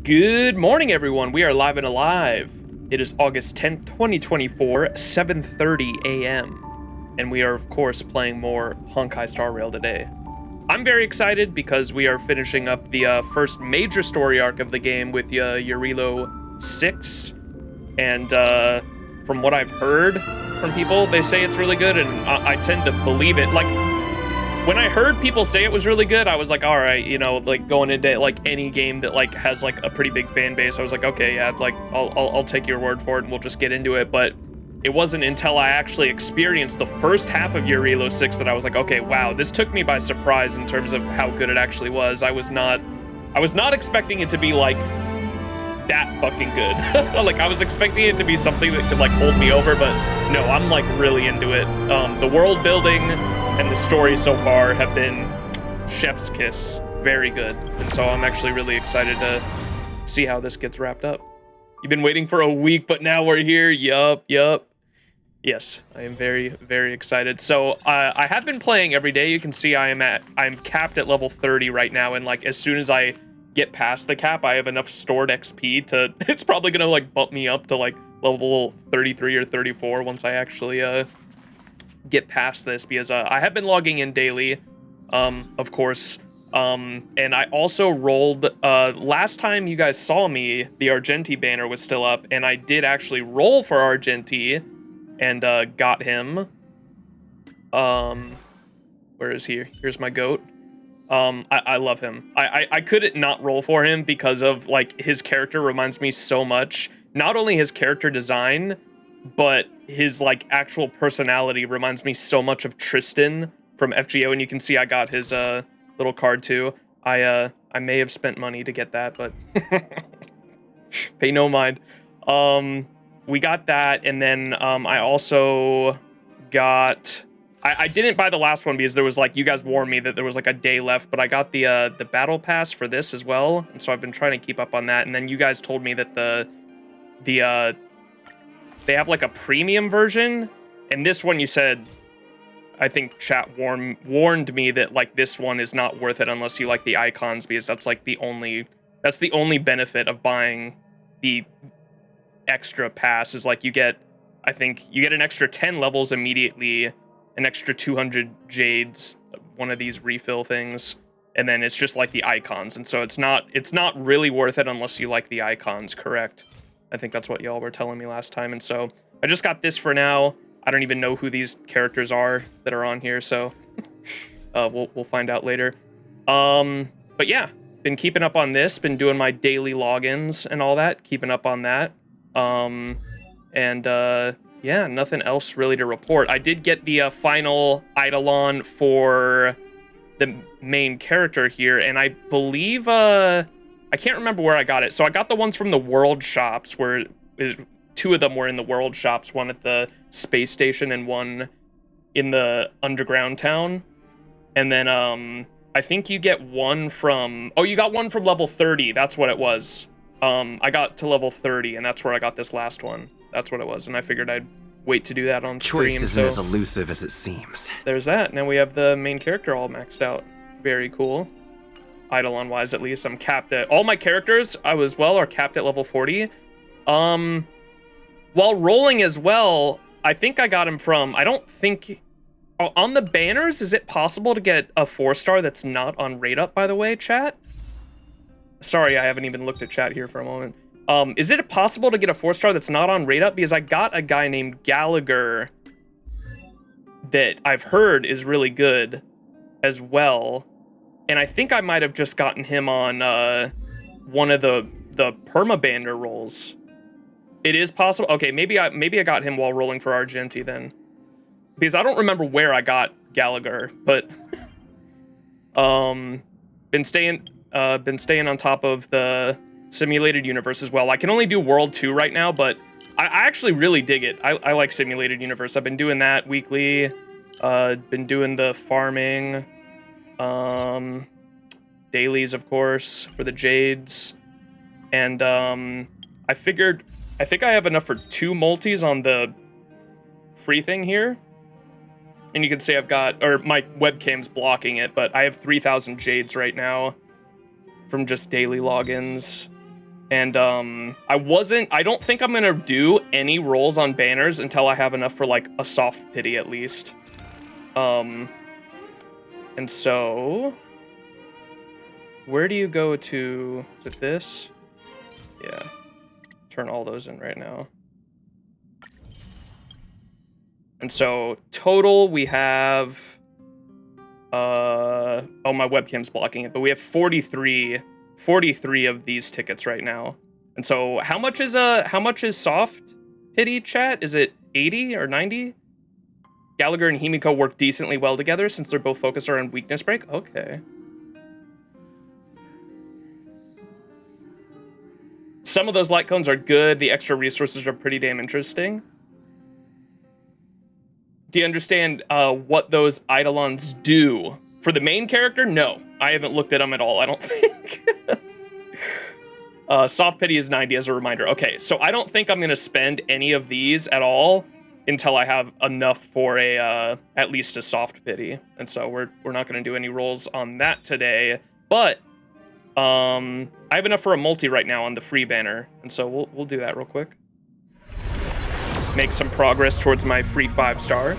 Good morning, everyone. We are live and alive. It is August 10th, 2024, 7:30 a.m. And we are, of course, playing more Honkai Star Rail today. I'm very excited because we are finishing up the first major story arc of the game with Jarilo-VI. And from what I've heard from people, they say it's really good, and I tend to believe it. Like, when I heard people say it was really good, I was like, all right, you know, like going into like any game that like has like a pretty big fan base, I was like, okay, yeah, like I'll take your word for it and we'll just get into it. But it wasn't until I actually experienced the first half of Jarilo-VI that I was like, okay, wow, this took me by surprise in terms of how good it actually was. I was not expecting it to be like that fucking good. Like, I was expecting it to be something that could like hold me over, but no, I'm like really into it. The world building and the story so far have been chef's kiss. Very good. And so I'm actually really excited to see how this gets wrapped up. You've been waiting for a week, but now we're here. Yup. Yes, I am very, very excited. So I have been playing every day. You can see I'm capped at level 30 right now. And like, as soon as I get past the cap, I have enough stored XP to, it's probably gonna like bump me up to like level 33 or 34 once I actually get past this, because I have been logging in daily, of course, and I also rolled, last time you guys saw me, the Argenti banner was still up, and I did actually roll for Argenti, and got him. Where is he? Here's my goat. I love him. I couldn't not roll for him because of, like, his character reminds me so much, not only his character design, but his like actual personality reminds me so much of Tristan from FGO, and you can see I got his little card too. I may have spent money to get that, but pay no mind. We got that, and then I also got, I didn't buy the last one because there was like, you guys warned me that there was like a day left, but I got the battle pass for this as well, and so I've been trying to keep up on that. And then you guys told me that they have like a premium version, and this one you said, I think chat warned me that like this one is not worth it unless you like the icons, because that's like the only benefit of buying the extra pass is like you get, I think you get an extra 10 levels immediately, an extra 200 jades, one of these refill things, and then it's just like the icons, and so it's not really worth it unless you like the icons, correct? I think that's what y'all were telling me last time, and so I just got this for now. I don't even know who these characters are that are on here, so we'll find out later. But yeah, been keeping up on this, been doing my daily logins and all that, keeping up on that. Yeah, nothing else really to report. I did get the final Eidolon for the main character here, and I believe I can't remember where I got it. So I got the ones from the world shops, where two of them were in the world shops, one at the space station and one in the underground town. And then I think you get one from, oh, you got one from level 30. That's what it was. I got to level 30, and that's where I got this last one. That's what it was, and I figured I'd wait to do that on stream. Choice isn't as elusive as it seems. There's that. Now we have the main character all maxed out. Very cool. Eidolon wise, at least, I'm capped at, all my characters are capped at level 40. While rolling as well, I think I got him from, I don't think, oh, on the banners, is it possible to get a 4-star that's not on rate up, by the way, chat? Sorry, I haven't even looked at chat here for a moment. Is it possible to get a 4-star that's not on rate up? Because I got a guy named Gallagher that I've heard is really good as well. And I think I might have just gotten him on one of the permabander rolls. It is possible. Okay, maybe I got him while rolling for Argenti then, because I don't remember where I got Gallagher. But been staying on top of the simulated universe as well. I can only do World 2 right now, but I actually really dig it. I like simulated universe. I've been doing that weekly. Been doing the farming. Dailies, of course, for the jades, and I think I have enough for 2 multis on the free thing here, and you can see I've got, or my webcam's blocking it, but I have 3,000 jades right now from just daily logins. And I don't think I'm gonna do any rolls on banners until I have enough for like a soft pity at least. And so where do you go to, is it this? Yeah, turn all those in right now. And so total we have, oh, my webcam's blocking it, but we have 43 of these tickets right now. And so how much is soft pity, chat? Is it 80 or 90? Gallagher and Himiko work decently well together since they're both focused on weakness break. Okay. Some of those light cones are good. The extra resources are pretty damn interesting. Do you understand what those eidolons do? For the main character, no. I haven't looked at them at all, I don't think. Soft pity is 90 as a reminder. Okay, so I don't think I'm going to spend any of these at all until I have enough for a at least a soft pity. And so we're not going to do any rolls on that today. But I have enough for a multi right now on the free banner. And so we'll do that real quick. Make some progress towards my free 5-star.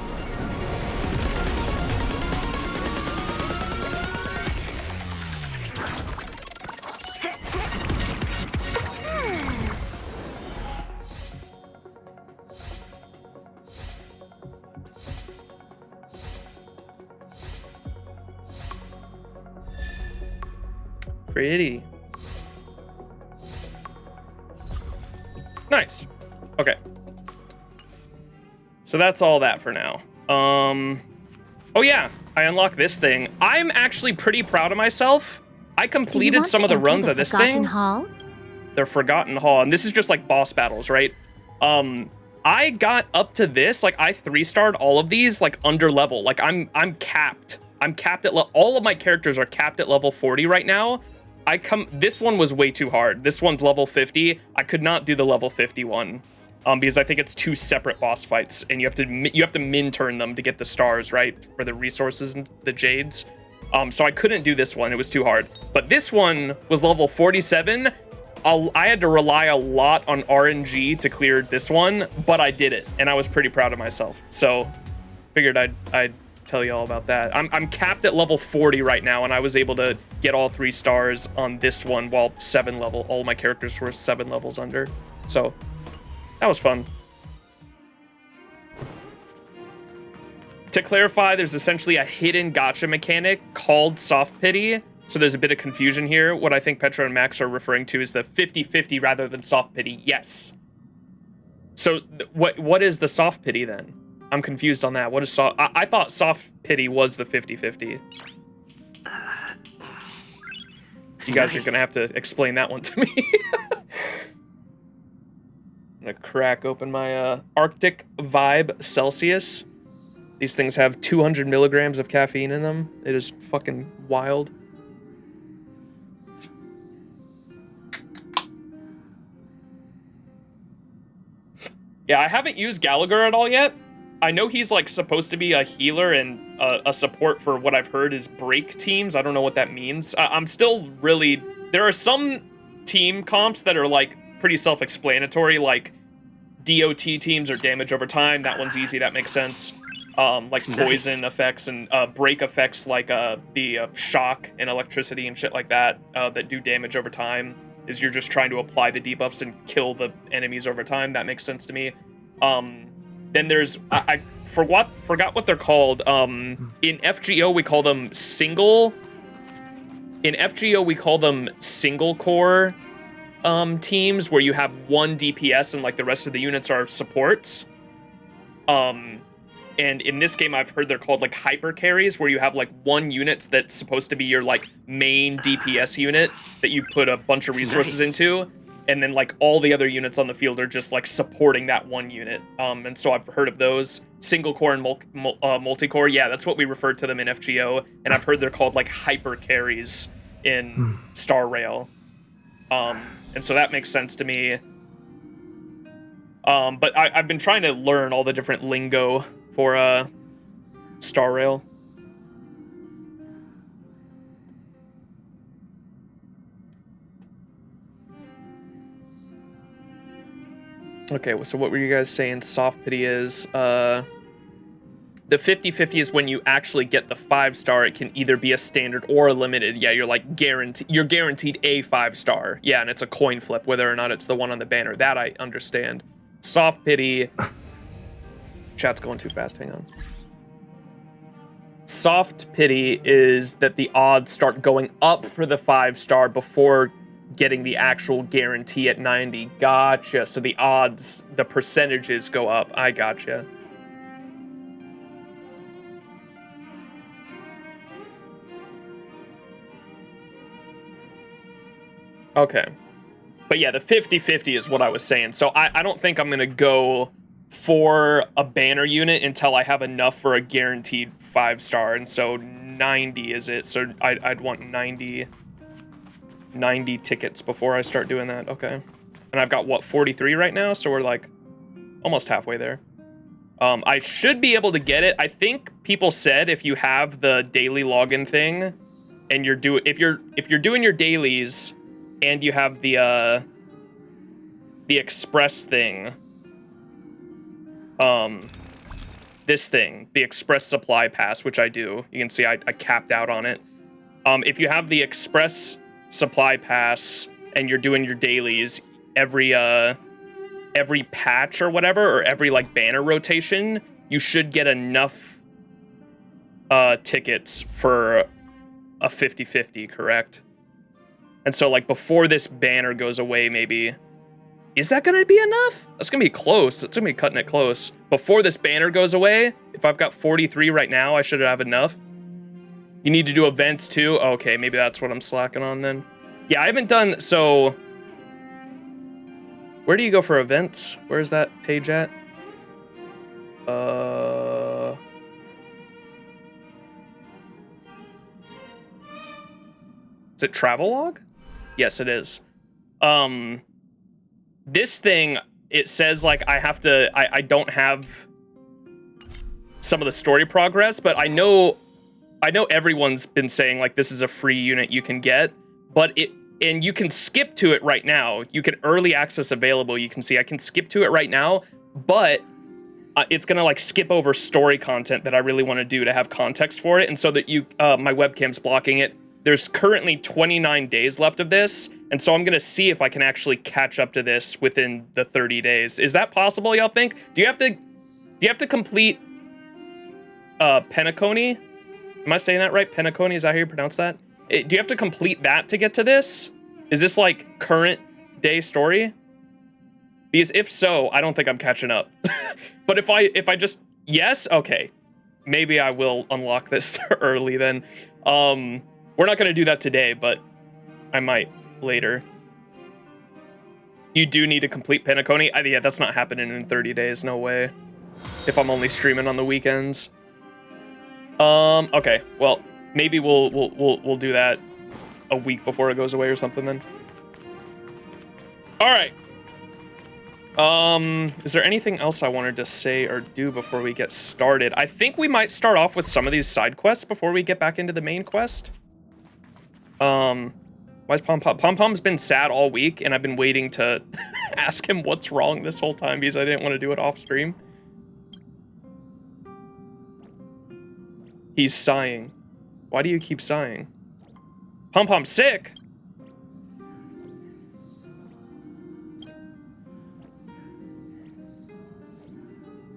Pretty. Nice. Okay. So that's all that for now. Oh yeah, I unlocked this thing. I'm actually pretty proud of myself. I completed some of the runs of this thing. Hall? The Forgotten Hall, and this is just like boss battles, right? I got up to this, like I 3-starred all of these like under level. Like I'm capped. I'm capped at all of my characters are capped at level 40 right now. This one was way too hard. This one's level 50. I could not do the level 51 because I think it's 2 separate boss fights, and you have to min turn them to get the stars, right, for the resources and the jades. So I couldn't do this one. It was too hard. But this one was level 47. I had to rely a lot on RNG to clear this one, but I did it, and I was pretty proud of myself. So figured I'd tell you all about that. I'm capped at level 40 right now, and I was able to get all 3 stars on this one while all my characters were 7 levels under. So that was fun. To clarify, there's essentially a hidden gacha mechanic called soft pity. So there's a bit of confusion here. What I think Petra and Max are referring to is the 50-50 rather than soft pity. Yes. So what is the soft pity then? I'm confused on that. What is soft? I thought soft pity was the 50-50. You guys are gonna have to explain that one to me. I'm gonna crack open my Arctic Vibe Celsius. These things have 200 milligrams of caffeine in them. It is fucking wild. Yeah, I haven't used Gallagher at all yet. I know he's like supposed to be a healer and a support for what I've heard is break teams. I don't know what that means. I'm still really... There are some team comps that are like pretty self-explanatory, like DOT teams or damage over time. That one's easy, that makes sense. Like poison effects and break effects like the shock and electricity and shit like that that do damage over time. Is you're just trying to apply the debuffs and kill the enemies over time. That makes sense to me. Then there's, I forgot what they're called. In FGO, we call them single core teams where you have one DPS and like the rest of the units are supports. And in this game, I've heard they're called like hyper carries, where you have like one unit that's supposed to be your like main DPS unit that you put a bunch of resources into. And then like all the other units on the field are just like supporting that one unit. And so I've heard of those single core and multi-core. Yeah, that's what we refer to them in FGO. And I've heard they're called like hyper carries in Star Rail. And so that makes sense to me. But I've been trying to learn all the different lingo for Star Rail. Okay, so what were you guys saying soft pity is? The 50-50 is when you actually get the 5-star. It can either be a standard or a limited. Yeah, you're like you're guaranteed a 5-star. Yeah, and it's a coin flip whether or not it's the one on the banner. That I understand. Soft pity. Chat's going too fast. Hang on. Soft pity is that the odds start going up for the 5-star before getting the actual guarantee at 90. Gotcha. So the odds, the percentages go up. I gotcha. Okay. But yeah, the 50-50 is what I was saying. So I don't think I'm going to go for a banner unit until I have enough for a guaranteed 5-star. And so 90 is it. So I'd want 90 tickets before I start doing that. Okay. And I've got, what, 43 right now? So we're like almost halfway there. I should be able to get it. I think people said if you have the daily login thing and if you're doing your dailies and you have the express thing, this thing, the express supply pass, which I do, you can see I capped out on it. If you have the express supply pass and you're doing your dailies, every patch or whatever, or every like banner rotation, you should get enough tickets for a 50-50, correct? And so like before this banner goes away, maybe, is that gonna be enough? That's gonna be close. It's gonna be cutting it close. Before this banner goes away, if I've got 43 right now, I should have enough. You need to do events too. Okay, maybe that's what I'm slacking on then. Yeah, I haven't done, so where do you go for events? Where's that page at? Is it Travelog? Yes, it is. This thing, it says like I don't have some of the story progress, but I know everyone's been saying like this is a free unit you can get, and you can skip to it right now. You can early access available. You can see I can skip to it right now, but it's gonna like skip over story content that I really want to do to have context for it, and so that my webcam's blocking it. There's currently 29 days left of this, and so I'm gonna see if I can actually catch up to this within the 30 days. Is that possible, y'all think? Do you have to complete Penacony? Am I saying that right? Penacony, is that how you pronounce that? Do you have to complete that to get to this? Is this like current day story? Because if so, I don't think I'm catching up. But if I just, yes, okay, maybe I will unlock this early then. We're not gonna do that today, but I might later. You do need to complete Penacony. Yeah, that's not happening in 30 days. No way. If I'm only streaming on the weekends. Okay. Well, maybe we'll do that a week before it goes away or something then. All right. Is there anything else I wanted to say or do before we get started? I think we might start off with some of these side quests before we get back into the main quest. Why is Pom Pom? Pom Pom's been sad all week, and I've been waiting to ask him what's wrong this whole time because I didn't want to do it off stream. He's sighing. Why do you keep sighing? Pom Pom's sick.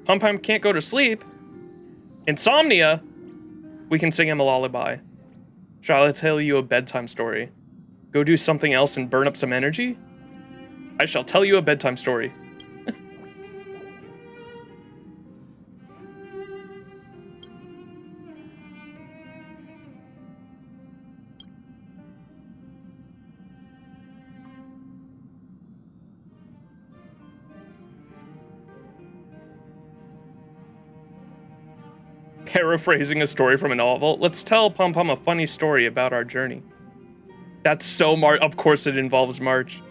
Pom Pom can't go to sleep. Insomnia. We can sing him a lullaby. Shall I tell you a bedtime story? Go do something else and burn up some energy? I shall tell you a bedtime story. Paraphrasing a story from a novel. Let's tell Pom Pom a funny story about our journey. That's so March. Of course it involves March.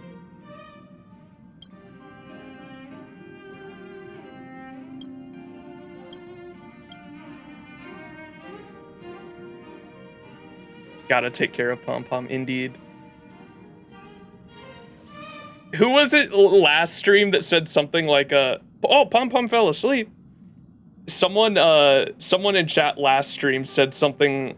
Gotta take care of Pom Pom, indeed. Who was it last stream that said something like, oh, Pom Pom fell asleep? Someone in chat last stream said something,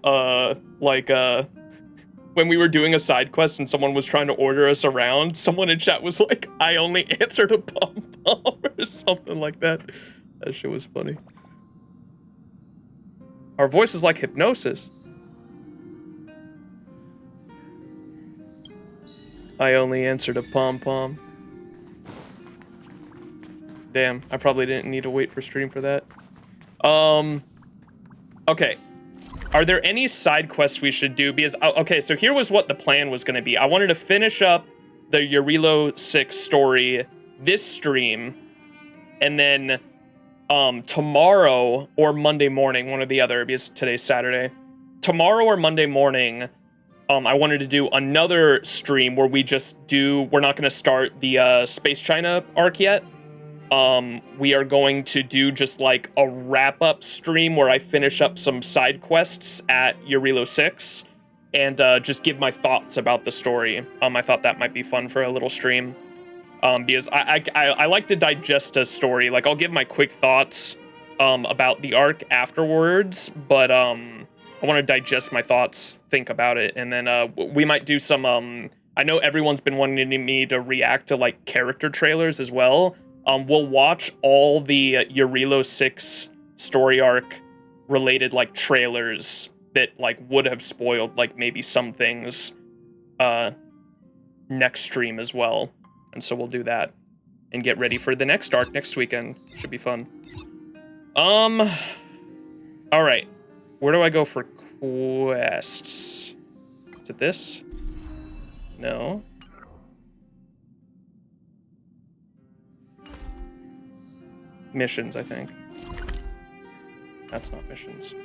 like, when we were doing a side quest and someone was trying to order us around, someone in chat was like, I only answered a Pom Pom, or something like that. That shit was funny. Our voice is like hypnosis. I only answered a pom-pom. Damn, I probably didn't need to wait for stream for that. Okay. Are there any side quests we should do? Because, okay, so here was what the plan was going to be. I wanted to finish up the Jarilo-VI story this stream, and then tomorrow or Monday morning, one or the other, because today's Saturday. Tomorrow or Monday morning, I wanted to do another stream where we just do, we're not going to start the Space China arc yet. We are going to do just like a wrap-up stream where I finish up some side quests at Jarilo-VI and just give my thoughts about the story. I thought that might be fun for a little stream. Because I like to digest a story. Like, I'll give my quick thoughts about the arc afterwards, but I want to digest my thoughts, think about it, and then we might do some, I know everyone's been wanting me to react to, like, character trailers as well. We'll watch all the Jarilo-VI story arc related, like, trailers that, like, would have spoiled, like, maybe some things next stream as well. And so we'll do that and get ready for the next arc next weekend. Should be fun. All right. Where do I go for quests? Is it this? No. Missions, I think. That's not missions.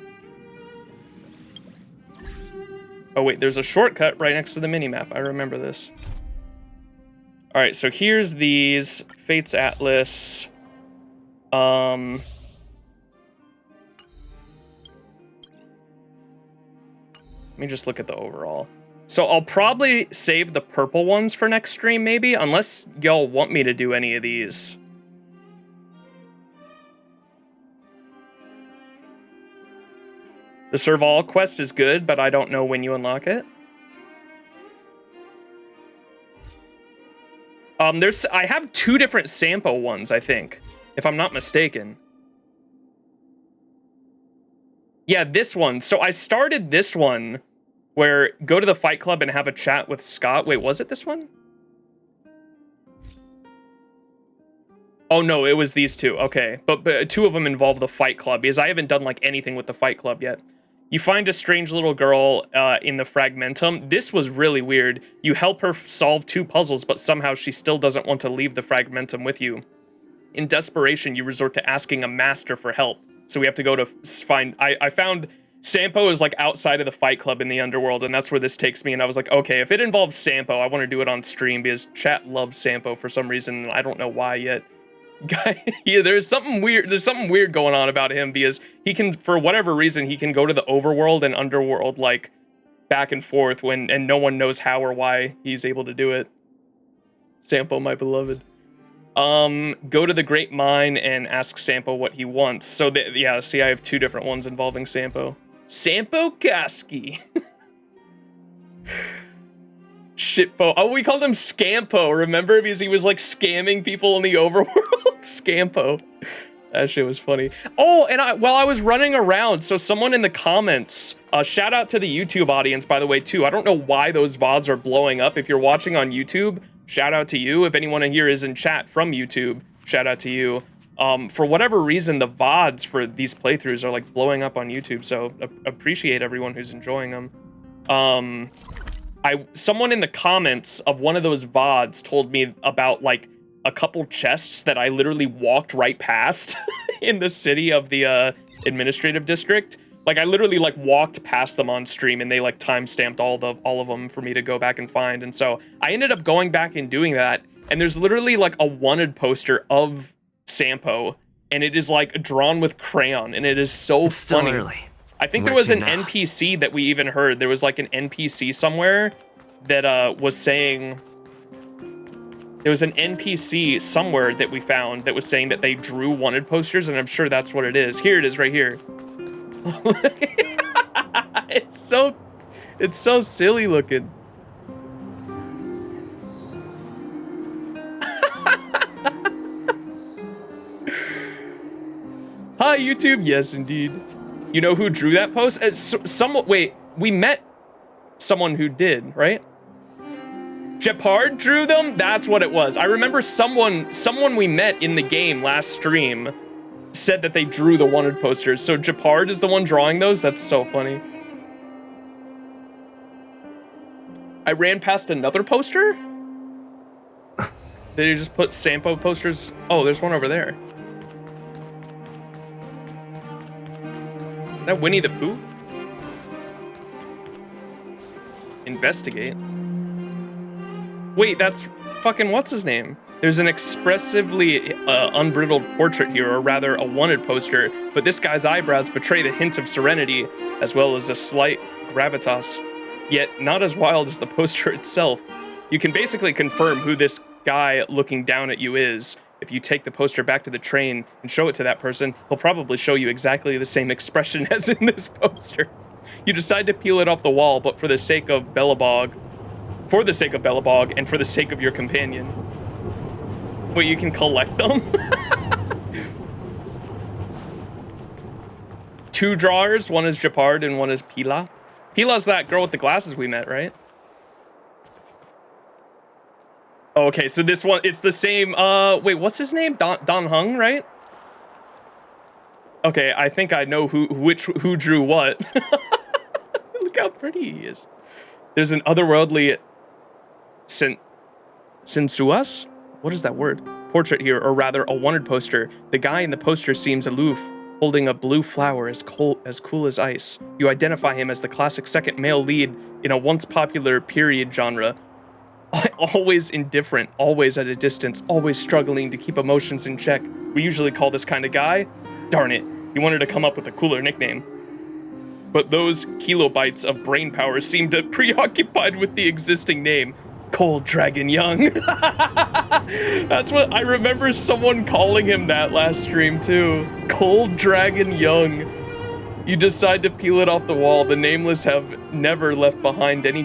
Oh, wait, there's a shortcut right next to the minimap. I remember this. All right, so here's these. Fates Atlas. Let me just look at the overall. So I'll probably save the purple ones for next stream, maybe, unless y'all want me to do any of these. The Serval quest is good, but I don't know when you unlock it. I have 2 different Sampo ones, I think, if I'm not mistaken. Yeah, this one. So I started this one where go to the Fight Club and have a chat with Scott. Wait, was it this one? Oh, no, it was these 2. Okay, but 2 of them involve the Fight Club because I haven't done like anything with the Fight Club yet. You find a strange little girl in the Fragmentum. This was really weird. You help her solve 2 puzzles, but somehow she still doesn't want to leave the Fragmentum with you. In desperation, you resort to asking a master for help. So we have to go to find... I found Sampo is like outside of the Fight Club in the underworld, and that's where this takes me. And I was like, okay, if it involves Sampo, I want to do it on stream because chat loves Sampo for some reason. I don't know why yet. Guy, yeah, there's something weird. There's something weird going on about him because he can, for whatever reason, he can go to the overworld and underworld like back and forth and no one knows how or why he's able to do it. Sampo, my beloved. Go to the Great Mine and ask Sampo what he wants. So yeah, see, I have 2 different ones involving Sampo. Sampo Kaski. Shitpo. Oh, we called him Scampo, remember? Because he was like scamming people in the overworld. Scampo. That shit was funny. Oh, and while I was running around, so someone in the comments, shout out to the YouTube audience, by the way, too. I don't know why those VODs are blowing up. If you're watching on YouTube, shout out to you. If anyone in here is in chat from YouTube, shout out to you. For whatever reason, the VODs for these playthroughs are like blowing up on YouTube, so appreciate everyone who's enjoying them. Someone in the comments of one of those VODs told me about like a couple chests that I literally walked right past in the city of the administrative district. Like I literally like walked past them on stream and they like timestamped all of them for me to go back and find. And so I ended up going back and doing that. And there's literally like a wanted poster of Sampo and it is like drawn with crayon and it is so funny. Early. I think there was an NPC that we even heard. There was like an NPC somewhere that was saying, There was an NPC somewhere that we found that was saying that they drew wanted posters, and I'm sure that's what it is. Here it is right here. It's so silly looking. Hi, YouTube. Yes, indeed. You know who drew that post? Wait, we met someone who did, right? Japard drew them? That's what it was. I remember someone we met in the game last stream said that they drew the wanted posters. So Japard is the one drawing those? That's so funny. I ran past another poster? Did you just put Sampo posters? Oh, there's one over there. Is that Winnie the Pooh? Investigate. Wait, that's fucking what's his name? There's an expressively unbridled portrait here, or rather a wanted poster, but this guy's eyebrows betray the hint of serenity, as well as a slight gravitas, yet not as wild as the poster itself. You can basically confirm who this guy looking down at you is. If you take the poster back to the train and show it to that person, he'll probably show you exactly the same expression as in this poster. You decide to peel it off the wall, but for the sake of Belobog, and for the sake of your companion. Wait, you can collect them? 2 drawers, one is Japard and one is Pila. Pila's that girl with the glasses we met, right? Oh, okay, so this one, it's the same, wait, what's his name? Don Hung, right? Okay, I think I know who drew what. Look how pretty he is. There's an otherworldly sensuous? What is that word? Portrait here, or rather a wanted poster. The guy in the poster seems aloof, holding a blue flower as cool as ice. You identify him as the classic second male lead in a once popular period genre. Always indifferent, always at a distance, always struggling to keep emotions in check. We usually call this kind of guy. Darn it, he wanted to come up with a cooler nickname. But those kilobytes of brain power seemed preoccupied with the existing name. Cold Dragon Young. That's what I remember someone calling him that last stream too. Cold Dragon Young. You decide to peel it off the wall. The nameless have never left behind any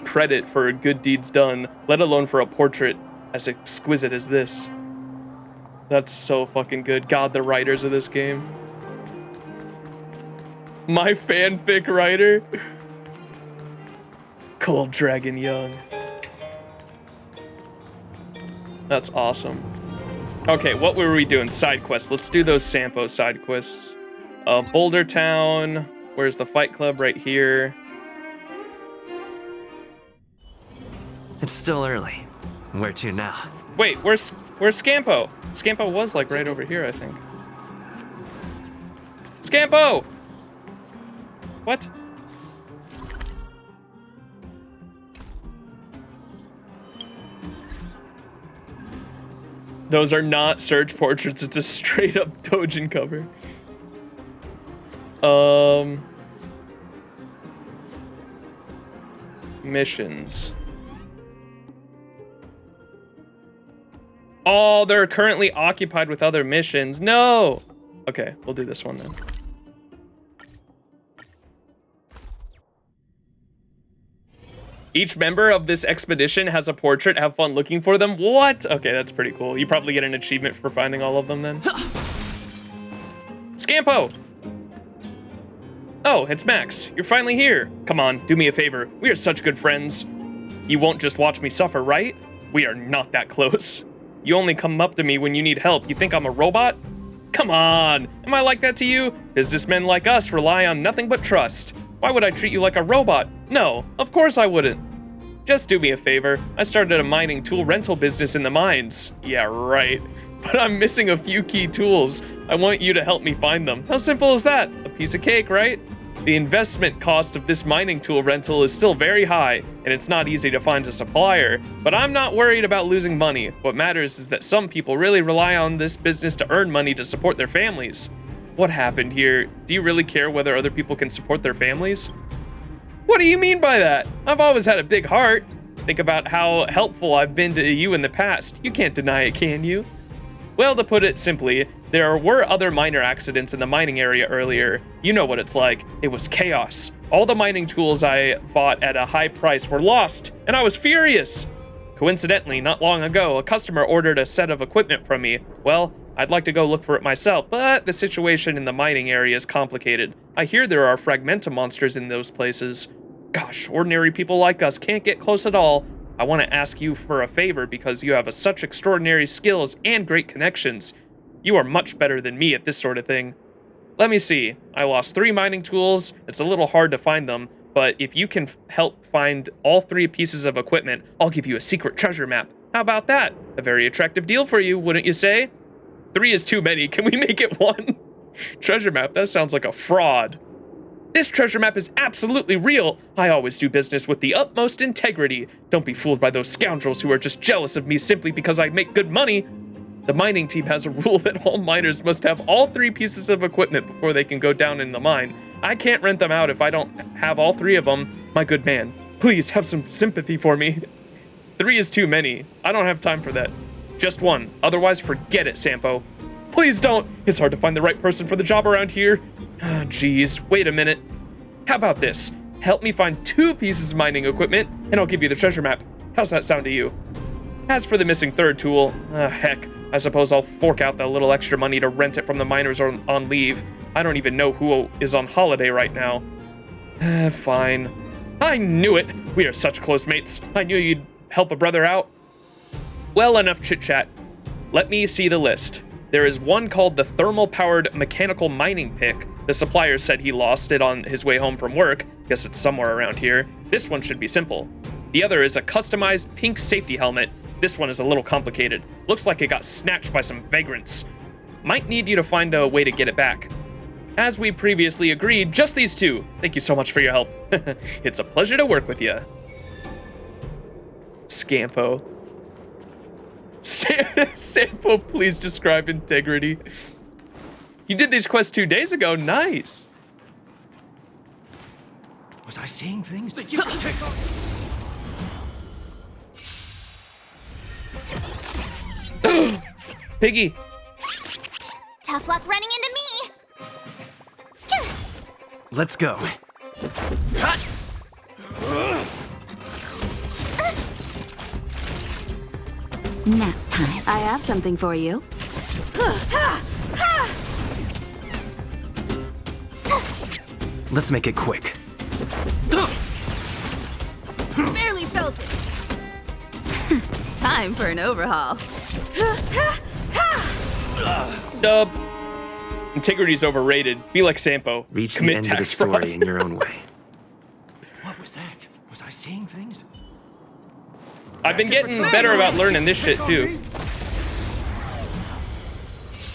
credit for good deeds done, let alone for a portrait as exquisite as this. That's so fucking good. God, the writers of this game. My fanfic writer. Cold Dragon Young. That's awesome. Okay, what were we doing? Side quests. Let's do those Sampo side quests. Boulder Town. Where's the fight club? Right here. It's still early. Where to now? Wait, where's Scampo? Scampo was like right over here, I think. Scampo! What? Those are not Surge portraits, it's a straight up Dojin cover. Missions. Oh, they're currently occupied with other missions. No! Okay, we'll do this one then. Each member of this expedition has a portrait. Have fun looking for them. What? Okay, that's pretty cool. You probably get an achievement for finding all of them then. Scampo! Oh, it's Max. You're finally here. Come on, do me a favor. We are such good friends. You won't just watch me suffer, right? We are not that close. You only come up to me when you need help. You think I'm a robot? Come on. Am I like that to you? Businessmen like us rely on nothing but trust. Why would I treat you like a robot? No, of course I wouldn't. Just do me a favor. I started a mining tool rental business in the mines. Yeah, right. But I'm missing a few key tools. I want you to help me find them. How simple is that? A piece of cake, right? The investment cost of this mining tool rental is still very high, and it's not easy to find a supplier, but I'm not worried about losing money. What matters is that some people really rely on this business to earn money to support their families. What happened here? Do you really care whether other people can support their families? What do you mean by that? I've always had a big heart. Think about how helpful I've been to you in the past. You can't deny it, can you? Well, to put it simply, there were other minor accidents in the mining area earlier. You know what it's like. It was chaos. All the mining tools I bought at a high price were lost, and I was furious. Coincidentally, not long ago, a customer ordered a set of equipment from me. Well, I'd like to go look for it myself, but the situation in the mining area is complicated. I hear there are fragmenta monsters in those places. Gosh, ordinary people like us can't get close at all. I want to ask you for a favor because you have such extraordinary skills and great connections. You are much better than me at this sort of thing. Let me see. I lost 3 mining tools. It's a little hard to find them, but if you can help find all 3 pieces of equipment, I'll give you a secret treasure map. How about that? A very attractive deal for you, wouldn't you say? 3 is too many. Can we make it 1? Treasure map, that sounds like a fraud. This treasure map is absolutely real. I always do business with the utmost integrity. Don't be fooled by those scoundrels who are just jealous of me simply because I make good money. The mining team has a rule that all miners must have all 3 pieces of equipment before they can go down in the mine. I can't rent them out if I don't have all 3 of them. My good man, please have some sympathy for me. 3 is too many. I don't have time for that. Just 1. Otherwise, forget it, Sampo. Please don't. It's hard to find the right person for the job around here. Ah, geez. Wait a minute. How about this? Help me find 2 pieces of mining equipment, and I'll give you the treasure map. How's that sound to you? As for the missing 3rd tool, heck, I suppose I'll fork out that little extra money to rent it from the miners on leave. I don't even know who is on holiday right now. Fine. I knew it. We are such close mates. I knew you'd help a brother out. Well, enough chit-chat. Let me see the list. There is one called the thermal-powered mechanical mining pick. The supplier said he lost it on his way home from work. Guess it's somewhere around here. This one should be simple. The other is a customized pink safety helmet. This one is a little complicated. Looks like it got snatched by some vagrants. Might need you to find a way to get it back. As we previously agreed, just these 2. Thank you so much for your help. It's a pleasure to work with you. Scampo. Sampo, please describe integrity. You did these quests 2 days ago. Nice. Was I seeing things that you could take on? Piggy. Tough luck running into me. Let's go. Nap time. I have something for you. Let's make it quick. Barely felt it. Time for an overhaul. Dub. Integrity's overrated. Be like Sampo. Reach the Commit end of the tax story fraud. in your own way. What was that? Was I seeing things? I've been getting better about learning this shit too.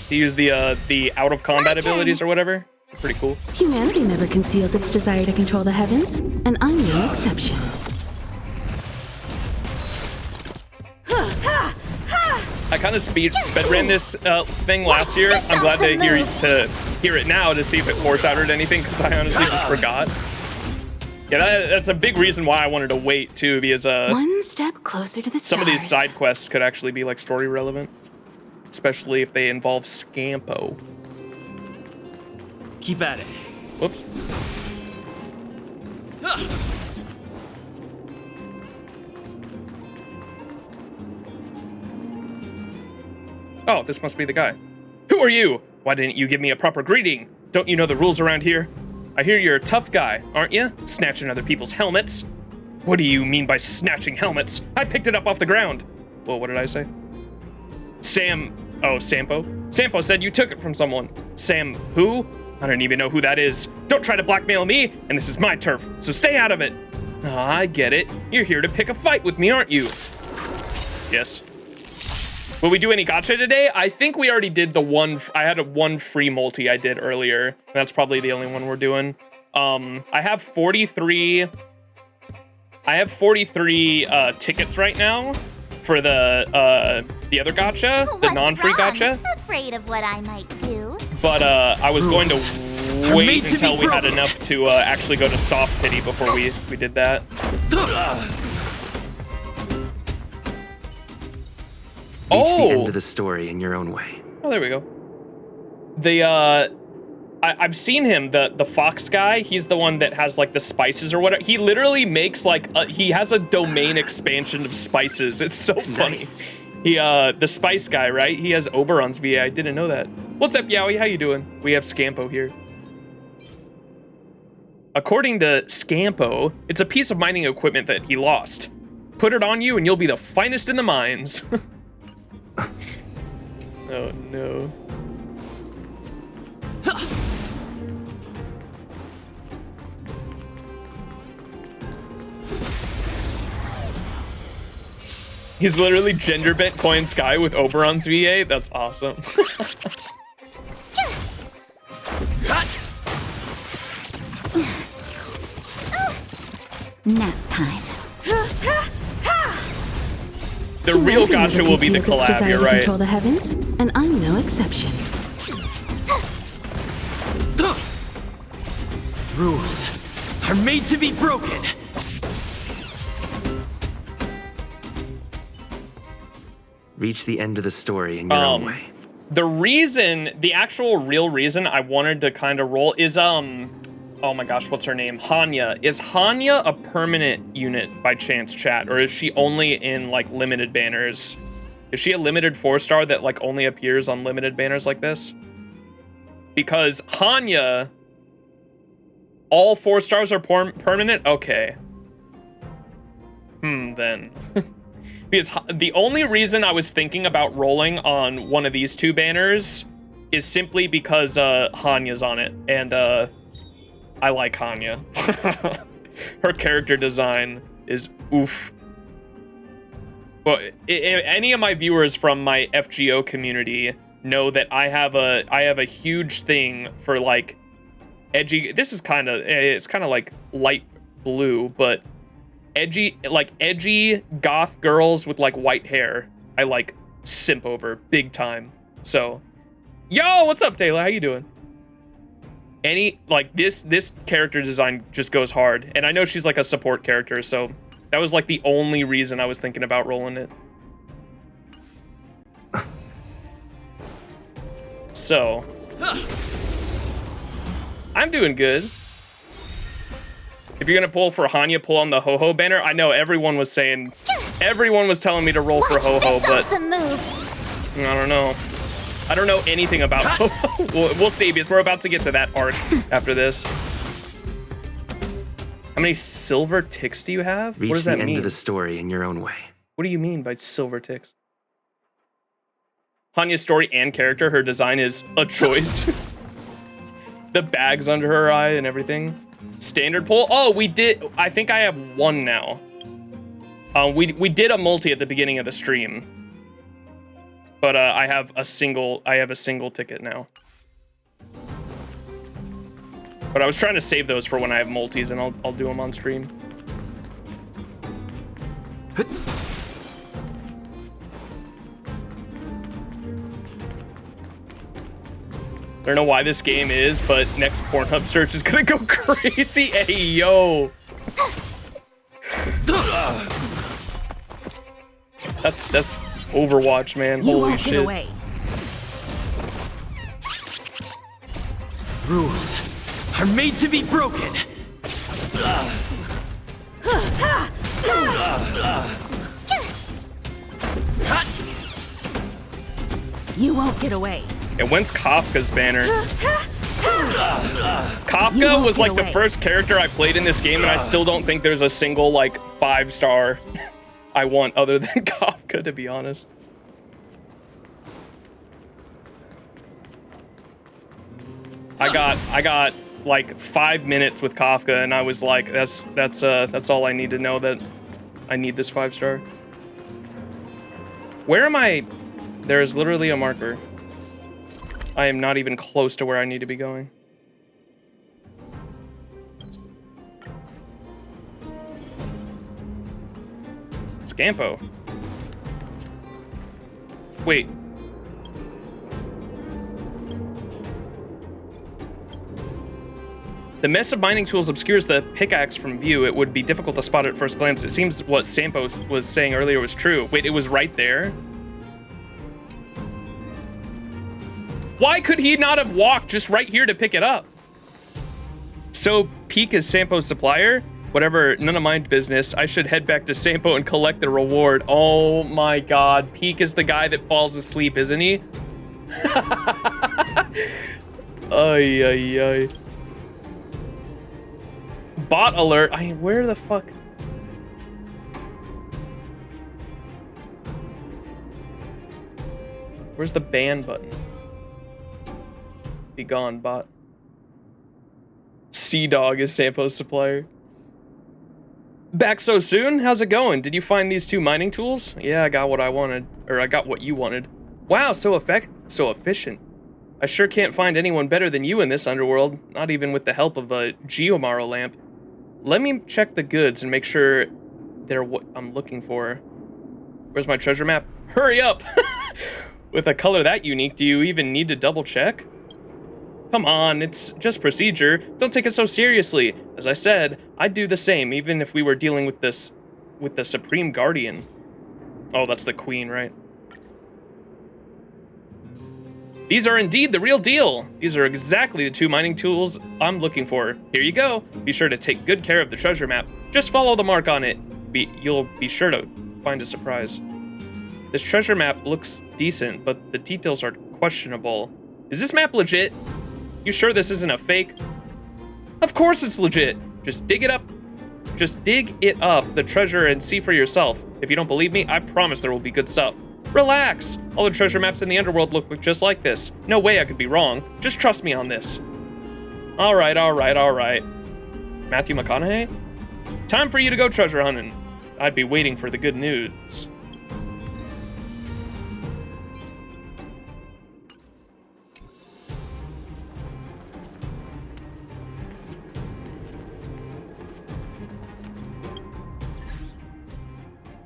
To use the out of combat abilities or whatever. Pretty cool. Humanity never conceals its desire to control the heavens, and I'm no exception. I kind of sped ran this thing last year. I'm glad to hear it now to see if it foreshadowed anything, because I honestly just forgot. Yeah, that's a big reason why I wanted to wait too, because One step closer to the some of these stars. side quests could actually be like story relevant, especially if they involve Scampo. Keep at it. Whoops. Oh, this must be the guy. Who are you? Why didn't you give me a proper greeting? Don't you know the rules around here? I hear you're a tough guy, aren't you? Snatching other people's helmets. What do you mean by snatching helmets? I picked it up off the ground. Whoa, what did I say? Sampo? Sampo said you took it from someone. Sam who? I don't even know who that is. Don't try to blackmail me, and this is my turf, so stay out of it. Oh, I get it. You're here to pick a fight with me, aren't you? Yes. Will we do any gacha today? I think we already did the one. I had one free multi I did earlier. That's probably the only one we're doing. I have 43. I have 43 tickets right now for the other gacha, the non-free gacha. Afraid of what I might do. But I was going to wait until we had enough to actually go to soft pity before we did that. the end of the story in your own way. Oh, there we go. I've seen him, the fox guy. He's the one that has like the spices or whatever. He literally makes like he has a domain expansion of spices. It's so funny. Nice. He the spice guy, right? He has Oberon's VA. I didn't know that. What's up, Yowie? How you doing? We have Scampo here. According to Scampo, it's a piece of mining equipment that he lost. Put it on you and you'll be the finest in the mines. Oh no. He's literally gender bent Coin Sky with Oberon's VA. That's awesome. Nap time. The real gotcha will be the collab, you're right. Control the heavens, and I'm no exception. Rules are made to be broken. Reach the end of the story in your own way. The actual real reason I wanted to kind of roll is, oh my gosh, what's her name? Hanya. Is Hanya a permanent unit by chance, chat? Or is she only in, like, limited banners? Is she a limited 4-star that, like, only appears on limited banners like this? Because Hanya, all 4 stars are permanent? Okay. Then. Because the only reason I was thinking about rolling on one of these 2 banners is simply because Hanya's on it, and I like Hanya. Her character design is oof. Well, any of my viewers from my FGO community know that I have a huge thing for like edgy. This is it's kind of like light blue, but edgy goth girls with like white hair. I like simp over big time. So, yo, what's up, Taylor? How you doing? This character design just goes hard, and I know she's like a support character, so that was like the only reason I was thinking about rolling it. So, I'm doing good. If you're gonna pull for Hanya, pull on the Ho-Ho banner. I know everyone was telling me to roll for Ho-Ho, but I don't know. I don't know anything about Ho-Ho. We'll see, because we're about to get to that arc after this. How many silver ticks do you have? What does that mean? Reach the end of the story in your own way. What do you mean by silver ticks? Hanya's story and character, her design is a choice. The bags under her eye and everything. Standard pull? Oh, we did. I think I have 1 now. We did a multi at the beginning of the stream, but I have a single ticket now. But I was trying to save those for when I have multis, and I'll do them on stream. I don't know why this game is, but next Pornhub search is gonna go crazy. Hey, yo. That's Overwatch, man. Holy shit. Get away. Rules are made to be broken. You won't get away. And when's Kafka's banner? Kafka was like the first character I played in this game, and I still don't think there's a single like 5-star I want other than Kafka, to be honest. I got like 5 minutes with Kafka, and I was like, that's all I need to know, that I need this 5-star. Where am I? There is literally a marker. I am not even close to where I need to be going. Scampo. Wait. The mess of mining tools obscures the pickaxe from view. It would be difficult to spot it at first glance. It seems what Sampo was saying earlier was true. Wait, it was right there? Why could he not have walked just right here to pick it up? So Peak is Sampo's supplier? Whatever, none of my business. I should head back to Sampo and collect the reward. Oh my god, Peak is the guy that falls asleep, isn't he? Ay, ay, ay. Bot alert. Where the fuck? Where's the ban button? Be gone, bot. Sea Dog is Sampo's supplier. Back so soon? How's it going? Did you find these 2 mining tools? Yeah, I got what I wanted. Or I got what you wanted. Wow, so efficient. I sure can't find anyone better than you in this underworld, not even with the help of a Geomaro lamp. Let me check the goods and make sure they're what I'm looking for. Where's my treasure map? Hurry up! With a color that unique, do you even need to double check? Come on, it's just procedure. Don't take it so seriously. As I said, I'd do the same, even if we were dealing with the Supreme Guardian. Oh, that's the Queen, right? These are indeed the real deal. These are exactly the 2 mining tools I'm looking for. Here you go. Be sure to take good care of the treasure map. Just follow the mark on it. You'll be sure to find a surprise. This treasure map looks decent, but the details are questionable. Is this map legit? You sure this isn't a fake? Of course it's legit. Just dig it up, the treasure, and see for yourself. If you don't believe me, I promise there will be good stuff. Relax. All the treasure maps in the underworld look just like this. No way I could be wrong. Just trust me on this. All right. Matthew McConaughey? Time for you to go treasure hunting. I'd be waiting for the good news.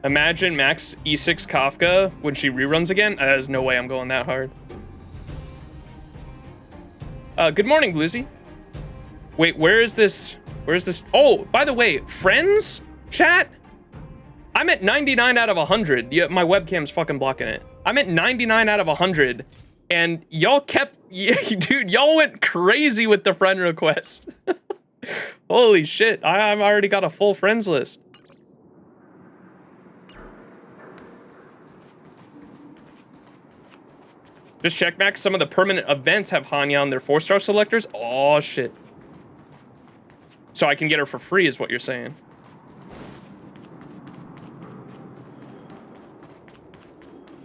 Imagine Max E6 Kafka when she reruns again. There's no way I'm going that hard. Good morning, Bluesy. Wait, where is this? Oh, by the way, friends? Chat? I'm at 99 out of 100. Yeah, my webcam's fucking blocking it. I'm at 99 out of 100. And y'all dude, y'all went crazy with the friend request. Holy shit, I've already got a full friends list. Just check, Max. Some of the permanent events have Hanya on their 4-star selectors. Oh, shit. So I can get her for free is what you're saying.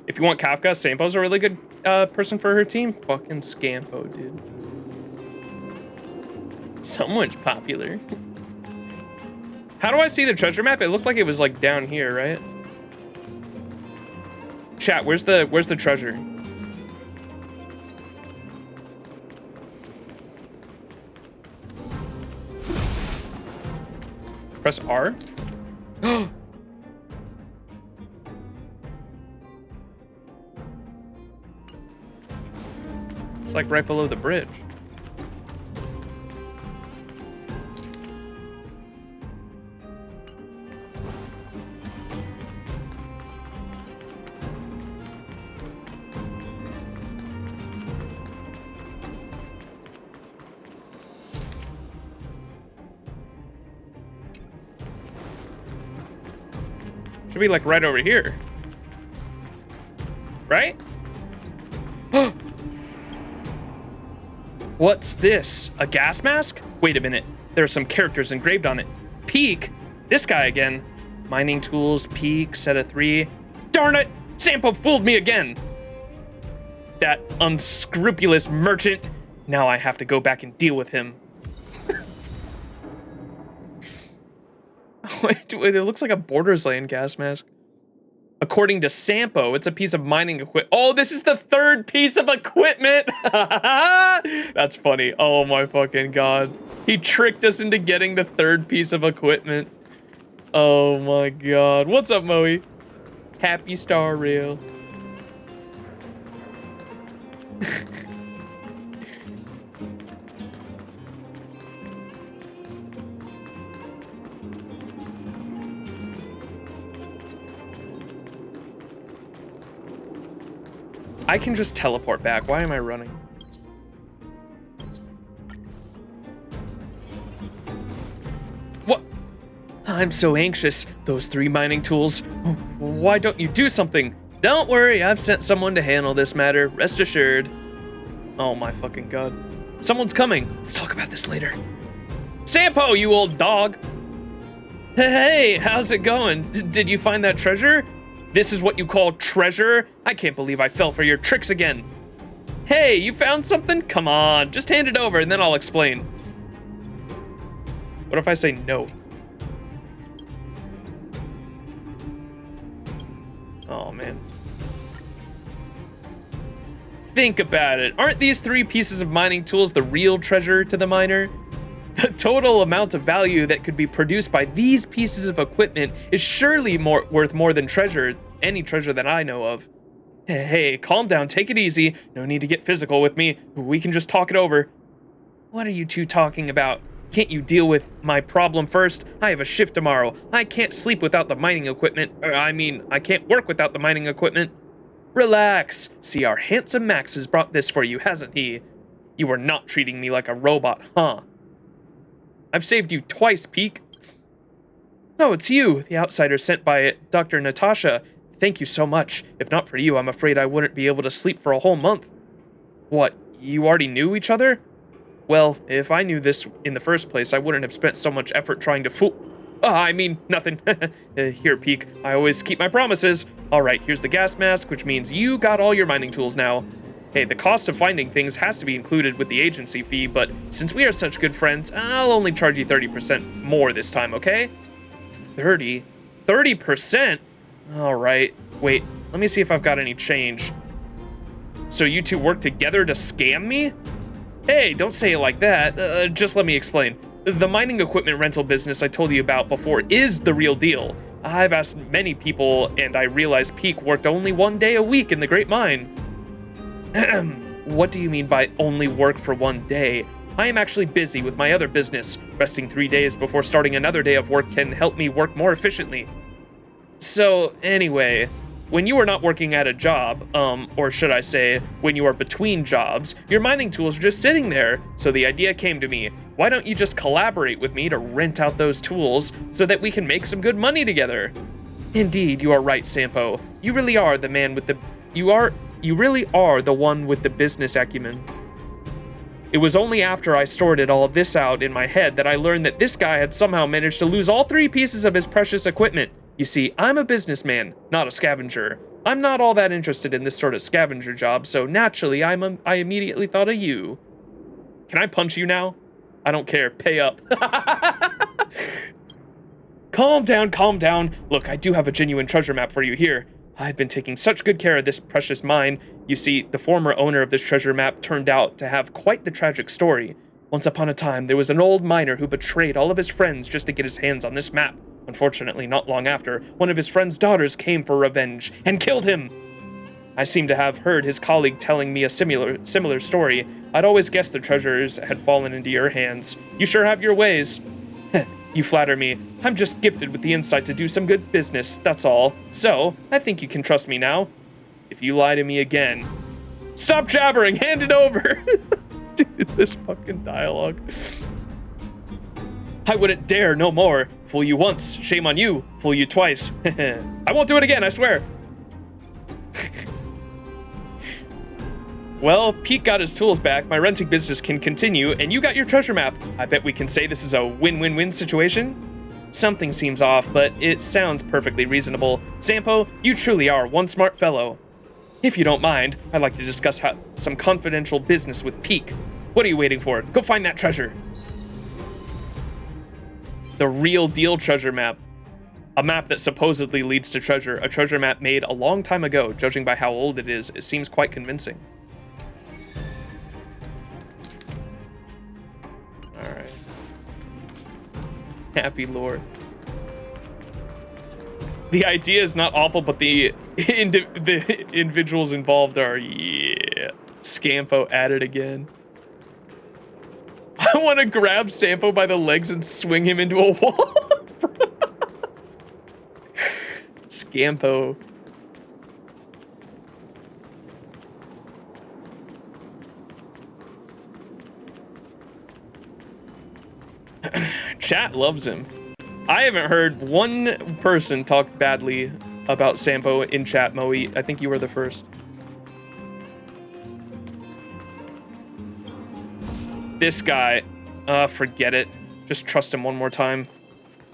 If you want Kafka, Sampo's a really good person for her team. Fucking Scampo, dude. Someone's popular. How do I see the treasure map? It looked like it was like down here, right? Chat, where's the treasure? Press R. It's like right below the bridge. Should be like right over here. Right? What's this? A gas mask? Wait a minute. There are some characters engraved on it. Peak? This guy again. Mining tools, Peak, set of 3. Darn it! Sampo fooled me again! That unscrupulous merchant. Now I have to go back and deal with him. Wait, it looks like a Borders Lane gas mask. According to Sampo, it's a piece of mining equipment. Oh, this is the 3rd piece of equipment. That's funny. Oh my fucking god. He tricked us into getting the 3rd piece of equipment. Oh my god. What's up, Moe? Happy Star Rail. I can just teleport back. Why am I running? I'm so anxious. Those 3 mining tools. Why don't you do something? Don't worry, I've sent someone to handle this matter. Rest assured. Oh my fucking god. Someone's coming. Let's talk about this later. Sampo, you old dog. Hey, how's it going? Did you find that treasure? This is what you call treasure? I can't believe I fell for your tricks again. Hey, you found something? Come on, just hand it over and then I'll explain. What if I say no? Oh, man. Think about it. Aren't these 3 pieces of mining tools the real treasure to the miner? The total amount of value that could be produced by these pieces of equipment is surely worth more than any treasure that I know of. Hey, calm down, take it easy. No need to get physical with me. We can just talk it over. What are you 2 talking about? Can't you deal with my problem first? I have a shift tomorrow. I can't sleep without the mining equipment. I can't work without the mining equipment. Relax. See, our handsome Max has brought this for you, hasn't he? You are not treating me like a robot, huh? I've saved you twice, Peak. Oh, it's you, the outsider sent by Dr. Natasha. Thank you so much. If not for you, I'm afraid I wouldn't be able to sleep for a whole month. What, you already knew each other? Well, if I knew this in the first place, I wouldn't have spent so much effort trying to fool... I mean, nothing. Here, Peak, I always keep my promises. All right, here's the gas mask, which means you got all your mining tools now. Hey, the cost of finding things has to be included with the agency fee, but since we are such good friends, I'll only charge you 30% more this time, okay? 30%? All right. Wait, let me see if I've got any change. So you 2 work together to scam me? Hey, don't say it like that. Just let me explain. The mining equipment rental business I told you about before is the real deal. I've asked many people, and I realized Peak worked only 1 day a week in the Great Mine. What do you mean by only work for 1 day? I am actually busy with my other business. Resting 3 days before starting another day of work can help me work more efficiently. So, anyway, when you are not working at a job, or should I say, when you are between jobs, your mining tools are just sitting there. So the idea came to me, why don't you just collaborate with me to rent out those tools so that we can make some good money together? Indeed, you are right, Sampo. You really are the man with the... You really are the one with the business acumen. It was only after I sorted all this out in my head that I learned that this guy had somehow managed to lose all 3 pieces of his precious equipment. You see, I'm a businessman, not a scavenger. I'm not all that interested in this sort of scavenger job, so naturally I immediately thought of you. Can I punch you now? I don't care, pay up. Calm down, calm down. Look, I do have a genuine treasure map for you here. I've been taking such good care of this precious mine. You see, the former owner of this treasure map turned out to have quite the tragic story. Once upon a time, there was an old miner who betrayed all of his friends just to get his hands on this map. Unfortunately, not long after, one of his friend's daughters came for revenge and killed him. I seem to have heard his colleague telling me a similar story. I'd always guessed the treasures had fallen into your hands. You sure have your ways. You flatter me. I'm just gifted with the insight to do some good business, that's all. So, I think you can trust me now. If you lie to me again... Stop jabbering! Hand it over! Dude, this fucking dialogue. I wouldn't dare no more. Fool you once, shame on you. Fool you twice. I won't do it again, I swear. Well, Pete got his tools back, my renting business can continue, and you got your treasure map. I bet we can say this is a win-win-win situation? Something seems off, but it sounds perfectly reasonable. Sampo, you truly are one smart fellow. If you don't mind, I'd like to discuss some confidential business with Peak. What are you waiting for? Go find that treasure. The real deal treasure map. A map that supposedly leads to treasure. A treasure map made a long time ago. Judging by how old it is, it seems quite convincing. Alright. Happy Lord. The idea is not awful, but the individuals involved are, yeah. Scampo at it again. I want to grab Sampo by the legs and swing him into a wall. Scampo. Chat loves him. I haven't heard one person talk badly about Sampo in chat, Moe. I think you were the first. This guy, forget it. Just trust him one more time.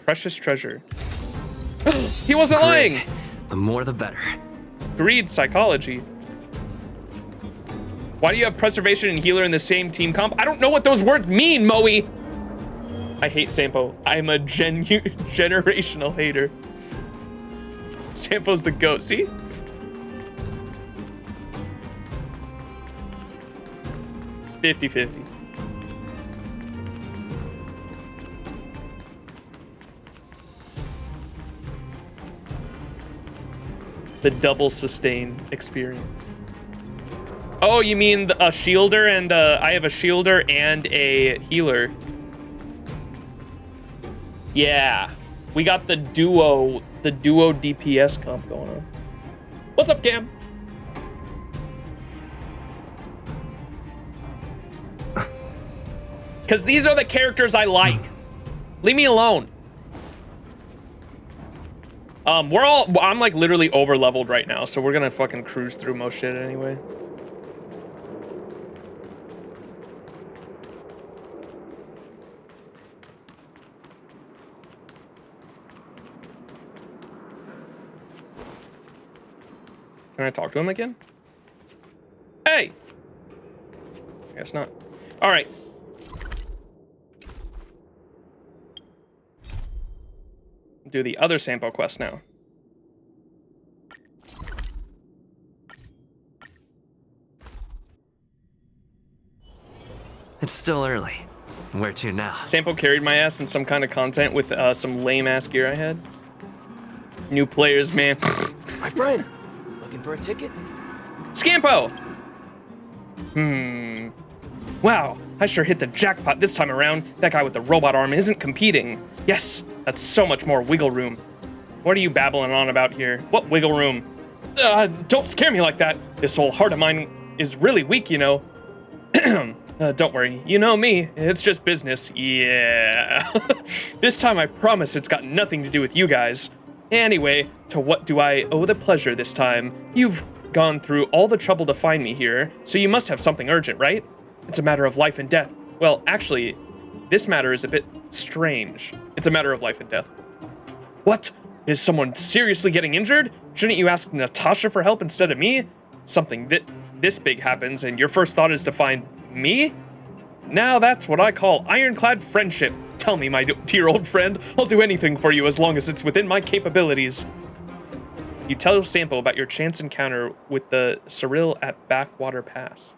Precious treasure. He wasn't lying. The more the better. Greed psychology. Why do you have preservation and healer in the same team comp? I don't know what those words mean, Moe. I hate Sampo. I'm a generational hater. Sampo's the goat, see? $50-50. The double sustain experience. Oh, you mean a shielder and I have a shielder and a healer. Yeah, we got the duo DPS comp going on. What's up, Cam? Because these are the characters I like. Leave me alone. I'm like literally over leveled right now, so we're gonna fucking cruise through most shit anyway. Can I talk to him again? Hey! I guess not. All right. Do the other Sampo quest now. It's still early. Where to now? Sampo carried my ass in some kind of content with some lame ass gear I had. New players, man. My friend, looking for a ticket? Scampo! Wow, I sure hit the jackpot this time around. That guy with the robot arm isn't competing. Yes, that's so much more wiggle room. What are you babbling on about here? What wiggle room? Don't scare me like that. This old heart of mine is really weak, you know. Don't worry, you know me. It's just business. Yeah. This time I promise it's got nothing to do with you guys. Anyway, to what do I owe the pleasure this time? You've gone through all the trouble to find me here, so you must have something urgent, right? It's a matter of life and death. Well, actually, this matter is a bit strange. It's a matter of life and death. What? Is someone seriously getting injured? Shouldn't you ask Natasha for help instead of me? Something this big happens and your first thought is to find me? Now that's what I call ironclad friendship. Tell me, my dear old friend, I'll do anything for you as long as it's within my capabilities. You tell Sampo about your chance encounter with the Cyril at Backwater Pass.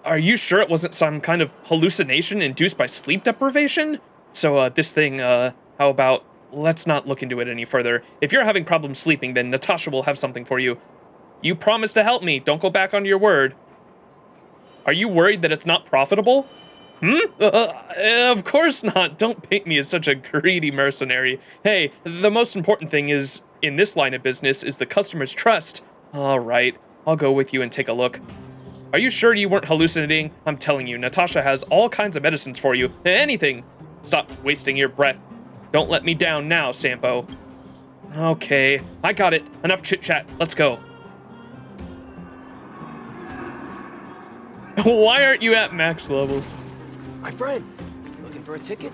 Are you sure it wasn't some kind of hallucination induced by sleep deprivation? So, this thing, how about, let's not look into it any further. If you're having problems sleeping, then Natasha will have something for you. You promised to help me. Don't go back on your word. Are you worried that it's not profitable? Of course not. Don't paint me as such a greedy mercenary. Hey, the most important thing is, in this line of business, is the customer's trust. All right, I'll go with you and take a look. Are you sure you weren't hallucinating? I'm telling you, Natasha has all kinds of medicines for you. Anything. Stop wasting your breath. Don't let me down now, Sampo. Okay, I got it. Enough chit-chat. Let's go. Why aren't you at max levels? My friend, looking for a ticket?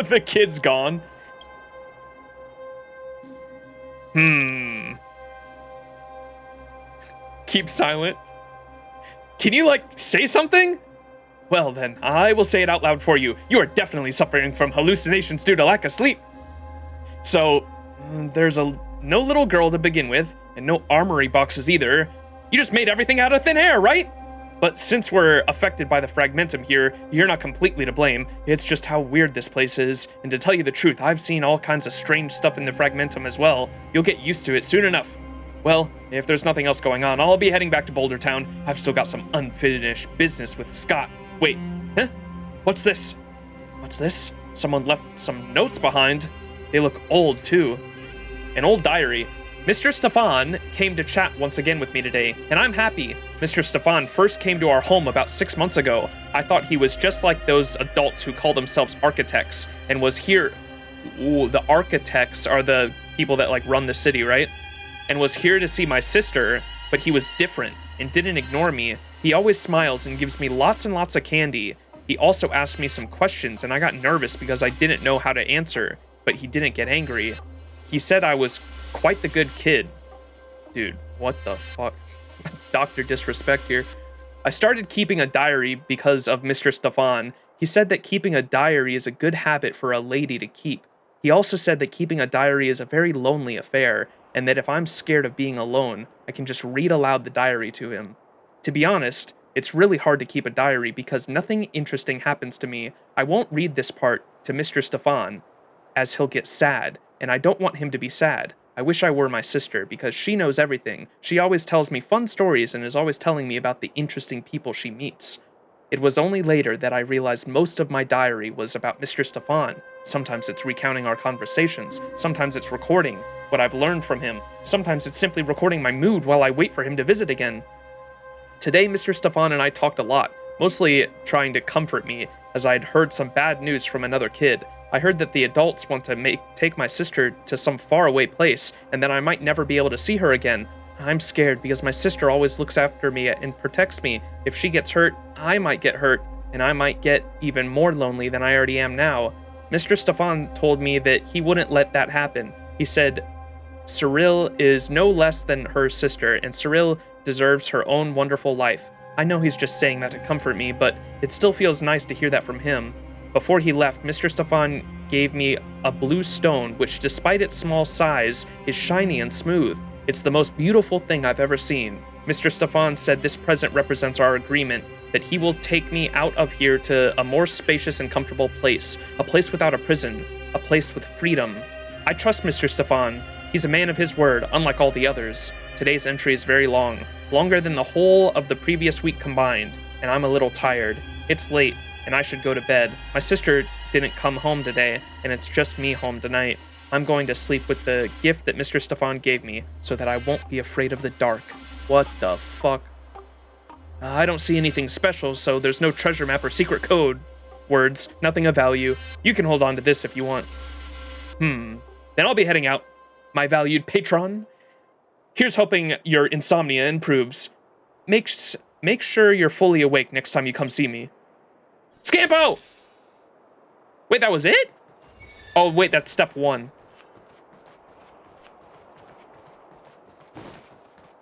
The kid's gone. Keep silent. Can you, like, say something? Well, then, I will say it out loud for you. You are definitely suffering from hallucinations due to lack of sleep. So, there's no little girl to begin with, and no armory boxes either. You just made everything out of thin air, right? But since we're affected by the fragmentum here, you're not completely to blame. It's just how weird this place is. And to tell you the truth, I've seen all kinds of strange stuff in the fragmentum as well. You'll get used to it soon enough. Well, if there's nothing else going on, I'll be heading back to Boulder Town. I've still got some unfinished business with Scott. Wait, huh? What's this? What's this? Someone left some notes behind. They look old, too. An old diary. Mr. Stefan came to chat once again with me today, and I'm happy. Mr. Stefan first came to our home about 6 months ago. I thought he was just like those adults who call themselves architects, and was here. Ooh, the architects are the people that like run the city, right? And was here to see my sister, but he was different and didn't ignore me. He always smiles and gives me lots and lots of candy. He also asked me some questions, and I got nervous because I didn't know how to answer, but he didn't get angry. He said I was quite the good kid. Dude, what the fuck? Dr. Disrespect here. I started keeping a diary because of Mr. Stefan. He said that keeping a diary is a good habit for a lady to keep. He also said that keeping a diary is a very lonely affair, and that if I'm scared of being alone, I can just read aloud the diary to him. To be honest, it's really hard to keep a diary because nothing interesting happens to me. I won't read this part to Mr. Stefan, as he'll get sad, and I don't want him to be sad. I wish I were my sister, because she knows everything. She always tells me fun stories and is always telling me about the interesting people she meets. It was only later that I realized most of my diary was about Mr. Stefan. Sometimes it's recounting our conversations. Sometimes it's recording what I've learned from him. Sometimes it's simply recording my mood while I wait for him to visit again. Today, Mr. Stefan and I talked a lot, mostly trying to comfort me, as I had heard some bad news from another kid. I heard that the adults want to take my sister to some faraway place, and that I might never be able to see her again. I'm scared because my sister always looks after me and protects me. If she gets hurt, I might get hurt, and I might get even more lonely than I already am now. Mr. Stefan told me that he wouldn't let that happen. He said Cyril is no less than her sister, and Cyril deserves her own wonderful life. I know he's just saying that to comfort me, but it still feels nice to hear that from him. Before he left, Mr. Stefan gave me a blue stone, which despite its small size, is shiny and smooth. It's the most beautiful thing I've ever seen. Mr. Stefan said this present represents our agreement, that he will take me out of here to a more spacious and comfortable place, a place without a prison, a place with freedom. I trust Mr. Stefan. He's a man of his word, unlike all the others. Today's entry is very long, longer than the whole of the previous week combined, and I'm a little tired. It's late, and I should go to bed. My sister didn't come home today, and it's just me home tonight. I'm going to sleep with the gift that Mr. Stefan gave me, so that I won't be afraid of the dark. What the fuck? I don't see anything special, so there's no treasure map or secret code. Words, nothing of value. You can hold on to this if you want. Then I'll be heading out. My valued patron. Here's hoping your insomnia improves. Make sure you're fully awake next time you come see me. Scampo! Wait, that was it? Oh, wait, that's step 1.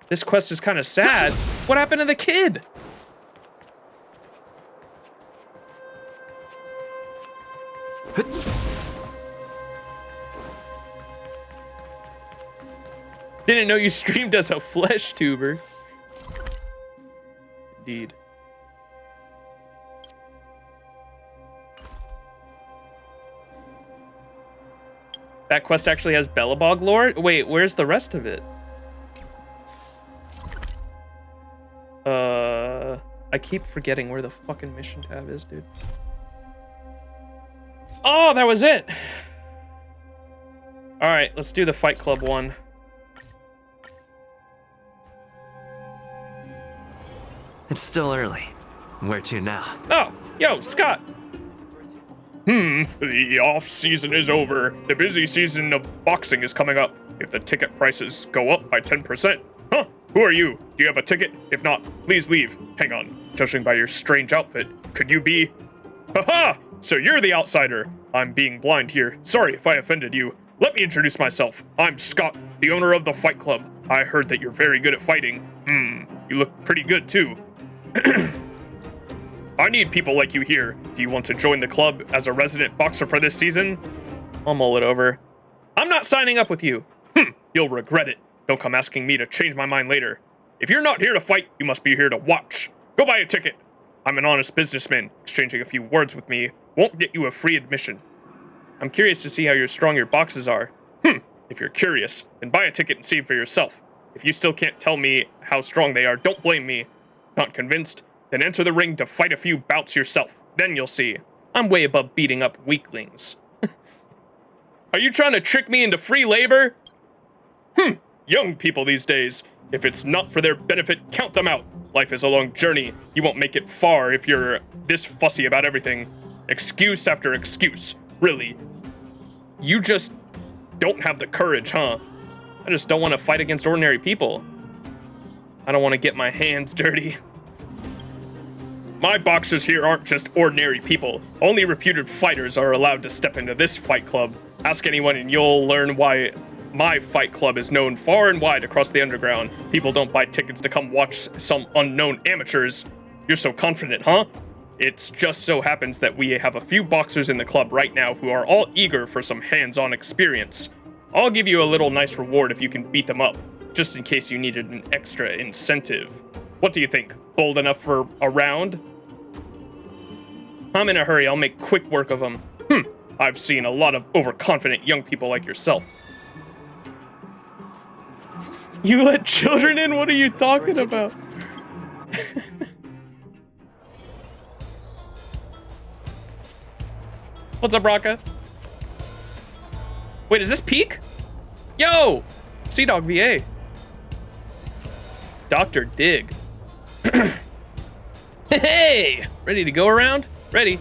This quest is kind of sad. What happened to the kid? Didn't know you streamed as a flesh tuber. Indeed. That quest actually has Bellabog lore? Wait, where's the rest of it? I keep forgetting where the fucking mission tab is, dude. Oh, that was it! Alright, let's do the Fight Club one. It's still early. Where to now? Oh, yo, Scott! The off-season is over. The busy season of boxing is coming up. If the ticket prices go up by 10%. Huh? Who are you? Do you have a ticket? If not, please leave. Hang on. Judging by your strange outfit, could you be... Haha! So you're the outsider. I'm being blind here. Sorry if I offended you. Let me introduce myself. I'm Scott, the owner of the Fight Club. I heard that you're very good at fighting. You look pretty good too. I need people like you here. Do you want to join the club as a resident boxer for this season? I'll mull it over. I'm not signing up with you. You'll regret it. Don't come asking me to change my mind later. If you're not here to fight, you must be here to watch. Go buy a ticket. I'm an honest businessman. Exchanging a few words with me won't get you a free admission. I'm curious to see how strong your boxes are. If you're curious, then buy a ticket and see for yourself. If you still can't tell me how strong they are, don't blame me. Not convinced? Then enter the ring to fight a few bouts yourself. Then you'll see. I'm way above beating up weaklings. Are you trying to trick me into free labor? Young people these days. If it's not for their benefit, count them out. Life is a long journey. You won't make it far if you're this fussy about everything. Excuse after excuse. Really. You just don't have the courage, huh? I just don't want to fight against ordinary people. I don't want to get my hands dirty. My boxers here aren't just ordinary people. Only reputed fighters are allowed to step into this fight club. Ask anyone and you'll learn why my fight club is known far and wide across the underground. People don't buy tickets to come watch some unknown amateurs. You're so confident, huh? It just so happens that we have a few boxers in the club right now who are all eager for some hands-on experience. I'll give you a little nice reward if you can beat them up, just in case you needed an extra incentive. What do you think? Bold enough for a round? I'm in a hurry. I'll make quick work of them. I've seen a lot of overconfident young people like yourself. You let children in? What are you talking about? What's up, Raka? Wait, is this Peak? Yo! Sea-Dog VA. Dr. Dig. Hey! Ready to go around? Ready.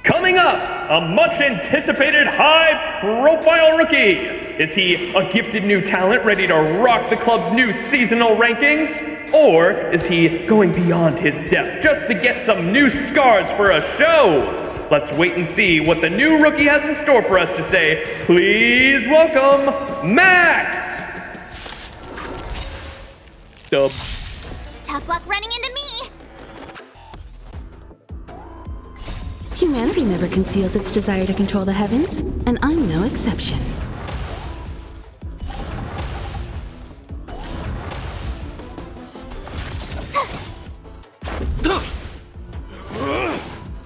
Coming up, a much-anticipated high-profile rookie. Is he a gifted new talent ready to rock the club's new seasonal rankings? Or is he going beyond his depth just to get some new scars for a show? Let's wait and see what the new rookie has in store for us to say. Please welcome, Max! Dub. Tough luck running into me! Humanity never conceals its desire to control the heavens, and I'm no exception.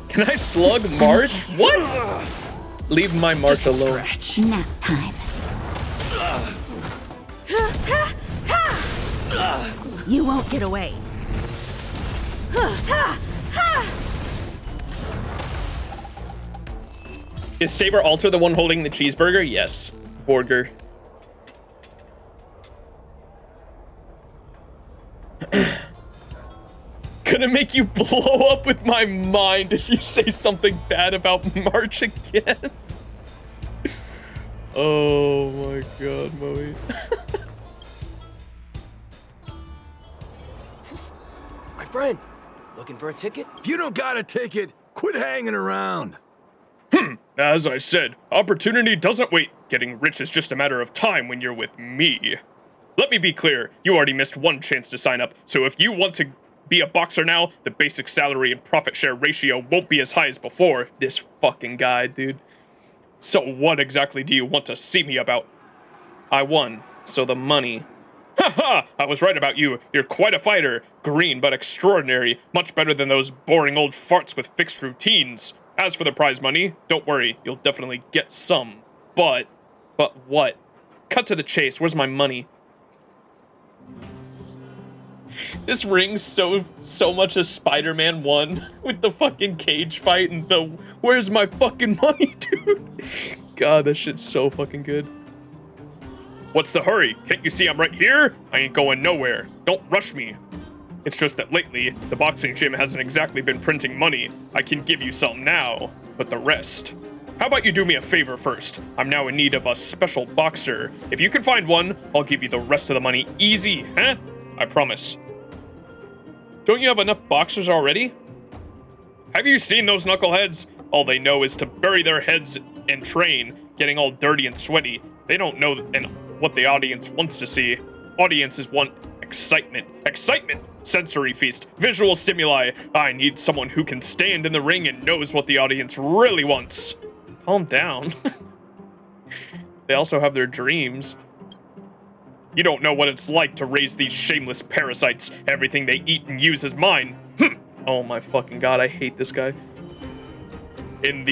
Can I slug March? What? Leave my March alone. Nap time. You won't get away. Is Saber Alter the one holding the cheeseburger? Yes. Borger. Gonna make you blow up with my mind if you say something bad about March again. Oh my god, Moe. My friend, looking for a ticket? If you don't got a ticket, quit hanging around. As I said, opportunity doesn't wait. Getting rich is just a matter of time when you're with me. Let me be clear, you already missed one chance to sign up, so if you want to be a boxer now, the basic salary and profit share ratio won't be as high as before. This fucking guy, dude. So what exactly do you want to see me about? I won, so the money. Haha, I was right about you. You're quite a fighter. Green but extraordinary. Much better than those boring old farts with fixed routines. As for the prize money, don't worry, you'll definitely get some. But what? Cut to the chase, where's my money? This rings so much as Spider-Man 1 with the fucking cage fight and the where's my fucking money, dude? God, that shit's so fucking good. What's the hurry? Can't you see I'm right here? I ain't going nowhere. Don't rush me. It's just that lately, the boxing gym hasn't exactly been printing money. I can give you some now, but the rest. How about you do me a favor first? I'm now in need of a special boxer. If you can find one, I'll give you the rest of the money easy, huh? I promise. Don't you have enough boxers already? Have you seen those knuckleheads? All they know is to bury their heads and train, getting all dirty and sweaty. They don't know what the audience wants to see. Audiences want excitement. Excitement! Sensory feast. Visual stimuli. I need someone who can stand in the ring and knows what the audience really wants. Calm down. They also have their dreams. You don't know what it's like to raise these shameless parasites. Everything they eat and use is mine. Oh my fucking god, I hate this guy. In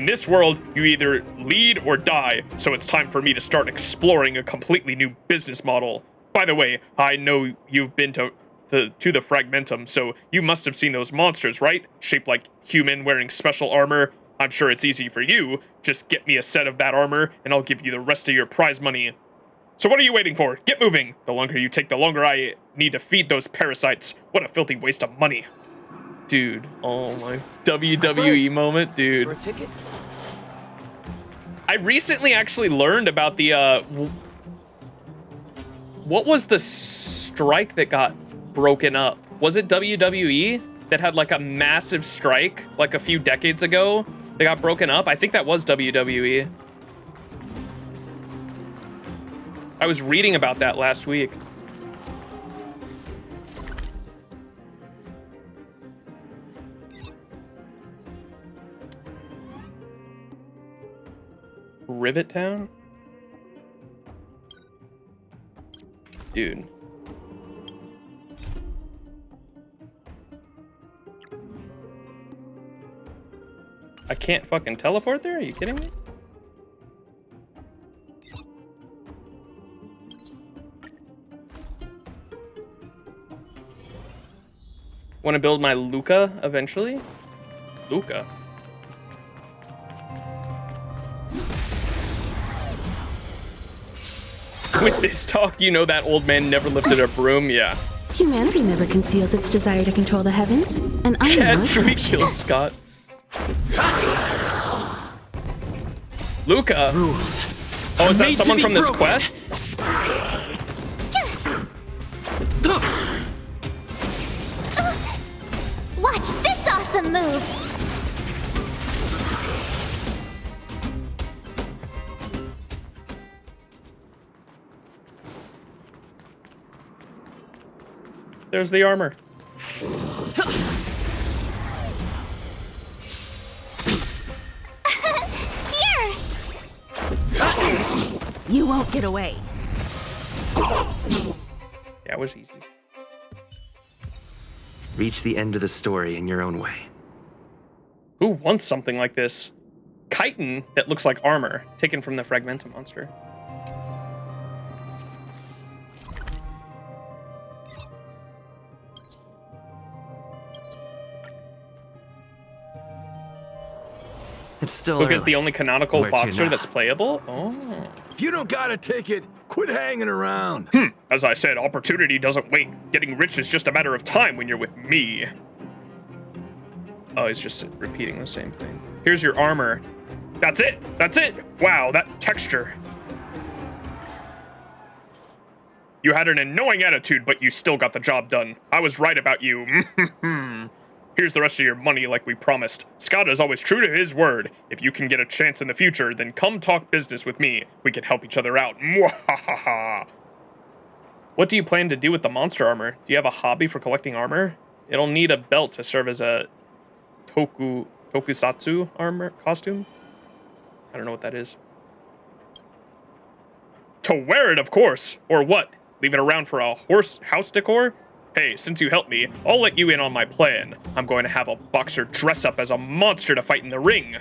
this world, you either lead or die, so it's time for me to start exploring a completely new business model. By the way, I know you've been to the Fragmentum, so you must have seen those monsters, right? Shaped like human, wearing special armor. I'm sure it's easy for you. Just get me a set of that armor, and I'll give you the rest of your prize money. So what are you waiting for? Get moving! The longer you take, the longer I need to feed those parasites. What a filthy waste of money. Dude, oh my WWE moment, dude. For a ticket? I recently actually learned about the, what was the strike that got broken up? Was it WWE that had like a massive strike like a few decades ago? They got broken up? I think that was WWE. I was reading about that last week. Rivet Town? Dude. I can't fucking teleport there? Are you kidding me? Want to build my Luca eventually? Luca? With this talk, you know that old man never lifted a broom? Yeah. Humanity never conceals its desire to control the heavens, and I'm Chad, no should we exception. kill Scott? Luca? Rules. Oh, is that Made to someone be from this broken. quest? Watch this awesome move! There's the armor. Here! You won't get away. Yeah, it was easy. Reach the end of the story in your own way. Who wants something like this? Chitin that looks like armor, taken from the Fragmentum monster. It's still Luca's early. the only canonical Where to boxer now? that's playable? Oh. If you don't got a ticket, quit hanging around. As I said, opportunity doesn't wait. Getting rich is just a matter of time when you're with me. Oh, he's just repeating the same thing. Here's your armor. That's it! That's it! Wow, that texture. You had an annoying attitude, but you still got the job done. I was right about you. Here's the rest of your money like we promised. Scott is always true to his word. If you can get a chance in the future, then come talk business with me. We can help each other out. Mwahaha. What do you plan to do with the monster armor? Do you have a hobby for collecting armor? It'll need a belt to serve as a tokusatsu armor costume. I don't know what that is. To wear it, of course. Or what? Leave it around for a house decor? Hey, since you helped me, I'll let you in on my plan. I'm going to have a boxer dress up as a monster to fight in the ring.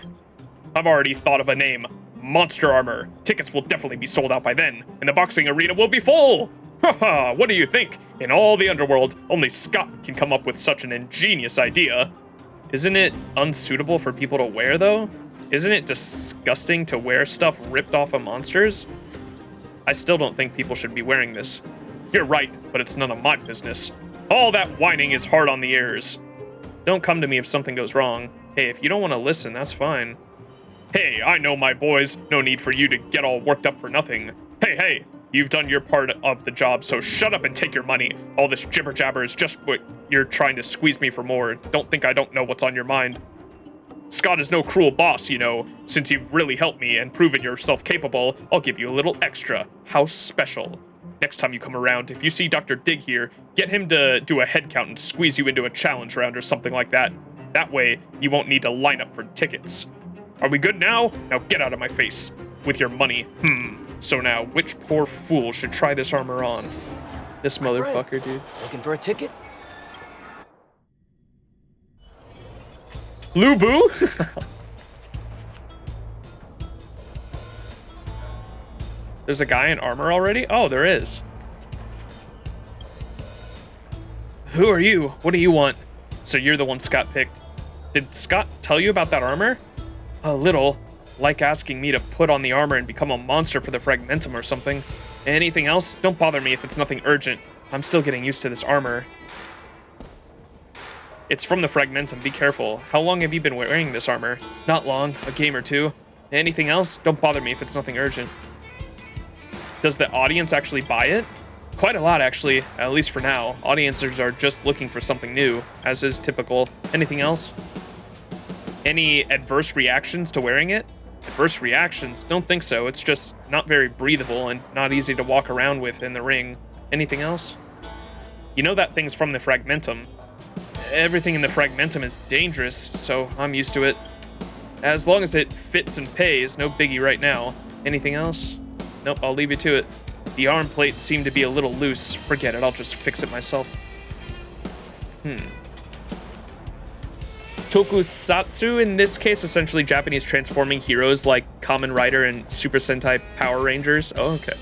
I've already thought of a name. Monster Armor. Tickets will definitely be sold out by then, and the boxing arena will be full. Haha, what do you think? In all the underworld, only Scott can come up with such an ingenious idea. Isn't it unsuitable for people to wear, though? Isn't it disgusting to wear stuff ripped off of monsters? I still don't think people should be wearing this. You're right, but it's none of my business. All that whining is hard on the ears. Don't come to me if something goes wrong. Hey, if you don't want to listen, that's fine. Hey, I know my boys. No need for you to get all worked up for nothing. Hey, you've done your part of the job, so shut up and take your money. All this jibber jabber is just what you're trying to squeeze me for more. Don't think I don't know what's on your mind. Scott is no cruel boss, you know. Since you've really helped me and proven yourself capable, I'll give you a little extra. House special. Next time you come around, if you see Dr. Dig here, get him to do a head count and squeeze you into a challenge round or something like that. That way, you won't need to line up for tickets. Are we good now? Now get out of my face. with your money. So now, which poor fool should try this armor on? This motherfucker, dude. Looking for a ticket? Lubu? There's a guy in armor already? Oh, there is. Who are you? What do you want? So you're the one Scott picked. Did Scott tell you about that armor? A little. Like asking me to put on the armor and become a monster for the Fragmentum or something. Anything else? Don't bother me if it's nothing urgent. I'm still getting used to this armor. It's from the Fragmentum, be careful. How long have you been wearing this armor? Not long, a game or two. Anything else? Don't bother me if it's nothing urgent. Does the audience actually buy it? Quite a lot, actually, at least for now. Audiences are just looking for something new, as is typical. Anything else? Any adverse reactions to wearing it? Adverse reactions? Don't think so. It's just not very breathable and not easy to walk around with in the ring. Anything else? You know that thing's from the Fragmentum. Everything in the Fragmentum is dangerous, so I'm used to it. As long as it fits and pays, no biggie right now. Anything else? Nope, I'll leave you to it. The arm plate seemed to be a little loose. Forget it, I'll just fix it myself. Tokusatsu, in this case, essentially Japanese transforming heroes like Kamen Rider and Super Sentai Power Rangers. Oh, okay.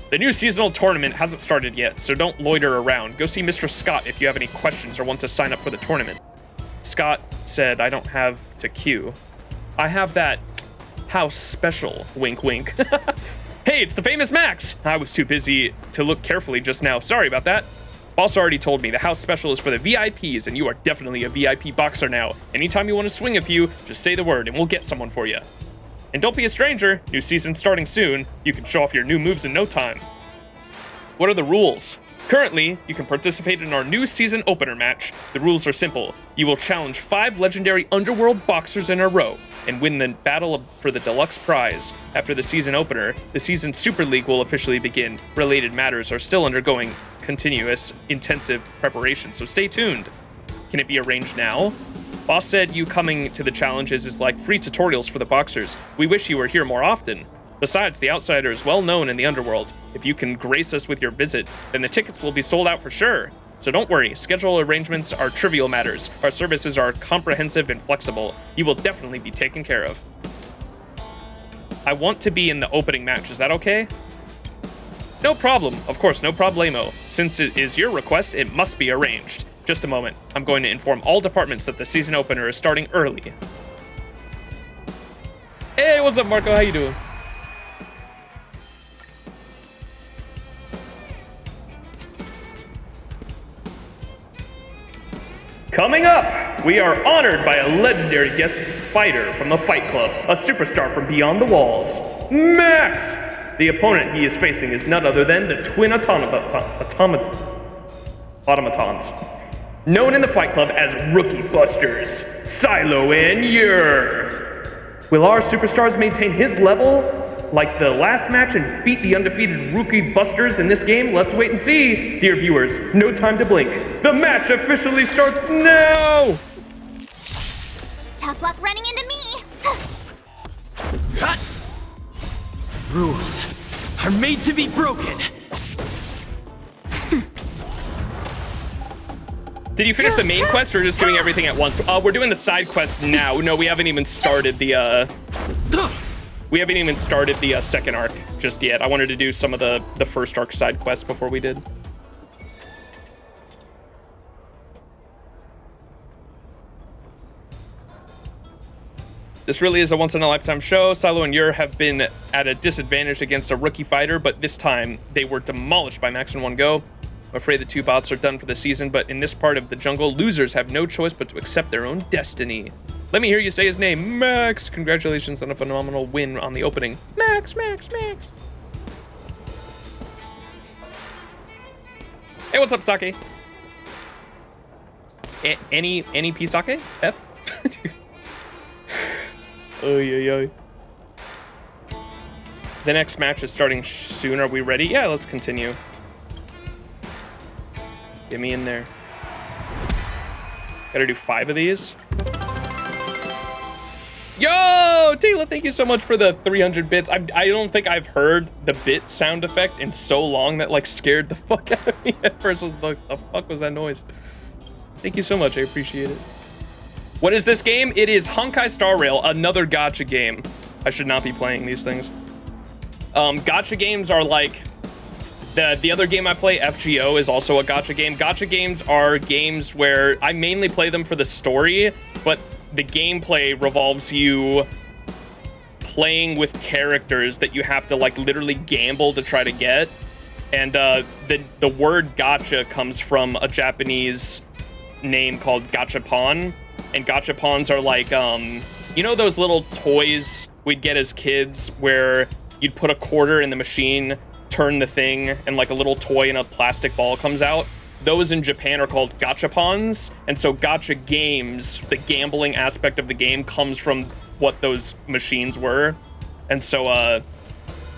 The new seasonal tournament hasn't started yet, so don't loiter around. Go see Mr. Scott if you have any questions or want to sign up for the tournament. Scott said I don't have to queue. I have that house special, wink wink. Hey, it's the famous Max! I was too busy to look carefully just now. Sorry about that. Boss already told me the house special is for the VIPs, and you are definitely a VIP boxer now. Anytime you want to swing a few, just say the word and we'll get someone for you. And don't be a stranger. New season starting soon. You can show off your new moves in no time. What are the rules? Currently, you can participate in our new season opener match. The rules are simple. You will challenge 5 legendary underworld boxers in a row and win the battle for the deluxe prize. After the season opener, the season Super League will officially begin. Related matters are still undergoing continuous, intensive preparation, so stay tuned. Can it be arranged now? Boss said you coming to the challenges is like free tutorials for the boxers. We wish you were here more often. Besides, the Outsider is well known in the underworld. If you can grace us with your visit, then the tickets will be sold out for sure. So don't worry, schedule arrangements are trivial matters. Our services are comprehensive and flexible. You will definitely be taken care of. I want to be in the opening match, is that okay? No problem, of course, no problemo. Since it is your request, it must be arranged. Just a moment, I'm going to inform all departments that the season opener is starting early. Hey, what's up, Marco? How you doing? Coming up, we are honored by a legendary guest fighter from the Fight Club, a superstar from beyond the walls, Max! The opponent he is facing is none other than the twin automatons, known in the Fight Club as Rookie Busters, Silo and Yer. Will our superstars maintain his level like the last match and beat the undefeated Rookie Busters in this game? Let's wait and see. Dear viewers, no time to blink. The match officially starts now! Tough luck running into me. Hot. Rules are made to be broken. Did you finish the main quest or just doing everything at once? We're doing the side quest now. No, we haven't even started the second arc just yet. I wanted to do some of the first arc side quests before we did. This really is a once-in-a-lifetime show. Silo and Yer have been at a disadvantage against a rookie fighter, but this time they were demolished by Max in one go. I'm afraid the two bots are done for the season, but in this part of the jungle, losers have no choice but to accept their own destiny. Let me hear you say his name, Max. Congratulations on a phenomenal win on the opening. Max, Max, Max. Hey, what's up, Sake? Any P Sake? F? Oy, oy, oy. The next match is starting soon. Are we ready? Yeah, let's continue. Get me in there. Gotta do 5 of these. Yo, Taylor, thank you so much for the 300 bits. I don't think I've heard the bit sound effect in so long that like scared the fuck out of me at first. I was like, the fuck was that noise? Thank you so much. I appreciate it. What is this game? It is Honkai Star Rail, another gacha game. I should not be playing these things. Gacha games are like the other game I play, FGO, is also a gacha game. Gacha games are games where I mainly play them for the story, but the gameplay revolves you playing with characters that you have to like literally gamble to try to get. And the word gacha comes from a Japanese name called gachapon. And gachapons are like, you know those little toys we'd get as kids where you'd put a quarter in the machine, turn the thing, and like a little toy and a plastic ball comes out? Those in Japan are called gachapons. And so gacha games, the gambling aspect of the game comes from what those machines were. And so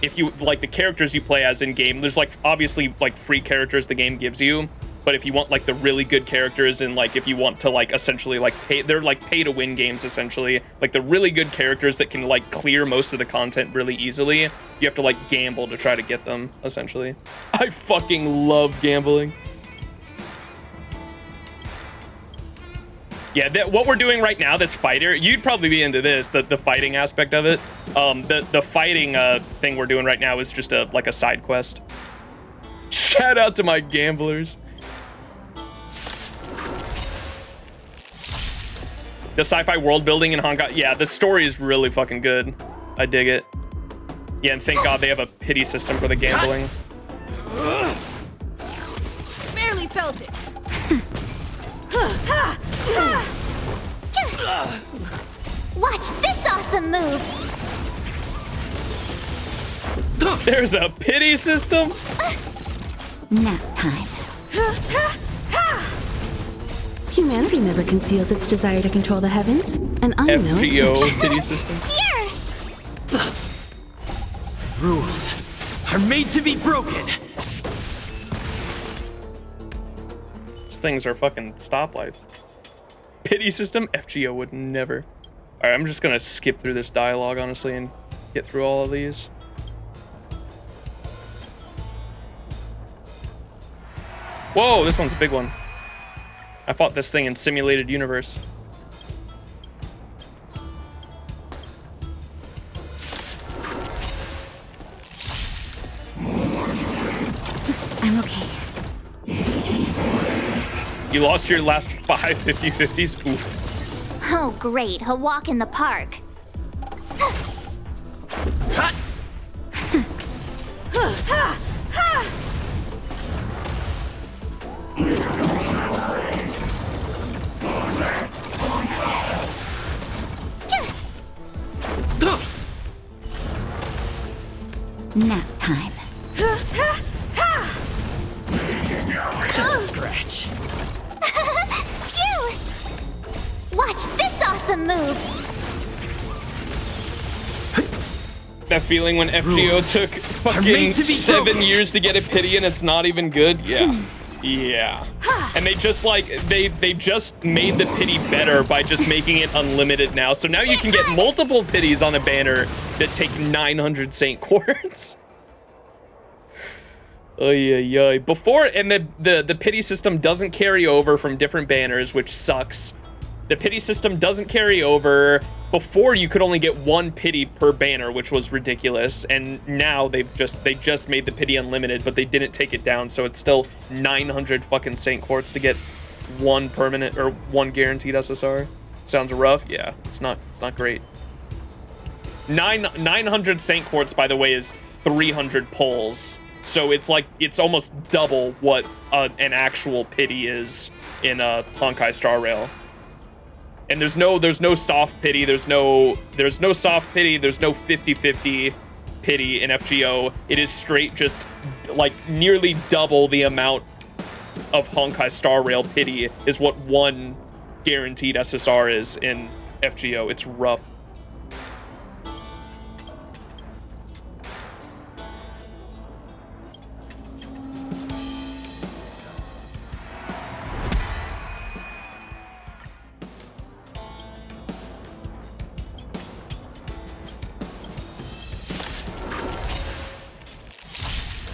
if you like the characters you play as in game, there's like obviously like free characters the game gives you. But if you want like the really good characters and like if you want to like essentially like pay, they're like pay to win games essentially. Like the really good characters that can like clear most of the content really easily, you have to like gamble to try to get them essentially. I fucking love gambling. Yeah, what we're doing right now, this fighter, you'd probably be into this, the fighting aspect of it. The fighting thing we're doing right now is just like a side quest. Shout out to my gamblers. The sci-fi world building in Honkai, yeah, the story is really fucking good. I dig it. Yeah, and thank God they have a pity system for the gambling. Barely felt it. Watch this awesome move. There's a pity system? Nap time. Humanity never conceals its desire to control the heavens, and I'm no FGO exception. pity system. Here. Rules are made to be broken. These things are fucking stoplights. Pity system? FGO would never. All right, I'm just gonna skip through this dialogue, honestly, and get through all of these. Whoa, this one's a big one. I fought this thing in simulated universe. I'm okay. You lost your last 5 50-50s? Oof. Oh, great. A walk in the park. Nap time. Just a scratch. Phew! Watch this awesome move. That feeling when FGO took fucking 7 years to get a pity and it's not even good? Yeah. Yeah. And they just like, they just made the pity better by just making it unlimited now. So now you can get multiple pities on a banner that take 900 Saint Quartz. Oy. Before, and the pity system doesn't carry over from different banners, which sucks. The pity system doesn't carry over. Before, you could only get 1 pity per banner, which was ridiculous. And now they just made the pity unlimited, but they didn't take it down, so it's still 900 fucking Saint Quartz to get 1 permanent or 1 guaranteed SSR. Sounds rough. Yeah, it's not great. 900 Saint Quartz, by the way, is 300 pulls. So it's like, it's almost double what an actual pity is in Honkai Star Rail. And there's no soft pity, there's no soft pity, there's no 50-50 pity in FGO. It is straight just like nearly double the amount of Honkai Star Rail pity is what 1 guaranteed SSR is in FGO. It's rough.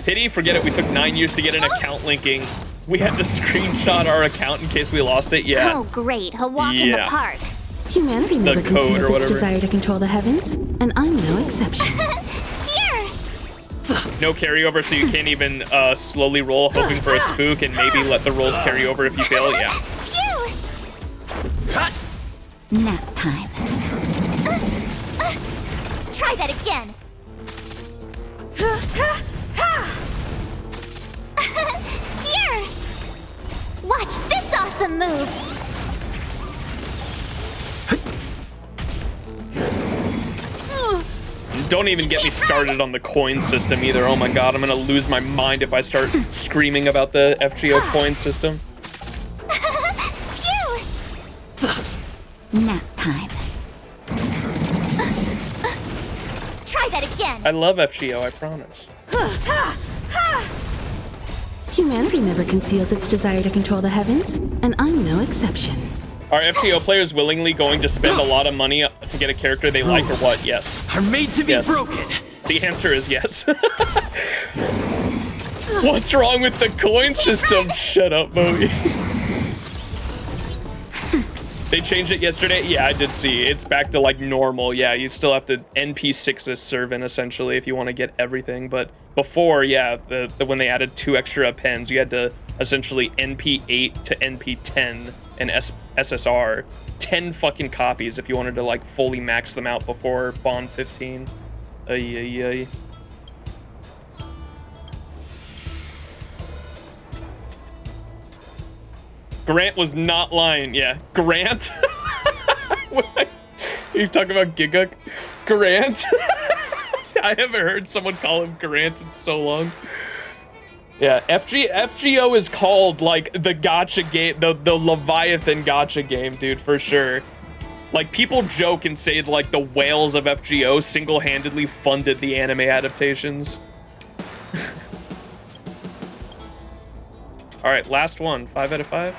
Pity, forget it. We took 9 years to get an account linking. We had to screenshot our account in case we lost it. Yeah. Oh, great. A walk in the Yeah. park. Humanity never code or conceals its whatever. desire to control the heavens, and I'm no exception. Here! No carryover, so you can't even slowly roll, hoping for a spook, and maybe let the rolls carry over if you fail. Yeah. Phew! Nap time. Try that again. Here! Watch this awesome move! Don't even get me started on the coin system either. Oh my god, I'm gonna lose my mind if I start screaming about the FGO coin system. Phew! Nap time. Try that again. I love FGO, I promise. Humanity never conceals its desire to control the heavens, and I'm no exception. Are FGO players willingly going to spend a lot of money to get a character they like or what? Yes. Are made to be Yes. broken. The answer is yes. What's wrong with the coin system? Shut up, Moby. They changed it yesterday? Yeah, I did see. It's back to like normal. Yeah, you still have to NP6 serve in essentially if you want to get everything. But before, yeah, when they added 2 extra pens, you had to essentially NP8 to NP10 and SSR 10 fucking copies if you wanted to like fully max them out before Bond 15. Ay, ay, ay. Grant was not lying. Yeah, Grant. You talking about Giguk? Grant. I haven't heard someone call him Grant in so long. Yeah, FGO is called like the gotcha game, the Leviathan gotcha game, dude, for sure. Like people joke and say like the whales of FGO single-handedly funded the anime adaptations. All right, last one. 5 out of 5.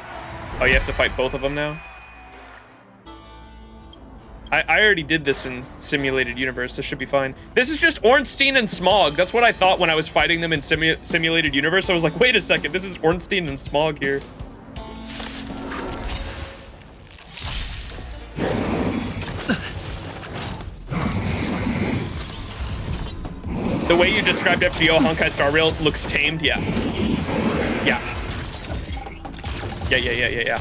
Oh, you have to fight both of them now? I already did this in Simulated Universe. This should be fine. This is just Ornstein and Smog. That's what I thought when I was fighting them in Simulated Universe. I was like, wait a second. This is Ornstein and Smog here. The way you described FGO Honkai Star Rail looks tamed. Yeah. Yeah. Yeah.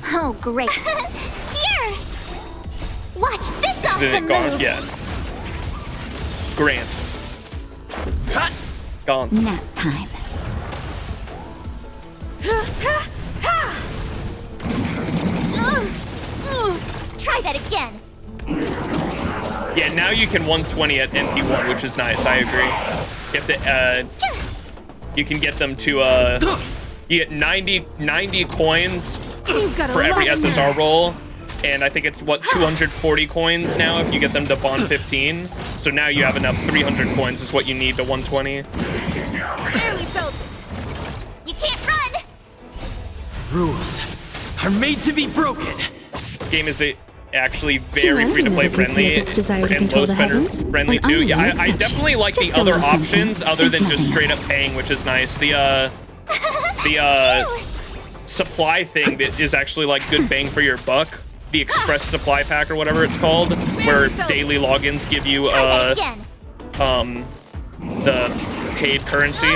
Oh, great. Here! Watch this Isn't awesome it gone? move! Yeah. Grant. Gone. Nap time. Try that again. Yeah, now you can 120 at NP1, which is nice. I agree. You have to, you can get them to, you get 90 coins for every SSR roll. And I think it's, what, 240 coins now if you get them to Bond 15. So now you have enough. 300 coins is what you need to 120. Barely felt it. You can't run! Rules are made to be broken. This game is actually very Humanity free-to-play never conceals friendly its desire to and control low the spender heavens, friendly and too. I'm Yeah, no I exception. definitely like the Just a other little something. options other than just Nothing. straight up paying, which is nice. The supply thing that is actually like good bang for your buck. The express supply pack or whatever it's called, where daily logins give you Try that again. the paid currency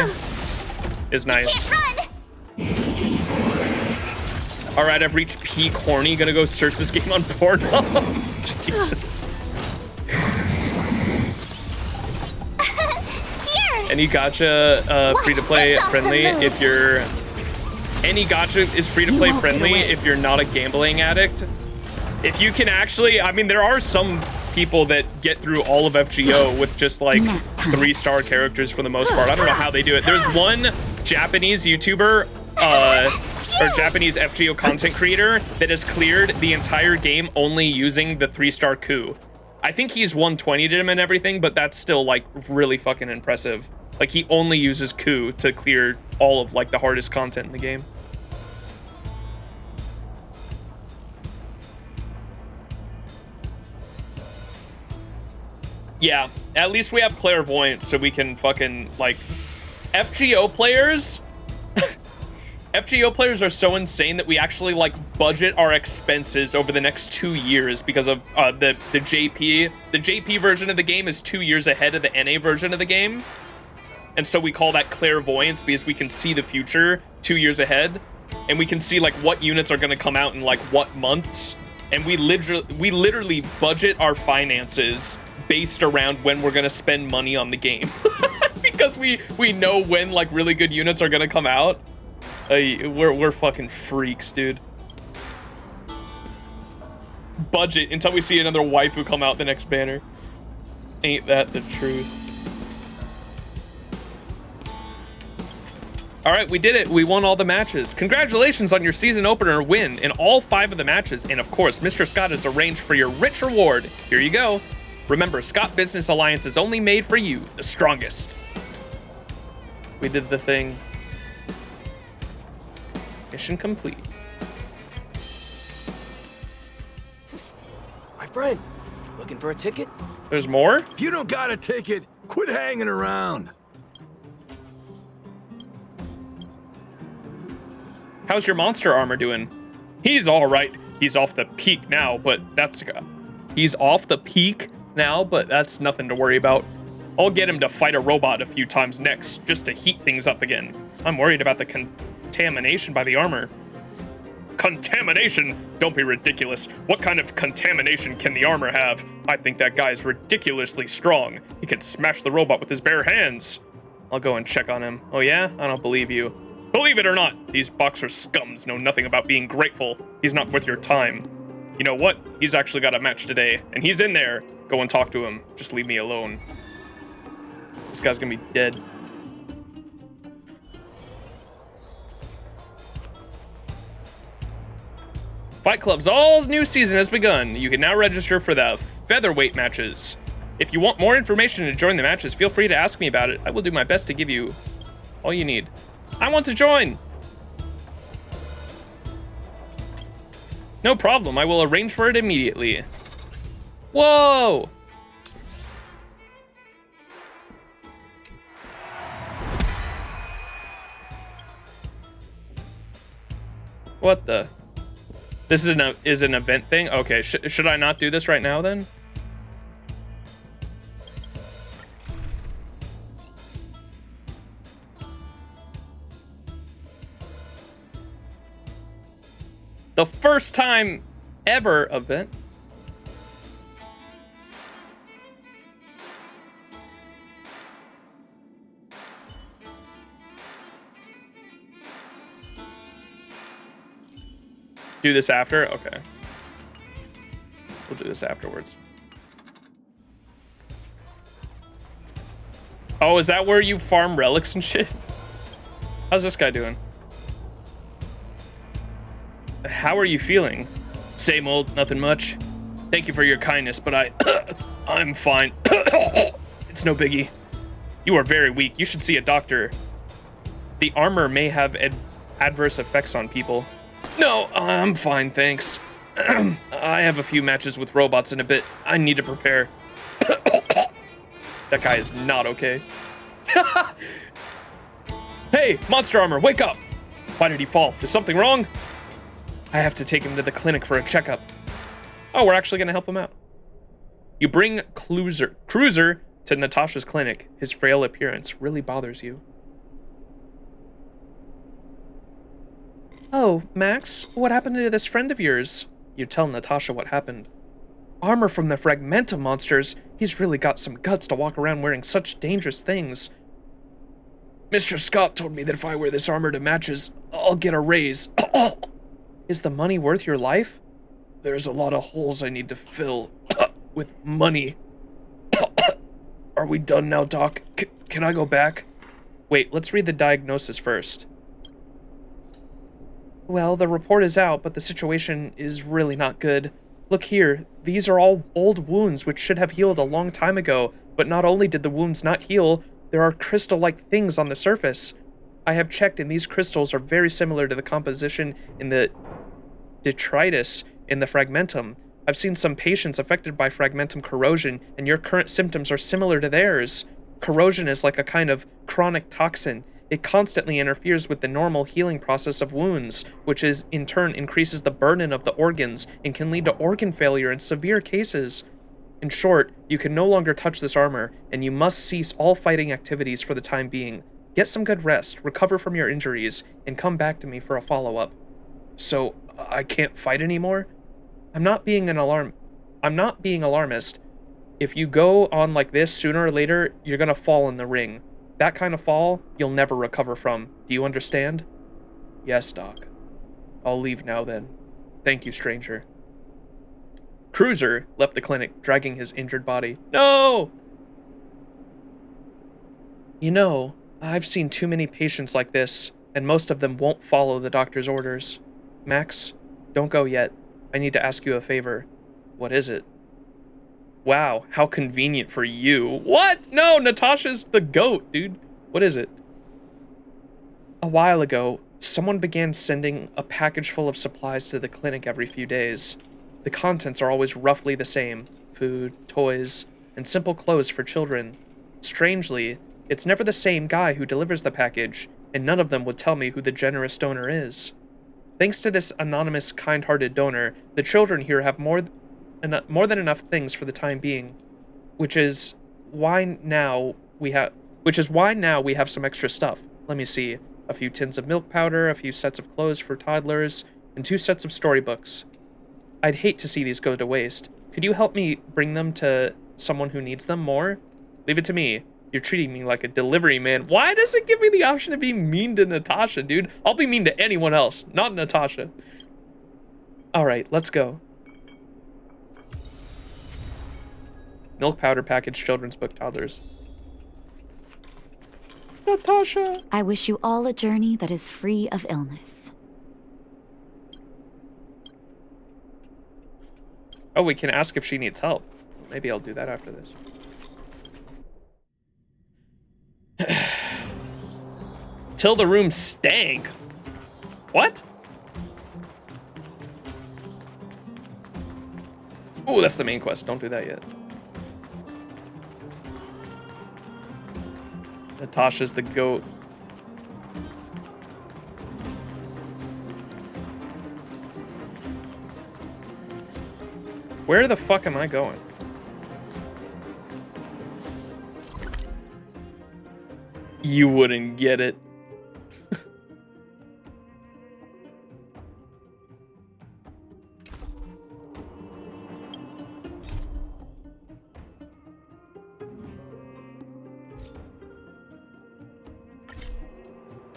is nice. Can't run! All right, I've reached peak horny. Gonna go search this game on Pornhub. Jesus. Here! Any gacha free to play this awesome friendly move. if you're. Any gacha is free to play won't get friendly away. if you're not a gambling addict. If you can actually, I mean, there are some people that get through all of FGO with just like 3-star characters for the most part. I don't know how they do it. There's one Japanese YouTuber or Japanese FGO content creator that has cleared the entire game only using the 3-star coup. I think he's 120'd him and everything, but that's still like really fucking impressive. Like he only uses coup to clear all of like the hardest content in the game. Yeah, at least we have clairvoyance, so we can fucking like FGO players FGO players are so insane that we actually like budget our expenses over the next 2 years because of the JP. The JP version of the game is 2 years ahead of the NA version of the game. And so we call that clairvoyance because we can see the future 2 years ahead. And we can see like what units are going to come out in like what months. And we literally budget our finances based around when we're going to spend money on the game. Because we know when like really good units are going to come out. We're fucking freaks, dude. Budget until we see another waifu come out the next banner. Ain't that the truth? All right, we did it. We won all the matches. Congratulations on your season opener win in all 5 of the matches. And of course, Mr. Scott has arranged for your rich reward. Here you go. Remember, Scott Business Alliance is only made for you, the strongest. We did the thing. Mission complete. My friend, looking for a ticket? There's more? If you don't got a ticket, quit hanging around. How's your monster armor doing? He's all right. He's off the peak now, but that's nothing to worry about. I'll get him to fight a robot a few times next, just to heat things up again. I'm worried about the contamination by the armor. Contamination? Don't be ridiculous. What kind of contamination can the armor have? I think that guy is ridiculously strong. He can smash the robot with his bare hands. I'll go and check on him. Oh yeah? I don't believe you. Believe it or not, these boxer scums know nothing about being grateful. He's not worth your time. You know what? He's actually got a match today, and he's in there. Go and talk to him. Just leave me alone. This guy's gonna be dead. Fight Club's all new season has begun. You can now register for the featherweight matches. If you want more information to join the matches, feel free to ask me about it. I will do my best to give you all you need. I want to join. No problem. I will arrange for it immediately. Whoa. What the? This is an event thing? Okay, should I not do this right now then? The first time ever event. Do this after? Okay. We'll do this afterwards. Oh, is that where you farm relics and shit? How's this guy doing? How are you feeling? Same old, nothing much. Thank you for your kindness, but I'm fine. It's no biggie. You are very weak. You should see a doctor. The armor may have adverse effects on people. No, I'm fine, thanks. I have a few matches with robots in a bit. I need to prepare. That guy is not okay. Hey, Monster Armor, wake up! Why did he fall? Is something wrong? I have to take him to the clinic for a checkup. Oh, we're actually gonna help him out. You bring Cruiser to Natasha's clinic. His frail appearance really bothers you. Oh, Max, what happened to this friend of yours? You tell Natasha what happened. Armor from the Fragmentum monsters. He's really got some guts to walk around wearing such dangerous things. Mr. Scott told me that if I wear this armor to matches, I'll get a raise. Is the money worth your life? There's a lot of holes I need to fill with money. Are we done now, Doc? Can I go back? Wait, let's read the diagnosis first. Well, the report is out, but the situation is really not good. Look here, these are all old wounds which should have healed a long time ago, but not only did the wounds not heal, there are crystal-like things on the surface. I have checked, and these crystals are very similar to the composition in the detritus in the Fragmentum. I've seen some patients affected by Fragmentum corrosion, and your current symptoms are similar to theirs. Corrosion is like a kind of chronic toxin. It constantly interferes with the normal healing process of wounds, which is in turn increases the burden of the organs and can lead to organ failure in severe cases. In short, you can no longer touch this armor, and you must cease all fighting activities for the time being. Get some good rest, recover from your injuries, and come back to me for a follow-up. So, I can't fight anymore? I'm not being alarmist. If you go on like this, sooner or later, you're gonna fall in the ring. That kind of fall, you'll never recover from. Do you understand? Yes, Doc. I'll leave now then. Thank you, stranger. Cruiser left the clinic, dragging his injured body. No! You know, I've seen too many patients like this, and most of them won't follow the doctor's orders. Max, don't go yet. I need to ask you a favor. What is it? Wow, how convenient for you. What? No, Natasha's the goat, dude. What is it? A while ago, someone began sending a package full of supplies to the clinic every few days. The contents are always roughly the same: food, toys, and simple clothes for children. Strangely, it's never the same guy who delivers the package, and none of them would tell me who the generous donor is. Thanks to this anonymous, kind-hearted donor, the children here have more than enough things for the time being, which is why now we have some extra stuff. Let me see. A few tins of milk powder, a few sets of clothes for toddlers, and 2 sets of storybooks. I'd hate to see these go to waste. Could you help me bring them to someone who needs them more? Leave it to me. You're treating me like a delivery man. Why does it give me the option to be mean to Natasha, dude? I'll be mean to anyone else, not Natasha. Alright, let's go. Milk powder package, children's book, toddlers. Natasha! I wish you all a journey that is free of illness. Oh, we can ask if she needs help. Maybe I'll do that after this. Till the room stank. What? Oh, that's the main quest. Don't do that yet. Natasha's the goat. Where the fuck am I going? You wouldn't get it.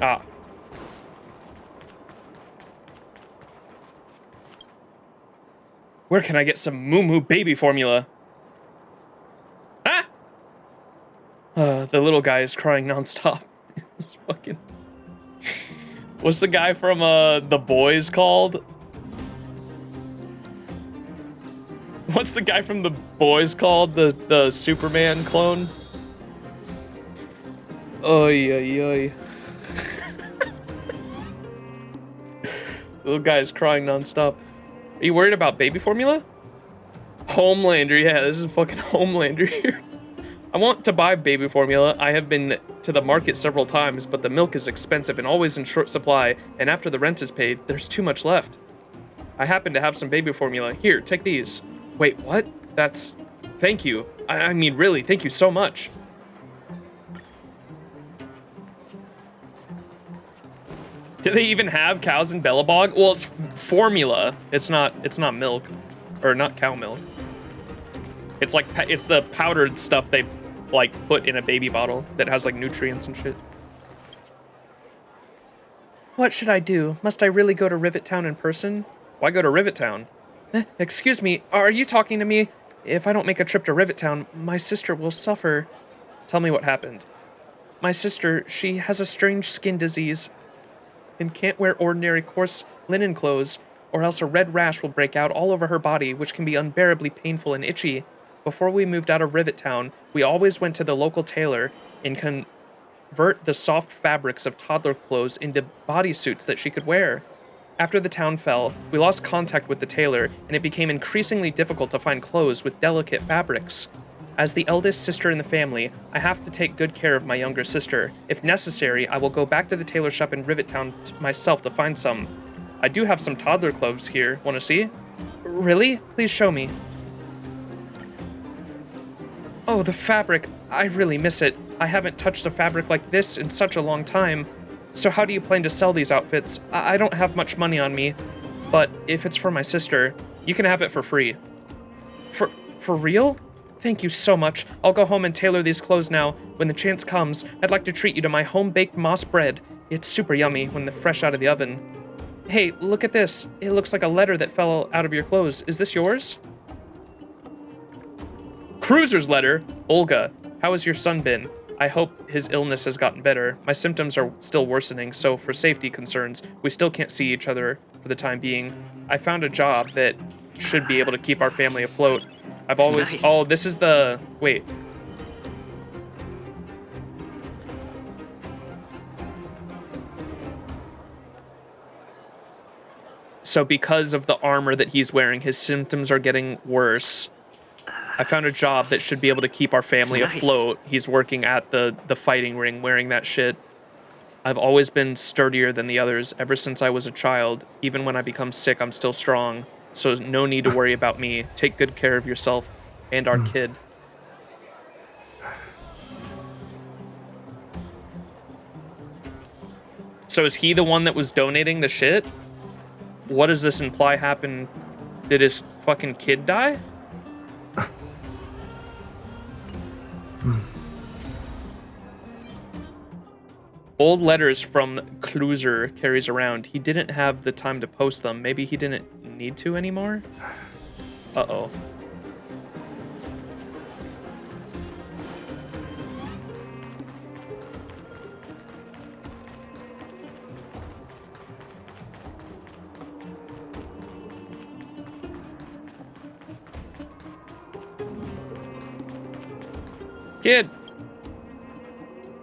Ah. Where can I get some Moo Moo baby formula? Ah! The little guy is crying nonstop. Fucking. What's the guy from The Boys called? What's the guy from The Boys called? The Superman clone? Oy, oy, oy. Little guy's crying nonstop. Are you worried about baby formula? Homelander, yeah, this is fucking Homelander here. I want to buy baby formula. I have been to the market several times, but the milk is expensive and always in short supply, and after the rent is paid, there's too much left. I happen to have some baby formula. Here, take these. Wait, what? That's... Thank you. I mean, really, thank you so much. Do they even have cows in Bellabog? Well, it's formula. It's not milk, or not cow milk. It's like it's the powdered stuff they like put in a baby bottle that has like nutrients and shit. What should I do? Must I really go to Rivet Town in person? Why go to Rivet Town? Excuse me, are you talking to me? If I don't make a trip to Rivet Town, my sister will suffer. Tell me what happened. My sister, she has a strange skin disease and can't wear ordinary coarse linen clothes, or else a red rash will break out all over her body, which can be unbearably painful and itchy. Before we moved out of Rivet Town, we always went to the local tailor and convert the soft fabrics of toddler clothes into bodysuits that she could wear. After the town fell, we lost contact with the tailor, and it became increasingly difficult to find clothes with delicate fabrics. As the eldest sister in the family, I have to take good care of my younger sister. If necessary, I will go back to the tailor shop in Rivet Town myself to find some. I do have some toddler clothes here. Want to see? Really? Please show me. Oh, the fabric. I really miss it. I haven't touched a fabric like this in such a long time. So how do you plan to sell these outfits? I don't have much money on me, but if it's for my sister, you can have it for free. For real? Thank you so much. I'll go home and tailor these clothes now. When the chance comes, I'd like to treat you to my home-baked moss bread. It's super yummy when they're fresh out of the oven. Hey, look at this. It looks like a letter that fell out of your clothes. Is this yours? Cruiser's letter. Olga, how has your son been? I hope his illness has gotten better. My symptoms are still worsening, so for safety concerns, we still can't see each other for the time being. I found a job that should be able to keep our family afloat. I've always... Nice. Oh, this is the... Wait. So because of the armor that he's wearing, his symptoms are getting worse. I found a job that should be able to keep our family afloat. He's working at the fighting ring wearing that shit. I've always been sturdier than the others ever since I was a child. Even when I become sick, I'm still strong. So no need to worry about me. Take good care of yourself and our kid. So is he the one that was donating the shit? What does this imply happened? Did his fucking kid die? Old letters from Cruiser carries around. He didn't have the time to post them. Maybe he didn't need to anymore? Uh-oh. Kid!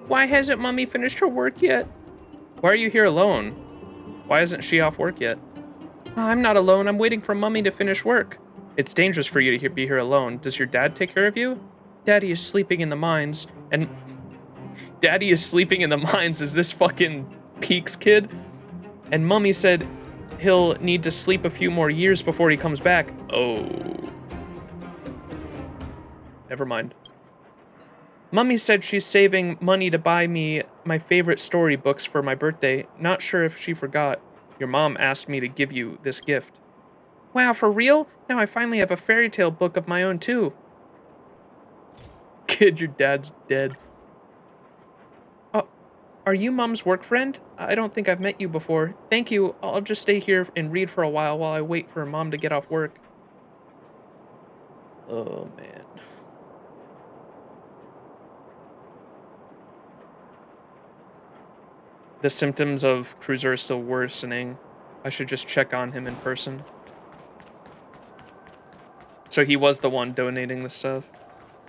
Why hasn't Mommy finished her work yet? Why are you here alone? Why isn't she off work yet? I'm not alone. I'm waiting for Mommy to finish work. It's dangerous for you to be here alone. Does your dad take care of you? Daddy is sleeping in the mines. And Daddy is sleeping in the mines is this fucking Peaks kid? And Mommy said he'll need to sleep a few more years before he comes back. Oh. Never mind. Mummy said she's saving money to buy me my favorite storybooks for my birthday. Not sure if she forgot. Your mom asked me to give you this gift. Wow, for real? Now I finally have a fairy tale book of my own too. Kid, your dad's dead. Oh, are you Mom's work friend? I don't think I've met you before. Thank you. I'll just stay here and read for a while I wait for Mom to get off work. Oh, man. The symptoms of Cruiser are still worsening. I should just check on him in person. So he was the one donating the stuff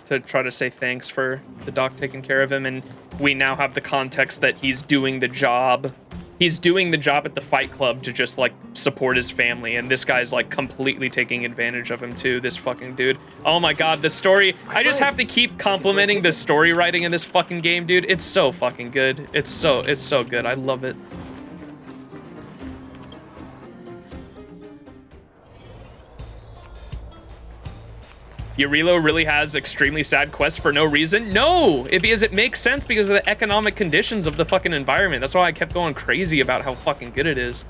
to try to say thanks for the doc taking care of him, and we now have the context that he's doing the job. He's doing the job at the fight club to just, like, support his family, and this guy's, like, completely taking advantage of him, too, this fucking dude. Oh my god, the story... I just have to keep complimenting the story writing in this fucking game, dude. It's so fucking good. It's so good. I love it. Jarilo really has extremely sad quests for no reason? No! Because it makes sense because of the economic conditions of the fucking environment. That's why I kept going crazy about how fucking good it is.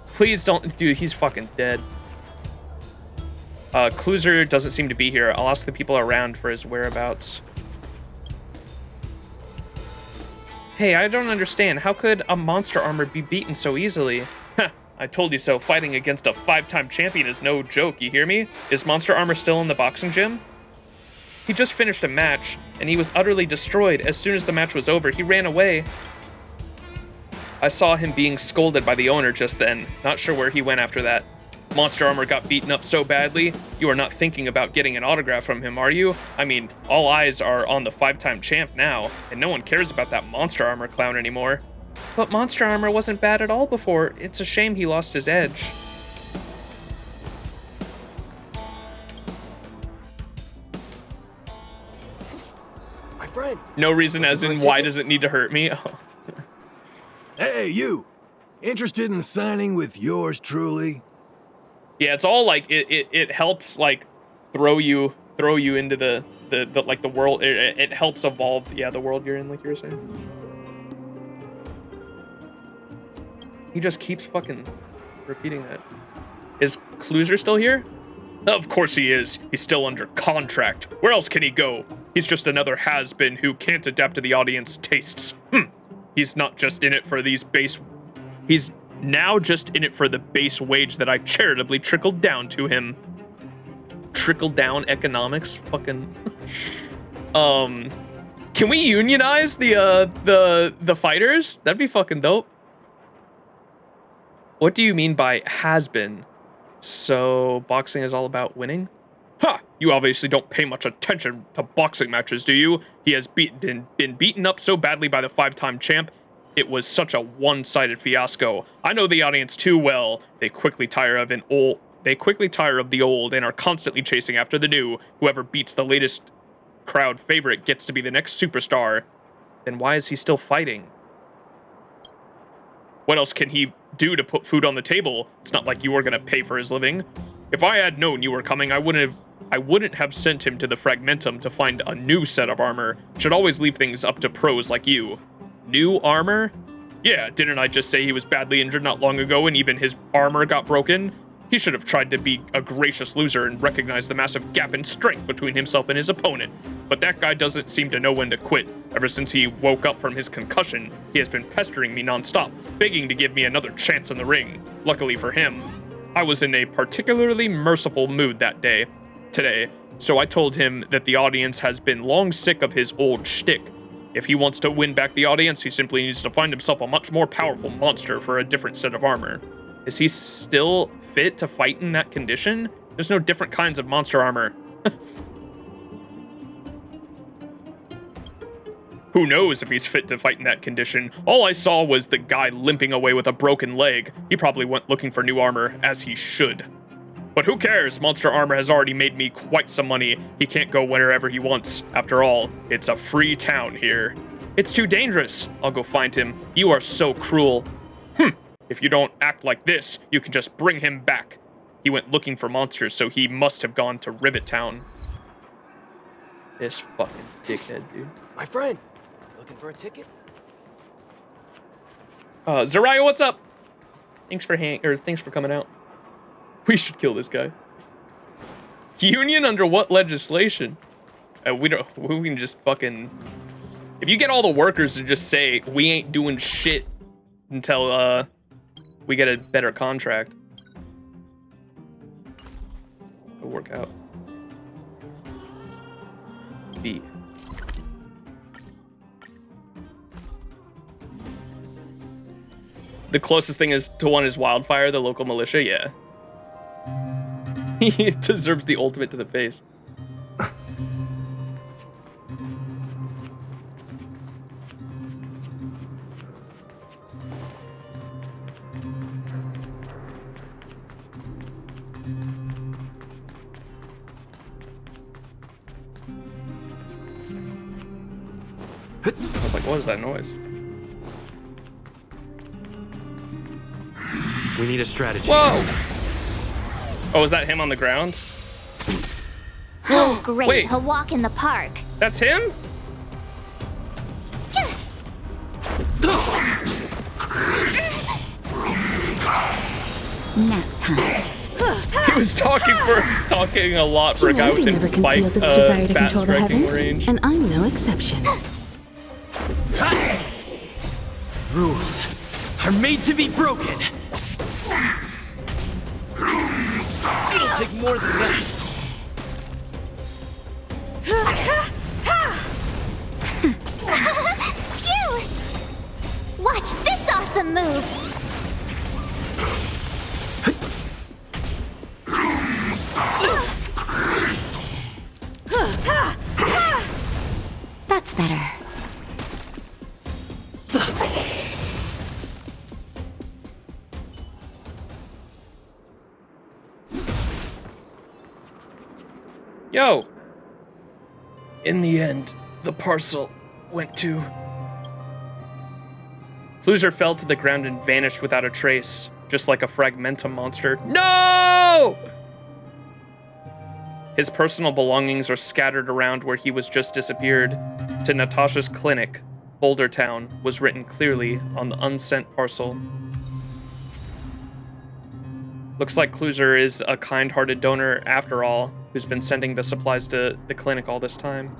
Please don't... Dude, he's fucking dead. Cruiser doesn't seem to be here. I'll ask the people around for his whereabouts. Hey, I don't understand. How could a monster armor be beaten so easily? I told you so. Fighting against a 5-time champion is no joke, you hear me? Is Monster Armor still in the boxing gym? He just finished a match, and he was utterly destroyed. As soon as the match was over, he ran away. I saw him being scolded by the owner just then. Not sure where he went after that. Monster Armor got beaten up so badly, you are not thinking about getting an autograph from him, are you? I mean, all eyes are on the 5-time champ now, and no one cares about that Monster Armor clown anymore. But Monster Armor wasn't bad at all before. It's a shame he lost his edge. My friend. No reason as in why does it need to hurt me? Oh. Hey, you. Interested in signing with yours truly? Yeah, it's all like it helps like throw you into the like the world. It helps evolve, yeah, the world you're in, like you were saying. He just keeps fucking repeating that. Is Cluser still here? Of course he is. He's still under contract. Where else can he go? He's just another has-been who can't adapt to the audience tastes. He's not just in it for these base... He's now just in it for the base wage that I charitably trickled down to him. Trickle down economics? Fucking... Can we unionize the fighters? That'd be fucking dope. What do you mean by has-been? So, boxing is all about winning? Ha! You obviously don't pay much attention to boxing matches, do you? He has been beaten up so badly by the 5-time champ, it was such a one-sided fiasco. I know the audience too well. They quickly tire of the old and are constantly chasing after the new. Whoever beats the latest crowd favorite gets to be the next superstar. Then why is he still fighting? What else can he do to put food on the table? It's not like you were gonna pay for his living. If I had known you were coming, I wouldn't have sent him to the Fragmentum to find a new set of armor. Should always leave things up to pros like you. New armor? Yeah, didn't I just say he was badly injured not long ago and even his armor got broken? He should have tried to be a gracious loser and recognize the massive gap in strength between himself and his opponent. But that guy doesn't seem to know when to quit. Ever since he woke up from his concussion, he has been pestering me nonstop, begging to give me another chance in the ring. Luckily for him, I was in a particularly merciful mood today, so I told him that the audience has been long sick of his old shtick. If he wants to win back the audience, he simply needs to find himself a much more powerful monster for a different set of armor. Is he still fit to fight in that condition? There's no different kinds of monster armor. Who knows if he's fit to fight in that condition? All I saw was the guy limping away with a broken leg. He probably went looking for new armor, as he should. But who cares? Monster armor has already made me quite some money. He can't go wherever he wants. After all, it's a free town here. It's too dangerous. I'll go find him. You are so cruel. If you don't act like this, you can just bring him back. He went looking for monsters, so he must have gone to Rivet Town. This fucking dickhead, dude. My friend. Looking for a ticket? Zaraya, what's up? Thanks for coming out. We should kill this guy. Union under what legislation? We can just fucking... If you get all the workers to just say, we ain't doing shit until, we get a better contract. It'll work out. B. The closest thing to one is Wildfire, the local militia, yeah. He deserves the ultimate to the face. I was like, what is that noise? We need a strategy. Whoa! Oh, is that him on the ground? Oh, great. Wait. A walk in the park. That's him? Nap time. He was talking a lot for a guy with Humanity never a bike, conceals its desire to bat control the striking heavens, range. and I'm no exception. Rules are made to be broken. It'll take more than that. Phew! Watch this awesome move! That's better. Yo! In the end, the parcel went to... Cluser fell to the ground and vanished without a trace, just like a fragmentum monster. No! His personal belongings are scattered around where he was just disappeared. To Natasha's clinic, Boulder Town, was written clearly on the unsent parcel. Looks like Cluser is a kind-hearted donor after all, who's been sending the supplies to the clinic all this time.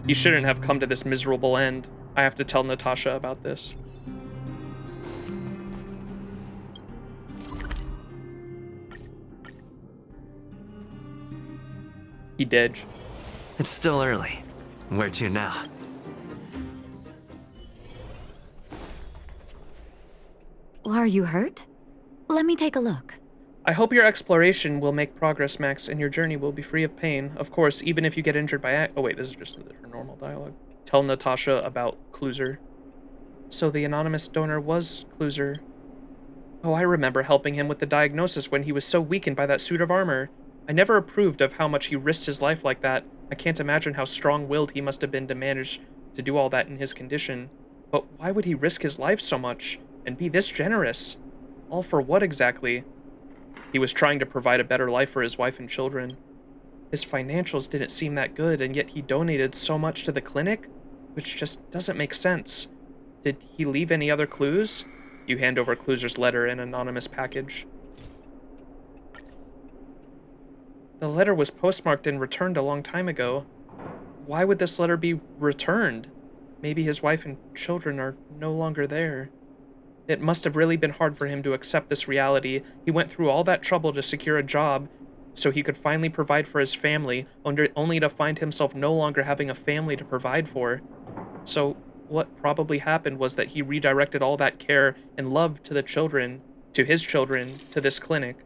He shouldn't have come to this miserable end. I have to tell Natasha about this. He did. It's still early. Where to now? Are you hurt? Let me take a look. I hope your exploration will make progress, Max, and your journey will be free of pain. Of course, even if you get injured by oh wait, this is just her normal dialogue. Tell Natasha about Cluser. So the anonymous donor was Cluser. Oh, I remember helping him with the diagnosis when he was so weakened by that suit of armor. I never approved of how much he risked his life like that. I can't imagine how strong-willed he must have been to manage to do all that in his condition. But why would he risk his life so much and be this generous? All for what exactly? He was trying to provide a better life for his wife and children. His financials didn't seem that good, and yet he donated so much to the clinic, which just doesn't make sense. Did he leave any other clues? You hand over Cluser's letter in an anonymous package. The letter was postmarked and returned a long time ago. Why would this letter be returned? Maybe his wife and children are no longer there. It must have really been hard for him to accept this reality. He went through all that trouble to secure a job so he could finally provide for his family, only to find himself no longer having a family to provide for. So what probably happened was that he redirected all that care and love to the children, to his children, to this clinic,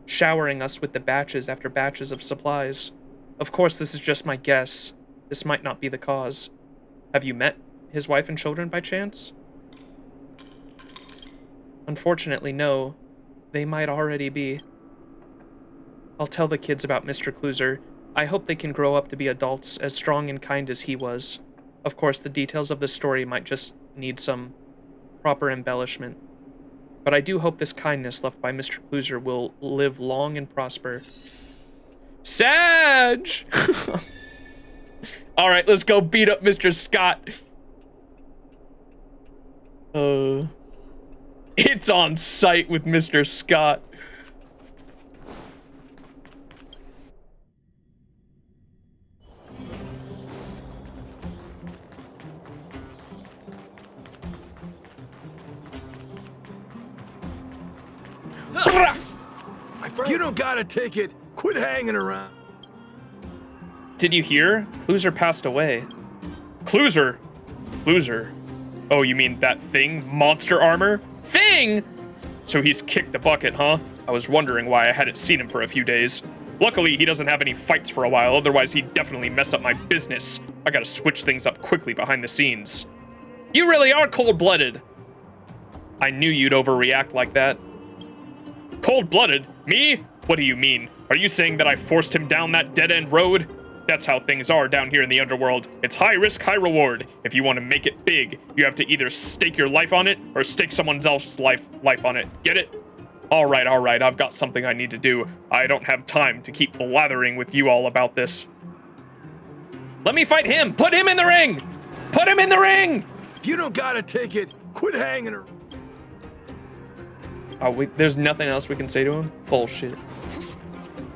showering us with the batches after batches of supplies. Of course, this is just my guess. This might not be the cause. Have you met his wife and children by chance? Unfortunately, no. They might already be. I'll tell the kids about Mr. Cluser. I hope they can grow up to be adults as strong and kind as he was. Of course, the details of the story might just need some proper embellishment. But I do hope this kindness left by Mr. Cluser will live long and prosper. Sag! Alright, let's go beat up Mr. Scott. It's on site with Mr. Scott. My friend. You don't got a ticket. Quit hanging around. Did you hear? Cluser passed away. Cluser? Cluser? Oh, you mean that thing? Monster armor? Thing? So he's kicked the bucket, huh? I was wondering why I hadn't seen him for a few days. Luckily, he doesn't have any fights for a while, otherwise he'd definitely mess up my business. I gotta switch things up quickly behind the scenes. You really are cold-blooded. I knew you'd overreact like that. Cold-blooded? Me? What do you mean? Are you saying that I forced him down that dead-end road? That's how things are down here in the underworld. It's high risk, high reward. If you want to make it big, you have to either stake your life on it or stake someone else's life on it. Get it? All right, I've got something I need to do. I don't have time to keep blathering with you all about this. Let me fight him! Put him in the ring! Put him in the ring! If you don't got a ticket, quit hanging around. Oh, there's nothing else we can say to him? Bullshit.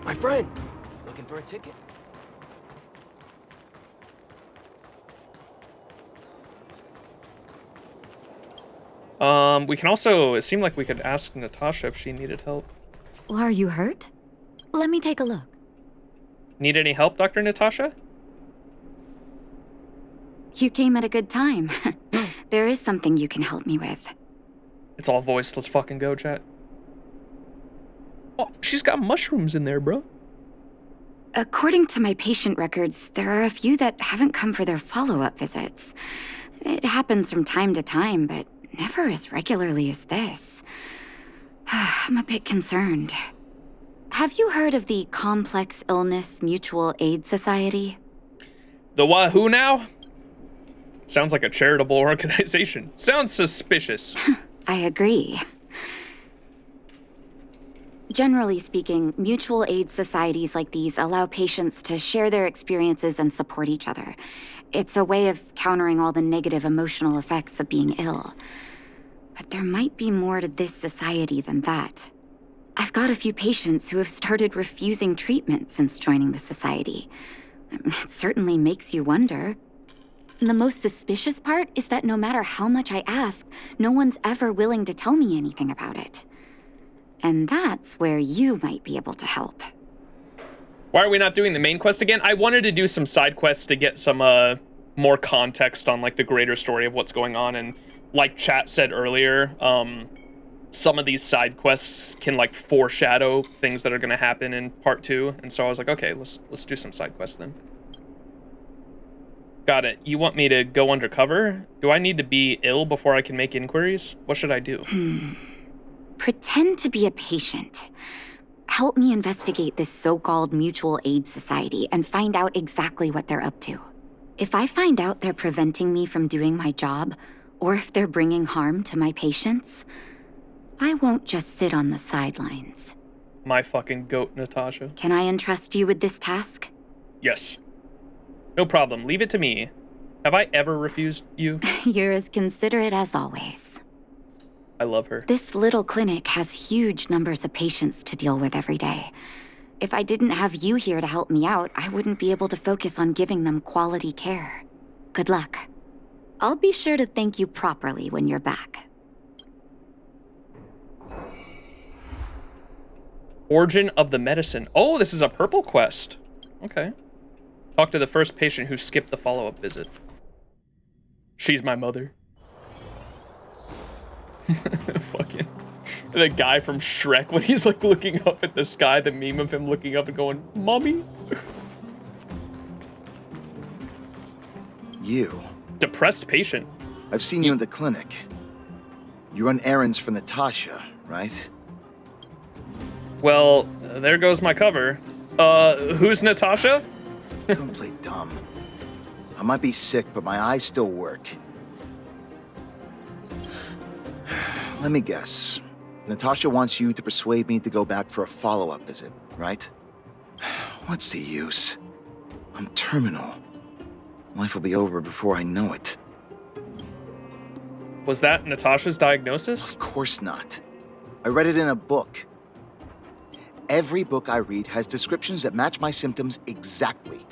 My friend. Looking for a ticket? We can also, it seemed like we could ask Natasha if she needed help. Are you hurt? Let me take a look. Need any help, Dr. Natasha? You came at a good time. There is something you can help me with. It's all voice. Let's fucking go, chat. Oh, she's got mushrooms in there, bro. According to my patient records, there are a few that haven't come for their follow-up visits. It happens from time to time, but never as regularly as this. I'm a bit concerned. Have you heard of the Complex Illness Mutual Aid Society? The Wahoo now? Sounds like a charitable organization. Sounds suspicious. I agree. Generally speaking, mutual aid societies like these allow patients to share their experiences and support each other. It's a way of countering all the negative emotional effects of being ill. But there might be more to this society than that. I've got a few patients who have started refusing treatment since joining the society. It certainly makes you wonder. And the most suspicious part is that no matter how much I ask, no one's ever willing to tell me anything about it. And that's where you might be able to help. Why are we not doing the main quest again? I wanted to do some side quests to get some more context on like the greater story of what's going on, and like chat said earlier, some of these side quests can like foreshadow things that are going to happen in part 2, and so I was like, okay, let's do some side quests then. Got it. You want me to go undercover? Do I need to be ill before I can make inquiries? What should I do? Pretend to be a patient. Help me investigate this so-called mutual aid society and find out exactly what they're up to. If I find out they're preventing me from doing my job, or if they're bringing harm to my patients, I won't just sit on the sidelines. My fucking goat, Natasha. Can I entrust you with this task? Yes. No problem. Leave it to me. Have I ever refused you? You're as considerate as always. I love her. This little clinic has huge numbers of patients to deal with every day. If I didn't have you here to help me out, I wouldn't be able to focus on giving them quality care. Good luck. I'll be sure to thank you properly when you're back. Origin of the medicine. Oh, this is a purple quest. Okay. Talk to the first patient who skipped the follow-up visit. She's my mother. Fucking the guy from Shrek when he's like looking up at the sky, the meme of him looking up and going, "Mommy." You. Depressed patient. I've seen you in the clinic. You run errands for Natasha, right? Well, there goes my cover. Who's Natasha? Don't play dumb. I might be sick, but my eyes still work. Let me guess. Natasha wants you to persuade me to go back for a follow-up visit, right? What's the use? I'm terminal. Life will be over before I know it. Was that Natasha's diagnosis? Of course not. I read it in a book. Every book I read has descriptions that match my symptoms exactly.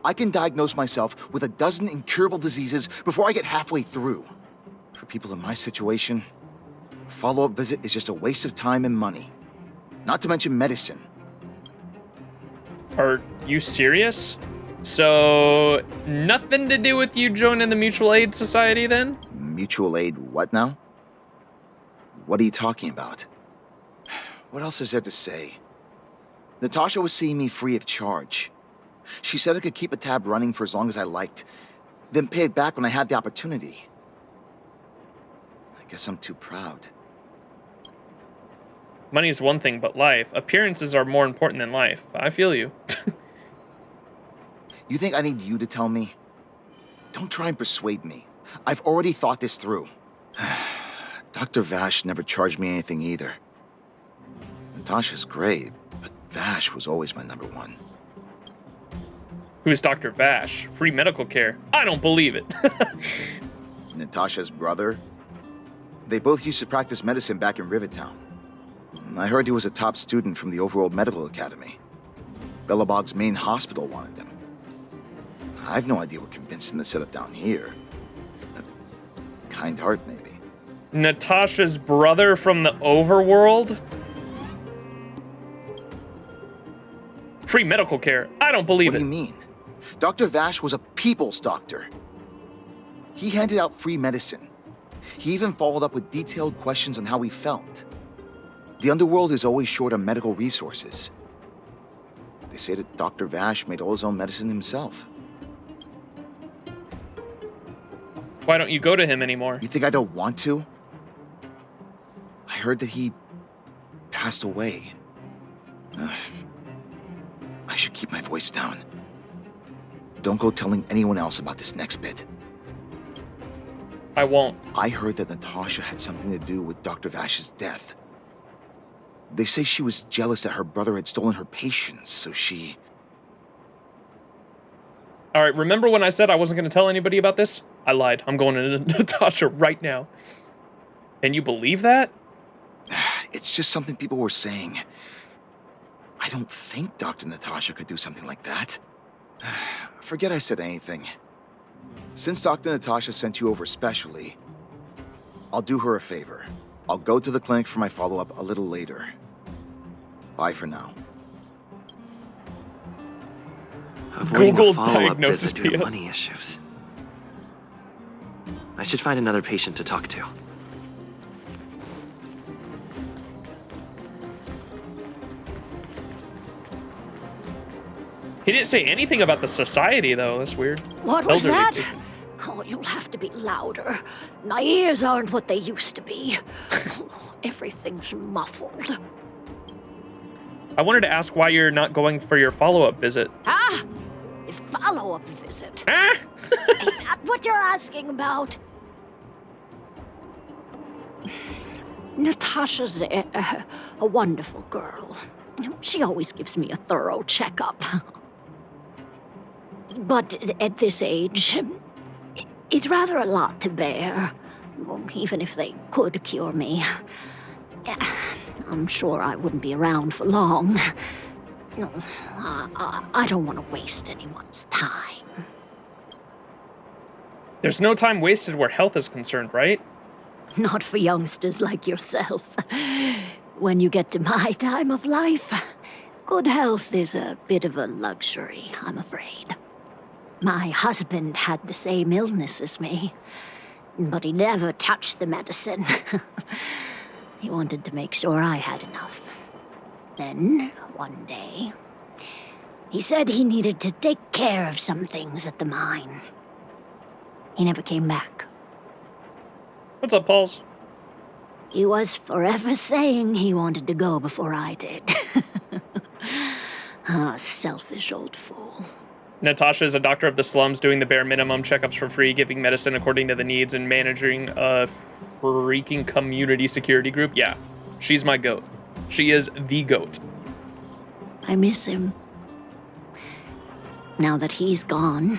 I can diagnose myself with a dozen incurable diseases before I get halfway through. For people in my situation, a follow-up visit is just a waste of time and money. Not to mention medicine. Are you serious? So, nothing to do with you joining the Mutual Aid Society then? Mutual aid what now? What are you talking about? What else is there to say? Natasha was seeing me free of charge. She said I could keep a tab running for as long as I liked, then pay it back when I had the opportunity. I guess I'm too proud. Money is one thing, but life. Appearances are more important than life. I feel you. You think I need you to tell me? Don't try and persuade me. I've already thought this through. Dr. Vash never charged me anything either. Natasha's great, but Vash was always my number one. Who's Dr. Vash? Free medical care. I don't believe it. Natasha's brother? They both used to practice medicine back in Rivertown. I heard he was a top student from the Overworld Medical Academy. Bellabog's main hospital wanted him. I've no idea what convinced him to set up down here. A kind heart, maybe. Natasha's brother from the Overworld? Free medical care. I don't believe What it. do you mean? Dr. Vash was a people's doctor. He handed out free medicine. He even followed up with detailed questions on how he felt. The underworld is always short on medical resources. They say that Dr. Vash made all his own medicine himself. Why don't you go to him anymore? You think I don't want to? I heard that he passed away. I should keep my voice down. don't go telling anyone else about this next bit. I won't. I heard that Natasha had something to do with Dr. Vash's death. They say she was jealous that her brother had stolen her patients, so she... All right, remember when I said I wasn't going to tell anybody about this? I lied. I'm going to Natasha right now. And you believe that? It's just something people were saying. I don't think Dr. Natasha could do something like that. Forget I said anything. Since Dr. Natasha sent you over specially, I'll do her a favor. I'll go to the clinic for my follow-up a little later. Bye for now. Avoiding Google a follow-up diagnosis visit due to PO. money issues. I should find another patient to talk to. He didn't say anything about the society, though. That's weird. What was Elderly that? people. Oh, you'll have to be louder. My ears aren't what they used to be. Everything's muffled. I wanted to ask why you're not going for your follow-up visit. Ah! A follow-up visit. Ah! Is that what you're asking about? Natasha's a wonderful girl. She always gives me a thorough checkup. But at this age, it's rather a lot to bear. Even if they could cure me. I'm sure I wouldn't be around for long. I don't want to waste anyone's time. There's no time wasted where health is concerned, right? Not for youngsters like yourself. When you get to my time of life, good health is a bit of a luxury, I'm afraid. My husband had the same illness as me, but he never touched the medicine. He wanted to make sure I had enough. Then, one day, he said he needed to take care of some things at the mine. He never came back. What's up, Pauls? He was forever saying he wanted to go before I did. Ah, selfish old fool. Natasha is a doctor of the slums, doing the bare minimum, checkups for free, giving medicine according to the needs, and managing a freaking community security group. Yeah, she's my goat. She is the goat. I miss him. Now that he's gone,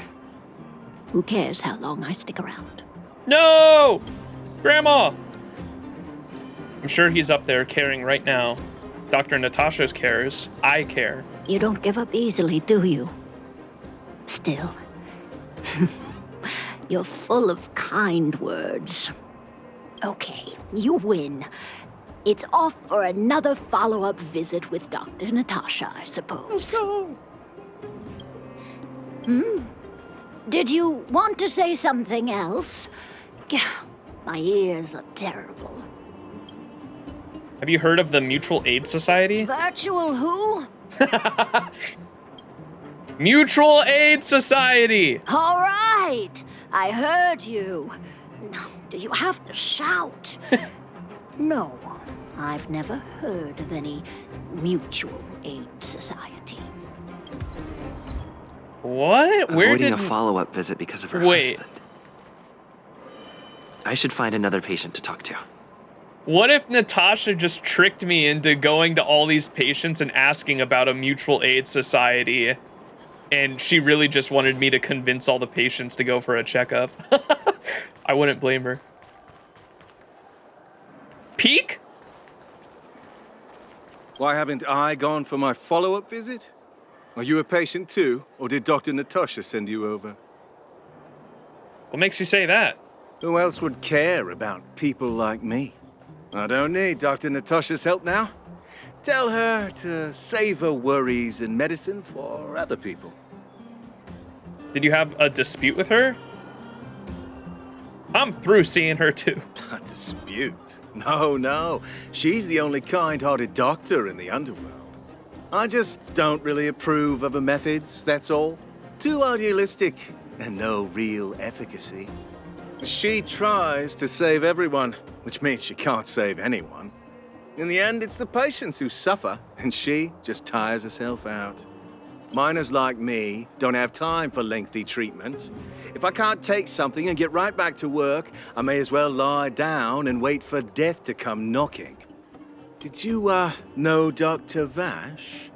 who cares how long I stick around? No! Grandma! I'm sure he's up there caring right now. Dr. Natasha cares. I care. You don't give up easily, do you? Still, you're full of kind words. Okay, you win. It's off for another follow-up visit with Dr. Natasha, I suppose. Did you want to say something else? My ears are terrible. Have you heard of the Mutual Aid Society? Virtual who? Mutual Aid Society! All right, I heard you. Do you have to shout? No, I've never heard of any mutual aid society. What? Where Avoiding did... a follow-up visit because of her Wait. husband. I should find another patient to talk to. What if Natasha just tricked me into going to all these patients and asking about a mutual aid society, and she really just wanted me to convince all the patients to go for a checkup? I wouldn't blame her. Peek? Why haven't I gone for my follow-up visit? Are you a patient too, or did Dr. Natasha send you over? What makes you say that? Who else would care about people like me? I don't need Dr. Natasha's help now. Tell her to save her worries and medicine for other people. Did you have a dispute with her? I'm through seeing her too. A dispute? No. She's the only kind-hearted doctor in the underworld. I just don't really approve of her methods, that's all. Too idealistic and no real efficacy. She tries to save everyone, which means she can't save anyone. In the end, it's the patients who suffer, and she just tires herself out. Miners like me don't have time for lengthy treatments. If I can't take something and get right back to work, I may as well lie down and wait for death to come knocking. Did you, know Dr. Vash?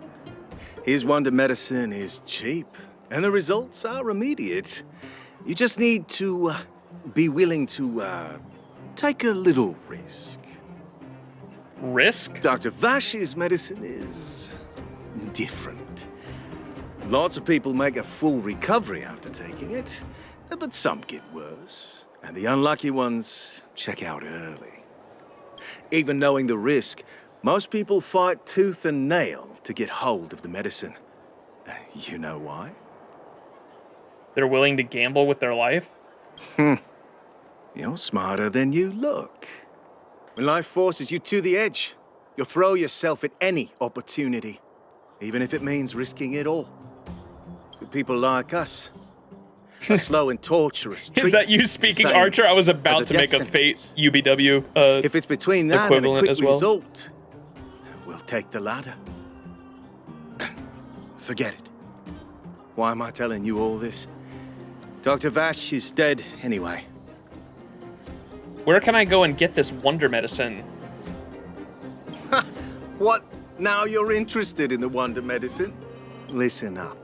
His wonder medicine is cheap, and the results are immediate. You just need to, be willing to, take a little risk. Risk? Dr. Vash's medicine is different. Lots of people make a full recovery after taking it, but some get worse, and the unlucky ones check out early. Even knowing the risk, most people fight tooth and nail to get hold of the medicine. You know why? They're willing to gamble with their life? You're smarter than you look. When life forces you to the edge, you'll throw yourself at any opportunity, even if it means risking it all. For people like us, a slow and torturous Is that you speaking, Archer? I was about to make a Fate UBW if it's between that and a equivalent quick as well. result, we'll take the latter. Forget it. Why am I telling you all this? Dr. Vash is dead anyway. Where can I go and get this wonder medicine? What? Now you're interested in the wonder medicine? Listen up.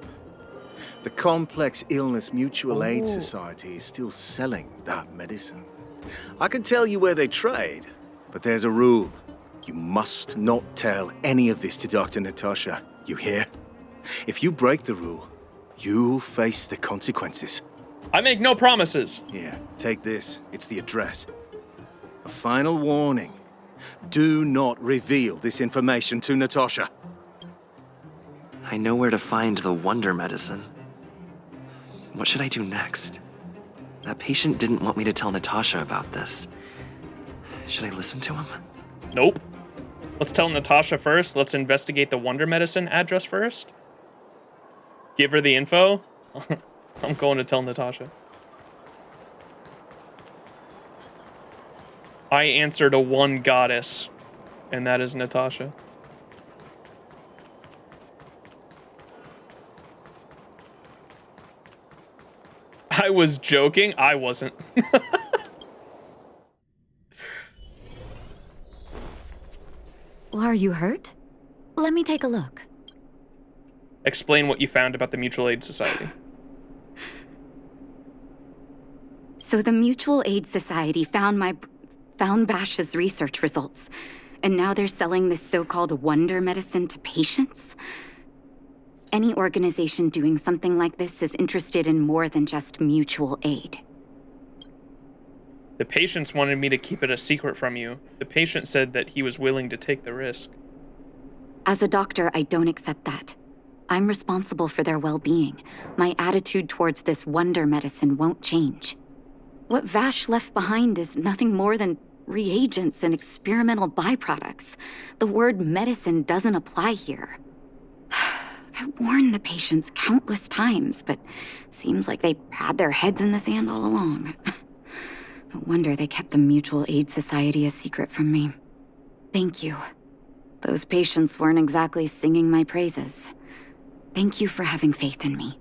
The Complex Illness Mutual Aid Society is still selling that medicine. I can tell you where they trade, but there's a rule. You must not tell any of this to Dr. Natasha. You hear? If you break the rule, you'll face the consequences. I make no promises. Here, take this. It's the address. A final warning. Do not reveal this information to Natasha. I know where to find the wonder medicine. What should I do next? That patient didn't want me to tell Natasha about this. Should I listen to him? Nope. Let's tell Natasha first. Let's investigate the wonder medicine address first. Give her the info. I'm going to tell Natasha. I answer to one goddess, and that is Natasha. I was joking. I wasn't. Are you hurt? Let me take a look. Explain what you found about the Mutual Aid Society. So the Mutual Aid Society found Vash's research results, and now they're selling this so-called wonder medicine to patients? Any organization doing something like this is interested in more than just mutual aid. The patients wanted me to keep it a secret from you. The patient said that he was willing to take the risk. As a doctor, I don't accept that. I'm responsible for their well-being. My attitude towards this wonder medicine won't change. What Vash left behind is nothing more than reagents and experimental byproducts. The word medicine doesn't apply here. I warned the patients countless times, but seems like they had their heads in the sand all along. No wonder they kept the Mutual Aid Society a secret from me. Thank you. Those patients weren't exactly singing my praises. Thank you for having faith in me.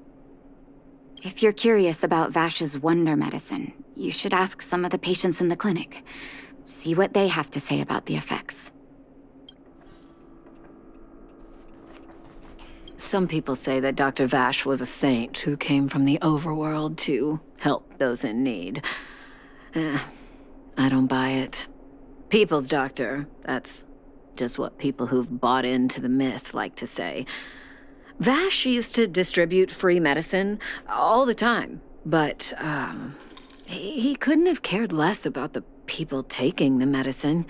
If you're curious about Vash's wonder medicine, you should ask some of the patients in the clinic. See what they have to say about the effects. Some people say that Dr. Vash was a saint who came from the overworld to help those in need. I don't buy it. People's doctor, that's just what people who've bought into the myth like to say. Vash used to distribute free medicine all the time, but he couldn't have cared less about the people taking the medicine.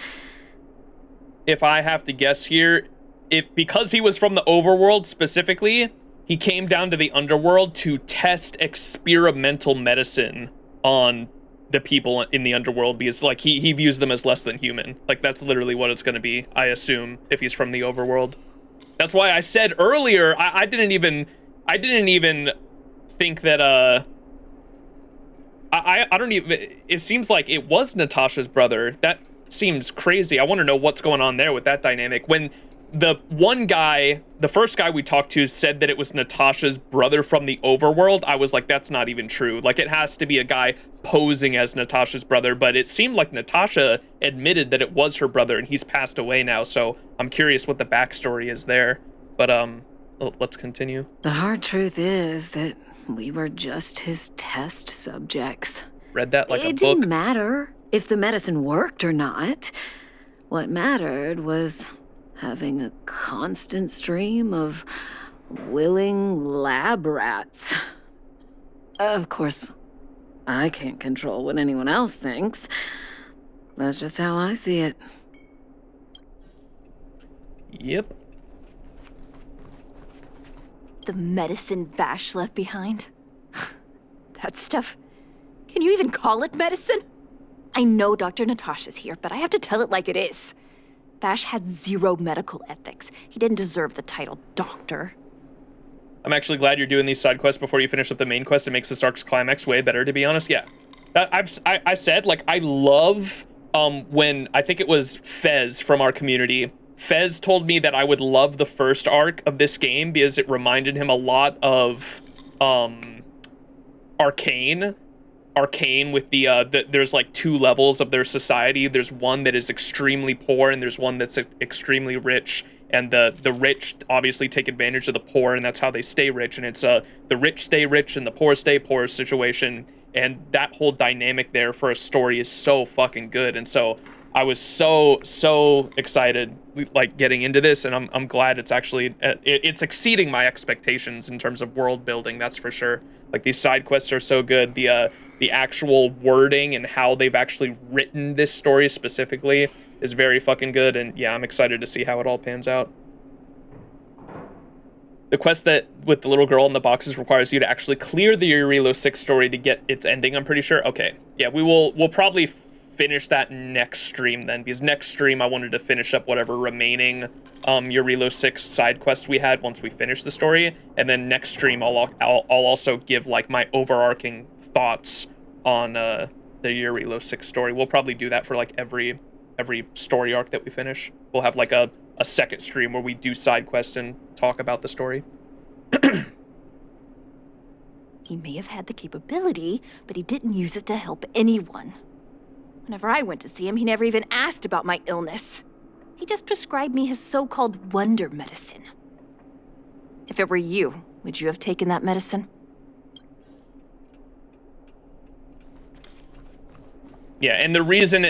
If I have to guess here, because he was from the overworld specifically, he came down to the underworld to test experimental medicine on the people in the underworld, because like he views them as less than human. Like that's literally what it's going to be, I assume, if he's from the overworld. That's why I said earlier I didn't even think that I don't even, it seems like it was Natasha's brother. That seems crazy. I want to know what's going on there with that dynamic. When the one guy, the first guy we talked to said that it was Natasha's brother from the overworld. I was like, that's not even true. Like, it has to be a guy posing as Natasha's brother, but it seemed like Natasha admitted that it was her brother and he's passed away now, so I'm curious what the backstory is there. But, let's continue. The hard truth is that we were just his test subjects. Read that like a book. It didn't matter if the medicine worked or not. What mattered was having a constant stream of willing lab rats. Of course, I can't control what anyone else thinks. That's just how I see it. Yep. The medicine Vash left behind? That stuff... Can you even call it medicine? I know Dr. Natasha's here, but I have to tell it like it is. Vash had zero medical ethics. He didn't deserve the title doctor. I'm actually glad you're doing these side quests before you finish up the main quest. It makes this arc's climax way better, to be honest. Yeah. I said, like, I love when, I think it was Fez from our community, Fez told me that I would love the first arc of this game because it reminded him a lot of Arcane with there's like two levels of their society. There's one that is extremely poor and there's one that's extremely rich, and the rich obviously take advantage of the poor, and that's how they stay rich. And it's the rich stay rich and the poor stay poor situation, and that whole dynamic there for a story is so fucking good. And so I was so excited like getting into this, and I'm glad it's actually it's exceeding my expectations in terms of world building, that's for sure. Like, these side quests are so good. The actual wording and how they've actually written this story specifically is very fucking good, and yeah, I'm excited to see how it all pans out. The quest that with the little girl in the boxes requires you to actually clear the Jarilo-VI story to get its ending, I'm pretty sure. Okay, yeah, we'll probably finish that next stream then, because next stream I wanted to finish up whatever remaining Jarilo-VI side quests we had once we finish the story, and then next stream I'll also give like my overarching thoughts on the Jarilo-VI story. We'll probably do that for like every story arc that we finish. We'll have like a second stream where we do side quests and talk about the story. He may have had the capability, but he didn't use it to help anyone. Whenever I went to see him, he never even asked about my illness. He just prescribed me his so-called wonder medicine. If it were you, would you have taken that medicine? Yeah, and the reason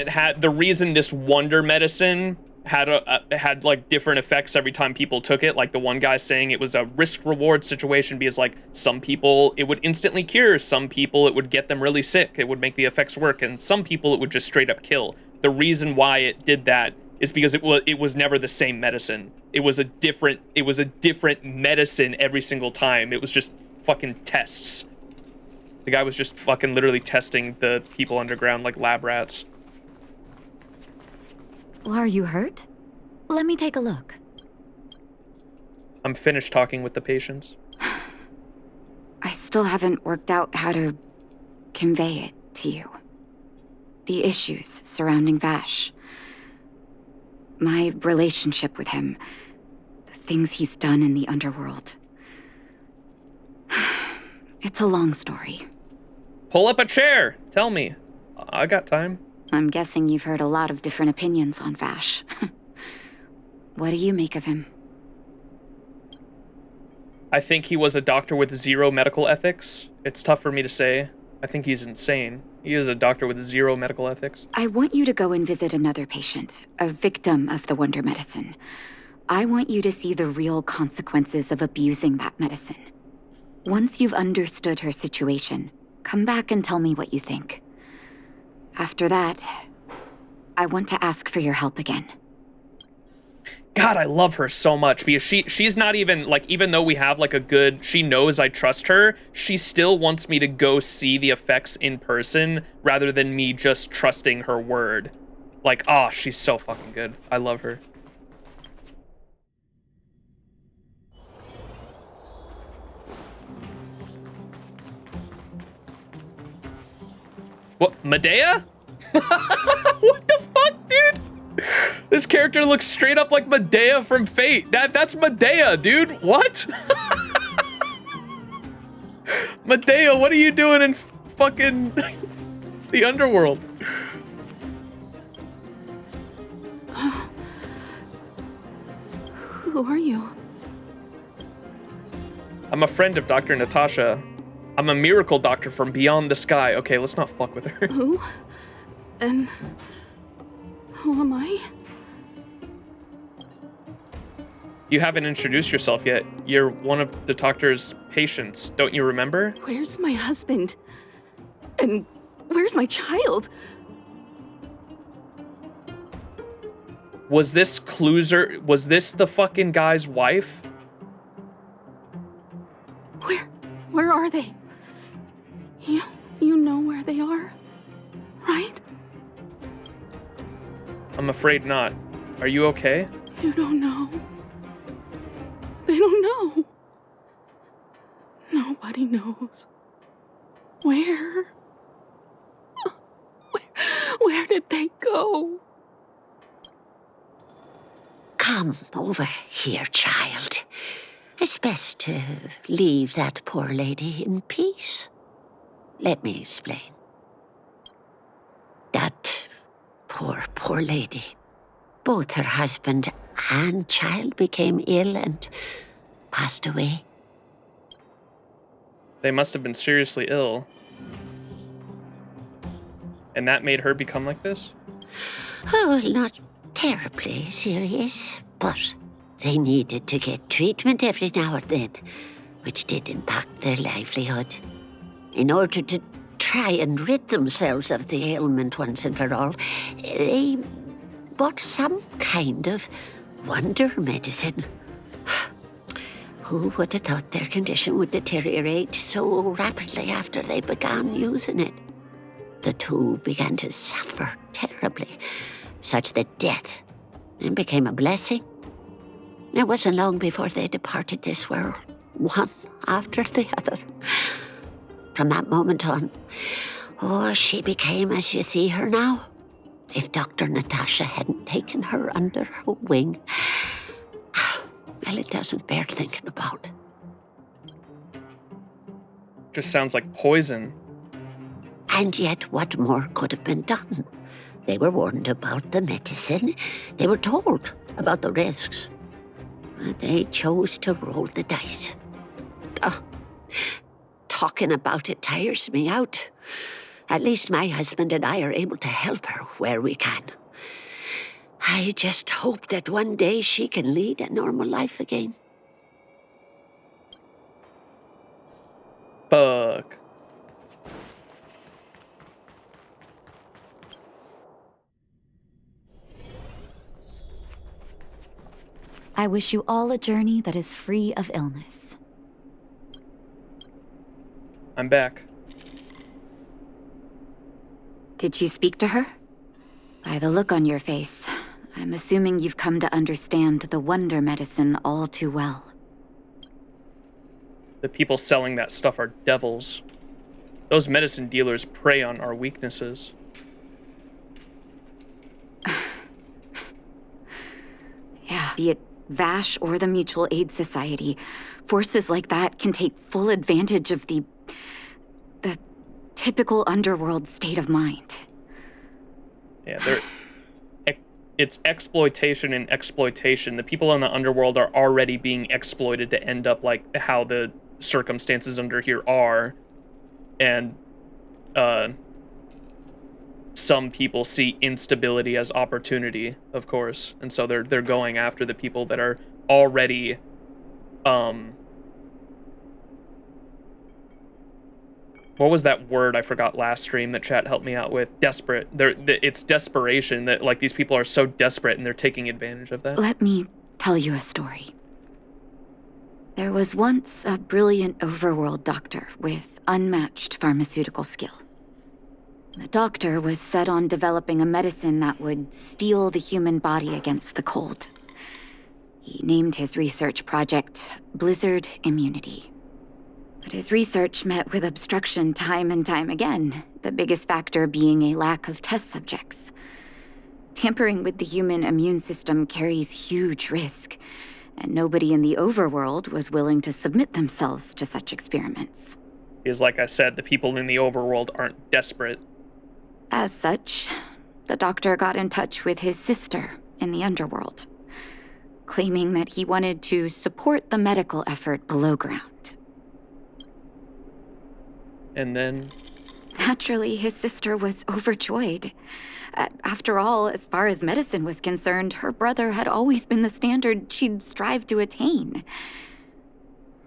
this wonder medicine had like different effects every time people took it, like the one guy saying it was a risk-reward situation because like some people it would instantly cure, some people it would get them really sick, it would make the effects work, and some people it would just straight up kill. The reason why it did that is because it was never the same medicine. It was a different medicine every single time. It was just fucking tests. The guy was just fucking literally testing the people underground like lab rats. Well, are you hurt? Let me take a look. I'm finished talking with the patients. I still haven't worked out how to convey it to you. The issues surrounding Vash. My relationship with him. The things he's done in the underworld. It's a long story. Pull up a chair. Tell me. I got time. I'm guessing you've heard a lot of different opinions on Vash. What do you make of him? I think he was a doctor with zero medical ethics. It's tough for me to say. I think he's insane. He is a doctor with zero medical ethics. I want you to go and visit another patient, a victim of the wonder medicine. I want you to see the real consequences of abusing that medicine. Once you've understood her situation, come back and tell me what you think. After that, I want to ask for your help again. God, I love her so much because she's not even, like, even though we have, like, she knows I trust her, she still wants me to go see the effects in person rather than me just trusting her word. Like, oh, she's so fucking good. I love her. What, Medea? What the fuck, dude? This character looks straight up like Medea from Fate. That's Medea, dude. What? Medea, what are you doing in fucking the underworld? Who are you? I'm a friend of Dr. Natasha. I'm a miracle doctor from beyond the sky. Okay, let's not fuck with her. Who? And who am I? You haven't introduced yourself yet. You're one of the doctor's patients. Don't you remember? Where's my husband? And where's my child? Was this Cluser? Was this the fucking guy's wife? Where are they? You know where they are, right? I'm afraid not. Are you okay? You don't know. They don't know. Nobody knows. Where did they go? Come over here, child. It's best to leave that poor lady in peace. Let me explain. That poor lady. Both her husband and child became ill and passed away. They must have been seriously ill. And that made her become like this? Oh, not terribly serious, but they needed to get treatment every now and then, which did impact their livelihood. In order to try and rid themselves of the ailment once and for all, they bought some kind of wonder medicine. Who would have thought their condition would deteriorate so rapidly after they began using it? The two began to suffer terribly, such that death then became a blessing. It wasn't long before they departed this world, one after the other. From that moment on, she became as you see her now. If Dr. Natasha hadn't taken her under her wing, well, it doesn't bear thinking about. Just sounds like poison. And yet, what more could have been done? They were warned about the medicine. They were told about the risks. They chose to roll the dice. Talking about it tires me out. At least my husband and I are able to help her where we can. I just hope that one day she can lead a normal life again. Fuck. I wish you all a journey that is free of illness. I'm back. Did you speak to her? By the look on your face, I'm assuming you've come to understand the wonder medicine all too well. The people selling that stuff are devils. Those medicine dealers prey on our weaknesses. Yeah, be it Vash or the Mutual Aid Society, forces like that can take full advantage of the typical underworld state of mind. Yeah, it's exploitation and exploitation. The people in the underworld are already being exploited to end up like how the circumstances under here are. And some people see instability as opportunity, of course. And so they're going after the people that are already what was that word I forgot last stream that chat helped me out with? Desperate. It's desperation that like these people are so desperate and they're taking advantage of that. Let me tell you a story. There was once a brilliant overworld doctor with unmatched pharmaceutical skill. The doctor was set on developing a medicine that would steel the human body against the cold. He named his research project Blizzard Immunity. But his research met with obstruction time and time again, the biggest factor being a lack of test subjects. Tampering with the human immune system carries huge risk, and nobody in the overworld was willing to submit themselves to such experiments. Because, like I said, the people in the overworld aren't desperate. As such, the doctor got in touch with his sister in the underworld, claiming that he wanted to support the medical effort below ground. And then? Naturally, his sister was overjoyed. After all, as far as medicine was concerned, her brother had always been the standard she'd strive to attain.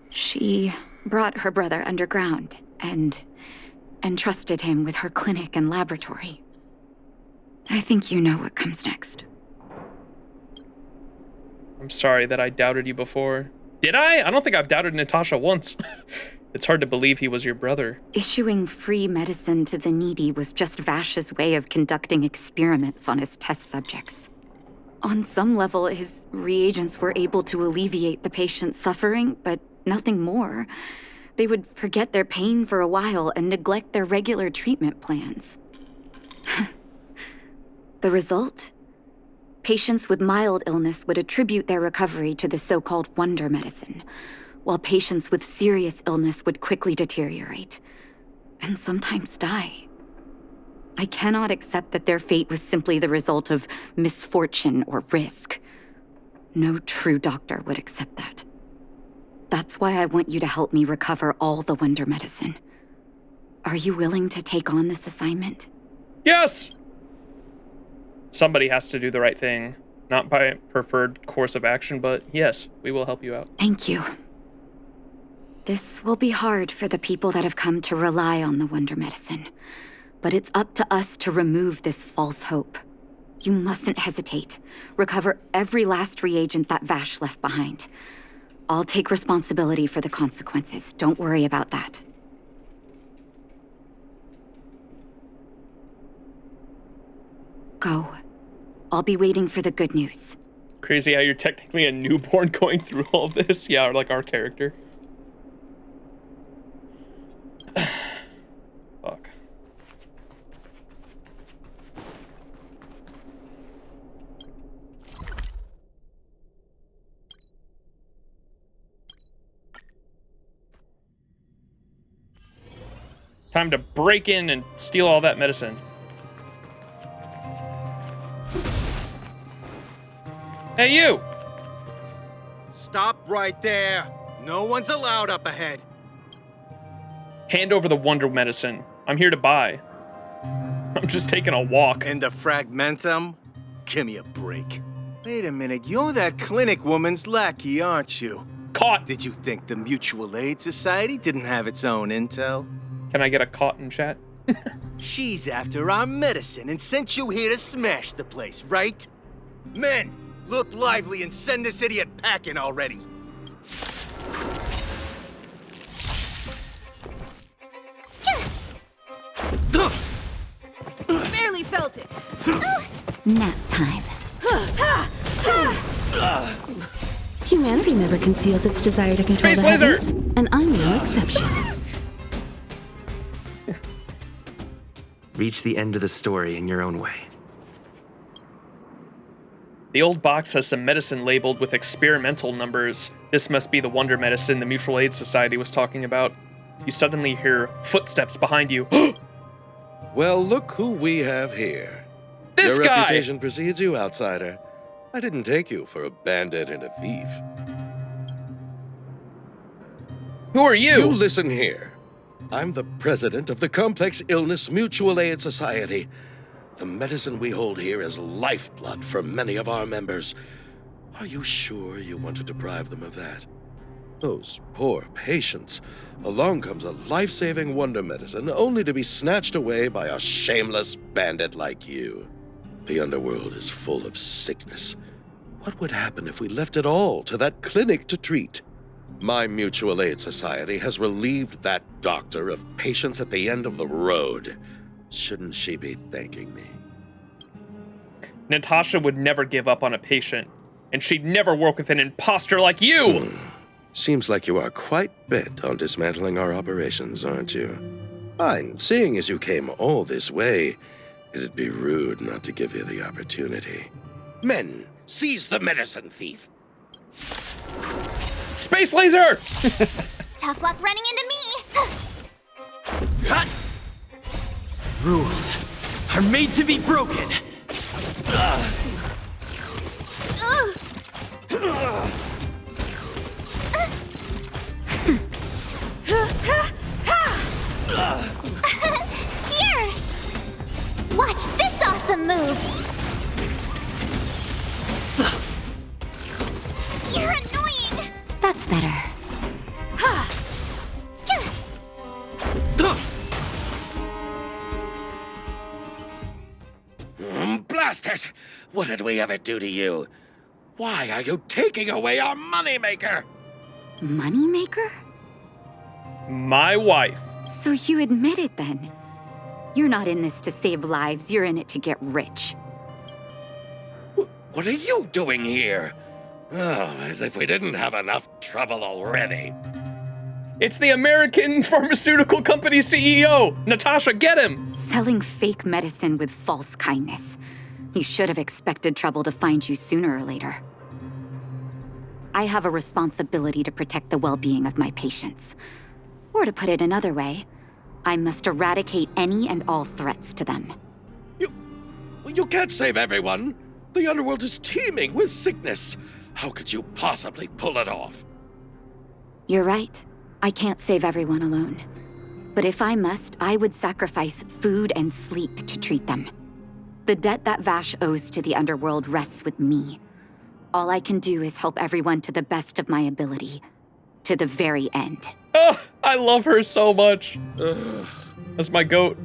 She brought her brother underground and entrusted him with her clinic and laboratory. I think you know what comes next. I'm sorry that I doubted you before. Did I? I don't think I've doubted Natasha once. It's hard to believe he was your brother. Issuing free medicine to the needy was just Vash's way of conducting experiments on his test subjects. On some level, his reagents were able to alleviate the patient's suffering, but nothing more. They would forget their pain for a while and neglect their regular treatment plans. The result? Patients with mild illness would attribute their recovery to the so-called wonder medicine, while patients with serious illness would quickly deteriorate, and sometimes die. I cannot accept that their fate was simply the result of misfortune or risk. No true doctor would accept that. That's why I want you to help me recover all the wonder medicine. Are you willing to take on this assignment? Yes! Somebody has to do the right thing. Not by preferred course of action, but yes, we will help you out. Thank you. This will be hard for the people that have come to rely on the wonder medicine, but it's up to us to remove this false hope. You mustn't hesitate. Recover every last reagent that Vash left behind. I'll take responsibility for the consequences. Don't worry about that. Go. I'll be waiting for the good news. Crazy how you're technically a newborn going through all this. Yeah, like our character. Fuck. Time to break in and steal all that medicine. Hey, you! Stop right there. No one's allowed up ahead. Hand over the wonder medicine. I'm here to buy. I'm just taking a walk. And the fragmentum? Give me a break. Wait a minute, you're that clinic woman's lackey, aren't you? Caught! Did you think the Mutual Aid Society didn't have its own intel? Can I get a caught in chat? She's after our medicine and sent you here to smash the place, right? Men, look lively and send this idiot packing already. Barely felt it. Nap time. Humanity never conceals its desire to control Space the laser! heavens, and I'm no exception. Reach the end of the story in your own way. The old box has some medicine labeled with experimental numbers. This must be the wonder medicine the Mutual Aid Society was talking about. You suddenly hear footsteps behind you. Well, look who we have here. This Your guy! reputation precedes you, outsider. I didn't take you for a bandit and a thief. Who are you? You listen here. I'm the president of the Complex Illness Mutual Aid Society. The medicine we hold here is lifeblood for many of our members. Are you sure you want to deprive them of that? Those poor patients. Along comes a life-saving wonder medicine only to be snatched away by a shameless bandit like you. The underworld is full of sickness. What would happen if we left it all to that clinic to treat? My Mutual Aid Society has relieved that doctor of patients at the end of the road. Shouldn't she be thanking me? Natasha would never give up on a patient, and she'd never work with an imposter like you! Seems like you are quite bent on dismantling our operations, aren't you? Fine, seeing as you came all this way, It'd be rude not to give you the opportunity. Men, seize the medicine thief! Space laser! Tough luck running into me! Rules are made to be broken. Here! Watch this awesome move! You're annoying! That's better. Blast it! What did we ever do to you? Why are you taking away our moneymaker? Moneymaker? My wife. So you admit it then? You're not in this to save lives, you're in it to get rich. What are you doing here? Oh, as if we didn't have enough trouble already. It's the American pharmaceutical company CEO! Natasha, get him! Selling fake medicine with false kindness. You should have expected trouble to find you sooner or later. I have a responsibility to protect the well-being of my patients. Or to put it another way, I must eradicate any and all threats to them. You can't save everyone. The underworld is teeming with sickness. How could you possibly pull it off? You're right. I can't save everyone alone. But if I must, I would sacrifice food and sleep to treat them. The debt that Vash owes to the underworld rests with me. All I can do is help everyone to the best of my ability. To the very end. Oh, I love her so much. That's my goat.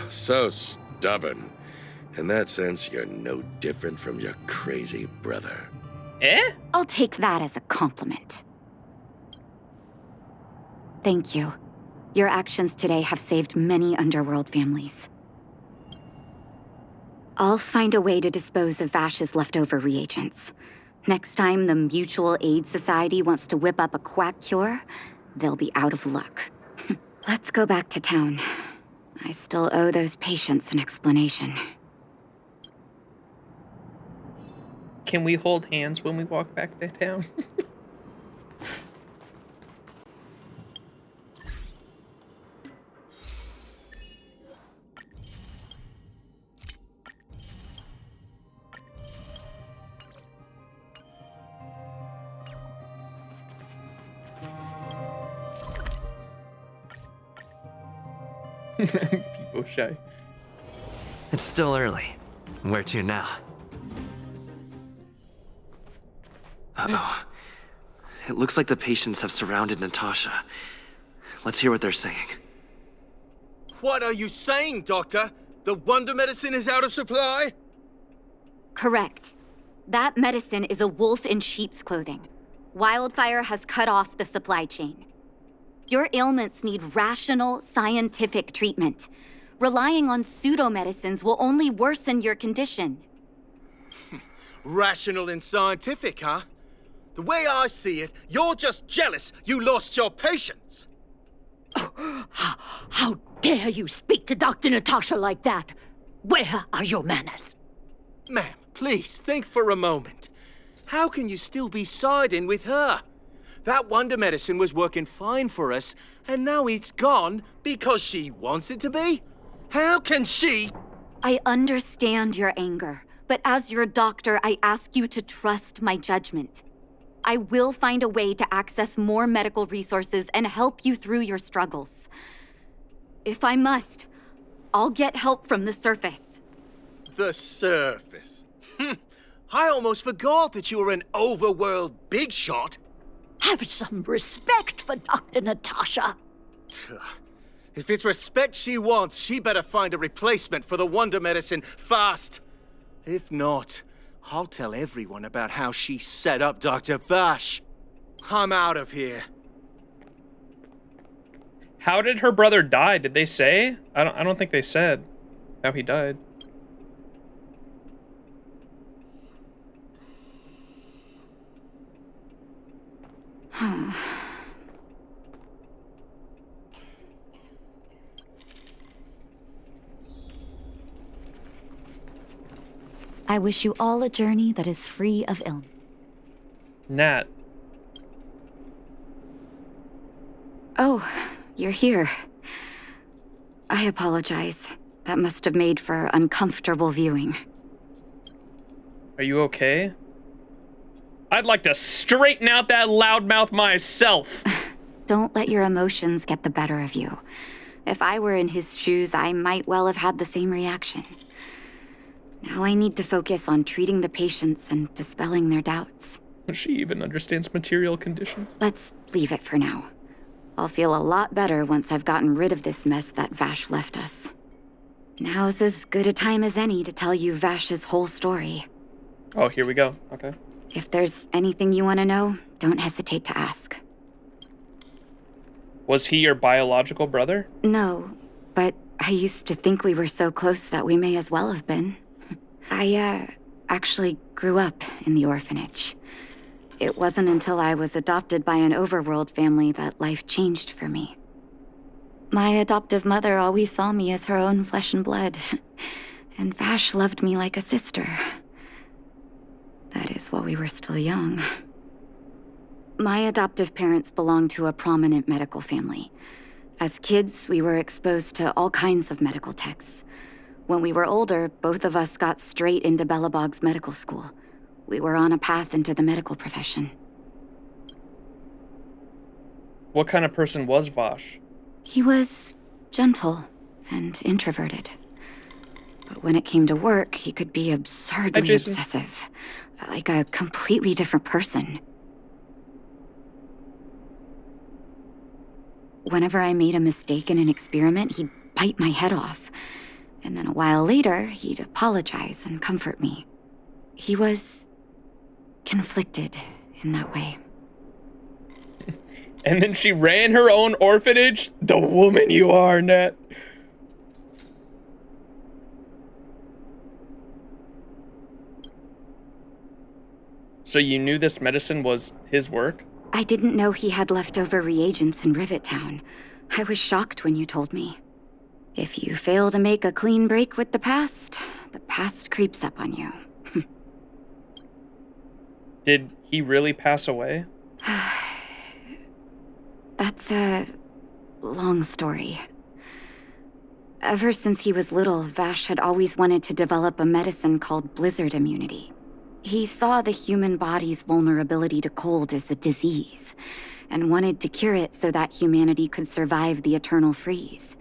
So stubborn. In that sense, you're no different from your crazy brother. Eh? I'll take that as a compliment. Thank you. Your actions today have saved many underworld families. I'll find a way to dispose of Vash's leftover reagents. Next time the Mutual Aid Society wants to whip up a quack cure, they'll be out of luck. Let's go back to town. I still owe those patients an explanation. Can we hold hands when we walk back to town? People shy. It's still early. Where to now? Uh-oh. It looks like the patients have surrounded Natasha. Let's hear what they're saying. What are you saying, Doctor? The wonder medicine is out of supply? Correct. That medicine is a wolf in sheep's clothing. Wildfire has cut off the supply chain. Your ailments need rational, scientific treatment. Relying on pseudo-medicines will only worsen your condition. Rational and scientific, huh? The way I see it, you're just jealous you lost your patients. How dare you speak to Dr. Natasha like that? Where are your manners? Ma'am, please think for a moment. How can you still be siding with her? That wonder medicine was working fine for us, and now it's gone because she wants it to be? How can she? I understand your anger, but as your doctor, I ask you to trust my judgment. I will find a way to access more medical resources and help you through your struggles. If I must, I'll get help from the surface. The surface? I almost forgot that you were an overworld big shot. Have some respect for Dr. Natasha. If it's respect she wants, she better find a replacement for the wonder medicine fast. If not, I'll tell everyone about how she set up Dr. Vash. I'm out of here. How did her brother die? Did they say? I don't think they said how he died. I wish you all a journey that is free of illness. Nat. Oh, you're here. I apologize. That must have made for uncomfortable viewing. Are you okay? I'd like to straighten out that loudmouth myself. Don't let your emotions get the better of you. If I were in his shoes, I might well have had the same reaction. Now I need to focus on treating the patients and dispelling their doubts. She even understands material conditions. Let's leave it for now. I'll feel a lot better once I've gotten rid of this mess that Vash left us. Now's as good a time as any to tell you Vash's whole story. Oh, here we go. Okay. If there's anything you want to know, don't hesitate to ask. Was he your biological brother? No, but I used to think we were so close that we may as well have been. I, actually grew up in the orphanage. It wasn't until I was adopted by an overworld family that life changed for me. My adoptive mother always saw me as her own flesh and blood, and Vash loved me like a sister. That is while we were still young. My adoptive parents belonged to a prominent medical family. As kids, we were exposed to all kinds of medical texts. When we were older, both of us got straight into Belobog's medical school. We were on a path into the medical profession. What kind of person was Vash? He was gentle and introverted. But when it came to work, he could be absurdly obsessive. Like a completely different person. Whenever I made a mistake in an experiment, he'd bite my head off. And then a while later, he'd apologize and comfort me. He was conflicted in that way. And then she ran her own orphanage? The woman you are, Nat. So you knew this medicine was his work? I didn't know he had leftover reagents in Rivet Town. I was shocked when you told me. If you fail to make a clean break with the past creeps up on you. Did he really pass away? That's a long story. Ever since he was little, Vash had always wanted to develop a medicine called blizzard immunity. He saw the human body's vulnerability to cold as a disease, and wanted to cure it so that humanity could survive the eternal freeze.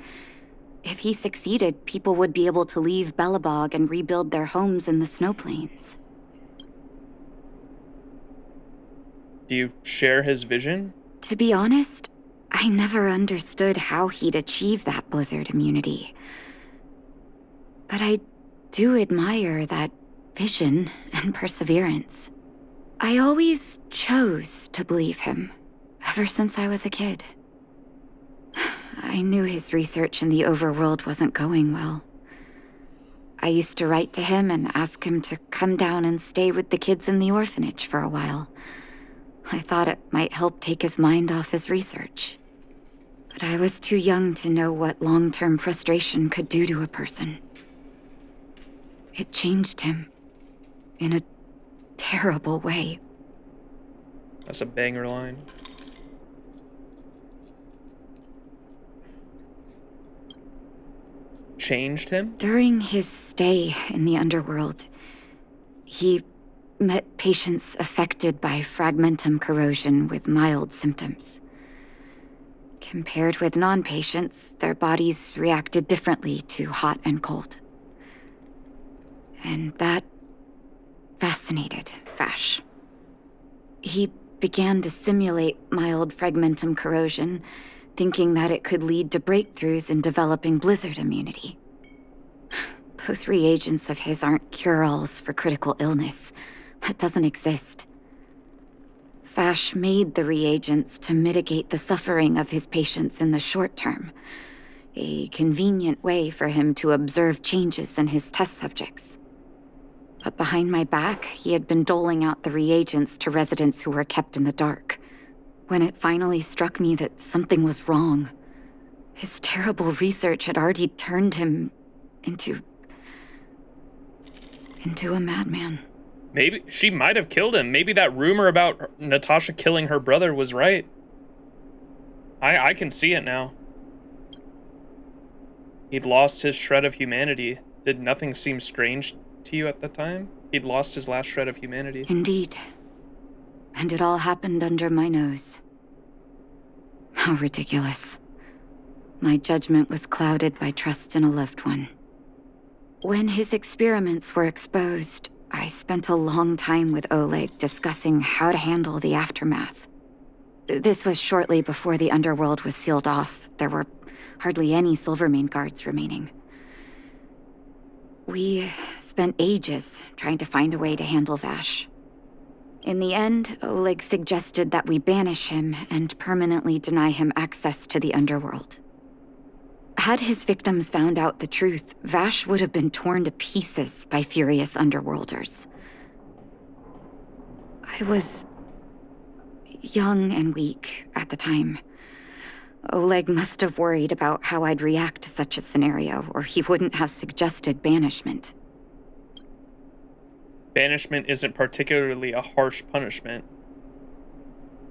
If he succeeded, people would be able to leave Belobog and rebuild their homes in the snow plains. Do you share his vision? To be honest, I never understood how he'd achieve that blizzard immunity. But I do admire that vision and perseverance. I always chose to believe him, ever since I was a kid. I knew his research in the overworld wasn't going well. I used to write to him and ask him to come down and stay with the kids in the orphanage for a while. I thought it might help take his mind off his research. But I was too young to know what long-term frustration could do to a person. It changed him. In a terrible way. That's a banger line. Changed him? During his stay in the underworld, he met patients affected by fragmentum corrosion with mild symptoms. Compared with non-patients, their bodies reacted differently to hot and cold. And that fascinated Vash. He began to simulate mild fragmentum corrosion, thinking that it could lead to breakthroughs in developing blizzard immunity. Those reagents of his aren't cure-alls for critical illness. That doesn't exist. Vash made the reagents to mitigate the suffering of his patients in the short term. A convenient way for him to observe changes in his test subjects. But behind my back, he had been doling out the reagents to residents who were kept in the dark. When it finally struck me that something was wrong, his terrible research had already turned him into... into a madman. Maybe she might have killed him. Maybe that rumor about Natasha killing her brother was right. I can see it now. He'd lost his shred of humanity. Did nothing seem strange to you at the time? He'd lost his last shred of humanity. Indeed. And it all happened under my nose. How ridiculous. My judgment was clouded by trust in a loved one. When his experiments were exposed, I spent a long time with Oleg discussing how to handle the aftermath. This was shortly before the underworld was sealed off. There were hardly any Silvermane guards remaining. We spent ages trying to find a way to handle Vash. In the end, Oleg suggested that we banish him and permanently deny him access to the underworld. Had his victims found out the truth, Vash would have been torn to pieces by furious underworlders. I was young and weak at the time. Oleg must have worried about how I'd react to such a scenario, or he wouldn't have suggested banishment. Banishment isn't particularly a harsh punishment.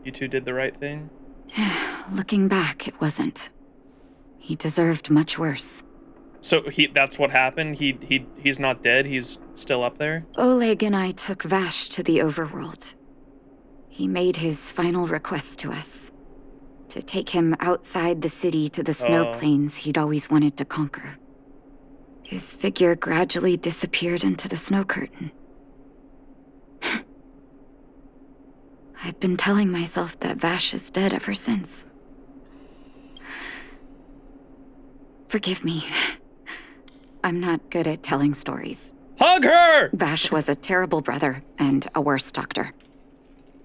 You two did the right thing? Looking back, it wasn't. He deserved much worse. So that's what happened? He's not dead? He's still up there? Oleg and I took Vash to the overworld. He made his final request to us. To take him outside the city to the snow plains he'd always wanted to conquer. His figure gradually disappeared into the snow curtain. I've been telling myself that Vash is dead ever since. Forgive me. I'm not good at telling stories. Hug her! Vash was a terrible brother and a worse doctor.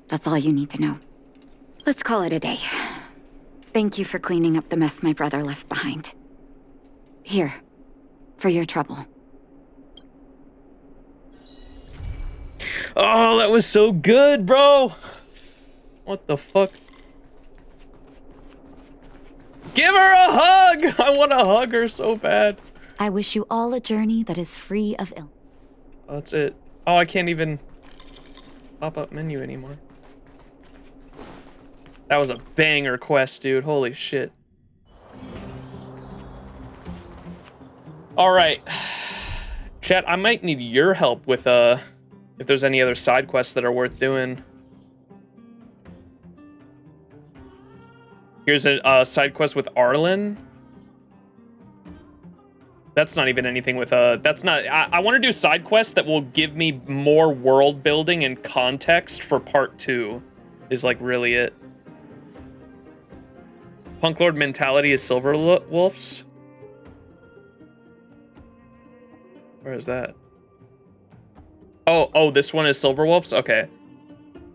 That's all you need to know. Let's call it a day. Thank you for cleaning up the mess my brother left behind. Here, for your trouble. Oh, that was so good, bro! What the fuck? Give her a hug! I want to hug her so bad. I wish you all a journey that is free of ill. Oh, that's it. Oh, I can't even pop up menu anymore. That was a banger quest, dude. Holy shit. All right. Chat, I might need your help with, if there's any other side quests that are worth doing. Here's a side quest with Arlen. That's not even anything with, that's not, I want to do side quests that will give me more world building and context for part 2 is like really it. Punk Lord mentality is Silver Wolf's. Where is that? Oh, this one is Silver Wolf's? Okay.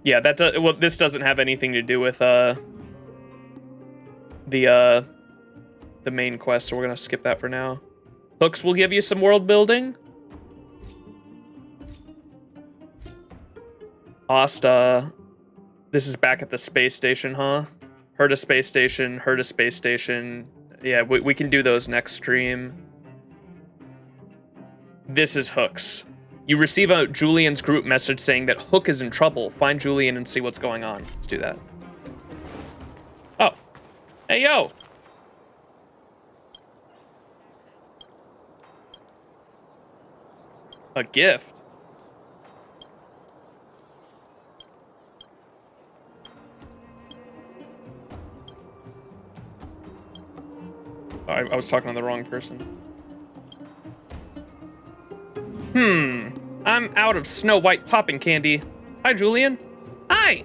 Yeah, that does, well, this doesn't have anything to do with, the main quest, so we're gonna skip that for now. Hooks will give you some world building. Asta. This is back at the space station, huh? Her to space station, her to space station. Yeah, we can do those next stream. This is Hooks. You receive a Julian's group message saying that Hook is in trouble. Find Julian and see what's going on. Let's do that. Oh. Hey, yo. A gift. Oh, I was talking to the wrong person. I'm out of Snow White popping candy. Hi, Julian. Hi.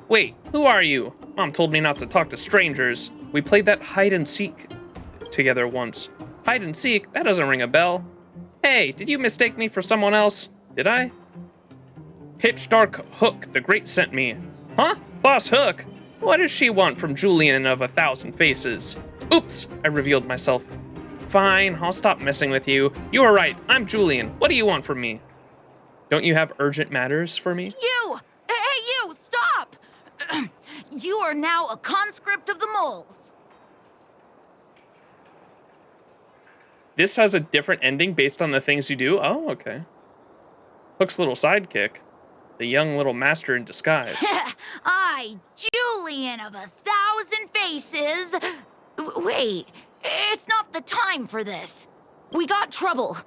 Wait, who are you? Mom told me not to talk to strangers. We played that hide and seek together once. Hide and seek? That doesn't ring a bell. Hey, did you mistake me for someone else? Did I? Pitch Dark Hook, the Great sent me. Huh? Boss Hook? What does she want from Julian of 1,000 Faces? Oops, I revealed myself. Fine, I'll stop messing with you. You are right, I'm Julian. What do you want from me? Don't you have urgent matters for me? You! Hey, you, stop! You are now a conscript of the moles. This has a different ending based on the things you do? Oh, okay. Hook's little sidekick. The young little master in disguise. I, Julian of 1,000 faces. Wait, it's not the time for this. We got trouble.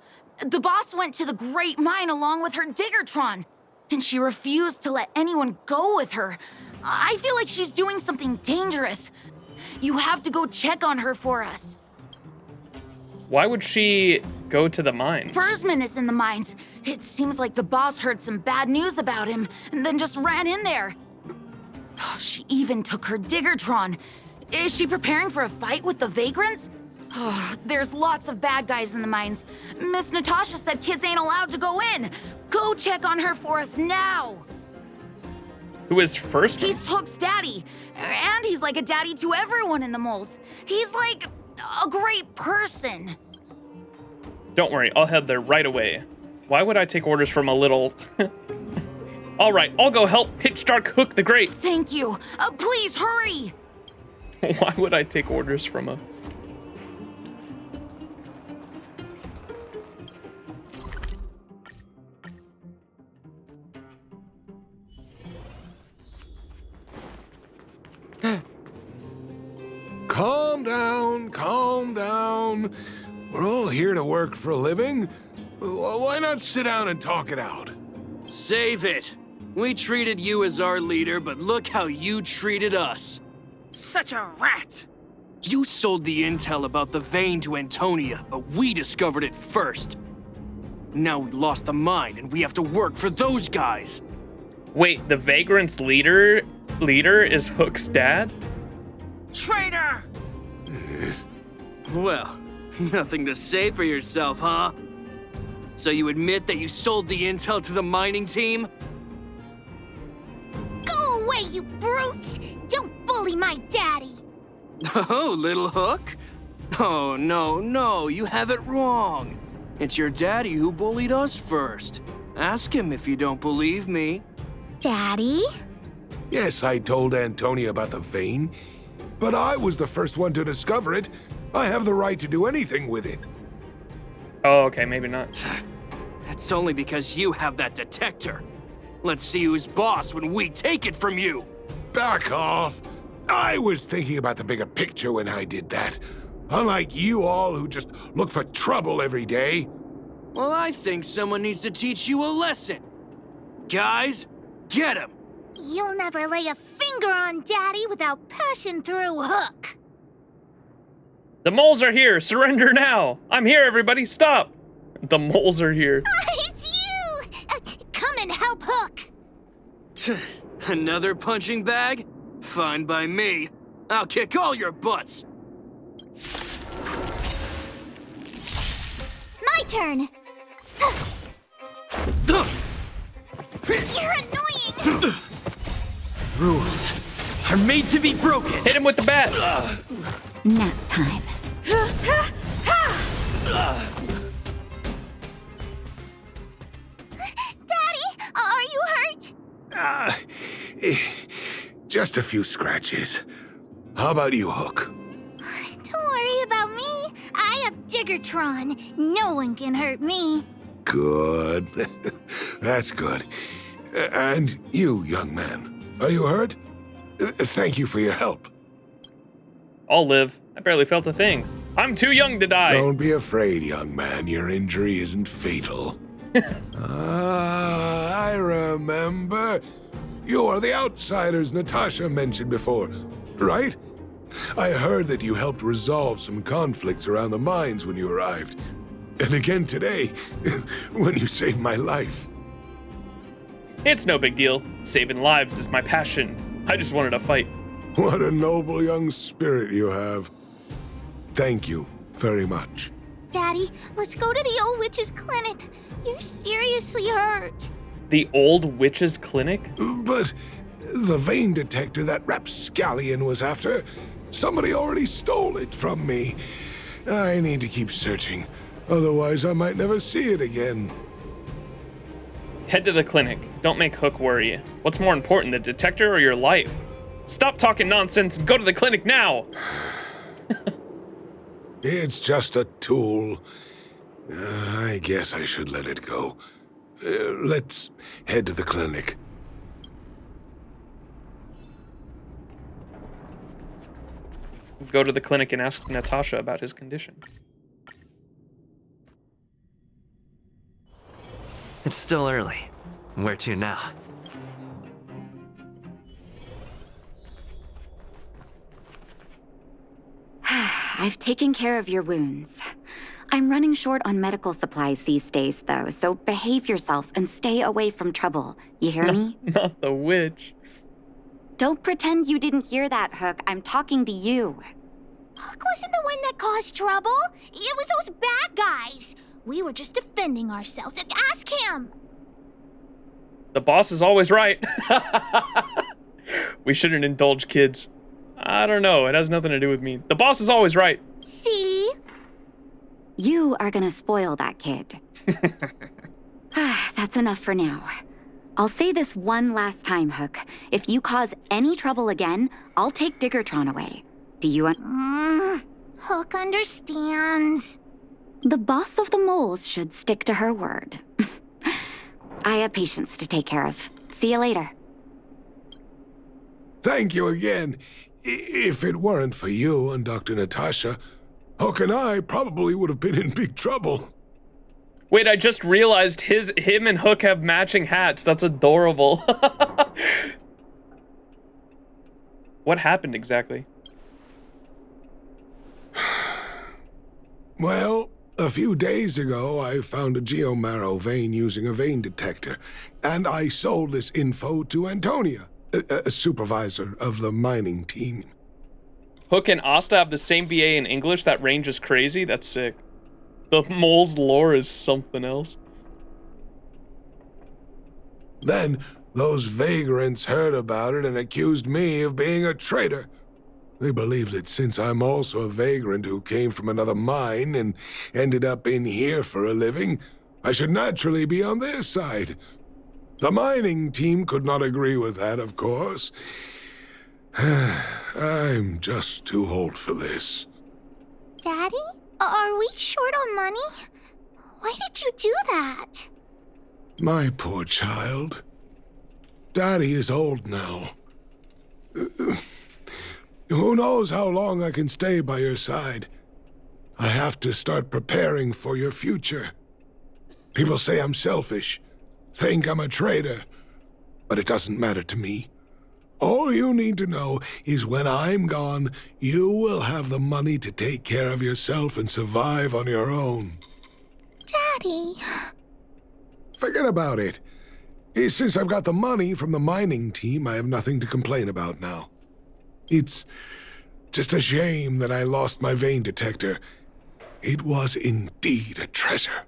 The boss went to the Great Mine along with her Diggertron, and she refused to let anyone go with her. I feel like she's doing something dangerous. You have to go check on her for us. Why would she go to the mines? Fursman is in the mines. It seems like the boss heard some bad news about him and then just ran in there. She even took her Diggertron. Is she preparing for a fight with the vagrants? There's lots of bad guys in the mines. Miss Natasha said kids ain't allowed to go in. Go check on her for us now. Who is Fursman? He's Hook's daddy. And he's like a daddy to everyone in the moles. He's like a great person. Don't worry, I'll head there right away. Why would I take orders from a little... All right, I'll go help Pitch Dark Hook the Great. Thank you. Please hurry. Why would I take orders from a... Calm down, calm down. We're all here to work for a living. Why not sit down and talk it out? Save it. We treated you as our leader, but look how you treated us. Such a rat. You sold the intel about the vein to Antonia, but we discovered it first. Now we lost the mine, and we have to work for those guys. Wait, the Vagrant's leader is Hook's dad? Traitor! Well, nothing to say for yourself, huh? So you admit that you sold the intel to the mining team? Go away, you brutes! Don't bully my daddy! Oh, little Hook? Oh, no, you have it wrong. It's your daddy who bullied us first. Ask him if you don't believe me. Daddy? Yes, I told Antonia about the vein, but I was the first one to discover it. I have the right to do anything with it. Oh, okay, maybe not. That's only because you have that detector. Let's see who's boss when we take it from you. Back off. I was thinking about the bigger picture when I did that. Unlike you all who just look for trouble every day. Well, I think someone needs to teach you a lesson. Guys, get him! You'll never lay a finger on Daddy without passing through Hook. The moles are here! Surrender now! I'm here, everybody! Stop! The moles are here. It's you! Come and help Hook! Another punching bag? Fine by me. I'll kick all your butts! My turn! You're annoying! Rules are made to be broken! Hit him with the bat! Nap time. Daddy, are you hurt? Just a few scratches. How about you, Hook? Don't worry about me. I have Diggertron. No one can hurt me. Good. That's good. And you, young man, are you hurt? Thank you for your help. I'll live. I barely felt a thing. I'm too young to die. Don't be afraid, young man. Your injury isn't fatal. I remember. You are the outsiders Natasha mentioned before, right? I heard that you helped resolve some conflicts around the mines when you arrived. And again today, when you saved my life. It's no big deal. Saving lives is my passion. I just wanted to fight. What a noble young spirit you have. Thank you very much. Daddy, let's go to the old witch's clinic. You're seriously hurt. The old witch's clinic? But the vein detector that rapscallion was after, somebody already stole it from me. I need to keep searching. Otherwise, I might never see it again. Head to the clinic. Don't make Hook worry. What's more important, the detector or your life? Stop talking nonsense and go to the clinic now! It's just a tool. I guess I should let it go. Let's head to the clinic. Go to the clinic and ask Natasha about his condition. It's still early. Where to now? I've taken care of your wounds. I'm running short on medical supplies these days, though, so behave yourselves and stay away from trouble. You hear me? Not the witch. Don't pretend you didn't hear that, Hook. I'm talking to you. Hook wasn't the one that caused trouble. It was those bad guys. We were just defending ourselves. Ask him. The boss is always right. We shouldn't indulge kids. I don't know. It has nothing to do with me. The boss is always right. See? You are gonna spoil that kid. That's enough for now. I'll say this one last time, Hook. If you cause any trouble again, I'll take Diggertron away. Do you Hook understands. The boss of the moles should stick to her word. I have patients to take care of. See you later. Thank you again. If it weren't for you and Dr. Natasha, Hook and I probably would have been in big trouble. Wait, I just realized him and Hook have matching hats. That's adorable. What happened exactly? Well, a few days ago, I found a geomarrow vein using a vein detector, and I sold this info to Antonia, a supervisor of the mining team. Hook and Asta have the same VA in English. That range is crazy. That's sick. The mole's lore is something else. Then, those vagrants heard about it and accused me of being a traitor. They believe that since I'm also a vagrant who came from another mine and ended up in here for a living, I should naturally be on their side. The mining team could not agree with that, of course. I'm just too old for this. Daddy? Are we short on money? Why did you do that? My poor child. Daddy is old now. Who knows how long I can stay by your side? I have to start preparing for your future. People say I'm selfish, think I'm a traitor, but it doesn't matter to me. All you need to know is when I'm gone, you will have the money to take care of yourself and survive on your own. Daddy. Forget about it. Since I've got the money from the mining team, I have nothing to complain about now. It's just a shame that I lost my vein detector. It was indeed a treasure.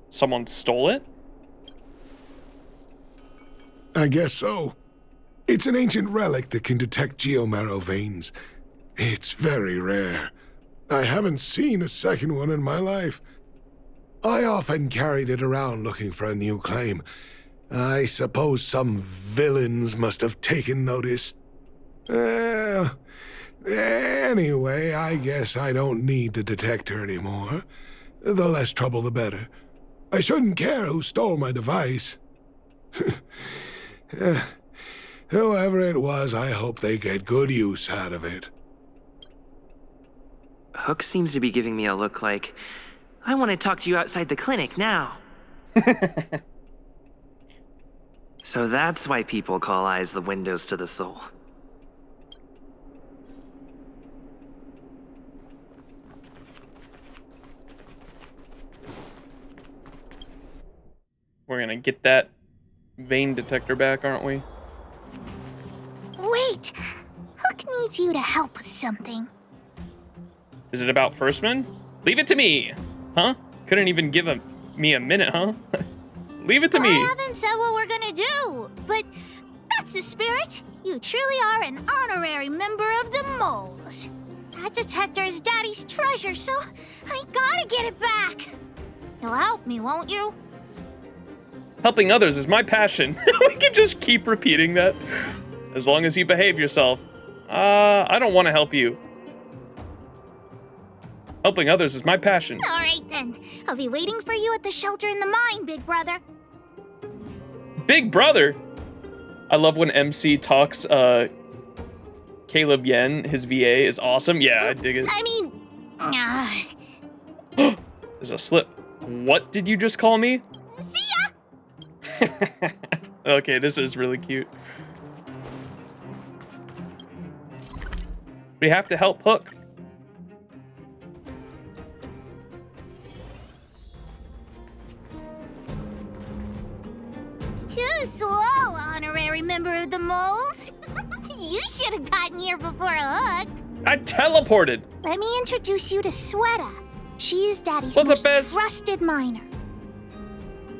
Someone stole it? I guess so. It's an ancient relic that can detect geomarrow veins. It's very rare. I haven't seen a second one in my life. I often carried it around looking for a new claim. I suppose some villains must have taken notice. Anyway, I guess I don't need the detector anymore. The less trouble, the better. I shouldn't care who stole my device. Whoever it was, I hope they get good use out of it. Hook seems to be giving me a look like, I want to talk to you outside the clinic now. So that's why people call eyes the windows to the soul. We're gonna get that vein detector back, aren't we? Wait! Hook needs you to help with something. Is it about Firstman? Leave it to me! Huh? Couldn't even give me a minute, huh? Leave it to me! I haven't said what we're gonna do, but that's the spirit. You truly are an honorary member of the Moles. That detector is Daddy's treasure, so I gotta get it back. You'll help me, won't you? Helping others is my passion. We can just keep repeating that. As long as you behave yourself. I don't want to help you. Helping others is my passion. All right then. I'll be waiting for you at the shelter in the mine, big brother. Big brother? I love when MC talks, Caleb Yen, his VA, is awesome. Yeah, I dig it. I mean... There's a slip. What did you just call me? See ya! Okay, this is really cute. We have to help Hook. Too slow, honorary member of the moles. You should have gotten here before Hook. I teleported. Let me introduce you to Sweta. She is Daddy's What's up, most Bez? trusted miner.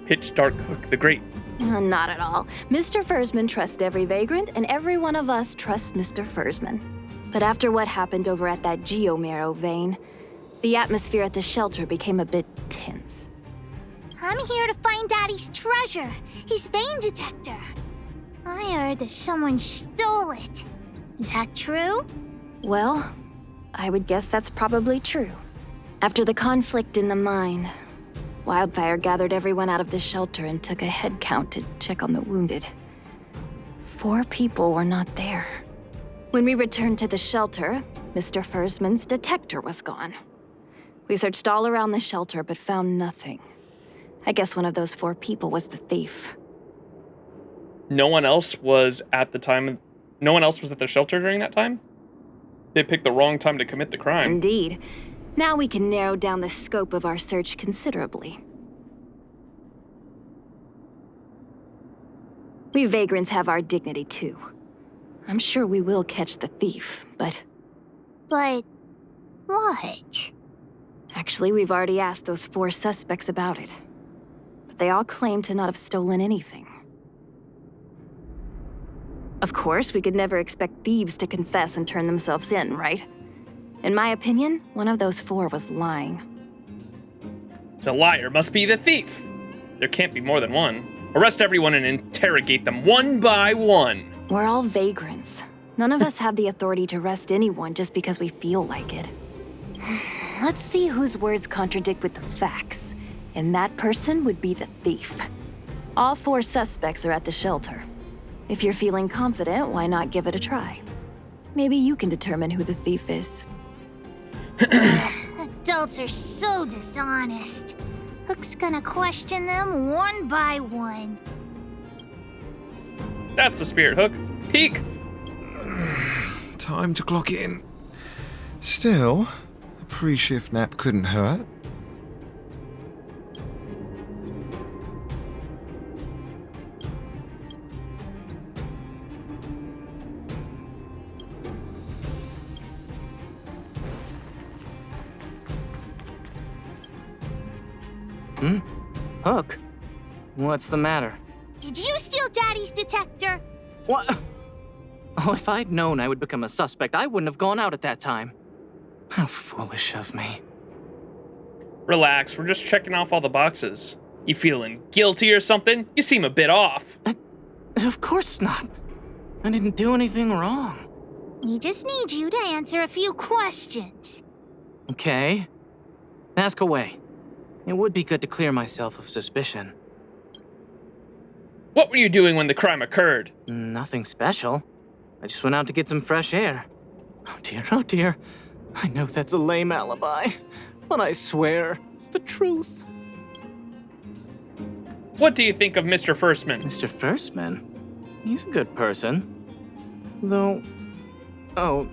Pitch Dark Hook the Great. Not at all. Mr. Fursman trusts every vagrant, and every one of us trusts Mr. Fursman. But after what happened over at that geomarrow vein, the atmosphere at the shelter became a bit tense. I'm here to find Daddy's treasure, his vein detector. I heard that someone stole it. Is that true? Well, I would guess that's probably true. After the conflict in the mine, Wildfire gathered everyone out of the shelter and took a head count to check on the wounded. 4 people were not there. When we returned to the shelter, Mr. Fursman's detector was gone. We searched all around the shelter but found nothing. I guess one of those 4 people was the thief. No one else was at the time. No one else was at the shelter during that time? They picked the wrong time to commit the crime. Indeed. Now we can narrow down the scope of our search considerably. We vagrants have our dignity too. I'm sure we will catch the thief, but... But... what? Actually, we've already asked those 4 suspects about it. But they all claim to not have stolen anything. Of course, we could never expect thieves to confess and turn themselves in, right? In my opinion, one of those 4 was lying. The liar must be the thief. There can't be more than one. Arrest everyone and interrogate them one by one. We're all vagrants. None of us have the authority to arrest anyone just because we feel like it. Let's see whose words contradict with the facts. And that person would be the thief. All 4 suspects are at the shelter. If you're feeling confident, why not give it a try? Maybe you can determine who the thief is. Adults are so dishonest. Hook's gonna question them one by one. That's the spirit, Hook. Peek! Time to clock in. Still, a pre-shift nap couldn't hurt. Hook? What's the matter? Did you steal Daddy's detector? What? Oh, if I'd known I would become a suspect, I wouldn't have gone out at that time. How foolish of me. Relax, we're just checking off all the boxes. You feeling guilty or something? You seem a bit off. Of course not. I didn't do anything wrong. We just need you to answer a few questions. Okay. Ask away. It would be good to clear myself of suspicion. What were you doing when the crime occurred? Nothing special. I just went out to get some fresh air. Oh dear, oh dear. I know that's a lame alibi, but I swear it's the truth. What do you think of Mr. Fursman? Mr. Fursman? He's a good person. Though... Oh,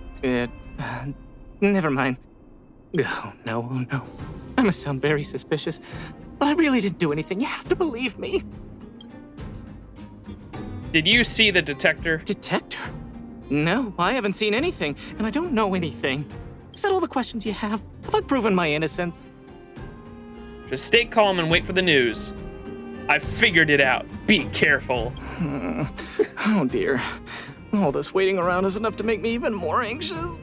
never mind. Oh, no, oh, no. I must sound very suspicious, but I really didn't do anything. You have to believe me. Did you see the detector? Detector? No, I haven't seen anything, and I don't know anything. Is that all the questions you have? Have I proven my innocence? Just stay calm and wait for the news. I figured it out. Be careful. Oh dear. All this waiting around is enough to make me even more anxious.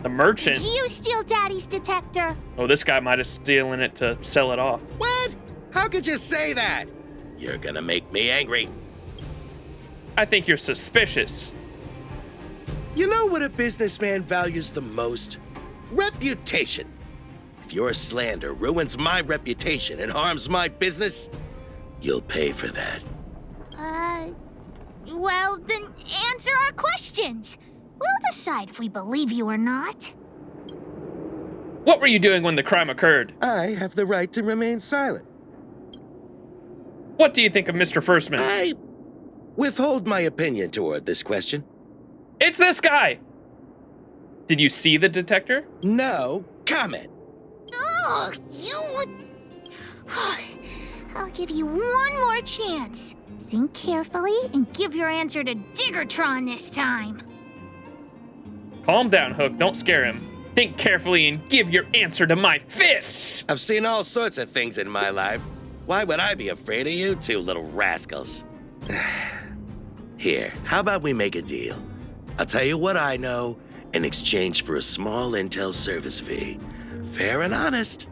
The merchant? Did you steal Daddy's detector? Oh, this guy might have stolen it to sell it off. What? How could you say that? You're gonna make me angry. I think you're suspicious. You know what a businessman values the most? Reputation. If your slander ruins my reputation and harms my business, you'll pay for that. Well, then answer our questions. We'll decide if we believe you or not. What were you doing when the crime occurred? I have the right to remain silent. What do you think of Mr. Firstman? I withhold my opinion toward this question. It's this guy! Did you see the detector? No comment. Oh, you... I'll give you one more chance. Think carefully and give your answer to Diggertron this time. Calm down, Hook. Don't scare him. Think carefully and give your answer to my fists! I've seen all sorts of things in my life. Why would I be afraid of you two little rascals? Here, how about we make a deal? I'll tell you what I know in exchange for a small intel service fee. Fair and honest.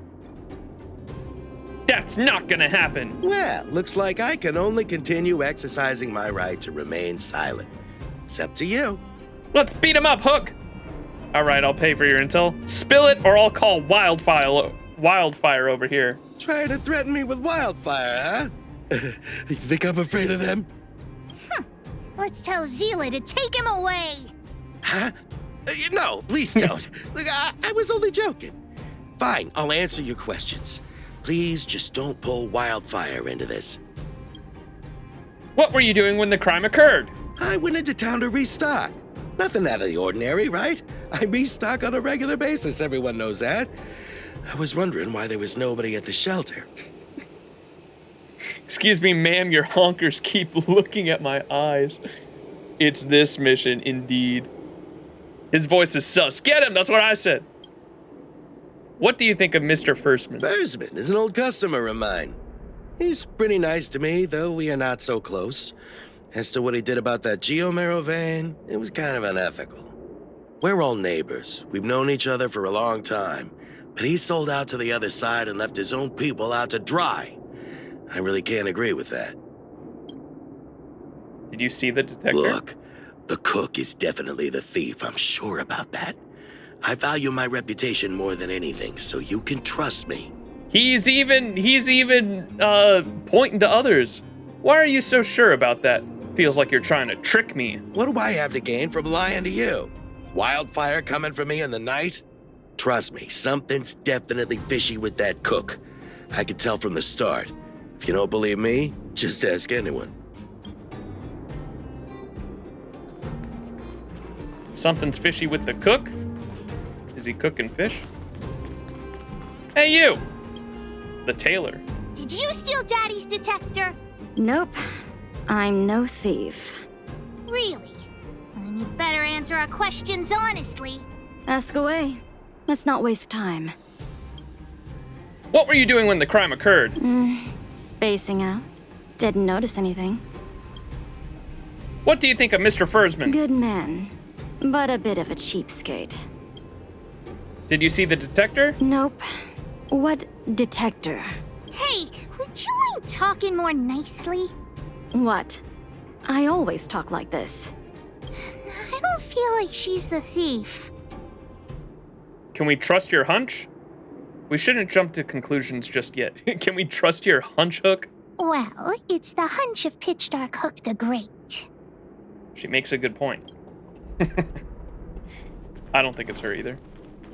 That's not gonna happen. Well, looks like I can only continue exercising my right to remain silent. It's up to you. Let's beat him up, Hook! Alright, I'll pay for your intel. Spill it or I'll call Wildfire over here. Trying to threaten me with Wildfire, huh? You think I'm afraid of them? Let's tell Zila to take him away. Huh? No, please don't. Look, I was only joking. Fine, I'll answer your questions. Please just don't pull Wildfire into this. What were you doing when the crime occurred? I went into town to restock. Nothing out of the ordinary, right? I restock on a regular basis, everyone knows that. I was wondering why there was nobody at the shelter. Excuse me, ma'am, your honkers keep looking at my eyes. It's this mission, indeed. His voice is sus. Get him, that's what I said. What do you think of Mr. Firstman? Firstman is an old customer of mine. He's pretty nice to me, though we are not so close. As to what he did about that Geomero vein, it was kind of unethical. We're all neighbors. We've known each other for a long time. But he sold out to the other side and left his own people out to dry. I really can't agree with that. Did you see the detector? Look, the cook is definitely the thief. I'm sure about that. I value my reputation more than anything, so you can trust me. He's even pointing to others. Why are you so sure about that? Feels like you're trying to trick me. What do I have to gain from lying to you? Wildfire coming for me in the night? Trust me, something's definitely fishy with that cook. I could tell from the start. If you don't believe me, just ask anyone. Something's fishy with the cook? Is he cooking fish? Hey, you! The tailor. Did you steal Daddy's detector? Nope. I'm no thief. Really? Well, then you better answer our questions honestly. Ask away. Let's not waste time. What were you doing when the crime occurred? Spacing out. Didn't notice anything. What do you think of Mr. Fursman? Good man, but a bit of a cheapskate. Did you see the detector? Nope. What detector? Hey, would you mind talking more nicely? What? I always talk like this. I don't feel like she's the thief. Can we trust your hunch? We shouldn't jump to conclusions just yet. Can we trust your hunch, Hook? Well, it's the hunch of Pitch Dark Hook the Great. She makes a good point. I don't think it's her either.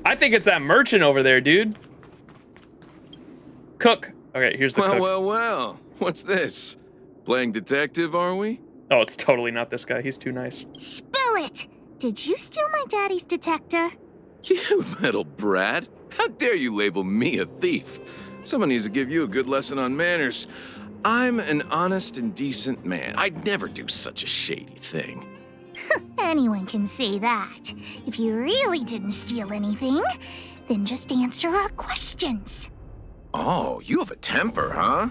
I think it's that merchant over there, dude. Cook. Okay, here's the cook. Well. What's this? Playing detective, are we? Oh, it's totally not this guy. He's too nice. Spill it! Did you steal my daddy's detector? You little brat. How dare you label me a thief? Someone needs to give you a good lesson on manners. I'm an honest and decent man. I'd never do such a shady thing. Anyone can say that. If you really didn't steal anything, then just answer our questions. Oh, you have a temper, huh?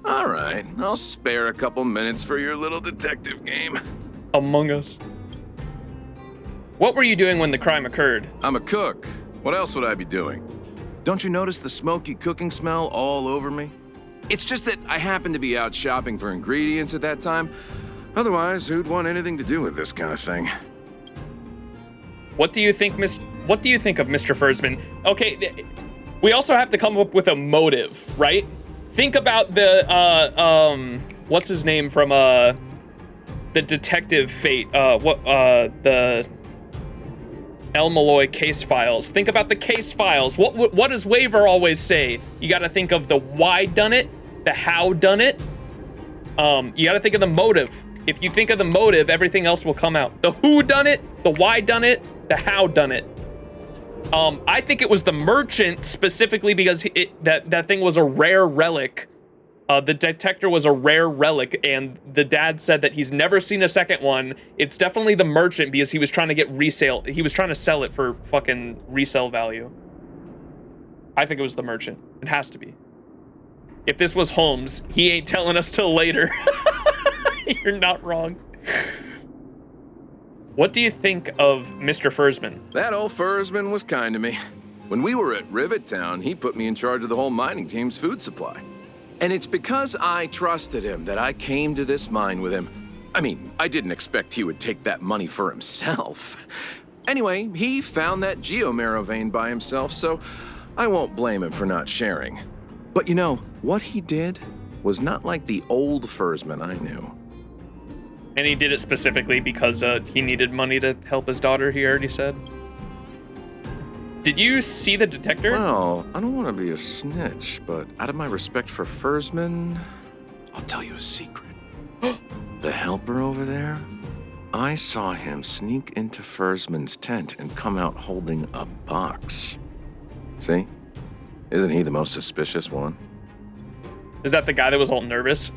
All right, I'll spare a couple minutes for your little detective game. Among Us. What were you doing when the crime occurred? I'm a cook. What else would I be doing? Don't you notice the smoky cooking smell all over me? It's just that I happened to be out shopping for ingredients at that time. Otherwise, who'd want anything to do with this kind of thing? What do you think, of Mr. Fursman? Okay, we also have to come up with a motive, right? Think about the what's his name from the detective fate, the El Malloy case files. Think about the case files. What does Waver always say? You got to think of the why done it, the how done it. You got to think of the motive. If you think of the motive, everything else will come out. The who done it, the why done it, the how done it. I think it was the merchant specifically because that thing was a rare relic. The detector was a rare relic, and the dad said that he's never seen a second one. It's definitely the merchant because he was trying to get resale. He was trying to sell it for fucking resale value. I think it was the merchant. It has to be. If this was Holmes, he ain't telling us till later. You're not wrong. What do you think of Mr. Fursman? That old Fursman was kind to me. When we were at Rivet Town, he put me in charge of the whole mining team's food supply. And it's because I trusted him that I came to this mine with him. I mean, I didn't expect he would take that money for himself. Anyway, he found that geomarrow vein by himself, so I won't blame him for not sharing. But you know, what he did was not like the old Fursman I knew. And he did it specifically because he needed money to help his daughter, he already said. Did you see the detector? Well, I don't want to be a snitch, but out of my respect for Fursman, I'll tell you a secret. The helper over there, I saw him sneak into Fursman's tent and come out holding a box. See? Isn't he the most suspicious one? Is that the guy that was all nervous?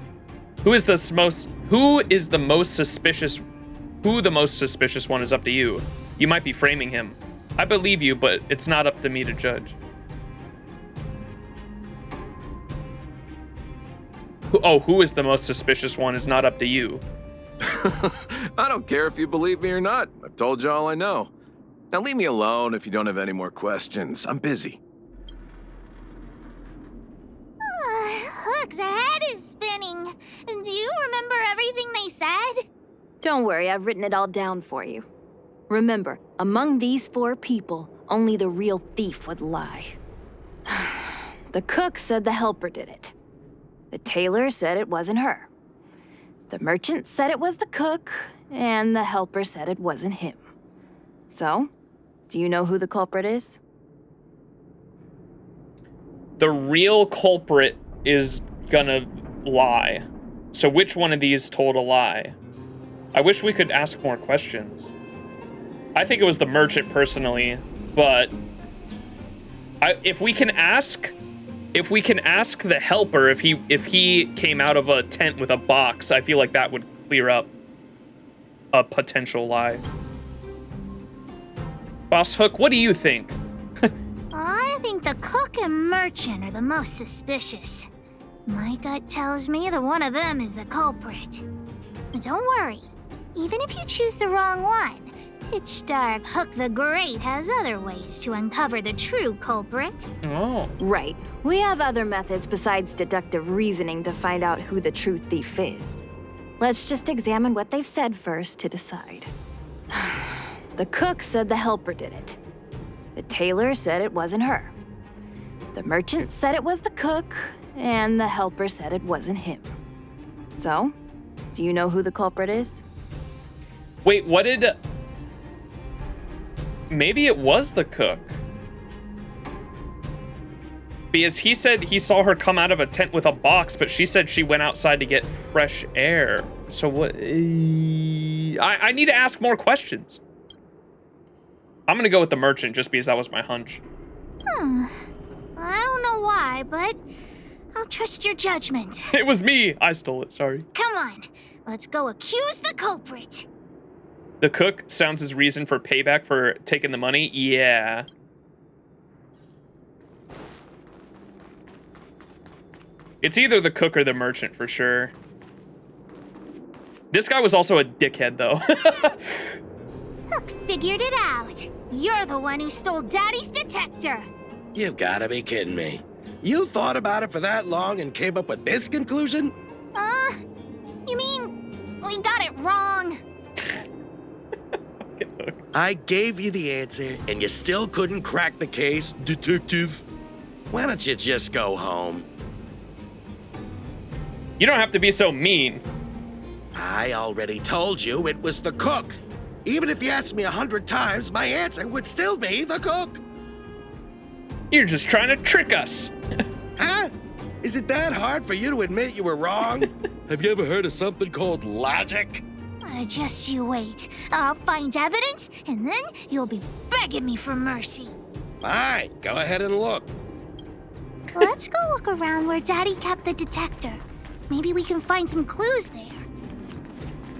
Who is the most suspicious? Who the most suspicious one is up to you. You might be framing him. I believe you, but it's not up to me to judge. Who is the most suspicious one is not up to you. I don't care if you believe me or not. I've told you all I know. Now leave me alone if you don't have any more questions. I'm busy. Hook's head is spinning. Do you remember everything they said? Don't worry, I've written it all down for you. Remember, among these 4 people, only the real thief would lie. The cook said the helper did it. The tailor said it wasn't her. The merchant said it was the cook, and the helper said it wasn't him. So, do you know who the culprit is? The real culprit is gonna lie. So which one of these told a lie? I wish we could ask more questions. I think it was the merchant personally, but if we can ask the helper if he came out of a tent with a box, I feel like that would clear up a potential lie. Boss Hook, what do you think? I think the cook and merchant are the most suspicious. My gut tells me that one of them is the culprit. But don't worry, even if you choose the wrong one, Pitch Dark Hook the Great has other ways to uncover the true culprit. Oh. Right. We have other methods besides deductive reasoning to find out who the true thief is. Let's just examine what they've said first to decide. The cook said the helper did it. The tailor said it wasn't her. The merchant said it was the cook, and the helper said it wasn't him. So, do you know who the culprit is? Wait, what did... Maybe it was the cook. Because he said he saw her come out of a tent with a box, but she said she went outside to get fresh air. So what... I need to ask more questions. I'm gonna go with the merchant just because that was my hunch. I don't know why, but I'll trust your judgment. It was me. I stole it, sorry. Come on, let's go accuse the culprit. The cook sounds his reason for payback for taking the money. Yeah. It's either the cook or the merchant for sure. This guy was also a dickhead though. Hook figured it out. You're the one who stole Daddy's detector. You've gotta be kidding me. You thought about it for that long and came up with this conclusion? You mean he got it wrong. I gave you the answer, and you still couldn't crack the case, detective. Why don't you just go home? You don't have to be so mean. I already told you it was the cook. Even if you asked me 100 times, my answer would still be the cook. You're just trying to trick us. Huh? Is it that hard for you to admit you were wrong? Have you ever heard of something called logic? Just you wait. I'll find evidence, and then you'll be begging me for mercy. Fine, go ahead and look. Let's go look around where Daddy kept the detector. Maybe we can find some clues there.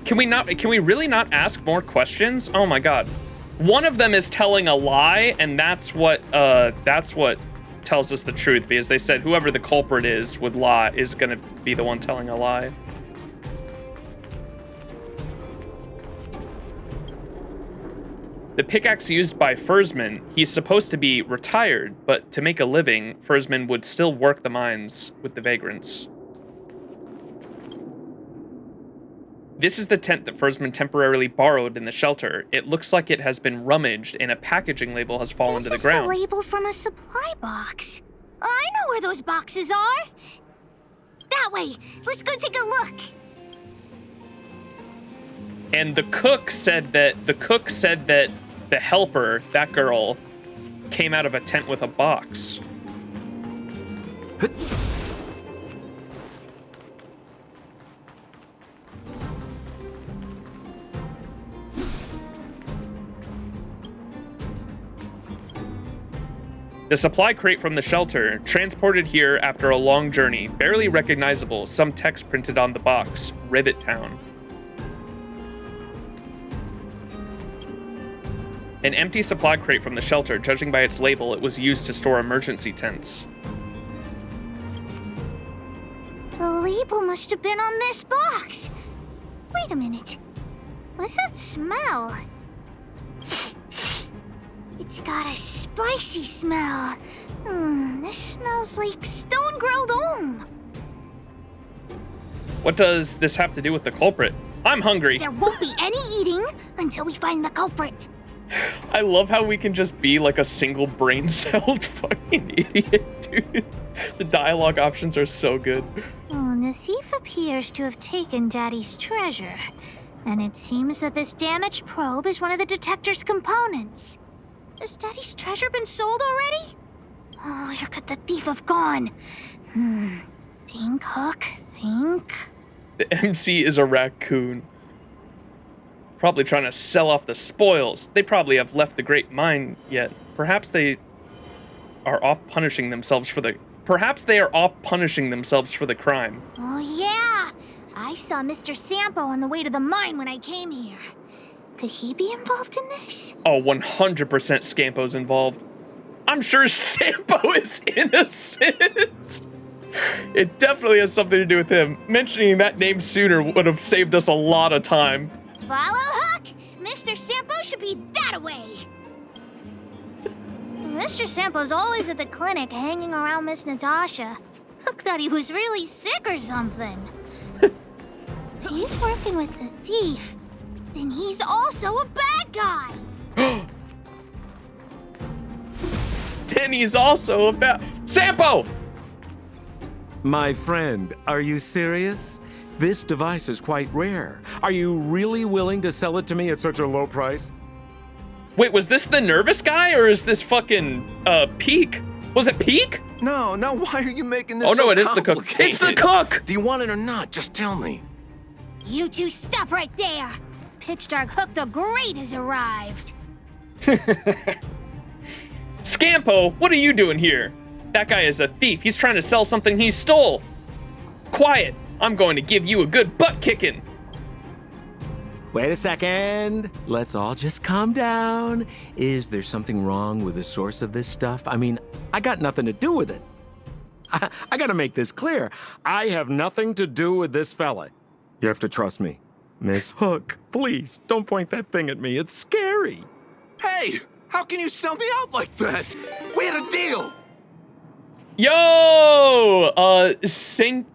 Can we really not ask more questions? Oh my god. One of them is telling a lie, and that's what tells us the truth, because they said whoever the culprit is gonna be the one telling a lie. The pickaxe used by Fursman, he's supposed to be retired, but to make a living, Fursman would still work the mines with the vagrants. This is the tent that Fursman temporarily borrowed in the shelter. It looks like it has been rummaged and a packaging label has fallen to the ground. This is the label from a supply box. I know where those boxes are. That way. Let's go take a look. And the cook said that the helper, that girl, came out of a tent with a box. The supply crate from the shelter, transported here after a long journey, barely recognizable, some text printed on the box, Rivet Town. An empty supply crate from the shelter, judging by its label, it was used to store emergency tents. The label must have been on this box. Wait a minute. What's that smell? It's got a spicy smell. This smells like stone-grilled ohm. What does this have to do with the culprit? I'm hungry. There won't be any eating until we find the culprit. I love how we can just be like a single brain-celled fucking idiot, dude. The dialogue options are so good. The thief appears to have taken Daddy's treasure. And it seems that this damaged probe is one of the detector's components. Has Daddy's treasure been sold already? Oh, where could the thief have gone? Think, Hook, think. The MC is a raccoon. Probably trying to sell off the spoils. They probably have left the great mine yet. Perhaps they are off punishing themselves for the crime. Oh yeah, I saw Mr. Sampo on the way to the mine when I came here. Could he be involved in this? Oh, 100% Scampo's involved. I'm sure Sampo is innocent. It definitely has something to do with him. Mentioning that name sooner would have saved us a lot of time. Follow Hook! Mr. Sampo should be that way. Mr. Sampo's always at the clinic hanging around Miss Natasha. Hook thought he was really sick or something. If he's working with the thief, then he's also a bad guy. Then he's also a bad... Sampo! My friend, are you serious? This device is quite rare. Are you really willing to sell it to me at such a low price? Wait, was this the nervous guy, or is this fucking, Peak? Was it Peak? No, why are you making this so so it is the cook. It's the cook! Do you want it or not? Just tell me. You two stop right there. Pitch Dark Hook the Great has arrived. Scampo, what are you doing here? That guy is a thief. He's trying to sell something he stole. Quiet. I'm going to give you a good butt kicking. Wait a second. Let's all just calm down. Is there something wrong with the source of this stuff? I mean, I got nothing to do with it. I gotta make this clear. I have nothing to do with this fella. You have to trust me. Miss Hook, please, don't point that thing at me. It's scary. Hey, how can you sell me out like that? We had a deal. Yo!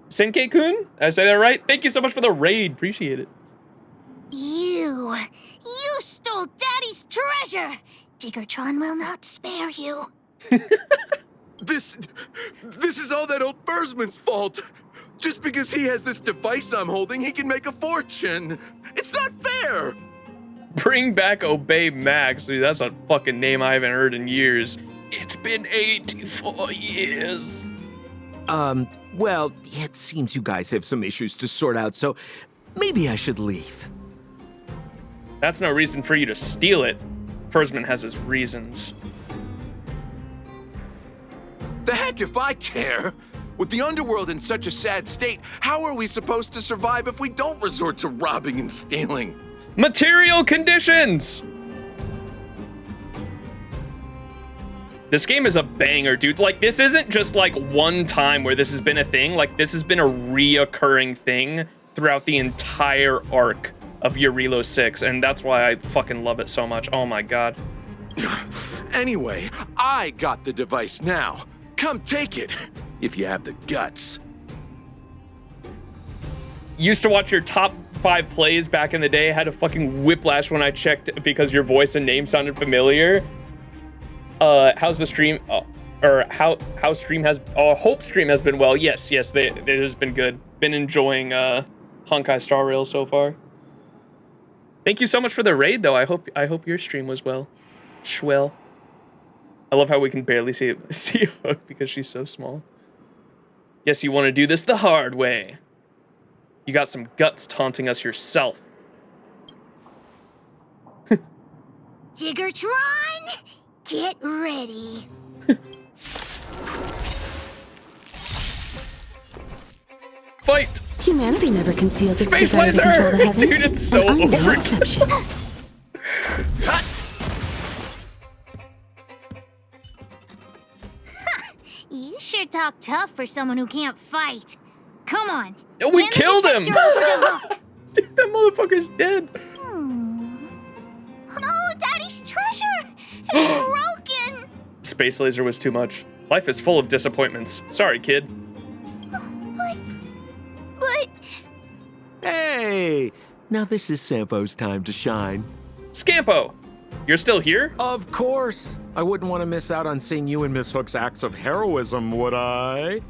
Senke-kun? Did I say that right? Thank you so much for the raid. Appreciate it. You stole Daddy's treasure! Diggertron will not spare you. This is all that old Fursman's fault. Just because he has this device I'm holding, he can make a fortune. It's not fair. Bring back Obey Max. Dude, that's a fucking name I haven't heard in years. It's been 84 years. Well, it seems you guys have some issues to sort out, so maybe I should leave. That's no reason for you to steal it. Fursman has his reasons. The heck if I care? With the underworld in such a sad state, how are we supposed to survive if we don't resort to robbing and stealing? Material conditions! This game is a banger, dude. Like, this isn't just like one time where this has been a thing. Like, this has been a reoccurring thing throughout the entire arc of Jarilo-VI, and that's why I fucking love it so much. Oh my god. Anyway, I got the device now. Come take it, if you have the guts. Used to watch your top 5 plays back in the day. Had a fucking whiplash when I checked because your voice and name sounded familiar. How's the stream? Or how stream has? Hope stream has been well. Yes, it has been good. Been enjoying Honkai Star Rail so far. Thank you so much for the raid, though. I hope your stream was well. Schwell. I love how we can barely see Hook because she's so small. Guess you want to do this the hard way. You got some guts taunting us yourself. Diggertron, get ready. Fight! Humanity never conceals its Space desire to laser! control the heavens. Dude, it's so and I'm no over. exception. You sure talk tough for someone who can't fight. Come on. Oh, we hand the killed him! detector over to Hook. Dude, that motherfucker's dead. No, Daddy's treasure! It's broken! Space laser was too much. Life is full of disappointments. Sorry, kid. But... Hey! Now this is Sampo's time to shine. Scampo! You're still here? Of course! I wouldn't want to miss out on seeing you and Miss Hook's acts of heroism, would I?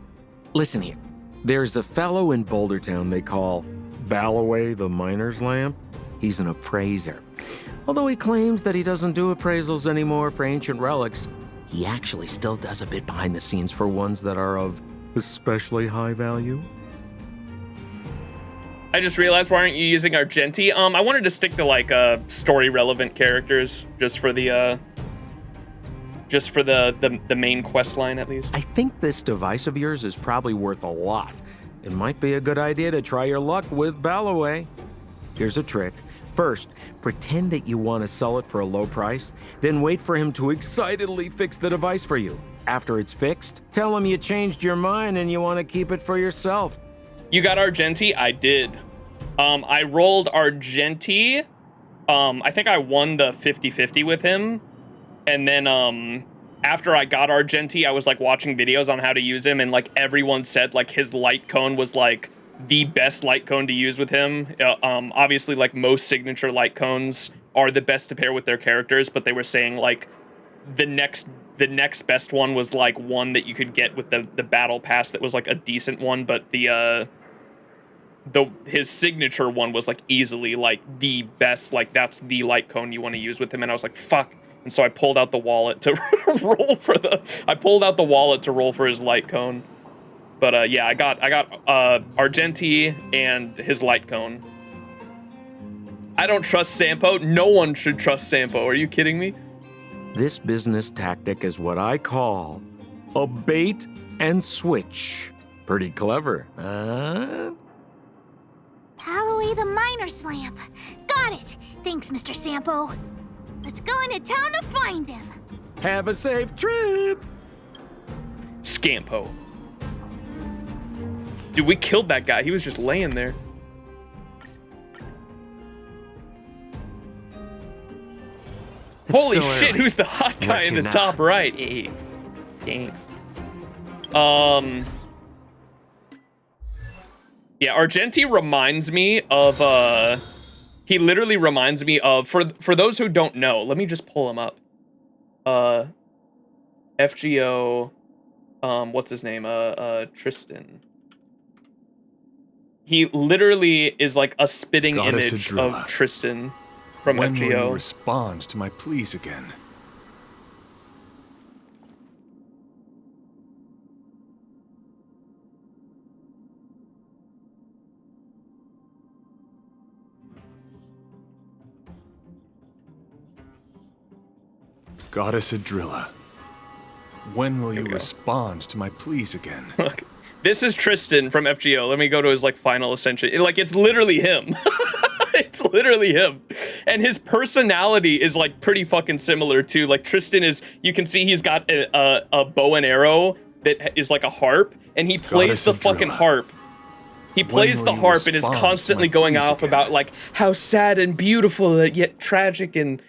Listen here. There's a fellow in Bouldertown they call Balloway the Miner's Lamp. He's an appraiser. Although he claims that he doesn't do appraisals anymore for ancient relics, he actually still does a bit behind the scenes for ones that are of especially high value. I just realized, why aren't you using Argenti? I wanted to stick to like story relevant characters just for the main quest line at least. I think this device of yours is probably worth a lot. It might be a good idea to try your luck with Balloway. Here's a trick. First, pretend that you want to sell it for a low price, then wait for him to excitedly fix the device for you. After it's fixed, tell him you changed your mind and you want to keep it for yourself. You got Argenti? I did. I rolled Argenti. I think I won the 50-50 with him. And then after I got Argenti, I was like watching videos on how to use him, and like everyone said like his light cone was like the best light cone to use with him. Obviously, like most signature light cones are the best to pair with their characters, but they were saying like the next best one was like one that you could get with the battle pass that was like a decent one, but his signature one was like easily like the best, like that's the light cone you want to use with him. And I was like, fuck. And so I pulled out the wallet to roll for his light cone. But yeah, I got Argenti and his light cone. I don't trust Sampo. No one should trust Sampo. Are you kidding me? This business tactic is what I call a bait and switch. Pretty clever, huh? Balloway the Miner's Lamp. Got it. Thanks, Mr. Sampo. Let's go into town to find him. Have a safe trip. Scampo. Dude, we killed that guy. He was just laying there. Holy shit, who's the hot guy in the top right? Hey, thanks. Yeah, Argenti reminds me of He literally reminds me of, for those who don't know, let me just pull him up. FGO, what's his name? Tristan. He literally is like a spitting Goddess image Adrilla, of Tristan from when FGO. will you respond to my pleas again? Goddess Adrilla, when will you respond to my pleas again? Look, this is Tristan from FGO. Let me go to his like final ascension. It's literally him. It's literally him. And his personality is like pretty fucking similar too. Like Tristan is, you can see he's got a bow and arrow that is like a harp, and he plays the fucking harp. He plays the harp and is constantly going off about like how sad and beautiful yet tragic and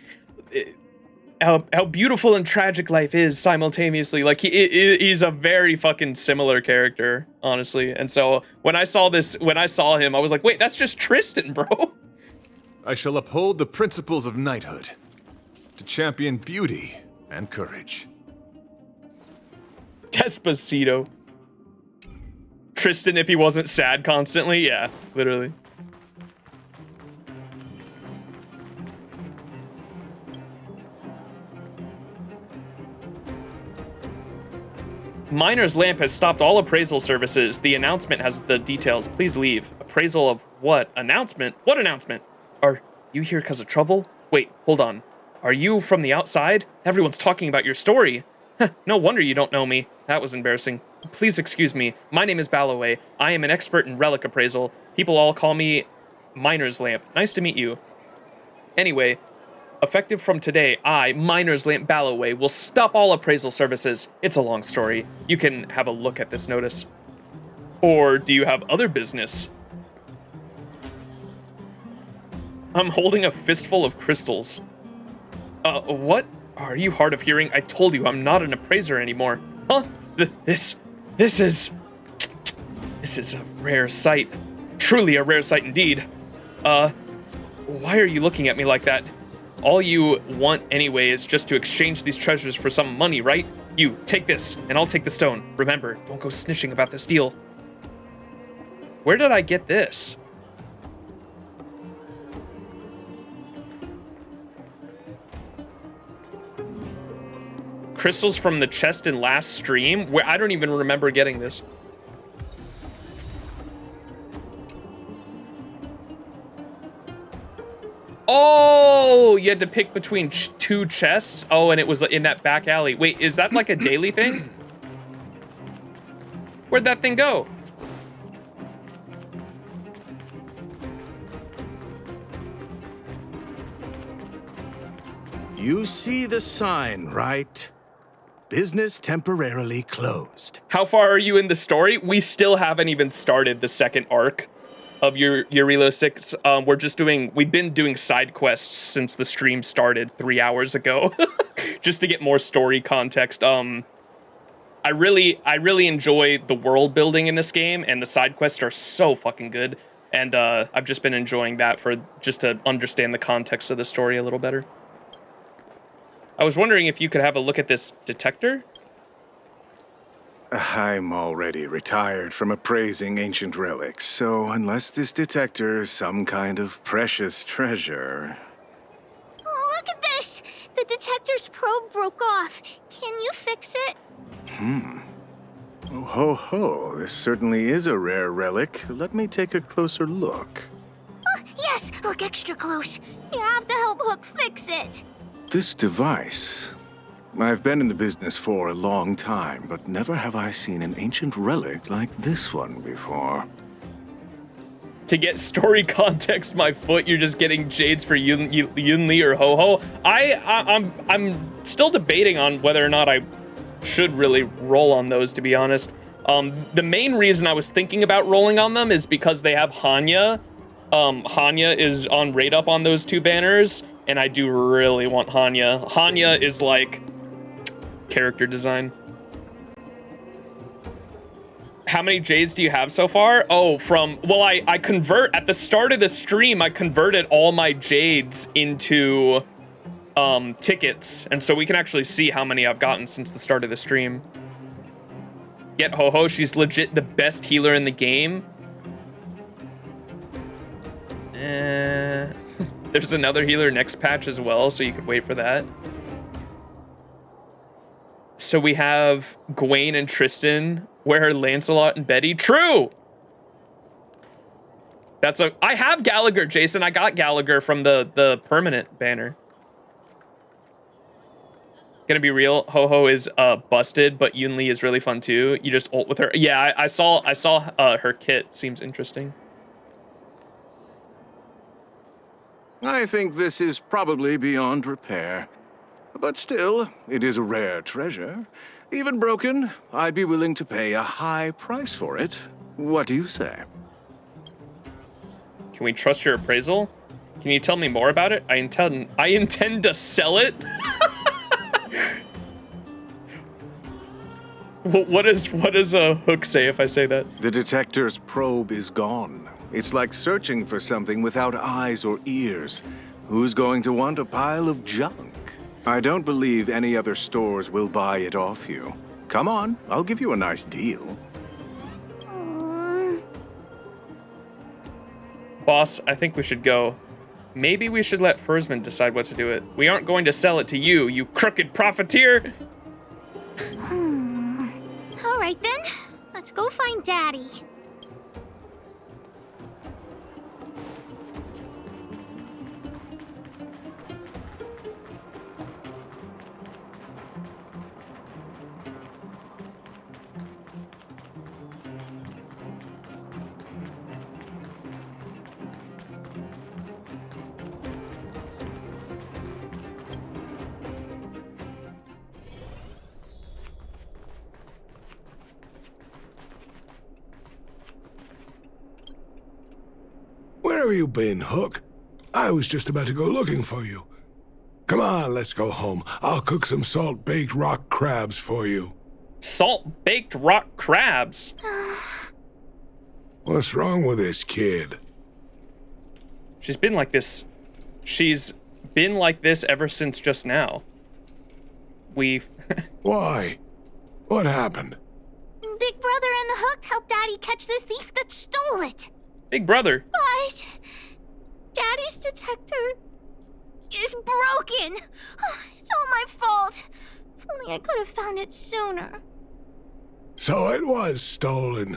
how beautiful and tragic life is simultaneously. Like he's a very fucking similar character, honestly. And so when I saw him, I was like, wait, that's just Tristan, bro. I shall uphold the principles of knighthood, to champion beauty and courage. Despacito. Tristan, if he wasn't sad constantly, yeah, literally. Miner's Lamp has stopped all appraisal services. The announcement has the details. Please leave. Appraisal of what? Announcement? What announcement? Are you here because of trouble? Wait, hold on. Are you from the outside? Everyone's talking about your story. No wonder you don't know me. That was embarrassing. Please excuse me. My name is Balloway. I am an expert in relic appraisal. People all call me Miner's Lamp. Nice to meet you. Anyway, effective from today, I, Miner's Lamp Balloway, will stop all appraisal services. It's a long story. You can have a look at this notice. Or do you have other business? I'm holding a fistful of crystals. What? Are you hard of hearing? I told you I'm not an appraiser anymore. Huh? This is a rare sight. Truly a rare sight indeed. Why are you looking at me like that? All you want anyway is just to exchange these treasures for some money, right? You, take this, and I'll take the stone. Remember, don't go snitching about this deal. Where did I get this? Crystals from the chest in last stream? Where I don't even remember getting this. Oh, you had to pick between two chests? Oh, and it was in that back alley. Wait, is that like a daily thing? Where'd that thing go? You see the sign, right? Business temporarily closed. How far are you in the story? We still haven't even started the second arc of your Jarilo-VI. We've been doing side quests since the stream started 3 hours ago, just to get more story context. I really enjoy the world building in this game, and the side quests are so fucking good. And I've just been enjoying that just to understand the context of the story a little better. I was wondering if you could have a look at this detector? I'm already retired from appraising ancient relics, so unless this detector is some kind of precious treasure... Oh, look at this! The detector's probe broke off. Can you fix it? Oh, ho, ho. This certainly is a rare relic. Let me take a closer look. Oh, yes! Look extra close. You have to help Hook fix it. This device... I've been in the business for a long time, but never have I seen an ancient relic like this one before. To get story context, my foot, you're just getting jades for Yunli or Ho-Ho. I'm still debating on whether or not I should really roll on those, to be honest. The main reason I was thinking about rolling on them is because they have Hanya. Hanya is on rate up on those two banners, and I do really want Hanya. Hanya is like character design. How many J's do you have so far? Oh, well, I convert, at the start of the stream, I converted all my Jades into tickets. And so we can actually see how many I've gotten since the start of the stream. Get Ho-Ho, she's legit the best healer in the game. There's another healer next patch as well, so you could wait for that. So we have Gwaine and Tristan, where Lancelot and Betty. True! I have Gallagher, Jason. I got Gallagher from the permanent banner. Gonna be real, Ho-Ho is busted, but Yunli is really fun too. You just ult with her. Yeah, I saw her kit. Seems interesting. I think this is probably beyond repair. But still, it is a rare treasure. Even broken, I'd be willing to pay a high price for it. What do you say? Can we trust your appraisal? Can you tell me more about it? I intend to sell it. What does a Hook say if I say that? The detector's probe is gone. It's like searching for something without eyes or ears. Who's going to want a pile of junk? I don't believe any other stores will buy it off you. Come on, I'll give you a nice deal. Boss, I think we should go. Maybe we should let Fursman decide what to do with it. We aren't going to sell it to you, you crooked profiteer! All right then, let's go find Daddy. Where have you been, Hook? I was just about to go looking for you. Come on, let's go home. I'll cook some salt-baked rock crabs for you. Salt-baked rock crabs? What's wrong with this kid? She's been like this ever since just now. Why? What happened? Big Brother and Hook helped Daddy catch the thief that stole it. Big Brother? But Daddy's detector is broken. It's all my fault. If only I could have found it sooner. So it was stolen.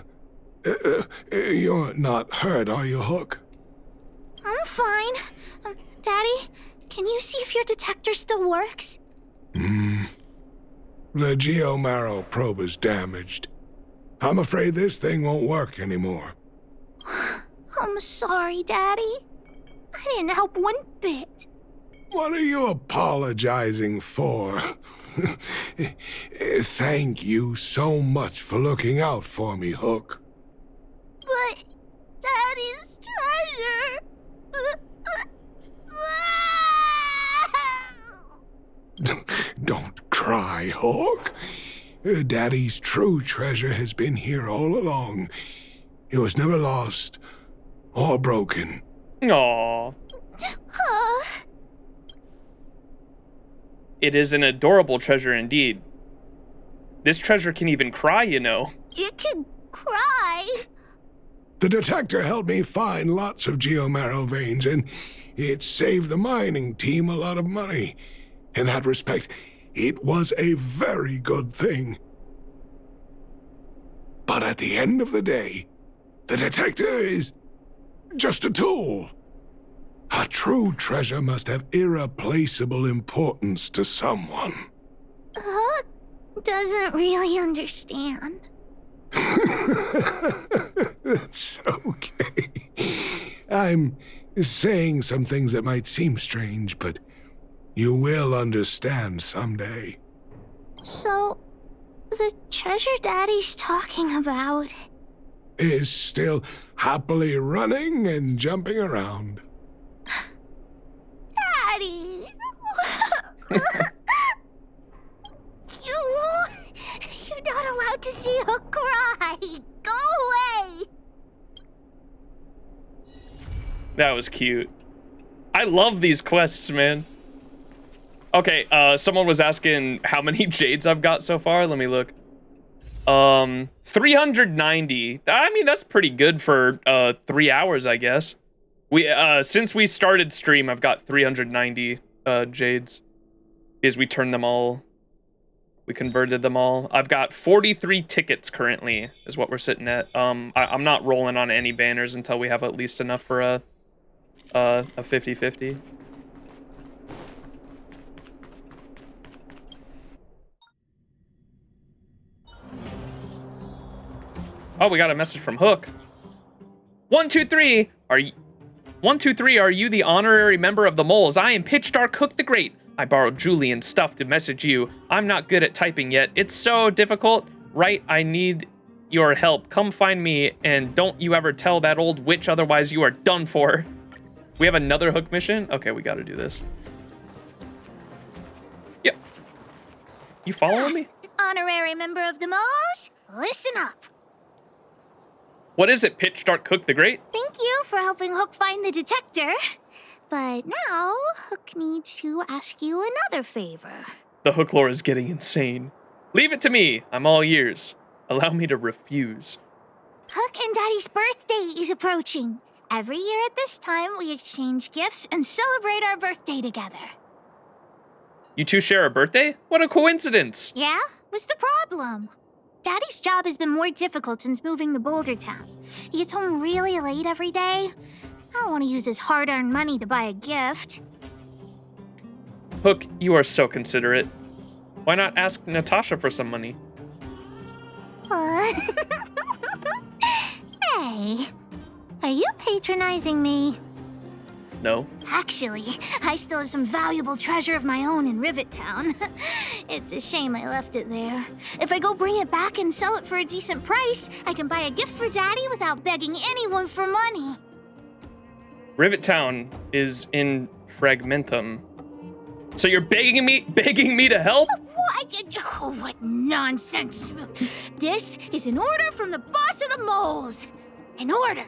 You're not hurt, are you, Hook? I'm fine. Daddy, can you see if your detector still works? The geomarrow probe is damaged. I'm afraid this thing won't work anymore. I'm sorry, Daddy. I didn't help one bit. What are you apologizing for? Thank you so much for looking out for me, Hook. But Daddy's treasure... Don't cry, Hook. Daddy's true treasure has been here all along. It was never lost or broken. Aww. It is an adorable treasure indeed. This treasure can even cry, you know. It can cry. The detector helped me find lots of geomarrow veins, and it saved the mining team a lot of money. In that respect, it was a very good thing. But at the end of the day, the detector is just a tool. A true treasure must have irreplaceable importance to someone. Hook doesn't really understand. That's okay. I'm saying some things that might seem strange, but you will understand someday. So, the treasure Daddy's talking about is still happily running and jumping around. Daddy! You're not allowed to see Hook cry. Go That was cute. I love these quests, man. Okay, someone was asking how many jades I've got so far. Let me look. 390. I mean, that's pretty good for 3 hours, I guess. Since we started stream, I've got 390 jades. Because we turned them all. We converted them all. I've got 43 tickets currently, is what we're sitting at. I'm not rolling on any banners until we have at least enough for a 50-50. Oh, we got a message from Hook. 123, are you the honorary member of the Moles? I am Pitch Dark Hook the Great. I borrowed Julian's stuff to message you. I'm not good at typing yet. It's so difficult. Right, I need your help. Come find me, and don't you ever tell that old witch, otherwise you are done for. We have another Hook mission? Okay, we gotta do this. Yep. You following me? Honorary member of the Moles, listen up. What is it, Pitch Dark Hook the Great? Thank you for helping Hook find the detector. But now, Hook needs to ask you another favor. The Hook lore is getting insane. Leave it to me. I'm all ears. Allow me to refuse. Hook and Daddy's birthday is approaching. Every year at this time, we exchange gifts and celebrate our birthday together. You two share a birthday? What a coincidence. Yeah? What's the problem? Daddy's job has been more difficult since moving to Boulder Town. He gets home really late every day. I don't want to use his hard-earned money to buy a gift. Hook, you are so considerate. Why not ask Natasha for some money? Hey, are you patronizing me? No. Actually, I still have some valuable treasure of my own in Rivet Town. It's a shame I left it there. If I go bring it back and sell it for a decent price, I can buy a gift for Daddy without begging anyone for money. Rivet Town is in Fragmentum. So you're begging me to help? What? Oh, what nonsense. This is an order from the boss of the Moles. An order.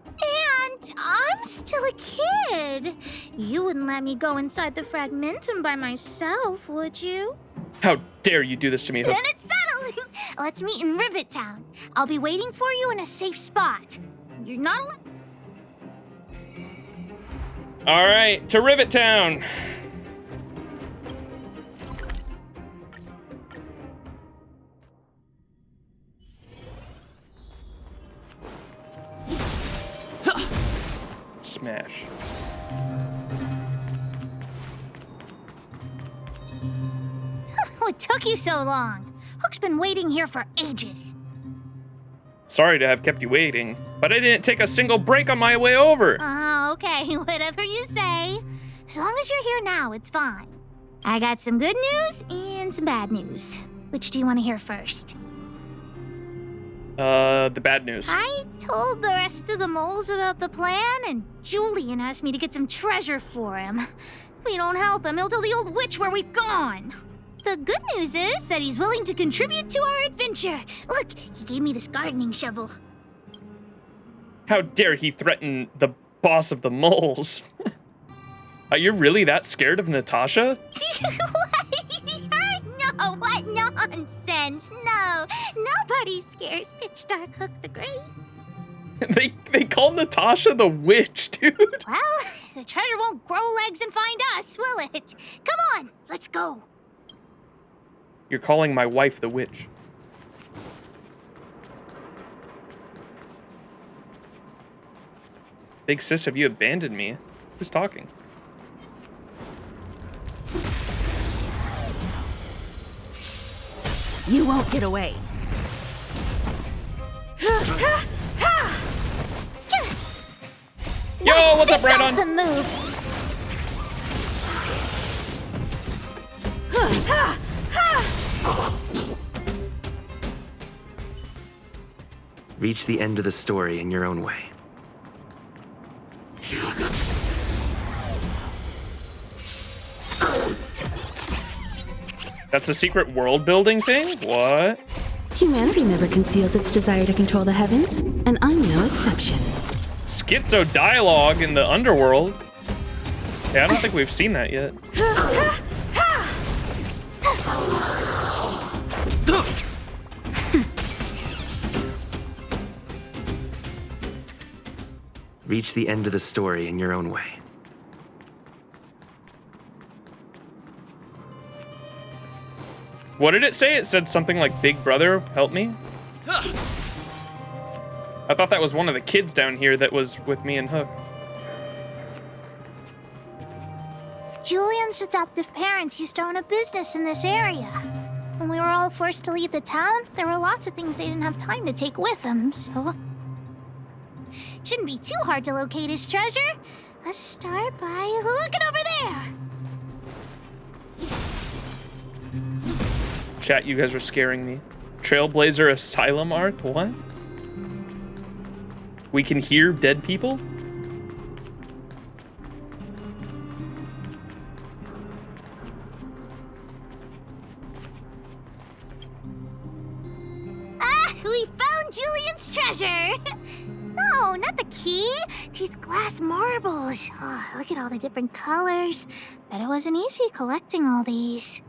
And I'm still a kid. You wouldn't let me go inside the Fragmentum by myself, would you? How dare you do this to me, Hook? Then it's settled. Let's meet in Rivet Town. I'll be waiting for you in a safe spot. You're not allowed. All right, to Rivet Town. Smash. What took you so long? Hook's been waiting here for ages. Sorry to have kept you waiting, but I didn't take a single break on my way over. Okay, whatever you say. As long as you're here now, it's fine. I got some good news and some bad news. Which do you want to hear first? The bad news. I told the rest of the moles about the plan, and Julian asked me to get some treasure for him. If we don't help him, he'll tell the old witch where we've gone. The good news is that he's willing to contribute to our adventure. Look, he gave me this gardening shovel. How dare he threaten the boss of the moles? You're really that scared of Natasha? No, what nonsense. No, nobody scares Pitch Dark Hook the Great. They call Natasha the witch, dude. Well, the treasure won't grow legs and find us, will it? Come on, let's go. You're calling my wife the witch. Big sis, have you abandoned me? Who's talking? You won't get away. Yo, what's up, Brandon? Awesome move. Reach the end of the story in your own way. That's a secret world building thing? What? Humanity never conceals its desire to control the heavens, and I'm no exception. Schizo dialogue in the underworld. Yeah, I don't think we've seen that yet. Reach the end of the story in your own way. What did it say? It said something like, Big Brother, help me? I thought that was one of the kids down here that was with me and Hook. Julian's adoptive parents used to own a business in this area. When we were all forced to leave the town, there were lots of things they didn't have time to take with them, so... Shouldn't be too hard to locate his treasure. Let's start by looking over there. Chat, you guys are scaring me. Trailblazer Asylum arc? What? We can hear dead people? Ah, we found Julian's treasure! No, not the key. These glass marbles. Oh, look at all the different colors. Bet it wasn't easy collecting all these.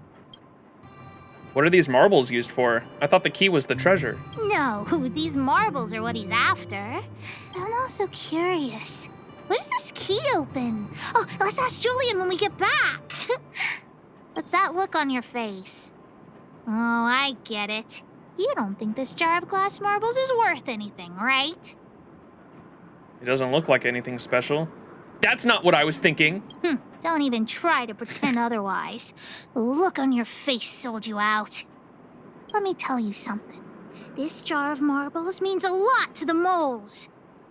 What are these marbles used for? I thought the key was the treasure. No, these marbles are what he's after. I'm also curious. What does this key open? Oh, let's ask Julian when we get back. What's that look on your face? Oh, I get it. You don't think this jar of glass marbles is worth anything, right? It doesn't look like anything special. That's not what I was thinking. Don't even try to pretend otherwise. The look on your face sold you out. Let me tell you something. This jar of marbles means a lot to the moles.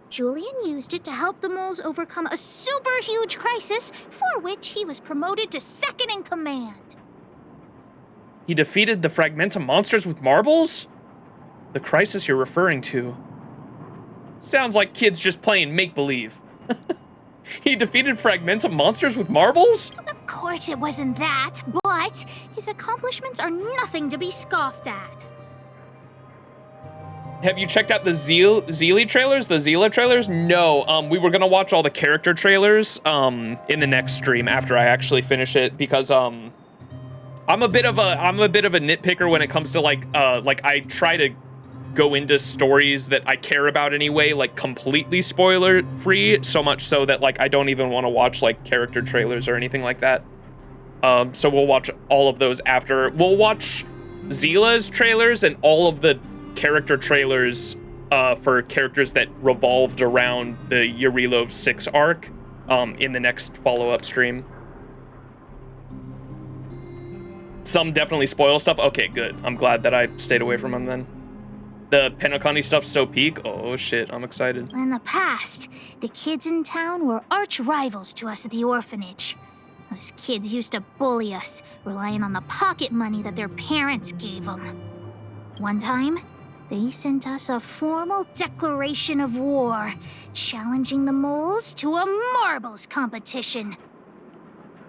Julian used it to help the moles overcome a super huge crisis for which he was promoted to second in command. He defeated the Fragmenta monsters with marbles? The crisis you're referring to. Sounds like kids just playing make-believe. He defeated Fragmenta monsters with marbles? Of course it wasn't that, but his accomplishments are nothing to be scoffed at. Have you checked out the Zeely trailers? The Zila trailers? No, we were gonna watch all the character trailers in the next stream after I actually finish it, because I'm a bit of a nitpicker when it comes to like I try to go into stories that I care about anyway, like completely spoiler free, so much so that like I don't even want to watch like character trailers or anything like that. So we'll watch all of those after. We'll watch Zila's trailers and all of the character trailers for characters that revolved around the Jarilo-VI arc in the next follow-up stream. Some definitely spoil stuff. Okay, good. I'm glad that I stayed away from them then. The Penacony stuff's so peak. Oh shit, I'm excited. In the past, the kids in town were arch rivals to us at the orphanage. Those kids used to bully us, relying on the pocket money that their parents gave them. One time, they sent us a formal declaration of war, challenging the moles to a marbles competition.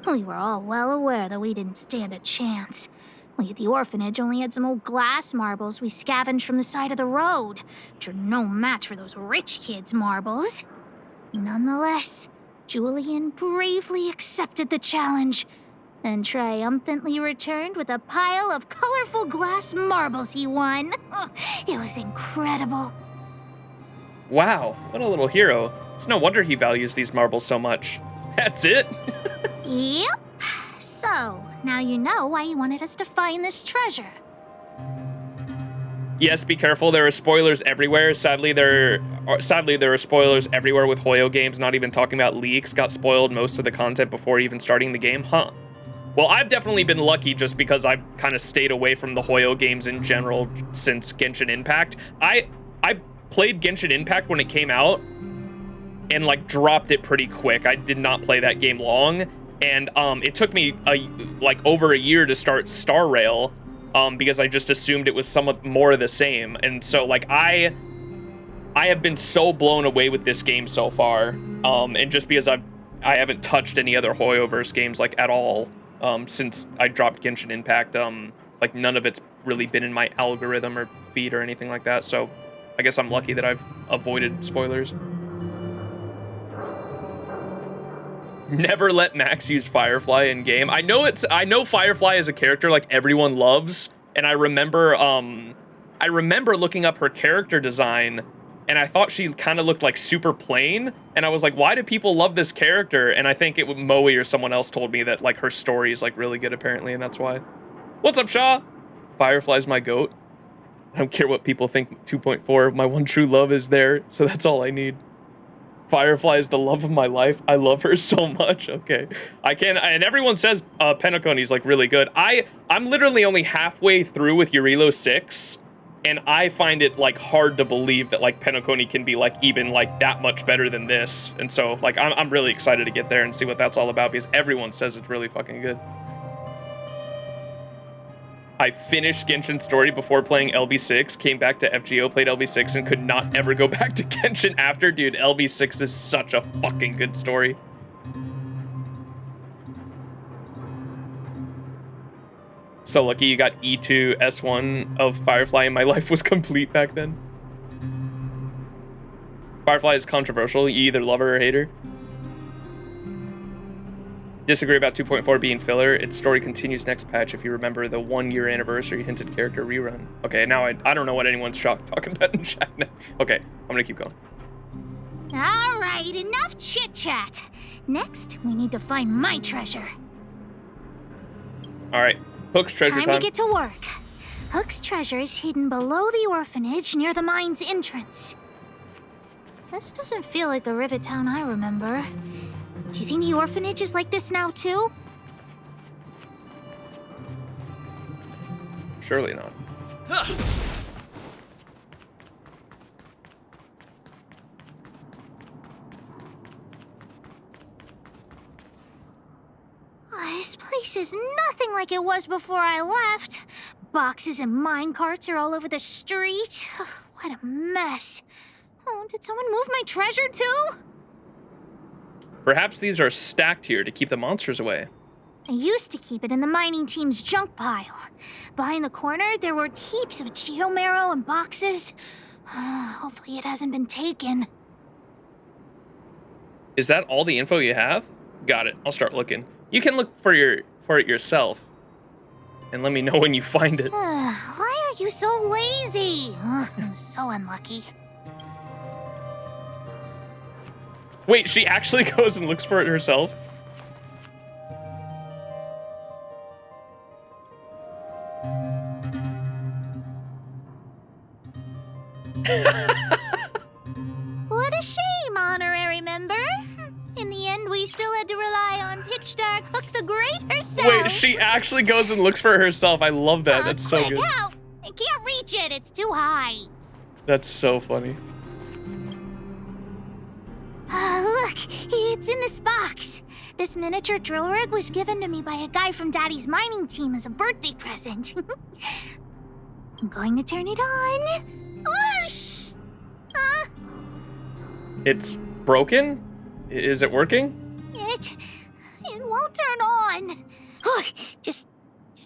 We were all well aware that we didn't stand a chance. We at the orphanage only had some old glass marbles we scavenged from the side of the road, which are no match for those rich kids' marbles. Nonetheless, Julian bravely accepted the challenge and triumphantly returned with a pile of colorful glass marbles he won. It was incredible. Wow, what a little hero. It's no wonder he values these marbles so much. That's it? Yep. So, now you know why he wanted us to find this treasure. Yes, be careful. There are spoilers everywhere. Sadly, there are spoilers everywhere with Hoyo games. Not even talking about leaks. Got spoiled most of the content before even starting the game. Huh. Well, I've definitely been lucky just because I've kind of stayed away from the Hoyo games in general since Genshin Impact. I played Genshin Impact when it came out and like dropped it pretty quick. I did not play that game long, and it took me like over a year to start Star Rail because I just assumed it was somewhat more of the same. And so like I have been so blown away with this game so far, and just because I haven't touched any other Hoyoverse games like at all since I dropped Genshin Impact. Like none of it's really been in my algorithm or feed or anything like that. So I guess I'm lucky that I've avoided spoilers. Never let Max use Firefly in game. I know Firefly is a character like everyone loves, and I remember looking up her character design, and I thought she kind of looked like super plain, and I was like, why do people love this character? And I think it was Moe or someone else told me that like her story is like really good apparently, and that's why. What's up, Shaw? Firefly's my goat. I don't care what people think. 2.4, my one true love is there, so that's all I need. Firefly is the love of my life. I love her so much. Okay, and everyone says Penacony's like really good. I'm literally only halfway through with Jarilo-VI, and I find it like hard to believe that like Penacony can be like even like that much better than this. And so like I'm really excited to get there and see what that's all about because everyone says it's really fucking good. I finished Genshin's story before playing LB6, came back to FGO, played LB6, and could not ever go back to Genshin after. Dude, LB6 is such a fucking good story. So lucky you got E2 S1 of Firefly, and my life was complete back then. Firefly is controversial. You either love her or hate her. Disagree about 2.4 being filler. Its story continues next patch if you remember the 1-year anniversary hinted character rerun. Okay, now I don't know what anyone's talking about in chat now. Okay, I'm gonna keep going. All right, enough chit-chat. Next, we need to find my treasure. All right, Hook's treasure Time to get to work. Hook's treasure is hidden below the orphanage near the mine's entrance. This doesn't feel like the Rivet Town I remember. Do you think the orphanage is like this now, too? Surely not. This place is nothing like it was before I left. Boxes and minecarts are all over the street. What a mess. Oh, did someone move my treasure, too? Perhaps these are stacked here to keep the monsters away. I used to keep it in the mining team's junk pile. Behind the corner, there were heaps of geomarrow and boxes. Hopefully it hasn't been taken. Is that all the info you have? Got it. I'll start looking. You can look for it yourself. And let me know when you find it. Why are you so lazy? I'm so unlucky. Wait, she actually goes and looks for it herself? What a shame, honorary member. In the end, we still had to rely on Pitch Dark Hook the Great herself. Wait, she actually goes and looks for it herself. I love that. That's so quick, good. Help! I can't reach it. It's too high. That's so funny. Look, it's in this box. This miniature drill rig was given to me by a guy from Daddy's mining team as a birthday present. I'm going to turn it on. Whoosh! It's broken? Is it working? It won't turn on. Just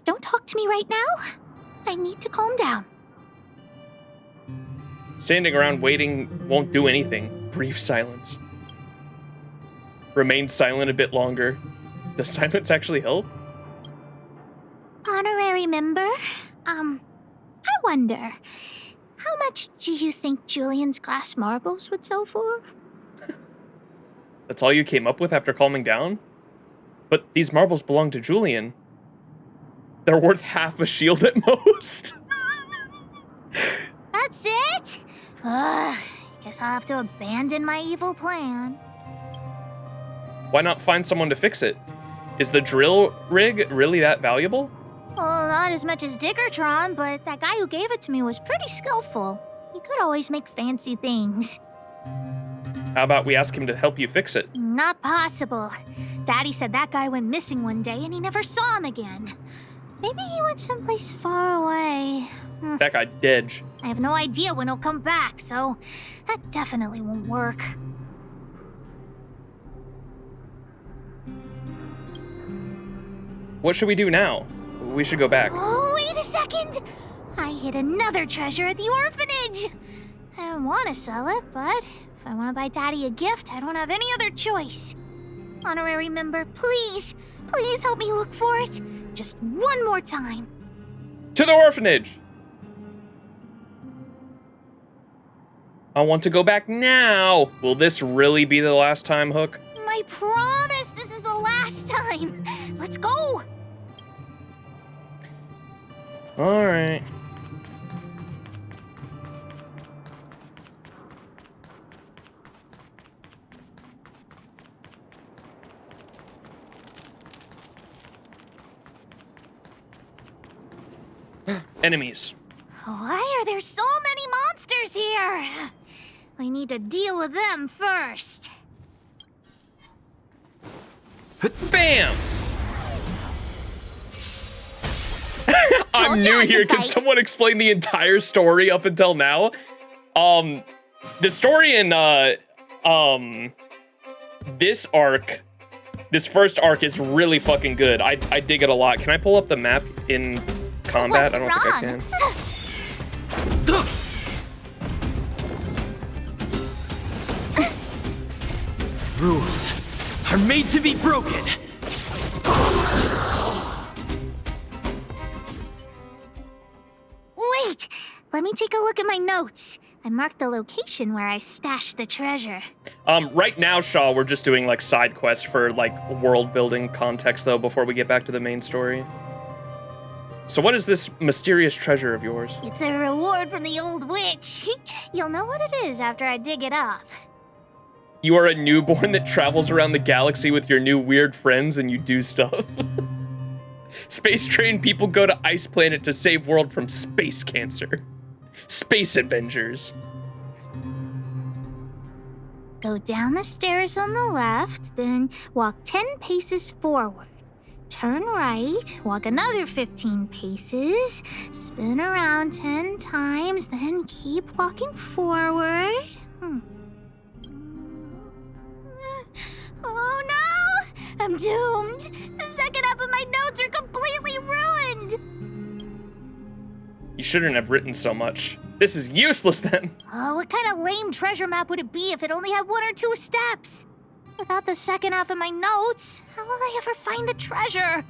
don't talk to me right now. I need to calm down. Standing around waiting won't do anything. Brief silence. Remain silent a bit longer. Does silence actually help? Honorary member, I wonder, how much do you think Julian's glass marbles would sell for? That's all you came up with after calming down? But these marbles belong to Julian. They're worth half a shield at most. That's it? Guess I'll have to abandon my evil plan. Why not find someone to fix it? Is the drill rig really that valuable? Well, not as much as Diggertron, but that guy who gave it to me was pretty skillful. He could always make fancy things. How about we ask him to help you fix it? Not possible. Daddy said that guy went missing one day and he never saw him again. Maybe he went someplace far away. That guy Dedge. I have no idea when he'll come back, so that definitely won't work. What should we do now? We should go back. Oh, wait a second! I hid another treasure at the orphanage! I don't want to sell it, but if I want to buy Daddy a gift, I don't have any other choice. Honorary member, please, please help me look for it. Just one more time. To the orphanage. I want to go back now. Will this really be the last time, Hook? I promise this is the last time. Let's go. All right. Enemies. Why are there so many monsters here? We need to deal with them first. Bam! I'm new here. Can someone explain the entire story up until now? The story in this arc, this first arc is really fucking good. I dig it a lot. Can I pull up the map in combat? What's I don't think I can. Rules are made to be broken. Wait, let me take a look at my notes. I marked the location where I stashed the treasure. Right now, Shaw, we're just doing like side quests for like world building context though before we get back to the main story. So what is this mysterious treasure of yours? It's a reward from the old witch. You'll know what it is after I dig it up. You are a newborn that travels around the galaxy with your new weird friends and you do stuff. Space trained people go to Ice Planet to save world from space cancer. Space Avengers. Go down the stairs on the left, then walk 10 paces forward. Turn right, walk another 15 paces, spin around 10 times, then keep walking forward. Oh no! I'm doomed! The second half of my notes are completely ruined! You shouldn't have written so much. This is useless then. Oh, what kind of lame treasure map would it be if it only had 1 or 2 steps? Without the second half of my notes, how will I ever find the treasure?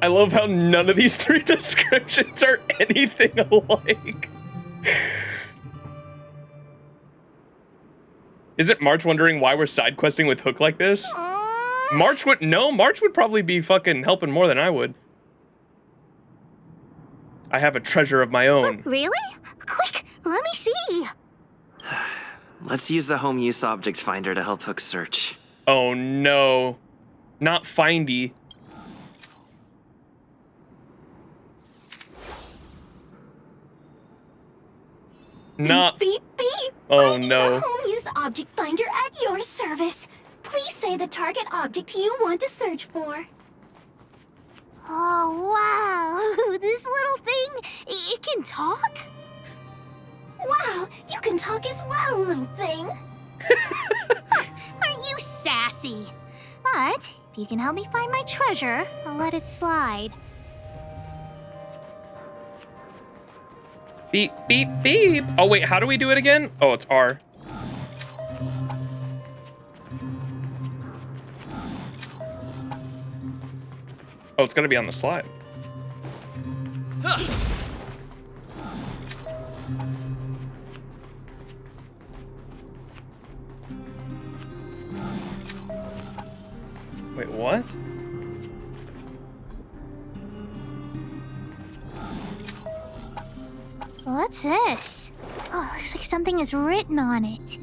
I love how none of these 3 descriptions are anything alike. Is it March wondering why we're side questing with Hook like this? March would probably be fucking helping more than I would. I have a treasure of my own. Really? Quick, let me see. Let's use the home use object finder to help Hook search. Oh no. Not findy. Not. Beep, beep. Oh I need no. a home use object finder at your service. Please say the target object you want to search for. Oh, wow. This little thing, it can talk? Wow, you can talk as well, little thing. Aren't you sassy? But if you can help me find my treasure, I'll let it slide. Beep, beep, beep. Oh wait, how do we do it again? Oh, it's R. Oh, it's gonna be on the slide. Wait, what? What's this? Oh, looks like something is written on it.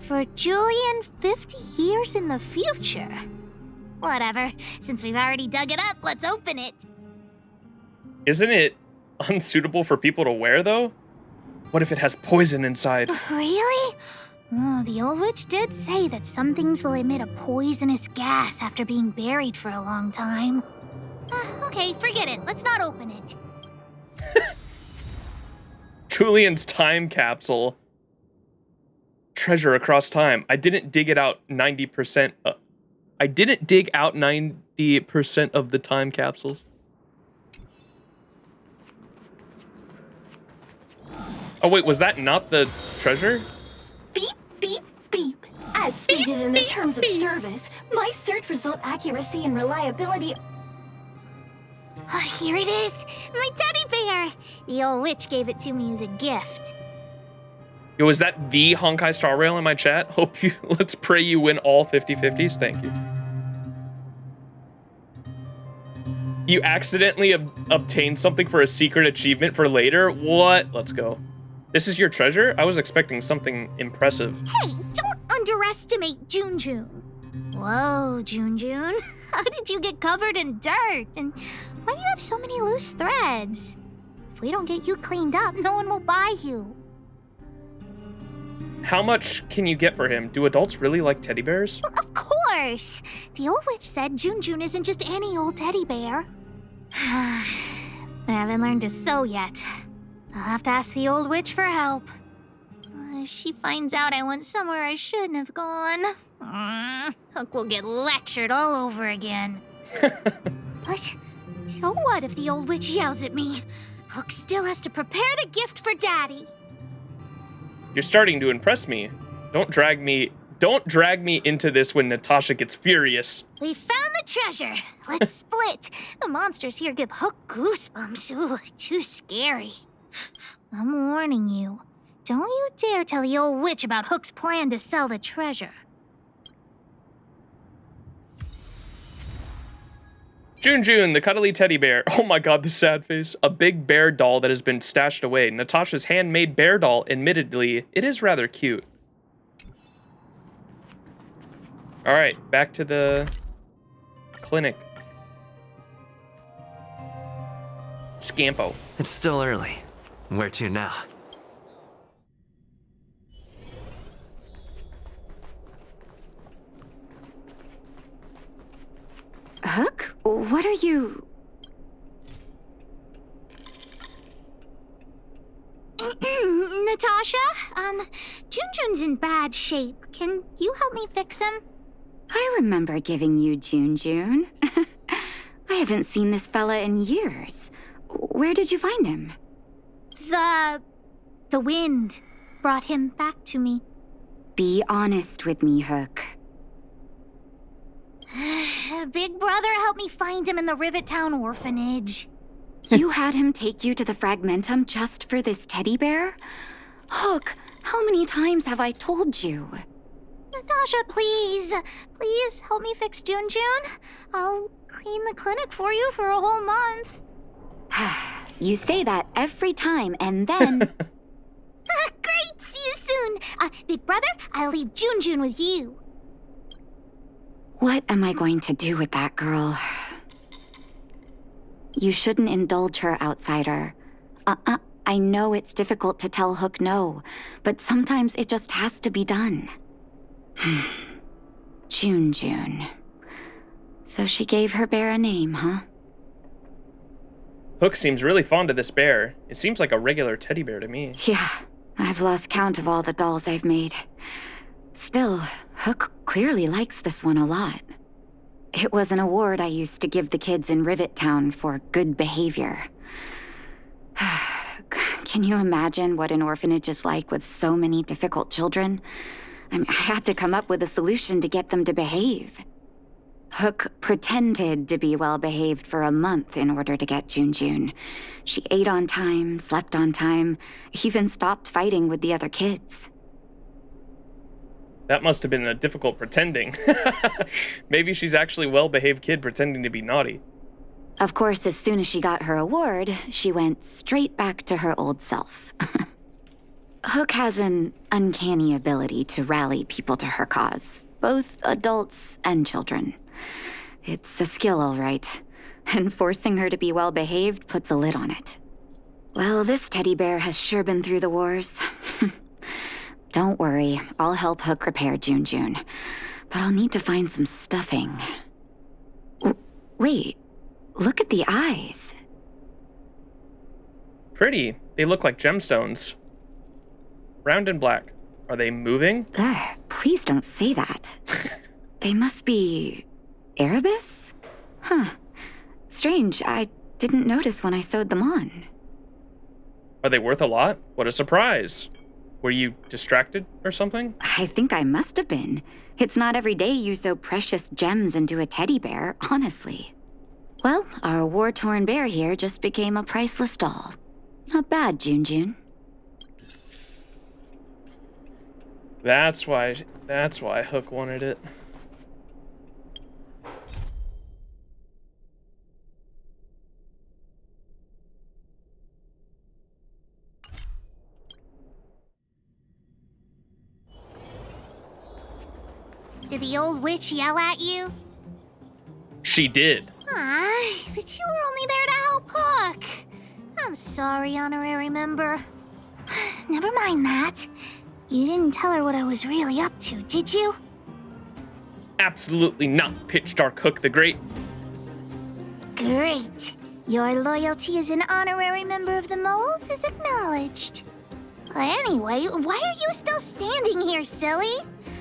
For Julian, 50 years in the future. Whatever. Since we've already dug it up, let's open it. Isn't it unsuitable for people to wear, though? What if it has poison inside? Really? Oh, the old witch did say that some things will emit a poisonous gas after being buried for a long time. Okay, forget it. Let's not open it. Julian's time capsule. Treasure across time. I didn't dig it out 90%. I didn't dig out 90% of the time capsules. Oh wait, was that not the treasure? Beep, beep, beep. As stated in the terms of service, my search result accuracy and reliability. Here it is, my teddy bear. The old witch gave it to me as a gift. Yo, is that the Honkai Star Rail in my chat? Let's pray you win all 50/50s. Thank you. You accidentally obtained something for a secret achievement for later? What? Let's go. This is your treasure? I was expecting something impressive. Hey, don't underestimate Jun. Whoa, Jun. How did you get covered in dirt? And why do you have so many loose threads? If we don't get you cleaned up, no one will buy you. How much can you get for him? Do adults really like teddy bears? Well, of course. The old witch said Jun isn't just any old teddy bear. I haven't learned to sew yet. I'll have to ask the old witch for help. If she finds out I went somewhere I shouldn't have gone, Hook will get lectured all over again. But so what if the old witch yells at me? Hook still has to prepare the gift for Daddy. You're starting to impress me. Don't drag me into this when Natasha gets furious. We found the treasure. Let's split. The monsters here give Hook goosebumps. Ooh, too scary. I'm warning you. Don't you dare tell the old witch about Hook's plan to sell the treasure. Jun, the cuddly teddy bear. Oh my god, the sad face. A big bear doll that has been stashed away. Natasha's handmade bear doll. Admittedly, it is rather cute. Alright, back to the clinic. Scampo. It's still early. Where to now? Hook? What are you... Natasha? Jun's in bad shape. Can you help me fix him? I remember giving you Jun. I haven't seen this fella in years. Where did you find him? The wind brought him back to me. Be honest with me, Hook. Big Brother helped me find him in the Rivet Town orphanage. You had him take you to the Fragmentum just for this teddy bear? Hook, how many times have I told you? Natasha, please. Please help me fix Jun. I'll clean the clinic for you for a whole month. You say that every time, and then... Great! See you soon! Big Brother, I'll leave Jun with you. What am I going to do with that girl? You shouldn't indulge her, outsider. I know it's difficult to tell Hook no, but sometimes it just has to be done. Jun. So she gave her bear a name, huh? Hook seems really fond of this bear. It seems like a regular teddy bear to me. Yeah, I've lost count of all the dolls I've made. Still, Hook clearly likes this one a lot. It was an award I used to give the kids in Rivet Town for good behavior. Can you imagine what an orphanage is like with so many difficult children? I had to come up with a solution to get them to behave. Hook pretended to be well-behaved for a month in order to get Jun. She ate on time, slept on time, even stopped fighting with the other kids. That must have been a difficult pretending. Maybe she's actually a well-behaved kid pretending to be naughty. Of course, as soon as she got her award, she went straight back to her old self. Hook has an uncanny ability to rally people to her cause, both adults and children. It's a skill, all right, and forcing her to be well-behaved puts a lid on it. Well, this teddy bear has sure been through the wars. Don't worry, I'll help Hook repair Jun, but I'll need to find some stuffing. Wait, look at the eyes. Pretty. They look like gemstones. Round and black. Are they moving? Please don't say that. They must be... Erebus? Huh. Strange, I didn't notice when I sewed them on. Are they worth a lot? What a surprise. Were you distracted or something? I think I must have been. It's not every day you sew precious gems into a teddy bear, honestly. Well, our war-torn bear here just became a priceless doll. Not bad, Jun. That's why Hook wanted it. Did the old witch yell at you? She did. Ah, but you were only there to help Hook. I'm sorry, honorary member. Never mind that. You didn't tell her what I was really up to, did you? Absolutely not, Pitch Dark Hook the Great. Great. Your loyalty as an honorary member of the Moles is acknowledged. Anyway, why are you still standing here, silly?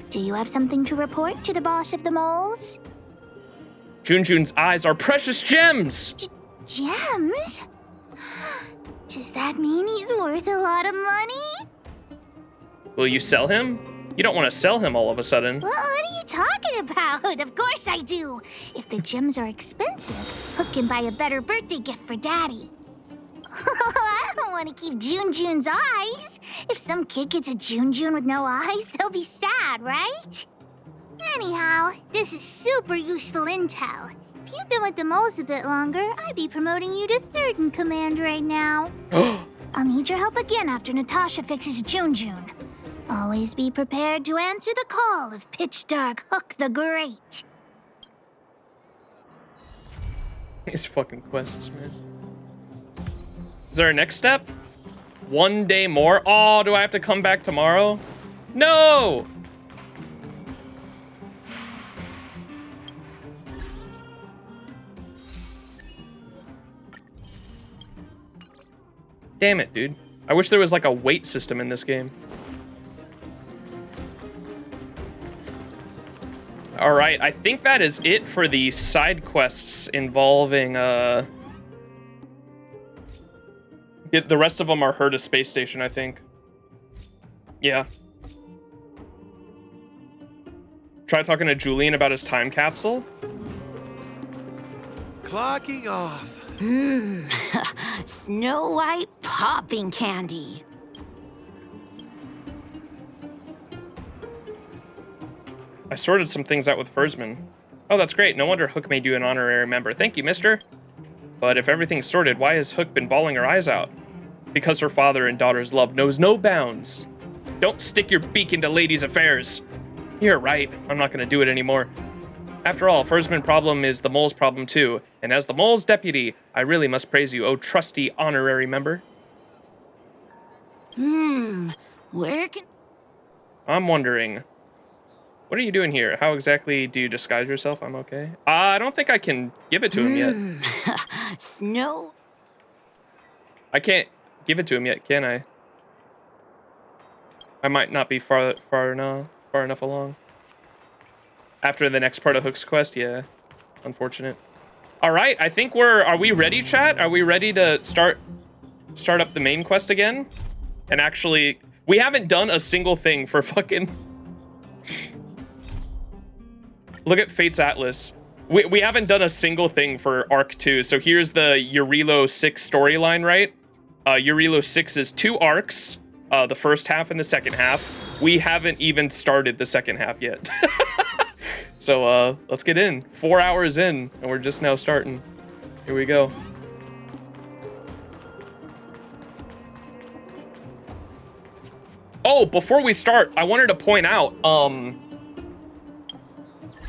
Do you have something to report to the boss of the Moles? Jun's eyes are precious gems! Gems? Does that mean he's worth a lot of money? Will you sell him? You don't want to sell him all of a sudden. What are you talking about? Of course I do. If the gems are expensive, Hook can buy a better birthday gift for Daddy. I don't want to keep Jun's eyes. If some kid gets a Jun with no eyes, they'll be sad, right? Anyhow, this is super useful intel. If you'd been with the Moles a bit longer, I'd be promoting you to third in command right now. I'll need your help again after Natasha fixes Jun. Always be prepared to answer the call of Pitch Dark Hook the Great. These fucking quests, man. Is there a next step? 1 day more? Oh, do I have to come back tomorrow? No! Damn it, dude. I wish there was like a weight system in this game. All right, I think that is it for the side quests involving, the rest of them are her to space station, I think. Yeah. Try talking to Julian about his time capsule. Clocking off. Snow White popping candy. I sorted some things out with Fursman. Oh, that's great. No wonder Hook made you an honorary member. Thank you, mister. But if everything's sorted, why has Hook been bawling her eyes out? Because her father and daughter's love knows no bounds. Don't stick your beak into ladies' affairs. You're right. I'm not going to do it anymore. After all, Fursman problem is the Mole's problem too. And as the Mole's deputy, I really must praise you, oh trusty honorary member. Where can... I'm wondering... What are you doing here? How exactly do you disguise yourself? I'm okay. I don't think I can give it to him yet. Snow... I can't give it to him yet, can I? I might not be far enough along. After the next part of Hook's quest, yeah. Unfortunate. All right, I think are we ready, chat? Are we ready to start up the main quest again? And actually, we haven't done a single thing for fucking... Look at Fate's Atlas. We haven't done a single thing for Arc 2, so here's the Jarilo-VI storyline, right? Jarilo-VI is 2 arcs, the first half and the second half. We haven't even started the second half yet. So, let's get in. 4 hours in, and we're just now starting. Here we go. Oh, before we start, I wanted to point out,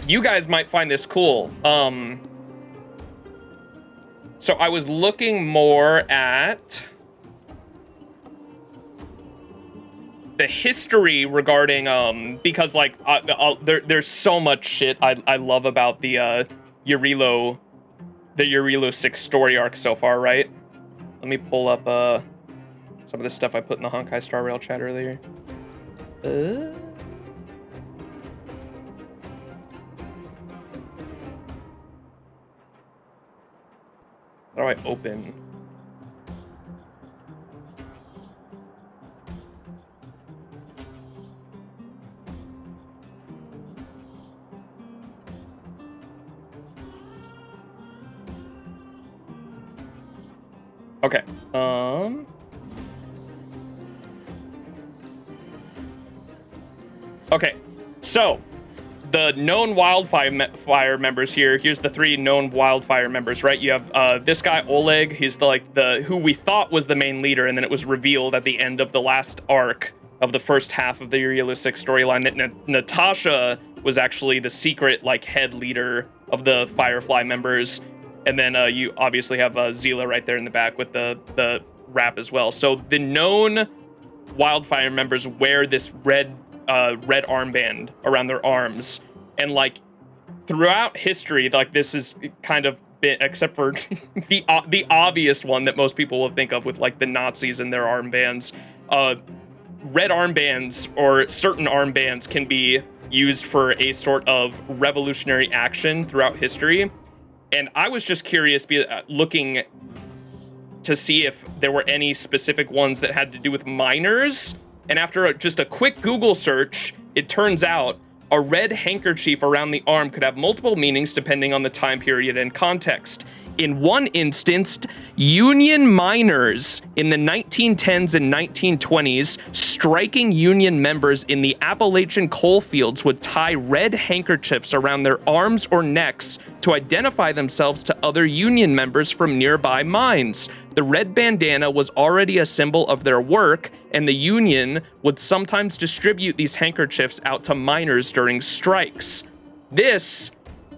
you guys might find this cool. So I was looking more at the history regarding, because like, there's so much shit I love about the Jarilo-VI story arc so far, right? Let me pull up, some of the stuff I put in the Honkai Star Rail chat earlier. How do I open? Okay. Okay. So, the known wildfire members here. Here's the 3 known wildfire members, right? You have this guy Oleg. He's the who we thought was the main leader, and then it was revealed at the end of the last arc of the first half of the Jarilo-VI storyline that Natasha was actually the secret like head leader of the Firefly members. And then you obviously have Zila right there in the back with the rap as well. So the known wildfire members wear this red armband around their arms, and like throughout history, like this is kind of been, except for the obvious one that most people will think of with like the Nazis and their armbands. Red armbands or certain armbands can be used for a sort of revolutionary action throughout history. And I was just curious, looking to see if there were any specific ones that had to do with miners. And after just a quick Google search, it turns out a red handkerchief around the arm could have multiple meanings depending on the time period and context. In one instance, Union miners in the 1910s and 1920s, striking Union members in the Appalachian coal fields would tie red handkerchiefs around their arms or necks to identify themselves to other Union members from nearby mines. The red bandana was already a symbol of their work, and the Union would sometimes distribute these handkerchiefs out to miners during strikes. This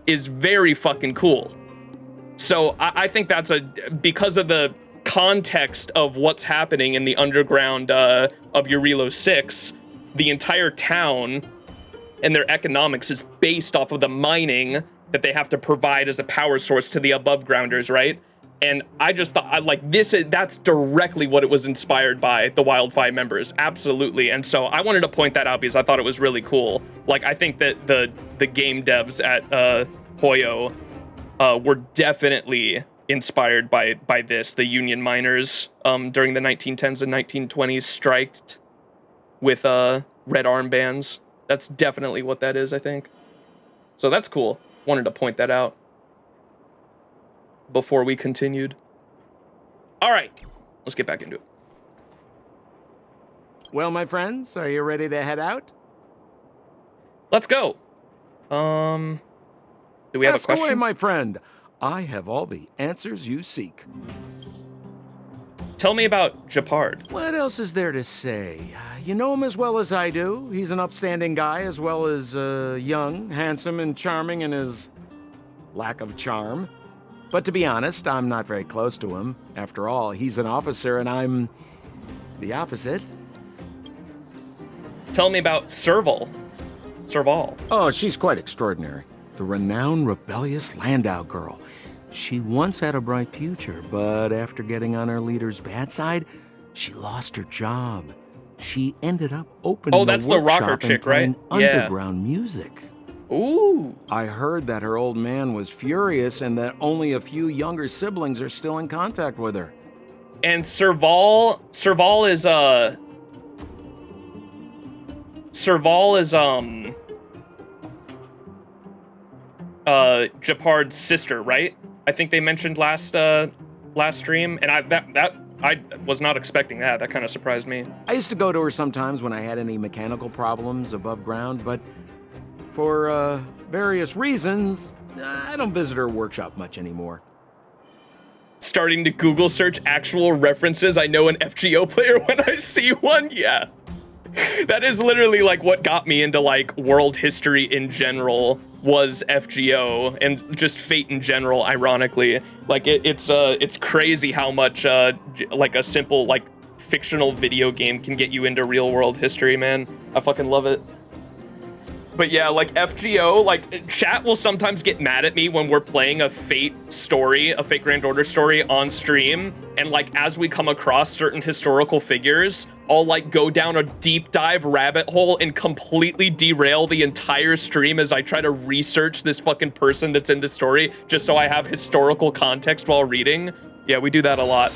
is very fucking cool. So I think that's because of the context of what's happening in the underground of Jarilo-VI, the entire town and their economics is based off of the mining that they have to provide as a power source to the above grounders, right? And I just thought, that's directly what it was inspired by, the Wildfire members, absolutely. And so I wanted to point that out because I thought it was really cool. Like, I think that the game devs at Hoyo were definitely inspired by this. The Union miners during the 1910s and 1920s striked with red armbands. That's definitely what that is, I think. So that's cool. Wanted to point that out before we continued. All right, let's get back into it. Well, my friends, are you ready to head out? Let's go. Do we have a question? Ask away, my friend. I have all the answers you seek. Tell me about Japard. What else is there to say? You know him as well as I do. He's an upstanding guy, as well as young, handsome, and charming in his lack of charm. But to be honest, I'm not very close to him. After all, he's an officer, and I'm the opposite. Tell me about Serval. Oh, she's quite extraordinary. The renowned rebellious Landau girl. She once had a bright future, but after getting on her leader's bad side, she lost her job. She ended up opening that's a the workshop rocker and chick, playing right? Yeah. underground music. Ooh. I heard that her old man was furious and that only a few younger siblings are still in contact with her. And Serval is Japard's sister, right? I think they mentioned last stream, and I was not expecting that. That kind of surprised me. I used to go to her sometimes when I had any mechanical problems above ground, but for various reasons, I don't visit her workshop much anymore. Starting to Google search actual references. I know an FGO player when I see one. Yeah. That is literally like what got me into like world history in general was FGO and just Fate in general, ironically. Like it's crazy how much like a simple like fictional video game can get you into real world history, man. I fucking love it. But yeah, like FGO, like chat will sometimes get mad at me when we're playing a Fate story, a Fate Grand Order story on stream. And like, as we come across certain historical figures, I'll like go down a deep dive rabbit hole and completely derail the entire stream as I try to research this fucking person that's in the story just so I have historical context while reading. Yeah, we do that a lot.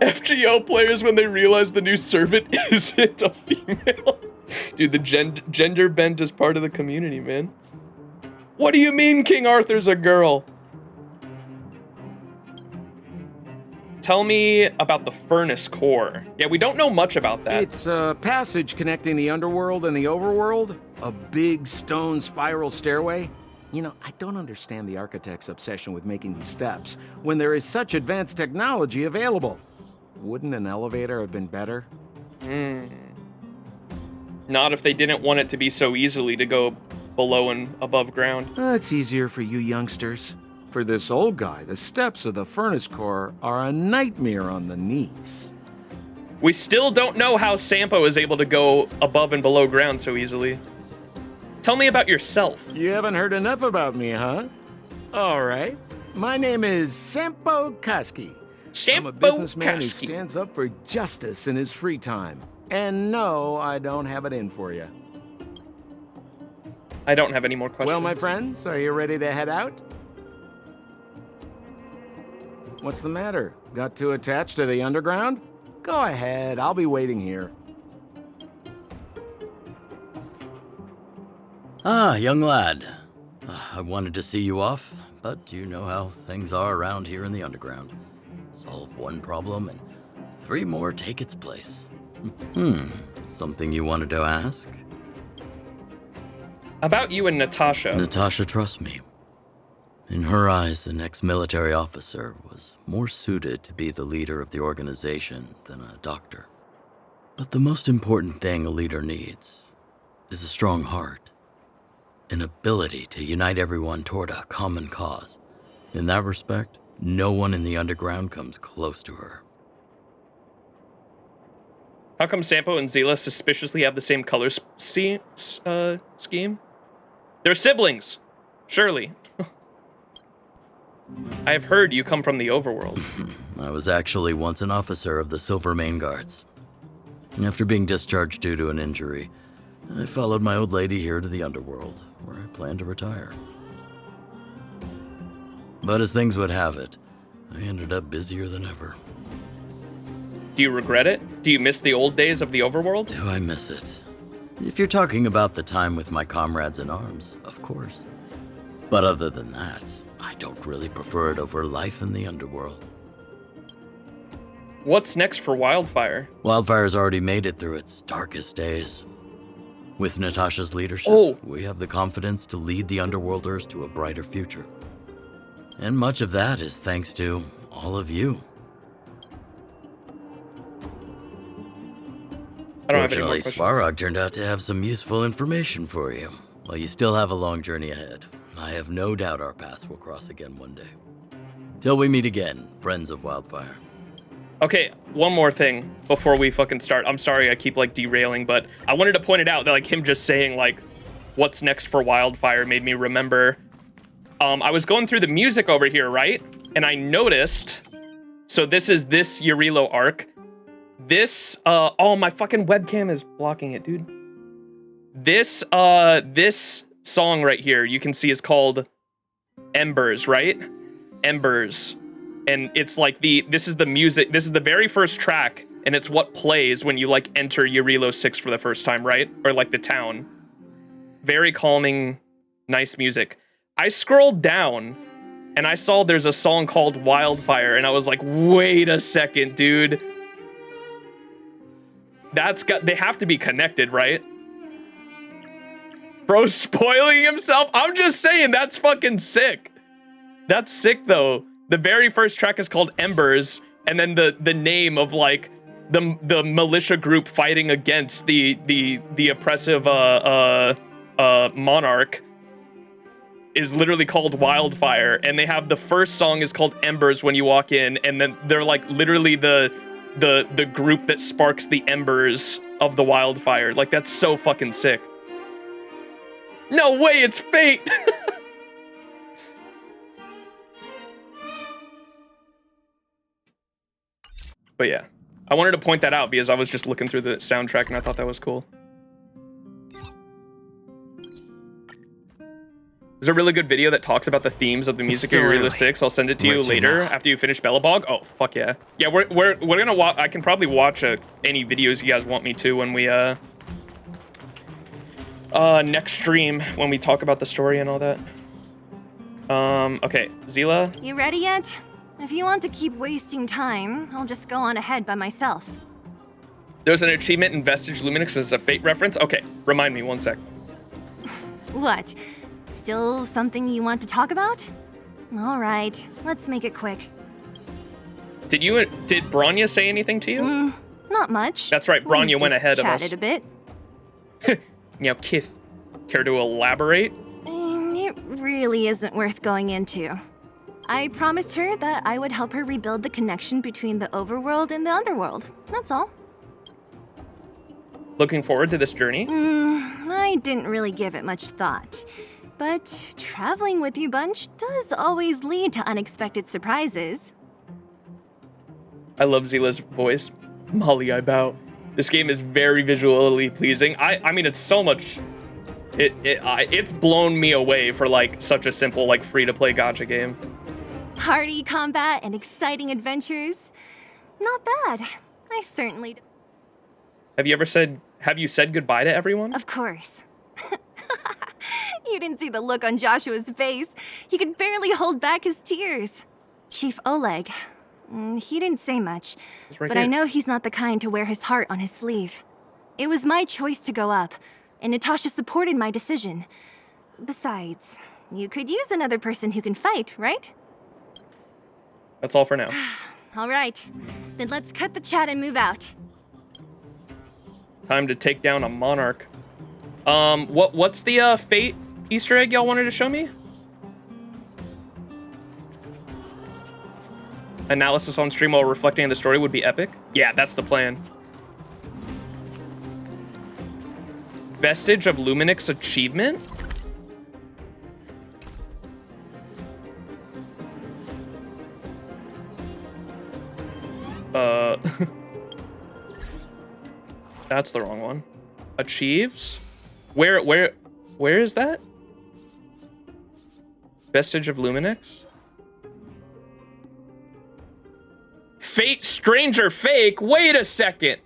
FGO players when they realize the new servant isn't a female. Dude, the gender bent is part of the community, man. What do you mean King Arthur's a girl? tell me about the furnace core. Yeah, we don't know much about that. It's a passage connecting the underworld and the overworld. A big stone spiral stairway. You know, I don't understand the architect's obsession with making these steps when there is such advanced technology available. Wouldn't an elevator have been better? Not if they didn't want it to be so easily to go below and above ground. It's easier for you youngsters. For this old guy, the steps of the furnace core are a nightmare on the knees. We still don't know how Sampo is able to go above and below ground so easily. Tell me about yourself. You haven't heard enough about me, huh? All right. My name is Sampo Kaski. I'm a businessman who stands up for justice in his free time. And no, I don't have it in for you. I don't have any more questions. Well, my friends, are you ready to head out? What's the matter? Got too attached to the underground? Go ahead, I'll be waiting here. Ah, young lad. I wanted to see you off, but you know how things are around here in the underground. Solve one problem and 3 more take its place. Something you wanted to ask? About you and Natasha. Natasha trusts me. In her eyes, an ex-military officer was more suited to be the leader of the organization than a doctor. But the most important thing a leader needs is a strong heart, an ability to unite everyone toward a common cause. In that respect, no one in the underground comes close to her. How come Sampo and Zila suspiciously have the same color scheme? They're siblings, surely. I have heard you come from the overworld. I was actually once an officer of the Silver Main Guards. After being discharged due to an injury, I followed my old lady here to the underworld, where I plan to retire. But as things would have it, I ended up busier than ever. Do you regret it? Do you miss the old days of the overworld? Do I miss it? If you're talking about the time with my comrades in arms, of course. But other than that, I don't really prefer it over life in the underworld. What's next for Wildfire? Wildfire's already made it through its darkest days. With Natasha's leadership, we have the confidence to lead the Underworlders to a brighter future. And much of that is thanks to all of you. I don't have any more Fortunately, questions. Svarog turned out to have some useful information for you. While you still have a long journey ahead, I have no doubt our paths will cross again one day. Till we meet again, friends of Wildfire. Okay, one more thing before we fucking start. I'm sorry I keep, like, derailing, but I wanted to point it out that, like, him just saying, like, what's next for Wildfire made me remember. I was going through the music over here, right? And I noticed, so this is this Jarilo arc. This, oh, my fucking webcam is blocking it, dude. This song right here, you can see is called Embers, right? Embers. And it's like this is the music, this is the very first track, and it's what plays when you, like, enter Jarilo-VI for the first time, right? Or, like, the town. Very calming, nice music. I scrolled down, and I saw there's a song called Wildfire, and I was like, wait a second, dude. They have to be connected, right? Bro spoiling himself? I'm just saying, that's fucking sick. That's sick, though. The very first track is called Embers, and then the name of, like, the militia group fighting against the oppressive monarch is literally called Wildfire, and they have the first song is called Embers when you walk in, and then they're, like, literally the group that sparks the embers of the wildfire. Like, that's so fucking sick. No way, it's fate! But yeah, I wanted to point that out because I was just looking through the soundtrack and I thought that was cool. There's a really good video that talks about the themes of the music of Jarilo-VI. I'll send it to you later after you finish Belobog. Oh, fuck yeah. Yeah, we're gonna watch. I can probably watch any videos you guys want me to when we next stream when we talk about the story and all that. Okay, Zila. You ready yet? If you want to keep wasting time, I'll just go on ahead by myself. There's an achievement in Vestige Luminix as a Fate reference? Okay, remind me, 1 sec. What? Still something you want to talk about? All right, let's make it quick. Did Bronya say anything to you? Not much. That's right, Bronya We've went just ahead of us. chatted a bit. Now, Kith, care to elaborate? It really isn't worth going into. I promised her that I would help her rebuild the connection between the overworld and the underworld. That's all. Looking forward to this journey? I didn't really give it much thought. But traveling with you bunch does always lead to unexpected surprises. I love Zila's voice. Molly, I bow. This game is very visually pleasing. I mean, it's so much... It's blown me away for, like, such a simple, like, free-to-play gacha game. Party combat and exciting adventures. Not bad. I certainly... Have you said goodbye to everyone? Of course. You didn't see the look on Joshua's face. He could barely hold back his tears. Chief Oleg. He didn't say much, but I know he's not the kind to wear his heart on his sleeve. It was my choice to go up, and Natasha supported my decision. Besides, you could use another person who can fight, right? That's all for now. All right, then let's cut the chat and move out. Time to take down a monarch. What's the Fate Easter egg y'all wanted to show me? Analysis on stream while reflecting on the story would be epic. Yeah, that's the plan. Vestige of Luminix achievement? That's the wrong one. Achieves? Where is that? Vestige of Luminix? Fate Stranger Fake? Wait a second.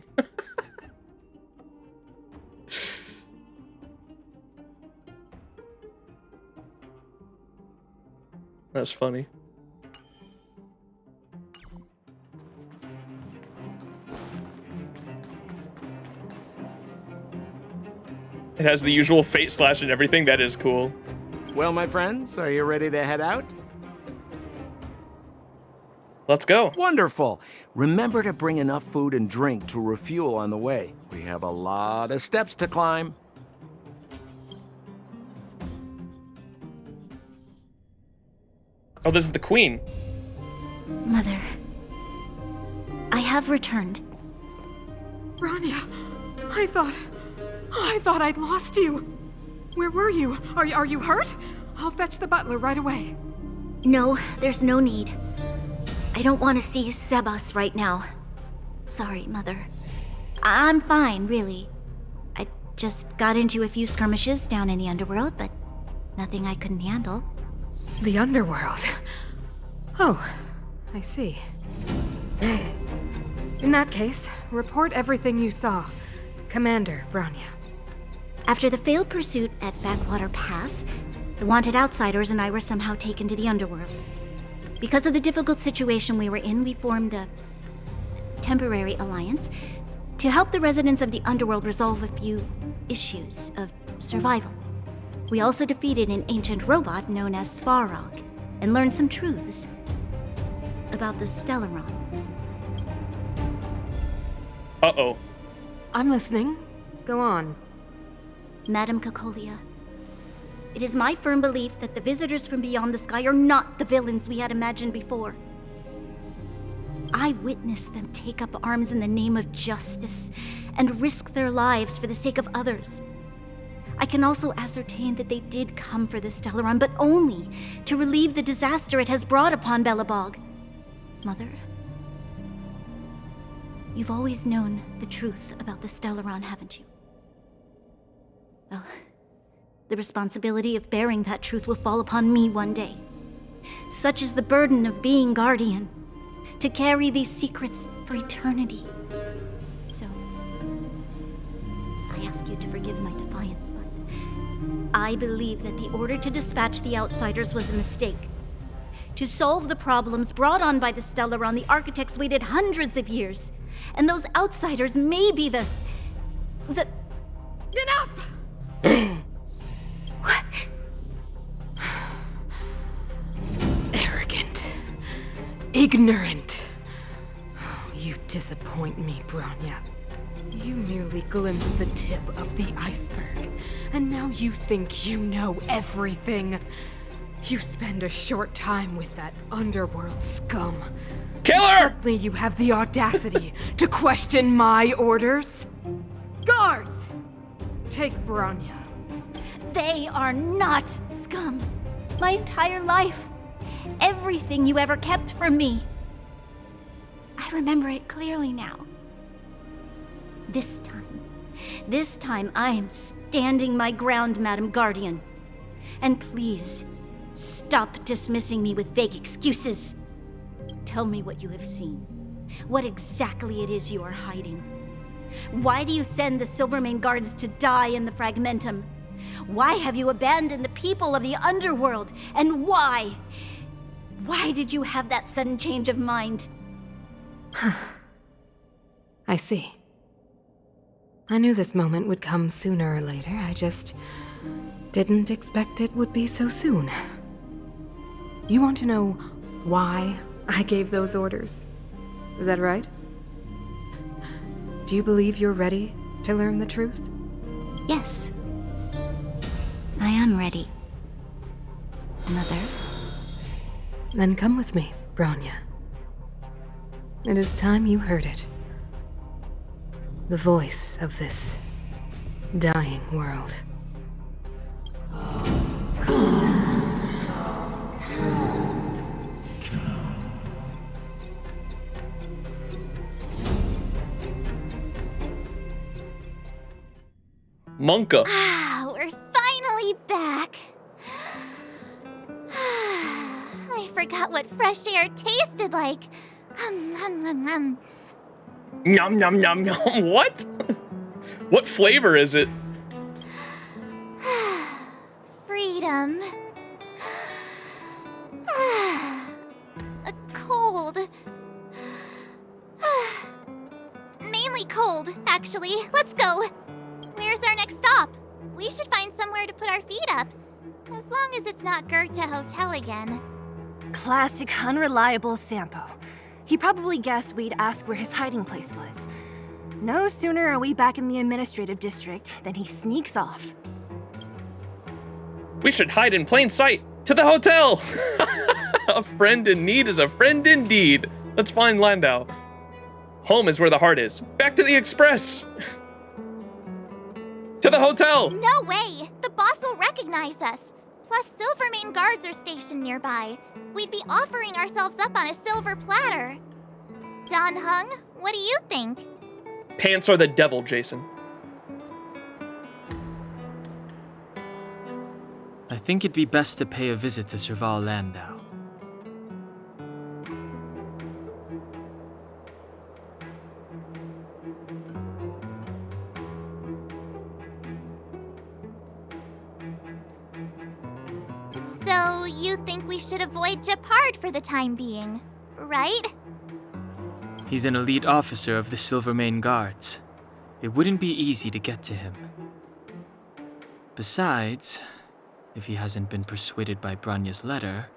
That's funny. It has the usual Fate slash and everything. That is cool. Well, my friends, are you ready to head out? Let's go. Wonderful. Remember to bring enough food and drink to refuel on the way. We have a lot of steps to climb. Oh, this is the queen. Mother, I have returned. Bronya, I thought I'd lost you. Where were you? Are you hurt? I'll fetch the butler right away. No, there's no need. I don't want to see Sebas right now. Sorry, Mother. I'm fine, really. I just got into a few skirmishes down in the underworld, but nothing I couldn't handle. The underworld? Oh, I see. In that case, report everything you saw. Commander Bronya. After the failed pursuit at Backwater Pass, the wanted outsiders and I were somehow taken to the underworld. Because of the difficult situation we were in, we formed a temporary alliance to help the residents of the underworld resolve a few issues of survival. We also defeated an ancient robot known as Svarog and learned some truths about the Stellaron. Uh-oh. I'm listening. Go on. Madam Cocolia, it is my firm belief that the visitors from beyond the sky are not the villains we had imagined before. I witnessed them take up arms in the name of justice and risk their lives for the sake of others. I can also ascertain that they did come for the Stellaron, but only to relieve the disaster it has brought upon Belobog. Mother, you've always known the truth about the Stellaron, haven't you? Well, the responsibility of bearing that truth will fall upon me one day. Such is the burden of being Guardian, to carry these secrets for eternity. So, I ask you to forgive my defiance, but I believe that the order to dispatch the outsiders was a mistake. to solve the problems brought on by the Stellaron, the architects waited hundreds of years. And those outsiders may be the... Enough! What? Arrogant. Ignorant. You disappoint me, Bronya. You merely glimpsed the tip of the iceberg, and now you think you know everything. You spend a short time with that underworld scum. Kill her! Suddenly you have the audacity to question my orders? Guards! Take Bronya. They are not scum. My entire life. Everything you ever kept from me. I remember it clearly now. This time I am standing my ground, Madam Guardian. And please, stop dismissing me with vague excuses. Tell me what you have seen. What exactly it is you are hiding. Why do you send the Silvermane guards to die in the Fragmentum? Why have you abandoned the people of the underworld? And why? Why did you have that sudden change of mind? I see. I knew this moment would come sooner or later. I just didn't expect it would be so soon. You want to know why I gave those orders? Is that right? Do you believe you're ready to learn the truth? Yes. I am ready. Mother. Then come with me, Bronya. It is time you heard it. The voice of this dying world. Monka. Ah, we're finally back. I forgot what fresh air tasted like. Yum, yum, yum, yum. What? What flavor is it? Freedom. A cold. Mainly cold, actually. Let's go. Where's our next stop? We should find somewhere to put our feet up. As long as it's not Goethe Hotel again. Classic unreliable Sampo. He probably guessed we'd ask where his hiding place was. No sooner are we back in the administrative district than he sneaks off. We should hide in plain sight. To the hotel! A friend in need is a friend indeed. Let's find Landau. Home is where the heart is. Back to the express! To the hotel! No way! The boss will recognize us. Plus, Silvermane guards are stationed nearby. We'd be offering ourselves up on a silver platter. Dan Hung, what do you think? Pants are the devil, Jason. I think it'd be best to pay a visit to Serval Landau. So, you think we should avoid Japard for the time being, right? He's an elite officer of the Silvermane Guards. It wouldn't be easy to get to him. Besides, if he hasn't been persuaded by Branya's letter,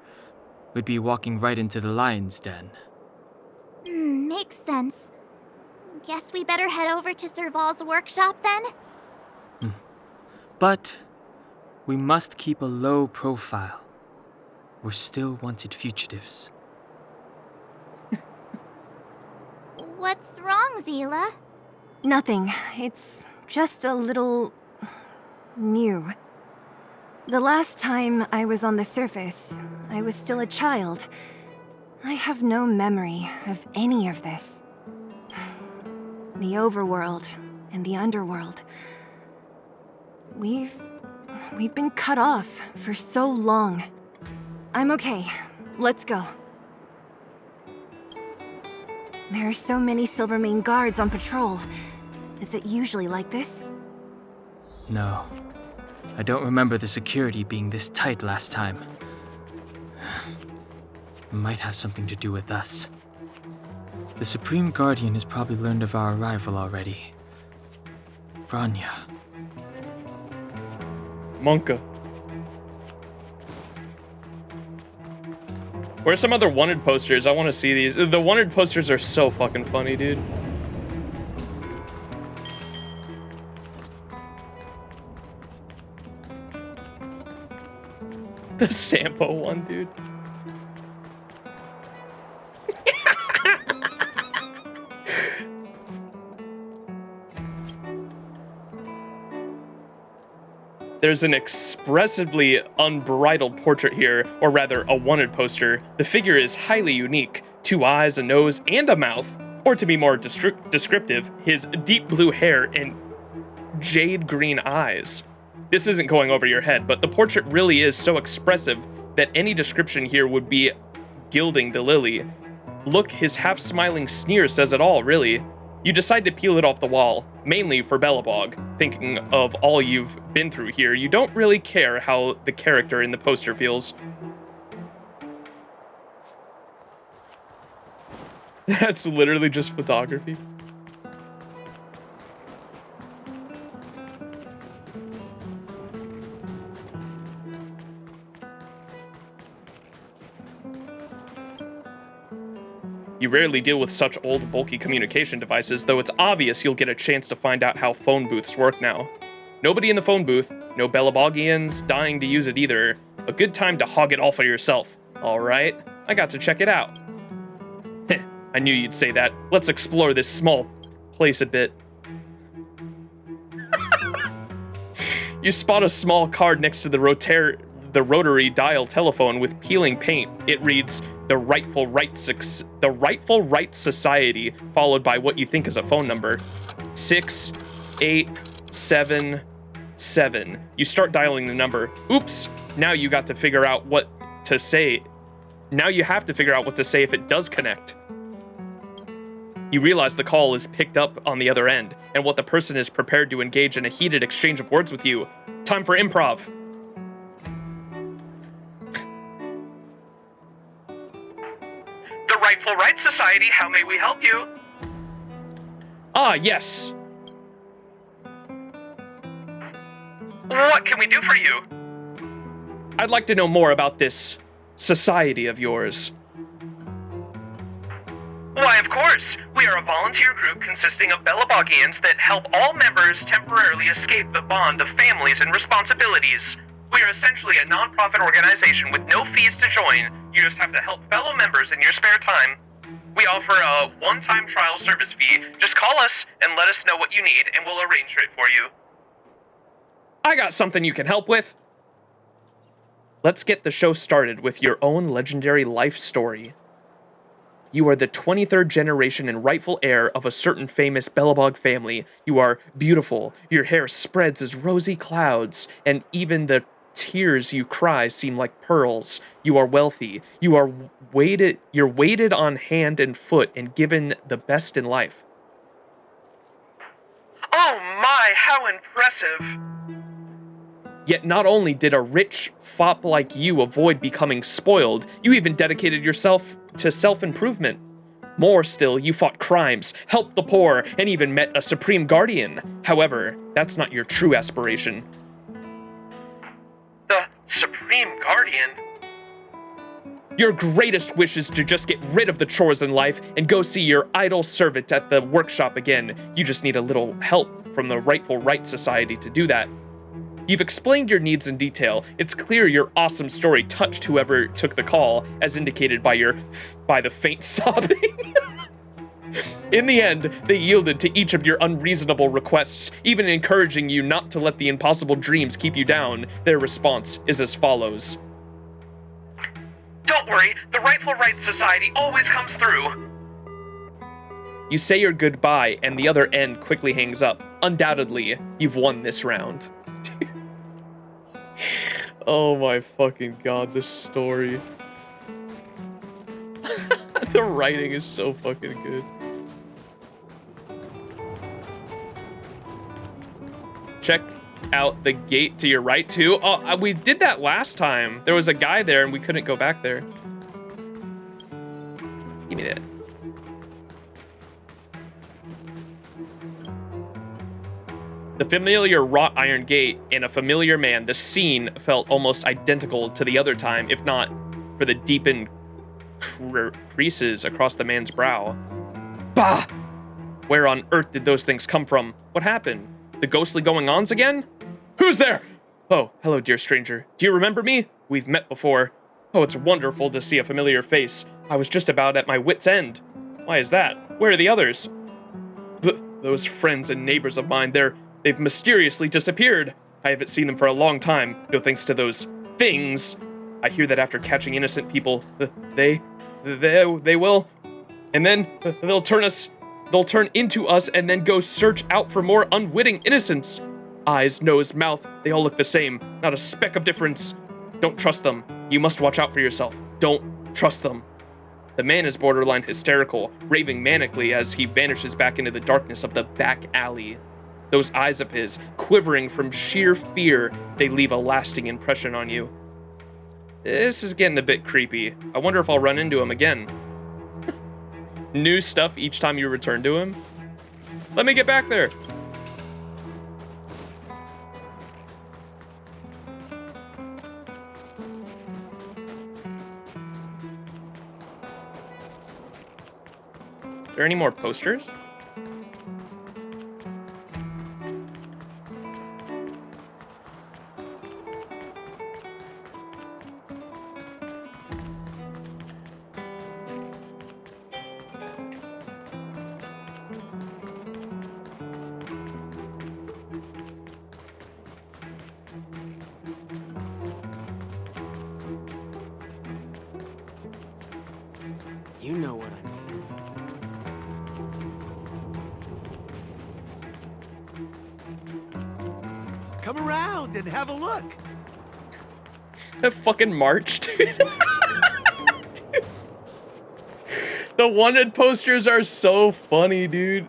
we'd be walking right into the lion's den. Makes sense. Guess we better head over to Serval's workshop then? But we must keep a low profile. We're still wanted fugitives. What's wrong, Zila? Nothing. It's just a little... new. The last time I was on the surface, I was still a child. I have no memory of any of this. The overworld and the underworld. We've been cut off for so long. I'm okay. Let's go. There are so many Silvermane guards on patrol. Is it usually like this? No. I don't remember the security being this tight last time. might have something to do with us. The Supreme Guardian has probably learned of our arrival already. Bronya. Monka. Where's some other wanted posters? I want to see these. The wanted posters are so fucking funny, dude. The Sampo one, dude. There's an expressively unbridled portrait here, or rather, a wanted poster. The figure is highly unique. 2 eyes, a nose, and a mouth. Or to be more descriptive, his deep blue hair and jade green eyes. This isn't going over your head, but the portrait really is so expressive that any description here would be gilding the lily. Look, his half-smiling sneer says it all, really. You decide to peel it off the wall, mainly for Belobog. Thinking of all you've been through here, you don't really care how the character in the poster feels. That's literally just photography. You rarely deal with such old, bulky communication devices, though it's obvious you'll get a chance to find out how phone booths work now. Nobody in the phone booth, no Belabogians dying to use it either. A good time to hog it all for yourself. Alright, I got to check it out. Heh, I knew you'd say that. Let's explore this small place a bit. You spot a small card next to the rotary dial telephone with peeling paint. It reads, the Rightful Right Society, followed by what you think is a phone number. 6877. You start dialing the number. Oops, now you got to figure out what to say. Now you have to figure out what to say if it does connect. You realize the call is picked up on the other end, and what the person is prepared to engage in a heated exchange of words with you. Time for improv. The Rightful Right Society, how may we help you? Ah, yes. What can we do for you? I'd like to know more about this society of yours. Why, of course. We are a volunteer group consisting of Belabogians that help all members temporarily escape the bond of families and responsibilities. We are essentially a non-profit organization with no fees to join. You just have to help fellow members in your spare time. We offer a one-time trial service fee. Just call us and let us know what you need, and we'll arrange it for you. I got something you can help with. Let's get the show started with your own legendary life story. You are the 23rd generation and rightful heir of a certain famous Belobog family. You are beautiful, your hair spreads as rosy clouds, and even the tears you cry seem like pearls. You are wealthy, you're weighted on hand and foot and given the best in life. Oh my, how impressive! Yet not only did a rich fop like you avoid becoming spoiled, you even dedicated yourself to self-improvement. More still, you fought crimes, helped the poor, and even met a Supreme Guardian. However, that's not your true aspiration. The Supreme Guardian? Your greatest wish is to just get rid of the chores in life and go see your idle servant at the workshop again. You just need a little help from the Rightful Right Society to do that. You've explained your needs in detail. It's clear your awesome story touched whoever took the call, as indicated by the faint sobbing. In the end, they yielded to each of your unreasonable requests, even encouraging you not to let the impossible dreams keep you down. Their response is as follows. Don't worry, the Rightful Right Society always comes through. You say your goodbye, and the other end quickly hangs up. Undoubtedly, you've won this round. Oh my fucking god, this story. The writing is so fucking good. Check out the gate to your right too. Oh, we did that last time. There was a guy there and we couldn't go back there. Give me that. The familiar wrought iron gate and a familiar man, the scene felt almost identical to the other time, if not for the deepened creases across the man's brow. Bah! Where on earth did those things come from? What happened? The ghostly going-ons again? Who's there? Oh, hello, dear stranger. Do you remember me? We've met before. Oh, it's wonderful to see a familiar face. I was just about at my wit's end. Why is that? Where are the others? Those friends and neighbors of mine, they've mysteriously disappeared. I haven't seen them for a long time, no thanks to those things. I hear that after catching innocent people, they will, and then they'll turn into us and then go search out for more unwitting innocents. Eyes, nose, mouth, they all look the same, not a speck of difference. Don't trust them. You must watch out for yourself. Don't trust them. The man is borderline hysterical, raving manically as he vanishes back into the darkness of the back alley. Those eyes of his, quivering from sheer fear, they leave a lasting impression on you. This is getting a bit creepy. I wonder if I'll run into him again. New stuff each time you return to him? Let me get back there. Are there any more posters? You know what I mean. Come around and have a look. That fucking march, dude. Dude. The wanted posters are so funny, dude.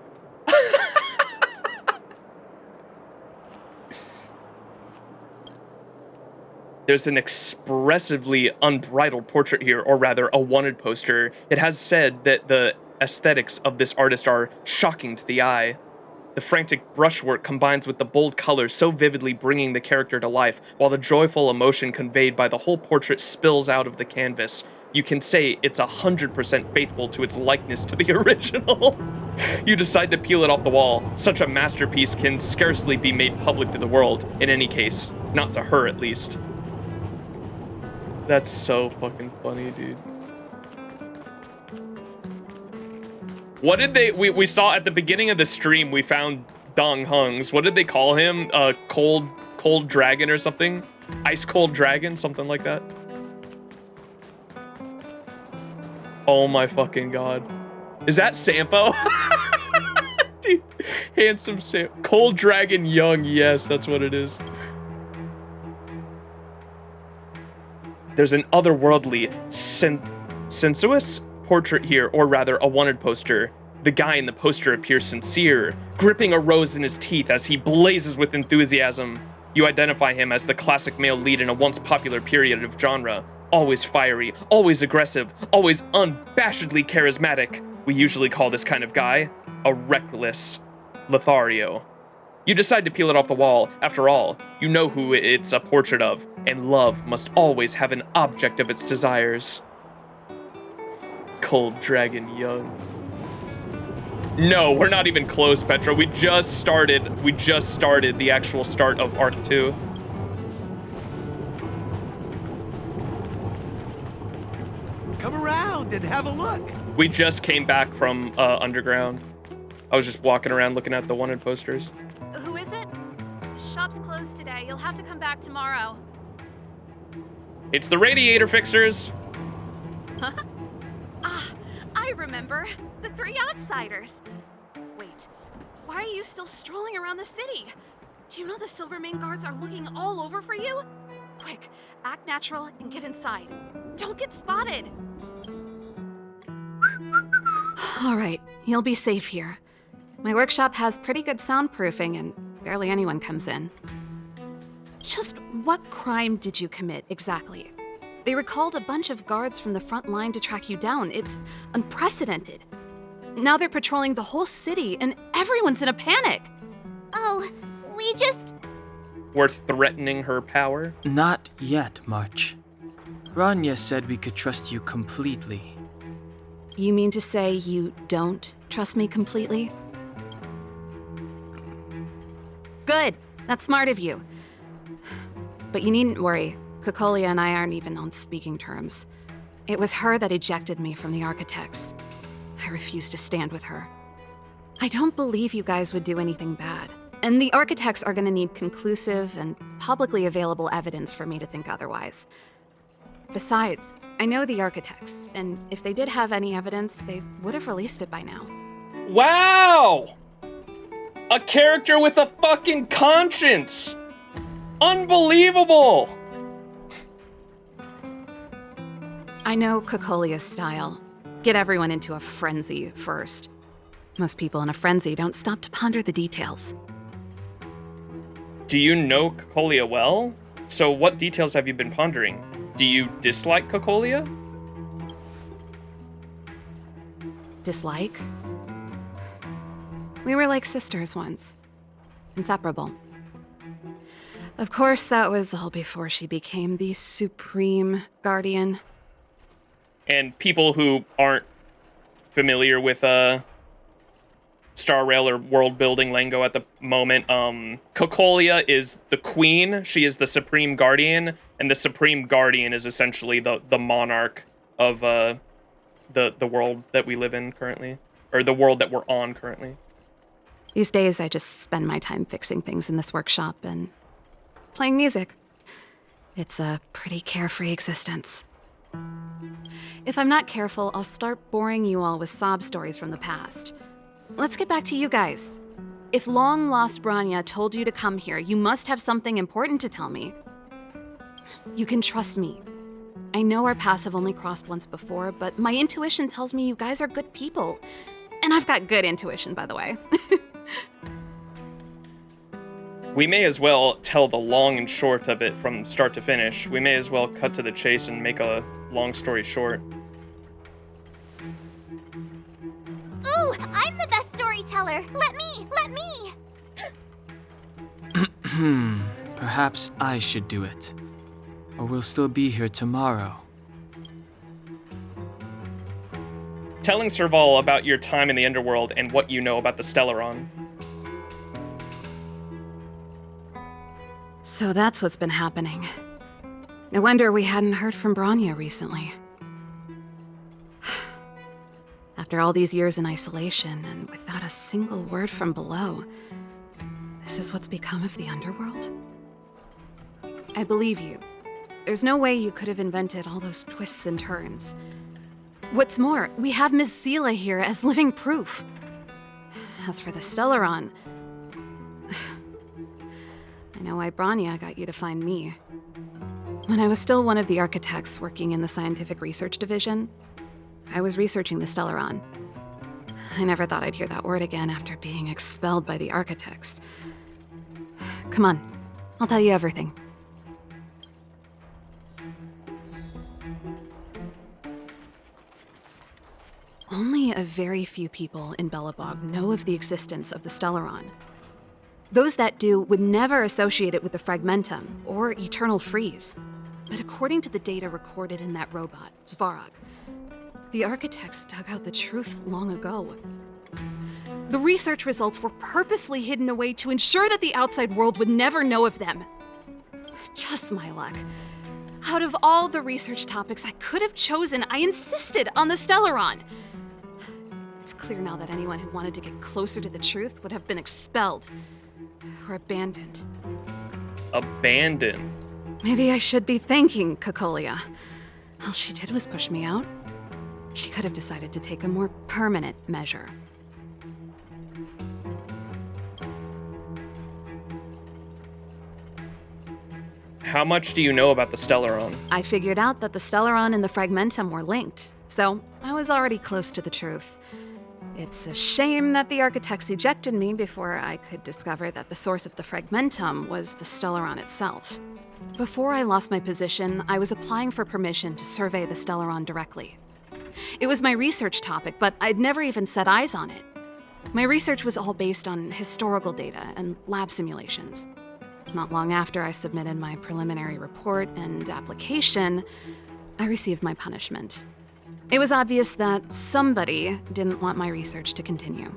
There's an expressively unbridled portrait here, or rather, a wanted poster. It has said that the aesthetics of this artist are shocking to the eye. The frantic brushwork combines with the bold colors, so vividly bringing the character to life, while the joyful emotion conveyed by the whole portrait spills out of the canvas. You can say it's 100% faithful to its likeness to the original. You decide to peel it off the wall. Such a masterpiece can scarcely be made public to the world, in any case. Not to her, at least. That's so fucking funny, dude. What did they... We saw at the beginning of the stream, we found Dong Hung's. What did they call him? Cold dragon or something? Ice cold dragon? Something like that? Oh my fucking god. Is that Sampo? Dude, handsome Sam. Cold dragon young. Yes, that's what it is. There's an otherworldly, sensuous portrait here, or rather, a wanted poster. The guy in the poster appears sincere, gripping a rose in his teeth as he blazes with enthusiasm. You identify him as the classic male lead in a once popular period of genre. Always fiery, always aggressive, always unabashedly charismatic. We usually call this kind of guy a reckless Lothario. You decide to peel it off the wall. After all, you know who it's a portrait of, and love must always have an object of its desires. Cold Dragon Young. No, we're not even close, Petra. We just started the actual start of Arc 2. Come around and have a look. We just came back from Underground. I was just walking around looking at the wanted posters. Who is it? Shop's closed today. You'll have to come back tomorrow. It's the Radiator Fixers. I remember. The three outsiders. Wait, why are you still strolling around the city? Do you know the Silvermane guards are looking all over for you? Quick, act natural and get inside. Don't get spotted. All right, you'll be safe here. My workshop has pretty good soundproofing and barely anyone comes in. Just what crime did you commit exactly? They recalled a bunch of guards from the front line to track you down. It's unprecedented. Now they're patrolling the whole city, and everyone's in a panic. Oh, we just... We're threatening her power? Not yet, March. Bronya said we could trust you completely. You mean to say you don't trust me completely? Good. That's smart of you. But you needn't worry. Cocolia and I aren't even on speaking terms. It was her that ejected me from the Architects. I refuse to stand with her. I don't believe you guys would do anything bad. And the Architects are gonna need conclusive and publicly available evidence for me to think otherwise. Besides, I know the Architects, and if they did have any evidence, they would have released it by now. Wow! A character with a fucking conscience! Unbelievable! I know Cocolia's style. Get everyone into a frenzy first. Most people in a frenzy don't stop to ponder the details. Do you know Cocolia well? So what details have you been pondering? Do you dislike Cocolia? Dislike? We were like sisters once. Inseparable. Of course, that was all before she became the Supreme Guardian. And people who aren't familiar with Star Rail or world building lingo at the moment, Cocolia is the queen. She is the Supreme Guardian, and the Supreme Guardian is essentially the monarch of the world that we live in currently, or the world that we're on currently. These days, I just spend my time fixing things in this workshop and playing music. It's a pretty carefree existence. If I'm not careful, I'll start boring you all with sob stories from the past. Let's get back to you guys. If long-lost Bronya told you to come here, you must have something important to tell me. You can trust me. I know our paths have only crossed once before, but my intuition tells me you guys are good people. And I've got good intuition, by the way. We may as well tell the long and short of it from start to finish. We may as well cut to the chase and make a long story short. Ooh, I'm the best storyteller. Let me. Perhaps I should do it. Or we'll still be here tomorrow. Telling Serval about your time in the underworld and what you know about the Stellaron. So that's what's been happening. No wonder we hadn't heard from Bronya recently. After all these years in isolation and without a single word from below, this is what's become of the underworld? I believe you. There's no way you could have invented all those twists and turns. What's more, we have Miss Zila here as living proof. As for the Stellaron, I know why Bronya got you to find me. When I was still one of the architects working in the scientific research division, I was researching the Stellaron. I never thought I'd hear that word again after being expelled by the architects. Come on, I'll tell you everything. Only a very few people in Belobog know of the existence of the Stellaron. Those that do would never associate it with the Fragmentum or Eternal Freeze. But according to the data recorded in that robot, Svarog, the architects dug out the truth long ago. The research results were purposely hidden away to ensure that the outside world would never know of them. Just my luck. Out of all the research topics I could have chosen, I insisted on the Stellaron. It's clear now that anyone who wanted to get closer to the truth would have been expelled. Or abandoned. Abandoned? Maybe I should be thanking Cocolia. All she did was push me out. She could have decided to take a more permanent measure. How much do you know about the Stellaron? I figured out that the Stellaron and the Fragmentum were linked, so I was already close to the truth. It's a shame that the architects ejected me before I could discover that the source of the Fragmentum was the Stellaron itself. Before I lost my position, I was applying for permission to survey the Stellaron directly. It was my research topic, but I'd never even set eyes on it. My research was all based on historical data and lab simulations. Not long after I submitted my preliminary report and application, I received my punishment. It was obvious that somebody didn't want my research to continue.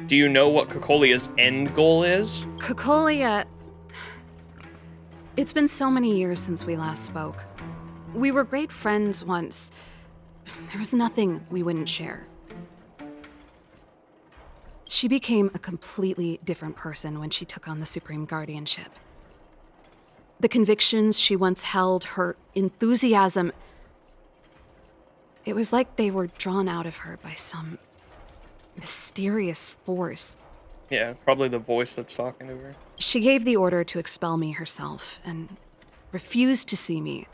Do you know what Cocolia's end goal is? Cocolia... It's been so many years since we last spoke. We were great friends once. There was nothing we wouldn't share. She became a completely different person when she took on the Supreme Guardianship. The convictions she once held, her enthusiasm, it was like they were drawn out of her by some mysterious force. Yeah, probably the voice that's talking to her. She gave the order to expel me herself and refused to see me.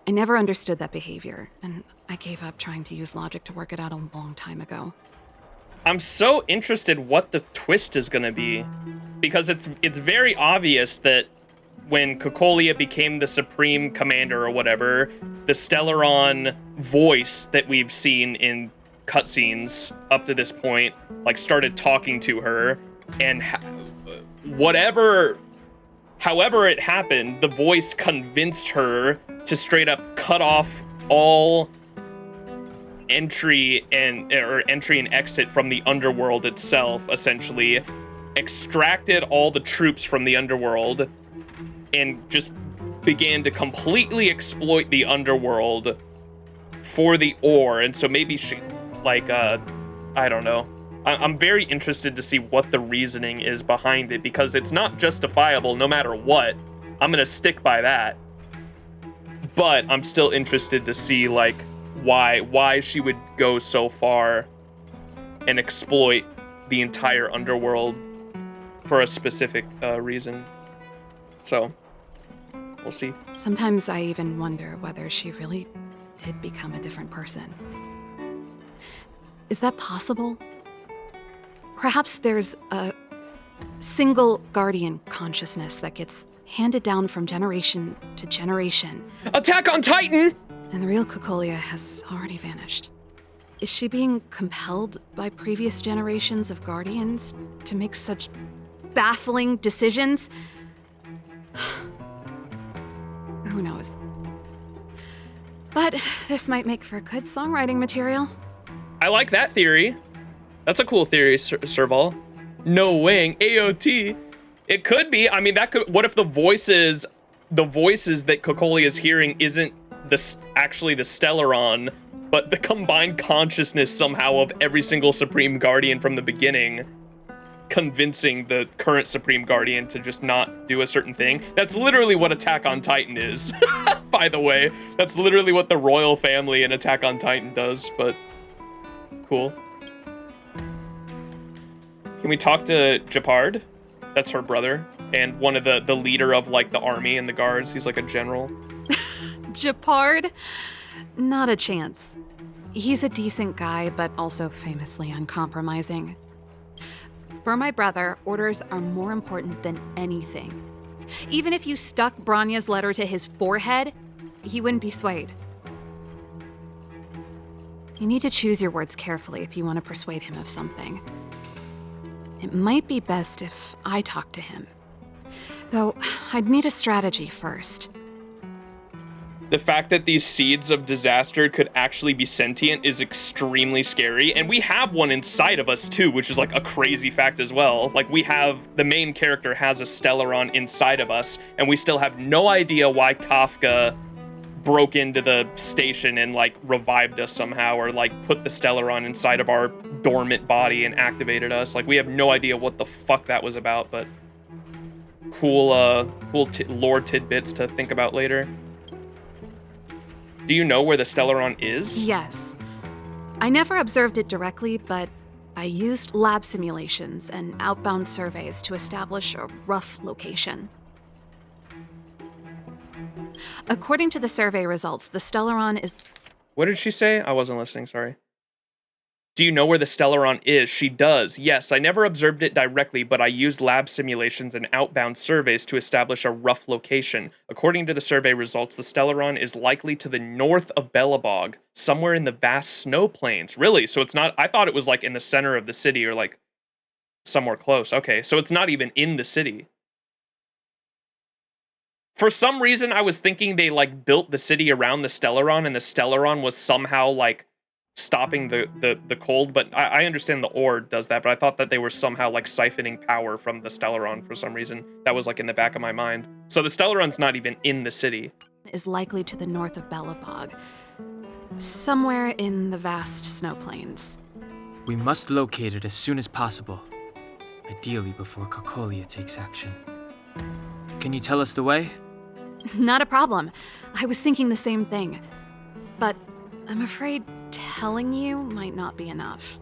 I never understood that behavior, and I gave up trying to use logic to work it out a long time ago. I'm so interested what the twist is gonna be, because it's very obvious that when Cocolia became the Supreme Commander or whatever, the Stellaron voice that we've seen in cutscenes up to this point, like, started talking to her, and however it happened, the voice convinced her to straight up cut off all entry and exit from the underworld itself, essentially, extracted all the troops from the underworld, and just began to completely exploit the underworld for the ore. And so maybe she, like, I don't know. I'm very interested to see what the reasoning is behind it, because it's not justifiable no matter what. I'm gonna stick by that. But I'm still interested to see, like, why she would go so far and exploit the entire underworld for a specific reason. So, we'll see. Sometimes I even wonder whether she really did become a different person. Is that possible? Perhaps there's a single guardian consciousness that gets handed down from generation to generation. Attack on Titan! And the real Cocolia has already vanished. Is she being compelled by previous generations of guardians to make such baffling decisions? Who knows? But this might make for good songwriting material. I like that theory. That's a cool theory, Serval. No wing, AOT. It could be. I mean, that could. What if the voices that Cocolia is hearing isn't actually the Stellaron, but the combined consciousness somehow of every single Supreme Guardian from the beginning, convincing the current Supreme Guardian to just not do a certain thing? That's literally what Attack on Titan is, by the way. That's literally what the royal family in Attack on Titan does, but cool. Can we talk to Japard? That's her brother, and one of the leader of, like, the army and the guards. He's like a general. Japard? Not a chance. He's a decent guy, but also famously uncompromising. For my brother, orders are more important than anything. Even if you stuck Bronya's letter to his forehead, he wouldn't be swayed. You need to choose your words carefully if you want to persuade him of something. It might be best if I talk to him. Though, I'd need a strategy first. The fact that these seeds of disaster could actually be sentient is extremely scary, and we have one inside of us too, which is like a crazy fact as well. Like, the main character has a Stellaron inside of us, and we still have no idea why Kafka broke into the station and, like, revived us somehow, or, like, put the Stellaron inside of our dormant body and activated us. Like, we have no idea what the fuck that was about, but cool lore tidbits to think about later. Do you know where the Stellaron is? Yes. I never observed it directly, but I used lab simulations and outbound surveys to establish a rough location. According to the survey results, the Stellaron is... What did she say? I wasn't listening, sorry. Do you know where the Stellaron is? She does. Yes, I never observed it directly, but I used lab simulations and outbound surveys to establish a rough location. According to the survey results, the Stellaron is likely to the north of Belobog, somewhere in the vast snow plains. Really? So it's not... I thought it was like in the center of the city or like somewhere close. Okay, so it's not even in the city. For some reason, I was thinking they like built the city around the Stellaron and the Stellaron was somehow like stopping the cold, but I understand the ore does that, but I thought that they were somehow like siphoning power from the Stellaron for some reason. That was like in the back of my mind. So the Stellaron's not even in the city. Is likely to the north of Belobog, somewhere in the vast snow plains. We must locate it as soon as possible, ideally before Kokolia takes action. Can you tell us the way? Not a problem. I was thinking the same thing. But I'm afraid telling you might not be enough.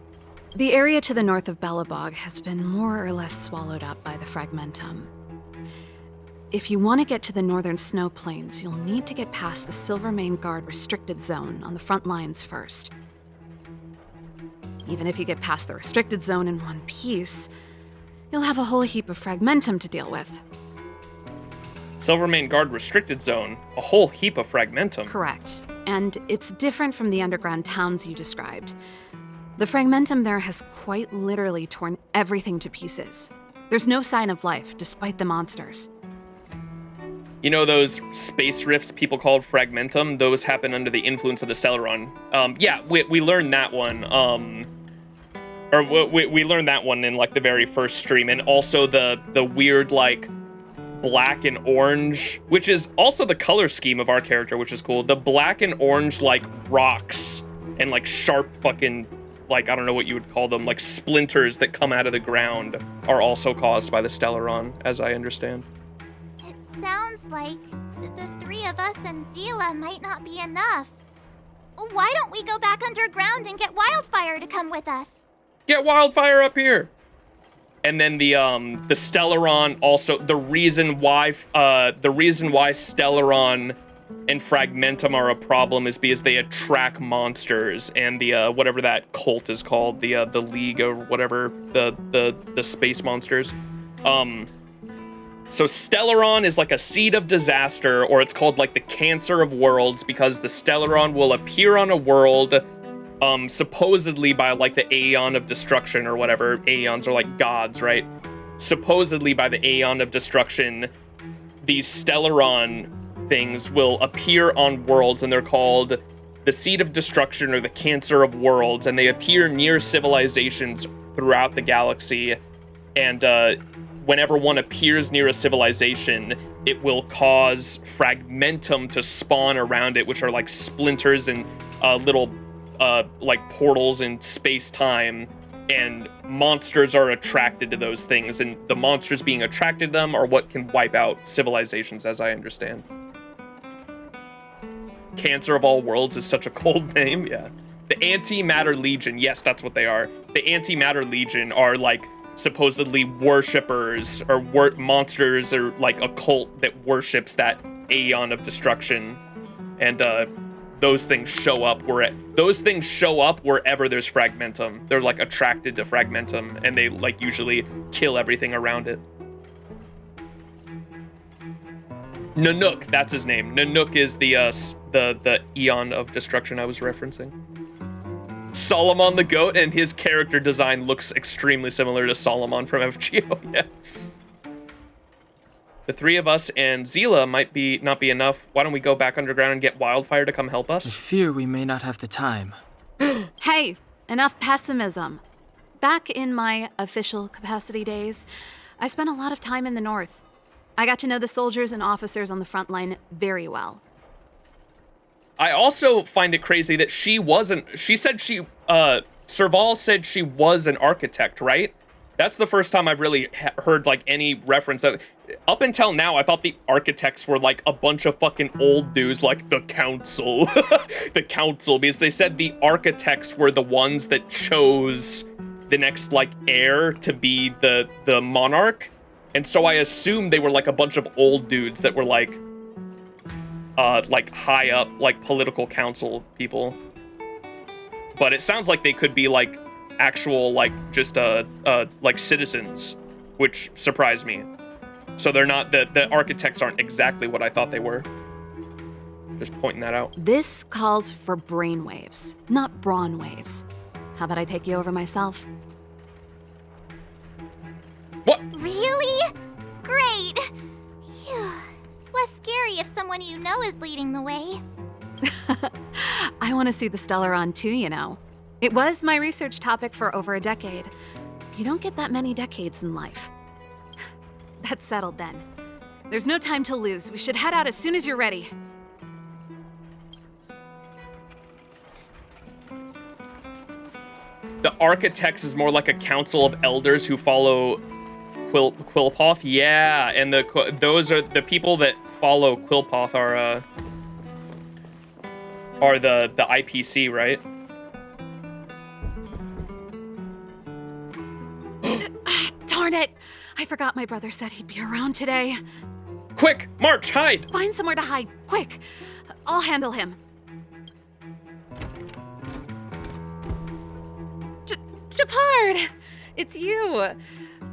The area to the north of Belobog has been more or less swallowed up by the Fragmentum. If you want to get to the northern snow plains, you'll need to get past the Silvermane Guard restricted zone on the front lines first. Even if you get past the restricted zone in one piece, you'll have a whole heap of Fragmentum to deal with. Silvermane Guard restricted zone, a whole heap of Fragmentum. Correct. And it's different from the underground towns you described. The Fragmentum there has quite literally torn everything to pieces. There's no sign of life, despite the monsters. You know those space rifts people called Fragmentum? Those happen under the influence of the Stellaron. Yeah, we learned that one. We learned that one in like the very first stream, and also the weird like black and orange, which is also the color scheme of our character, which is cool. The black and orange like rocks and like sharp fucking, like, I don't know what you would call them, like splinters that come out of the ground are also caused by the Stellaron, as I understand. It sounds like the three of us and Zila might not be enough. Why don't we go back underground and get Wildfire to come with us? Get Wildfire up here! And then the Stellaron also, the reason why Stellaron and Fragmentum are a problem is because they attract monsters, and the whatever that cult is called, the League or whatever, the space monsters. So Stellaron is like a seed of disaster, or it's called like the cancer of worlds, because the Stellaron will appear on a world supposedly by like the Aeon of Destruction or whatever. Aeons are like gods, right? Supposedly by the Aeon of Destruction, these Stellaron things will appear on worlds, and they're called the Seed of Destruction or the Cancer of Worlds, and they appear near civilizations throughout the galaxy. And whenever one appears near a civilization, it will cause Fragmentum to spawn around it, which are like splinters and little like portals in space-time, and monsters are attracted to those things, and the monsters being attracted to them are what can wipe out civilizations, as I understand. Cancer of all worlds is such a cold name, yeah. The Antimatter Legion, yes, that's what they are. The Antimatter Legion are like supposedly worshippers or monsters, or like a cult that worships that Aeon of Destruction, and those things show up wherever there's Fragmentum. They're like attracted to Fragmentum, and they like usually kill everything around it. Nanook, that's his name. Nanook is the Aeon of Destruction I was referencing. Solomon the Goat, and his character design looks extremely similar to Solomon from FGO. Yeah. The three of us and Zila might not be enough. Why don't we go back underground and get Wildfire to come help us? I fear we may not have the time. Hey, enough pessimism. Back in my official capacity days, I spent a lot of time in the north. I got to know the soldiers and officers on the front line very well. I also find it crazy that Serval said she was an architect, right? That's the first time I've really heard like any reference of. Up until now, I thought the architects were like a bunch of fucking old dudes, like the council. The council, because they said the architects were the ones that chose the next like heir to be the monarch. And so I assumed they were like a bunch of old dudes that were like high up, like political council people. But it sounds like they could be like actual like just like citizens, which surprised me. So they're not the architects aren't exactly what I thought they were. Just pointing that out. This calls for brainwaves, not brawn waves. How about I take you over myself? What? Really? Great. Phew. It's less scary if someone you know is leading the way. I want to see the Stellaron too, you know. It was my research topic for over a decade. You don't get that many decades in life. That's settled then. There's no time to lose. We should head out as soon as you're ready. The architects is more like a council of elders who follow Quillpoth. Yeah, and those are the people that follow Quillpoth are the IPC, right? Darn it! I forgot my brother said he'd be around today. Quick, march, hide! Find somewhere to hide, quick! I'll handle him. Japard! It's you!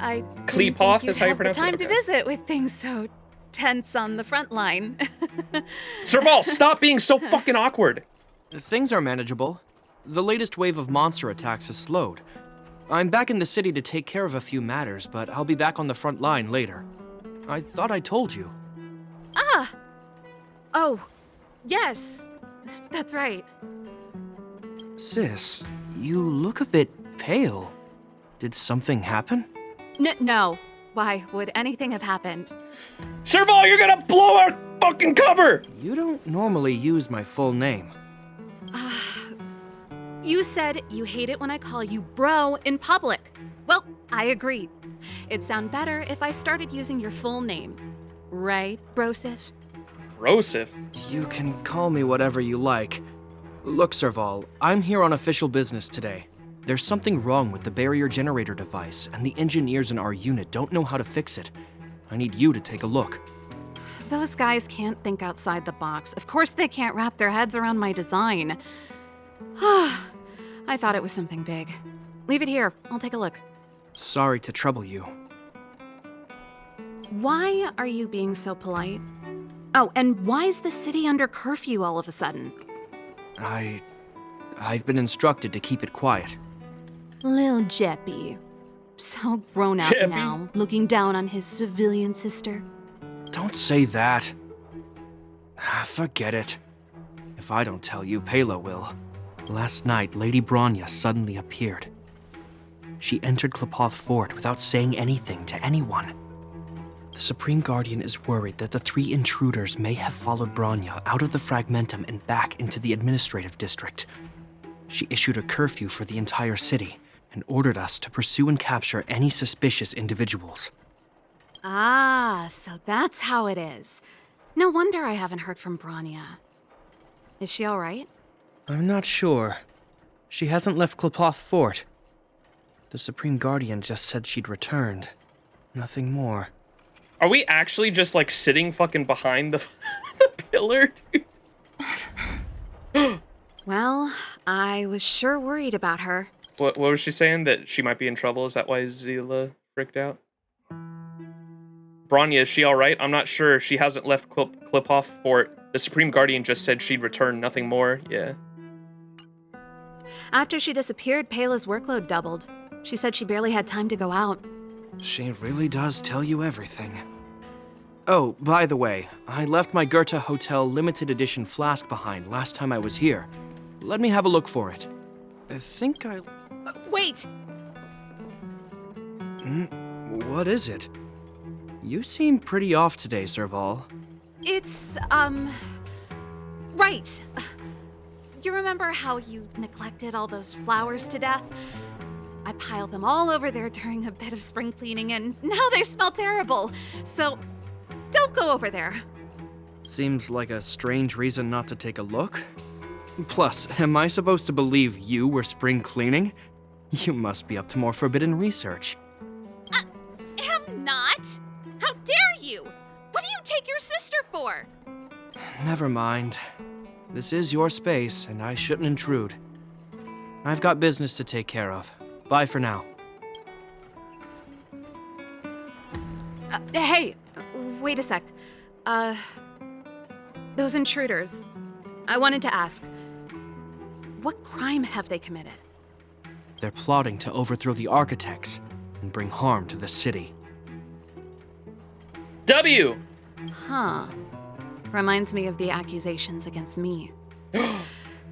I didn't think Kleepoth you'd is how you have the pronounce it? time to Okay. visit with things so tense on the front line. Serval, stop being so fucking awkward! Things are manageable. The latest wave of monster attacks has slowed. I'm back in the city to take care of a few matters, but I'll be back on the front line later. I thought I told you. Ah! Oh, yes. That's right. Sis, you look a bit pale. Did something happen? No. Why would anything have happened? Serval, you're gonna blow our fucking cover! You don't normally use my full name. You said you hate it when I call you bro in public. Well, I agree. It'd sound better if I started using your full name. Right, Brosif? Brosif? You can call me whatever you like. Look, Serval, I'm here on official business today. There's something wrong with the barrier generator device, and the engineers in our unit don't know how to fix it. I need you to take a look. Those guys can't think outside the box. Of course they can't wrap their heads around my design. I thought it was something big. Leave it here. I'll take a look. Sorry to trouble you. Why are you being so polite? Oh, and why is the city under curfew all of a sudden? I've been instructed to keep it quiet. Lil Jeppy. So grown up Jeppy? now, looking down on his civilian sister. Don't say that. Forget it. If I don't tell you, Palo will. Last night, Lady Bronya suddenly appeared. She entered Klepoth Fort without saying anything to anyone. The Supreme Guardian is worried that the 3 intruders may have followed Bronya out of the Fragmentum and back into the administrative district. She issued a curfew for the entire city and ordered us to pursue and capture any suspicious individuals. Ah, so that's how it is. No wonder I haven't heard from Bronya. Is she all right? I'm not sure. She hasn't left Klepoth Fort. The Supreme Guardian just said she'd returned. Nothing more. Are we actually just like sitting fucking behind the pillar, dude? Well, I was sure worried about her. What was she saying? That she might be in trouble? Is that why Zila freaked out? Bronya, is she alright? I'm not sure. She hasn't left Klepoth Fort. The Supreme Guardian just said she'd return, nothing more. Yeah. After she disappeared, Pela's workload doubled. She said she barely had time to go out. She really does tell you everything. Oh, by the way, I left my Goethe Hotel limited edition flask behind last time I was here. Let me have a look for it. I think I... Wait! What is it? You seem pretty off today, Serval. It's, right. You remember how you neglected all those flowers to death? I piled them all over there during a bit of spring cleaning, and now they smell terrible. So, don't go over there. Seems like a strange reason not to take a look. Plus, am I supposed to believe you were spring cleaning? You must be up to more forbidden research. Am not? How dare you? What do you take your sister for? Never mind. This is your space, and I shouldn't intrude. I've got business to take care of. Bye for now. Hey, wait a sec. Those intruders. I wanted to ask, what crime have they committed? They're plotting to overthrow the architects and bring harm to the city. W! Huh. Reminds me of the accusations against me.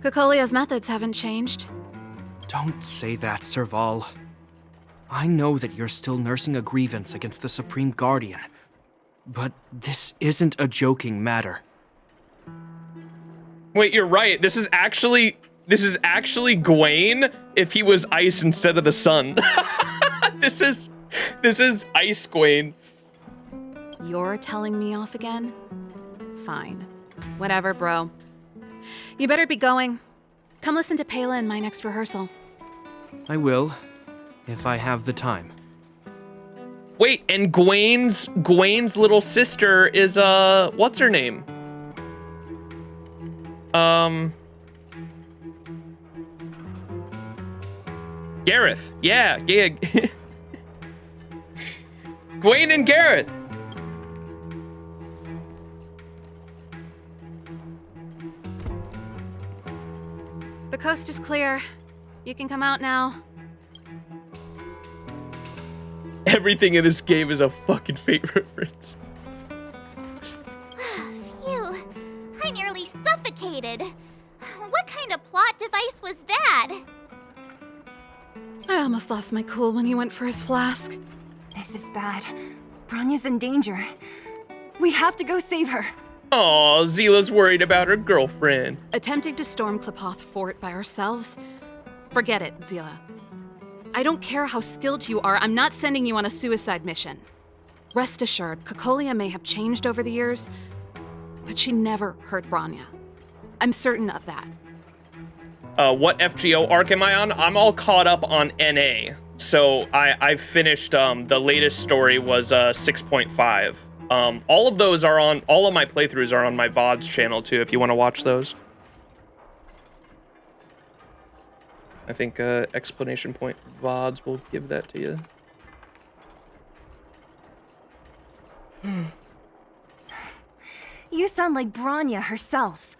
Cocolia's methods haven't changed. Don't say that, Serval. I know that you're still nursing a grievance against the Supreme Guardian, but this isn't a joking matter. Wait, you're right. This is actually Gwaine if he was ice instead of the sun. This is Ice Gwaine. You're telling me off again? Fine. Whatever, bro. You better be going. Come listen to Pela in my next rehearsal. I will, if I have the time. Wait, and Gwaine's little sister is what's her name? Gareth. Yeah. Gwaine and Gareth. The coast is clear. You can come out now. Everything in this game is a fucking Fate reference. Phew. I nearly suffocated. What kind of plot device was that? I almost lost my cool when he went for his flask. This is bad. Bronya's in danger. We have to go save her. Aw, Zila's worried about her girlfriend. Attempting to storm Klipoth Fort by ourselves? Forget it, Zila. I don't care how skilled you are, I'm not sending you on a suicide mission. Rest assured, Cocolia may have changed over the years, but she never hurt Bronya. I'm certain of that. What FGO arc am I on? I'm all caught up on NA. So I've finished, the latest story was 6.5. All of those are on, all of my playthroughs are on my VODs channel too, if you want to watch those. I think exclamation point VODs will give that to you. You sound like Bronya herself.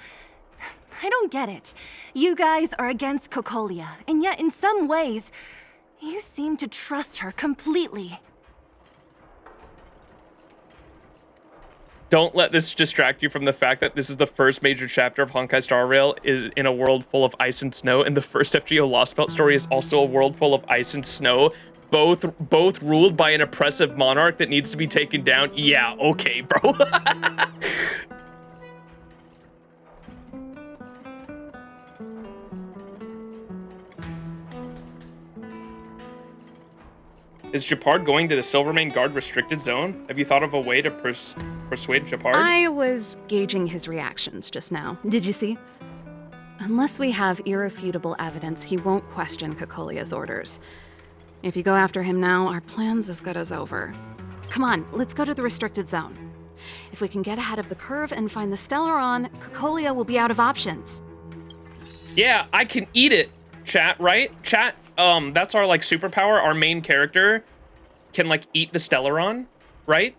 I don't get it. You guys are against Cocolia, and yet in some ways, you seem to trust her completely. Don't let this distract you from the fact that this is the first major chapter of Honkai Star Rail is in a world full of ice and snow, and the first FGO Lost Belt story is also a world full of ice and snow, both ruled by an oppressive monarch that needs to be taken down. Yeah, okay, bro. Is Japard going to the Silvermane Guard restricted zone? Have you thought of a way to persuade Japard? I was gauging his reactions just now. Did you see? Unless we have irrefutable evidence, he won't question Cocolia's orders. If you go after him now, our plan's as good as over. Come on, let's go to the restricted zone. If we can get ahead of the curve and find the Stellaron, Cocolia will be out of options. Yeah, I can eat it, chat, right? Chat, that's our, like, superpower. Our main character can, like, eat the Stellaron, right?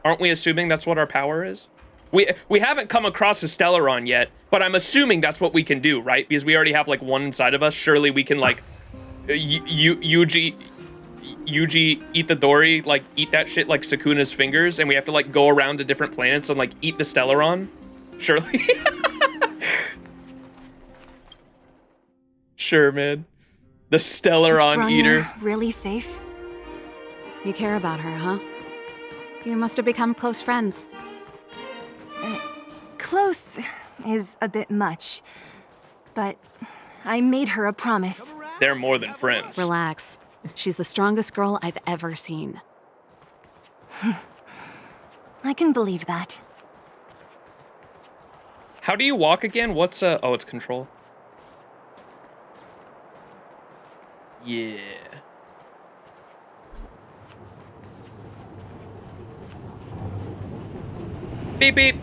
Aren't we assuming that's what our power is? We haven't come across a Stellaron yet, but I'm assuming that's what we can do, right? Because we already have, like, one inside of us. Surely we can, like, Yuji Itadori, like, eat that shit like Sukuna's fingers, and we have to, like, go around to different planets and, like, eat the Stellaron? Surely. Sure, man. The Stellaron eater. Really safe? You care about her, huh? You must have become close friends. Close is a bit much, but I made her a promise. They're more than friends. Relax. She's the strongest girl I've ever seen. I can believe that. How do you walk again? What's oh, it's control. Yeah. Beep beep.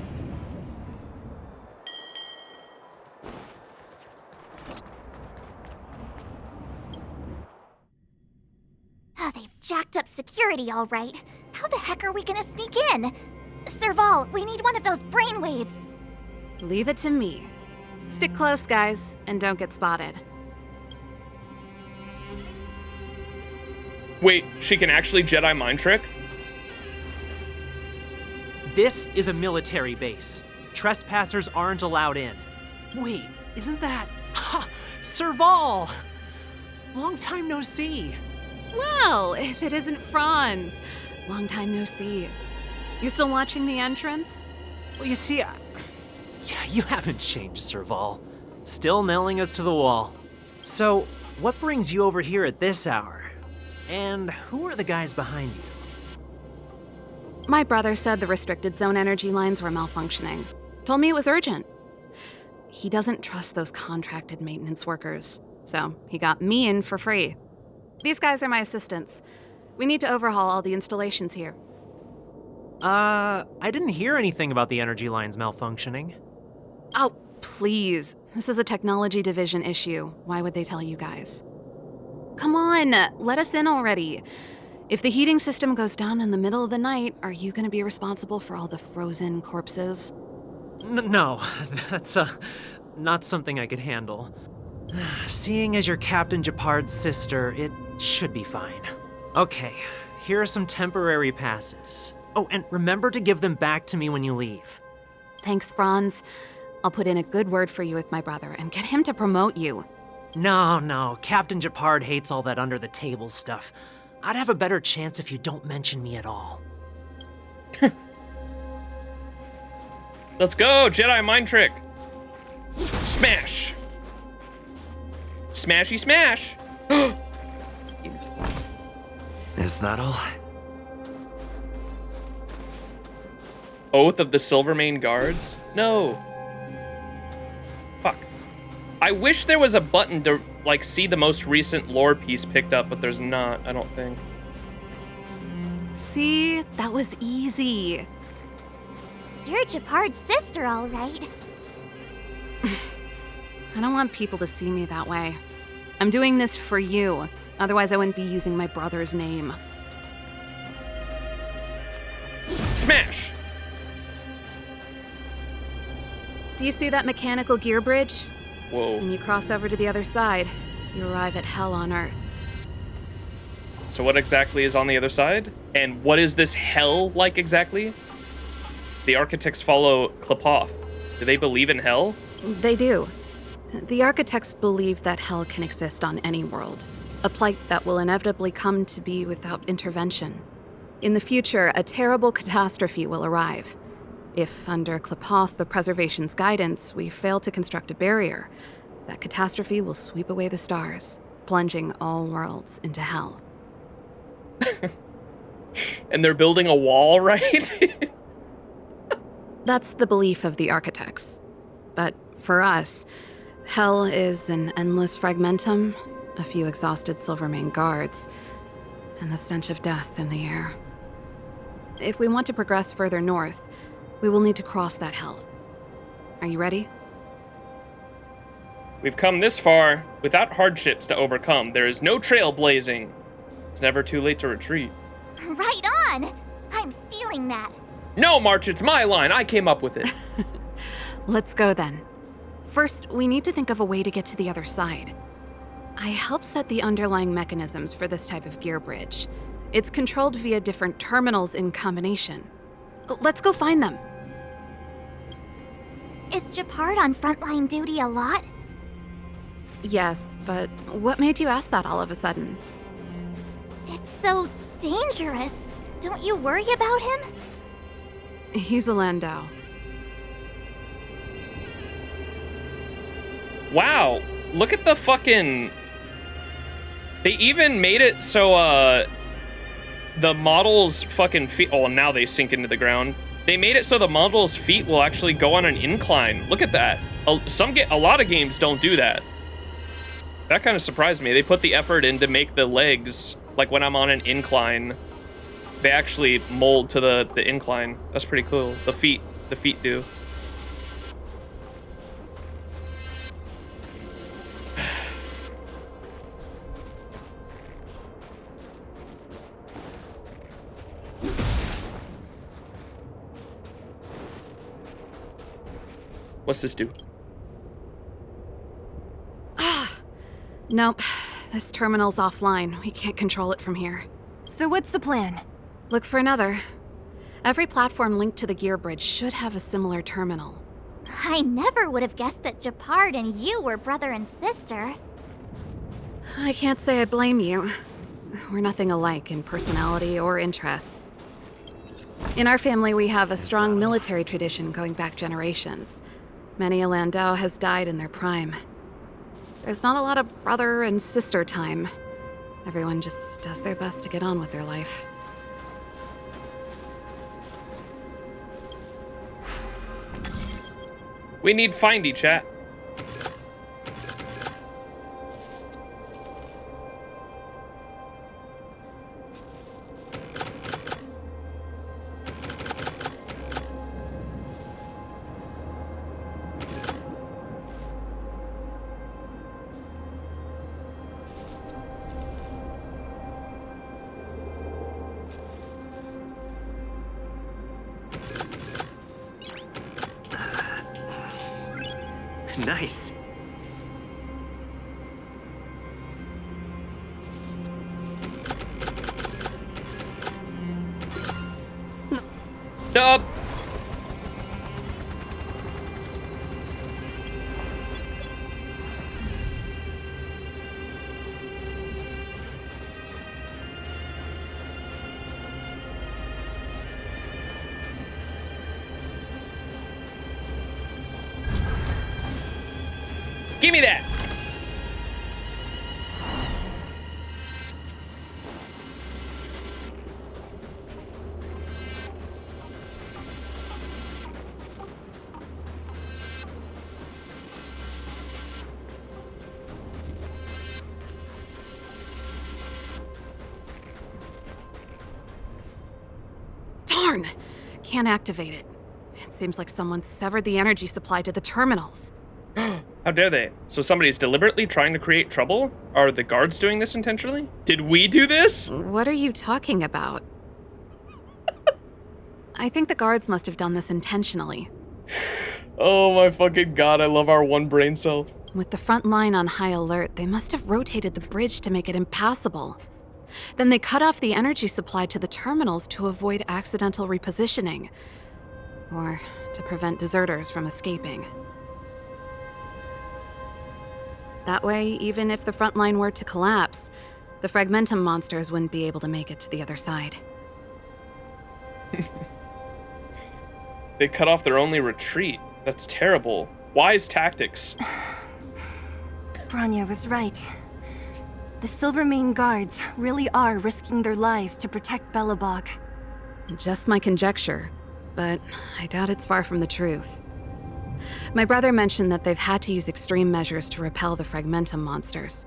jacked up security, all right. How the heck are we gonna sneak in? Serval, we need one of those brainwaves. Leave it to me. Stick close, guys, and don't get spotted. Wait, she can actually Jedi mind trick? This is a military base. Trespassers aren't allowed in. Wait, isn't that... Serval! Long time no see. Well, if it isn't Franz. Long time no see. You still watching the entrance? Well, you see, you haven't changed, Serval. Still nailing us to the wall. So, what brings you over here at this hour? And who are the guys behind you? My brother said the restricted zone energy lines were malfunctioning. Told me it was urgent. He doesn't trust those contracted maintenance workers, so he got me in for free. These guys are my assistants. We need to overhaul all the installations here. I didn't hear anything about the energy lines malfunctioning. Oh, please. This is a technology division issue. Why would they tell you guys? Come on, let us in already. If the heating system goes down in the middle of the night, are you going to be responsible for all the frozen corpses? No, that's not something I could handle. Seeing as you're Captain Japard's sister, it should be fine. Okay, here are some temporary passes. Oh, and remember to give them back to me when you leave. Thanks, Franz. I'll put in a good word for you with my brother and get him to promote you. No, Captain Japard hates all that under-the-table stuff. I'd have a better chance if you don't mention me at all. Let's go, Jedi mind trick. Smash. Smashy smash. Is that all? Oath of the Silvermane Guards? No. Fuck. I wish there was a button to, like, see the most recent lore piece picked up, but there's not, I don't think. See? That was easy. You're Japard's sister, all right. I don't want people to see me that way. I'm doing this for you. Otherwise, I wouldn't be using my brother's name. Smash! Do you see that mechanical gear bridge? Whoa. When you cross over to the other side, you arrive at Hell on Earth. So what exactly is on the other side? And what is this hell like exactly? The architects follow Klepoth. Do they believe in hell? They do. The architects believe that hell can exist on any world, a plight that will inevitably come to be without intervention. In the future, a terrible catastrophe will arrive. If, under Klepoth, the Preservation's guidance, we fail to construct a barrier, that catastrophe will sweep away the stars, plunging all worlds into hell. And they're building a wall, right? That's the belief of the architects. But for us, hell is an endless fragmentum, a few exhausted Silvermane guards, and the stench of death in the air. If we want to progress further north, we will need to cross that hell. Are you ready? We've come this far without hardships to overcome. There is no trail blazing. It's never too late to retreat. Right on! I'm stealing that. No, March, it's my line. I came up with it. Let's go then. First, we need to think of a way to get to the other side. I helped set the underlying mechanisms for this type of gear bridge. It's controlled via different terminals in combination. Let's go find them. Is Japard on frontline duty a lot? Yes, but what made you ask that all of a sudden? It's so dangerous. Don't you worry about him? He's a Landau. Wow, look at the fucking... They even made it so, the model's fucking feet... Oh, now they sink into the ground. They made it so the model's feet will actually go on an incline. Look at that. A lot of games don't do that. That kind of surprised me. They put the effort in to make the legs, like when I'm on an incline, they actually mold to the incline. That's pretty cool. The feet do. What's this do? Nope. This terminal's offline. We can't control it from here. So what's the plan? Look for another. Every platform linked to the gear bridge should have a similar terminal. I never would have guessed that Japard and you were brother and sister. I can't say I blame you. We're nothing alike in personality or interests. In our family, we have a strong military tradition going back generations. Many a Landau has died in their prime. There's not a lot of brother and sister time. Everyone just does their best to get on with their life. We need findy, chat. Nice. Dub. Give me that. Darn! Can't activate it. It seems like someone severed the energy supply to the terminals. How dare they? So somebody's deliberately trying to create trouble? Are the guards doing this intentionally? Did we do this? What are you talking about? I think the guards must have done this intentionally. Oh my fucking god, I love our one brain cell. With the front line on high alert, they must have rotated the bridge to make it impassable. Then they cut off the energy supply to the terminals to avoid accidental repositioning. Or to prevent deserters from escaping. That way, even if the front line were to collapse, the Fragmentum monsters wouldn't be able to make it to the other side. They cut off their only retreat. That's terrible. Wise tactics. Bronya was right. The Silvermane guards really are risking their lives to protect Belobog. Just my conjecture, but I doubt it's far from the truth. My brother mentioned that they've had to use extreme measures to repel the Fragmentum monsters.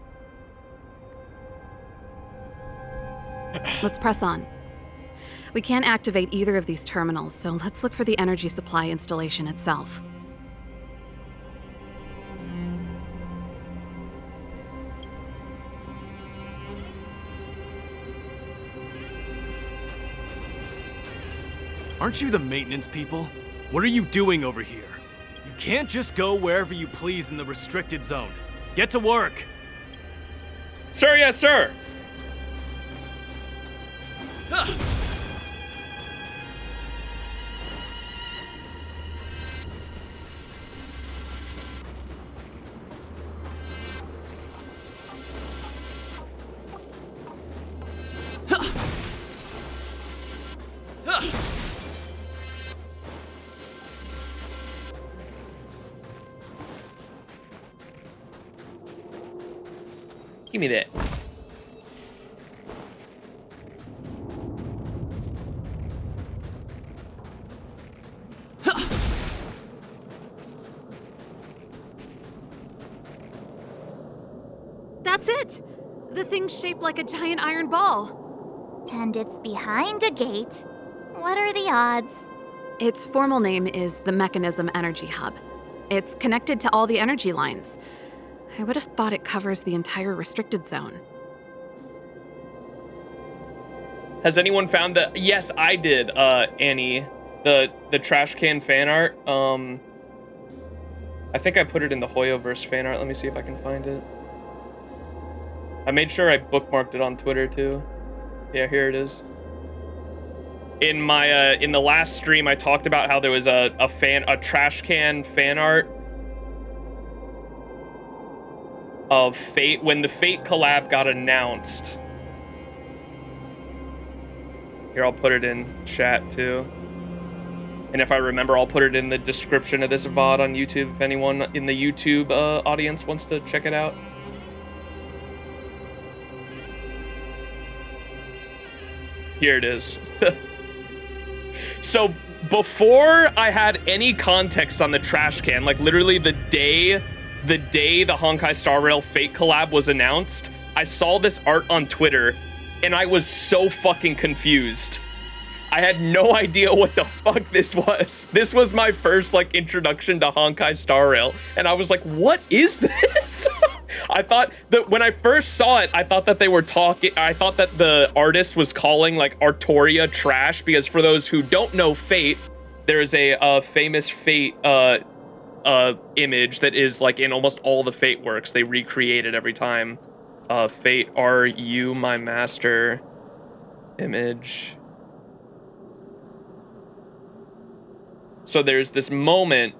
Let's press on. We can't activate either of these terminals, so let's look for the energy supply installation itself. Aren't you the maintenance people? What are you doing over here? You can't just go wherever you please in the restricted zone. Get to work! Sir, yes, sir! Give me that. That's it! The thing's shaped like a giant iron ball. And it's behind a gate. What are the odds? Its formal name is the Mechanism Energy Hub. It's connected to all the energy lines. I would have thought it covers the entire restricted zone. Has anyone found the... Yes, I did, Annie. The trash can fan art. I think I put it in the Hoyoverse fan art. Let me see if I can find it. I made sure I bookmarked it on Twitter too. Yeah, here it is. In my in the last stream, I talked about how there was a trash can fan art of Fate when the Fate collab got announced. Here, I'll put it in chat too. And if I remember, I'll put it in the description of this VOD on YouTube if anyone in the YouTube audience wants to check it out. Here it is. So before I had any context on the trash can, like literally the day the Honkai Star Rail Fate collab was announced, I saw this art on Twitter and I was so fucking confused. I had no idea what the fuck this was. This was my first like introduction to Honkai Star Rail, and I was like, what is this? I thought that when I first saw it, I thought that they were talking, I thought that the artist was calling like Artoria trash, because for those who don't know Fate, there is a famous Fate image that is like in almost all the Fate works. They recreate it every time. Fate, are you my master? Image. So there's this moment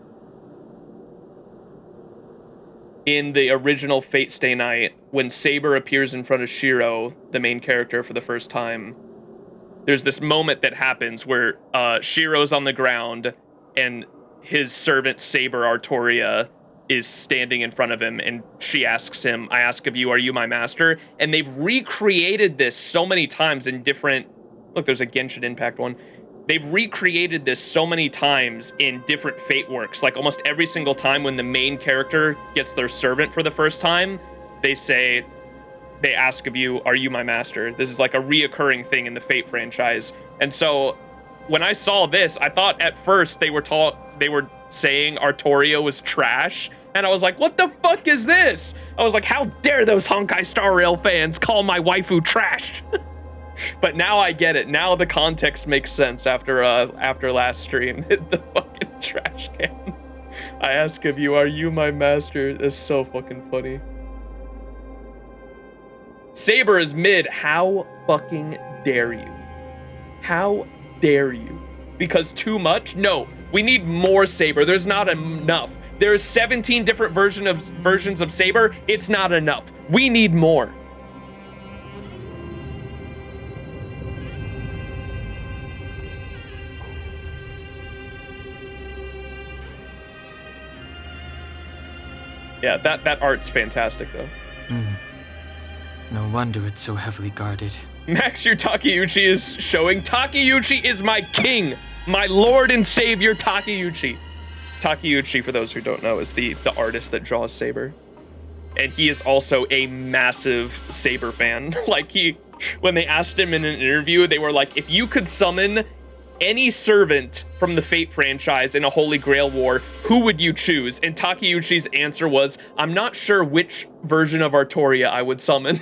in the original Fate Stay Night when Saber appears in front of Shiro, the main character, for the first time. There's this moment that happens where Shiro's on the ground and his servant Saber Artoria is standing in front of him, and she asks him, I ask of you, are you my master? And they've recreated this so many times in different... Look, there's a Genshin Impact one. They've recreated this so many times in different Fate works. Like almost every single time when the main character gets their servant for the first time, they ask of you, are you my master? This is like a reoccurring thing in the Fate franchise. And so when I saw this, I thought at first they were saying Artoria was trash. And I was like, what the fuck is this? I was like, how dare those Honkai Star Rail fans call my waifu trash? But now I get it. Now the context makes sense after last stream. The fucking trash can. I ask of you, are you my master? That's so fucking funny. Saber is mid. How fucking dare you? How dare you? Because too much? No, we need more Saber. There's not enough. There's 17 different versions of Saber. It's not enough. We need more. Yeah, that art's fantastic, though. No wonder it's so heavily guarded. Max, your Takeuchi is showing. Takeuchi is my king, my lord and savior, Takeuchi. Takeuchi, for those who don't know, is the artist that draws Saber. And he is also a massive Saber fan. Like, when they asked him in an interview, they were like, if you could summon any servant from the Fate franchise in a Holy Grail war, who would you choose? And Takeuchi's answer was, I'm not sure which version of Artoria I would summon.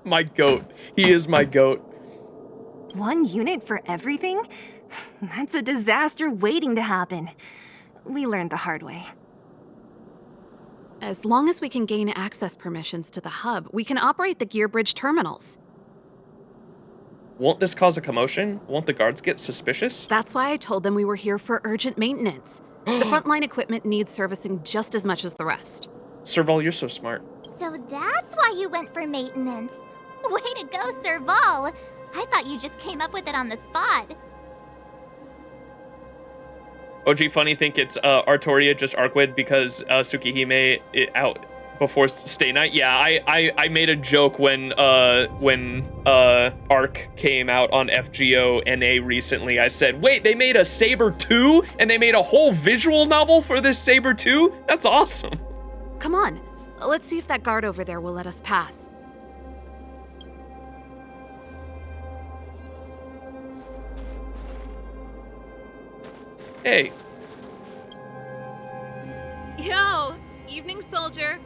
My goat. He is my goat. One unit for everything? That's a disaster waiting to happen. We learned the hard way. As long as we can gain access permissions to the hub, we can operate the gear bridge terminals. Won't this cause a commotion? Won't the guards get suspicious? That's why I told them we were here for urgent maintenance. The frontline equipment needs servicing just as much as the rest. Serval, you're so smart. So that's why you went for maintenance. Way to go, Serval. I thought you just came up with it on the spot. OG Funny think it's Artoria just Arkwid because Tsukihime out before Stay Night. Yeah, I made a joke when Arc came out on FGO NA recently. I said, wait, they made a Saber 2 and they made a whole visual novel for this Saber 2? That's awesome. Come on, let's see if that guard over there will let us pass. Hey. Yo, evening, soldier.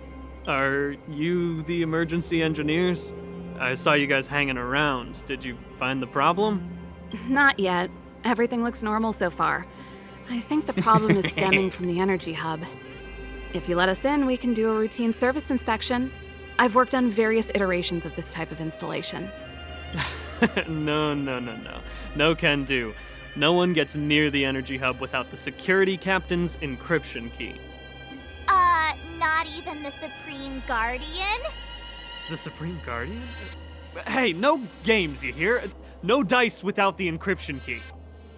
Are you the emergency engineers? I saw you guys hanging around. Did you find the problem? Not yet. Everything looks normal so far. I think the problem is stemming from the energy hub. If you let us in, we can do a routine service inspection. I've worked on various iterations of this type of installation. No. No can do. No one gets near the energy hub without the security captain's encryption key. Not even the Supreme Guardian? The Supreme Guardian? Hey, no games, you hear? No dice without the encryption key.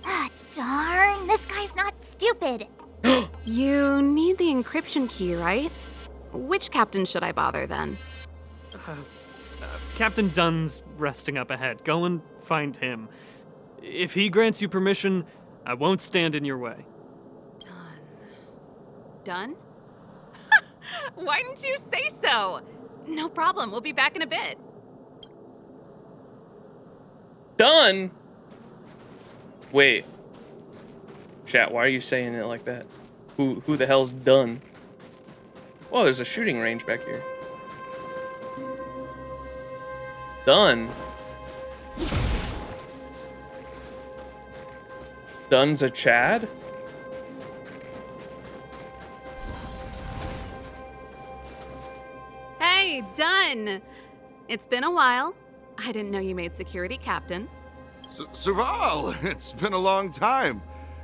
Ah, darn, this guy's not stupid. You need the encryption key, right? Which captain should I bother then? Captain Dunn's resting up ahead. Go and find him. If he grants you permission, I won't stand in your way. Done? Why didn't you say so? No problem, we'll be back in a bit. Done? Wait. Chat, why are you saying it like that? Who the hell's done? Oh, there's a shooting range back here. Done. Dunn's a Chad? Hey, Dunn! It's been a while. I didn't know you made security captain. Serval, it's been a long time.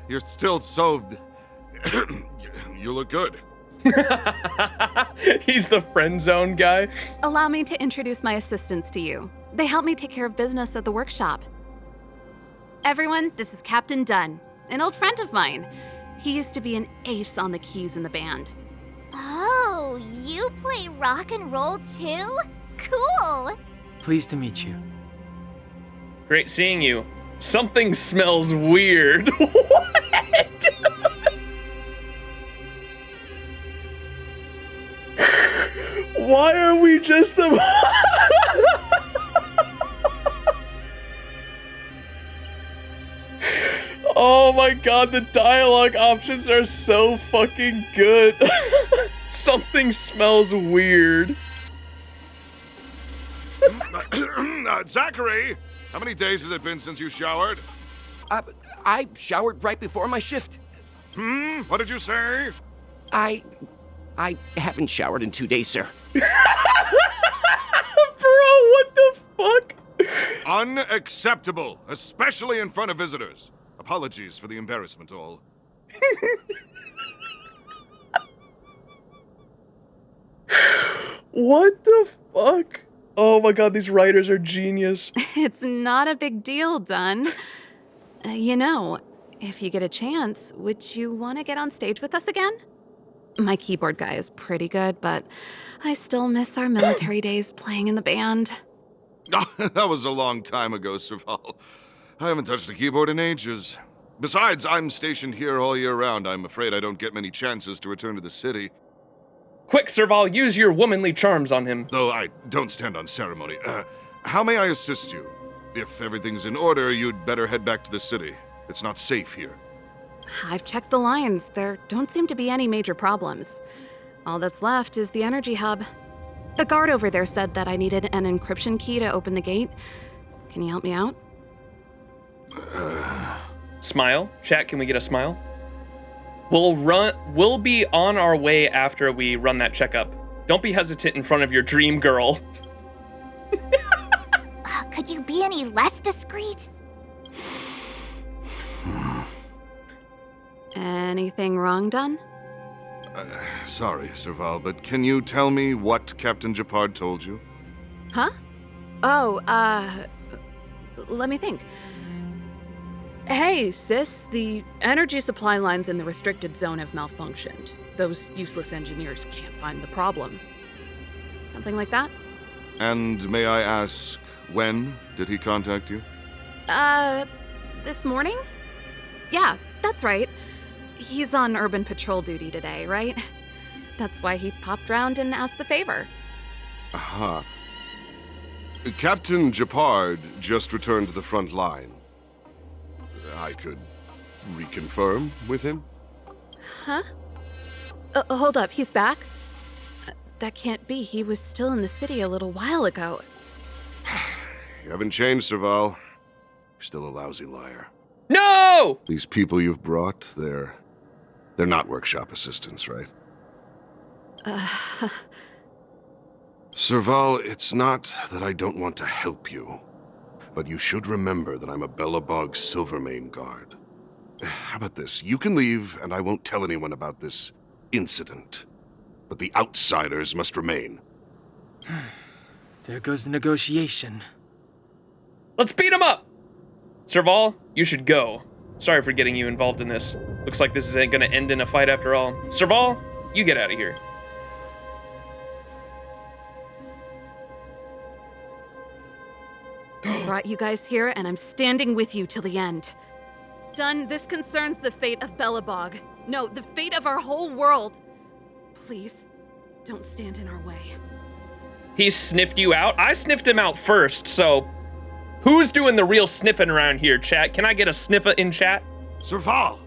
You're still so... You look good. He's the friend zone guy. Allow me to introduce my assistants to you. They help me take care of business at the workshop. Everyone, this is Captain Dunn, an old friend of mine. He used to be an ace on the keys in the band. Oh, you play rock and roll too? Cool. Pleased to meet you. Great seeing you. Something smells weird. What? Why are we just the... Oh my god, the dialogue options are so fucking good. Something smells weird. Zachary, how many days has it been since you showered? I showered right before my shift. What did you say? I haven't showered in 2 days, sir. Bro, what the fuck? Unacceptable, especially in front of visitors. Apologies for the embarrassment, all. What the fuck? Oh my god, these writers are genius. It's not a big deal, Dunn. You know, if you get a chance, would you want to get on stage with us again? My keyboard guy is pretty good, but I still miss our military days playing in the band. That was a long time ago, Serval. I haven't touched a keyboard in ages. Besides, I'm stationed here all year round. I'm afraid I don't get many chances to return to the city. Quick, Serval, use your womanly charms on him. Though I don't stand on ceremony. How may I assist you? If everything's in order, you'd better head back to the city. It's not safe here. I've checked the lines. There don't seem to be any major problems. All that's left is the energy hub. The guard over there said that I needed an encryption key to open the gate. Can you help me out? Smile. Chat, can we get a smile? We'll be on our way after we run that checkup. Don't be hesitant in front of your dream girl. Could you be any less discreet? Anything wrong done? Sorry, Serval, but can you tell me what Captain Japard told you? Huh? Oh, let me think. Hey, sis, the energy supply lines in the restricted zone have malfunctioned. Those useless engineers can't find the problem. Something like that? And may I ask, when did he contact you? This morning? Yeah, that's right. He's on urban patrol duty today, right? That's why he popped round and asked the favor. Aha. Captain Japard just returned to the front line. I could reconfirm with him? Huh? Hold up, he's back? That can't be. He was still in the city a little while ago. You haven't changed, Serval. You're still a lousy liar. No! These people you've brought, they're not workshop assistants, right? Serval, it's not that I don't want to help you, but you should remember that I'm a Belobog Silvermane guard. How about this? You can leave, and I won't tell anyone about this incident. But the outsiders must remain. There goes the negotiation. Let's beat him up! Serval, you should go. Sorry for getting you involved in this. Looks like this isn't gonna end in a fight after all. Serval, you get out of here. I brought you guys here, and I'm standing with you till the end. Done, this concerns the fate of Belobog. No, the fate of our whole world. Please, don't stand in our way. He sniffed you out? I sniffed him out first, so who's doing the real sniffing around here, chat? Can I get a sniffer in chat? Serval!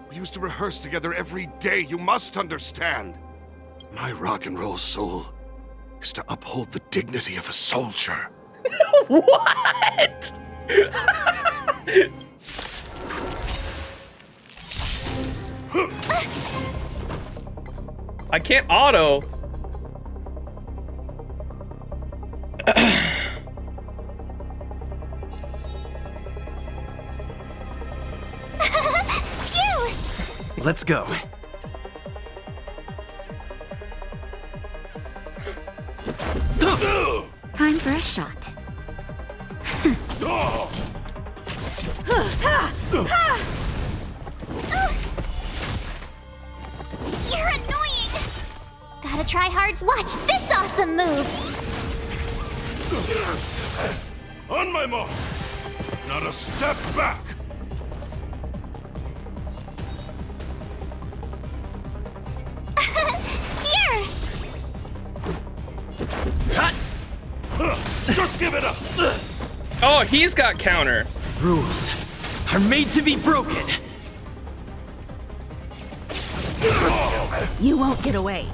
We used to rehearse together every day, you must understand. My rock and roll soul is to uphold the dignity of a soldier. What? I can't auto. Let's go. Time for a shot. You're annoying! Gotta try hard. Watch this awesome move! On my mark! Not a step back! Here! Just give it up! Oh, he's got counter. Rules are made to be broken. You won't get away.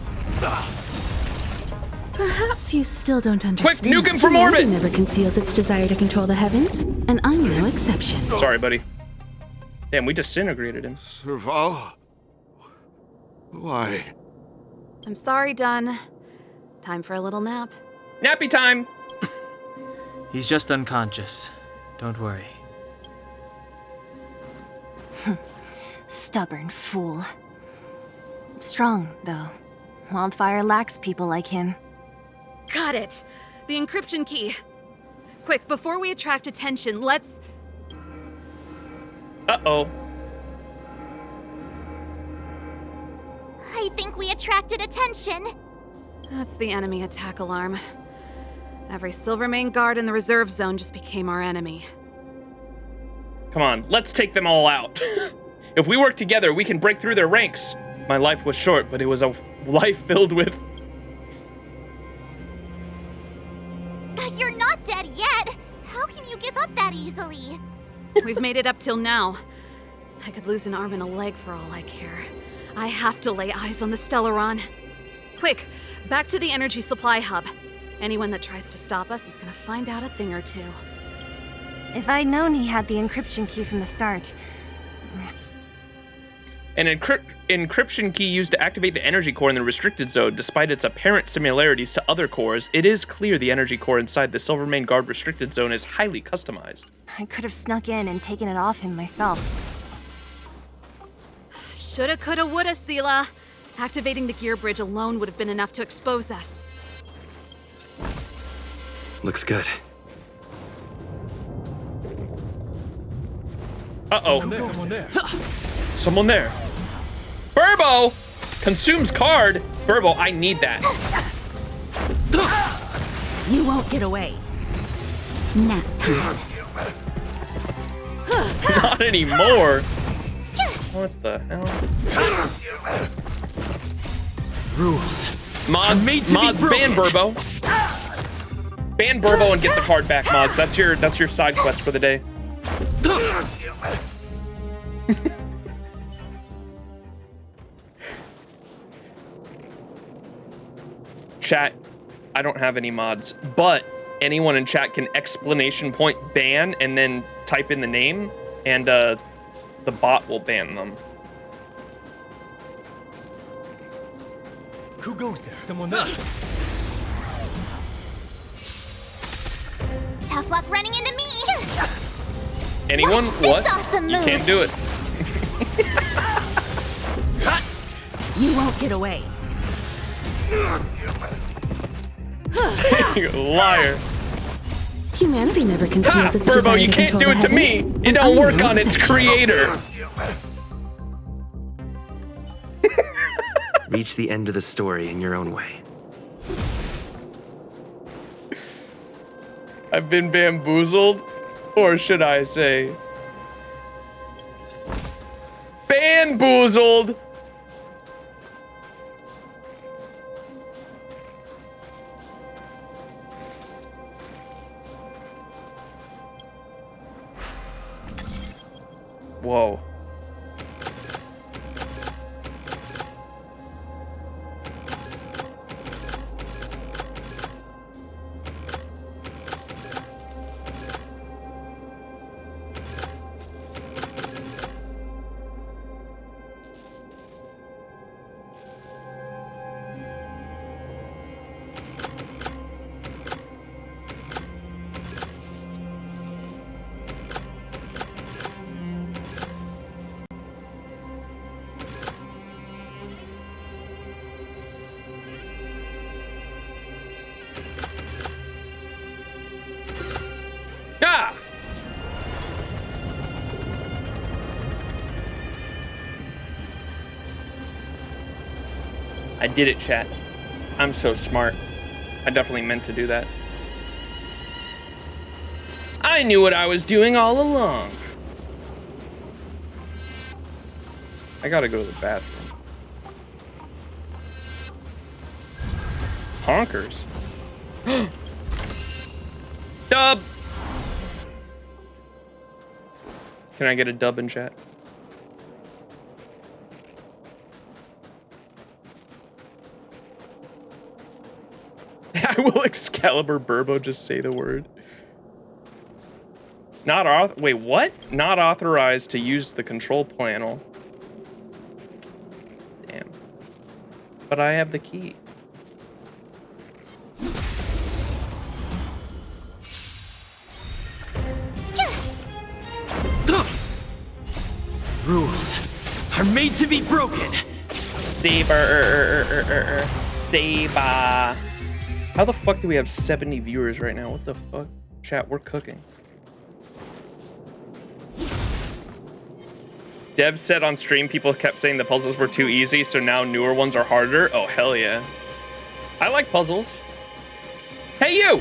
Perhaps you still don't understand. Quick, nuke him from orbit! Humanity never conceals its desire to control the heavens, and I'm no exception. Sorry, buddy. Damn, we disintegrated him. Serval? Why? I'm sorry, Dunn. Time for a little nap. Nappy time! He's just unconscious. Don't worry. Stubborn fool. Strong, though. Wildfire lacks people like him. Got it! The encryption key. Quick, before we attract attention, let's... Uh-oh. I think we attracted attention. That's the enemy attack alarm. Every Silvermane guard in the reserve zone just became our enemy. Come on, let's take them all out. If we work together, we can break through their ranks. My life was short, but it was a life filled with... You're not dead yet. How can you give up that easily? We've made it up till now. I could lose an arm and a leg for all I care. I have to lay eyes on the Stellaron. Quick, back to the energy supply hub. Anyone that tries to stop us is gonna find out a thing or two. If I'd known he had the encryption key from the start. An encryption key used to activate the energy core in the restricted zone. Despite its apparent similarities to other cores, it is clear the energy core inside the Silvermane Guard restricted zone is highly customized. I could have snuck in and taken it off him myself. Shoulda, coulda, woulda, Sela. Activating the gear bridge alone would have been enough to expose us. Looks good. Uh-oh. Someone there. Someone there. Burbo! Consumes card. Burbo, I need that. You won't get away. Nap time. Not anymore. What the hell? Rules. Mods ban Burbo. Ban Burbo and get the card back, mods. That's your side quest for the day. Chat, I don't have any mods, but anyone in chat can exclamation point ban and then type in the name. And the bot will ban them. Who goes there? Someone there. Tough luck running into me. Anyone? Watch this What? awesome You move. can't do it. You won't get away. You liar. Humanity never conceals its Burbo, desire you to can't control do it the to me. heavens, It and don't I'm work no on its exception. creator. Reach the end of the story in your own way. I've been bamboozled, or should I say, bamboozled. Whoa. Ah! I did it, chat. I'm so smart. I definitely meant to do that. I knew what I was doing all along. I gotta go to the bathroom. Honkers. Dub! Can I get a dub in chat? I will Excalibur Burbo just say the word. Wait, what? Not authorized to use the control panel. Damn. But I have the key. Rules are made to be broken. Saber. Saber. How the fuck do we have 70 viewers right now? What the fuck? Chat, we're cooking. Dev said on stream people kept saying the puzzles were too easy, so now newer ones are harder. Oh, hell yeah. I like puzzles. Hey, you!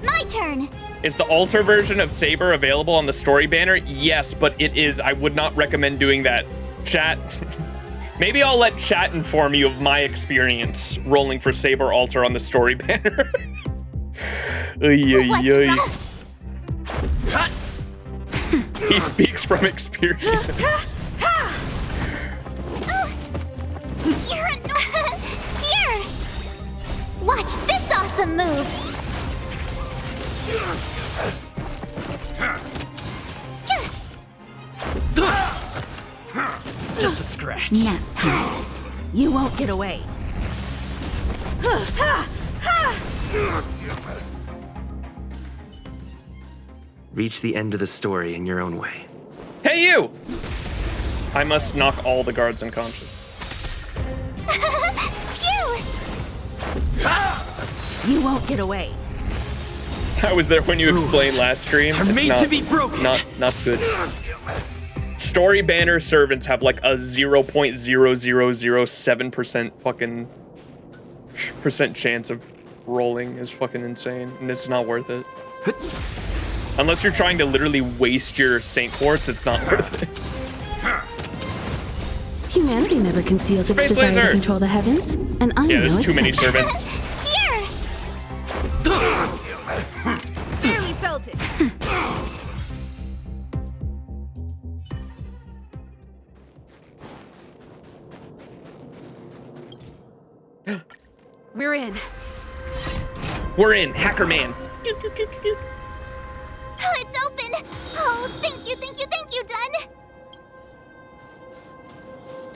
My turn. Is the altar version of Saber available on the story banner? Yes, but it is. I would not recommend doing that. Chat. Maybe I'll let chat inform you of my experience rolling for Saber altar on the story banner. He speaks from experience. You're here. Watch this awesome move. Just a scratch. Nap time. You won't get away. Reach the end of the story in your own way. Hey, you! I must knock all the guards unconscious. You won't get away. I was there when you explained last stream. Are made to be broken. Not good. Story banner servants have like a 0.0007% fucking percent chance of rolling is fucking insane, and it's not worth it. Unless you're trying to literally waste your Saint Quartz, it's not worth it. Humanity never conceals its Space desire laser. to control the heavens, and I'm Yeah, no there's too many exception. servants. Barely felt it. We're in. We're in, Hacker Man.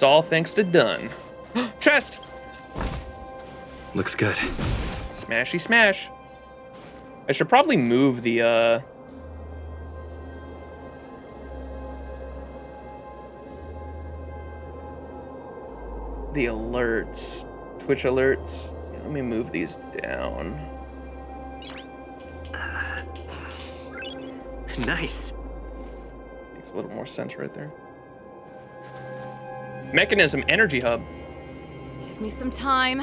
It's all thanks to Dunn. Chest! Looks good. Smashy smash. I should probably move the, the alerts. Twitch alerts. Yeah, let me move these down. Nice. Makes a little more sense right there. Mechanism energy hub. Give me some time.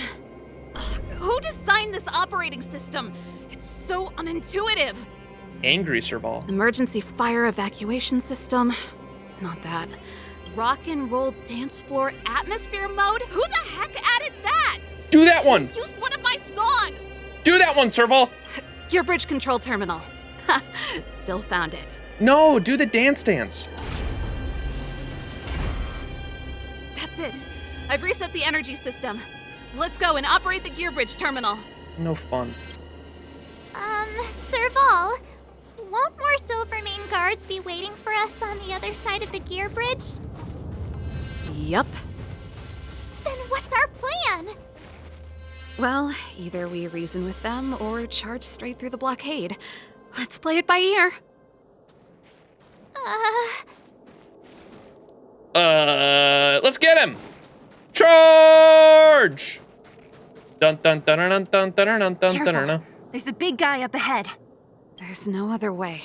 Ugh, who designed this operating system? It's so unintuitive. Angry Serval. Emergency fire evacuation system. Not that. Rock and roll dance floor atmosphere mode? Who the heck added that? Do that one! You used one of my songs! Do that one, Serval! Your bridge control terminal. Ha, still found it. No, do the dance dance. That's it. I've reset the energy system. Let's go and operate the gear bridge terminal. No fun. Serval, won't more Silvermane guards be waiting for us on the other side of the gear bridge? Yup. Then what's our plan? Well, either we reason with them or charge straight through the blockade. Let's play it by ear. Let's get him! Charge! Dun dun dun dun dun dun dun dun dun dun. There's a big guy up ahead. There's no other way.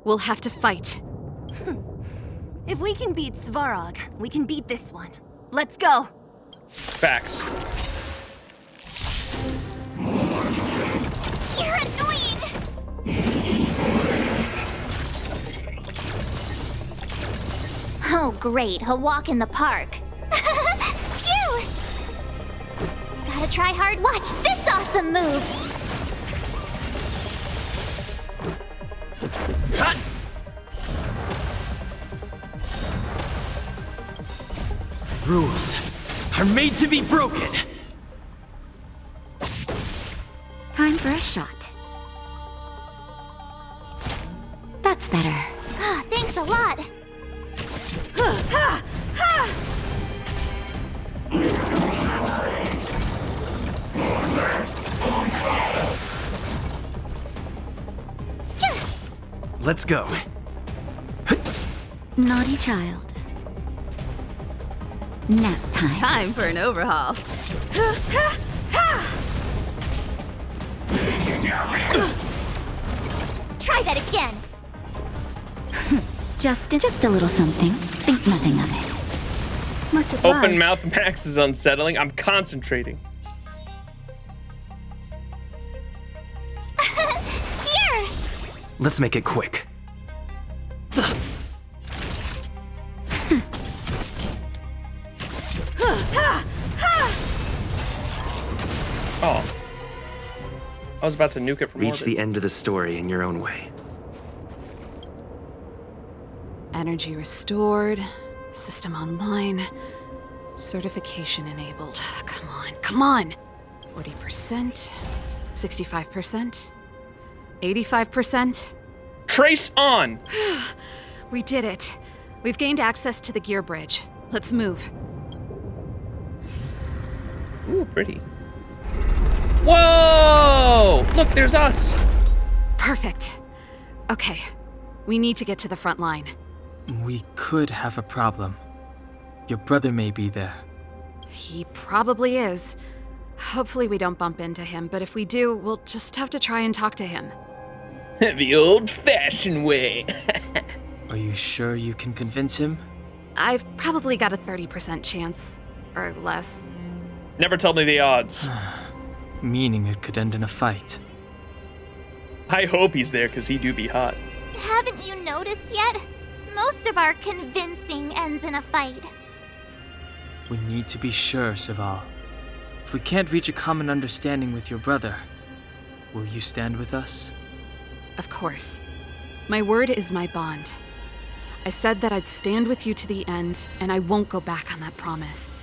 We'll have to fight. If we can beat Svarog, we can beat this one. Let's go. Facts. You're annoying! Oh, great. A walk in the park. Phew! Gotta try hard. Watch this awesome move! Cut! Rules are made to be broken. Time for a shot. That's better. Thanks a lot. Let's go. Naughty child. Nap time. Time for an overhaul. Try that again. Just a little something. Think nothing of it. Much obliged. Open mouth Max is unsettling. I'm concentrating. Here! Let's make it quick. Oh. I was about to nuke it from Reach orbit. the end of the story in your own way. Energy restored. System online. Certification enabled. Come on, come on! 40%. 65%. 85%. Trace on! We did it. We've gained access to the gear bridge. Let's move. Ooh, pretty. Whoa! Look, there's us. Perfect. Okay, we need to get to the front line. We could have a problem. Your brother may be there. He probably is. Hopefully we don't bump into him, but if we do, we'll just have to try and talk to him. The old-fashioned way. Are you sure you can convince him? I've probably got a 30% chance, or less. Never tell me the odds. Meaning it could end in a fight. I hope he's there, because he do be hot. Haven't you noticed yet? Most of our convincing ends in a fight. We need to be sure, Serval. If we can't reach a common understanding with your brother, will you stand with us? Of course. My word is my bond. I said that I'd stand with you to the end, and I won't go back on that promise.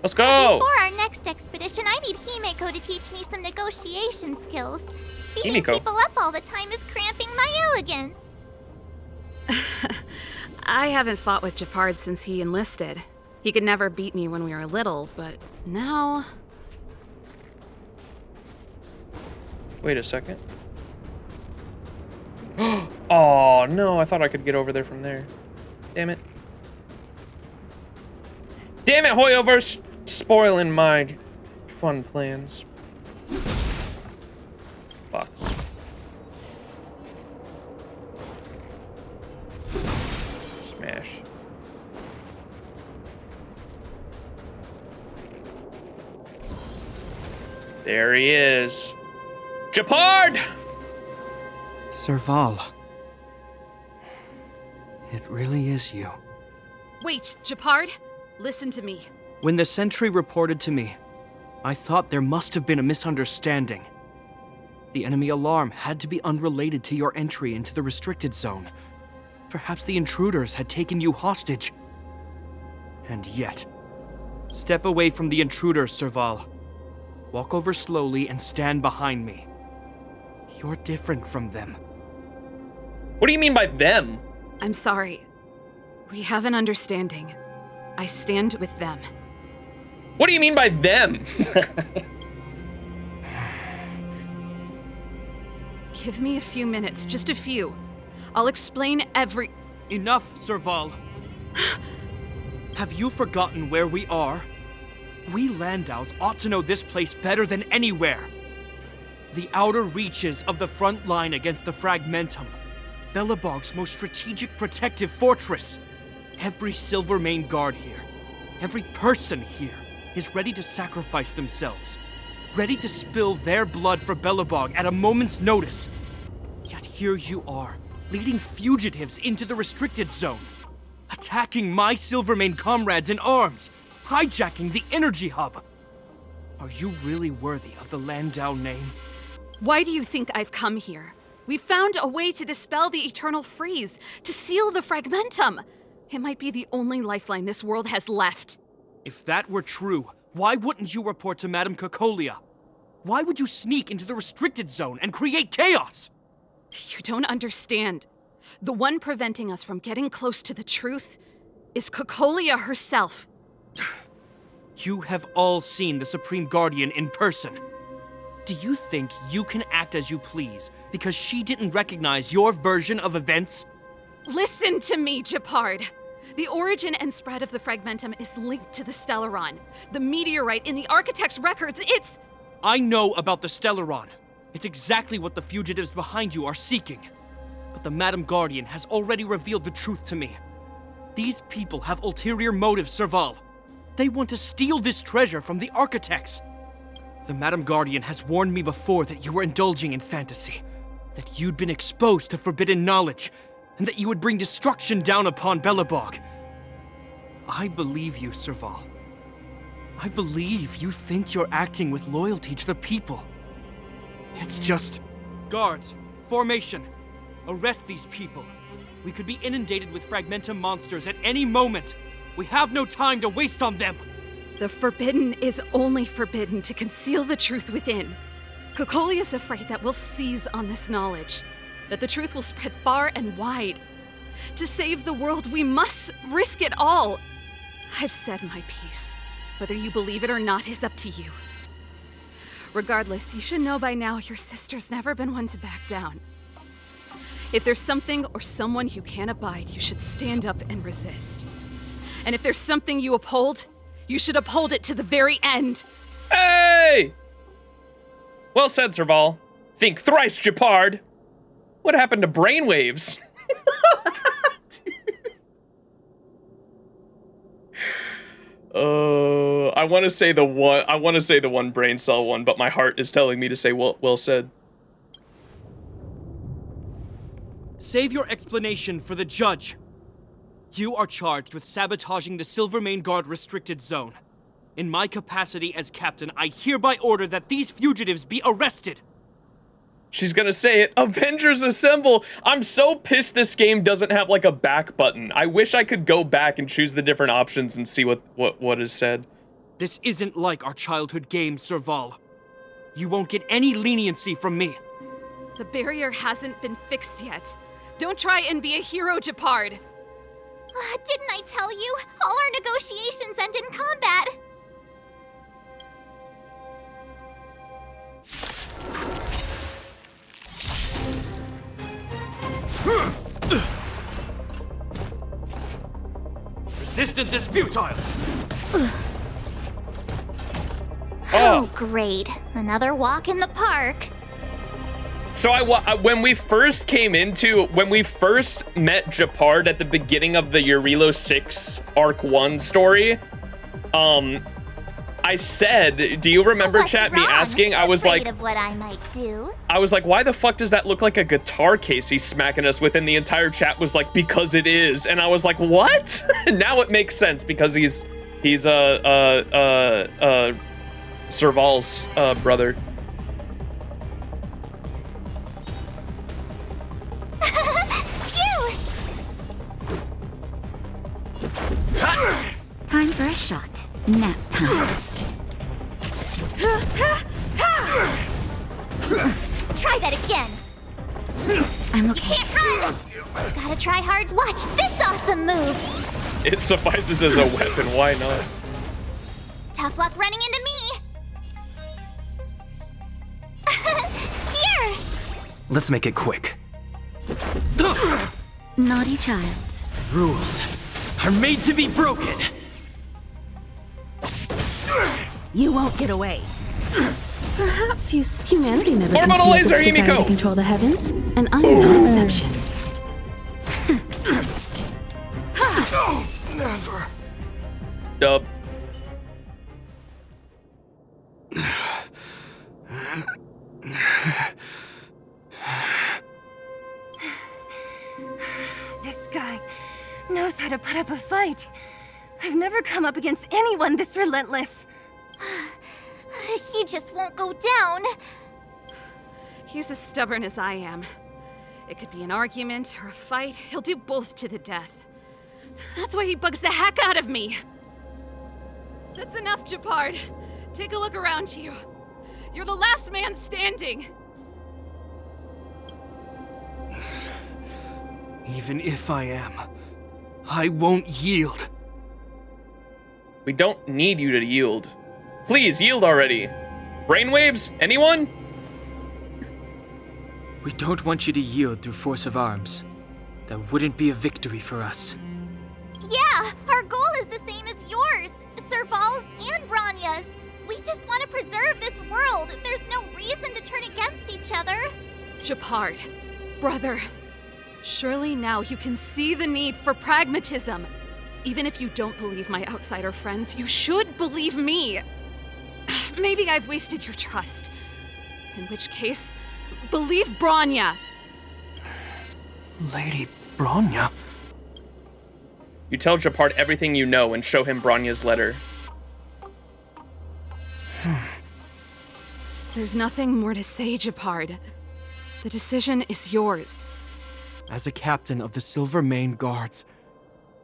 Let's go! Before our next expedition, I need Himeko to teach me some negotiation skills. Beating Himeko. people up all the time is cramping my elegance. I haven't fought with Japard since he enlisted. He could never beat me when we were little, but now... Wait a second. Oh, no, I thought I could get over there from there. Damn it. Damn it, Hoyoverse! Spoiling my fun plans. Fuck. Smash. There he is. Japard! Serval. It really is you. Wait, Japard? Listen to me. When the sentry reported to me, I thought there must have been a misunderstanding. The enemy alarm had to be unrelated to your entry into the restricted zone. Perhaps the intruders had taken you hostage. And yet, step away from the intruders, Serval. Walk over slowly and stand behind me. You're different from them. What do you mean by them? I'm sorry. We have an understanding. I stand with them. What do you mean by them? Give me a few minutes, just a few. I'll explain every... Enough, Serval. Have you forgotten where we are? We Landaus ought to know this place better than anywhere. The outer reaches of the front line against the Fragmentum. Belobog's most strategic protective fortress. Every Silvermane guard here, every person here, is ready to sacrifice themselves. Ready to spill their blood for Belobog at a moment's notice. Yet here you are, leading fugitives into the restricted zone. Attacking my Silvermane comrades in arms. Hijacking the energy hub. Are you really worthy of the Landau name? Why do you think I've come here? We found a way to dispel the eternal freeze, to seal the Fragmentum. It might be the only lifeline this world has left. If that were true, why wouldn't you report to Madame Cocolia? Why would you sneak into the restricted zone and create chaos? You don't understand. The one preventing us from getting close to the truth is Cocolia herself. You have all seen the Supreme Guardian in person. Do you think you can act as you please because she didn't recognize your version of events? Listen to me, Japard. The origin and spread of the Fragmentum is linked to the Stellaron. The meteorite in the Architect's records, it's... I know about the Stellaron. It's exactly what the fugitives behind you are seeking. But the Madam Guardian has already revealed the truth to me. These people have ulterior motives, Serval. They want to steal this treasure from the Architects. The Madam Guardian has warned me before that you were indulging in fantasy, that you'd been exposed to forbidden knowledge, and that you would bring destruction down upon Belobog. I believe you, Serval. I believe you think you're acting with loyalty to the people. It's just... Guards, formation. Arrest these people. We could be inundated with Fragmentum monsters at any moment. We have no time to waste on them. The forbidden is only forbidden to conceal the truth within. Cocolia's afraid that we'll seize on this knowledge, that the truth will spread far and wide. To save the world, we must risk it all. I've said my piece. Whether you believe it or not is up to you. Regardless, you should know by now your sister's never been one to back down. If there's something or someone you can't abide, you should stand up and resist. And if there's something you uphold, you should uphold it to the very end. Hey! Well said, Serval. Think thrice, Japard. What happened to brainwaves? I want to say the one brain cell one, but my heart is telling me to say well said. Save your explanation for the judge. You are charged with sabotaging the Silvermane Guard restricted zone. In my capacity as captain, I hereby order that these fugitives be arrested. She's gonna say it. Avengers Assemble! I'm so pissed this game doesn't have like a back button. I wish I could go back and choose the different options and see what is said. This isn't like our childhood game, Serval. You won't get any leniency from me. The barrier hasn't been fixed yet. Don't try and be a hero, Japard. Didn't I tell you? All our negotiations end in combat. Resistance is futile! Oh, great. Another walk in the park. So when we first met Gepard at the beginning of the Jarilo-VI Arc 1 story, I said, do you remember, chat, me asking? I was like, of what I might do. I was like, why the fuck does that look like a guitar case he's smacking us with? And the entire chat was like, because it is. And I was like, what? Now it makes sense because he's Serval's brother. Time for a shot. Nap time. Try that again. I'm okay. You can't run. Gotta try hard. Watch this awesome move. It suffices as a weapon. Why not? Tough luck running into me. Here. Let's make it quick. Naughty child. Rules are made to be broken. You won't get away. Perhaps humanity never Orbital conceals its laser, desire Himiko. to control the heavens, and I'm no exception. Never. Dub. This guy knows how to put up a fight. I've never come up against anyone this relentless. He just won't go down. He's as stubborn as I am. It could be an argument or a fight. He'll do both to the death. That's why he bugs the heck out of me. That's enough, Gepard. Take a look around you. You're the last man standing. Even if I am, I won't yield. We don't need you to yield. Please, yield already. Brainwaves? Anyone? We don't want you to yield through force of arms. That wouldn't be a victory for us. Yeah, our goal is the same as yours, Serval's and Bronya's. We just want to preserve this world. There's no reason to turn against each other. Gepard, brother, surely now you can see the need for pragmatism. Even if you don't believe my outsider friends, you should believe me. Maybe I've wasted your trust. In which case, believe Bronya. Lady Bronya? You tell Gepard everything you know and show him Bronya's letter. There's nothing more to say, Gepard. The decision is yours. As a captain of the Silvermane Guards,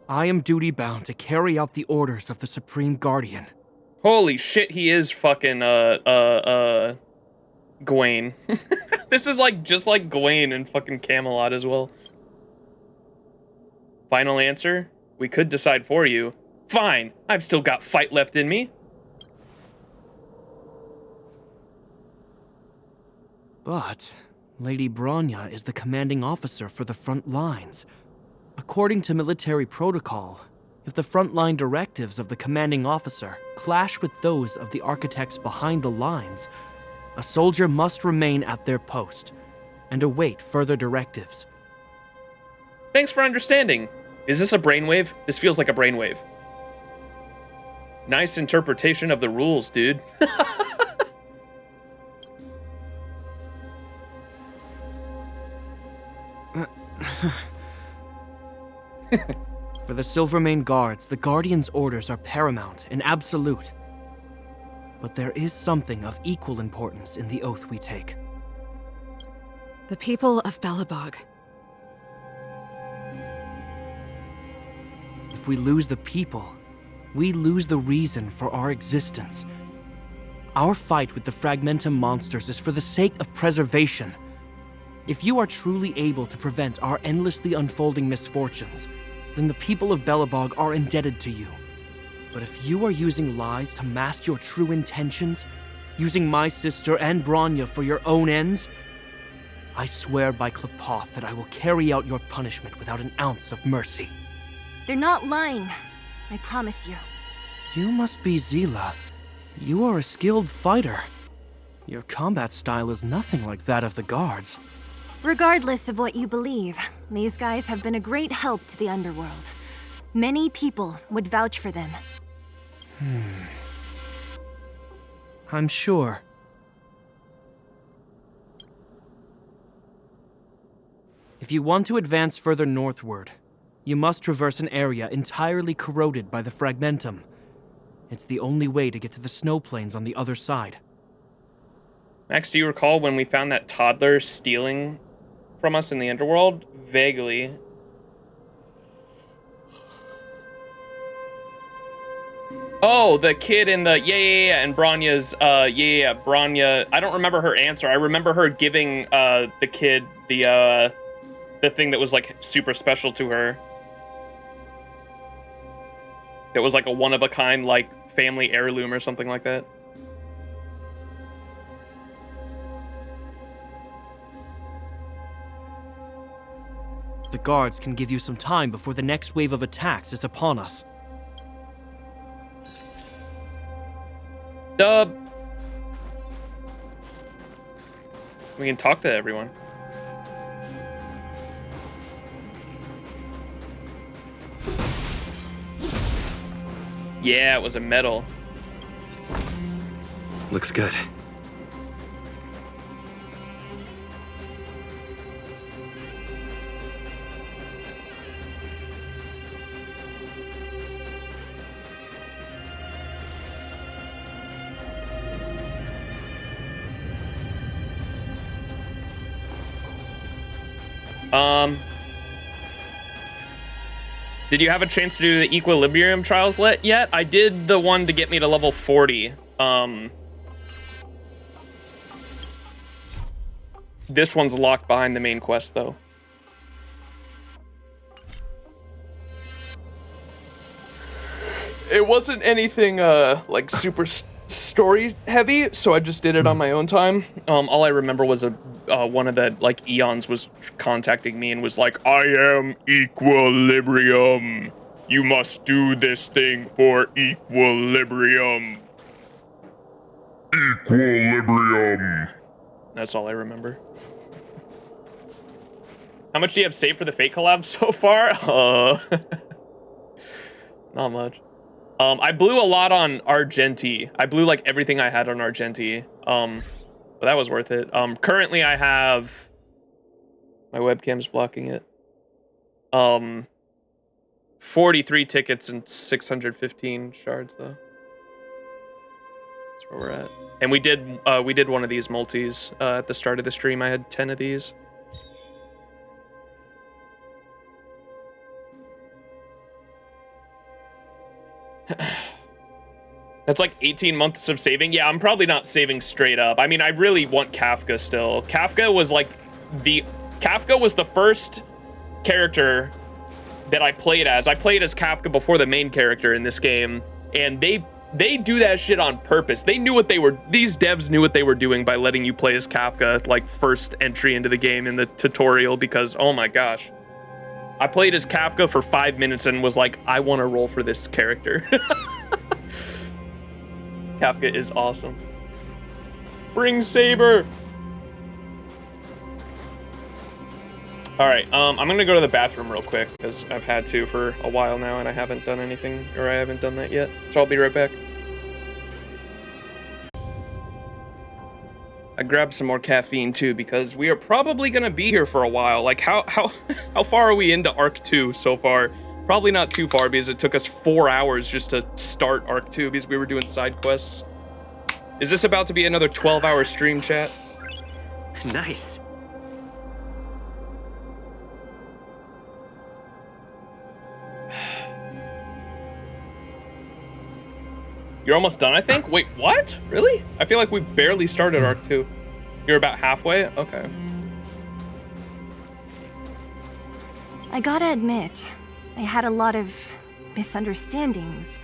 I am duty-bound to carry out the orders of the Supreme Guardian. Holy shit, he is fucking, Gawain. This is like, just like Gawain in fucking Camelot as well. Final answer? We could decide for you. Fine, I've still got fight left in me. But Lady Bronya is the commanding officer for the front lines. According to military protocol, if the frontline directives of the commanding officer clash with those of the architects behind the lines, a soldier must remain at their post and await further directives. Thanks for understanding. Is this a brainwave? This feels like a brainwave. Nice interpretation of the rules, dude. For the Silvermane Guards, the Guardian's orders are paramount and absolute. But there is something of equal importance in the oath we take. The people of Belobog. If we lose the people, we lose the reason for our existence. Our fight with the Fragmentum monsters is for the sake of preservation. If you are truly able to prevent our endlessly unfolding misfortunes, then the people of Belobog are indebted to you. But if you are using lies to mask your true intentions, using my sister and Bronya for your own ends, I swear by Klepoth that I will carry out your punishment without an ounce of mercy. They're not lying. I promise you. You must be Zila. You are a skilled fighter. Your combat style is nothing like that of the guards. Regardless of what you believe, these guys have been a great help to the underworld. Many people would vouch for them. I'm sure. If you want to advance further northward, you must traverse an area entirely corroded by the Fragmentum. It's the only way to get to the snow plains on the other side. Max, do you recall when we found that toddler stealing from us in the underworld? Vaguely. Oh, the kid in the and Bronya's Bronya. I don't remember her answer. I remember her giving the kid the thing that was like super special to her. It was like a one-of-a-kind like family heirloom or something like that. The guards can give you some time before the next wave of attacks is upon us. Dub. We can talk to everyone. Yeah, it was a medal. Looks good. Did you have a chance to do the Equilibrium trials yet? I did the one to get me to level 40. This one's locked behind the main quest, though. It wasn't anything, like, super story heavy, so I just did it on my own time. All I remember was one of the, like, Eons was contacting me and was like, I am Equilibrium. You must do this thing for Equilibrium. Equilibrium. That's all I remember. How much do you have saved for the Fate collab so far? Not much. I blew a lot on Argenti. I blew like everything I had on Argenti. But that was worth it. Currently I have my webcam's blocking it. 43 tickets and 615 shards though. That's where we're at. And we did one of these multis at the start of the stream. I had 10 of these. That's like 18 months of saving. Yeah, I'm probably not saving straight up. I mean, I really want Kafka still. Kafka was the first character that I played as. I played as Kafka before the main character in this game, and they do that shit on purpose. These devs knew what they were doing by letting you play as Kafka, like first entry into the game in the tutorial, because oh my gosh. I played as Kafka for 5 minutes and was like, I want to roll for this character. Kafka is awesome. Bring Saber. All right, I'm gonna go to the bathroom real quick because I've had to for a while now and I haven't done anything, or I haven't done that yet. So I'll be right back. I grabbed some more caffeine too because we are probably gonna be here for a while. Like how far are we into Arc 2 so far? Probably not too far because it took us 4 hours just to start Arc 2 because we were doing side quests. Is this about to be another 12-hour stream, chat? Nice. You're almost done, I think? Wait, what? Really? I feel like we've barely started Arc 2. You're about halfway? Okay. I gotta admit, I had a lot of misunderstandings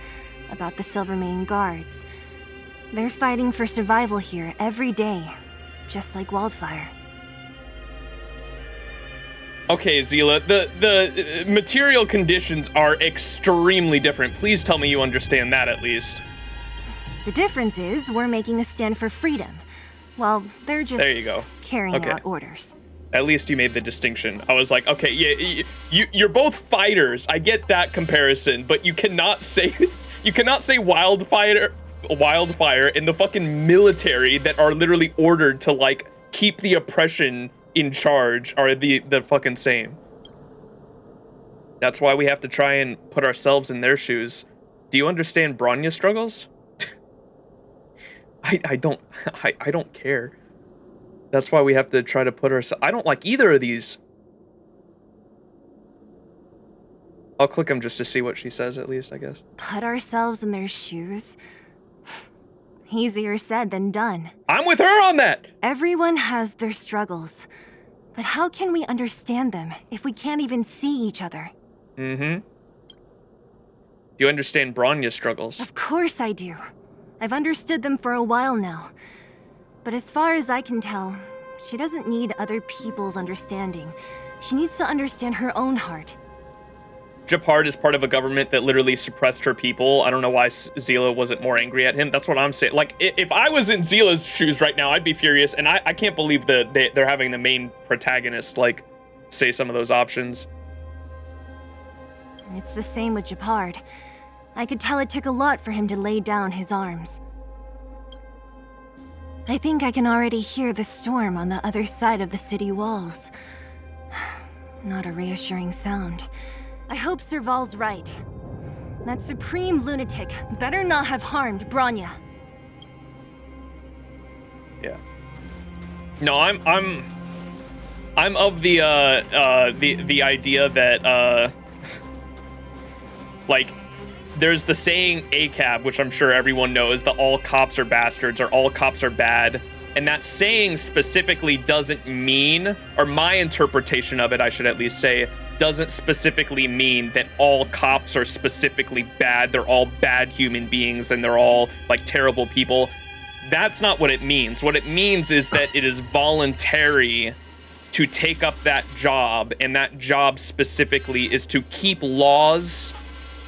about the Silvermane Guards. They're fighting for survival here every day, just like Wildfire. Okay, Zila, the material conditions are extremely different. Please tell me you understand that at least. The difference is we're making a stand for freedom, while they're just There you go. carrying out orders. At least you made the distinction. I was like, okay, yeah, you're both fighters. I get that comparison, but you cannot say wildfire in the fucking military that are literally ordered to like keep the oppression in charge are the fucking same. That's why we have to try and put ourselves in their shoes. Do you understand Bronya's struggles? I don't care. That's why we have to try to put ourselves. I don't like either of these. I'll click them just to see what she says at least, I guess. Put ourselves in their shoes? Easier said than done. I'm with her on that! Everyone has their struggles. But how can we understand them if we can't even see each other? Mm-hmm. Do you understand Bronya's struggles? Of course I do. I've understood them for a while now. But as far as I can tell, she doesn't need other people's understanding. She needs to understand her own heart. Japard is part of a government that literally suppressed her people. I don't know why Zila wasn't more angry at him. That's what I'm saying. Like, if I was in Zila's shoes right now, I'd be furious. And I can't believe that they're having the main protagonist, like, say some of those options. It's the same with Japard. I could tell it took a lot for him to lay down his arms. I think I can already hear the storm on the other side of the city walls. Not a reassuring sound. I hope Serval's right. That supreme lunatic better not have harmed Bronya. Yeah. No, I'm of the idea that like there's the saying ACAB, which I'm sure everyone knows, that all cops are bastards or all cops are bad. And that saying specifically doesn't mean, or my interpretation of it, I should at least say, doesn't specifically mean that all cops are specifically bad. They're all bad human beings and they're all like terrible people. That's not what it means. What it means is that it is voluntary to take up that job, and that job specifically is to keep laws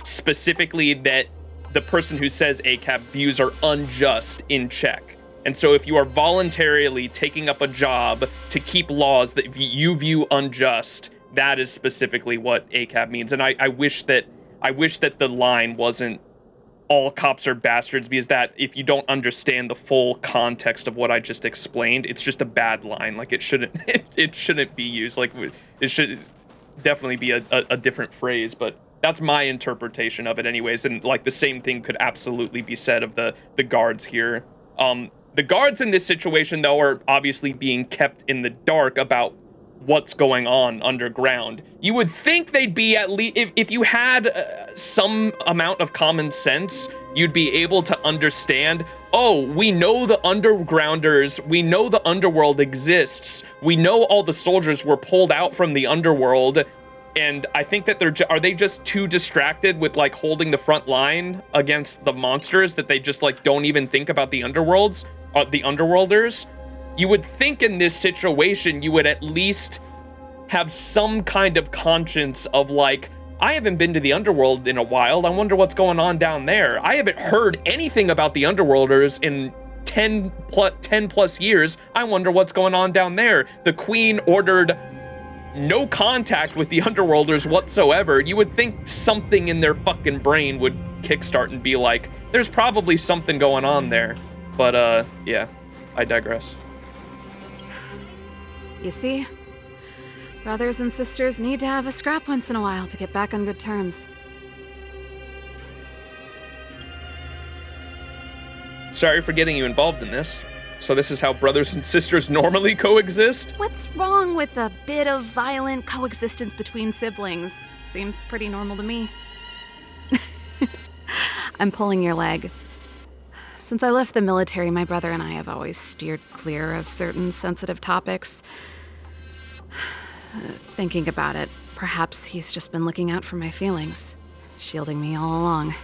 specifically that the person who says ACAB views are unjust in check. And so if you are voluntarily taking up a job to keep laws that you view unjust, that is specifically what ACAB means. And I wish that the line wasn't all cops are bastards, because that, if you don't understand the full context of what I just explained, it's just a bad line. Like, it shouldn't it shouldn't be used. Like, it should definitely be a different phrase, but that's my interpretation of it anyways. And like the same thing could absolutely be said of the guards here. The guards in this situation, though, are obviously being kept in the dark about what's going on underground. You would think they'd be at least, if you had some amount of common sense, you'd be able to understand, oh, we know the undergrounders, we know the underworld exists, we know all the soldiers were pulled out from the underworld, and I think that are they just too distracted with like holding the front line against the monsters that they just like don't even think about the underworlders? You would think in this situation, you would at least have some kind of conscience of like, I haven't been to the underworld in a while. I wonder what's going on down there. I haven't heard anything about the underworlders in 10 plus years. I wonder what's going on down there. The queen ordered no contact with the underworlders whatsoever. You would think something in their fucking brain would kickstart and be like, there's probably something going on there. But yeah, I digress. You see? Brothers and sisters need to have a scrap once in a while to get back on good terms. Sorry for getting you involved in this. So this is how brothers and sisters normally coexist? What's wrong with a bit of violent coexistence between siblings? Seems pretty normal to me. I'm pulling your leg. Since I left the military, my brother and I have always steered clear of certain sensitive topics. Thinking about it, Perhaps he's just been looking out for my feelings, shielding me all along.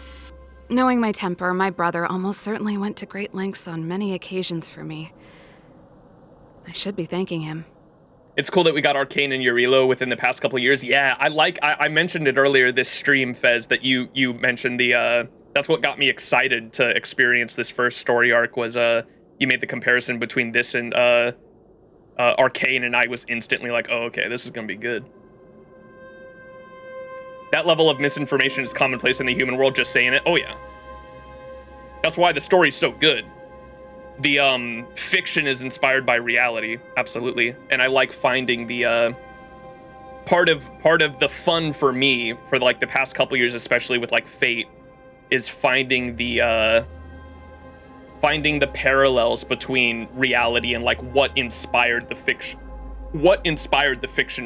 Knowing my temper, my brother almost certainly went to great lengths on many occasions for me. I should be thanking him. It's cool that we got Arcane and Jarilo within the past couple years. Yeah, I mentioned it earlier this stream, Fez, that you mentioned the, that's what got me excited to experience this first story arc was, you made the comparison between this and, Arcane, and I was instantly like, oh, okay, this is gonna be good. That level of misinformation is commonplace in the human world, just saying it. Oh, yeah. That's why the story's so good. The, fiction is inspired by reality, absolutely. And I like finding the, part of the fun for me, for, like, the past couple years, especially with, like, Fate, is finding the parallels between reality and, like, what inspired the fiction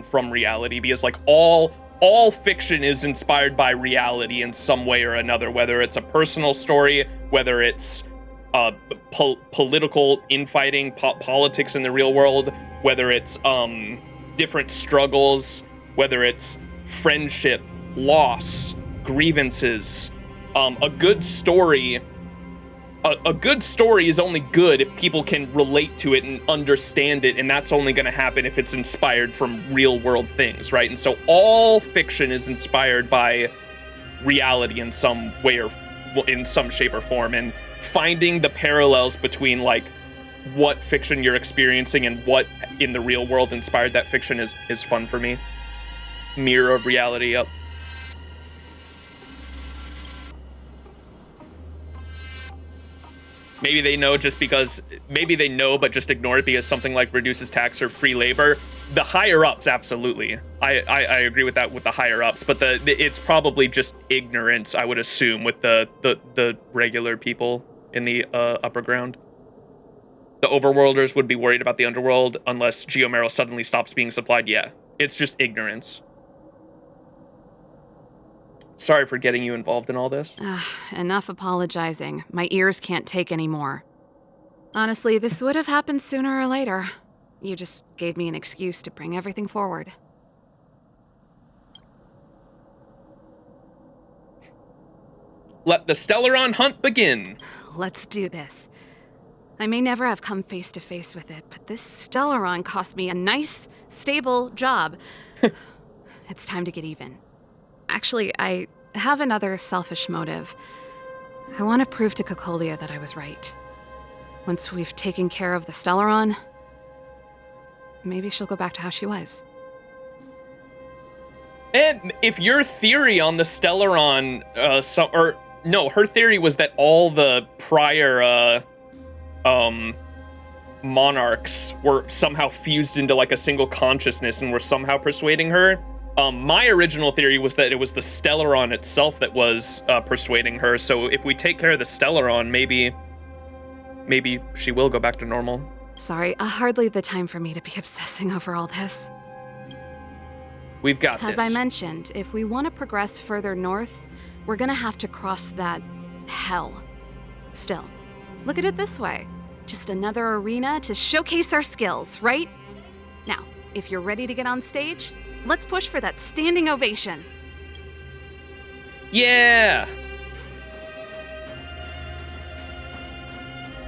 from reality, because, like, all fiction is inspired by reality in some way or another, whether it's a personal story, whether it's political infighting, politics in the real world, whether it's different struggles, whether it's friendship, loss, grievances. A good story is only good if people can relate to it and understand it, and that's only going to happen if it's inspired from real world things, right? And so all fiction is inspired by reality in some way or in some shape or form, and finding the parallels between, like, what fiction you're experiencing and what in the real world inspired that fiction is fun for me. Mirror of reality, yep. Maybe they know but just ignore it because something like reduces tax or free labor. The higher ups, absolutely. I agree with that with the higher ups, but it's probably just ignorance, I would assume, with the regular people in the upper ground. The overworlders would be worried about the underworld unless Geomarrow suddenly stops being supplied. Yeah, it's just ignorance. Sorry for getting you involved in all this. Enough apologizing. My ears can't take any more. Honestly, this would have happened sooner or later. You just gave me an excuse to bring everything forward. Let the Stellaron hunt begin. Let's do this. I may never have come face to face with it, but this Stellaron cost me a nice, stable job. It's time to get even. Actually, I have another selfish motive. I want to prove to Cocolia that I was right. Once we've taken care of the Stellaron, maybe she'll go back to how she was. And if your theory on the Stellaron, her theory was that all the prior, monarchs were somehow fused into, like, a single consciousness and were somehow persuading her. My original theory was that it was the Stellaron itself that was persuading her. So if we take care of the Stellaron, maybe she will go back to normal. Sorry, hardly the time for me to be obsessing over all this. We've got this. As I mentioned, if we want to progress further north, we're gonna have to cross that hell. Still, look at it this way. Just another arena to showcase our skills, right? Now, if you're ready to get on stage, let's push for that standing ovation. Yeah!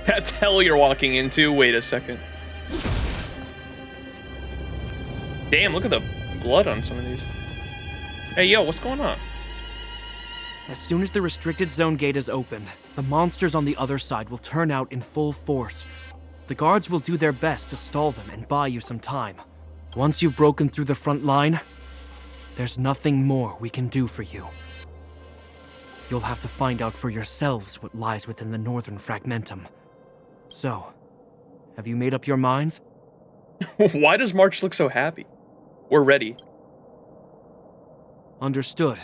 That's hell you're walking into. Wait a second. Damn, look at the blood on some of these. Hey, yo, what's going on? As soon as the restricted zone gate is open, the monsters on the other side will turn out in full force. The guards will do their best to stall them and buy you some time. Once you've broken through the front line, there's nothing more we can do for you. You'll have to find out for yourselves what lies within the northern fragmentum. So, have you made up your minds? Why does March look so happy? We're ready. Understood.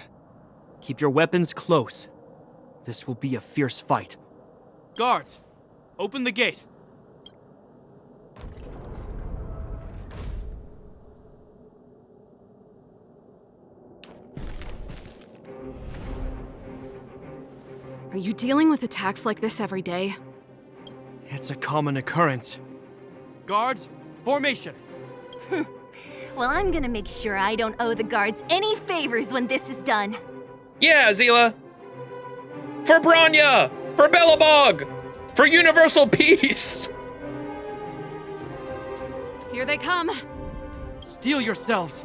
Keep your weapons close. This will be a fierce fight. Guards, open the gate. Are you dealing with attacks like this every day? It's a common occurrence. Guards, formation! Well, I'm gonna make sure I don't owe the guards any favors when this is done. Yeah, Zila. For Bronya! For Belobog! For universal peace! Here they come. Steel yourselves.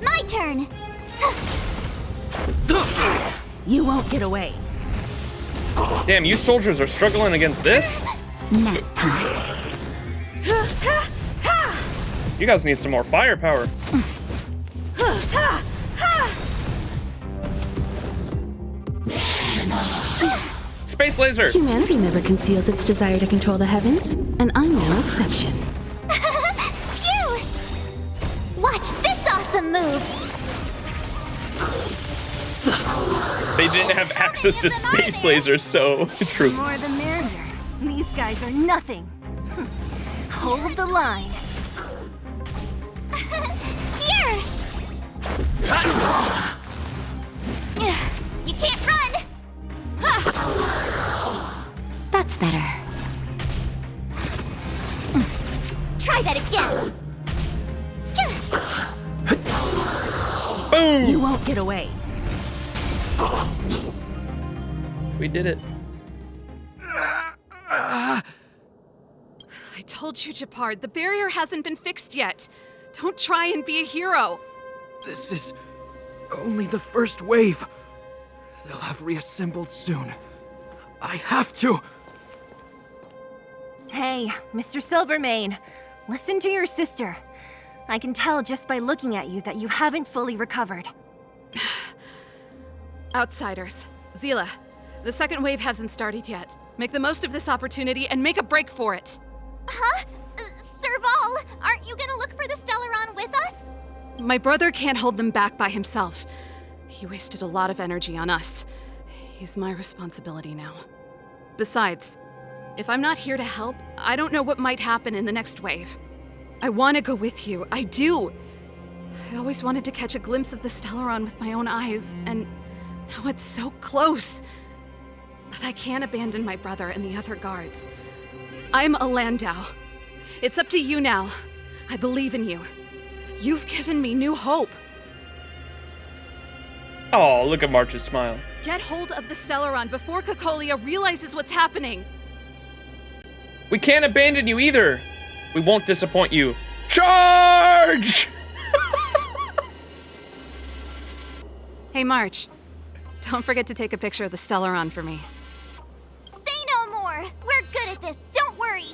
My turn. You won't get away. Damn, you soldiers are struggling against this? Nap time. You guys need some more firepower. Space laser! Humanity never conceals its desire to control the heavens, and I'm no exception. Phew! Watch this awesome move. They didn't have access to space lasers, so true. More the merrier. These guys are nothing. Hold the line. Here! You can't run! That's better. Try that again. Boom! You won't get away. We did it. I told you, Japard, the barrier hasn't been fixed yet. Don't try and be a hero. This is only the first wave. They'll have reassembled soon. I have to. Hey, Mr. Silvermane, listen to your sister. I can tell just by looking at you that you haven't fully recovered. Outsiders. Zila, the second wave hasn't started yet. Make the most of this opportunity and make a break for it. Huh? Serval, aren't you gonna look for the Stellaron with us? My brother can't hold them back by himself. He wasted a lot of energy on us. He's my responsibility now. Besides, if I'm not here to help, I don't know what might happen in the next wave. I want to go with you, I do. I always wanted to catch a glimpse of the Stellaron with my own eyes, and now it's so close. But I can't abandon my brother and the other guards. I'm a Landau. It's up to you now. I believe in you. You've given me new hope. Oh, look at March's smile. Get hold of the Stellaron before Cocolia realizes what's happening. We can't abandon you either. We won't disappoint you. Charge! Hey, March. Don't forget to take a picture of the Stellaron for me. Say no more. We're good at this. Don't worry.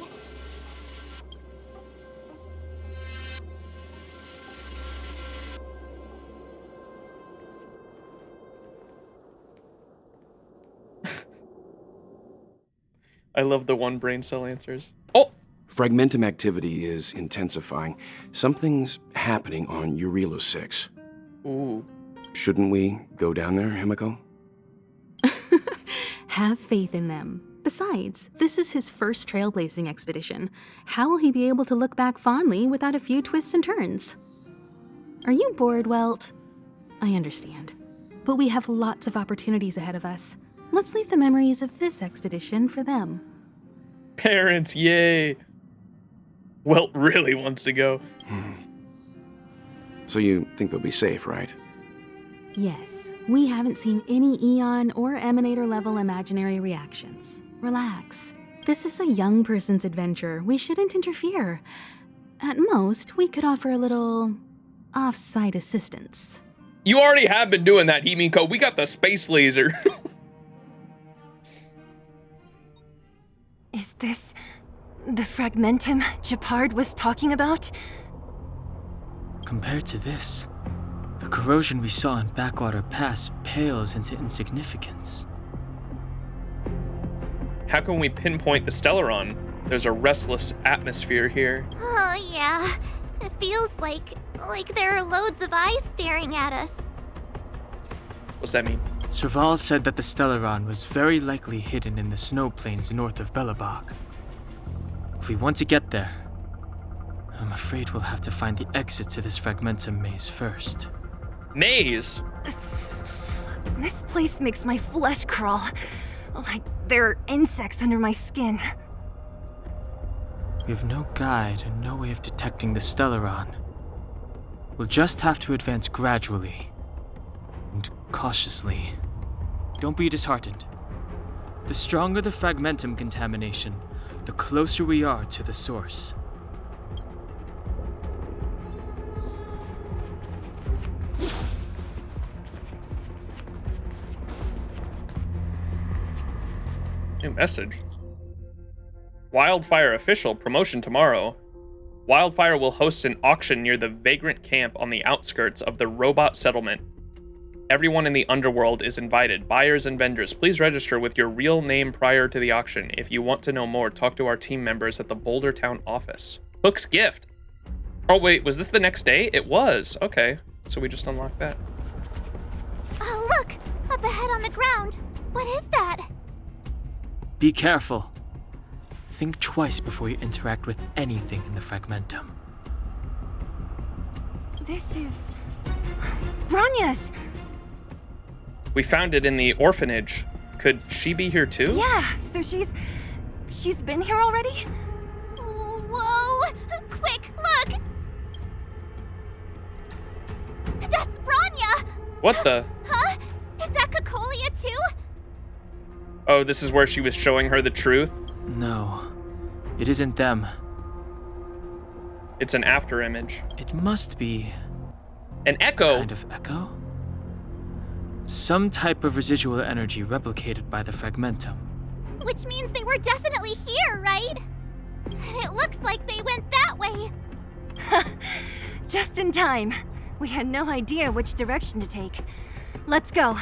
I love the one brain cell answers. Oh! Fragmentum activity is intensifying. Something's happening on Jarilo-VI. Ooh. Shouldn't we go down there, Himiko? Have faith in them. Besides, this is his first trailblazing expedition. How will he be able to look back fondly without a few twists and turns? Are you bored, Welt? I understand. But we have lots of opportunities ahead of us. Let's leave the memories of this expedition for them. Parents, yay! Welt really wants to go. So you think they'll be safe, right? Yes, we haven't seen any Eon or Emanator level imaginary reactions. Relax. This is a young person's adventure. We shouldn't interfere. At most, we could offer a little off-site assistance. You already have been doing that, Himiko. We got the space laser. Is this the Fragmentum Japard was talking about? Compared to this, the corrosion we saw in Backwater Pass pales into insignificance. How can we pinpoint the Stellaron? There's a restless atmosphere here. Oh, yeah. It feels like there are loads of eyes staring at us. What's that mean? Serval said that the Stellaron was very likely hidden in the snow plains north of Belobog. If we want to get there, I'm afraid we'll have to find the exit to this Fragmentum maze first. Maze? This place makes my flesh crawl. There are insects under my skin. We have no guide and no way of detecting the Stellaron. We'll just have to advance gradually and cautiously. Don't be disheartened. The stronger the fragmentum contamination, the closer we are to the source. New message. Wildfire official, promotion tomorrow. Wildfire will host an auction near the vagrant camp on the outskirts of the robot settlement. Everyone in the underworld is invited, buyers and vendors. Please register with your real name prior to the auction. If you want to know more, talk to our team members at the Boulder Town office. Hook's gift. Oh wait, was this the next day? It was. Okay, so we just unlocked that. Oh, look! Up ahead on the ground. What is that? Be careful. Think twice before you interact with anything in the fragmentum. This is... Bronya's! We found it in the orphanage. Could she be here too? Yeah, so she's been here already? Whoa! Quick, look! That's Bronya! What the? Huh? Is that Cocolia too? Oh, this is where she was showing her the truth? No, it isn't them. It's an after image. It must be... an echo? Kind of echo? Some type of residual energy replicated by the fragmentum. Which means they were definitely here, right? And it looks like they went that way. Just in time. We had no idea which direction to take. Let's go.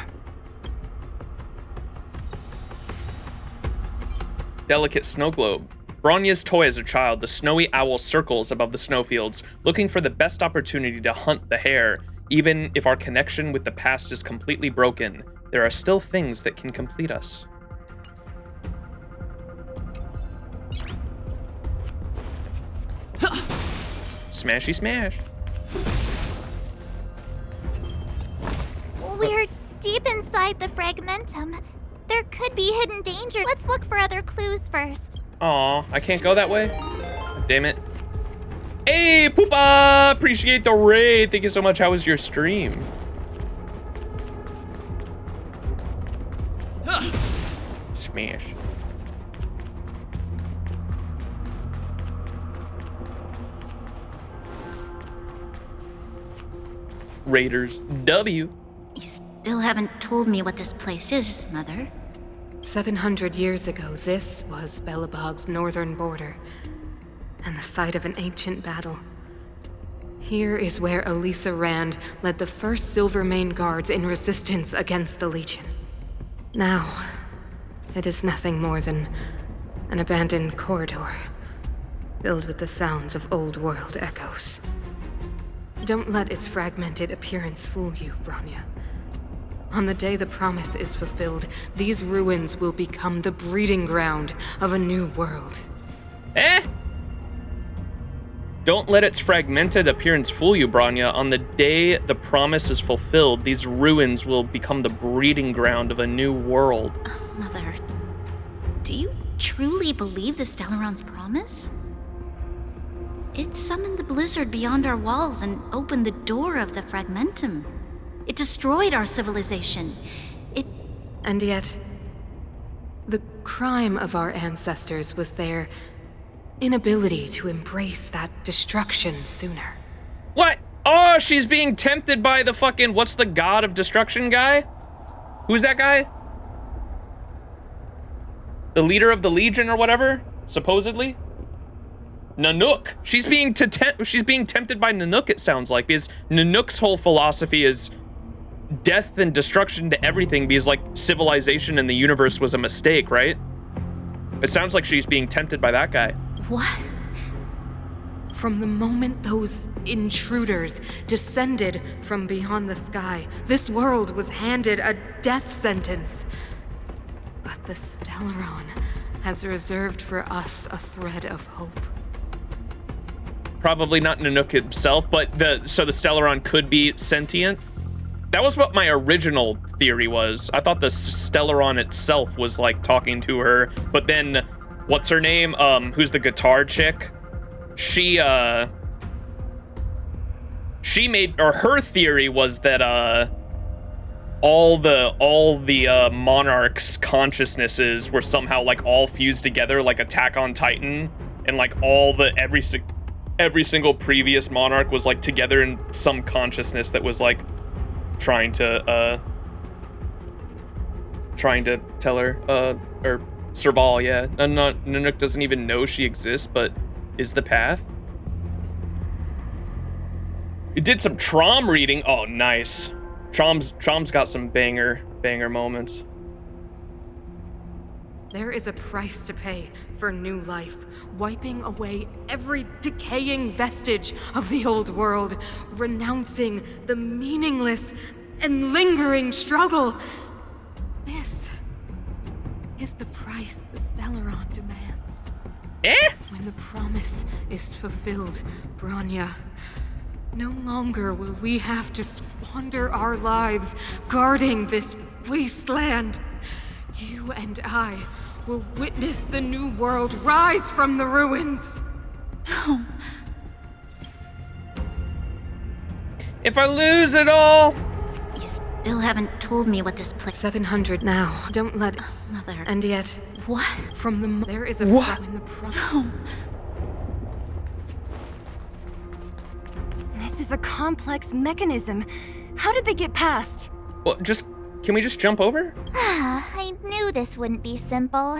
Delicate snow globe. Bronya's toy as a child, the snowy owl circles above the snowfields, looking for the best opportunity to hunt the hare. Even if our connection with the past is completely broken, there are still things that can complete us. Smashy smash. We're deep inside the fragmentum. There could be hidden danger. Let's look for other clues first. Aw, I can't go that way? Damn it. Hey, Poopa! Appreciate the raid. Thank you so much. How was your stream? Smash. Raiders W. You still haven't told me what this place is, Mother. 700 years ago, this was Belobog's northern border, and the site of an ancient battle. Here is where Elisa Rand led the first Silvermane Guards in resistance against the Legion. Now, it is nothing more than an abandoned corridor, filled with the sounds of old world echoes. Don't let its fragmented appearance fool you, Bronya. On the day the promise is fulfilled, these ruins will become the breeding ground of a new world. Eh? Don't let its fragmented appearance fool you, Bronya. On the day the promise is fulfilled, these ruins will become the breeding ground of a new world. Mother, do you truly believe the Stellaron's promise? It summoned the blizzard beyond our walls and opened the door of the fragmentum. It destroyed our civilization. And yet, the crime of our ancestors was their inability to embrace that destruction sooner. What? Oh, she's being tempted by the fucking, what's the god of destruction guy? Who's that guy? The leader of the Legion or whatever, supposedly? Nanook. She's being tempted by Nanook, it sounds like, because Nanook's whole philosophy is death and destruction to everything, because like civilization and the universe was a mistake, right? It sounds like she's being tempted by that guy. What? From the moment those intruders descended from beyond the sky, this world was handed a death sentence. But the Stellaron has reserved for us a thread of hope. Probably not Nanook himself, but so the Stellaron could be sentient. That was what my original theory was. I thought the Stellaron itself was like talking to her, but then what's her name? Who's the guitar chick? She made, or her theory was that all the monarchs' consciousnesses were somehow like all fused together, like Attack on Titan, and like every single previous monarch was like together in some consciousness that was like trying to tell her, or Serval, yeah. Nanook doesn't even know she exists, but is the path. It did some Trom reading. Oh, nice. Trom's got some banger moments. There is a price to pay for new life, wiping away every decaying vestige of the old world, renouncing the meaningless and lingering struggle. This is the price the Stellaron demands. When the promise is fulfilled, Bronya, no longer will we have to squander our lives guarding this wasteland. You and I will witness the new world rise from the ruins. No. If I lose it all. You still haven't told me what this place. 700 now. Don't let Mother. And yet, what? From the there is a What? when the No. This is a complex mechanism. How did they get past? Well, can we just jump over? I knew this wouldn't be simple.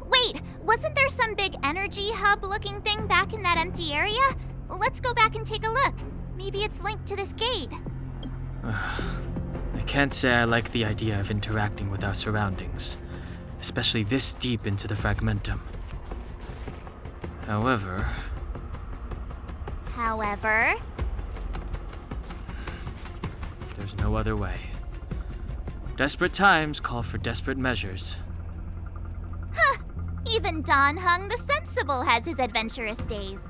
Wait, wasn't there some big energy hub looking thing back in that empty area? Let's go back and take a look. Maybe it's linked to this gate. I can't say I like the idea of interacting with our surroundings, especially this deep into the fragmentum. However, there's no other way. Desperate times call for desperate measures. Huh. Even Dan Heng the Sensible has his adventurous days.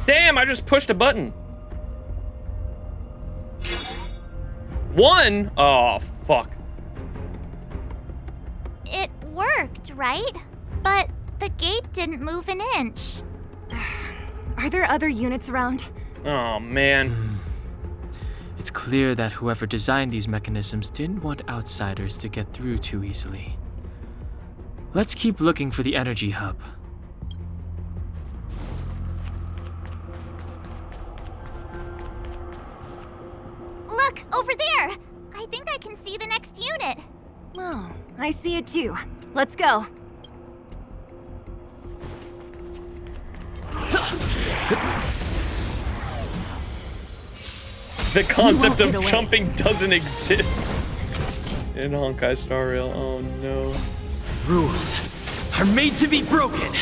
Damn, I just pushed a button. 1? Oh, fuck. It worked, right? But the gate didn't move an inch. Are there other units around? Oh, man. It's clear that whoever designed these mechanisms didn't want outsiders to get through too easily. Let's keep looking for the energy hub. Look, over there! I think I can see the next unit. Oh, I see it too. Let's go. The concept of jumping doesn't exist in Honkai Star Rail. Oh no. Rules are made to be broken.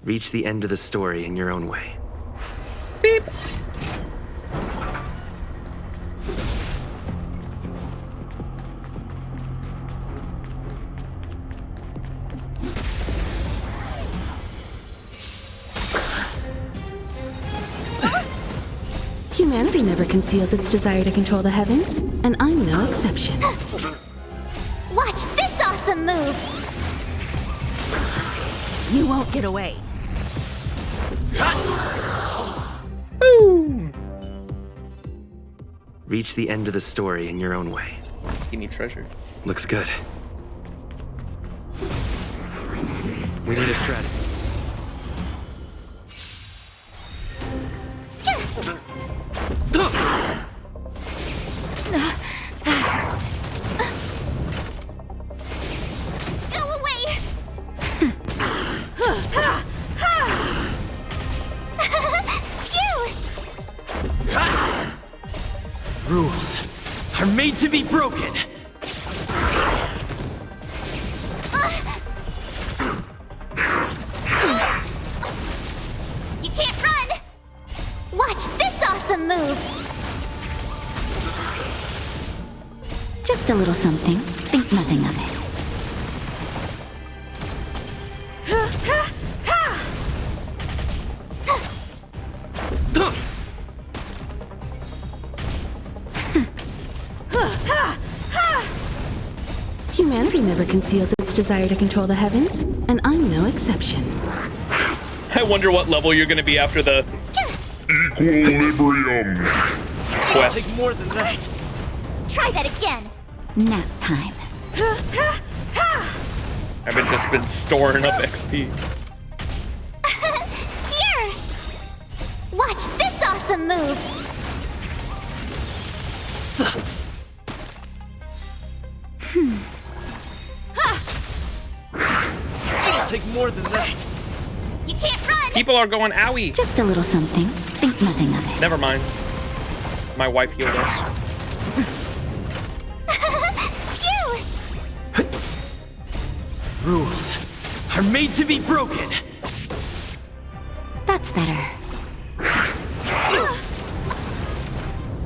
Reach the end of the story in your own way. Beep. Humanity never conceals its desire to control the heavens, and I'm no exception. Watch this awesome move! You won't get away. Boom! Reach the end of the story in your own way. You need treasure. Looks good. We need a strategy. Go away! Phew! Rules are made to be broken. You can't run! Watch this awesome move! Just a little something. Think nothing of never conceals its desire to control the heavens, and I'm no exception. I wonder what level you're gonna be after the Equilibrium quest. Take more than that. Try that again. Nap time. I've just been storing up XP. Here! Watch this awesome move! It'll take more than that. You can't run! People are going owie. Just a little something. Think nothing of it. Never mind. My wife healed us. Phew! Rules are made to be broken. That's better.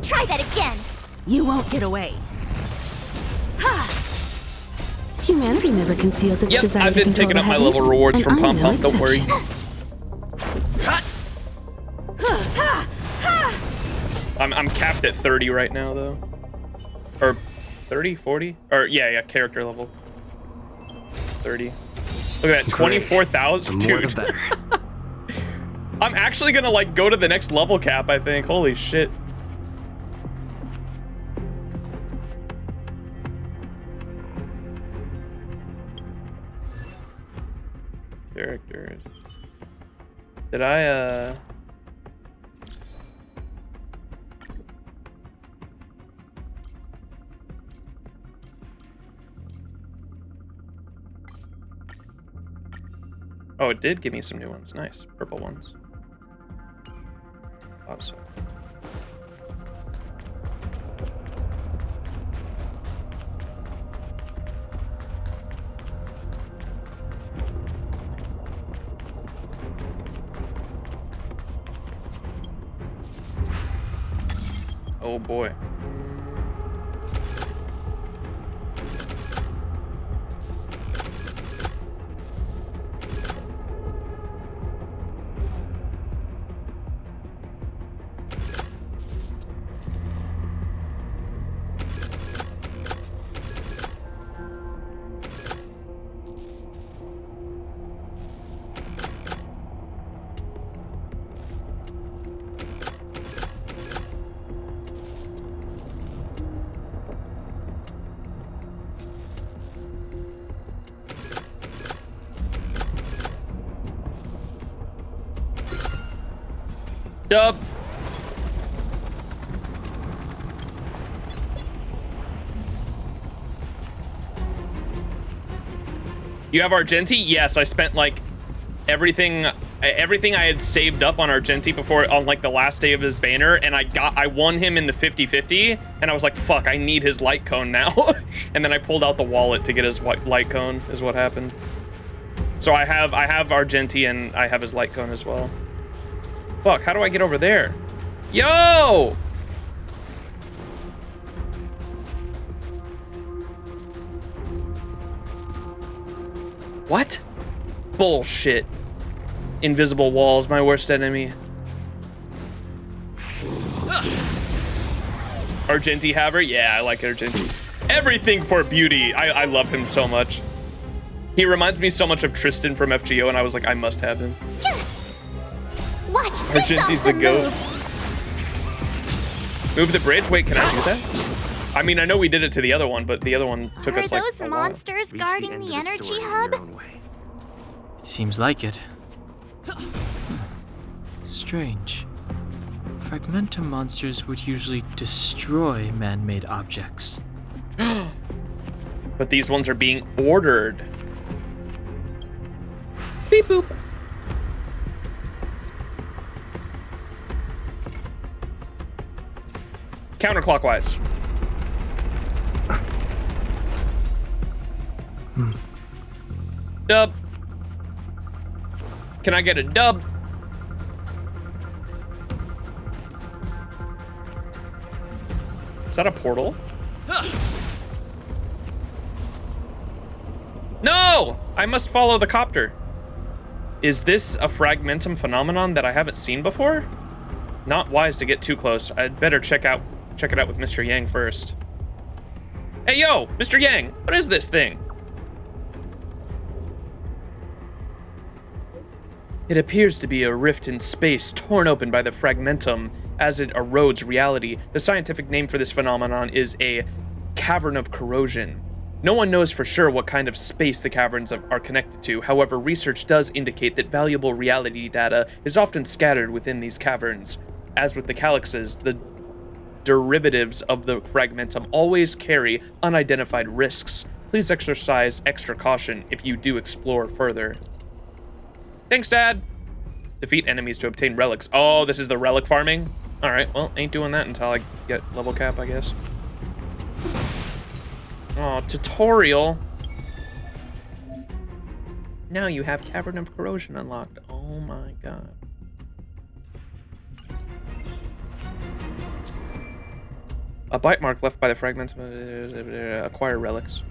Try that again. You won't get away. Humanity never conceals its Yep, desire I've to been control picking the up my heavens, level rewards and from I'm Pom no Pom, don't worry. exception. I'm capped at 30 right now, though. Or 30, 40? Or, yeah, character level. 30. Look at that, 24,000, The more the dude. better. I'm actually gonna, like, go to the next level cap, I think. Holy shit. Characters. Did I, Oh, it did give me some new ones. Nice. Purple ones. Awesome. Oh boy. Dub. You have Argenti? Yes, I spent like everything I had saved up on Argenti before on like the last day of his banner, and I won him in the 50-50, and I was like, fuck, I need his light cone now. And then I pulled out the wallet to get his light cone is what happened. So I have Argenti and I have his light cone as well. Fuck, how do I get over there? Yo! What? Bullshit. Invisible walls, my worst enemy. Argenti Haver? Yeah, I like Argenti. Everything for beauty. I love him so much. He reminds me so much of Tristan from FGO, and I was like, I must have him. Watch this Argenti's the awesome goat. move. Move the bridge? Wait, can I do that? I mean, I know we did it to the other one, but the other one took Are us like those a monsters guarding the energy hub? It seems like it. Strange. Fragmentum monsters would usually destroy man-made objects. But these ones are being ordered. Beep boop. Counterclockwise. Dub. Can I get a dub? Is that a portal? No! I must follow the copter. Is this a fragmentum phenomenon that I haven't seen before? Not wise to get too close. I'd better check it out with Mr. Yang first. Hey, yo, Mr. Yang, what is this thing? It appears to be a rift in space torn open by the fragmentum as it erodes reality. The scientific name for this phenomenon is a cavern of corrosion. No one knows for sure what kind of space the caverns are connected to. However, research does indicate that valuable reality data is often scattered within these caverns. As with the calyxes, the derivatives of the fragmentum always carry unidentified risks. Please exercise extra caution if you do explore further. Thanks, Dad! Defeat enemies to obtain relics. Oh, this is the relic farming? Alright, well, ain't doing that until I get level cap, I guess. Oh, tutorial. Now you have Cavern of Corrosion unlocked. Oh my god. A bite mark left by the fragments. Acquire relics.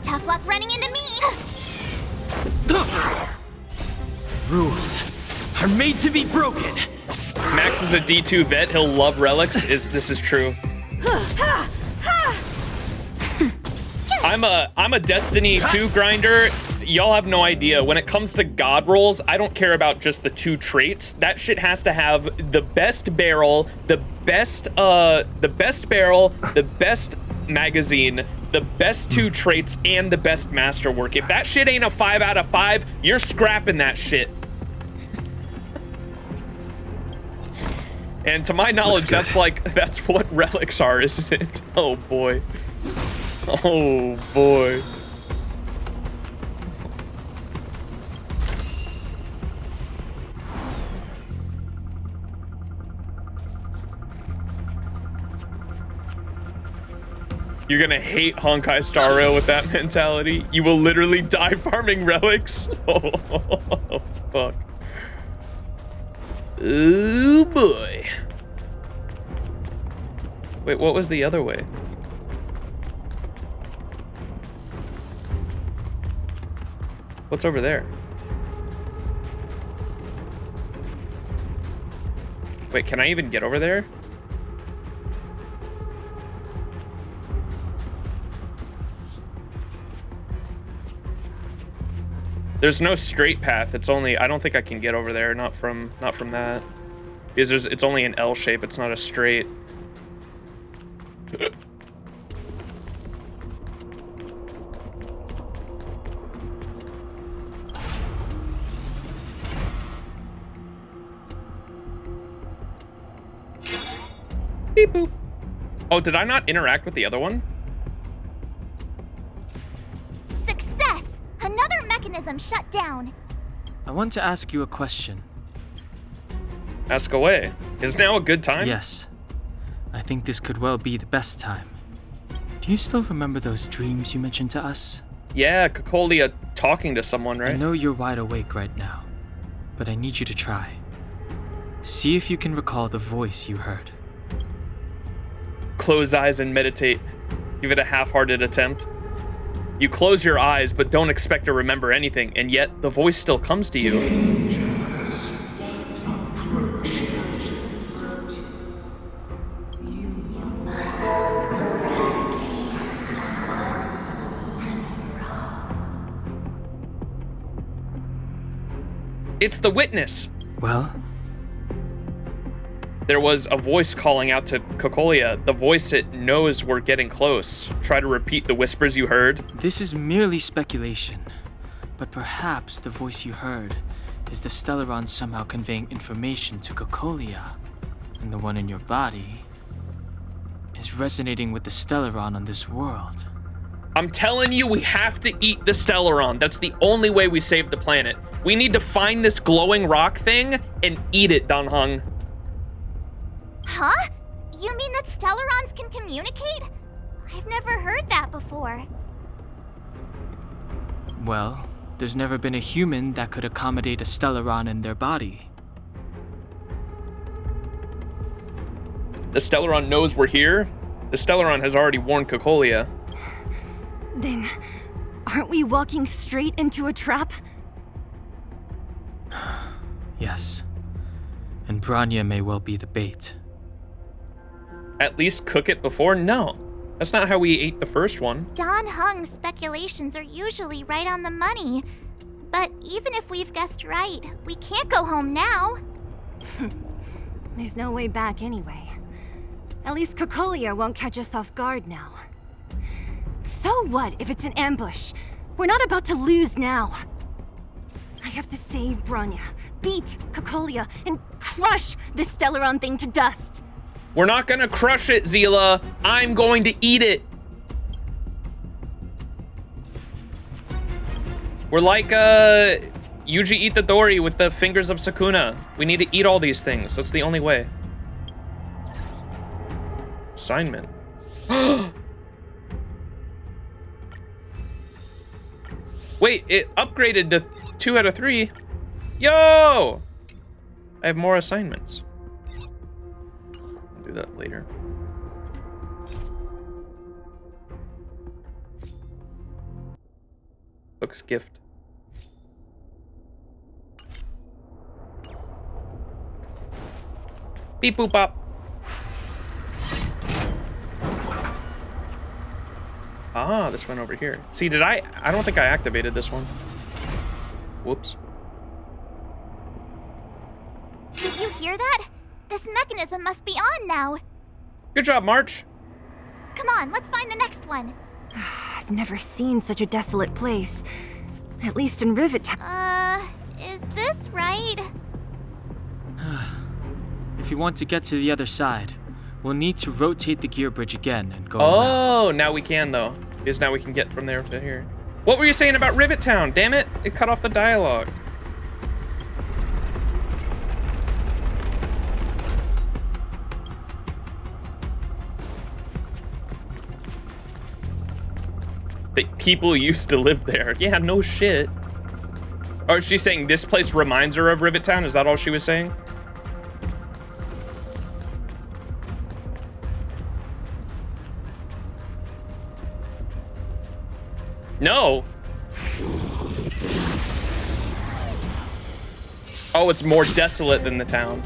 Tough luck running into me! Rules are made to be broken. Max is a D2 vet. He'll love relics. This is true. I'm a Destiny 2 grinder. Y'all have no idea. When it comes to god rolls, I don't care about just the 2 traits. That shit has to have the best barrel, the best magazine, the best 2 traits, and the best masterwork. If that shit ain't a 5 out of 5, you're scrapping that shit. And to my knowledge, that's what relics are, isn't it? Oh boy. Oh boy. You're gonna hate Honkai Star Rail with that mentality. You will literally die farming relics. Oh, fuck. Oh boy. Wait, what was the other way? What's over there? Wait, can I even get over there? There's no straight path. It's only, I don't think I can get over there, not from that. Because it's only an L shape, it's not a straight. Beep boop. Oh, did I not interact with the other one? Success! Another mechanism shut down. I want to ask you a question. Ask away. Is now a good time? Yes. I think this could well be the best time. Do you still remember those dreams you mentioned to us? Yeah, Cocolia talking to someone, right? I know you're wide awake right now, but I need you to try. See if you can recall the voice you heard. Close eyes and meditate. Give it a half-hearted attempt. You close your eyes, but don't expect to remember anything, and yet the voice still comes to you. It's the witness. Well? There was a voice calling out to Cocolia. The voice it knows we're getting close. Try to repeat the whispers you heard. This is merely speculation, but perhaps the voice you heard is the Stellaron somehow conveying information to Cocolia, and the one in your body is resonating with the Stellaron on this world. I'm telling you, we have to eat the Stellaron. That's the only way we save the planet. We need to find this glowing rock thing and eat it, Danheng. Huh? You mean that Stellarons can communicate? I've never heard that before. Well, there's never been a human that could accommodate a Stellaron in their body. The Stellaron knows we're here. The Stellaron has already warned Cocolia. Then, aren't we walking straight into a trap? Yes. And Bronya may well be the bait. at least cook it before? No. That's not how we ate the first one. Don Hung's speculations are usually right on the money. But even if we've guessed right, we can't go home now. There's no way back anyway. At least Cocolia won't catch us off guard now. So what if it's an ambush? We're not about to lose now. I have to save Bronya, beat Cocolia, and crush this Stellaron thing to dust. We're not gonna crush it, Zila. I'm going to eat it. We're like Yuji Itadori with the fingers of Sukuna. We need to eat all these things. That's the only way. Assignment. Wait, it upgraded to 2 out of 3. Yo! I have more assignments. I'll do that later. Book's gift. Beep boop bop. Ah, this went over here. See, did I don't think I activated this one. Whoops. Did you hear that? This mechanism must be on now. Good job, March. Come on, let's find the next one. I've never seen such a desolate place. At least in Rivet Town. Is this right? If you want to get to the other side, we'll need to rotate the gear bridge again and go around. Oh, now we can though. Because now we can get from there to here. What were you saying about Rivet Town? Damn it, it cut off the dialogue. People used to live there. Yeah, no shit. Or is she saying this place reminds her of Rivet Town? Is that all she was saying? No. Oh, it's more desolate than the town.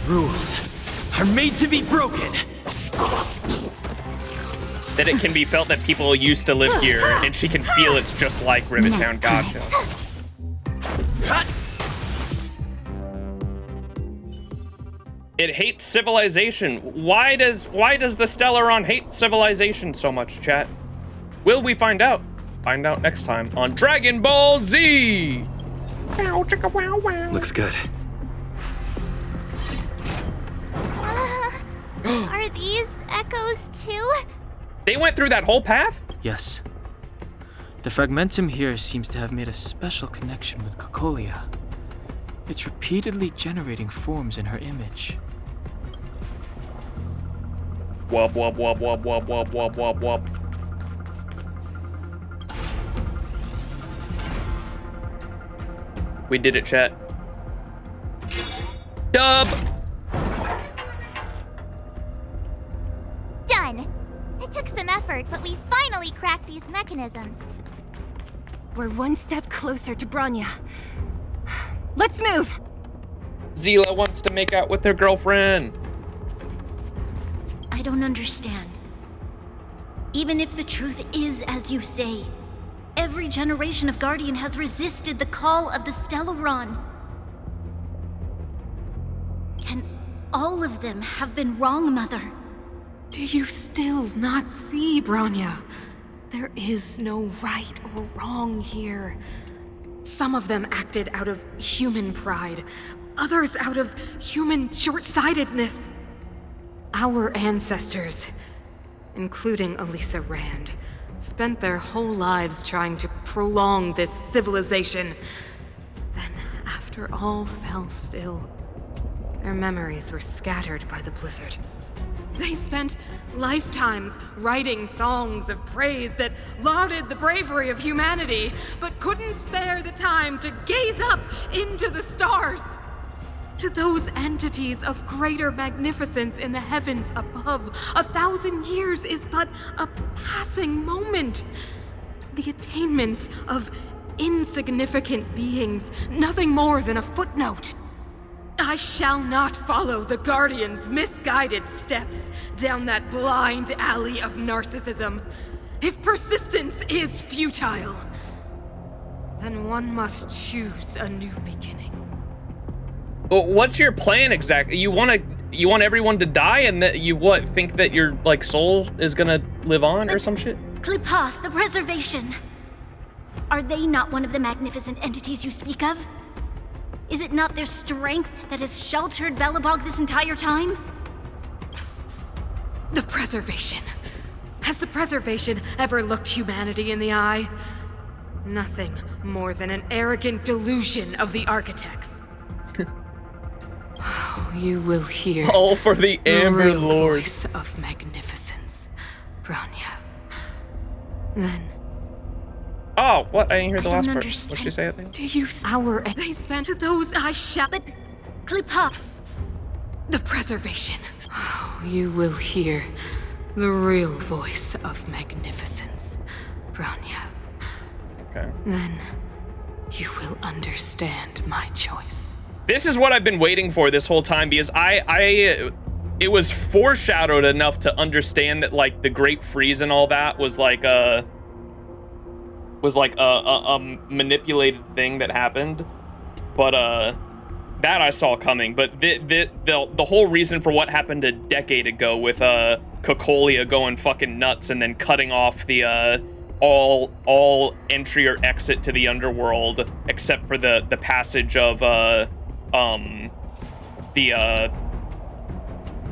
Rules are made to be broken. That it can be felt that people used to live here, and she can feel it's just like Rivet Town. Gotcha. It hates civilization. Why does the Stellaron hate civilization so much, chat? Will we find out? Find out next time on Dragon Ball Z. Looks good. Are these echoes too? They went through that whole path? Yes. The fragmentum here seems to have made a special connection with Cocolia. It's repeatedly generating forms in her image. Wub wub wub wub wub wub wub wub wub. We did it, chat. Dub! Done. It took some effort, but we finally cracked these mechanisms. We're one step closer to Bronya. Let's move! Zila wants to make out with her girlfriend. I don't understand. Even if the truth is as you say, every generation of Guardian has resisted the call of the Stellaron. Can all of them have been wrong, Mother? Do you still not see, Bronya? There is no right or wrong here. Some of them acted out of human pride, others out of human short-sightedness. Our ancestors, including Elisa Rand, spent their whole lives trying to prolong this civilization. Then, after all fell still, their memories were scattered by the blizzard. They spent lifetimes writing songs of praise that lauded the bravery of humanity, but couldn't spare the time to gaze up into the stars. To those entities of greater magnificence in the heavens above, 1,000 years is but a passing moment. The attainments of insignificant beings, nothing more than a footnote. I shall not follow the Guardian's misguided steps down that blind alley of narcissism. If persistence is futile, then one must choose a new beginning. Well, what's your plan exactly? You want everyone to die, and that you think that your like soul is gonna live on or some shit? Klipoth, the Preservation. Are they not one of the magnificent entities you speak of? Is it not their strength that has sheltered Belobog this entire time? The Preservation. Has the Preservation ever looked humanity in the eye? Nothing more than an arrogant delusion of the architects. Oh, you will hear all for the Amber real Lord voice of magnificence, Bronya. Then. Oh, what? I didn't hear the I last don't part. understand. What'd she say? I think. Do you our they spent to those I shall. But Klipoth. The Preservation. Oh, you will hear the real voice of magnificence, Bronya. Okay. Then you will understand my choice. This is what I've been waiting for this whole time, because it was foreshadowed enough to understand that like the Great Freeze and all that was like a manipulated thing that happened, but that I saw coming. But the whole reason for what happened a decade ago with Cocolia going fucking nuts and then cutting off the all entry or exit to the underworld except for the passage of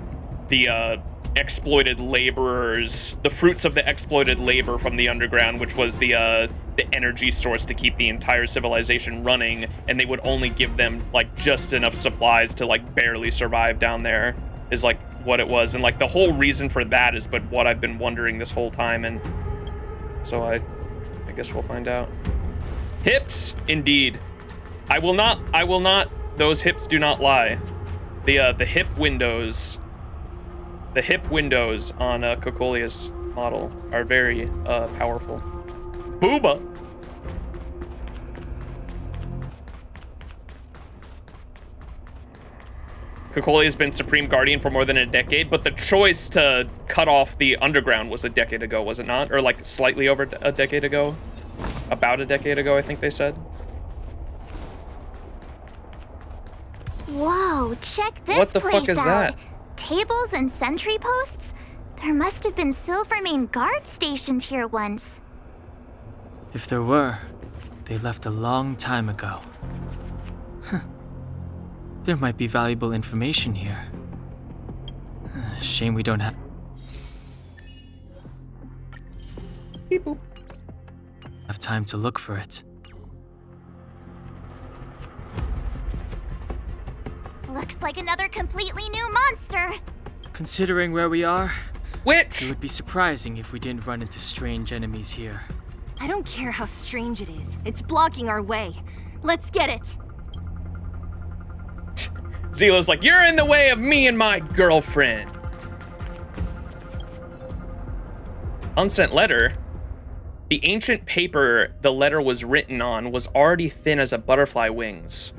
the exploited laborers, the fruits of the exploited labor from the underground, which was the energy source to keep the entire civilization running, and they would only give them like just enough supplies to like barely survive down there, is like what it was. And like the whole reason for that is but what I've been wondering this whole time, and so I guess we'll find out. Hips, indeed. I will not, those hips do not lie. The hip windows on Cocolia's model are very powerful. Booba! Cocolia's been Supreme Guardian for more than a decade, but the choice to cut off the underground was a decade ago, was it not? Or like slightly over a decade ago? About a decade ago, I think they said. Whoa, check this What the place fuck is out. that? Tables and sentry posts? There must have been Silvermane guards stationed here once. If there were, they left a long time ago. There might be valuable information here. Shame we don't have... have time to look for it. Looks like another completely new monster. Considering where we are, which it would be surprising if we didn't run into strange enemies here. I don't care how strange it is. It's blocking our way. Let's get it. Zilo's like, you're in the way of me and my girlfriend. Unsent letter. The ancient paper the letter was written on was already thin as a butterfly wings,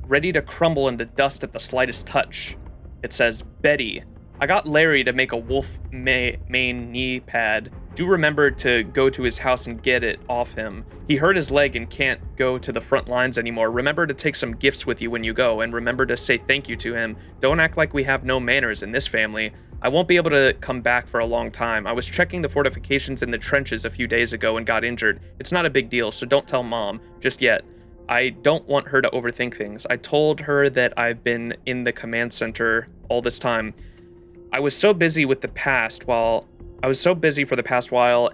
ready to crumble into dust at the slightest touch. It says, Betty, I got Larry to make a wolf mane knee pad. Do remember to go to his house and get it off him. He hurt his leg and can't go to the front lines anymore. Remember to take some gifts with you when you go, and remember to say thank you to him. Don't act like we have no manners in this family. I won't be able to come back for a long time. I was checking the fortifications in the trenches a few days ago and got injured. It's not a big deal, so don't tell Mom just yet. I don't want her to overthink things. I told her that I've been in the command center all this time. I was so busy for the past while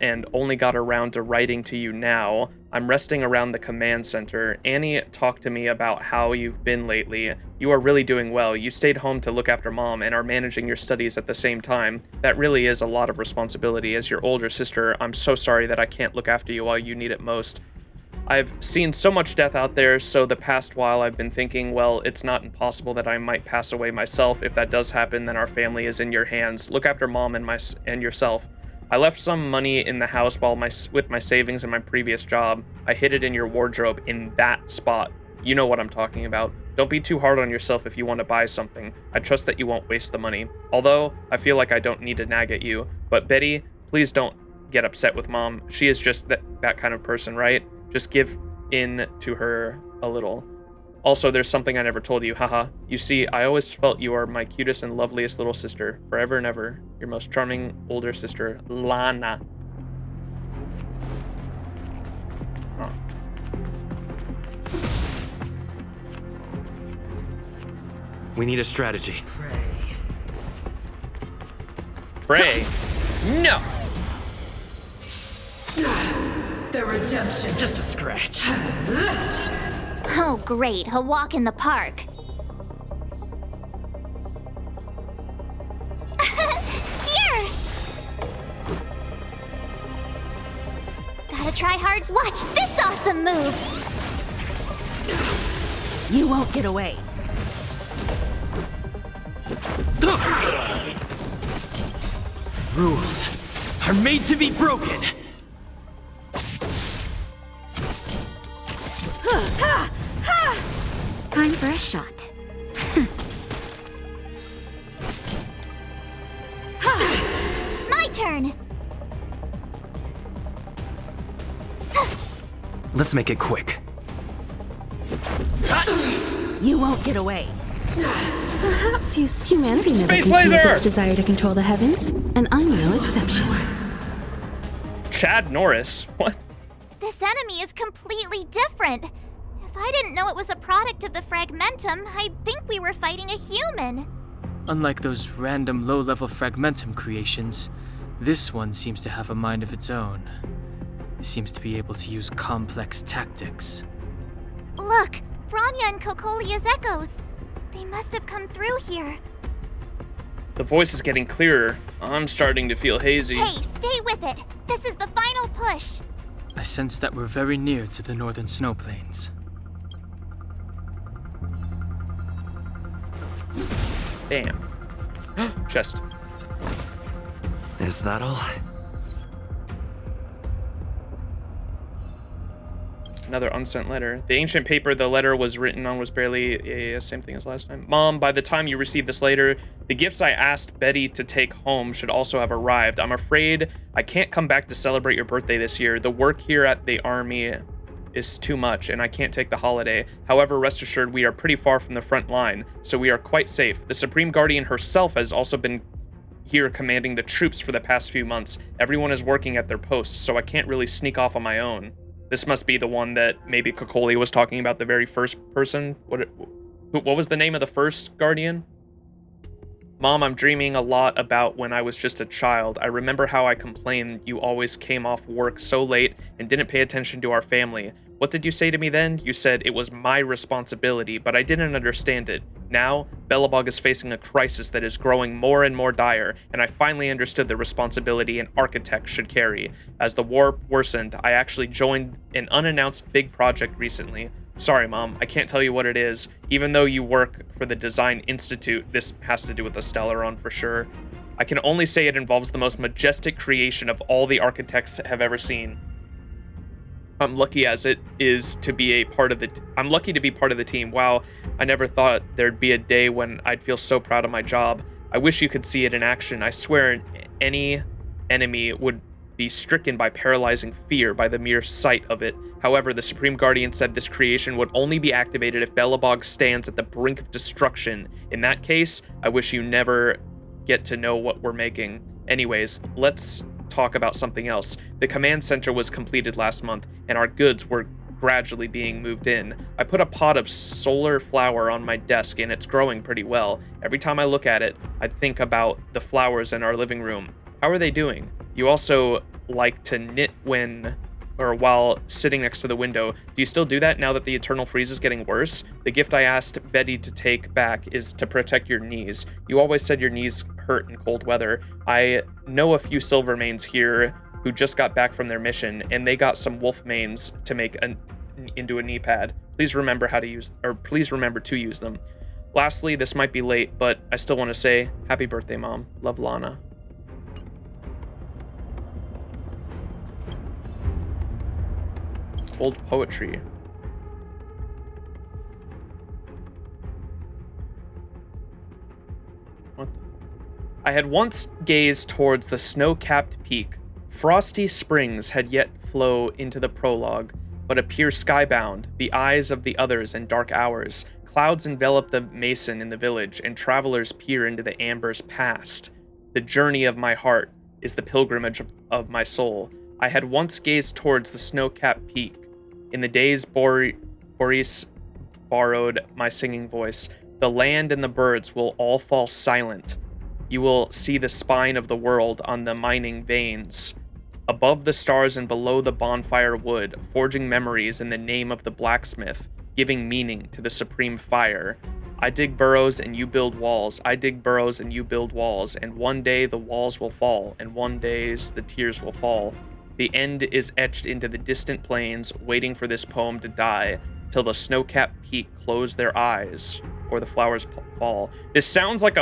and only got around to writing to you now. I'm resting around the command center. Annie talked to me about how you've been lately. You are really doing well. You stayed home to look after Mom and are managing your studies at the same time. That really is a lot of responsibility. As your older sister, I'm so sorry that I can't look after you while you need it most. I've seen so much death out there, so the past while I've been thinking, well, it's not impossible that I might pass away myself. If that does happen, then our family is in your hands. Look after Mom and yourself. I left some money in the house with my savings in my previous job. I hid it in your wardrobe in that spot. You know what I'm talking about. Don't be too hard on yourself if you want to buy something. I trust that you won't waste the money. Although, I feel like I don't need to nag at you. But Betty, please don't get upset with Mom. She is just that kind of person, right? Just give in to her a little. Also, there's something I never told you, haha. You see, I always felt you are my cutest and loveliest little sister. Forever and ever. Your most charming older sister, Lana. Huh. We need a strategy. Pray. No! The redemption. Just a scratch. Oh, great. A walk in the park. Here! Gotta try hard. Watch this awesome move! You won't get away. Rules are made to be broken. Time for a shot. My turn! Let's make it quick. You won't get away. Perhaps humanity never Space conceals laser! its desire to control the heavens, and I'm no exception. Chad Norris? What? This enemy is completely different. If I didn't know it was a product of the Fragmentum, I'd think we were fighting a human. Unlike those random low-level Fragmentum creations, this one seems to have a mind of its own. It seems to be able to use complex tactics. Look, Bronya and Kokolia's echoes. They must have come through here. The voice is getting clearer. I'm starting to feel hazy. Hey, stay with it. This is the final push. I sense that we're very near to the northern snow plains. Damn. Chest. Is that all? Another unsent letter. The ancient paper the letter was written on was barely the same thing as last time. Mom, by the time you receive this later, the gifts I asked Betty to take home should also have arrived. I'm afraid I can't come back to celebrate your birthday this year. The work here at the army is too much, and I can't take the holiday. However, rest assured, we are pretty far from the front line, so we are quite safe. The Supreme Guardian herself has also been here commanding the troops for the past few months. Everyone is working at their posts, so I can't really sneak off on my own. This must be the one that maybe Kokolia was talking about, the very first person. What was the name of the first Guardian? Mom, I'm dreaming a lot about when I was just a child. I remember how I complained you always came off work so late and didn't pay attention to our family. What did you say to me then? You said it was my responsibility, but I didn't understand it. Now, Belobog is facing a crisis that is growing more and more dire, and I finally understood the responsibility an architect should carry. As the war worsened, I actually joined an unannounced big project recently. Sorry, Mom, I can't tell you what it is. Even though you work for the Design Institute, this has to do with the Stellaron for sure. I can only say it involves the most majestic creation of all the architects have ever seen. I'm lucky as it is to be a part of the I'm lucky to be part of the team. Wow, I never thought there'd be a day when I'd feel so proud of my job. I wish you could see it in action. I swear any enemy would be stricken by paralyzing fear by the mere sight of it. However, the Supreme Guardian said this creation would only be activated if Belobog stands at the brink of destruction. In that case, I wish you never get to know what we're making. Anyways, let's talk about something else. The command center was completed last month, and our goods were gradually being moved in. I put a pot of solar flower on my desk, and it's growing pretty well. Every time I look at it, I think about the flowers in our living room. How are they doing? You also like to knit while sitting next to the window. Do you still do that now that the eternal freeze is getting worse? The gift I asked Betty to take back is to protect your knees. You always said your knees hurt in cold weather. I know a few Silvermanes here who just got back from their mission, and they got some Wolfmanes to make into a knee pad. Please remember to use them. Lastly, this might be late, but I still want to say happy birthday, Mom. Love, Lana. Old poetry. I had once gazed towards the snow-capped peak. Frosty springs had yet flow into the prologue, but appear skybound, the eyes of the others in dark hours. Clouds envelop the mason in the village, and travelers peer into the ambers past. The journey of my heart is the pilgrimage of my soul. I had once gazed towards the snow-capped peak. In the days Boris borrowed my singing voice, the land and the birds will all fall silent. You will see the spine of the world on the mining veins. Above the stars and below the bonfire wood, forging memories in the name of the blacksmith, giving meaning to the supreme fire. I dig burrows and you build walls. I dig burrows and you build walls. And one day the walls will fall, and one day the tears will fall. The end is etched into the distant plains, waiting for this poem to die, till the snow-capped peak close their eyes, or the flowers fall. This sounds like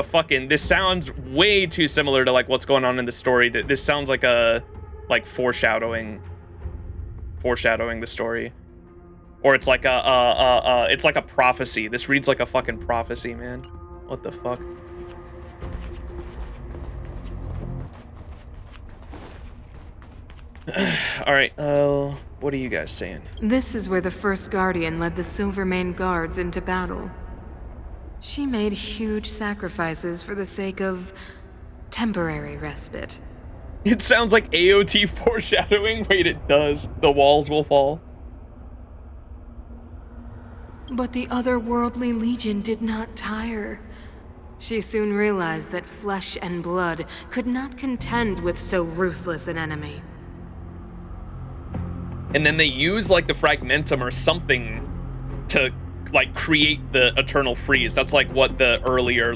this sounds way too similar to like what's going on in the story. This sounds like foreshadowing the story. Or it's like it's like a prophecy. This reads like a fucking prophecy, man. What the fuck? All right, what are you guys saying? This is where the first Guardian led the Silvermane Guards into battle. She made huge sacrifices for the sake of temporary respite. It sounds like AOT foreshadowing. Wait, it does. The walls will fall. But the otherworldly legion did not tire. She soon realized that flesh and blood could not contend with so ruthless an enemy. And then they use like the fragmentum or something to like create the eternal freeze. That's like what the earlier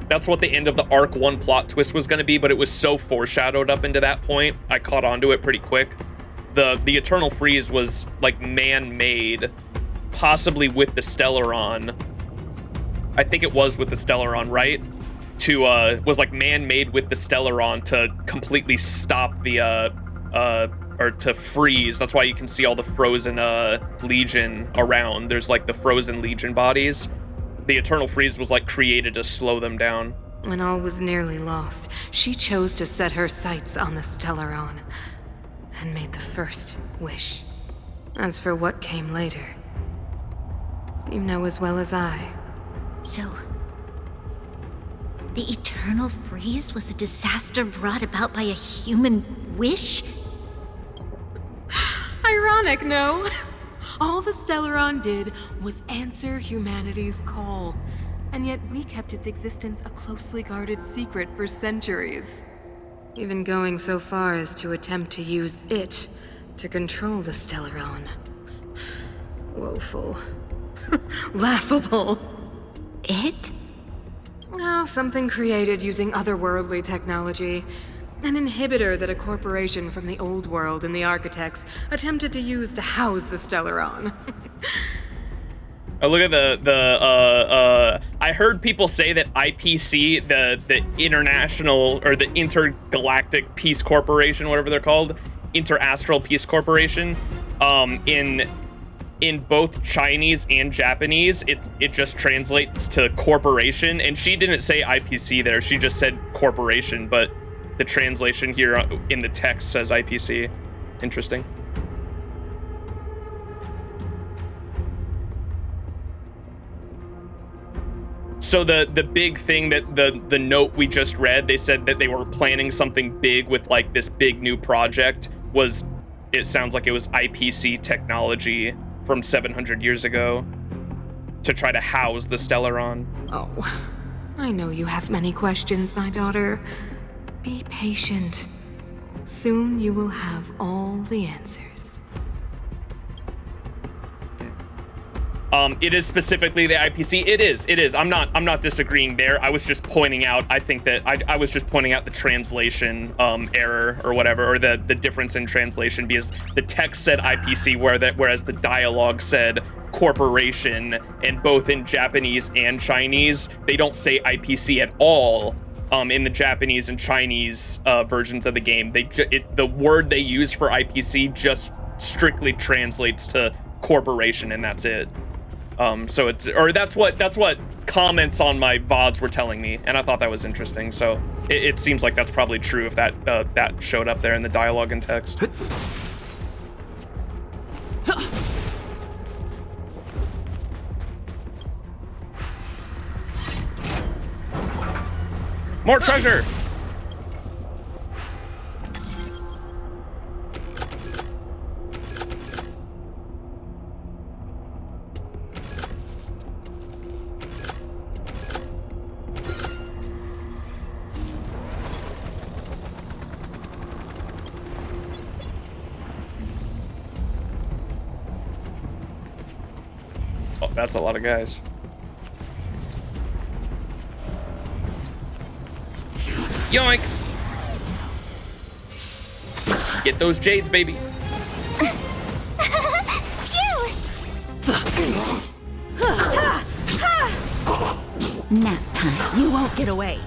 that's what the end of the Arc 1 plot twist was going to be, but it was so foreshadowed up into that point. I caught onto it pretty quick. The eternal freeze was like man-made, possibly with the Stellaron. I think it was with the Stellaron, right? Was like man-made with the Stellaron to completely stop the or to freeze. That's why you can see all the frozen Legion around. There's like the frozen Legion bodies. The Eternal Freeze was like created to slow them down. When all was nearly lost, she chose to set her sights on the Stellaron and made the first wish. As for what came later, you know as well as I. So, the Eternal Freeze was a disaster brought about by a human wish? Ironic, no? All the Stellaron did was answer humanity's call, and yet we kept its existence a closely guarded secret for centuries. Even going so far as to attempt to use it to control the Stellaron. Woeful. Laughable. It? Oh, something created using otherworldly technology. An inhibitor that a corporation from the old world and the architects attempted to use to house the Stellaron. Oh, look at I heard people say that IPC, the International or the Intergalactic Peace Corporation, whatever they're called, Interastral Peace Corporation, in both Chinese and Japanese, it just translates to corporation, and she didn't say IPC there, she just said corporation, but the translation here in the text says IPC. Interesting. So the big thing that the note we just read, they said that they were planning something big with like this big new project, was, it sounds like it was IPC technology from 700 years ago to try to house the Stellaron. Oh, I know you have many questions, my daughter. Be patient. Soon you will have all the answers. It is specifically the IPC. It is. I'm not disagreeing there. I was just pointing out, I think that I was just pointing out the translation error or whatever, or the difference in translation, because the text said IPC whereas the dialogue said corporation, and both in Japanese and Chinese, they don't say IPC at all. In the Japanese and Chinese versions of the game, the word they use for IPC just strictly translates to corporation, and that's it. So it's, or that's what comments on my VODs were telling me, and I thought that was interesting. So it seems like that's probably true if that that showed up there in the dialogue and text. More treasure! Oh, that's a lot of guys. Yoink! Get those jades, baby. Nap time. You won't get away.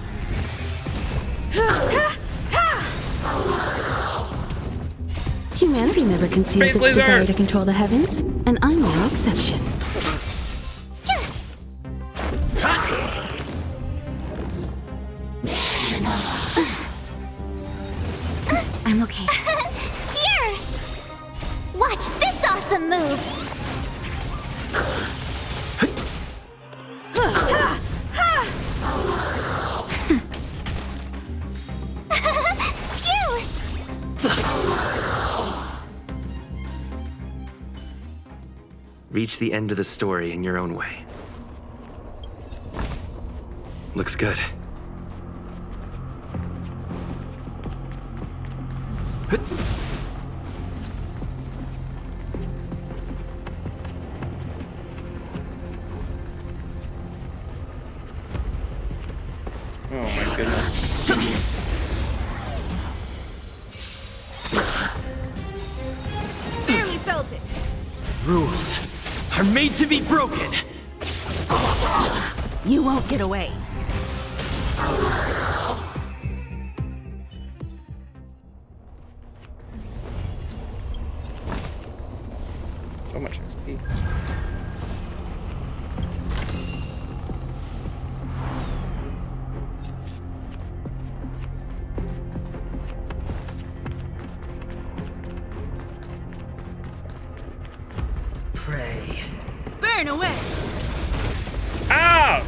Humanity never conceals Space its laser! desire to control the heavens, and I'm no exception. I'm okay. Here! Watch this awesome move! Phew! Reach the end of the story in your own way. Looks good. Oh my goodness. Barely felt it. Rules are made to be broken. You won't get away. So much XP. Pray. Burn away. Ow!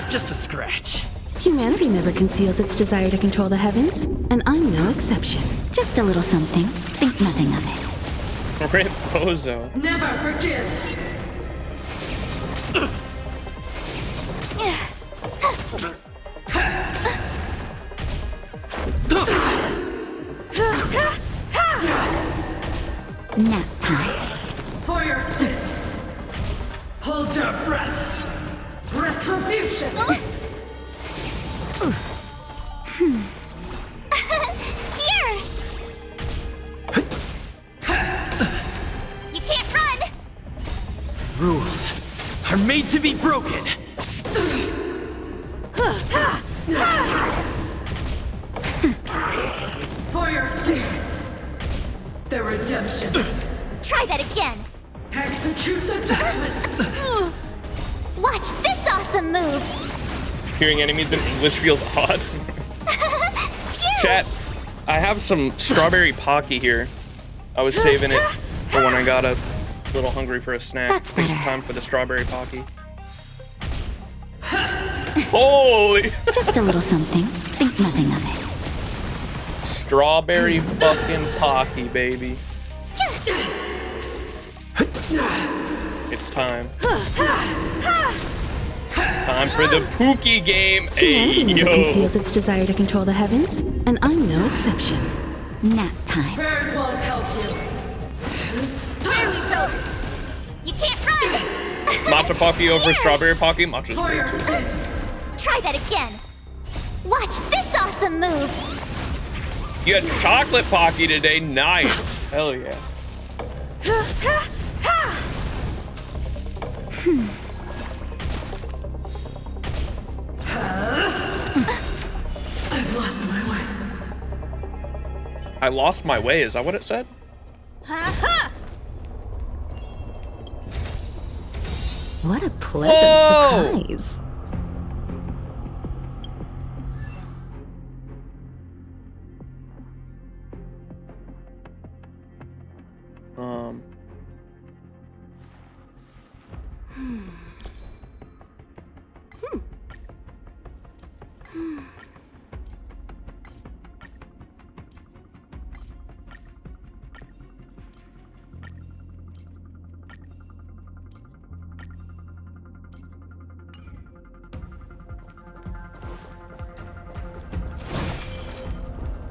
Just a scratch. Humanity never conceals its desire to control the heavens, and I'm no exception. Just a little something. Think nothing of it. Rip Bozo. Never forgive. Nap time. For your sins. Hold your breath. Retribution. Here! You can't run! Rules are made to be broken. For your sins. The redemption. Try that again. Execute the judgment. Watch this awesome move. Hearing enemies in English feels odd. Chat, I have some strawberry Pocky here. I was saving it for when I got a little hungry for a snack. That's I think it's better. time for the strawberry Pocky. Holy! Just a little something. Think nothing of it. Strawberry fucking Pocky, baby. It's time. Time for the Pookie game. Hey, Humanity never yo. conceals its desire to control the heavens, and I'm no exception. Nap time. Prayers won't help you. Barely felt it. You can't run! Matcha Pocky over Strawberry Pocky. Matcha's For your great. sins. Try that again. Watch this awesome move. You had chocolate Pocky today. Nice. Hell yeah. I've lost my way. I lost my way. Is that what it said? What a pleasant surprise.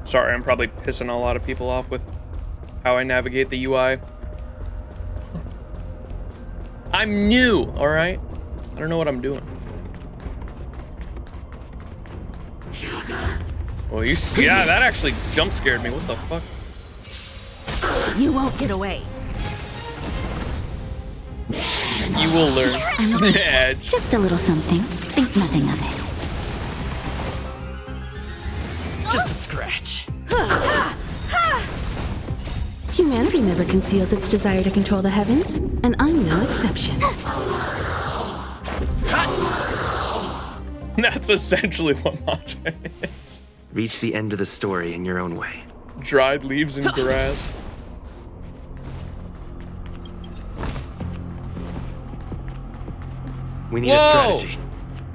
Sorry, I'm probably pissing a lot of people off with how I navigate the UI. I'm new, all right? I don't know what I'm doing. Well, yeah, that actually jump scared me. What the fuck? You won't get away. You will learn. Smedge. Just a little something. Think nothing of it. Just a scratch. Humanity never conceals its desire to control the heavens, and I'm no exception. That's essentially what Matcha is. Reach the end of the story in your own way. Dried leaves and grass. We need a strategy.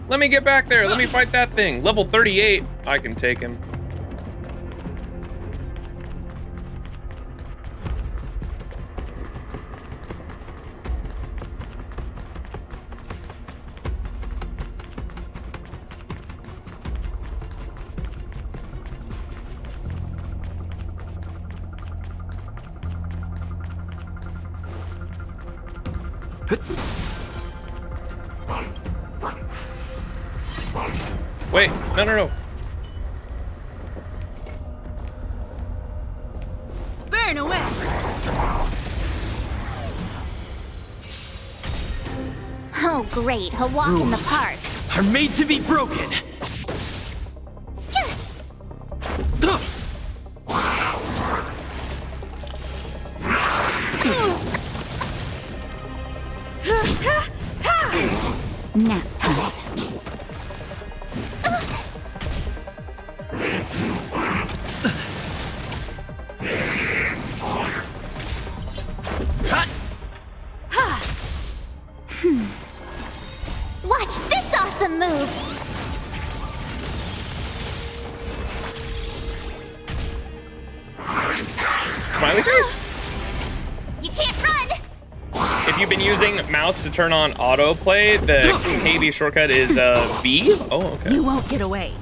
Let me get back there. Let me fight that thing. Level 38. I can take him. Wait, no. Burn away! Oh, great. A walk in the park. Are made to be broken. Nap time. Watch this awesome move. Smiley face? You can't run. If you've been using mouse to turn on autoplay, the KB shortcut is V? Oh, okay. You won't get away.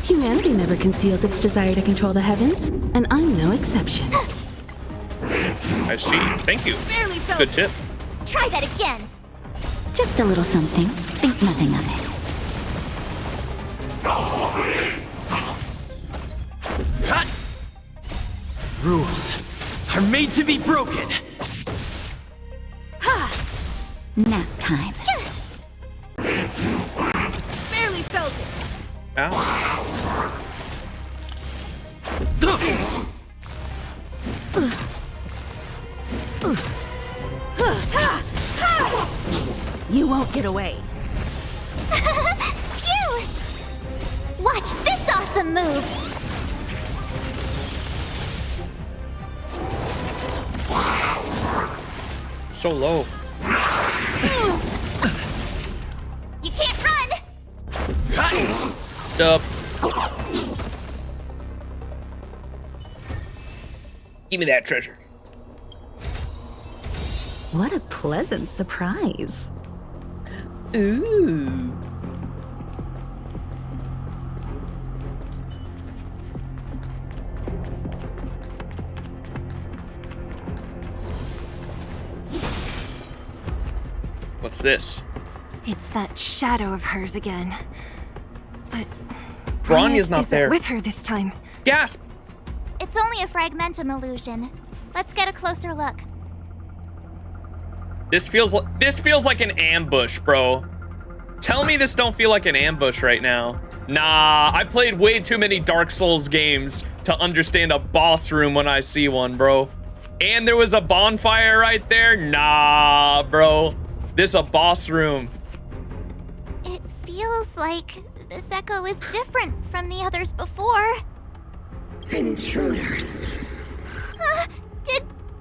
Humanity never conceals its desire to control the heavens, and I'm no exception. I see. Thank you. Barely felt Good tip. Try that again. Just a little something. Think nothing of it. Rules are made to be broken. Nap time. Barely felt it. Ow. You won't get away. Phew! Watch this awesome move. So low. You can't run. Up. Give me that treasure. What a pleasant surprise. Ooh. What's this? It's that shadow of hers again. But Bronya's not isn't there. with her this time. Gasp! It's only a fragmentum illusion. Let's get a closer look. This feels like an ambush, bro. Tell me this don't feel like an ambush right now. Nah, I played way too many Dark Souls games to understand a boss room when I see one, bro. And there was a bonfire right there? Nah, bro. This a boss room. It feels like this echo is different from the others before. Intruders.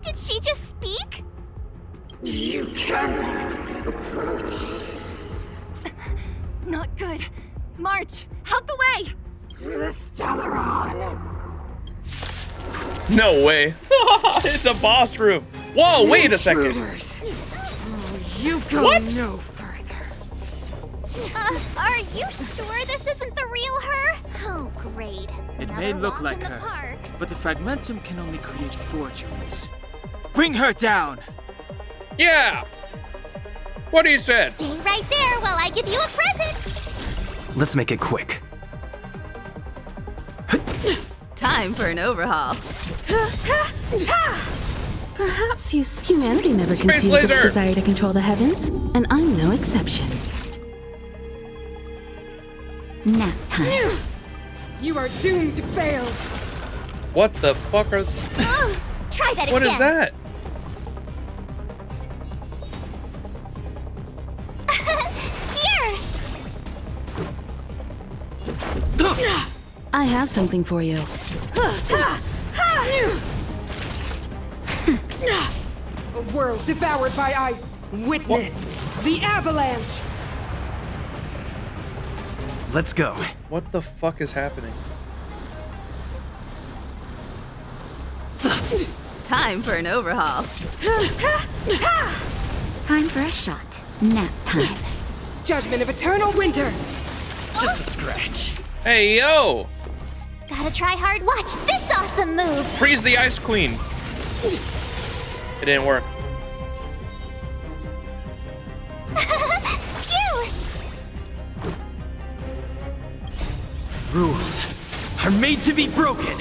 Did she just speak? You cannot approach. Not good. March, out the way! The Stellaron. No way. It's a boss room. Whoa, wait a second. Intruders. You go What? no further. Are you sure this isn't the real her? Oh, great. It may Another look walk like in the her, park. but the fragmentum can only create forgeries. Bring her down! Yeah. What he said. Stay right there while I give you a present. Let's make it quick. Time for an overhaul. Perhaps humanity never Space conceived its laser! desire to control the heavens, and I'm no exception. Nap time. You are doomed to fail. What the fuck are... Oh, try that What again. is that? Here. I have something for you. A world devoured by ice. Witness the avalanche. Let's go. What the fuck is happening? Time for an overhaul. Time for a shot. Nap time. Judgment of eternal winter. Just a scratch. Hey, yo! Gotta try hard. Watch this awesome move. Freeze the Ice Queen. It didn't work. Phew! Rules are made to be broken.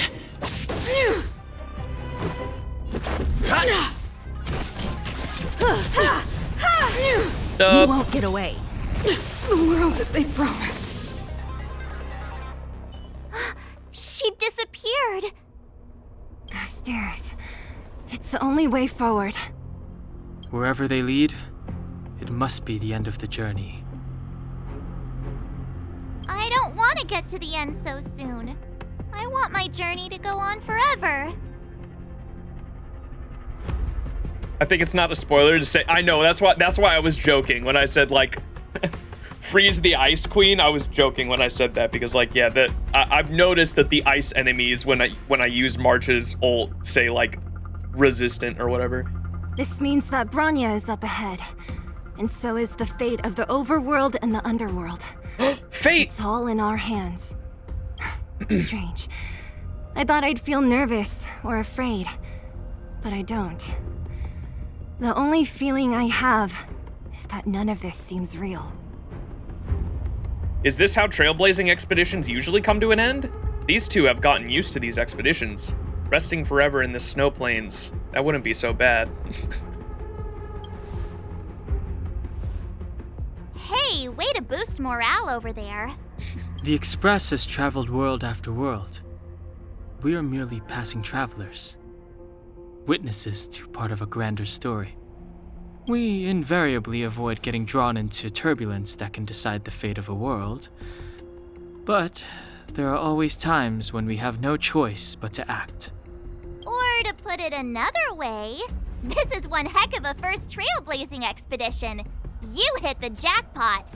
You won't get away. The world that they promised. She disappeared. Those stairs. It's the only way forward. Wherever they lead, it must be the end of the journey. I don't want to get to the end so soon. I want my journey to go on forever. I think it's not a spoiler to say. I know, that's why I was joking when I said, like, freeze the Ice Queen. I was joking when I said that because, like, yeah, I've noticed that the ice enemies when I use March's ult say, like, resistant or whatever. This means that Bronya is up ahead. And so is the fate of the overworld and the underworld. Fate! It's all in our hands. Strange. I thought I'd feel nervous or afraid, but I don't. The only feeling I have is that none of this seems real. Is this how trailblazing expeditions usually come to an end? These two have gotten used to these expeditions. Resting forever in the snow plains. That wouldn't be so bad. Hey, way to boost morale over there. The Express has traveled world after world. We are merely passing travelers, witnesses to part of a grander story. We invariably avoid getting drawn into turbulence that can decide the fate of a world. But there are always times when we have no choice but to act. Or to put it another way, this is one heck of a first trailblazing expedition. You hit the jackpot.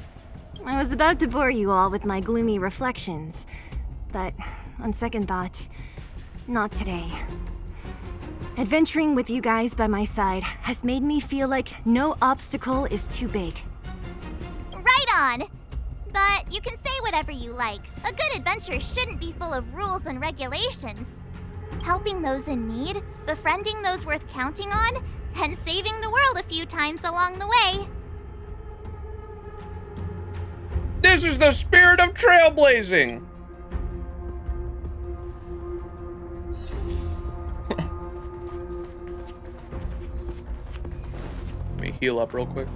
I was about to bore you all with my gloomy reflections, but on second thought, not today. Adventuring with you guys by my side has made me feel like no obstacle is too big. Right on. But you can say whatever you like. A good adventure shouldn't be full of rules and regulations. Helping those in need, befriending those worth counting on, and saving the world a few times along the way. This is the spirit of trailblazing! Let me heal up real quick.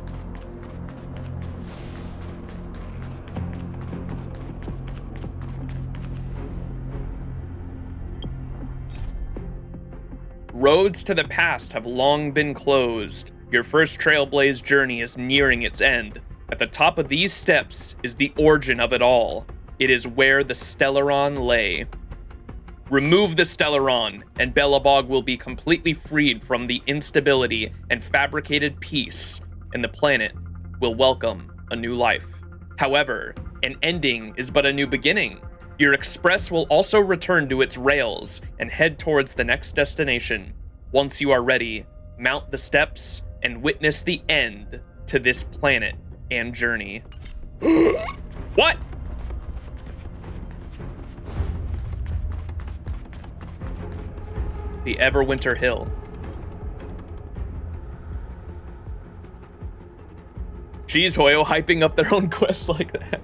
Roads to the past have long been closed. Your first Trailblaze journey is nearing its end. At the top of these steps is the origin of it all. It is where the Stellaron lay. Remove the Stellaron, and Belobog will be completely freed from the instability and fabricated peace, and the planet will welcome a new life. However, an ending is but a new beginning. Your express will also return to its rails and head towards the next destination. Once you are ready, mount the steps and witness the end to this planet and journey. What? The Everwinter Hill. Jeez, Hoyo hyping up their own quest like that.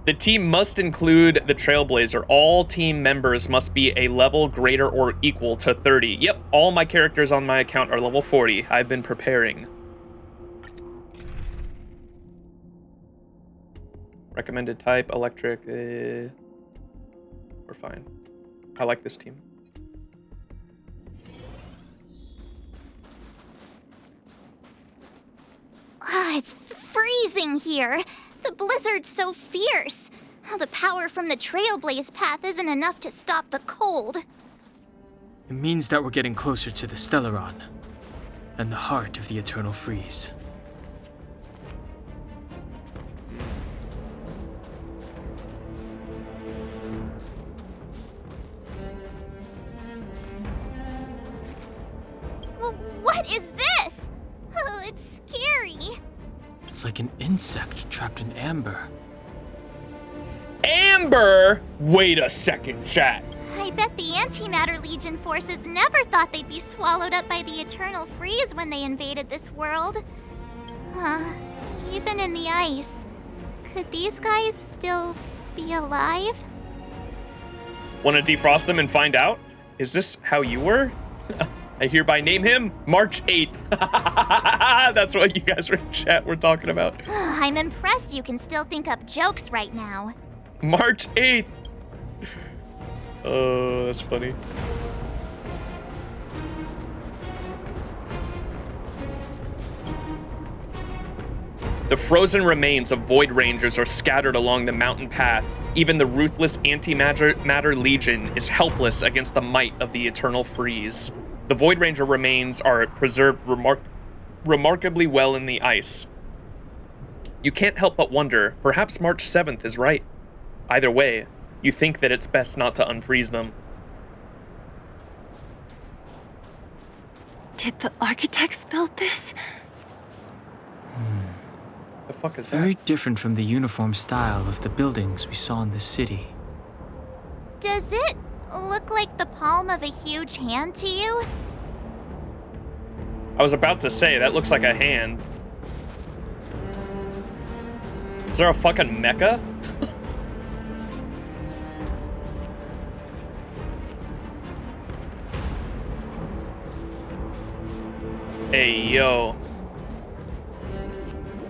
The team must include the Trailblazer. All team members must be a level greater or equal to 30. Yep, all my characters on my account are level 40. I've been preparing. Recommended type, electric. We're fine. I like this team. It's freezing here. The blizzard's so fierce. The power from the Trailblaze path isn't enough to stop the cold. It means that we're getting closer to the Stellaron, and the heart of the Eternal Freeze. What is this? Oh, it's scary. It's like an insect trapped in amber. Amber? Wait a second, chat. I bet the Antimatter Legion forces never thought they'd be swallowed up by the Eternal Freeze when they invaded this world. Even in the ice. Could these guys still be alive? Want to defrost them and find out? Is this how you were? I hereby name him March 8th. That's what you guys were in chat were talking about. I'm impressed you can still think up jokes right now. March 8th. Oh, that's funny. The frozen remains of Void Rangers are scattered along the mountain path. Even the ruthless Antimatter Legion is helpless against the might of the Eternal Freeze. The Void Ranger remains are preserved remarkably well in the ice. You can't help but wonder, perhaps March 7th is right. Either way, you think that it's best not to unfreeze them. Did the architects build this? The fuck is that? Very different from the uniform style of the buildings we saw in the city. Does it look like the palm of a huge hand to you? I was about to say, that looks like a hand. Is there a fucking mecha? Hey, yo.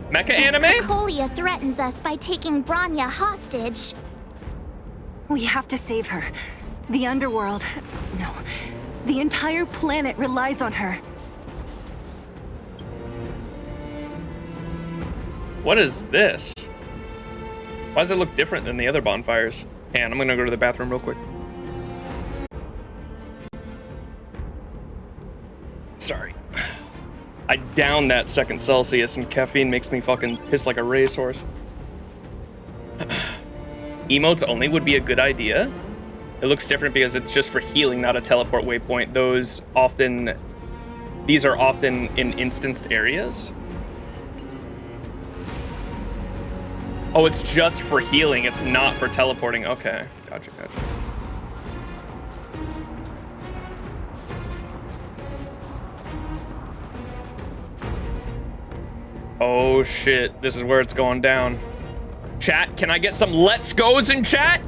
Mecha anime? Colia threatens us by taking Bronya hostage. We have to save her. The underworld. No. The entire planet relies on her. What is this? Why does it look different than the other bonfires? And I'm gonna go to the bathroom real quick. Sorry. I downed that second Celsius and caffeine makes me fucking piss like a racehorse. Emotes only would be a good idea. It looks different because it's just for healing, not a teleport waypoint. These are often in instanced areas. Oh, it's just for healing. It's not for teleporting. Okay, gotcha. Oh shit, this is where it's going down. Chat, can I get some let's goes in chat?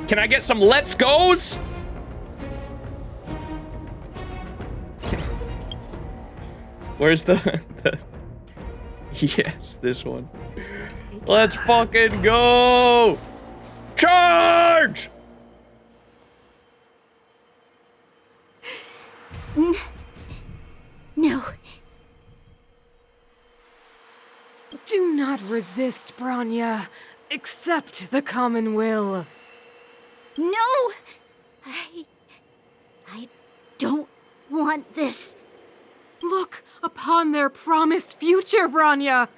Can I get some let's goes? Where's the yes, this one. Let's fucking go! Charge! No. Do not resist, Bronya. Accept the common will. No! I don't want this. Look upon their promised future, Bronya.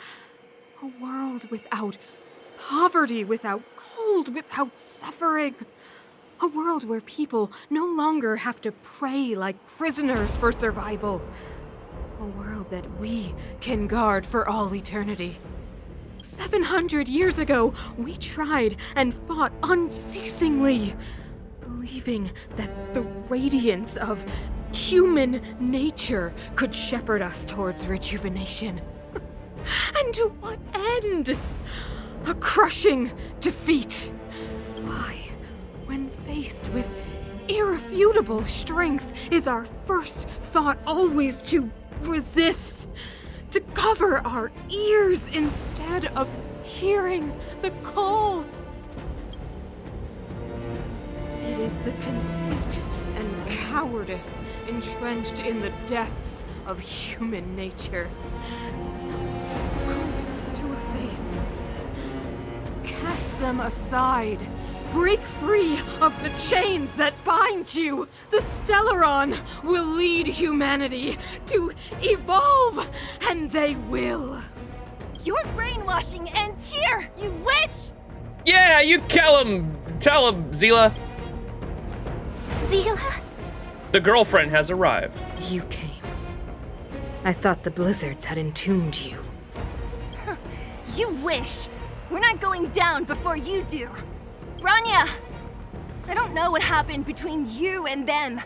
A world without poverty, without cold, without suffering. A world where people no longer have to pray like prisoners for survival. A world that we can guard for all eternity. 700 years ago, we tried and fought unceasingly, believing that the radiance of human nature could shepherd us towards rejuvenation. And to what end? A crushing defeat. Why, when faced with irrefutable strength, is our first thought always to resist, to cover our ears instead of hearing the call? It is the conceit and cowardice entrenched in the depths of human nature, so difficult to efface. Cast them aside. Break free of the chains that bind you. The Stellaron will lead humanity to evolve, and they will. Your brainwashing ends here, you witch! Yeah, you tell him, Zila. Zila? The girlfriend has arrived. You came. I thought the blizzards had entombed you. You wish. We're not going down before you do. Bronya! I don't know what happened between you and them.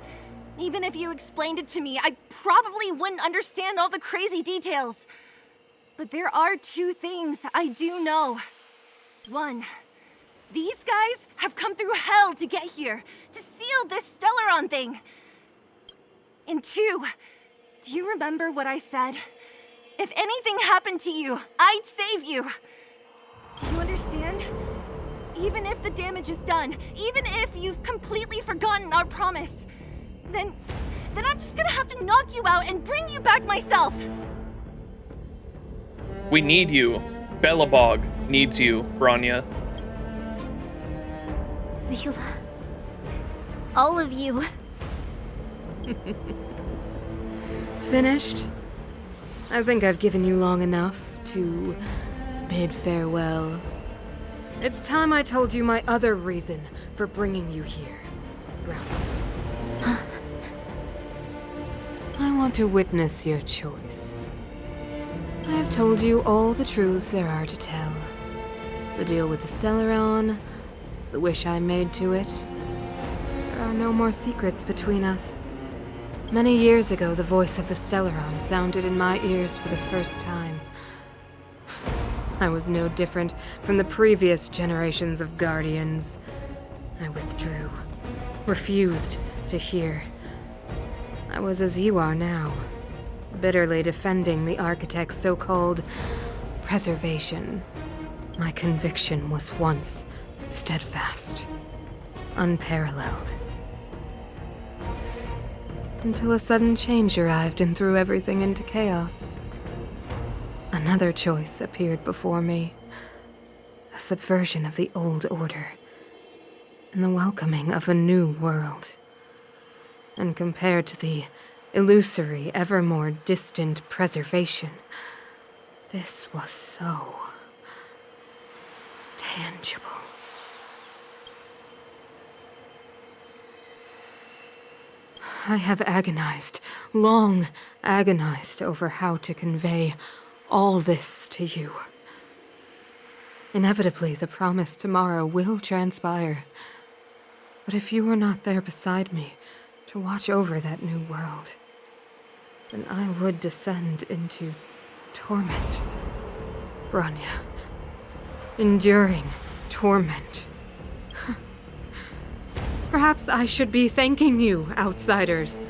Even if you explained it to me, I probably wouldn't understand all the crazy details. But there are two things I do know. One, these guys have come through hell to get here, to seal this Stellaron thing. And two, do you remember what I said? If anything happened to you, I'd save you. Do you understand? Even if the damage is done, even if you've completely forgotten our promise, then I'm just gonna have to knock you out and bring you back myself. We need you. Belobog needs you, Bronya. Zila. All of you. Finished? I think I've given you long enough to bid farewell. It's time I told you my other reason for bringing you here, Brown. I want to witness your choice. I have told you all the truths there are to tell. The deal with the Stellaron, the wish I made to it. There are no more secrets between us. Many years ago, the voice of the Stellaron sounded in my ears for the first time. I was no different from the previous generations of Guardians. I withdrew, refused to hear. I was as you are now, bitterly defending the Architect's so-called preservation. My conviction was once steadfast, unparalleled. Until a sudden change arrived and threw everything into chaos. Another choice appeared before me. A subversion of the old order. And the welcoming of a new world. And compared to the illusory, ever more distant preservation, this was so tangible. I have agonized, long agonized over how to convey all this to you. Inevitably, the promise tomorrow will transpire. But if you are not there beside me to watch over that new world, then I would descend into torment, Bronya. Enduring torment. Perhaps I should be thanking you, outsiders.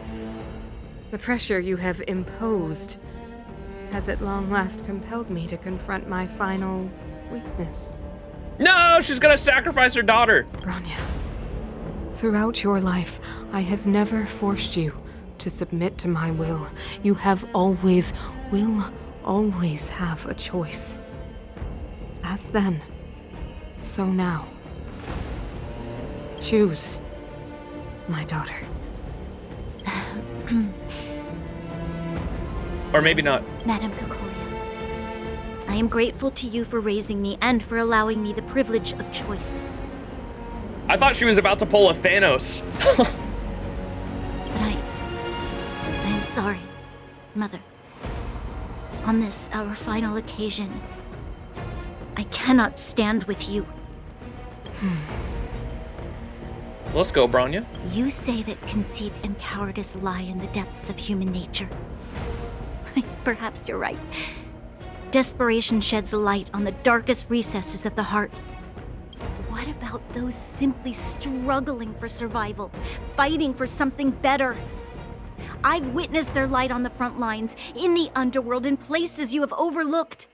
The pressure you have imposed has at long last compelled me to confront my final weakness. No, she's gonna sacrifice her daughter. Bronya, throughout your life, I have never forced you to submit to my will, you have always, will always have a choice. As then, so now. Choose, my daughter. Or maybe not. Madame Cocolia, I am grateful to you for raising me and for allowing me the privilege of choice. I thought she was about to pull a Thanos. But I am sorry, Mother. On this, our final occasion, I cannot stand with you. Let's go, Bronya. You say that conceit and cowardice lie in the depths of human nature. Perhaps you're right. Desperation sheds a light on the darkest recesses of the heart. What about those simply struggling for survival, fighting for something better? I've witnessed their light on the front lines, in the underworld, in places you have overlooked.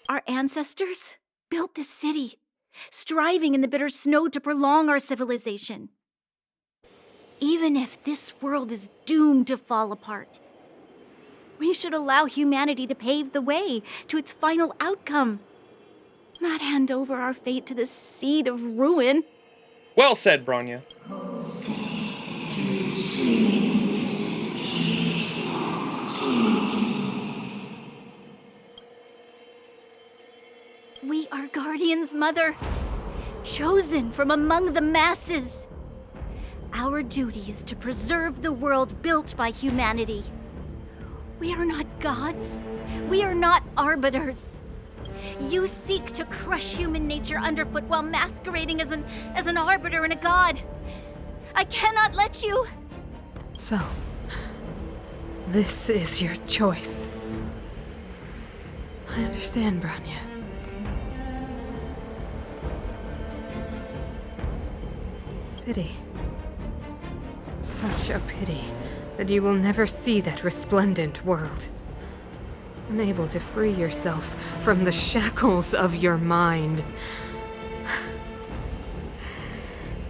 Our ancestors built this city, striving in the bitter snow to prolong our civilization. Even if this world is doomed to fall apart, we should allow humanity to pave the way to its final outcome. Not hand over our fate to the seed of ruin. Well said, Bronya. We are guardians, Mother, chosen from among the masses. Our duty is to preserve the world built by humanity. We are not gods. We are not arbiters. You seek to crush human nature underfoot while masquerading as an arbiter and a god. I cannot let you. So, this is your choice. I understand, Bronya. Pity. Such a pity that you will never see that resplendent world. Unable to free yourself from the shackles of your mind.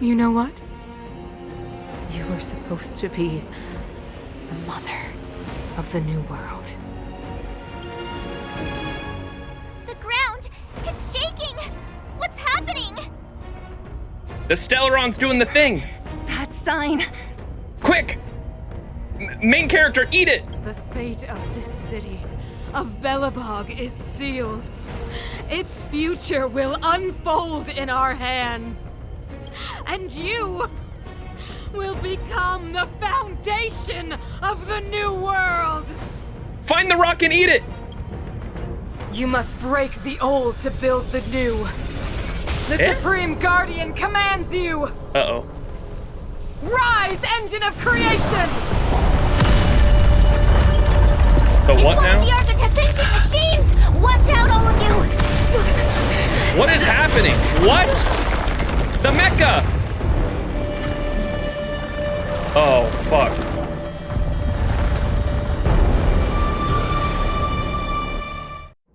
You know what? You were supposed to be the mother of the new world. The ground! It's shaking! What's happening? The Stellaron's doing the thing. That sign. Quick! Main character, eat it! The fate of this city, of Belobog, is sealed. Its future will unfold in our hands. And you will become the foundation of the new world. Find the rock and eat it! You must break the old to build the new. The Supreme Guardian commands you! Uh-oh. Rise, engine of creation! The what now? The architect's ancient machines! Watch out, all of you! What is happening? What? The mecha! Oh, fuck.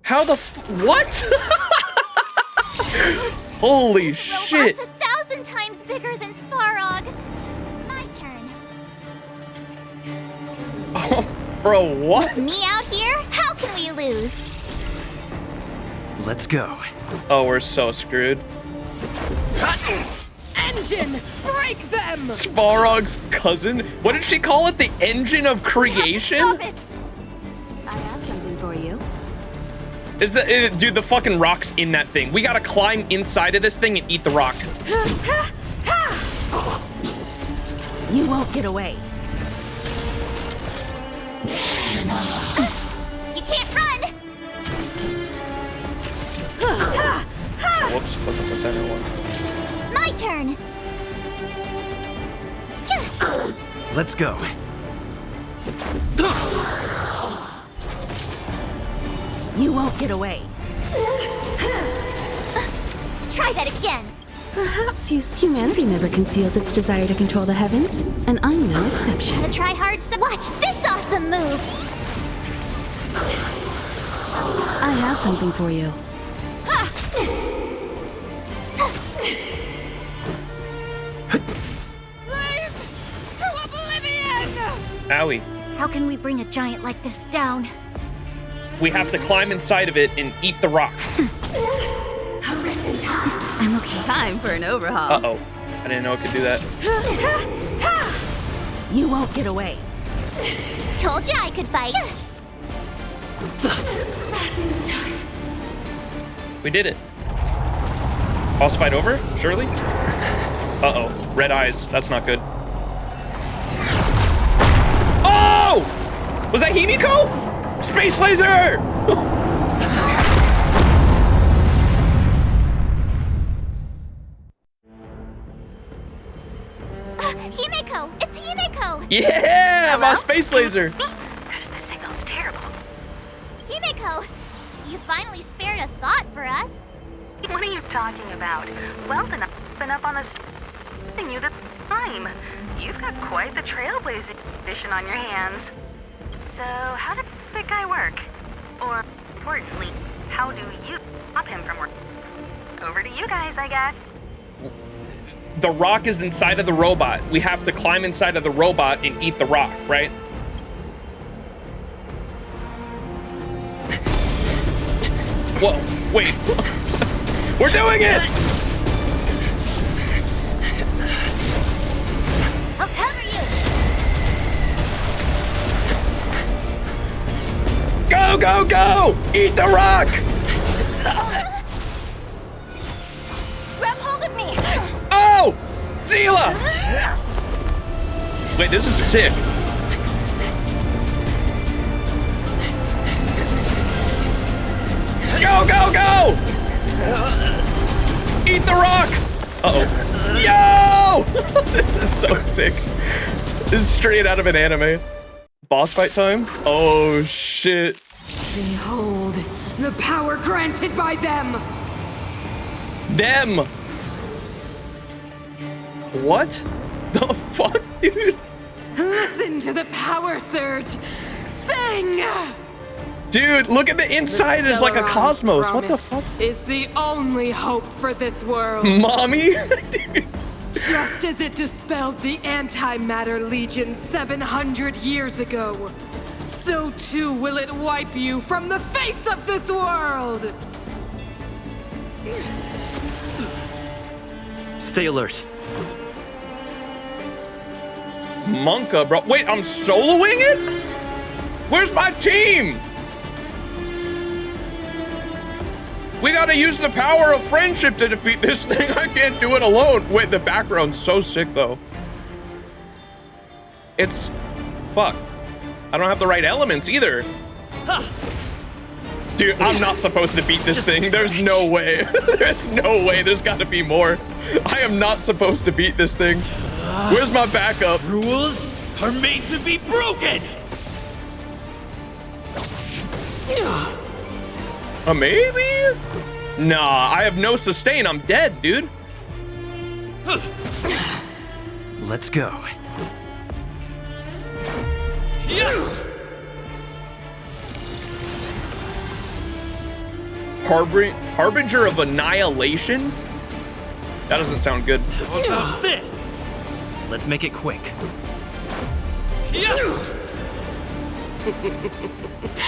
How the what? Holy shit. Robot's 1,000 times bigger than Svarog. My turn. Oh, bro, what? With me out here? How can we lose? Let's go. Oh, we're so screwed. Engine, break them! Svarog's cousin? What did she call it? The engine of creation? Stop it! I have something for you. Is the dude, the fucking rock's in that thing. We gotta climb inside of this thing and eat the rock. You won't get away. You can't run! Whoops, what's up the center one? My turn! Let's go. You won't get away. Try that again! Perhaps humanity never conceals its desire to control the heavens, and I'm no exception. Gotta try hard. Watch this awesome move! I have something for you. Blaze to oblivion! Owie. How can we bring a giant like this down? We have to climb inside of it and eat the rock. I'm okay. Time for an overhaul. Uh-oh. I didn't know it could do that. You won't get away. Told you I could fight. We did it. Boss fight over? Surely? Uh-oh. Red eyes. That's not good. Oh! Was that Himiko? Space laser! Himiko! It's Himiko! Yeah! My space laser! The signal's terrible. Himiko! You finally spared a thought for us. What are you talking about? Welt and I've been up on the thing you the time. You've got quite the trailblazing edition on your hands. So how did that guy work? Or, importantly, how do you stop him from working? Over to you guys, I guess. The rock is inside of the robot. We have to climb inside of the robot and eat the rock, right? Whoa, wait. We're doing it! I'll cover you! Go, go, go! Eat the rock! Grab hold of me! Oh! Zila! Wait, this is sick. Go, go, go! Eat the rock! Uh-oh. Yo! This is so sick. This is straight out of an anime. Boss fight time? Oh, shit. Behold, the power granted by them! Them! What? The fuck, dude? Listen to the power surge! Sing! Dude, look at the inside. It's like a cosmos. What the fuck? Is the only hope for this world. Mommy? Just as it dispelled the Antimatter Legion 700 years ago, so too will it wipe you from the face of this world! Stay alert. Monka, bro. Wait, I'm soloing it? Where's my team? We gotta use the power of friendship to defeat this thing. I can't do it alone. Wait, the background's so sick, though. It's... fuck. I don't have the right elements, either. Dude, I'm not supposed to beat this thing. There's no way. There's no way. There's gotta be more. I am not supposed to beat this thing. Where's my backup? Rules are made to be broken! Maybe? Nah, I have no sustain. I'm dead, dude. Let's go. Harbinger of Annihilation? That doesn't sound good. How about this? Let's make it quick.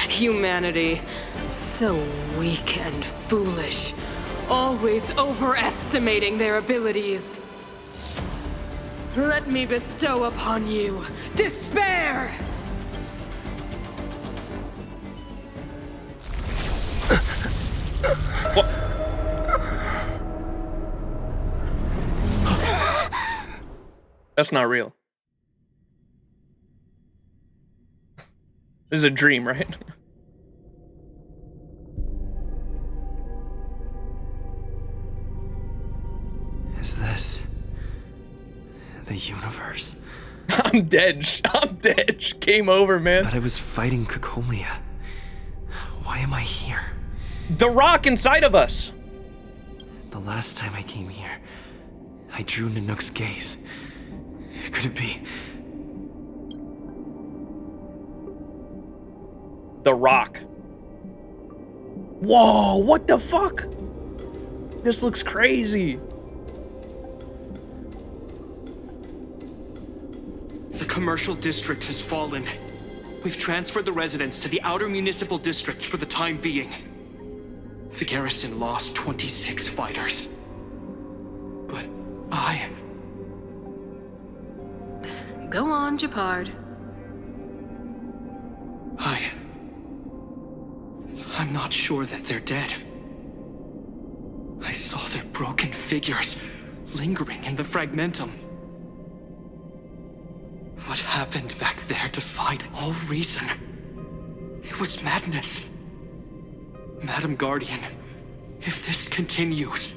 Humanity, so weak and foolish, always overestimating their abilities. Let me bestow upon you despair! What? That's not real. This is a dream, right? Is this the universe? I'm dead. I'm dead. Game over, man. But I was fighting Cocolia. Why am I here? The rock inside of us. The last time I came here, I drew Nanook's gaze. Could it be? The rock. Whoa, what the fuck? This looks crazy. The commercial district has fallen. We've transferred the residents to the outer municipal districts for the time being. The garrison lost 26 fighters. But Go on, Japard. I'm not sure that they're dead. I saw their broken figures lingering in the fragmentum. What happened back there defied all reason. It was madness. Madam Guardian, if this continues...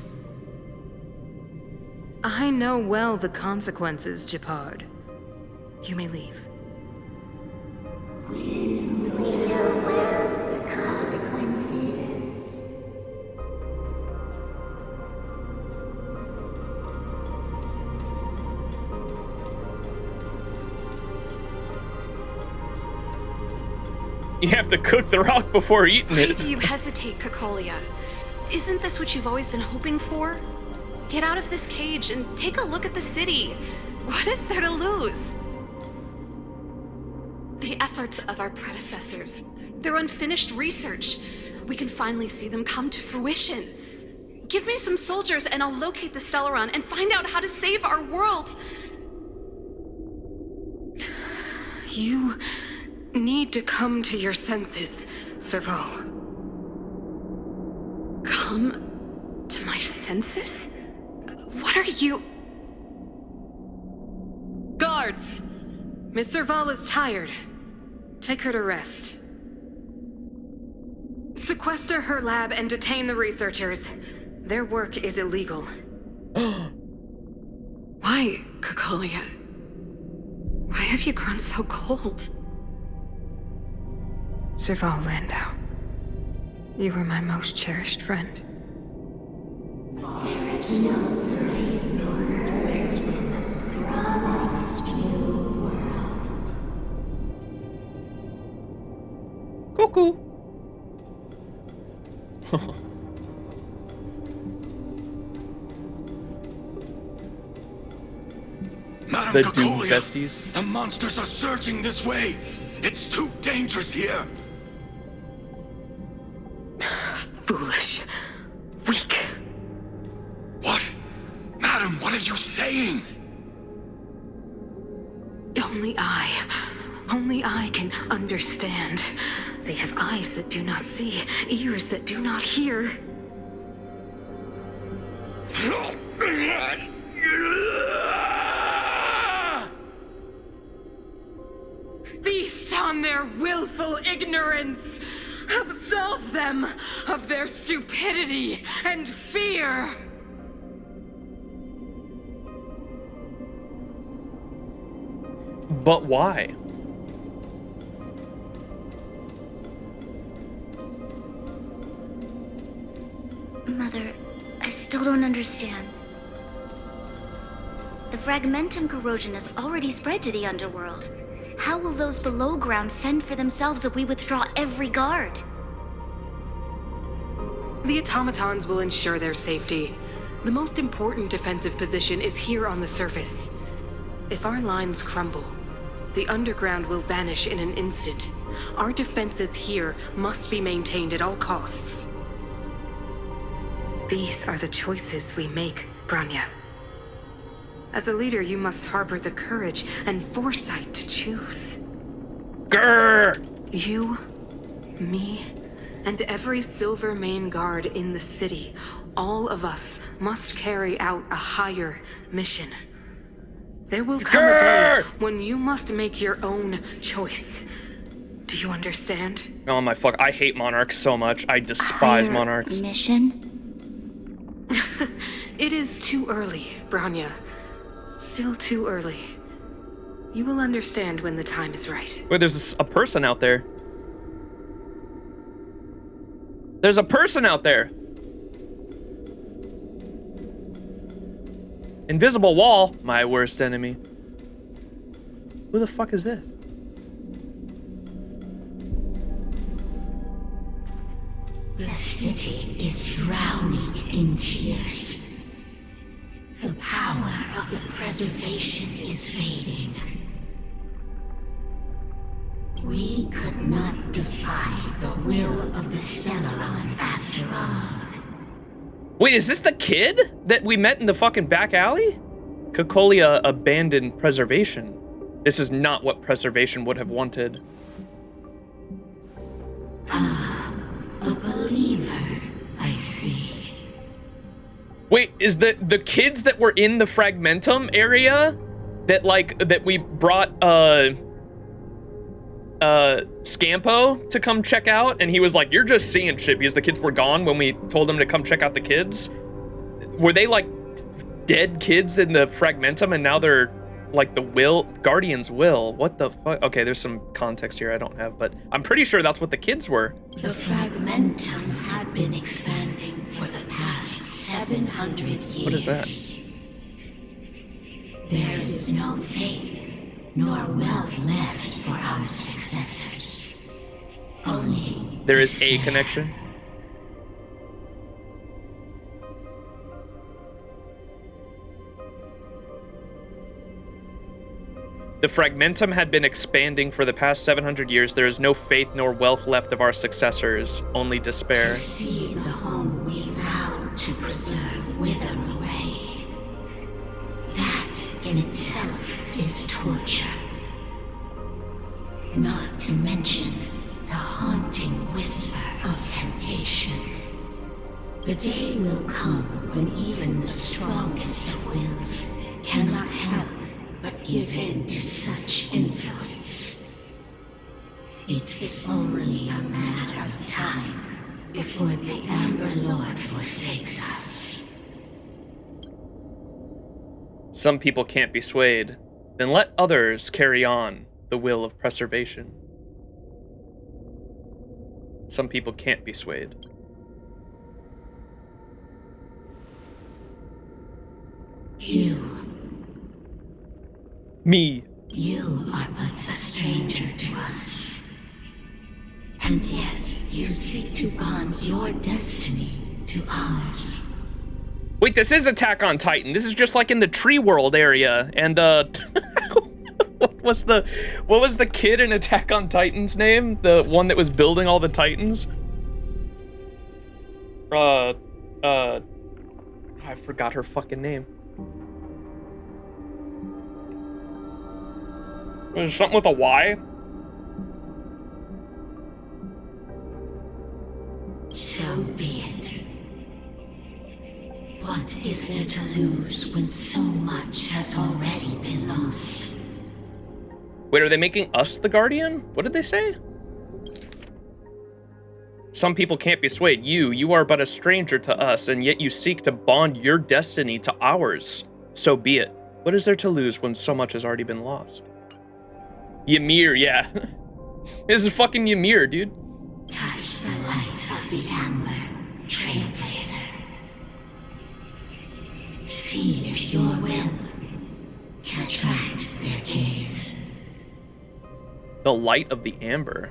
I know well the consequences, Japard. You may leave. We know well the consequences. You have to cook the rock before eating Why it. do you hesitate, Cocolia? Isn't this what you've always been hoping for? Get out of this cage and take a look at the city. What is there to lose? The efforts of our predecessors, their unfinished research. We can finally see them come to fruition. Give me some soldiers and I'll locate the Stellaron and find out how to save our world. You need to come to your senses, Serval. Come to my senses? What are you... Guards! Miss Serval is tired. Take her to rest. Sequester her lab and detain the researchers. Their work is illegal. Why, Cocolia? Why have you grown so cold? Serval Landau, you were my most cherished friend. There is no place nor place for this new world. Cuckoo. Madam The Cocolia, Doom Besties. the monsters are surging this way. It's too dangerous here. Foolish. Weak. What? Madam, what are you saying? Only I can understand. They have eyes that do not see, ears that do not hear. Feast on their willful ignorance! Absolve them of their stupidity and fear! But why? Mother, I still don't understand. The fragmentum corrosion has already spread to the underworld. How will those below ground fend for themselves if we withdraw every guard? The automatons will ensure their safety. The most important defensive position is here on the surface. If our lines crumble, the underground will vanish in an instant. Our defenses here must be maintained at all costs. These are the choices we make, Branya. As a leader, you must harbor the courage and foresight to choose. Grrr! You, me, and every Silvermane guard in the city, all of us must carry out a higher mission. There will come a day when you must make your own choice. Do you understand? Oh my fuck, I hate monarchs so much. I despise monarchs. Mission? It is too early, Branya. Still too early. You will understand when the time is right. Wait, there's a person out there. There's a person out there. Invisible wall, my worst enemy. Who the fuck is this? The city is drowning in tears. The power of the preservation is fading. We could not defy the will of the Stellaron after all. Wait, is this the kid that we met in the fucking back alley? Cocolia abandoned preservation. This is not what preservation would have wanted. Ah, a believer, I see. Wait, is the kids that were in the Fragmentum area that we brought Scampo to come check out, and he was like, you're just seeing shit because the kids were gone when we told him to come check out the kids? Were they like dead kids in the Fragmentum and now they're like the Guardian's will? What the fuck? Okay, there's some context here I don't have, but I'm pretty sure that's what the kids were. The Fragmentum had been expanding for the past 700 years. What is that? There is no faith nor wealth left for our successors. Only there is a connection. The Fragmentum had been expanding for the past 700 years. There is no faith nor wealth left of our successors, only despair. To see the home we vowed to preserve wither away. That in itself is torture. Not to mention the haunting whisper of temptation. The day will come when even the strongest of wills cannot help but give in to such influence. It is only a matter of time before the Amber Lord forsakes us. Some people can't be swayed. Then let others carry on the will of preservation. Some people can't be swayed. Me. You are but a stranger to us. And yet you seek to bond your destiny to ours. Wait, this is Attack on Titan. This is just like in the Tree World area. And what was the kid in Attack on Titan's name? The one that was building all the Titans? I forgot her fucking name. Was it something with a Y? So be it. What is there to lose when so much has already been lost? Wait, are they making us the Guardian? What did they say? Some people can't be swayed. You are but a stranger to us, and yet you seek to bond your destiny to ours. So be it. What is there to lose when so much has already been lost? Ymir, yeah. This is fucking Ymir, dude. Touch the light of the Amber, Trailblazer. See if your will can attract their gaze. The light of the Amber.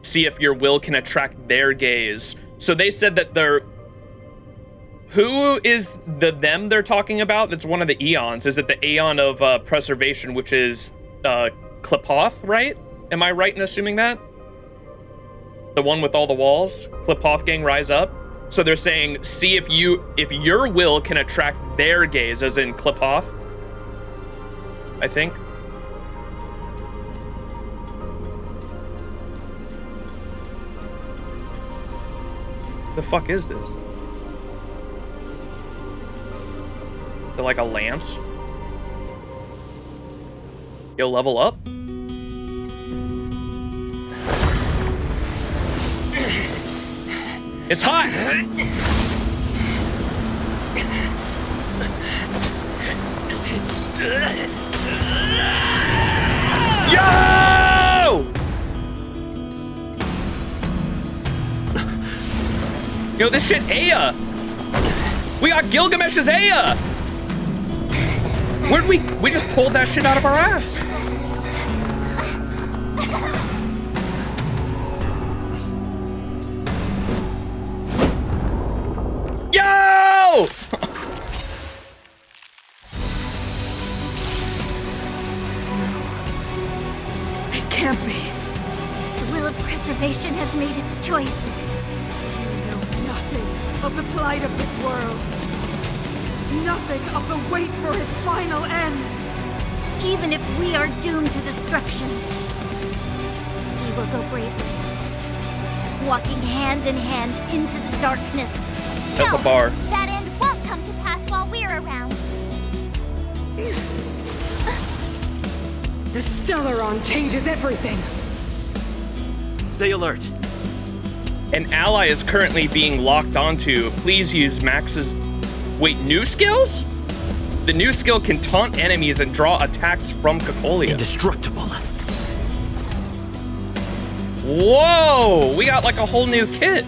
See if your will can attract their gaze. So they said that they're... Who is the them they're talking about? That's one of the eons. Is it the Aeon of Preservation, which is Qlipoth, right? Am I right in assuming that? The one with all the walls? Qlipoth gang rise up? So they're saying, see if your will can attract their gaze, as in Qlipoth. I think. The fuck is this? They're like a lance? Yo, level up? It's hot! Yo! Yo, this shit Aya! We got Gilgamesh's Aya! Where'd we just pulled that shit out of our ass. Yo! It can't be. Wheel of Preservation has made its choice. You know nothing of the plight of this world. Nothing of the wait for its final end. Even if we are doomed to destruction, we will go bravely, walking hand in hand into the darkness. That's a bar. That end won't come to pass while we're around. The Stellaron changes everything. Stay alert. An ally is currently being locked onto. Please use Max's... Wait, new skills? The new skill can taunt enemies and draw attacks from Cocolia. Indestructible. Whoa! We got like a whole new kit.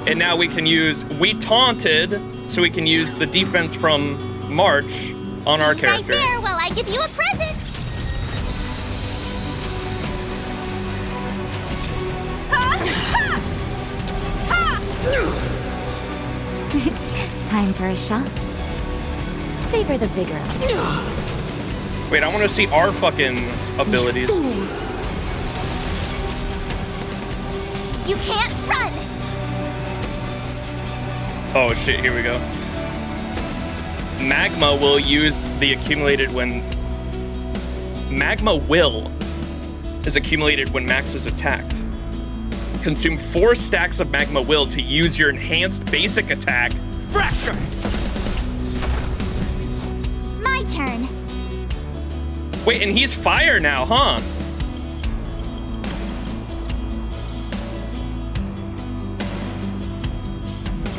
And now we can use... We taunted, so we can use the defense from March on our character. Right there while I give you a present. Time for a shot. Savor the vigor. Wait, I want to see our fucking abilities. You can't run. Oh shit, here we go. Magma will use the accumulated when... Magma will is accumulated when Max is attacked. Consume 4 stacks of Magma Will to use your enhanced basic attack. Fracture! My turn. Wait, and he's fire now, huh?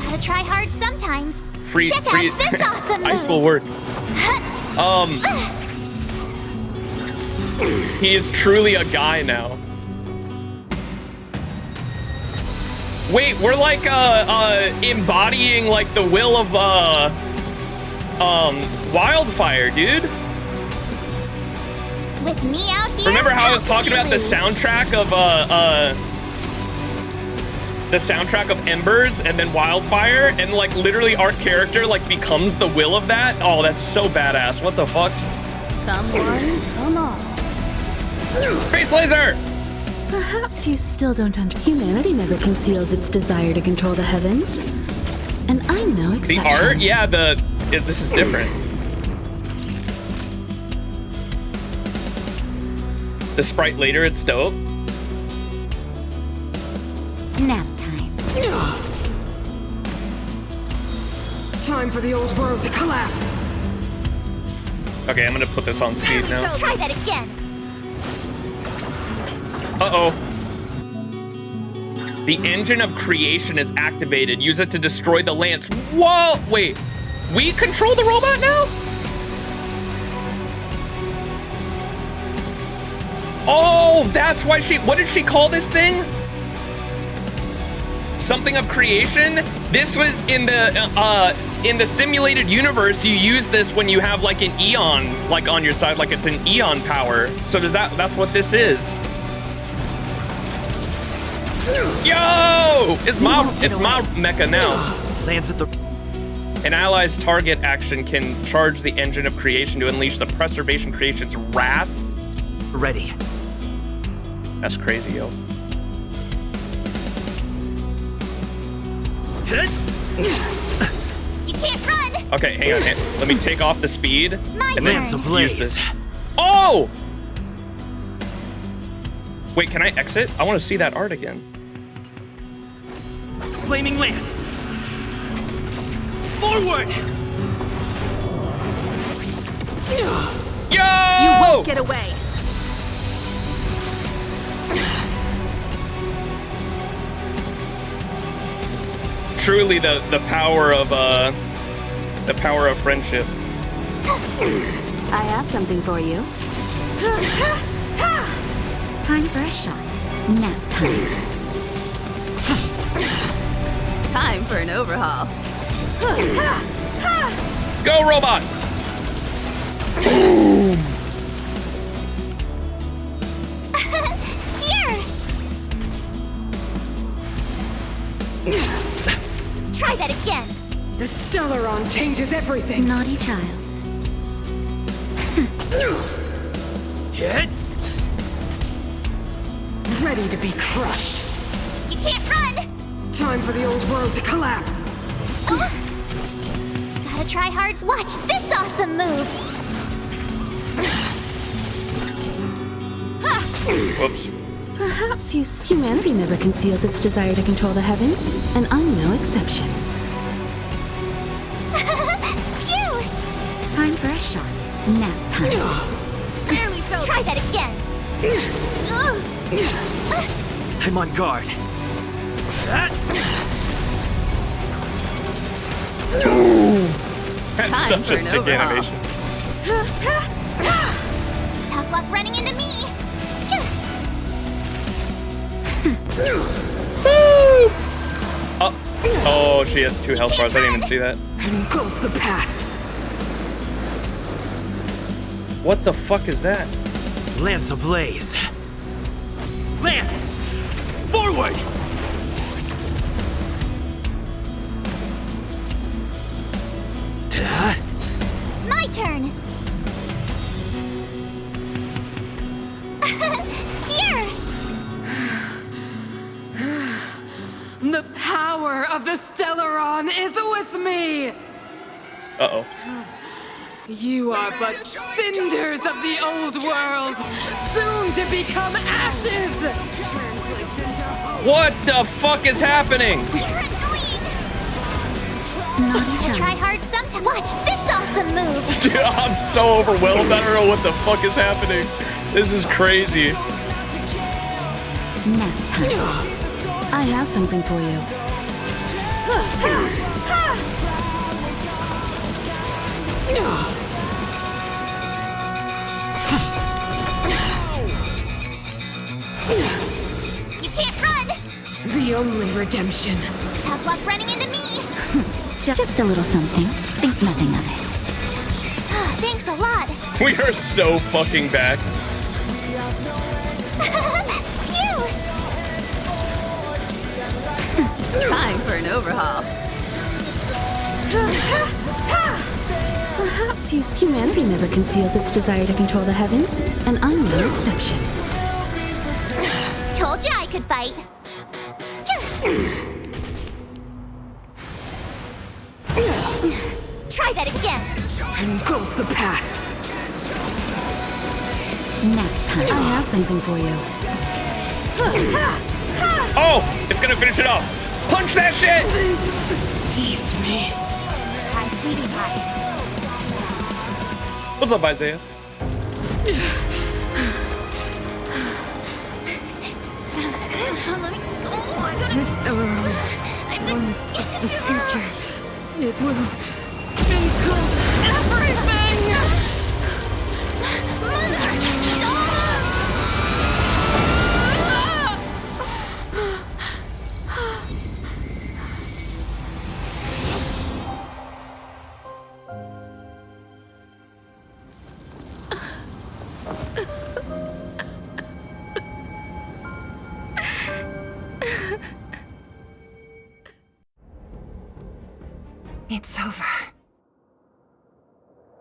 Gotta try hard sometimes. Check out this awesome move. Ice will work. He is truly a guy now. Wait, we're like embodying like the will of Wildfire, dude. With me out here. Remember how I was talking about the soundtrack of Embers and then Wildfire, and like literally our character like becomes the will of that? Oh, that's so badass. What the fuck? Come on, come on. Space laser! Perhaps you still don't understand. Humanity never conceals its desire to control the heavens. And I'm no exception. The art? Yeah, this is different. The sprite later, it's dope. Nap time. Time for the old world to collapse. Okay, I'm gonna put this on speed now. Try that again. Uh-oh. The engine of creation is activated. Use it to destroy the lance. Whoa! Wait, we control the robot now? Oh, that's why what did she call this thing? Something of creation? This was in the simulated universe, you use this when you have like an Eon like on your side, like it's an Eon power. So that's what this is. Yo! It's my mecha now. Lands at the... An ally's target action can charge the engine of creation to unleash the preservation creation's wrath. Ready. That's crazy, yo. You can't run. Okay, hang on. Let me take off the speed. My and then turn. use this. Oh! Wait, can I exit? I want to see that art again. Flaming lance. Forward! Yo! You won't get away. Truly the power of friendship. I have something for you. Time for a shot. Nap time. Time for an overhaul. Go, robot! Boom! Here! Try that again. The Stellaron changes everything. Naughty child. Hit. ready to be crushed. You can't run! Time for the old world to collapse. Gotta try hard. Watch this awesome move! Whoops. Perhaps humanity never conceals its desire to control the heavens, and I'm no exception. Phew! Time for a shot. Nap time. Barely fell. Try that again. I'm on guard. That's such a sick animation. Tough luck running into me. Oh, she has 2 health bars. I didn't even see that. Engulf the past. What the fuck is that? Lance ablaze. Lance! Forward! My turn. Here. The power of the Stellaron is with me! Uh-oh. You are but cinders of the old world, soon to become ashes! What the fuck is happening? Gotta try hard sometimes. Watch this awesome move. Dude, I'm so overwhelmed. I don't know what the fuck is happening. This is crazy. Nap time. I have something for you. You can't run. The only redemption. Tough luck running into me. Just a little something. Think nothing of it. Thanks a lot. We are so fucking back. Phew. Time for an overhaul. Perhaps humanity never conceals its desire to control the heavens, and I'm no exception. Told you I could fight. Try that again. Engulf the past. Nap time. I have something for you. Oh, it's gonna finish it off. Punch that shit! Deceived me. Hi, sweetie pie. What's up, Isaiah? The Stellaron promised us the future. It will engulf everything! It's over.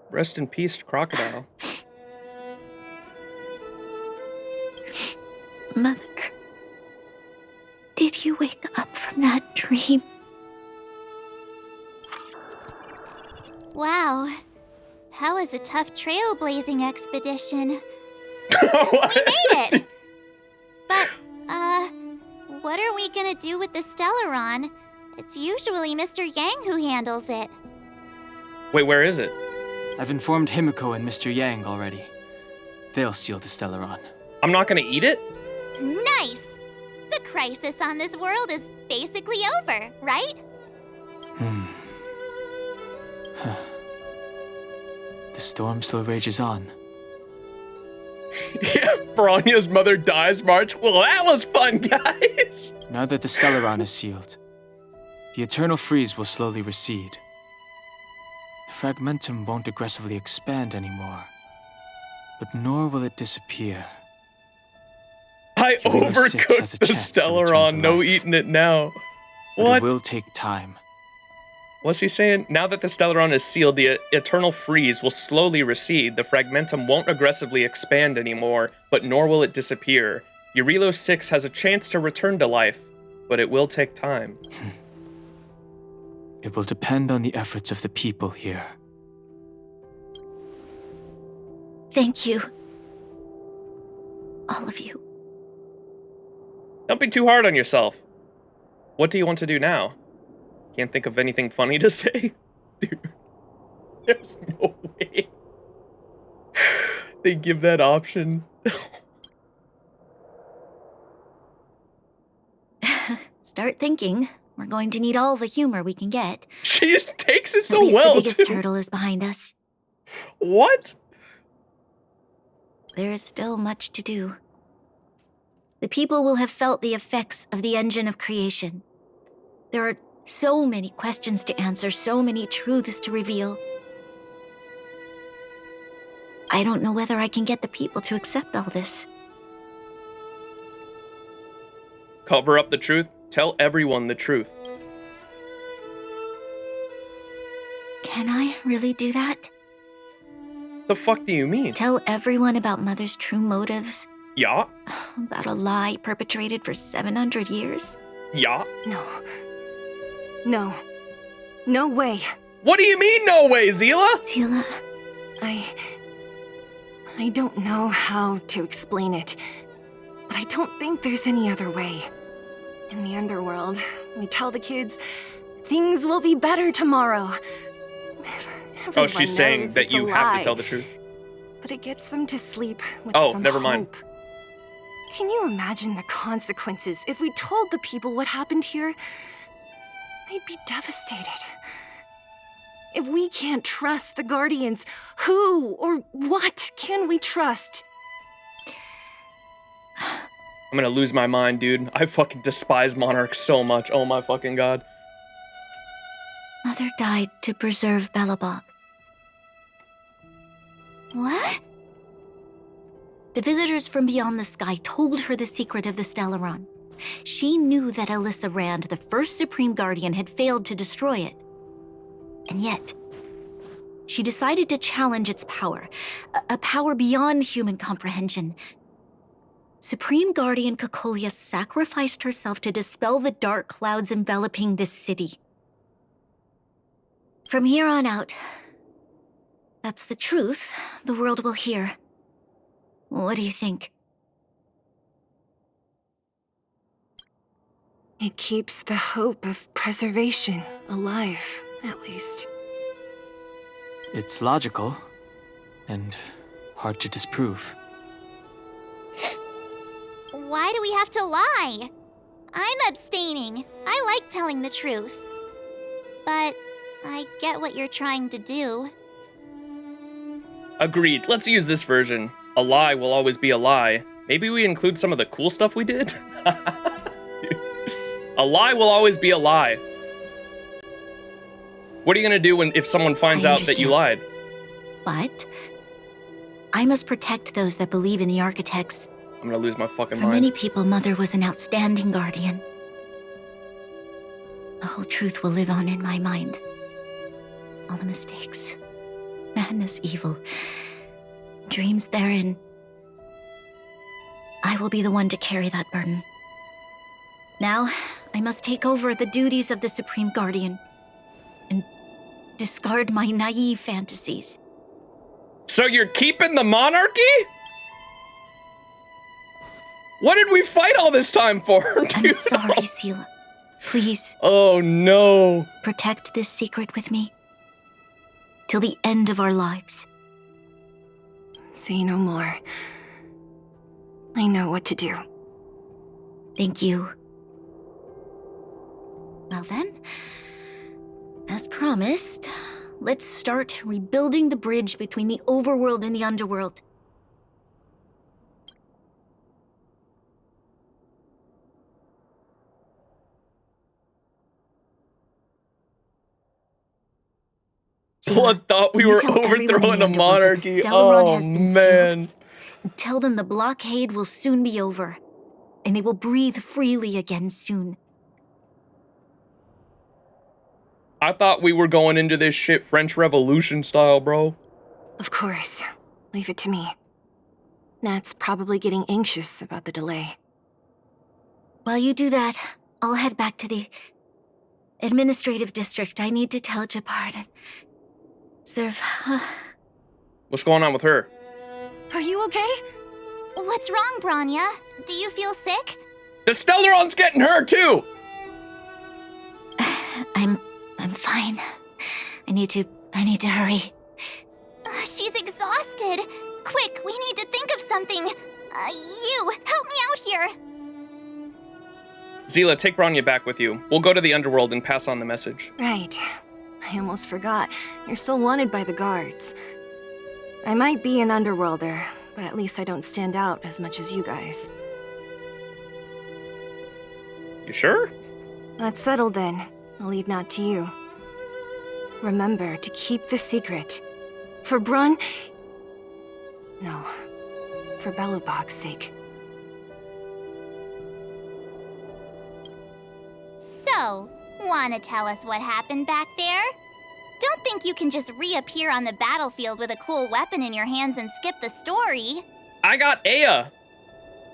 Rest in peace, Crocodile. Mother, did you wake up from that dream? Wow. That was a tough trailblazing expedition. We made it! But, what are we gonna do with the Stellaron? It's usually Mr. Yang who handles it. Wait, where is it? I've informed Himiko and Mr. Yang already. They'll seal the Stellaron. I'm not gonna eat it? Nice! The crisis on this world is basically over, right? The storm still rages on. Yeah, Bronya's mother dies, March. Well, that was fun, guys! Now that the Stellaron is sealed, the eternal freeze will slowly recede. Fragmentum won't aggressively expand anymore, but nor will it disappear. I Jarilo-VI has a overcooked the chance to return Stellaron, to no life. eating it now. But What? it will take time. What's he saying? Now that the Stellaron is sealed, the eternal freeze will slowly recede. The fragmentum won't aggressively expand anymore, but nor will it disappear. Jarilo-VI has a chance to return to life, but it will take time. It will depend on the efforts of the people here. Thank you. All of you. Don't be too hard on yourself. What do you want to do now? Can't think of anything funny to say? Dude, there's no way they give that option. Start thinking. We're going to need all the humor we can get. She takes it so At least well, the biggest too. turtle is behind us. What? There is still much to do. The people will have felt the effects of the engine of creation. There are so many questions to answer, so many truths to reveal. I don't know whether I can get the people to accept all this. Cover up the truth. Tell everyone the truth. Can I really do that? The fuck do you mean? Tell everyone about Mother's true motives? Yeah. About a lie perpetrated for 700 years? Yeah. No. No. No way. What do you mean, no way, Zila? Zila. I don't know how to explain it, but I don't think there's any other way. In the underworld, we tell the kids, things will be better tomorrow. Oh, she's saying that you have to tell the truth. But it gets them to sleep with some never mind. hope. Can you imagine the consequences if we told the people what happened here? They'd be devastated. If we can't trust the Guardians, who or what can we trust? I'm gonna lose my mind, dude. I fucking despise monarchs so much. Oh my fucking god. Mother died to preserve Belobog. What? The visitors from beyond the sky told her the secret of the Stellaron. She knew that Alyssa Rand, the first Supreme Guardian, had failed to destroy it. And yet, she decided to challenge its power, a power beyond human comprehension. Supreme Guardian Cocolia sacrificed herself to dispel the dark clouds enveloping this city. From here on out, that's the truth the world will hear. What do you think? It keeps the hope of preservation alive, at least. It's logical, and hard to disprove. Why do we have to lie? I'm abstaining. I like telling the truth. But I get what you're trying to do. Agreed. Let's use this version. A lie will always be a lie. Maybe we include some of the cool stuff we did? A lie will always be a lie. What are you gonna do if someone finds out that you lied? But I must protect those that believe in the architects. I'm gonna lose my fucking For mind. many people, Mother was an outstanding guardian. The whole truth will live on in my mind. All the mistakes, madness, evil, dreams therein. I will be the one to carry that burden. Now, I must take over the duties of the Supreme Guardian and discard my naive fantasies. So you're keeping the monarchy? What did we fight all this time for? I'm sorry, Seela. Please. Oh no. Protect this secret with me. Till the end of our lives. Say no more. I know what to do. Thank you. Well then, as promised, let's start rebuilding the bridge between the overworld and the underworld. Blood thought we were overthrowing a monarchy. Oh, man. Tell them the blockade will soon be over, and they will breathe freely again soon. I thought we were going into this shit French Revolution style, bro. Of course. Leave it to me. Nat's probably getting anxious about the delay. While you do that, I'll head back to the administrative district. I need to tell Jabard and Serve. What's going on with her? Are you okay? What's wrong, Bronya? Do you feel sick? The Stellaron's getting her too! I'm fine. I need to hurry. She's exhausted. Quick, we need to think of something. You, help me out here. Zila, take Bronya back with you. We'll go to the underworld and pass on the message. Right. I almost forgot. You're still wanted by the guards. I might be an underworlder, but at least I don't stand out as much as you guys. You sure? That's settled then. I'll leave Nat to you. Remember to keep the secret. For Brun... No. For Belobog's sake. So, wanna tell us what happened back there? Don't think you can just reappear on the battlefield with a cool weapon in your hands and skip the story. I got Aya!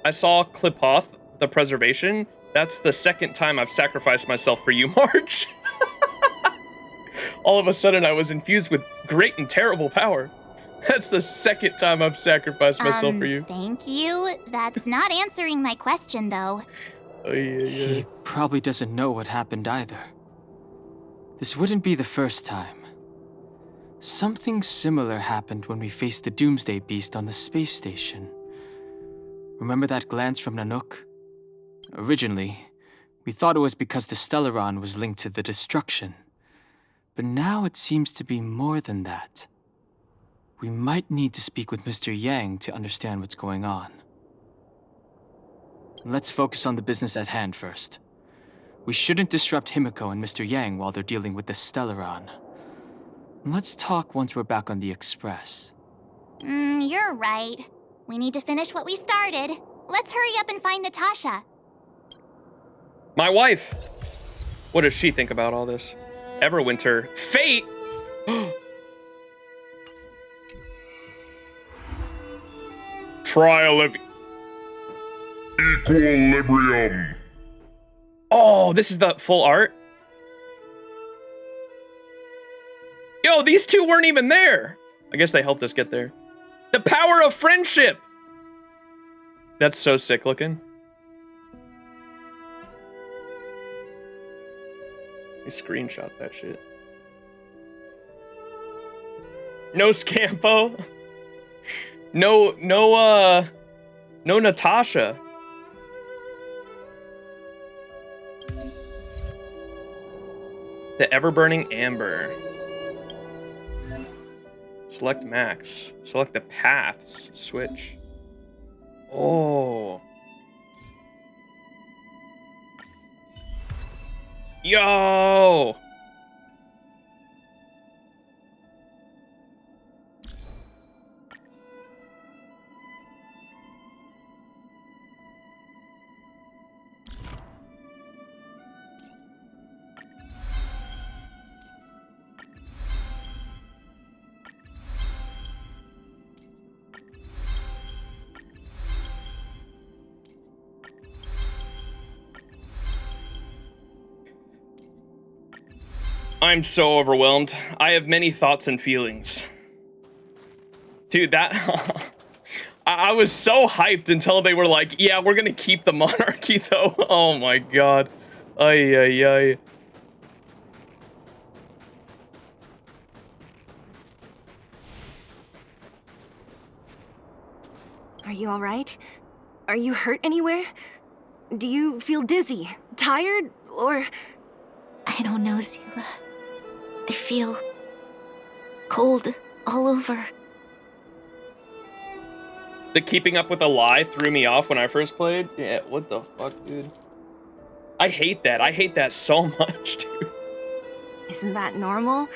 I saw Klipoth, the preservation. That's the second time I've sacrificed myself for you, March. All of a sudden, I was infused with great and terrible power. That's the second time I've sacrificed myself for you. Thank you. That's not answering my question, though. He probably doesn't know what happened either. This wouldn't be the first time. Something similar happened when we faced the Doomsday Beast on the space station. Remember that glance from Nanook? Originally, we thought it was because the Stellaron was linked to the destruction. But now it seems to be more than that. We might need to speak with Mr. Yang to understand what's going on. Let's focus on the business at hand first. We shouldn't disrupt Himiko and Mr. Yang while they're dealing with the Stellaron. Let's talk once we're back on the Express. You're right. We need to finish what we started. Let's hurry up and find Natasha. My wife! What does she think about all this? Everwinter. Fate! Trial of Equilibrium. Oh, this is the full art? Yo, these two weren't even there. I guess they helped us get there. The power of friendship. That's so sick looking. I screenshot that shit. No Scampo. No Natasha. The ever-burning amber. Select max. Select the paths. Switch. Oh. Yo! I'm so overwhelmed. I have many thoughts and feelings. Dude, that... I was so hyped until they were like, yeah, we're gonna keep the monarchy, though. Oh my god. Ay, ay, ay. Are you alright? Are you hurt anywhere? Do you feel dizzy, tired, or... I don't know, Zila. I feel cold all over. The keeping up with a lie threw me off when I first played. Yeah, what the fuck, dude? I hate that. I hate that so much, dude. Isn't that normal?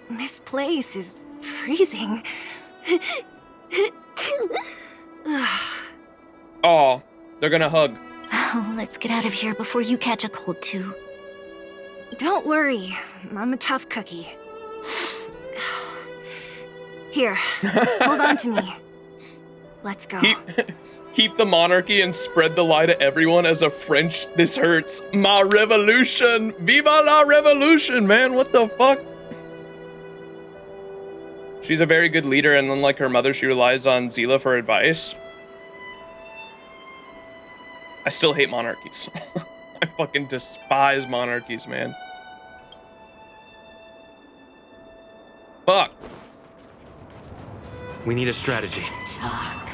This place is freezing. Oh, they're gonna hug. Oh, let's get out of here before you catch a cold, too. Don't worry. I'm a tough cookie. Here, hold on to me. Let's go. Keep the monarchy and spread the lie to everyone as a French. This hurts. Ma revolution. Viva la revolution, man. What the fuck? She's a very good leader, and unlike her mother, she relies on Zila for advice. I still hate monarchies. I fucking despise monarchies, man. Fuck. We need a strategy.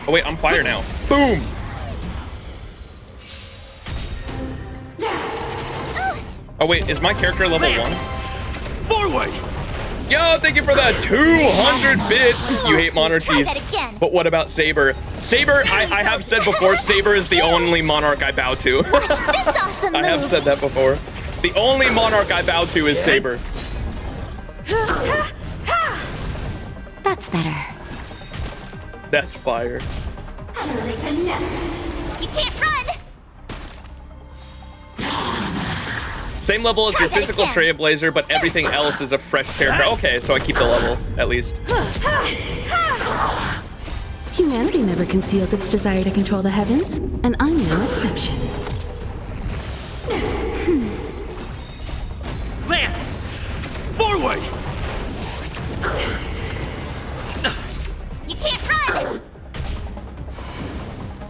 Oh wait, I'm fire now. Boom! Oh wait, is my character level 1? Forward! Yo, thank you for the 200 bits! You hate monarchies. But what about Saber? Saber, I have said before, Saber is the only monarch I bow to. I have said that before. The only monarch I bow to is Saber. That's better. That's fire. You can't run! Same level as your physical Trailblazer, but everything else is a fresh character. Okay, so I keep the level, at least. Humanity never conceals its desire to control the heavens, and I'm no exception. Lance! Forward! You can't run!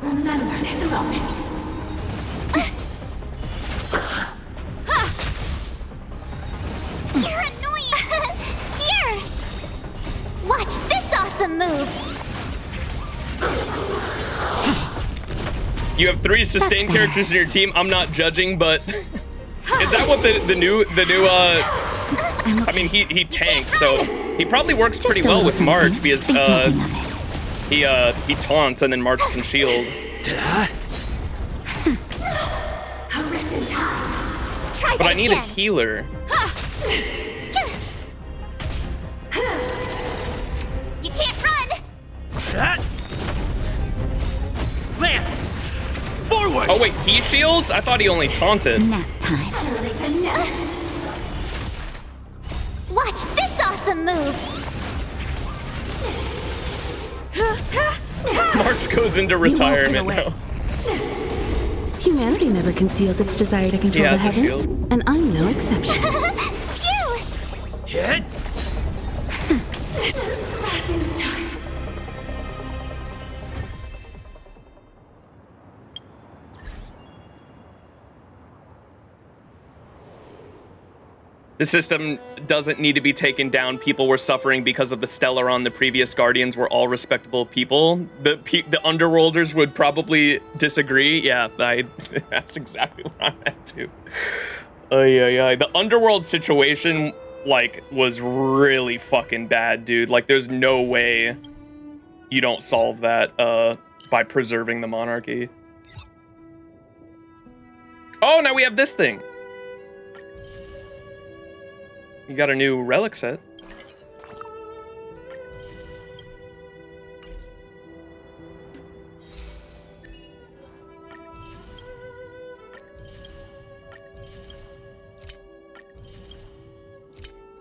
Remember this moment. You're annoying! Here! Watch this awesome move! You have 3 sustained characters in your team. I'm not judging, but is that what the new I mean, he tanks, so he probably works pretty well with March because he taunts and then March can shield. But I need a healer. You can't run! Lance! Forward! Oh wait, he shields? I thought he only taunted. Nap time. Watch this awesome move! March goes into retirement now. Humanity never conceals its desire to control the heavens, and I'm no exception. Phew! Hit! The system doesn't need to be taken down. People were suffering because of the Stellaron. The previous Guardians were all respectable people. The Underworlders would probably disagree. Yeah, that's exactly what I'm at too. The Underworld situation, like, was really fucking bad, dude. Like, there's no way you don't solve that by preserving the monarchy. Oh, now we have this thing. You got a new relic set.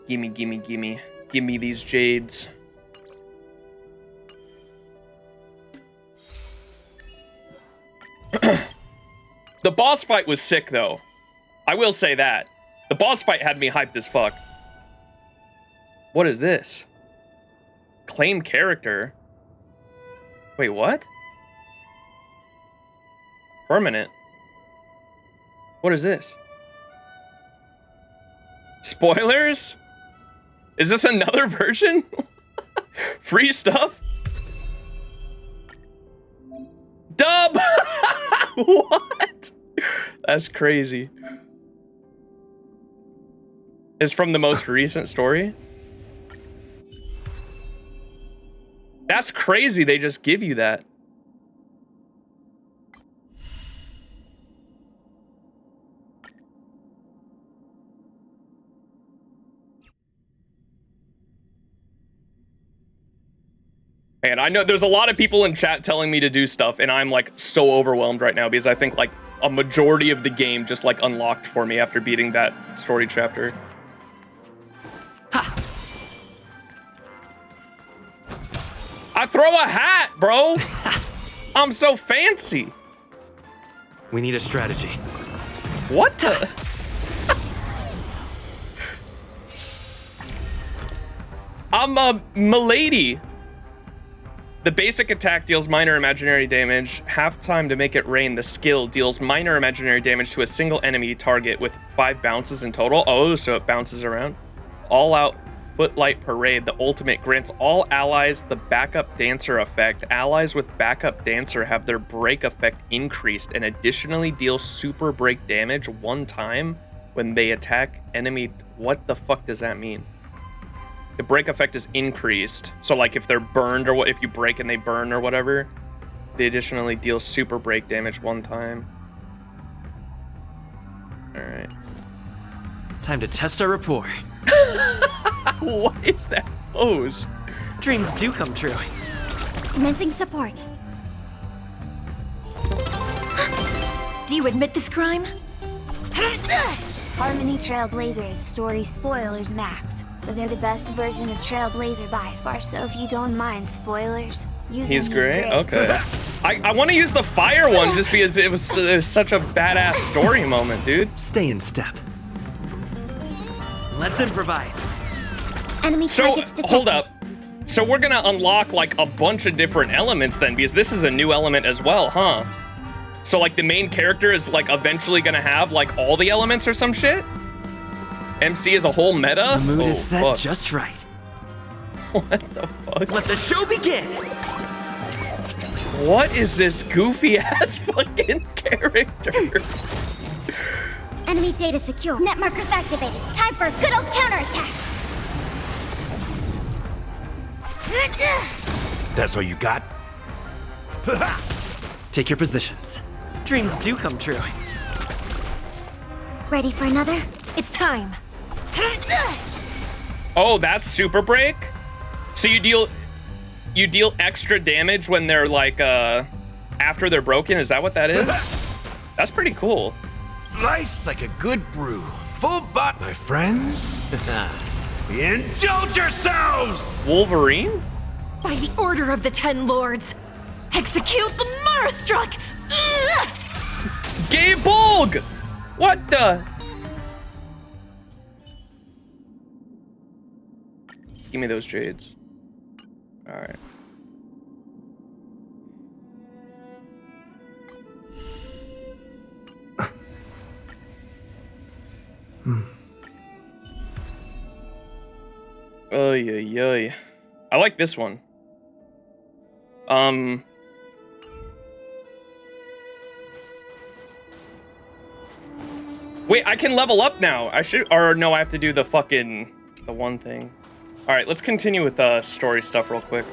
Gimme, gimme, gimme. Gimme these jades. The boss fight was sick, though. I will say that. The boss fight had me hyped as fuck. What is this? Claim character? Wait, what? Permanent? What is this? Spoilers? Is this another version? Free stuff? Dub! What? That's crazy. It's from the most recent story? That's crazy, they just give you that. And I know there's a lot of people in chat telling me to do stuff, and I'm like so overwhelmed right now because I think like a majority of the game just like unlocked for me after beating that story chapter. I throw a hat, bro. I'm so fancy. We need a strategy. What the? I'm a milady. The basic attack deals minor imaginary damage. Half time to make it rain. The skill deals minor imaginary damage to a single enemy target with 5 bounces in total. Oh, so it bounces around. All out footlight parade. The ultimate grants all allies the backup dancer effect. Allies with backup dancer have their break effect increased and additionally deal super break damage 1 time when they attack enemy. What the fuck does that mean? The break effect is increased. So like if they're burned or what, if you break and they burn or whatever, they additionally deal super break damage 1 time. All right. Time to test our rapport. What is that pose? Dreams do come true. Commencing support. Do you admit this crime? Harmony Trailblazers story spoilers max, but they're the best version of Trailblazer by far, so if you don't mind spoilers, use He's them. great? Okay. I want to use the fire one just because it was such a badass story moment, dude. Stay in step. Let's improvise. Enemy targets detected. Hold up. So we're gonna unlock like a bunch of different elements then, because this is a new element as well, huh? So like the main character is like eventually gonna have like all the elements or some shit? MC is a whole meta? The mood is Oh, set fuck. just right. What the fuck? Let the show begin! What is this goofy ass fucking character? Enemy data secure. Net markers activated. Time for a good old counterattack. That's all you got? Take your positions. Dreams do come true. Ready for another? It's time. Oh, that's super break? So you deal extra damage when they're like after they're broken, is that what that is? That's pretty cool. Nice like a good brew. Full butt, my friends. Indulge yourselves! Wolverine? By the order of the 10 lords, execute the Marastruck! Gay Bolg! What the? Give me those jades. Alright. Oy, oy, oy. I like this one. Wait, I can level up now. I should, or no, I have to do the one thing. All right, let's continue with the story stuff real quick.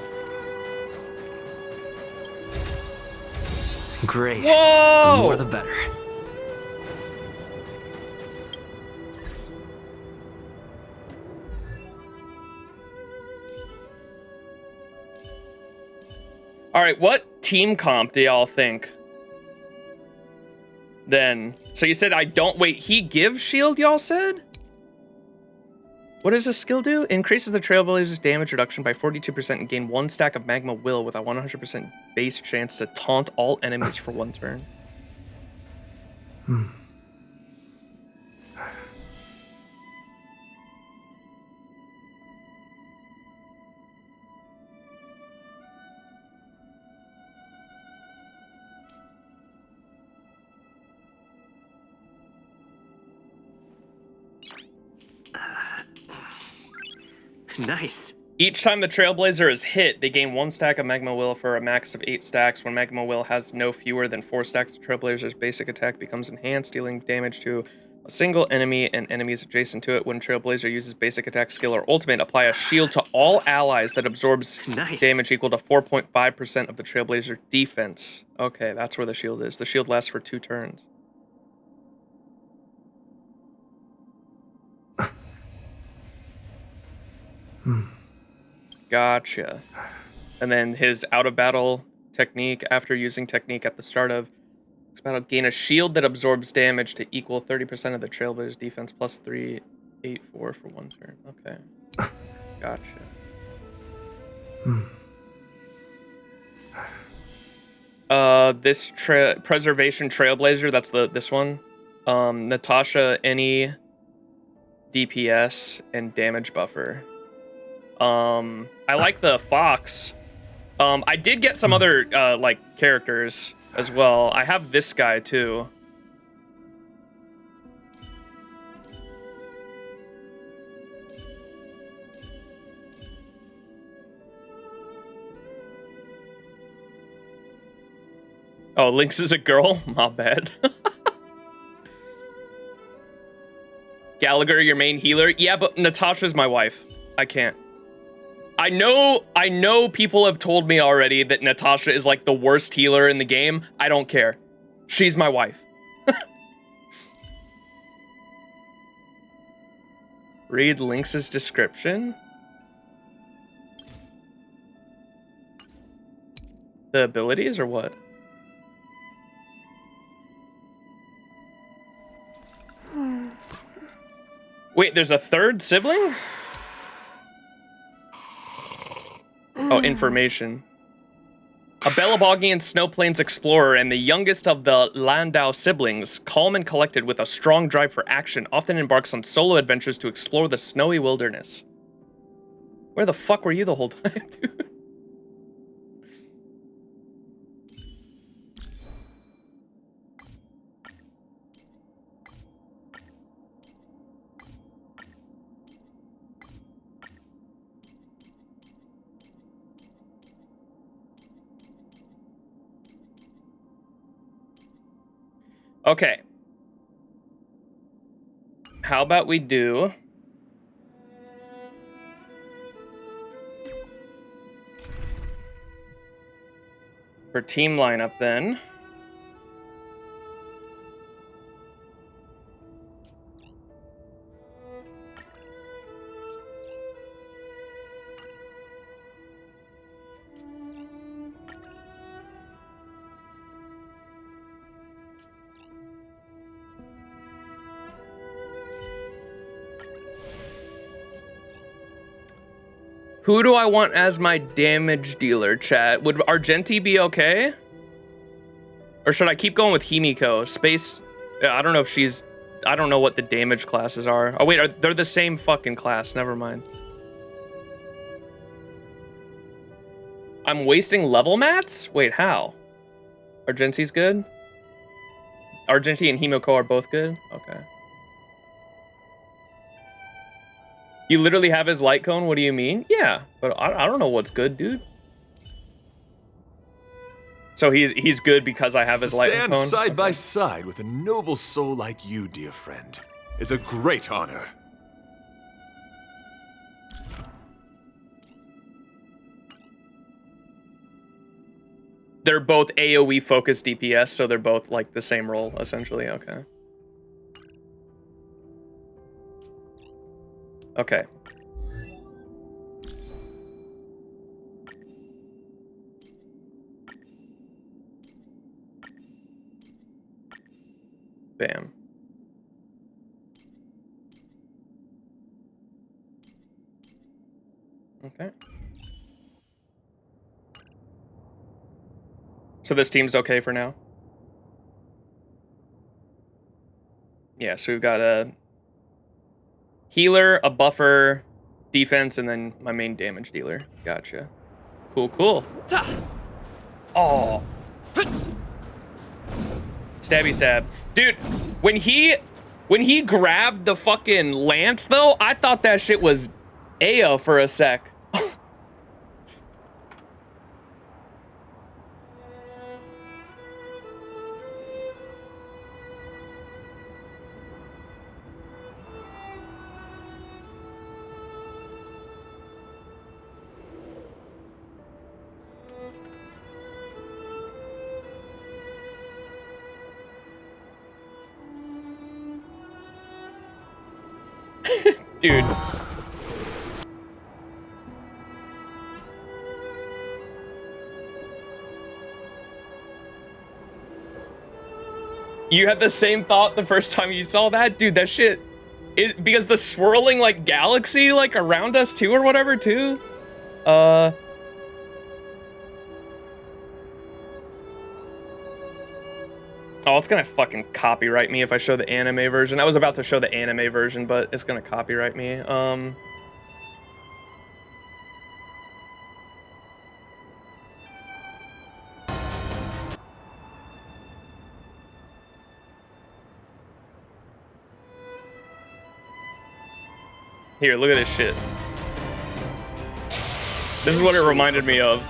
Great. Whoa! The more the better. All right, what team comp do y'all think? Then, so you said I don't, wait, he gives shield, y'all said? What does this skill do? Increases the Trailblazer's damage reduction by 42% and gain 1 stack of Magma Will with a 100% base chance to taunt all enemies for 1 turn. Nice. Each time the Trailblazer is hit, they gain 1 stack of Magma Will for a max of 8 stacks. When Magma Will has no fewer than 4 stacks, the Trailblazer's basic attack becomes enhanced, dealing damage to a single enemy and enemies adjacent to it. When Trailblazer uses basic attack, skill, or ultimate, apply a shield to all allies that absorbs damage equal to 4.5% of the Trailblazer defense. Okay, that's where the shield is. The shield lasts for 2 turns. Gotcha. And then his out of battle technique, after using technique at the start of next battle, gain a shield that absorbs damage to equal 30% of the Trailblazer's defense plus 384 for 1 turn. Okay. Gotcha. This preservation trailblazer, that's this one. Natasha, any DPS and damage buffer. I like the fox. I did get some other like characters as well. I have this guy too. Oh, Lynx is a girl? My bad. Gallagher, your main healer? Yeah, but Natasha's my wife. I can't. I know people have told me already that Natasha is like the worst healer in the game. I don't care. She's my wife. Read Lynx's description. The abilities or what? Wait, there's a third sibling? Oh, information. A Belabogian Snow Plains explorer and the youngest of the Landau siblings, calm and collected with a strong drive for action, often embarks on solo adventures to explore the snowy wilderness. Where the fuck were you the whole time, dude? Okay. How about we do... for team lineup then. Who do I want as my damage dealer, chat? Would Argenti be okay? Or should I keep going with Himiko? Space... I don't know if she's... I don't know what the damage classes are. Oh, wait, they're the same fucking class. Never mind. I'm wasting level mats? Wait, how? Argenti's good? Argenti and Himiko are both good? Okay. You literally have his light cone? What do you mean? Yeah, but I don't know what's good, dude. So he's good because I have his light cone? Stand side by side with a noble soul like you, dear friend, is a great honor. They're both AoE focused DPS, so they're both like the same role, essentially. Okay. Okay. Bam. Okay. So this team's okay for now? Yeah, so we've got a healer, a buffer, defense, and then my main damage dealer. Gotcha. Cool, cool. Oh. Stabby stab. Dude, when he grabbed the fucking lance, though, I thought that shit was Aya for a sec. Dude. You had the same thought the first time you saw that? Dude, that shit is because the swirling like galaxy like around us too or whatever too. Oh, it's gonna fucking copyright me if I show the anime version. I was about to show the anime version, but it's gonna copyright me. Here, look at this shit. This is what it reminded me of.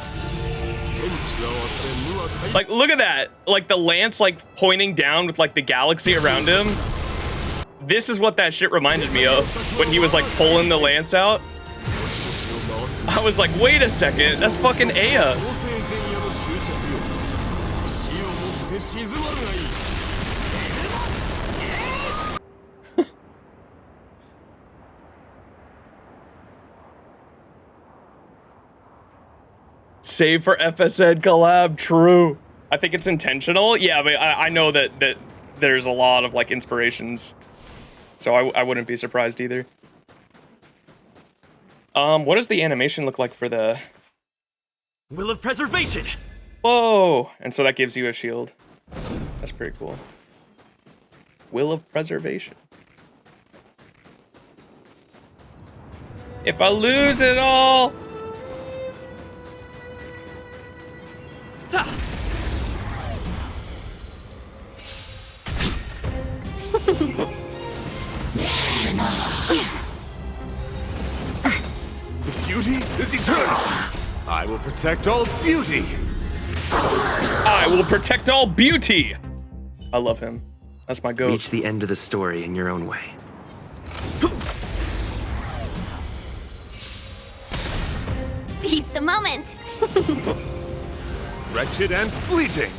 Like, look at that. Like, the lance, like, pointing down with, like, the galaxy around him. This is what that shit reminded me of when he was, like, pulling the lance out. I was like, wait a second. That's fucking Aya. Save for FSN collab, true. I think it's intentional. Yeah, but I know that there's a lot of like inspirations, so I wouldn't be surprised either. What does the animation look like for the Will of Preservation? Whoa! And so that gives you a shield. That's pretty cool. Will of Preservation. If I lose it all. The beauty is eternal. I will protect all beauty. I will protect all beauty. I love him. That's my goat. Reach the end of the story in your own way. Seize the moment. Wretched and fleeting.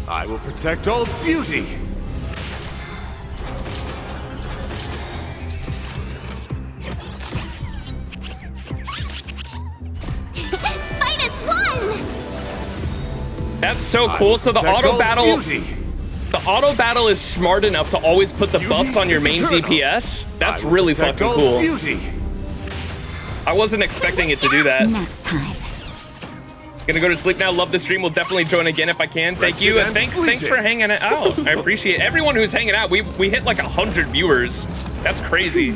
I will protect all beauty. Fight as one. That's so cool. So the auto battle, is smart enough to always put the buffs on your main DPS. That's really fucking cool. I wasn't expecting it to do that. Nap time. Gonna go to sleep now. Love the stream. Will definitely join again if I can. Thank you. And thanks for hanging out. I appreciate everyone who's hanging out. We hit like 100 viewers. That's crazy.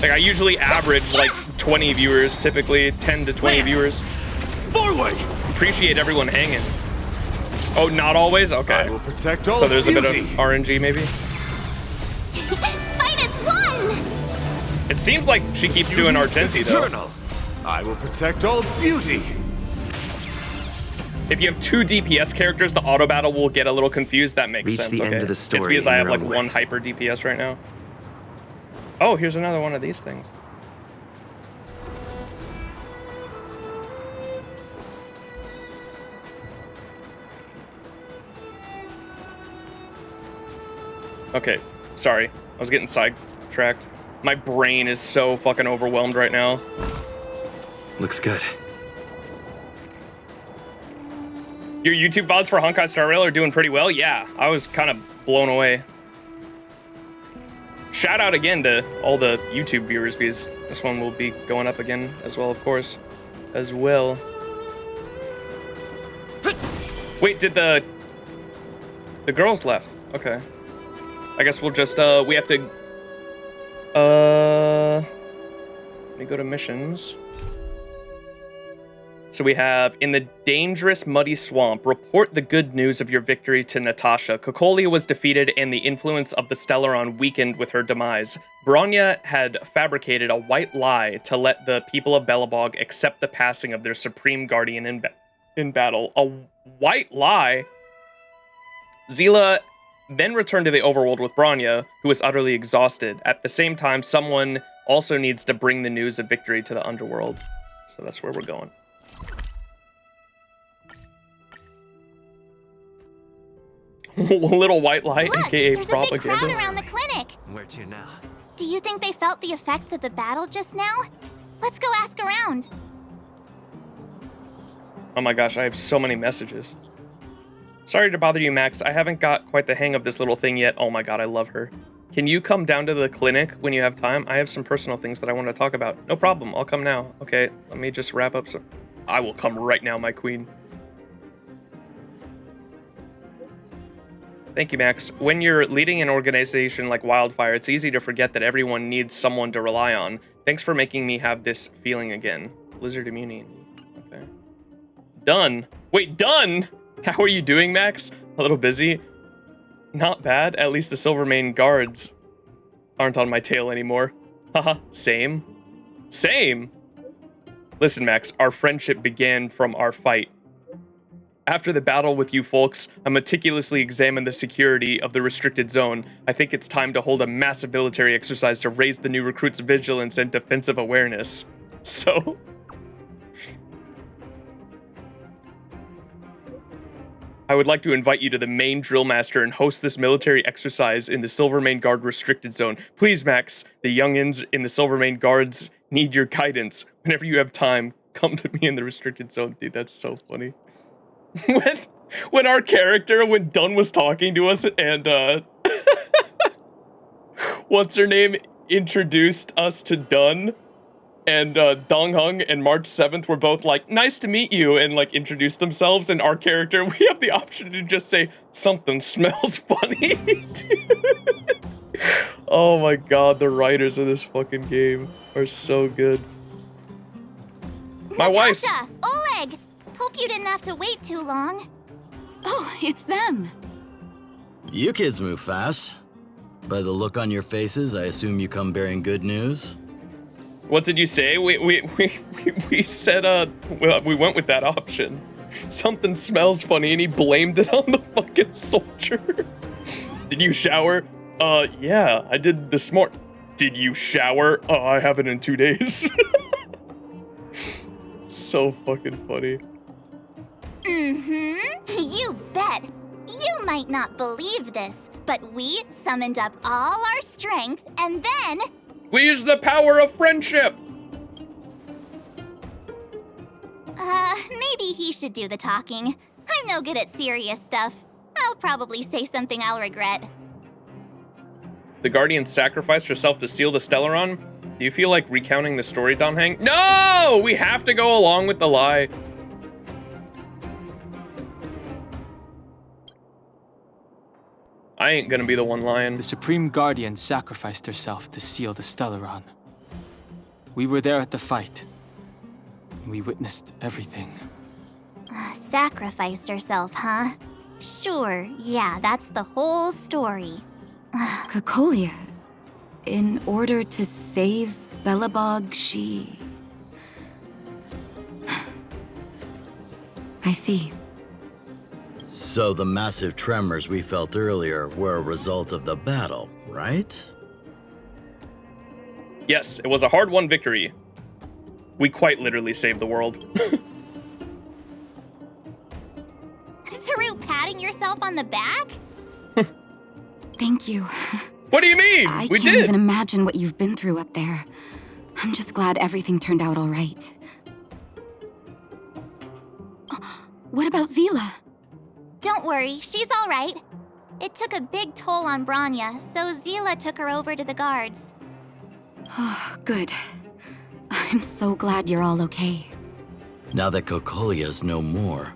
Like I usually average like 20 viewers, typically 10 to 20 viewers. Forward. Appreciate everyone hanging. Oh, not always? Okay. I will protect all so there's beauty. a bit of RNG maybe. Fight as one. It seems like she keeps doing Argenti though. I will protect all beauty. If you have two DPS characters, the auto battle will get a little confused. That makes Reach sense. the Okay. end of the story It's because in I have your like own one way. hyper DPS right now. Oh, here's another one of these things. Okay, sorry. I was getting sidetracked. My brain is so fucking overwhelmed right now. Looks good. Your YouTube VODs for Honkai Star Rail are doing pretty well? Yeah, I was kind of blown away. Shout out again to all the YouTube viewers because this one will be going up again as well, of course. As well. Wait, did the girls left? Okay. I guess we'll just, we have to, let me go to missions. So we have, in the dangerous muddy swamp, report the good news of your victory to Natasha. Cocolia was defeated and the influence of the Stellaron weakened with her demise. Bronya had fabricated a white lie to let the people of Belobog accept the passing of their supreme guardian in battle. A white lie? Zila then returned to the overworld with Bronya, who was utterly exhausted. At the same time, someone also needs to bring the news of victory to the underworld. So that's where we're going. Little white light, Look, aka there's propaganda. a big crowd around the clinic. Where to now? Do you think they felt the effects of the battle just now? Let's go ask around. Oh my gosh, I have so many messages. Sorry to bother you, Max. I haven't got quite the hang of this little thing yet. Oh my god, I love her. Can you come down to the clinic when you have time? I have some personal things that I want to talk about. No problem, I'll come now. Okay, let me just wrap up. I will come right now, my queen. Thank you, Max. When you're leading an organization like Wildfire, it's easy to forget that everyone needs someone to rely on. Thanks for making me have this feeling again. Blizzard immunity. Okay. Done. Wait, done? How are you doing, Max? A little busy? Not bad. At least the Silvermane guards aren't on my tail anymore. Haha, same. Same. Listen, Max, our friendship began from our fight. After the battle with you folks, I meticulously examined the security of the restricted zone. I think it's time to hold a massive military exercise to raise the new recruits' vigilance and defensive awareness. So... I would like to invite you to the main drill master and host this military exercise in the Silvermane Guard restricted zone. Please, Max, the youngins in the Silvermane Guards need your guidance. Whenever you have time, come to me in the restricted zone. Dude, that's so funny. when our character, when Dunn was talking to us and what's her name introduced us to Dunn, and Dong Hung and March 7th were both like, nice to meet you, and like introduced themselves, and our character, we have the option to just say, something smells funny. Dude. Oh my god, the writers of this fucking game are so good. My wife. Natasha! Oleg! Hope you didn't have to wait too long. Oh, it's them. You kids move fast. By the look on your faces, I assume you come bearing good news? What did you say? We said, we went with that option. Something smells funny, and he blamed it on the fucking soldier. Did you shower? Yeah, I did this morning. Did you shower? I haven't in 2 days. So fucking funny. You bet. You might not believe this, but we summoned up all our strength, and then... We use the power of friendship! Maybe he should do the talking. I'm no good at serious stuff. I'll probably say something I'll regret. The Guardian sacrificed herself to seal the Stellaron? Do you feel like recounting the story, Don Hang? No! We have to go along with the lie. I ain't gonna be the one lying. The Supreme Guardian sacrificed herself to seal the Stellaron. We were there at the fight. We witnessed everything. Sacrificed herself, huh? Sure, yeah, that's the whole story. Cocolia, in order to save Belobog, she... I see. So the massive tremors we felt earlier were a result of the battle, right? Yes, it was a hard-won victory. We quite literally saved the world. Through patting yourself on the back? Thank you. What do you mean? We can't even imagine what you've been through up there. I'm just glad everything turned out all right. What about Zila? Don't worry, she's all right. It took a big toll on Branya, so Zila took her over to the guards. Oh, good. I'm so glad you're all okay. Now that Cocolia's no more,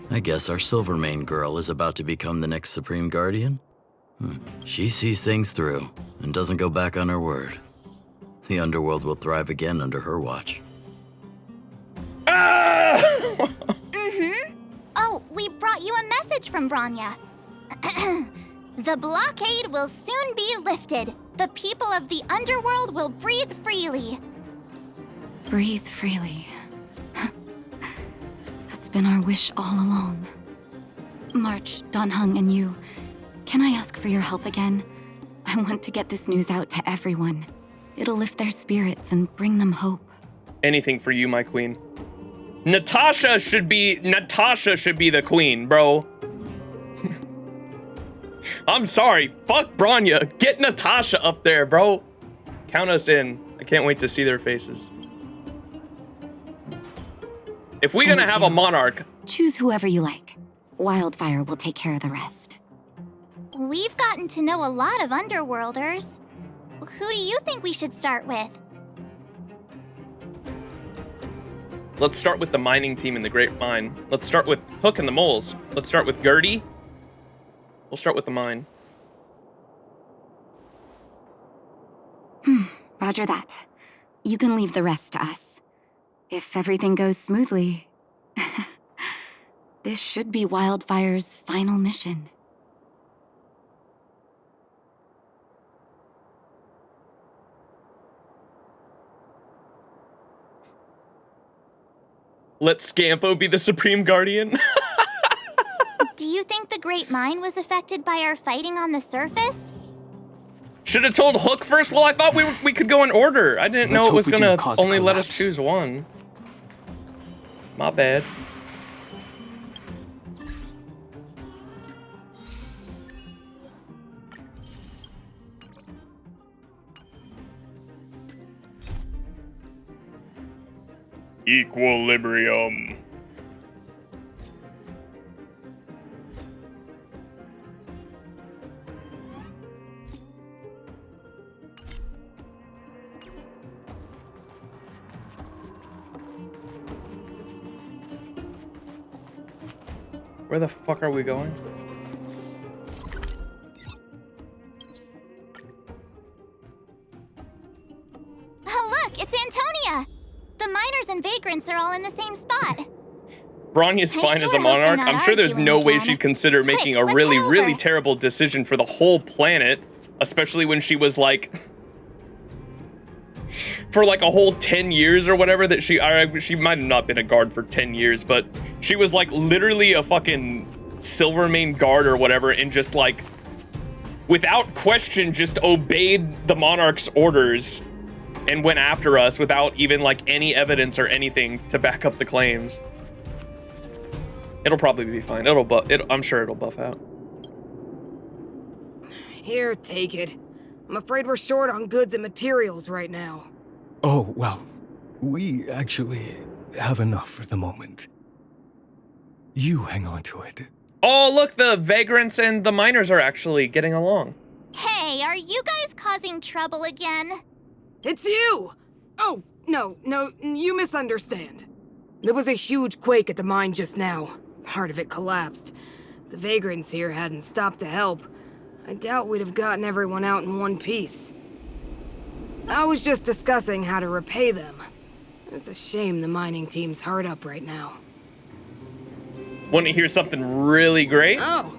I guess our Silvermane girl is about to become the next Supreme Guardian? She sees things through and doesn't go back on her word. The underworld will thrive again under her watch. Oh, we brought you a message from Branya. The blockade will soon be lifted. The people of the underworld will breathe freely. Breathe freely. That's been our wish all along. March, Don Hung, and you, can I ask for your help again? I want to get this news out to everyone. It'll lift their spirits and bring them hope. Anything for you, my queen. Natasha should be the queen, bro. I'm sorry. Fuck Branya. Get Natasha up there, bro. Count us in. I can't wait to see their faces. If we're gonna have a monarch... Choose whoever you like. Wildfire will take care of the rest. We've gotten to know a lot of Underworlders. Who do you think we should start with? Let's start with the mining team in the Great Mine. Let's start with Hook and the Moles. Let's start with Gertie. We'll start with the mine. Roger that. You can leave the rest to us. If everything goes smoothly, this should be Wildfire's final mission. Let Scampo be the Supreme Guardian. Do you think the Great Mine was affected by our fighting on the surface? Should have told Hook first. Well, I thought we could go in order. I didn't know it was gonna only let us choose one. My bad. Equilibrium. Where the fuck are we going? Oh, look, it's Antonia! The miners and vagrants are all in the same spot. Bronya's fine as a monarch. I'm sure there's no way she'd consider making a really, really terrible decision for the whole planet, especially when she was like, for like a whole 10 years or whatever that she might have not been a guard for 10 years, but she was like literally a fucking Silvermane guard or whatever, and just like, without question, just obeyed the monarch's orders and went after us without even like any evidence or anything to back up the claims. It'll probably be fine. I'm sure it'll buff out. Here, take it. I'm afraid we're short on goods and materials right now. Oh, well, we actually have enough for the moment. You hang on to it. Oh, look, the vagrants and the miners are actually getting along. Hey, are you guys causing trouble again? It's you! Oh, no, you misunderstand. There was a huge quake at the mine just now. Part of it collapsed. The vagrants here hadn't stopped to help. I doubt we'd have gotten everyone out in one piece. I was just discussing how to repay them. It's a shame the mining team's hard up right now. Want to hear something really great? Oh,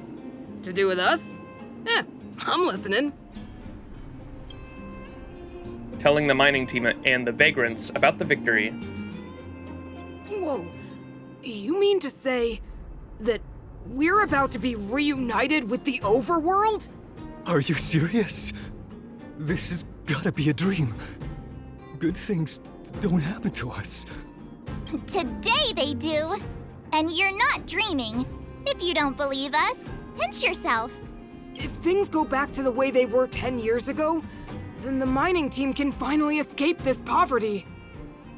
to do with us? Yeah, I'm listening. Telling the mining team and the vagrants about the victory. Whoa, you mean to say that we're about to be reunited with the overworld? Are you serious? This has gotta be a dream. Good things don't happen to us. Today they do. And you're not dreaming. If you don't believe us, pinch yourself. If things go back to the way they were 10 years ago, then the mining team can finally escape this poverty.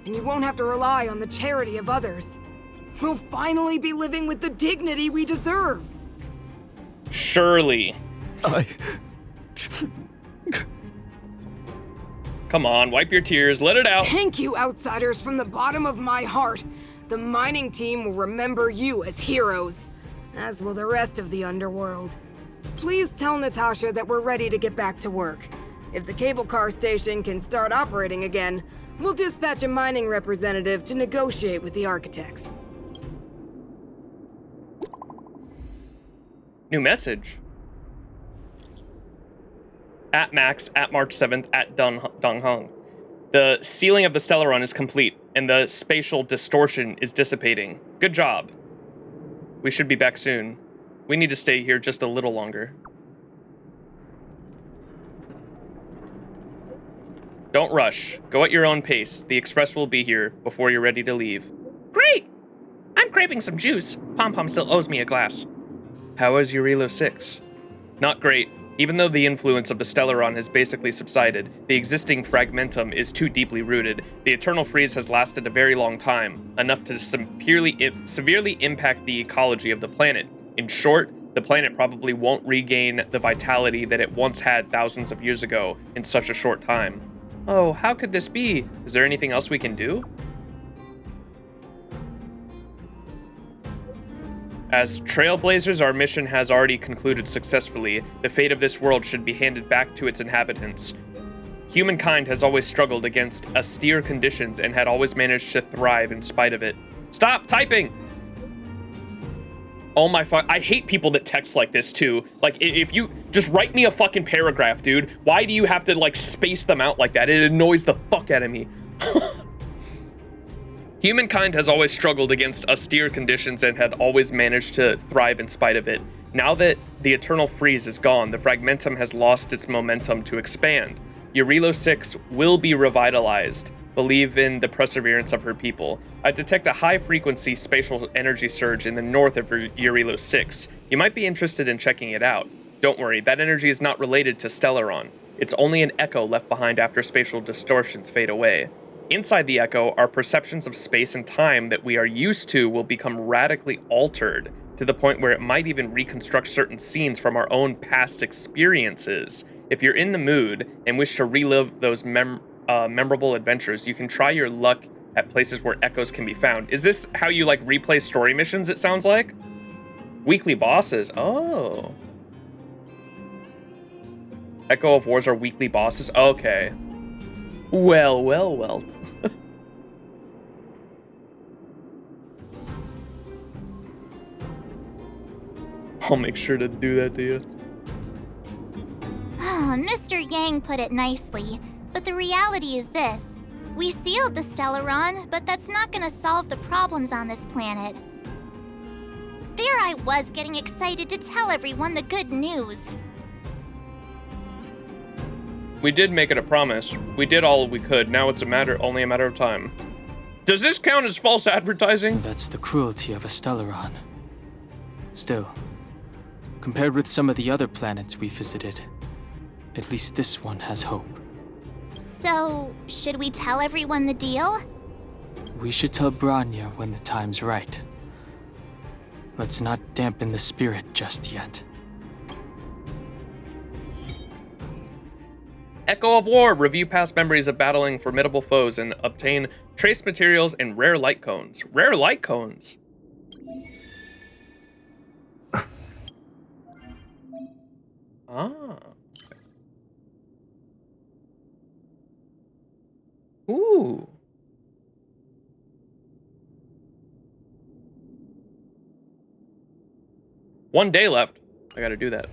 And you won't have to rely on the charity of others. We'll finally be living with the dignity we deserve. Surely. Come on, wipe your tears, let it out. Thank you, outsiders, from the bottom of my heart. The mining team will remember you as heroes, as will the rest of the underworld. Please tell Natasha that we're ready to get back to work. If the cable car station can start operating again, we'll dispatch a mining representative to negotiate with the architects. New message. At Max, at March 7th, at Donghung. The sealing of the Stellaron is complete, and the spatial distortion is dissipating. Good job. We should be back soon. We need to stay here just a little longer. Don't rush. Go at your own pace. The express will be here before you're ready to leave. Great! I'm craving some juice. Pom-Pom still owes me a glass. How is Jarilo-VI? Not great. Even though the influence of the Stellaron has basically subsided, the existing fragmentum is too deeply rooted. The eternal freeze has lasted a very long time, enough to severely impact the ecology of the planet. In short, the planet probably won't regain the vitality that it once had thousands of years ago in such a short time. Oh, how could this be? Is there anything else we can do? As trailblazers, our mission has already concluded successfully. The fate of this world should be handed back to its inhabitants. Humankind has always struggled against austere conditions and had always managed to thrive in spite of it. Stop typing! Oh my fuck, I hate people that text like this too. Like, if you just write me a fucking paragraph, dude. Why do you have to like space them out like that? It annoys the fuck out of me. Humankind has always struggled against austere conditions and had always managed to thrive in spite of it. Now that the eternal freeze is gone, the fragmentum has lost its momentum to expand. Jarilo-VI will be revitalized. Believe in the perseverance of her people. I detect a high-frequency spatial energy surge in the north of Jarilo-VI. You might be interested in checking it out. Don't worry, that energy is not related to Stellaron. It's only an echo left behind after spatial distortions fade away. Inside the echo, our perceptions of space and time that we are used to will become radically altered, to the point where it might even reconstruct certain scenes from our own past experiences. If you're in the mood and wish to relive those memorable adventures, you can try your luck at places where echoes can be found. Is this how you like replay story missions, it sounds like? Weekly bosses, oh. Echo of Wars are weekly bosses, okay. Well. I'll make sure to do that to you. Mr. Yang put it nicely, but the reality is this. We sealed the Stellaron, but that's not gonna solve the problems on this planet. There I was getting excited to tell everyone the good news. We did make it a promise. We did all we could. Now it's only a matter of time. Does this count as false advertising? That's the cruelty of a Stellaron. Still, compared with some of the other planets we visited, at least this one has hope. So, should we tell everyone the deal? We should tell Bronya when the time's right. Let's not dampen the spirit just yet. Echo of War. Review past memories of battling formidable foes and obtain trace materials and rare light cones. Rare light cones? Ah. Ooh. One day left. I gotta do that.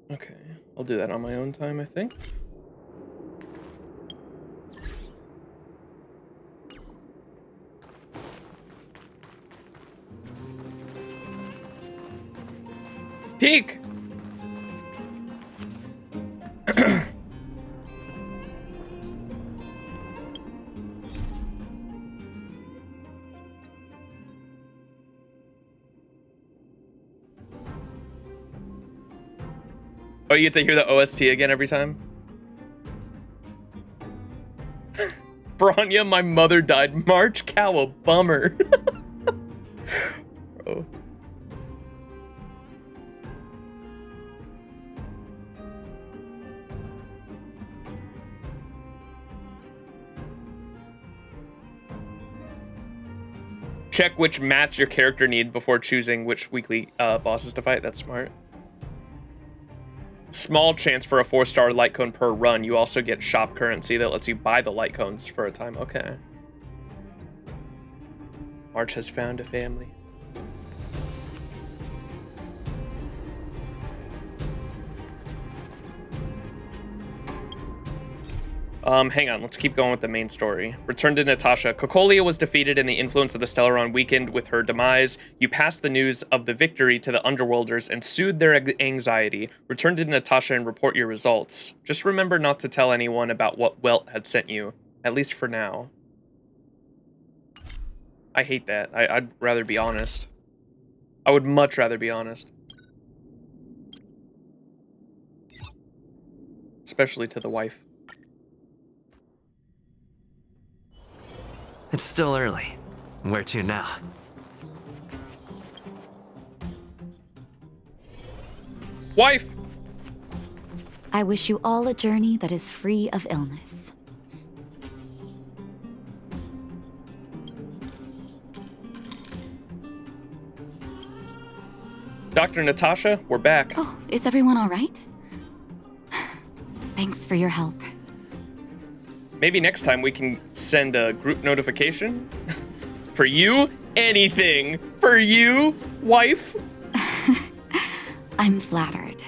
Okay, I'll do that on my own time, I think. Peek! Oh, you get to hear the OST again every time? Bronya, my mother died. March cow, a bummer. Bro. Check which mats your character need before choosing which weekly bosses to fight. That's smart. Small chance for a 4-star light cone per run. You also get shop currency that lets you buy the light cones for a time. Okay. March has found a family. Hang on, let's keep going with the main story. Return to Natasha. Cocolia was defeated and the influence of the Stellaron weakened with her demise. You passed the news of the victory to the Underworlders and soothed their anxiety. Return to Natasha and report your results. Just remember not to tell anyone about what Welt had sent you, at least for now. I hate that. I'd rather be honest. I would much rather be honest. Especially to the wife. It's still early. Where to now? Wife! I wish you all a journey that is free of illness. Dr. Natasha, we're back. Oh, is everyone all right? Thanks for your help. Maybe next time we can send a group notification. For you, anything. For you, wife. I'm flattered.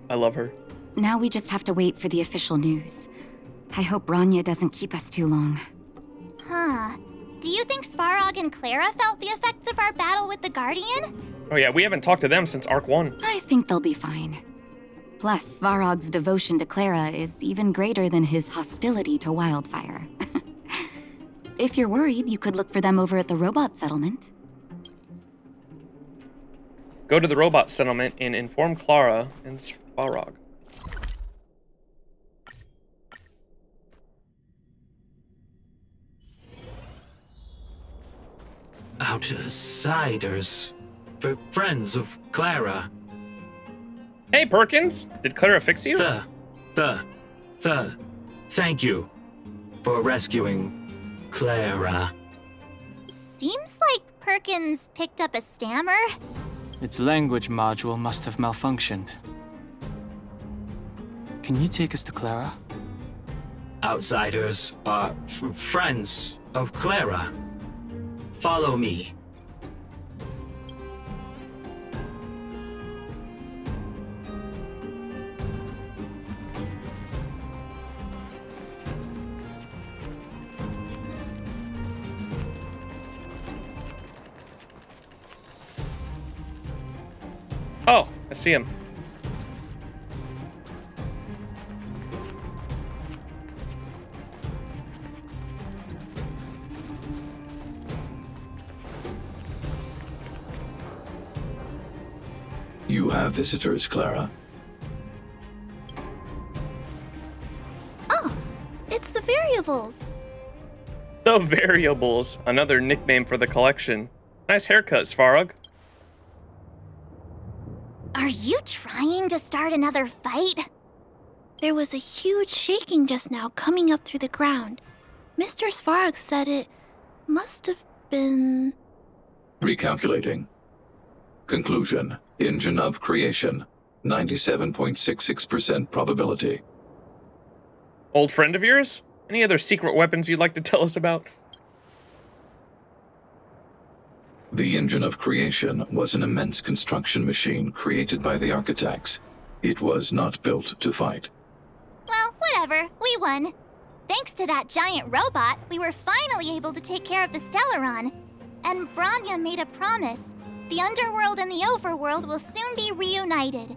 I love her. Now we just have to wait for the official news. I hope Bronya doesn't keep us too long. Huh. Do you think Svarog and Clara felt the effects of our battle with the Guardian? Oh yeah, we haven't talked to them since Arc 1. I think they'll be fine. Plus, Svarog's devotion to Clara is even greater than his hostility to Wildfire. If you're worried, you could look for them over at the robot settlement. Go to the robot settlement and inform Clara and Svarog. Outsiders. For friends of Clara. Hey, Perkins! Did Clara fix you? Thank you for rescuing Clara. Seems like Perkins picked up a stammer. Its language module must have malfunctioned. Can you take us to Clara? Outsiders are friends of Clara. Follow me. Oh, I see him. You have visitors, Clara. Oh, it's the variables. The Variables, another nickname for the collection. Nice haircut, Svarog. Are you trying to start another fight? There was a huge shaking just now coming up through the ground. Mr. Svarog said it must have been... Recalculating. Conclusion. Engine of creation. 97.66% probability. Old friend of yours? Any other secret weapons you'd like to tell us about? The engine of creation was an immense construction machine created by the architects. It was not built to fight. Well, whatever. We won. Thanks to that giant robot, we were finally able to take care of the Stellaron. And Bronya made a promise. The underworld and the overworld will soon be reunited.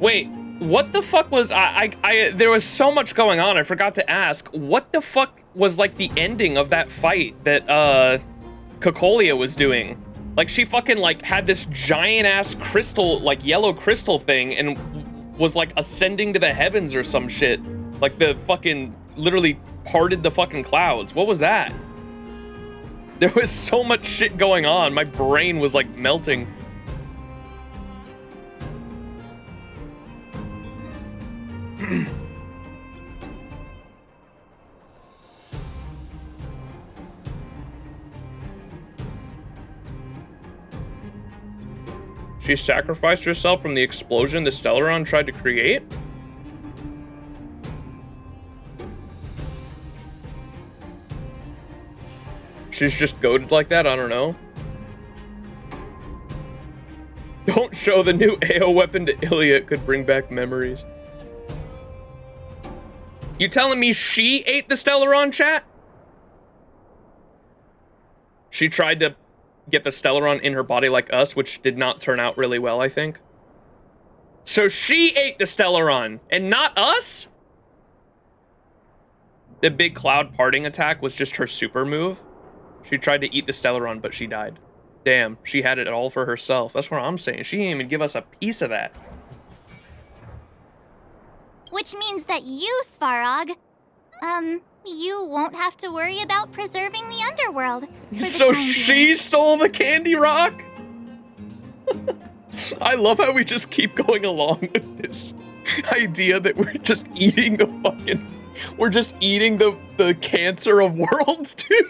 Wait, what the fuck was there was so much going on, I forgot to ask. What the fuck was like the ending of that fight that Cocolia was doing? Like she fucking like had this giant ass crystal, like yellow crystal thing and was like ascending to the heavens or some shit. Like the fucking literally parted the fucking clouds. What was that? There was so much shit going on. My brain was like melting. She sacrificed herself from the explosion the Stellaron tried to create? She's just goated like that? I don't know. Don't show the new AO weapon to Ilya, it could bring back memories. You telling me she ate the Stellaron, chat? She tried to get the Stellaron in her body like us, which did not turn out really well, I think. So she ate the Stellaron, and not us? The big cloud parting attack was just her super move. She tried to eat the Stellaron, but she died. Damn, she had it all for herself. That's what I'm saying. She didn't even give us a piece of that. Which means that you, Svarog, you won't have to worry about preserving the underworld. So she stole the candy rock? I love how we just keep going along with this idea that we're just eating the fucking... We're just eating the cancer of worlds, dude.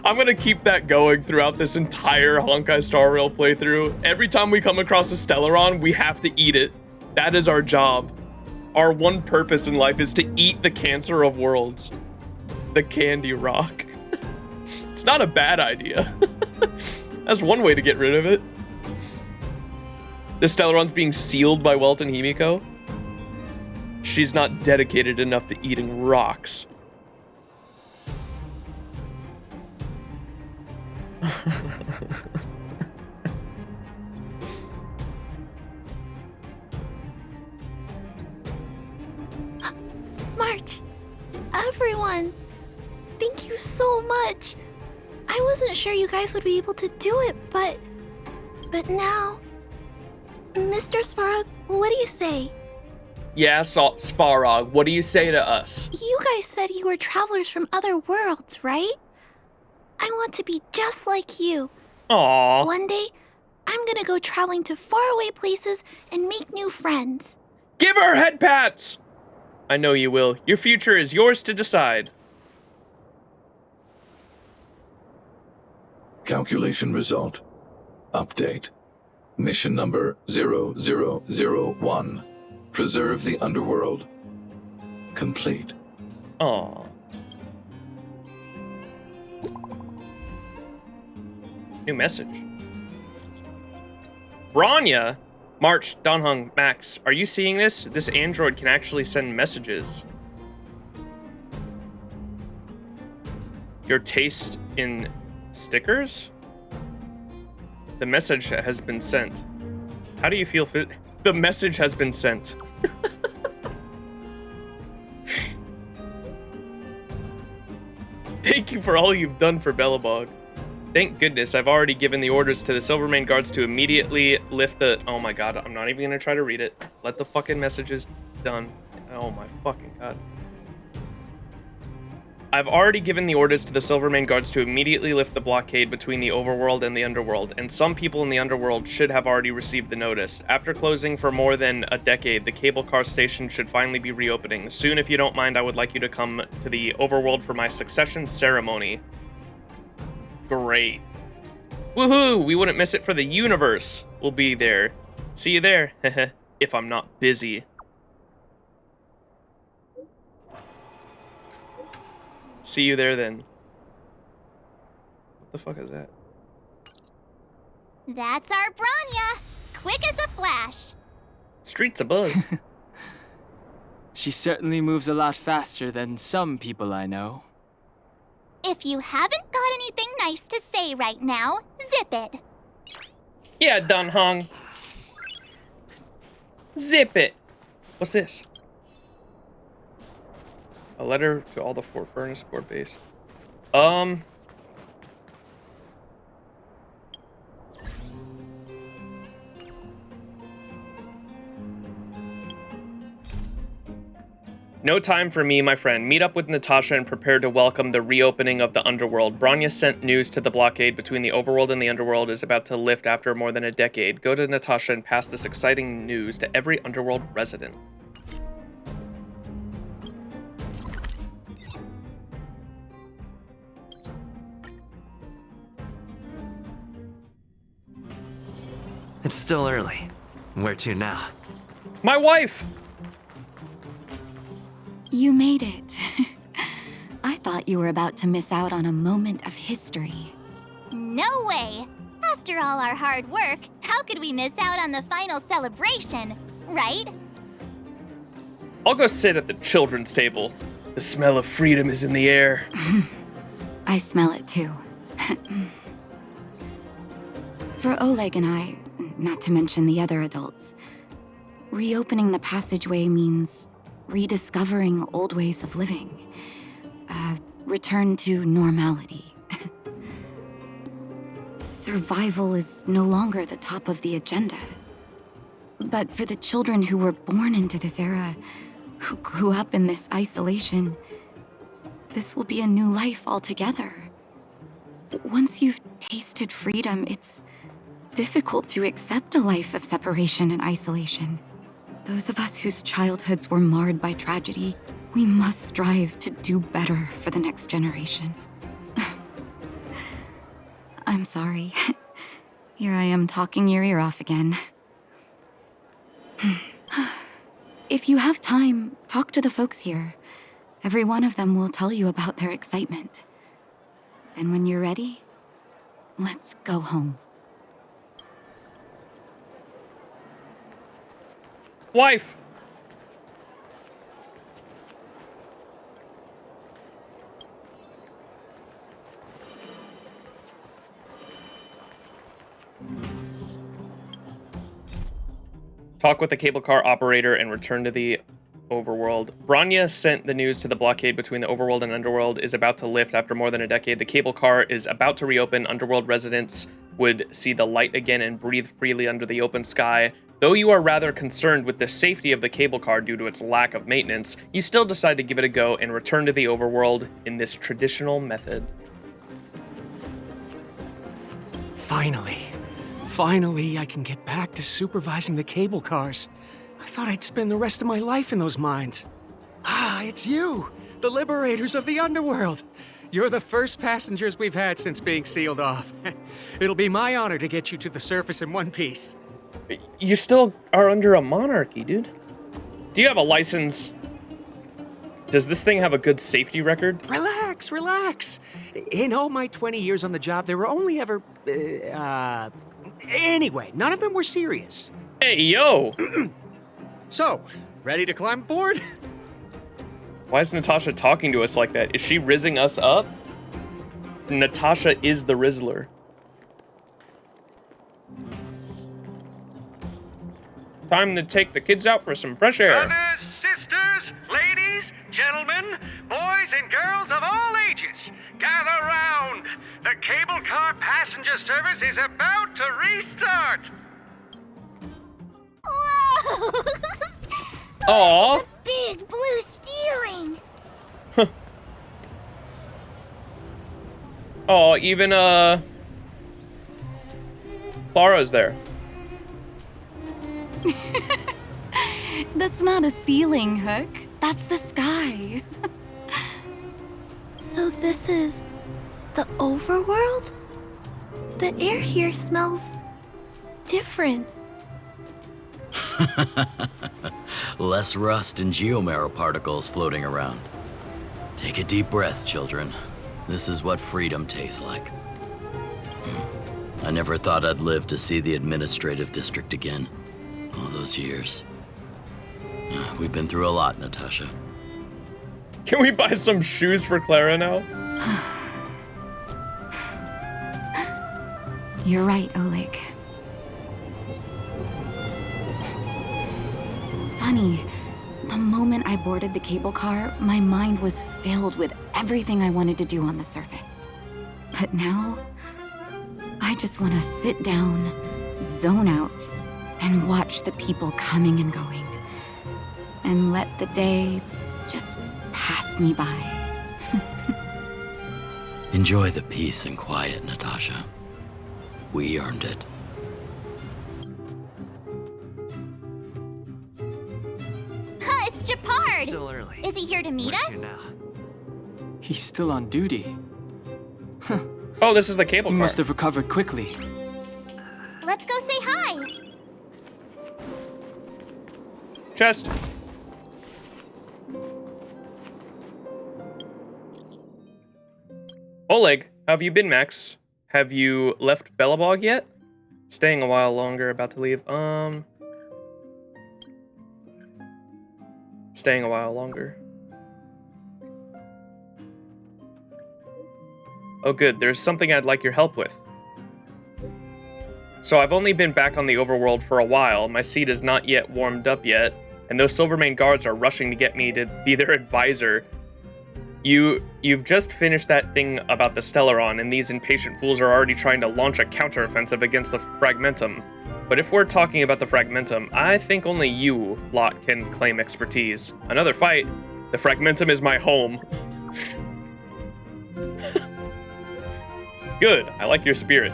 I'm gonna keep that going throughout this entire Honkai Star Rail playthrough. Every time we come across a Stellaron, we have to eat it. That is our job. Our one purpose in life is to eat the cancer of worlds. The candy rock. It's not a bad idea. That's one way to get rid of it. The Stellaron's being sealed by Welt and Himiko. She's not dedicated enough to eating rocks. March, everyone, thank you so much. I wasn't sure you guys would be able to do it, but now, Mr. Svarog, what do you say? Yeah, Svarog, what do you say to us? You guys said you were travelers from other worlds, right? I want to be just like you. Aww. One day, I'm gonna go traveling to faraway places and make new friends. Give her head pats! I know you will. Your future is yours to decide. Calculation result. Update. Mission number 0001. Preserve the underworld. Complete. Aww. New message. Bronya? March, Donhung, Max, are you seeing this? This android can actually send messages. Your taste in stickers? The message has been sent. How do you feel the message has been sent? Thank you for all you've done for Belobog. Thank goodness I've already given the orders to the Silvermane guards to immediately lift the... Oh my god, I'm not even gonna try to read it. Let the fucking messages done. Oh my fucking god. I've already given the orders to the Silvermane guards to immediately lift the blockade between the overworld and the underworld, and some people in the underworld should have already received the notice. After closing for more than a decade, the cable car station should finally be reopening. Soon, if you don't mind, I would like you to come to the overworld for my succession ceremony. Great. Woohoo! We wouldn't miss it for the universe. We'll be there. See you there. If I'm not busy. See you there then. What the fuck is that? That's our Bronya. Quick as a flash. Streets abuzz. She certainly moves a lot faster than some people I know. If you haven't got anything nice to say right now, zip it. Yeah, Donhong. Zip it. What's this? A letter to all the Fort Furnace Corps base. No time for me, my friend. Meet up with Natasha and prepare to welcome the reopening of the underworld. Bronya sent news to the blockade between the overworld and the underworld is about to lift after more than a decade. Go to Natasha and pass this exciting news to every underworld resident. It's still early. Where to now? My wife! You made it. I thought you were about to miss out on a moment of history. No way! After all our hard work, how could we miss out on the final celebration, right? I'll go sit at the children's table. The smell of freedom is in the air. I smell it too. For Oleg and I, not to mention the other adults, reopening the passageway means rediscovering old ways of living. Return to normality. Survival is no longer the top of the agenda. But for the children who were born into this era, who grew up in this isolation, this will be a new life altogether. Once you've tasted freedom, it's difficult to accept a life of separation and isolation. Those of us whose childhoods were marred by tragedy, we must strive to do better for the next generation. I'm sorry. Here I am talking your ear off again. If you have time, talk to the folks here. Every one of them will tell you about their excitement. Then when you're ready, let's go home. Wife! Talk with the cable car operator and return to the overworld. Branya sent the news to the blockade between the overworld and underworld is about to lift after more than a decade. The cable car is about to reopen. Underworld residents would see the light again and breathe freely under the open sky. Though you are rather concerned with the safety of the cable car due to its lack of maintenance, you still decide to give it a go and return to the overworld in this traditional method. Finally, I can get back to supervising the cable cars. I thought I'd spend the rest of my life in those mines. Ah, it's you, the liberators of the underworld. You're the first passengers we've had since being sealed off. It'll be my honor to get you to the surface in one piece. You still are under a monarchy, dude. Do you have a license? Does this thing have a good safety record? Relax. In all my 20 years on the job, there were only ever, anyway, none of them were serious. Hey, yo! So, ready to climb aboard? Why is Natasha talking to us like that? Is she rizzing us up? Natasha is the Rizzler. Time to take the kids out for some fresh air. Brothers, sisters, ladies, gentlemen, boys and girls of all ages, gather round. The cable car passenger service is about to restart. Whoa! Aww. The big blue ceiling. Oh, even Clara's there. That's not a ceiling, Hook. That's the sky. So this is the overworld? The air here smells different. Less rust and geomarrow particles floating around. Take a deep breath, children. This is what freedom tastes like. I never thought I'd live to see the administrative district again. All those years. We've been through a lot, Natasha. Can we buy some shoes for Clara now? You're right, Oleg. It's funny. The moment I boarded the cable car, my mind was filled with everything I wanted to do on the surface. But now, I just want to sit down, zone out, and watch the people coming and going. And let the day just pass me by. Enjoy the peace and quiet, Natasha. We earned it. It's Japard. Still early. Is he here to meet us? He's still on duty. Oh, this is the cable car. He must have recovered quickly. Let's go say hi. Chest. Oleg, how have you been, Max? Have you left Belobog yet? Staying a while longer, about to leave. Staying a while longer. Oh good, there's something I'd like your help with. So I've only been back on the overworld for a while, my seat is not yet warmed up yet, and those Silvermane guards are rushing to get me to be their advisor. You've just finished that thing about the Stellaron, and these impatient fools are already trying to launch a counteroffensive against the Fragmentum. But if we're talking about the Fragmentum, I think only you lot can claim expertise. Another fight, the Fragmentum is my home. Good, I like your spirit.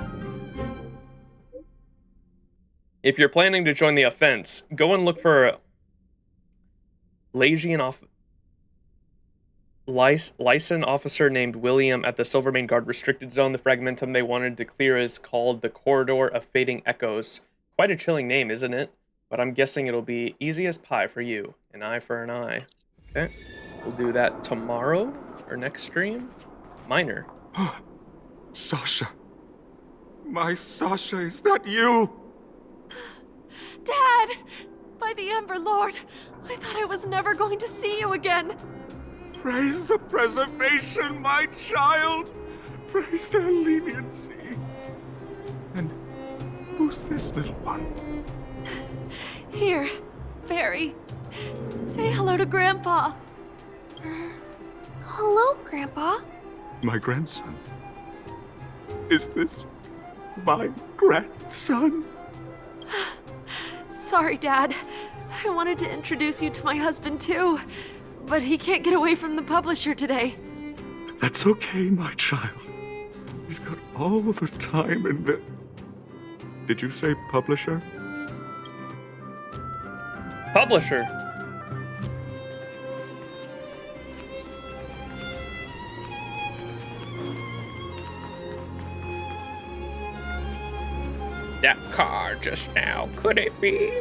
If you're planning to join the offense, go and look for Lyson officer named William at the Silvermane Guard restricted zone. The fragmentum they wanted to clear is called the Corridor of Fading Echoes. Quite a chilling name, isn't it? But I'm guessing it'll be easy as pie for you. An eye for an eye. Okay. We'll do that tomorrow or next stream. Minor. Sasha. My Sasha, is that you? Dad! By the Ember Lord, I thought I was never going to see you again. Praise the preservation, my child. Praise their leniency. And who's this little one? Here, Barry. Say hello to Grandpa. Hello, Grandpa. My grandson. Is this my grandson? Sorry, Dad. I wanted to introduce you to my husband, too. But he can't get away from the publisher today. That's okay, my child. We've got all the time in the... Did you say publisher? Publisher. That car just now, could it be?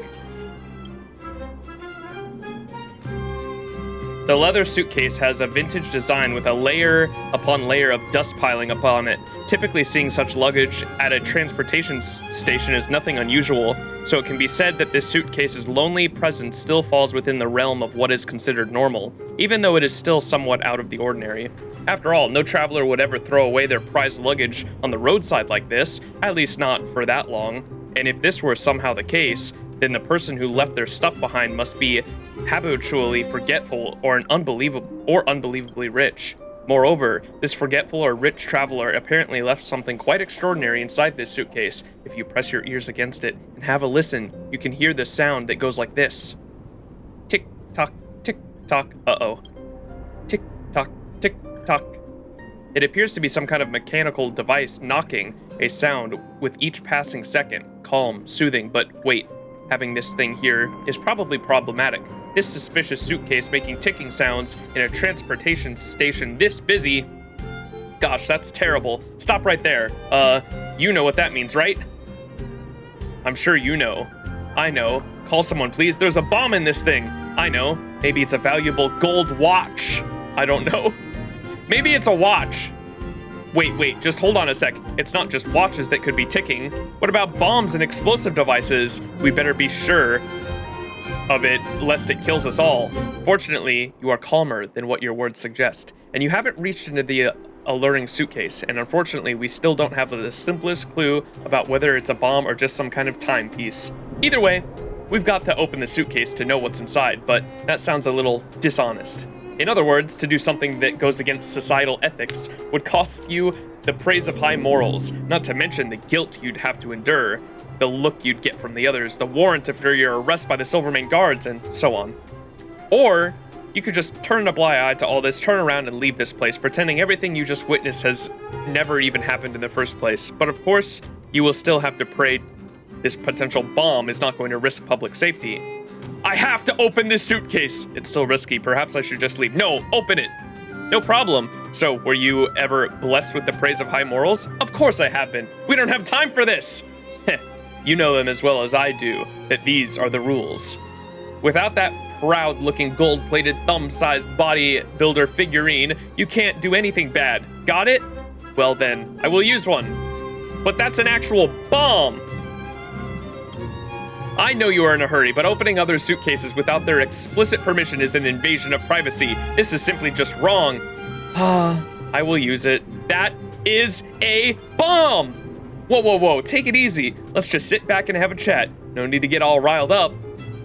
The leather suitcase has a vintage design with a layer upon layer of dust piling upon it. Typically, seeing such luggage at a transportation station is nothing unusual, so it can be said that this suitcase's lonely presence still falls within the realm of what is considered normal, even though it is still somewhat out of the ordinary. After all, no traveler would ever throw away their prized luggage on the roadside like this, at least not for that long. And if this were somehow the case, then the person who left their stuff behind must be habitually forgetful or unbelievably rich. Moreover, this forgetful or rich traveler apparently left something quite extraordinary inside this suitcase. If you press your ears against it and have a listen, you can hear the sound that goes like this. Tick tock, tick tock, uh-oh. Tick tock, tick tock. It appears to be some kind of mechanical device knocking a sound with each passing second. Calm, soothing, but wait. Having this thing here is probably problematic. This suspicious suitcase making ticking sounds in a transportation station this busy. Gosh, that's terrible. Stop right there. You know what that means, right? I'm sure you know. I know. Call someone, please. There's a bomb in this thing. I know. Maybe it's a valuable gold watch. I don't know. Maybe it's a watch. Wait, just hold on a sec. It's not just watches that could be ticking. What about bombs and explosive devices? We better be sure of it, lest it kills us all. Fortunately, you are calmer than what your words suggest, and you haven't reached into the alluring suitcase, and unfortunately, we still don't have the simplest clue about whether it's a bomb or just some kind of timepiece. Either way, we've got to open the suitcase to know what's inside, but that sounds a little dishonest. In other words, to do something that goes against societal ethics would cost you the praise of high morals, not to mention the guilt you'd have to endure, the look you'd get from the others, the warrant for your arrest by the Silvermane Guards, and so on. Or, you could just turn a blind eye to all this, turn around and leave this place, pretending everything you just witnessed has never even happened in the first place. But of course, you will still have to pray this potential bomb is not going to risk public safety. I have to open this suitcase. It's still risky. Perhaps I should just leave. No, open it. No problem. So, were you ever blessed with the praise of high morals? Of course I have been. We don't have time for this. Heh, you know them as well as I do, that these are the rules. Without that proud-looking gold-plated thumb-sized bodybuilder figurine, you can't do anything bad. Got it? Well then, I will use one. But that's an actual bomb. I know you are in a hurry, but opening other suitcases without their explicit permission is an invasion of privacy. This is simply just wrong. I will use it. That is a bomb! Whoa, take it easy. Let's just sit back and have a chat. No need to get all riled up.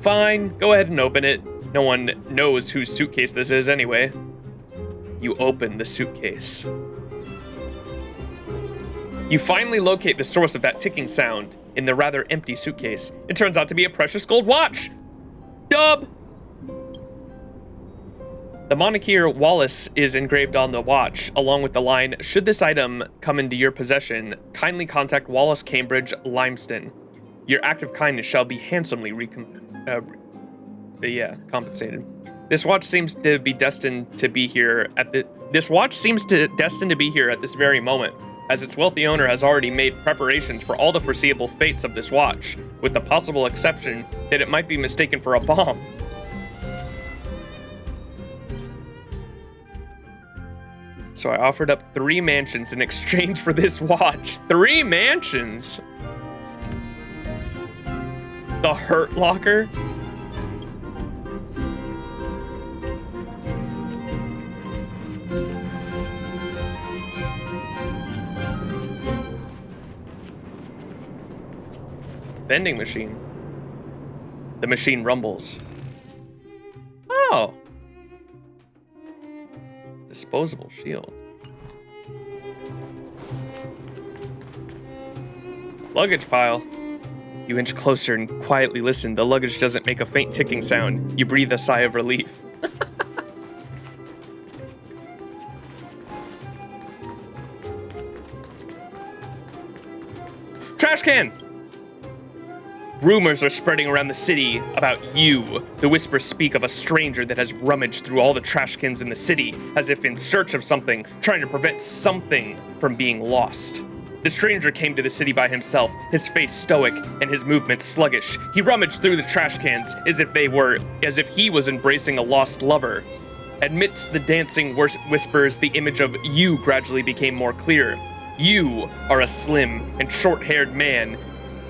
Fine, go ahead and open it. No one knows whose suitcase this is anyway. You open the suitcase. You finally locate the source of that ticking sound in the rather empty suitcase. It turns out to be a precious gold watch. Dub! The moniker Wallace is engraved on the watch, along with the line, should this item come into your possession, kindly contact Wallace Cambridge Limeston. Your act of kindness shall be handsomely compensated. This watch seems to be destined to be here at this very moment, as its wealthy owner has already made preparations for all the foreseeable fates of this watch, with the possible exception that it might be mistaken for a bomb. So I offered up 3 mansions in exchange for this watch. 3 mansions? The Hurt Locker? Vending machine. The machine rumbles. Oh. Disposable shield. Luggage pile. You inch closer and quietly listen. The luggage doesn't make a faint ticking sound. You breathe a sigh of relief. Trash can! Rumors are spreading around the city about you. The whispers speak of a stranger that has rummaged through all the trash cans in the city, as if in search of something, trying to prevent something from being lost. The stranger came to the city by himself, his face stoic and his movements sluggish. He rummaged through the trash cans as if he was embracing a lost lover. Amidst the dancing whispers, the image of you gradually became more clear. You are a slim and short-haired man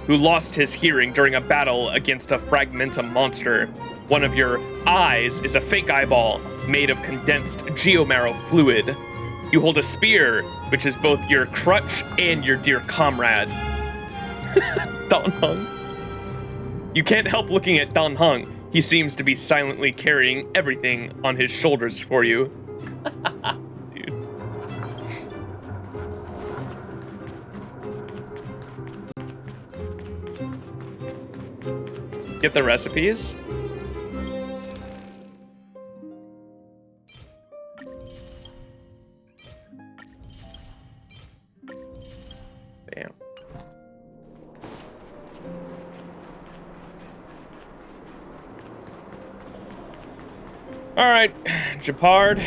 who lost his hearing during a battle against a fragmentum monster. One of your eyes is a fake eyeball made of condensed geomarrow fluid. You hold a spear, which is both your crutch and your dear comrade. Dan Heng. You can't help looking at Dan Heng. He seems to be silently carrying everything on his shoulders for you. Dude. Get the recipes? Bam. All right, Japard.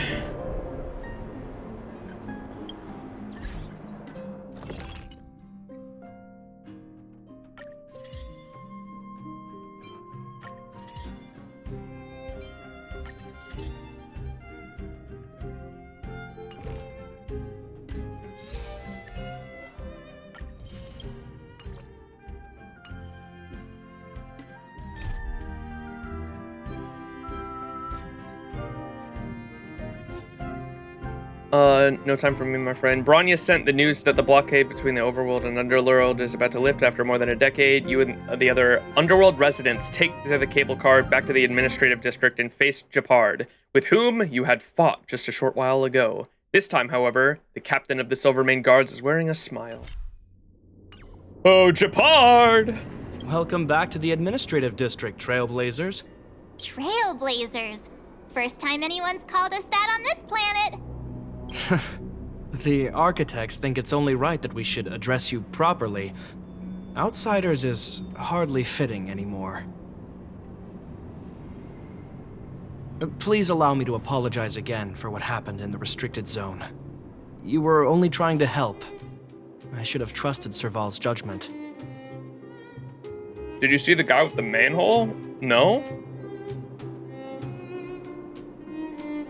No time for me, my friend. Bronya sent the news that the blockade between the overworld and underworld is about to lift after more than a decade. You and the other underworld residents take the cable car back to the administrative district and face Japard, with whom you had fought just a short while ago. This time, however, the captain of the Silvermane Guards is wearing a smile. Oh, Japard! Welcome back to the administrative district, Trailblazers. Trailblazers. First time anyone's called us that on this planet. The architects think it's only right that we should address you properly. Outsiders is hardly fitting anymore. Please allow me to apologize again for what happened in the restricted zone. You were only trying to help. I should have trusted Serval's judgment. Did you see the guy with the manhole? No?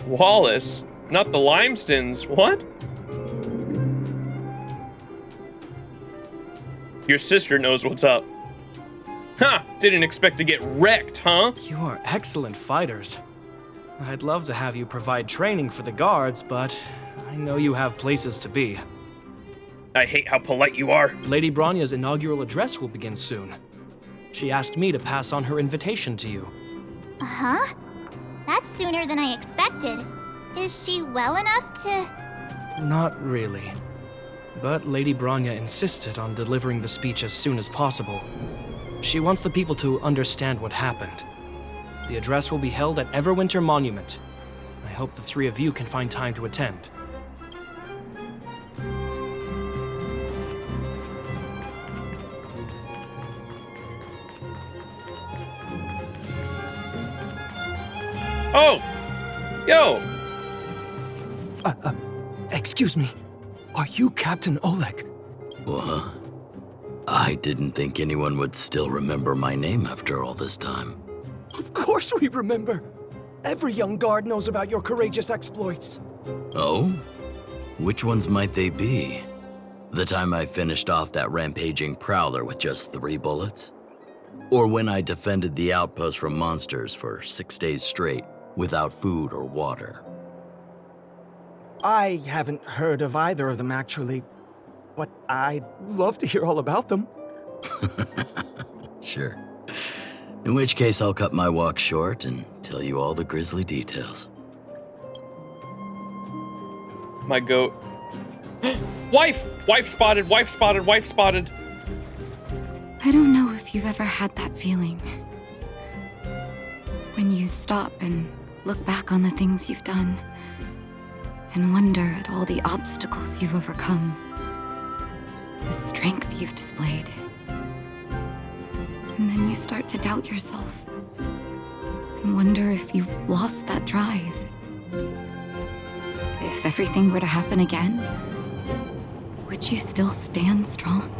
Wallace. Not the Limestons. What? Your sister knows what's up. Ha! Didn't expect to get wrecked, huh? You are excellent fighters. I'd love to have you provide training for the guards, but I know you have places to be. I hate how polite you are. Lady Bronya's inaugural address will begin soon. She asked me to pass on her invitation to you. Uh-huh. That's sooner than I expected. Is she well enough to... Not really. But Lady Bronya insisted on delivering the speech as soon as possible. She wants the people to understand what happened. The address will be held at Everwinter Monument. I hope the 3 of you can find time to attend. Oh! Yo! Excuse me. Are you Captain Oleg? What? I didn't think anyone would still remember my name after all this time. Of course we remember. Every young guard knows about your courageous exploits. Oh? Which ones might they be? The time I finished off that rampaging prowler with just 3 bullets? Or when I defended the outpost from monsters for 6 days straight without food or water? I haven't heard of either of them, actually. But I'd love to hear all about them. Sure. In which case, I'll cut my walk short and tell you all the grisly details. My goat. Wife! Wife spotted, wife spotted, wife spotted. I don't know if you've ever had that feeling. When you stop and look back on the things you've done and wonder at all the obstacles you've overcome, the strength you've displayed. And then you start to doubt yourself and wonder if you've lost that drive. If everything were to happen again, would you still stand strong?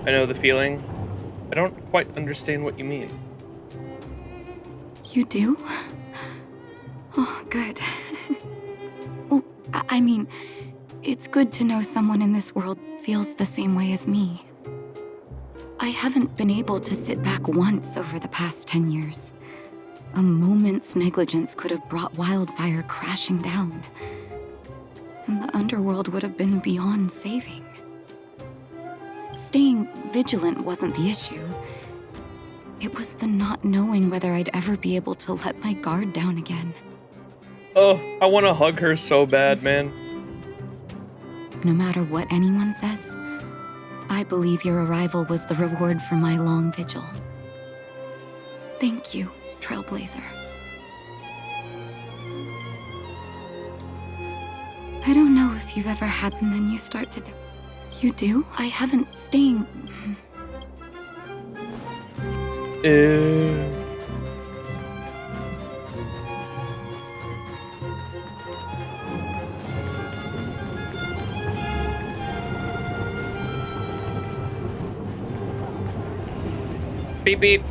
I know the feeling. I don't quite understand what you mean. You do? Oh, good. Well, I mean, it's good to know someone in this world feels the same way as me. I haven't been able to sit back once over the past 10 years. A moment's negligence could have brought wildfire crashing down, and the underworld would have been beyond saving. Staying vigilant wasn't the issue. It was the not knowing whether I'd ever be able to let my guard down again. Oh, I want to hug her so bad, man. No matter what anyone says, I believe your arrival was the reward for my long vigil. Thank you, Trailblazer. I don't know if you've ever had, and then you start to do. You do? I haven't staying. Beep beep.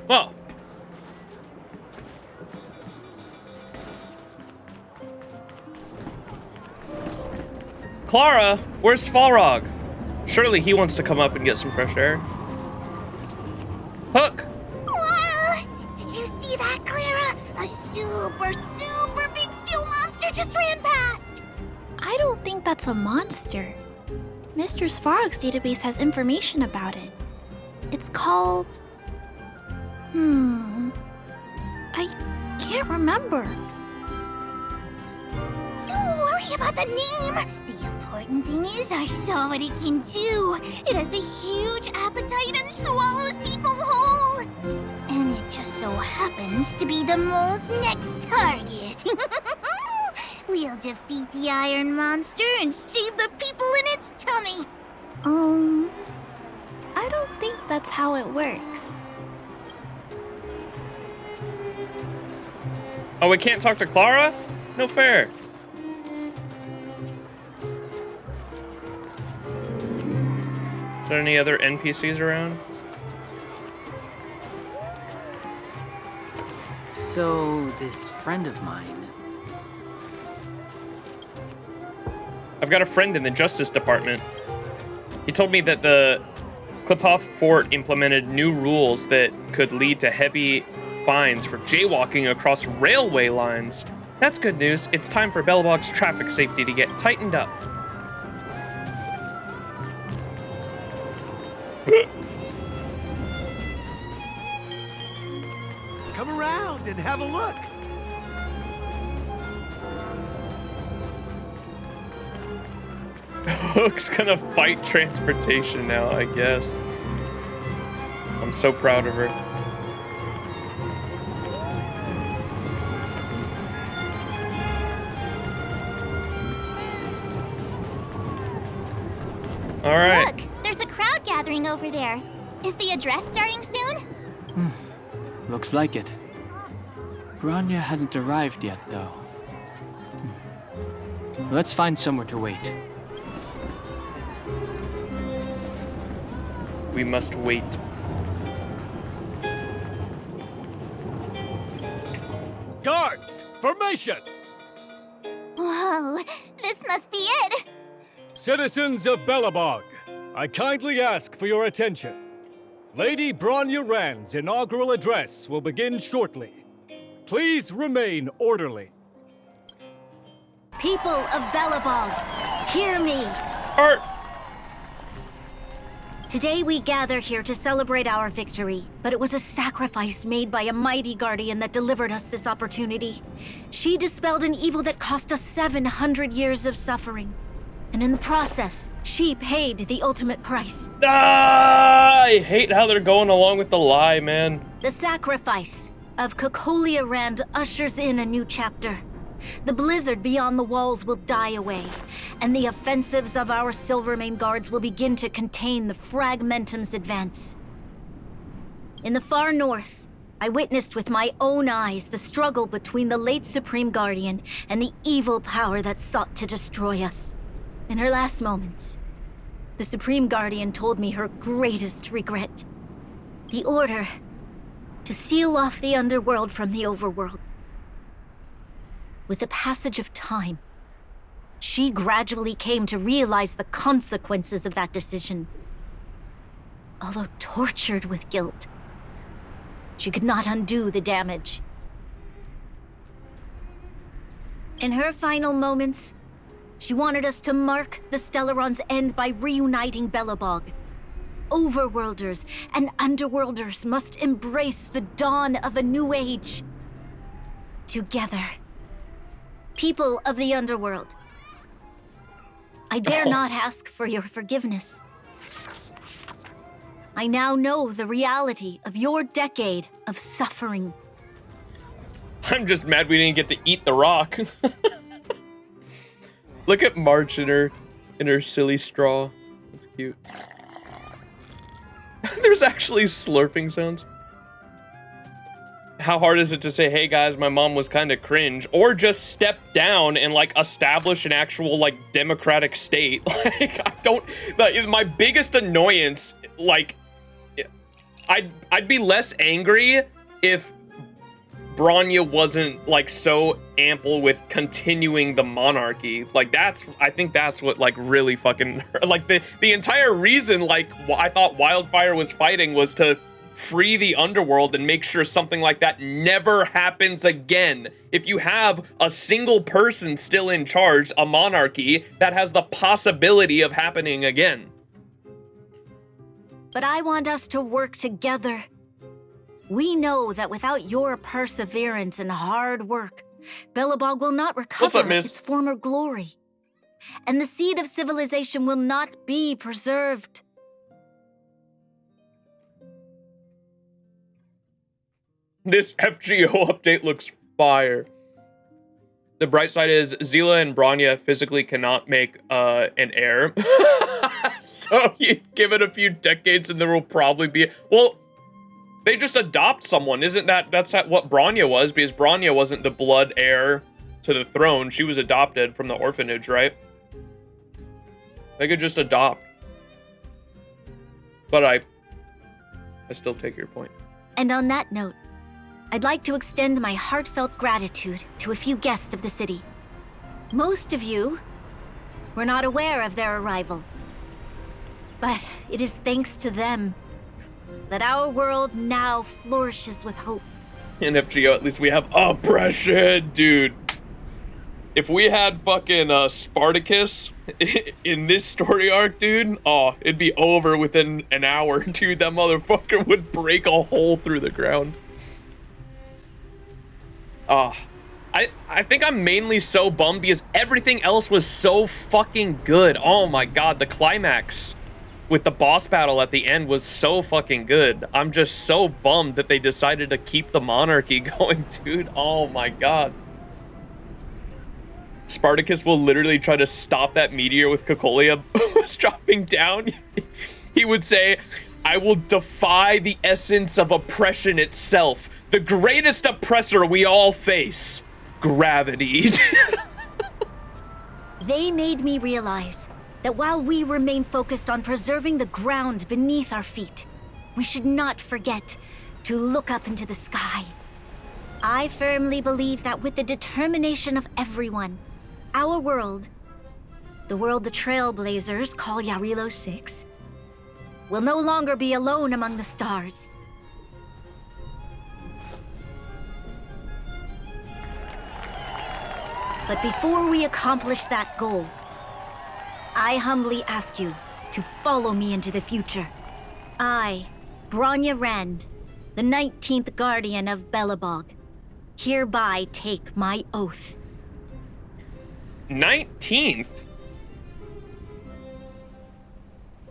Well. Clara, where's Falrog? Surely he wants to come up and get some fresh air. Hook! Wow! Did you see that, Clara? A super big steel monster just ran past! I don't think that's a monster. Mr. Svarog's database has information about it. It's called... I can't remember. Don't worry about the name. The important thing is I saw what it can do. It has a huge appetite and swallows people whole. And it just so happens to be the mole's next target. We'll defeat the iron monster and save the people in its tummy. I don't think that's how it works. Oh, we can't talk to Clara? No fair. Is there any other NPCs around? So, this friend of mine... I've got a friend in the Justice Department. He told me that the Kliphoff Fort implemented new rules that could lead to heavy fines for jaywalking across railway lines. That's good news. It's time for Belobog's traffic safety to get tightened up. Come around and have a look. Hook's gonna fight transportation now, I guess. I'm so proud of her. All right. Look, there's a crowd gathering over there. Is the address starting soon? Looks like it. Bronya hasn't arrived yet, though. Let's find somewhere to wait. We must wait. Guards, formation! Whoa, this must be it. Citizens of Belobog, I kindly ask for your attention. Lady Bronya Rand's inaugural address will begin shortly. Please remain orderly. People of Belobog, hear me. Art. Today we gather here to celebrate our victory, but it was a sacrifice made by a mighty guardian that delivered us this opportunity. She dispelled an evil that cost us 700 years of suffering. And in the process, she paid the ultimate price. I hate how they're going along with the lie, man. The sacrifice of Cocolia Rand ushers in a new chapter. The blizzard beyond the walls will die away, and the offensives of our Silvermane guards will begin to contain the Fragmentum's advance. In the far north, I witnessed with my own eyes the struggle between the late Supreme Guardian and the evil power that sought to destroy us. In her last moments, the Supreme Guardian told me her greatest regret. The order to seal off the underworld from the overworld. With the passage of time, she gradually came to realize the consequences of that decision. Although tortured with guilt, she could not undo the damage. In her final moments, she wanted us to mark the Stellaron's end by reuniting Belobog. Overworlders and underworlders must embrace the dawn of a new age. Together. People of the underworld, I dare not ask for your forgiveness. I now know the reality of your decade of suffering. I'm just mad we didn't get to eat the rock. Look at March in her silly straw. That's cute. There's actually slurping sounds. How hard is it to say, hey guys, my mom was kind of cringe, or just step down and like establish an actual like democratic state? Like, I don't, my biggest annoyance, like, I'd be less angry if Bronya wasn't like so ample with continuing the monarchy. Like I think that's what like really fucking, like the entire reason like I thought Wildfire was fighting was to free the underworld and make sure something like that never happens again. If you have a single person still in charge, a monarchy, that has the possibility of happening again. But I want us to work together. We know that without your perseverance and hard work, Belobog will not recover its former glory. And the seed of civilization will not be preserved. This FGO update looks fire. The bright side is Zila and Bronya physically cannot make an heir. So you give it a few decades and there will probably be, well, they just adopt someone. That's what Bronya was, because Bronya wasn't the blood heir to the throne. She was adopted from the orphanage, right? They could just adopt. But I still take your point. And on that note, I'd like to extend my heartfelt gratitude to a few guests of the city. Most of you were not aware of their arrival. But it is thanks to them that our world now flourishes with hope. In FGO, at least we have oppression, dude. If we had fucking Spartacus in this story arc, dude, oh, it'd be over within an hour, dude. That motherfucker would break a hole through the ground. I I think I'm mainly so bummed because everything else was so fucking good. Oh my god, the climax with the boss battle at the end was so fucking good. I'm just so bummed that they decided to keep the monarchy going, dude. Oh my god. Spartacus will literally try to stop that meteor with Cocolia was dropping down. He would say, I will defy the essence of oppression itself. The greatest oppressor we all face. Gravity. They made me realize that while we remain focused on preserving the ground beneath our feet, we should not forget to look up into the sky. I firmly believe that with the determination of everyone, our world, the world the Trailblazers call Jarilo-VI, will no longer be alone among the stars. But before we accomplish that goal, I humbly ask you to follow me into the future. I, Bronya Rand, the 19th Guardian of Belobog, hereby take my oath. 19th?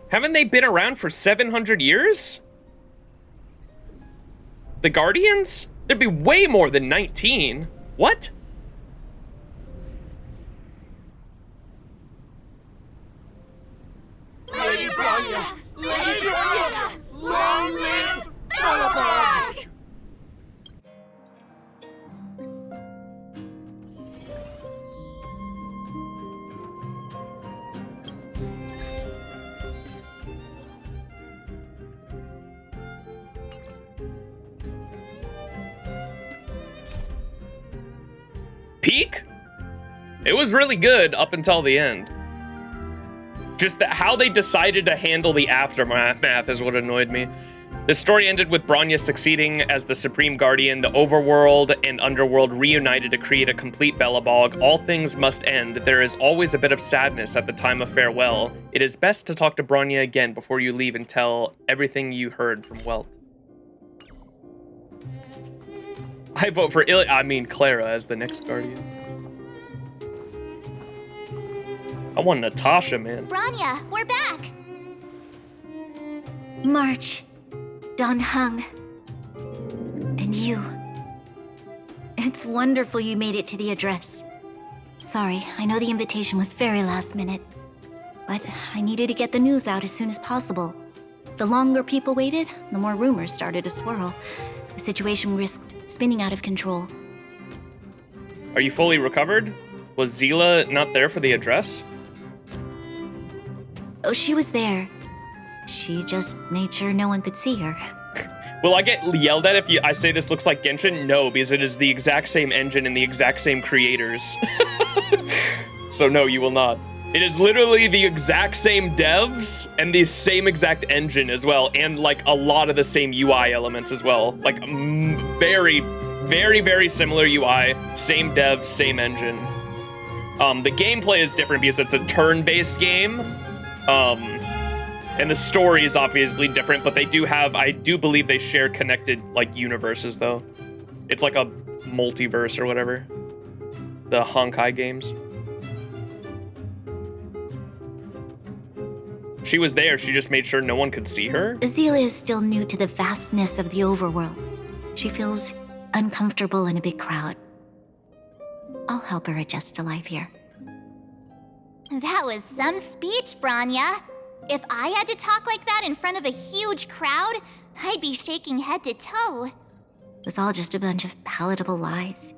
Haven't they been around for 700 years? The Guardians? There'd be way more than 19. What? Lady Bronya! Lady Bronya! Long live Belobog! Peak? It was really good up until the end. Just that how they decided to handle the aftermath is what annoyed me. The story ended with Bronya succeeding as the Supreme Guardian, the overworld and underworld reunited to create a complete Belobog. All things must end. There is always a bit of sadness at the time of farewell. It is best to talk to Bronya again before you leave and tell everything you heard from Welt. I vote for Clara as the next Guardian. I want Natasha, man. Bronya, we're back! March, Don Hung, and you. It's wonderful you made it to the address. Sorry, I know the invitation was very last minute, but I needed to get the news out as soon as possible. The longer people waited, the more rumors started to swirl. The situation risked spinning out of control. Are you fully recovered? Was Zila not there for the address? Oh, she was there. She just made sure no one could see her. Will I get yelled at if I say this looks like Genshin? No, because it is the exact same engine and the exact same creators. So no, you will not. It is literally the exact same devs and the same exact engine as well, and like a lot of the same UI elements as well. Like very, very, very similar UI, same devs, same engine. The gameplay is different because it's a turn-based game. And the story is obviously different, but they do have, I do believe they share connected, like, universes, though. It's like a multiverse or whatever. The Honkai games. She was there, she just made sure no one could see her? Azila is still new to the vastness of the overworld. She feels uncomfortable in a big crowd. I'll help her adjust to life here. That was some speech, Bronya. If I had to talk like that in front of a huge crowd, I'd be shaking head to toe. It was all just a bunch of palatable lies.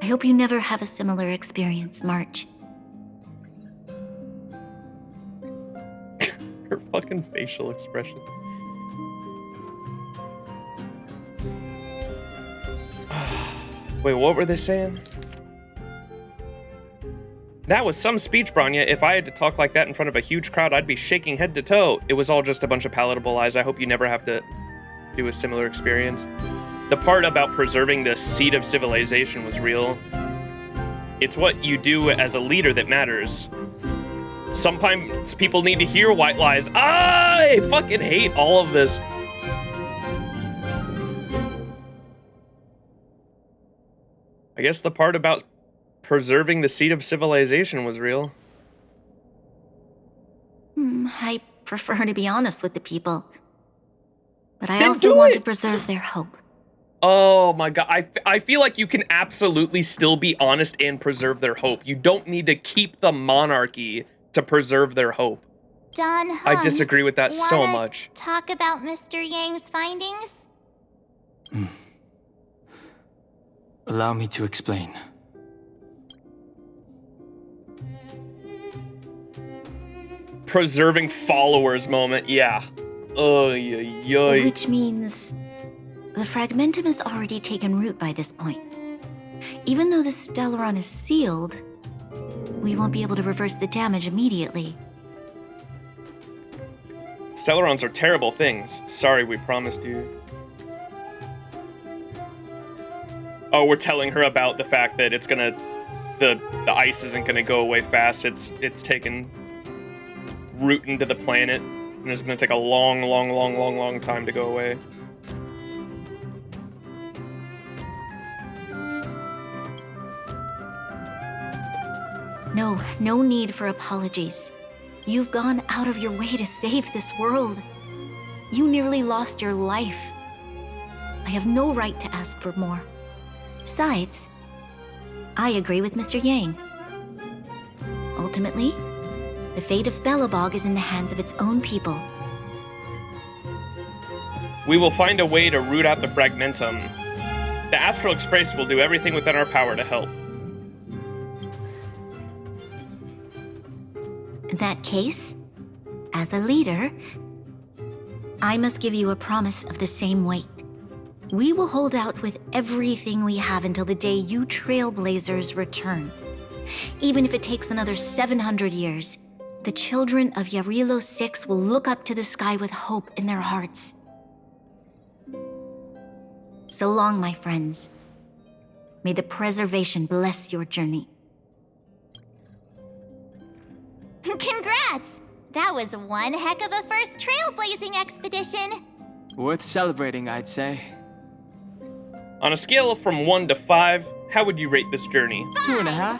I hope you never have a similar experience, March. Her fucking facial expression. Wait, what were they saying? That was some speech, Bronya. If I had to talk like that in front of a huge crowd, I'd be shaking head to toe. It was all just a bunch of palatable lies. I hope you never have to do a similar experience. The part about preserving the seed of civilization was real. It's what you do as a leader that matters. Sometimes people need to hear white lies. I fucking hate all of this. I guess the part about preserving the seed of civilization was real. I prefer to be honest with the people. But I Then also do want it! to preserve their hope. Oh my god, I feel like you can absolutely still be honest and preserve their hope. You don't need to keep the monarchy to preserve their hope. Don I Hung, disagree with that so wanna much. Talk about Mr. Yang's findings? Allow me to explain. Preserving followers moment, yeah. Which means the fragmentum has already taken root by this point. Even though the Stellaron is sealed, we won't be able to reverse the damage immediately. Stellarons are terrible things. Sorry, we promised you. Oh, we're telling her about the fact that it's gonna... The ice isn't gonna go away fast. It's taken root into the planet. And it's gonna take a long time to go away. No need for apologies. You've gone out of your way to save this world. You nearly lost your life. I have no right to ask for more. Besides, I agree with Mr. Yang. Ultimately, the fate of Belobog is in the hands of its own people. We will find a way to root out the fragmentum. The Astral Express will do everything within our power to help. In that case, as a leader, I must give you a promise of the same weight. We will hold out with everything we have until the day you Trailblazers return. Even if it takes another 700 years, the children of Jarilo-VI will look up to the sky with hope in their hearts. So long, my friends. May the preservation bless your journey. Congrats! That was one heck of a first trailblazing expedition. Worth celebrating, I'd say. On a scale from 1 to 5, how would you rate this journey? 2.5.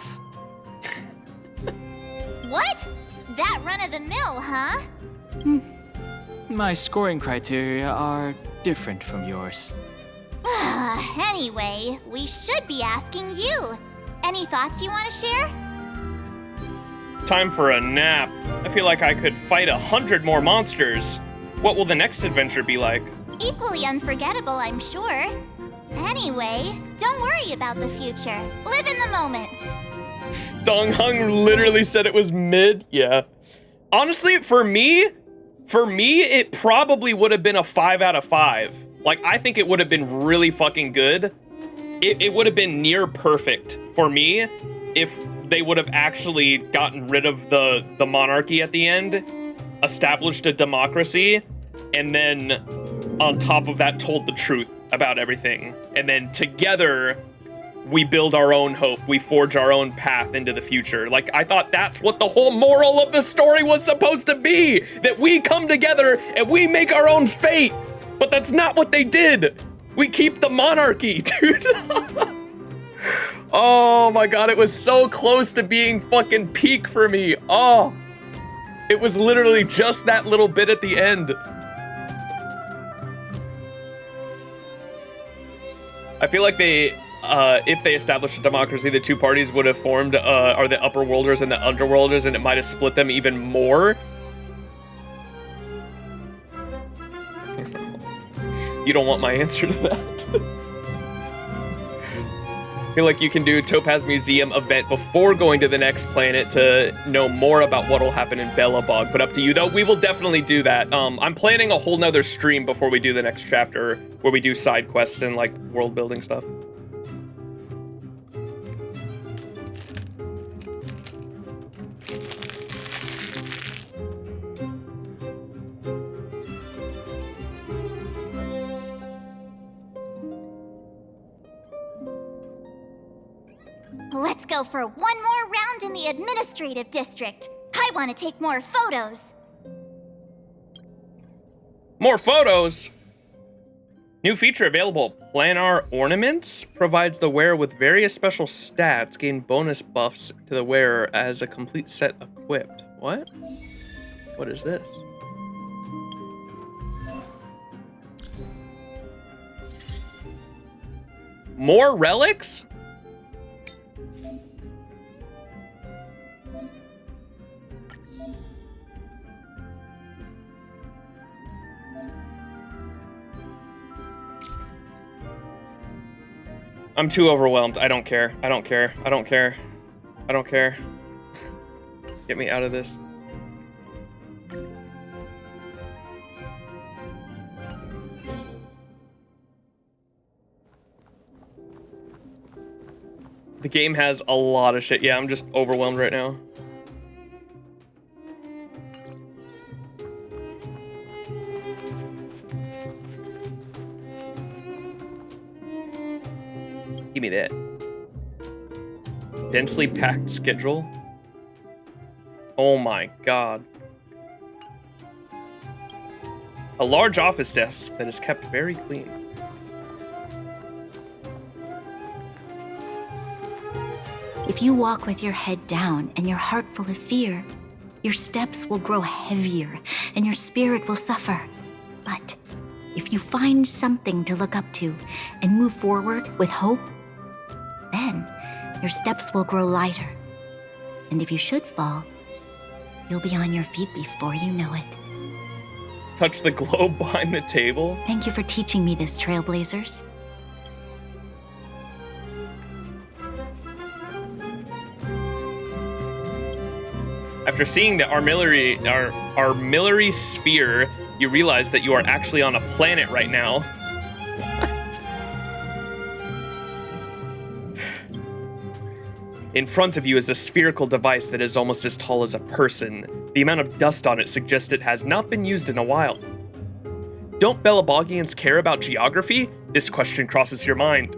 What? That run-of-the-mill, huh? My scoring criteria are different from yours. Anyway, we should be asking you. Any thoughts you want to share? Time for a nap. I feel like I could fight 100 more monsters. What will the next adventure be like? Equally unforgettable, I'm sure. Anyway, don't worry about the future. Live in the moment. Dong Hung literally said it was mid. Yeah. Honestly, for me, it probably would have been a 5 out of 5. Like, I think it would have been really fucking good. It would have been near perfect for me if they would have actually gotten rid of the monarchy at the end, established a democracy, and then on top of that told the truth about everything. And then together, we build our own hope. We forge our own path into the future. Like, I thought that's what the whole moral of the story was supposed to be. That we come together and we make our own fate. But that's not what they did. We keep the monarchy, dude. Oh my god, it was so close to being fucking peak for me. Oh. It was literally just that little bit at the end. I feel like they, if they established a democracy, the two parties would have formed, are the Upper Worlders and the Underworlders, and it might have split them even more. You don't want my answer to that. I feel like you can do a Topaz Museum event before going to the next planet to know more about what will happen in Belobog, but up to you though. We will definitely do that. I'm planning a whole nother stream before we do the next chapter where we do side quests and like world building stuff. Let's go for one more round in the administrative district. I want to take more photos. More photos? New feature available, Planar Ornaments, provides the wearer with various special stats, gain bonus buffs to the wearer as a complete set equipped. What? What is this? More relics? I'm too overwhelmed. I don't care. I don't care. I don't care. I don't care. Get me out of this. The game has a lot of shit. Yeah, I'm just overwhelmed right now. Give me that. Densely packed schedule. Oh my god. A large office desk that is kept very clean. If you walk with your head down and your heart full of fear, your steps will grow heavier and your spirit will suffer. But if you find something to look up to and move forward with hope, then your steps will grow lighter. And if you should fall, you'll be on your feet before you know it. Touch the globe behind the table. Thank you for teaching me this, Trailblazers. After seeing the armillary sphere, you realize that you are actually on a planet right now. What? In front of you is a spherical device that is almost as tall as a person. The amount of dust on it suggests it has not been used in a while. Don't Belabogians care about geography? This question crosses your mind.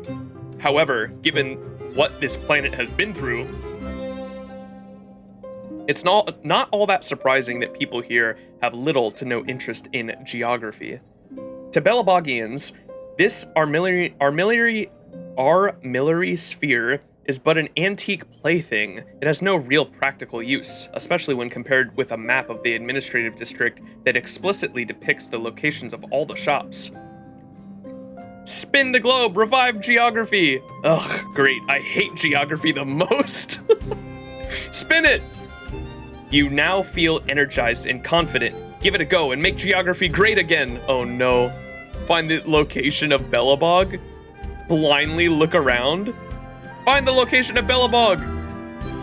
However, given what this planet has been through, it's not all that surprising that people here have little to no interest in geography. To Belabogians, this armillary sphere is but an antique plaything. It has no real practical use, especially when compared with a map of the administrative district that explicitly depicts the locations of all the shops. Spin the globe, revive geography! Ugh, great, I hate geography the most. Spin it! You now feel energized and confident. Give it a go and make geography great again. Oh no. Find the location of Belobog. Blindly look around. Find the location of Belobog.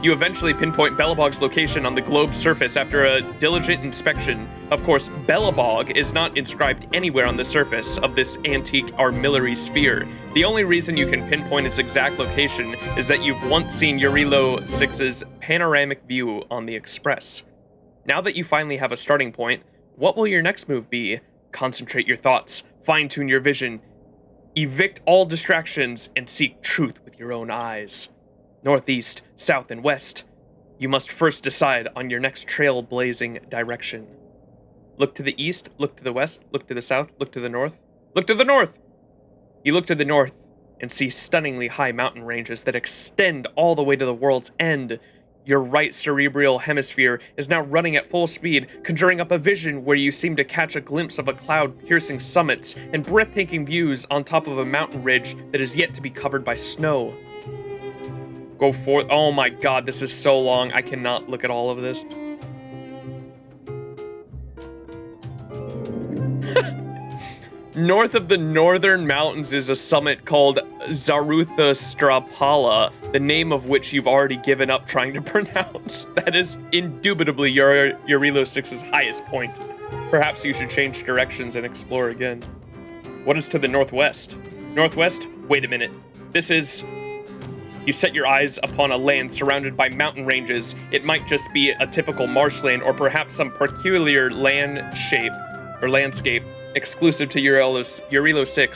You eventually pinpoint Belobog's location on the globe's surface after a diligent inspection. Of course, Belobog is not inscribed anywhere on the surface of this antique armillary sphere. The only reason you can pinpoint its exact location is that you've once seen Jarilo-VI's panoramic view on the Express. Now that you finally have a starting point, what will your next move be? Concentrate your thoughts, fine-tune your vision, evict all distractions, and seek truth with your own eyes. Northeast, south, and west. You must first decide on your next trailblazing direction. Look to the east, look to the west, look to the south, look to the north. Look to the north! You look to the north and see stunningly high mountain ranges that extend all the way to the world's end. Your right cerebral hemisphere is now running at full speed, conjuring up a vision where you seem to catch a glimpse of a cloud-piercing summits and breathtaking views on top of a mountain ridge that is yet to be covered by snow. Go forth. Oh my god, this is so long. I cannot look at all of this. North of the northern mountains is a summit called Zaruthastrapala, the name of which you've already given up trying to pronounce. That is indubitably Jarilo-VI's highest point. Perhaps you should change directions and explore again. What is to the northwest? Northwest? Wait a minute. This is... You set your eyes upon a land surrounded by mountain ranges. It might just be a typical marshland or perhaps some peculiar landscape exclusive to Jarilo-VI,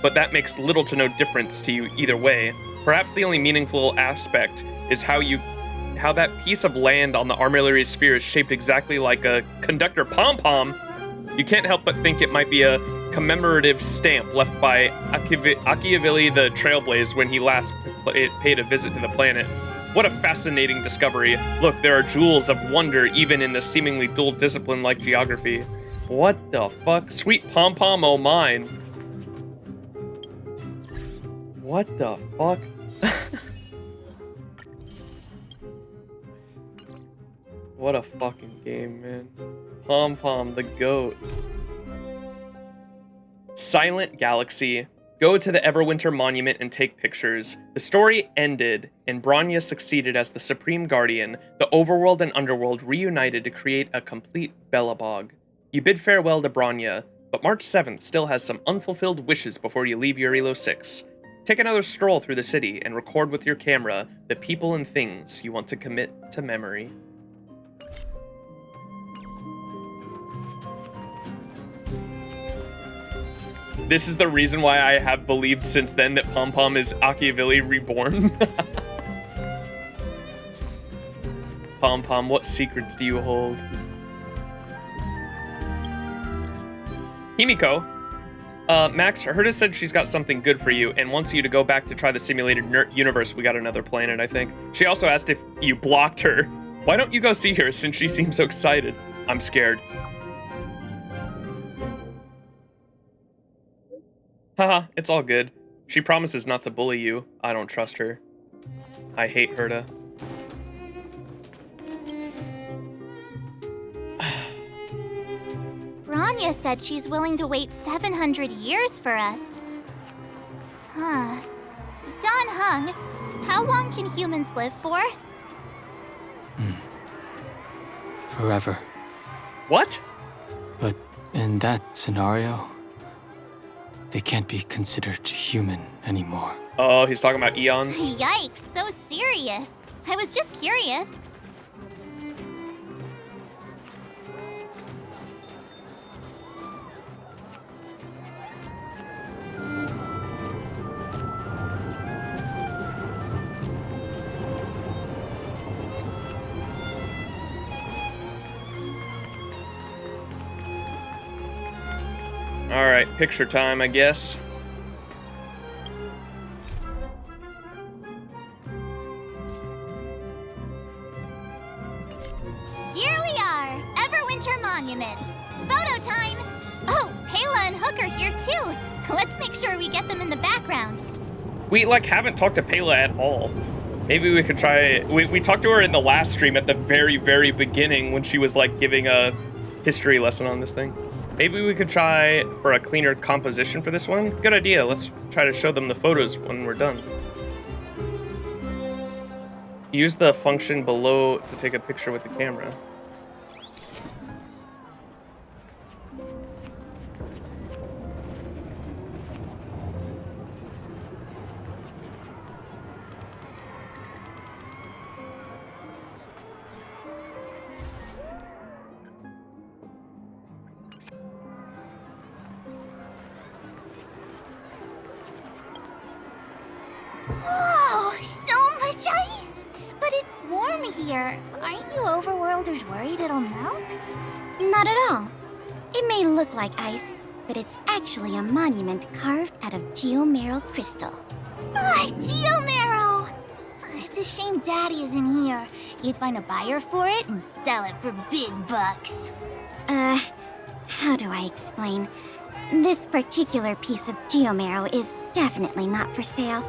but that makes little to no difference to you either way. Perhaps the only meaningful aspect is how that piece of land on the armillary sphere is shaped exactly like a conductor pom-pom. You can't help but think it might be a commemorative stamp left by Machiavelli the Trailblaze when he last paid a visit to the planet. What a fascinating discovery. Look, there are jewels of wonder even in a seemingly dull discipline like geography. What the fuck? Sweet pom-pom, oh mine. What the fuck? What a fucking game, man. Pom-pom, the goat. Silent Galaxy. Go to the Everwinter Monument and take pictures. The story ended, and Bronya succeeded as the Supreme Guardian. The overworld and underworld reunited to create a complete Belobog. You bid farewell to Bronya, but March 7th still has some unfulfilled wishes before you leave Jarilo-VI. Take another stroll through the city and record with your camera the people and things you want to commit to memory. This is the reason why I have believed since then that Pom-Pom is Machiavelli reborn. Pom-Pom, what secrets do you hold? Himiko, Max, Herta said she's got something good for you and wants you to go back to try the simulated universe. We got another planet, I think. She also asked if you blocked her. Why don't you go see her since she seems so excited? I'm scared. Haha, it's all good. She promises not to bully you. I don't trust her. I hate Herta. Bronya said she's willing to wait 700 years for us. Huh. Don Hung, how long can humans live for? Forever. What? But in that scenario, they can't be considered human anymore. Oh, he's talking about eons? Yikes, so serious. I was just curious. Alright, picture time, I guess. Here we are, Everwinter Monument. Photo time! Oh, Payla and Hook are here too. Let's make sure we get them in the background. We, haven't talked to Payla at all. Maybe we could try... We talked to her in the last stream at the very, very beginning when she was, giving a history lesson on this thing. Maybe we could try for a cleaner composition for this one. Good idea. Let's try to show them the photos when we're done. Use the function below to take a picture with the camera. Oh, so much ice! But it's warm here. Aren't you overworlders worried it'll melt? Not at all. It may look like ice, but it's actually a monument carved out of geomeral crystal. Ah, Geomarrow! It's a shame Daddy isn't here. He'd find a buyer for it and sell it for big bucks. How do I explain? This particular piece of geomarrow is definitely not for sale.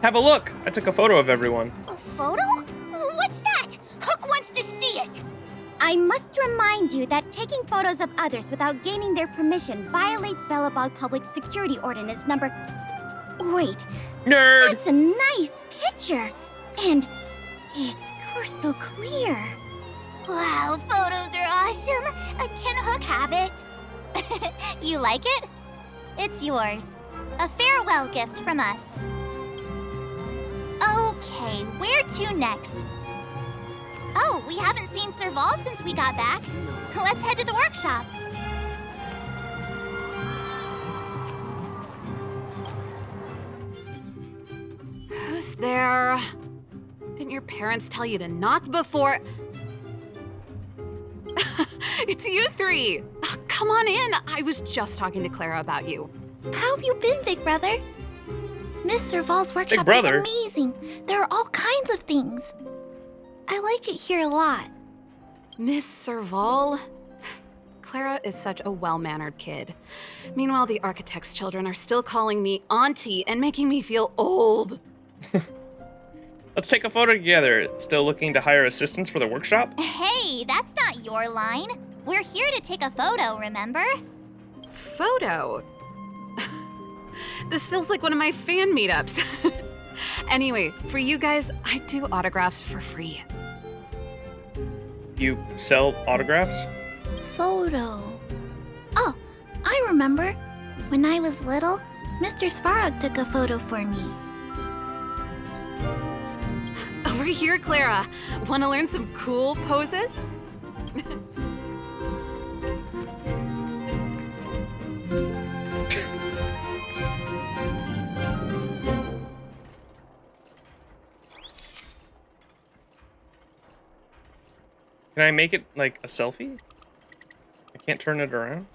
Have a look! I took a photo of everyone. A photo? What's that? Hook wants to see it! I must remind you that taking photos of others without gaining their permission violates Belobog Public Security Ordinance number... Wait. Nerd! That's a nice picture! And it's crystal clear. Wow, photos are awesome! Can Hook have it? You like it? It's yours. A farewell gift from us. Okay, where to next? Oh, we haven't seen Serval since we got back. Let's head to the workshop. Who's there? Didn't your parents tell you to knock before... It's you three! Oh, come on in. I was just talking to Clara about you. How have you been, Big Brother? Miss Serval's workshop is Brother? amazing. There are all kinds of things. I like it here a lot. Miss Serval? Clara is such a well-mannered kid. Meanwhile, the architect's children are still calling me auntie and making me feel old. Let's take a photo together. Still looking to hire assistants for the workshop? Hey, that's not your line. We're here to take a photo, remember? Photo? This feels like one of my fan meetups. Anyway, for you guys, I do autographs for free. You sell autographs? Photo. Oh, I remember. When I was little, Mr. Svarog took a photo for me. Over here, Clara. Want to learn some cool poses? Can I make it like a selfie? I can't turn it around.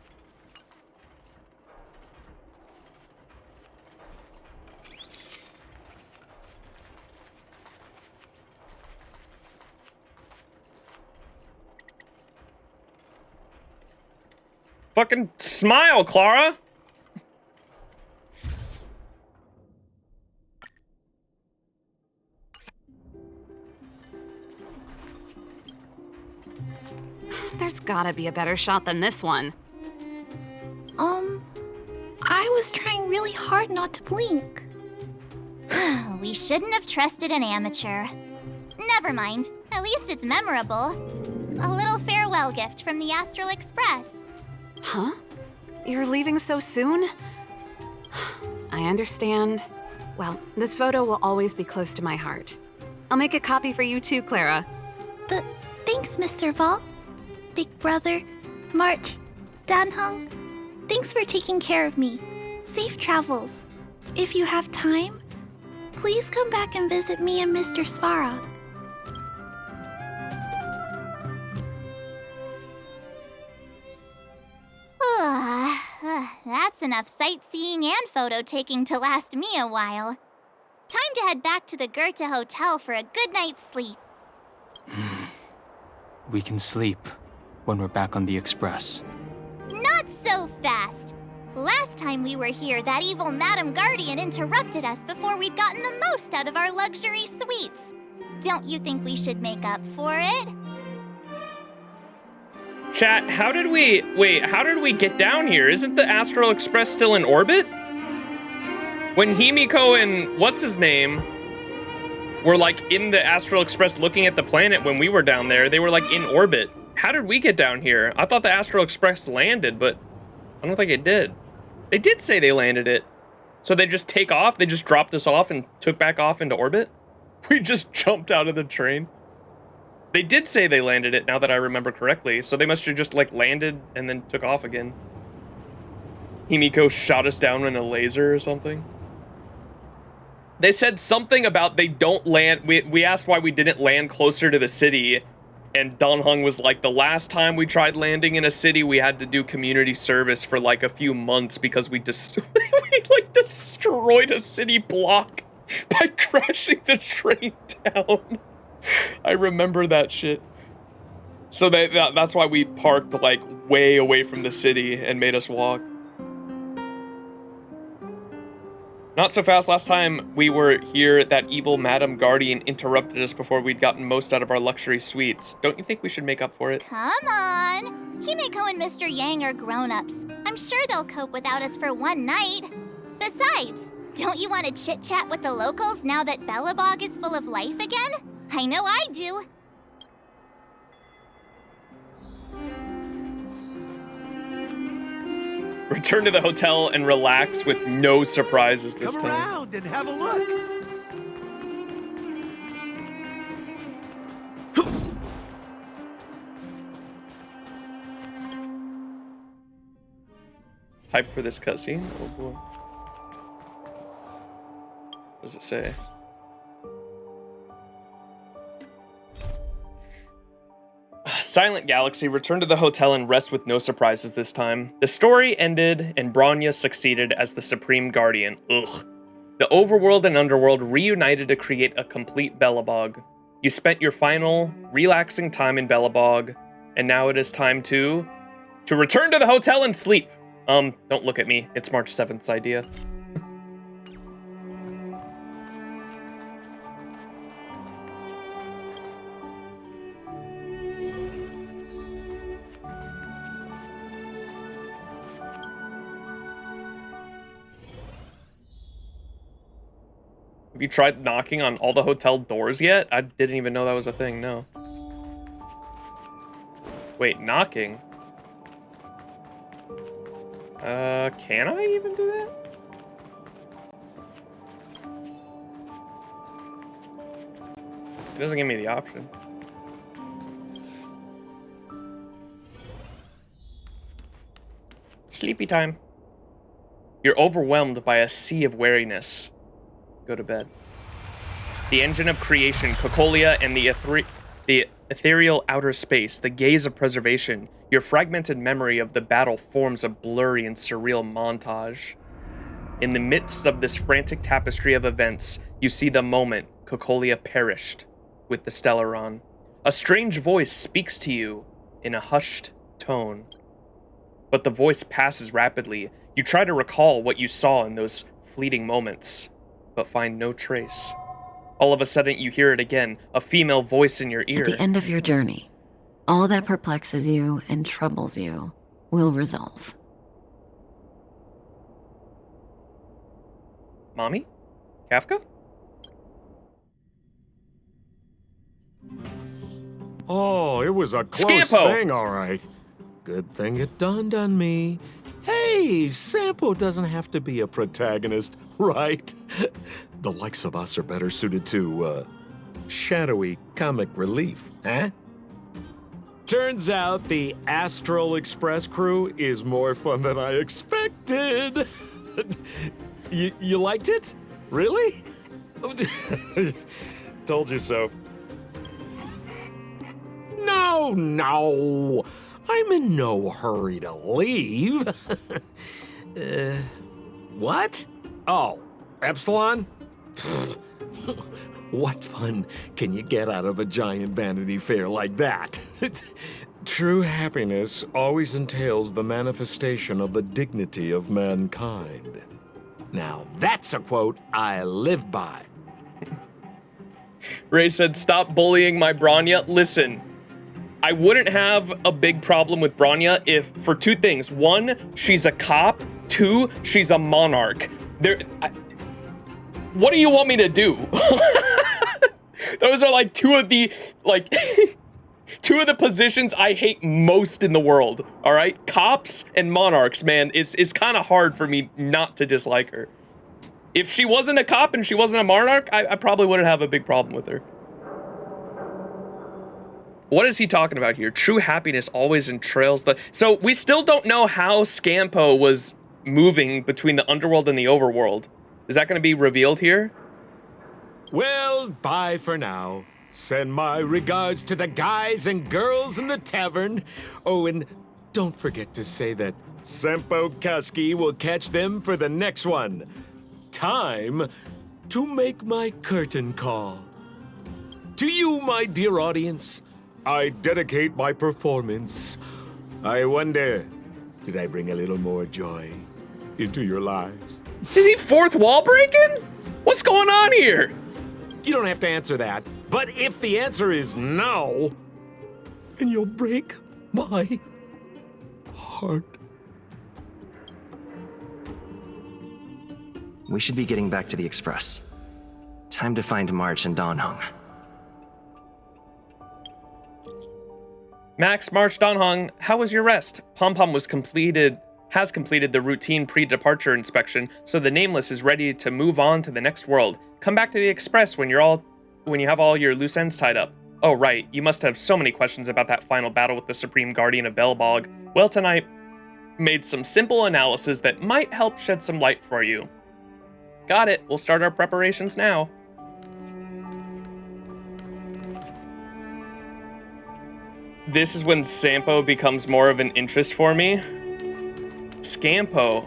Fucking smile, Clara! There's gotta be a better shot than this one. I was trying really hard not to blink. We shouldn't have trusted an amateur. Never mind. At least it's memorable. A little farewell gift from the Astral Express. Huh? You're leaving so soon? I understand. Well, this photo will always be close to my heart. I'll make a copy for you too, Clara. Thanks, Mr. Val. Big Brother, March, Danhung, thanks for taking care of me. Safe travels. If you have time, please come back and visit me and Mr. Svarog. That's enough sightseeing and photo taking to last me a while. Time to head back to the Goethe Hotel for a good night's sleep. We can sleep when we're back on the Express. Not so fast! Last time we were here, that evil Madam Guardian interrupted us before we'd gotten the most out of our luxury suites. Don't you think we should make up for it? Chat, how did we get down here? Isn't the Astral Express still in orbit? When Himiko and what's-his-name were like in the Astral Express looking at the planet when we were down there, they were like in orbit. How did we get down here? I thought the Astral Express landed, but I don't think it did. They did say they landed it. So they just take off? They just dropped us off and took back off into orbit? We just jumped out of the train. They did say they landed it, now that I remember correctly, so they must have just, like, landed and then took off again. Himiko shot us down in a laser or something. They said something about they don't land... We asked why we didn't land closer to the city, and Danhung was like, the last time we tried landing in a city, we had to do community service for, like, a few months because we destroyed a city block by crashing the train down. I remember that shit. So that's why we parked like way away from the city and made us walk. Not so fast. Last time we were here, that evil Madam Guardian interrupted us before we'd gotten most out of our luxury suites. Don't you think we should make up for it? Come on! Himiko and Mr. Yang are grown-ups. I'm sure they'll cope without us for one night. Besides, don't you want to chit-chat with the locals now that Belobog is full of life again? I know I do. Return to the hotel and relax with no surprises this time. Come around and have a look. Hype for this cutscene? Oh boy. What does it say? Silent Galaxy, return to the hotel and rest with no surprises this time. The story ended and Bronya succeeded as the Supreme Guardian. Ugh. The overworld and underworld reunited to create a complete Belobog. You spent your final, relaxing time in Belobog, and now it is time to return to the hotel and sleep. Don't look at me. It's March 7th's idea. Have you tried knocking on all the hotel doors yet? I didn't even know that was a thing, no. Wait, knocking? Can I even do that? It doesn't give me the option. Sleepy time. You're overwhelmed by a sea of wariness. Go to bed. The engine of creation, Cocolia, and the ethereal outer space, the gaze of preservation, your fragmented memory of the battle forms a blurry and surreal montage. In the midst of this frantic tapestry of events, you see the moment Cocolia perished with the Stellaron. A strange voice speaks to you in a hushed tone. But the voice passes rapidly. You try to recall what you saw in those fleeting moments, but find no trace. All of a sudden, you hear it again, a female voice in your ear. At the end of your journey, all that perplexes you and troubles you will resolve. Mommy? Kafka? Oh, it was a close Scampo! thing, all right. Good thing it dawned on me. Hey, Sampo doesn't have to be a protagonist, right? The likes of us are better suited to, shadowy comic relief, huh? Turns out the Astral Express crew is more fun than I expected. You liked it? Really? Told you so. No. I'm in no hurry to leave. What? Oh, Epsilon? What fun can you get out of a giant Vanity Fair like that? True happiness always entails the manifestation of the dignity of mankind. Now, that's a quote I live by. Ray said, stop bullying my Bronya. Listen, I wouldn't have a big problem with Bronya if, for two things. One, she's a cop. Two, she's a monarch. What do you want me to do? Those are like two of the positions I hate most in the world. All right, cops and monarchs, man. It's kind of hard for me not to dislike her. If she wasn't a cop and she wasn't a monarch, I probably wouldn't have a big problem with her. What is he talking about here? True happiness always entrails the... So we still don't know how Scampo was moving between the underworld and the overworld. Is that going to be revealed here? Well, bye for now. Send my regards to the guys and girls in the tavern. Oh, and don't forget to say that Sempo Kaski will catch them for the next one. Time to make my curtain call. To you, my dear audience, I dedicate my performance. I wonder, did I bring a little more joy into your lives? Is he fourth wall breaking? What's going on here? You don't have to answer that. But if the answer is no, then you'll break my heart. We should be getting back to the Express. Time to find March and Donhong. Max, March, Donhong, how was your rest? Pom-Pom has completed the routine pre-departure inspection, so the Nameless is ready to move on to the next world. Come back to the Express when you have all your loose ends tied up. Oh right, you must have so many questions about that final battle with the Supreme Guardian of Belobog. Well, tonight made some simple analysis that might help shed some light for you. Got it, we'll start our preparations now. This is when Sampo becomes more of an interest for me. Scampo.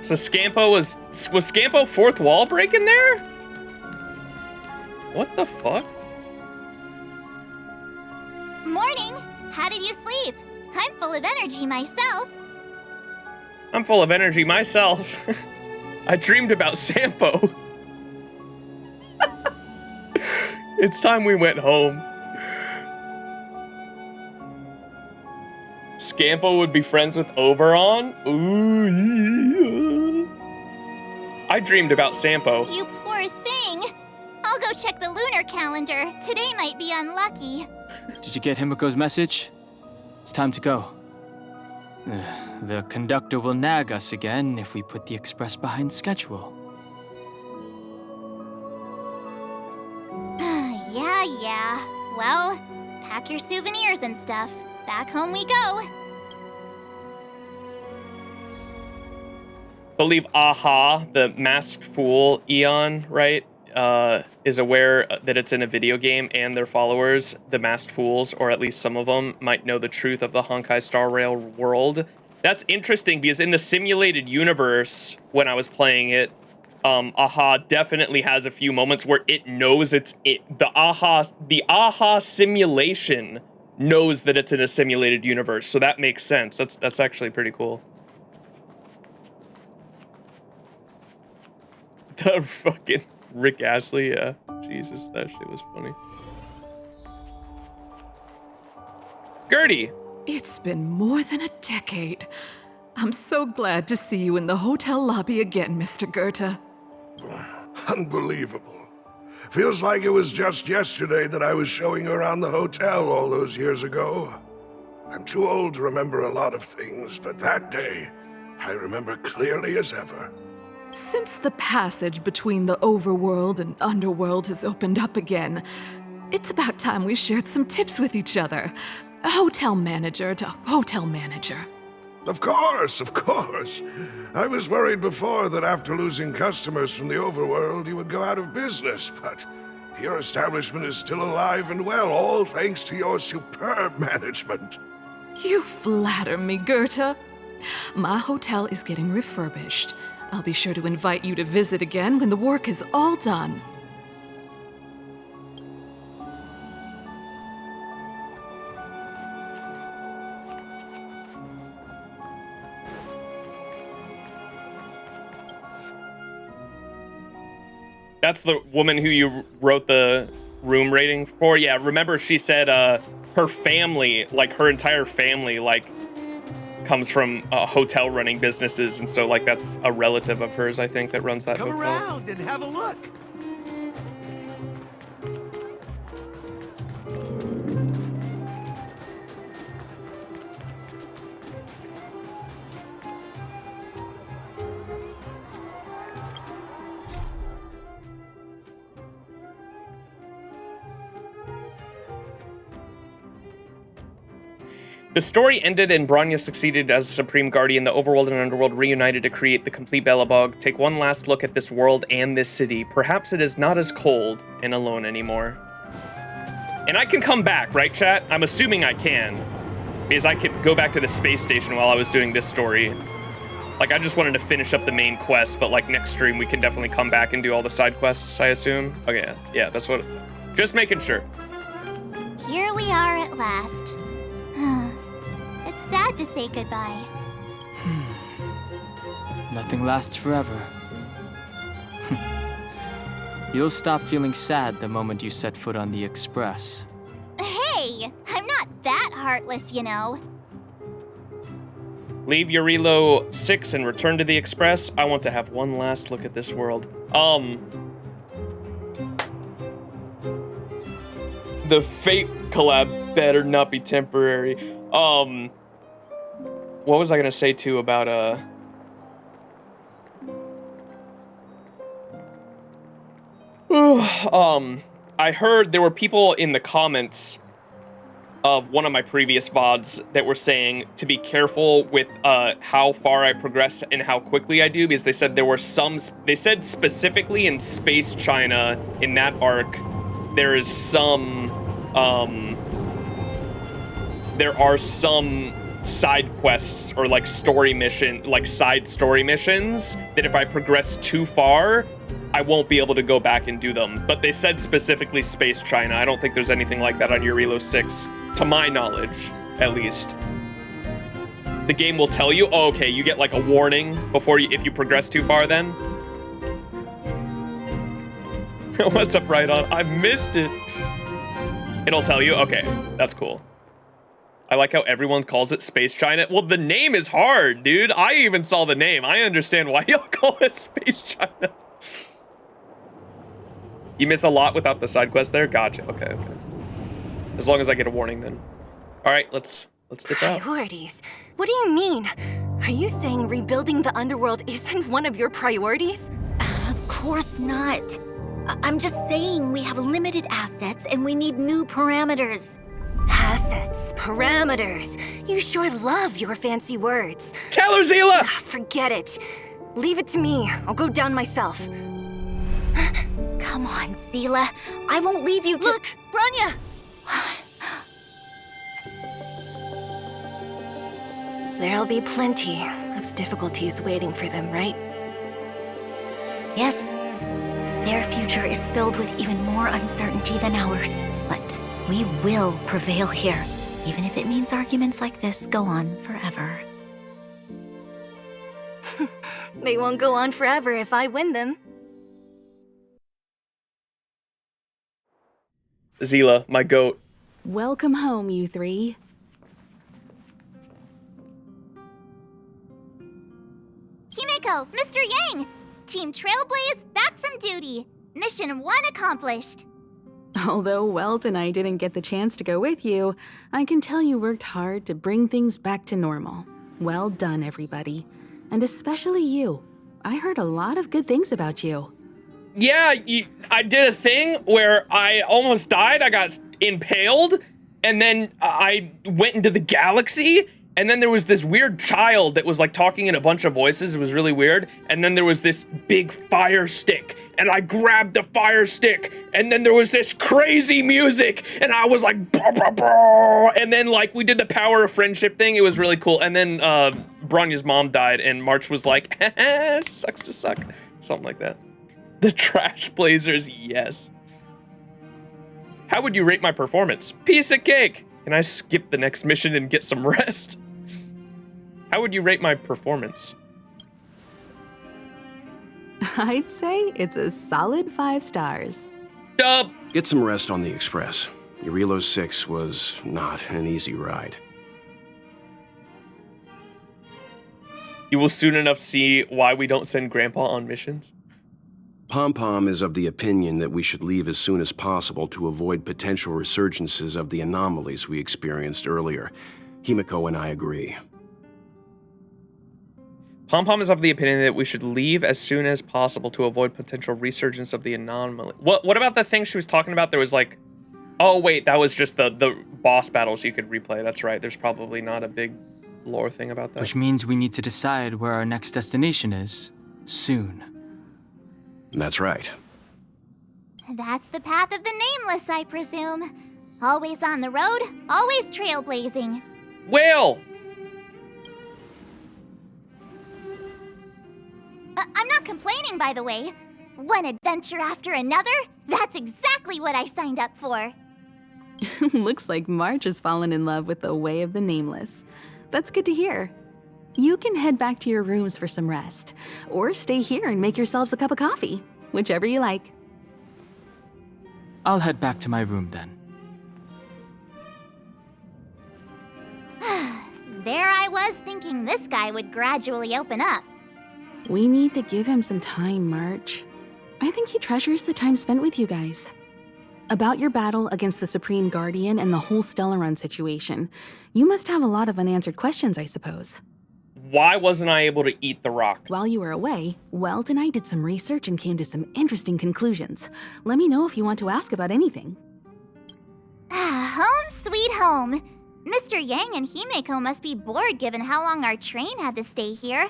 So Scampo was Scampo fourth wall breaking there? What the fuck? Morning! How did you sleep? I'm full of energy myself. I'm full of energy myself. I dreamed about Sampo. It's time we went home. Scampo would be friends with Oberon? Ooh, yeah. I dreamed about Sampo. You poor thing. I'll go check the lunar calendar. Today might be unlucky. Did you get Himiko's message? It's time to go. The conductor will nag us again if we put the express behind schedule. Yeah. Well, pack your souvenirs and stuff. Back home we go. Believe Aha, the masked fool Eon, right, is aware that it's in a video game, and their followers, the masked fools, or at least some of them, might know the truth of the Honkai Star Rail world. That's interesting because in the simulated universe, when I was playing it, Aha definitely has a few moments where it knows the Aha simulation knows that it's in a simulated universe, so that makes sense. That's actually pretty cool. The fucking Rick Astley, yeah. Jesus, that shit was funny. Gertie! It's been more than a decade. I'm so glad to see you in the hotel lobby again, Mr. Goethe. Unbelievable. Feels like it was just yesterday that I was showing around the hotel all those years ago. I'm too old to remember a lot of things, but that day, I remember clearly as ever. Since the passage between the overworld and underworld has opened up again, it's about time we shared some tips with each other. Hotel manager to hotel manager. Of course. I was worried before that after losing customers from the overworld, you would go out of business, but your establishment is still alive and well, all thanks to your superb management. You flatter me, Goethe. My hotel is getting refurbished. I'll be sure to invite you to visit again when the work is all done. That's the woman who you wrote the room rating for? Yeah, remember she said her family, like her entire family, like comes from hotel running businesses, and so like that's a relative of hers, I think, that runs that hotel. Come around and have a look. The story ended and Bronya succeeded as Supreme Guardian. The overworld and underworld reunited to create the complete Belobog. Take one last look at this world and this city. Perhaps it is not as cold and alone anymore. And I can come back, right, chat? I'm assuming I can. Because I could go back to the space station while I was doing this story. Like, I just wanted to finish up the main quest, but like next stream we can definitely come back and do all the side quests, I assume. Okay, yeah, that's what... Just making sure. Here we are at last. It's sad to say goodbye. Nothing lasts forever. You'll stop feeling sad the moment you set foot on the Express. Hey, I'm not that heartless, you know. Leave Jarilo-VI and return to the Express. I want to have one last look at this world. The Fate collab better not be temporary. What was I gonna say too about I heard there were people in the comments of one of my previous VODs that were saying to be careful with how far I progress and how quickly I do, because they said there were they said specifically in Space China, in that arc, there is some there are some side quests or like side story missions that if I progress too far, I won't be able to go back and do them. But they said specifically Space China. I don't think there's anything like that on Jarilo-VI, to my knowledge, at least. The game will tell you, oh, okay, you get like a warning before if you progress too far then. What's up, right on? I missed it. It'll tell you, okay, that's cool. I like how everyone calls it Space China. Well, the name is hard, dude. I even saw the name. I understand why y'all call it Space China. You miss a lot without the side quest there? Gotcha, okay. As long as I get a warning then. All right, let's dip out. Priorities? What do you mean? Are you saying rebuilding the underworld isn't one of your priorities? Of course not. I'm just saying we have limited assets and we need new parameters. Assets, parameters. You sure love your fancy words. Tell her, Zila! Forget it. Leave it to me. I'll go down myself. Come on, Zila. I won't leave you to— Look, Bronya! There'll be plenty of difficulties waiting for them, right? Yes. Their future is filled with even more uncertainty than ours. But we will prevail here, even if it means arguments like this go on forever. They won't go on forever if I win them. Zila, my goat. Welcome home, you three. Himeko, Mr. Yang! Team Trailblaze back from duty. Mission 1 accomplished. Although Welt and I didn't get the chance to go with you, I can tell you worked hard to bring things back to normal. Well done, everybody. And especially you. I heard a lot of good things about you. Yeah, I did a thing where I almost died. I got impaled, and then I went into the galaxy, and then there was this weird child that was like talking in a bunch of voices. It was really weird. And then there was this big fire stick, and I grabbed the fire stick, and then there was this crazy music, and I was like, bah, bah, bah. And then like we did the power of friendship thing. It was really cool. And then Bronya's mom died, and March was like, sucks to suck, something like that. The Trash Blazers, yes. How would you rate my performance? Piece of cake. Can I skip the next mission and get some rest? How would you rate my performance? I'd say it's a solid 5 stars. Dub! Get some rest on the Express. Jarilo-VI was not an easy ride. You will soon enough see why we don't send Grandpa on missions. Pom-Pom is of the opinion that we should leave as soon as possible to avoid potential resurgences of the anomalies we experienced earlier. Himeko and I agree. Pom-Pom is of the opinion that we should leave as soon as possible to avoid potential resurgence of the anomaly. What about the thing she was talking about? There was like, oh wait, that was just the boss battles you could replay. That's right. There's probably not a big lore thing about that. Which means we need to decide where our next destination is soon. That's right. That's the path of the Nameless, I presume. Always on the road, always trailblazing. Will! I'm not complaining, by the way. One adventure after another, that's exactly what I signed up for. Looks like March has fallen in love with the way of the Nameless. That's good to hear. You can head back to your rooms for some rest, or stay here and make yourselves a cup of coffee, whichever you like. I'll head back to my room then. There I was thinking this guy would gradually open up. We need to give him some time, March. I think he treasures the time spent with you guys. About your battle against the Supreme Guardian and the whole Stellaron situation, you must have a lot of unanswered questions, I suppose. Why wasn't I able to eat the rock? While you were away, Welt and I did some research and came to some interesting conclusions. Let me know if you want to ask about anything. Home sweet home. Mr. Yang and Himeko must be bored given how long our train had to stay here.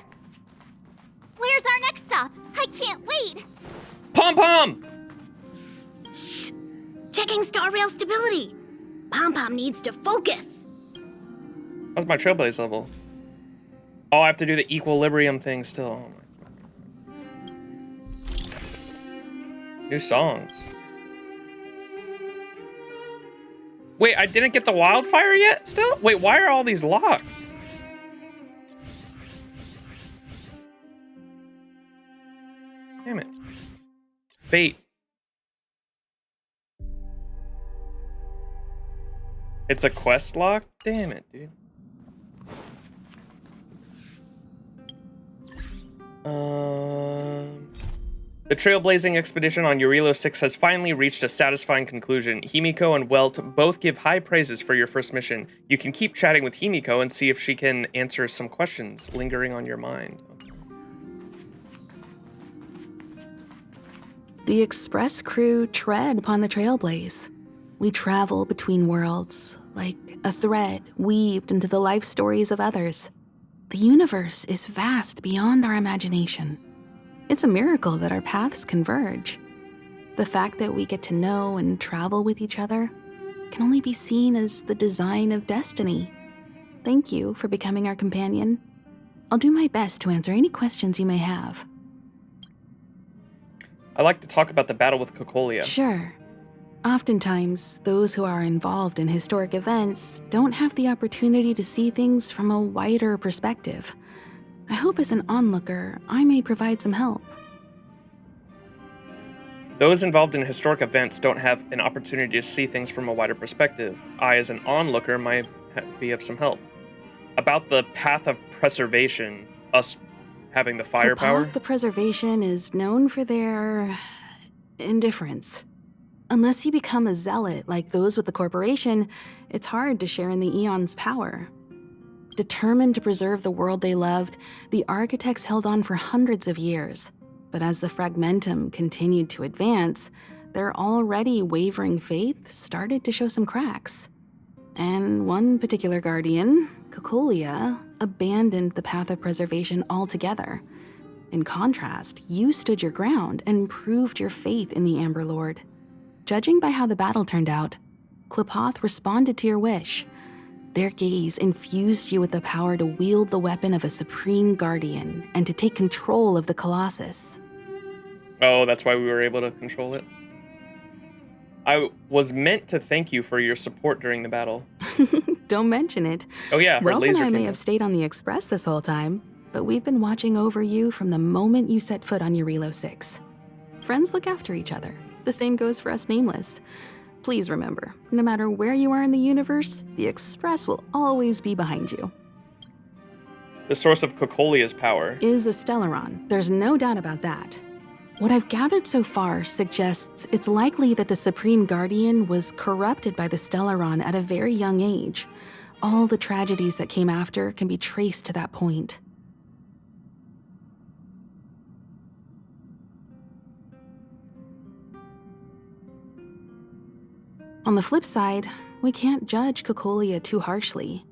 Where's our next stop? I can't wait! Pom-Pom! Shh! Checking star rail stability. Pom-Pom needs to focus. How's my Trailblaze level? Oh, I have to do the equilibrium thing still. Oh my. New songs. Wait, I didn't get the wildfire yet still? Wait, why are all these locked? Damn it. Fate. It's a quest lock? Damn it, dude. The trailblazing expedition on Jarilo-VI has finally reached a satisfying conclusion. Himiko and Welt both give high praises for your first mission. You can keep chatting with Himiko and see if she can answer some questions lingering on your mind. The express crew tread upon the trailblaze. We travel between worlds, like a thread weaved into the life stories of others. The universe is vast beyond our imagination. It's a miracle that our paths converge. The fact that we get to know and travel with each other can only be seen as the design of destiny. Thank you for becoming our companion. I'll do my best to answer any questions you may have. I like to talk about the battle with Cocolia. Sure. Oftentimes, those who are involved in historic events don't have the opportunity to see things from a wider perspective. I hope as an onlooker, I may provide some help. Those involved in historic events don't have an opportunity to see things from a wider perspective. I, as an onlooker, might be of some help. About the path of preservation, us having the firepower. The preservation is known for their indifference. Unless you become a zealot like those with the corporation, it's hard to share in the Eon's power. Determined to preserve the world they loved, the architects held on for hundreds of years. But as the fragmentum continued to advance, their already wavering faith started to show some cracks. And one particular guardian, Cocolia, abandoned the path of preservation altogether. In contrast, you stood your ground and proved your faith in the Amber Lord. Judging by how the battle turned out, Qlipoth responded to your wish. Their gaze infused you with the power to wield the weapon of a supreme guardian and to take control of the Colossus. Oh, that's why we were able to control it. I was meant to thank you for your support during the battle. Don't mention it. Oh yeah, her Welt and laser I may came have up. stayed on the Express this whole time, but we've been watching over you from the moment you set foot on Jarilo-VI. Friends look after each other. The same goes for us Nameless. Please remember, no matter where you are in the universe, the Express will always be behind you. The source of Cocolia's power Is a Stellaron. There's no doubt about that. What I've gathered so far suggests it's likely that the Supreme Guardian was corrupted by the Stellaron at a very young age. All the tragedies that came after can be traced to that point. On the flip side, we can't judge Cocolia too harshly.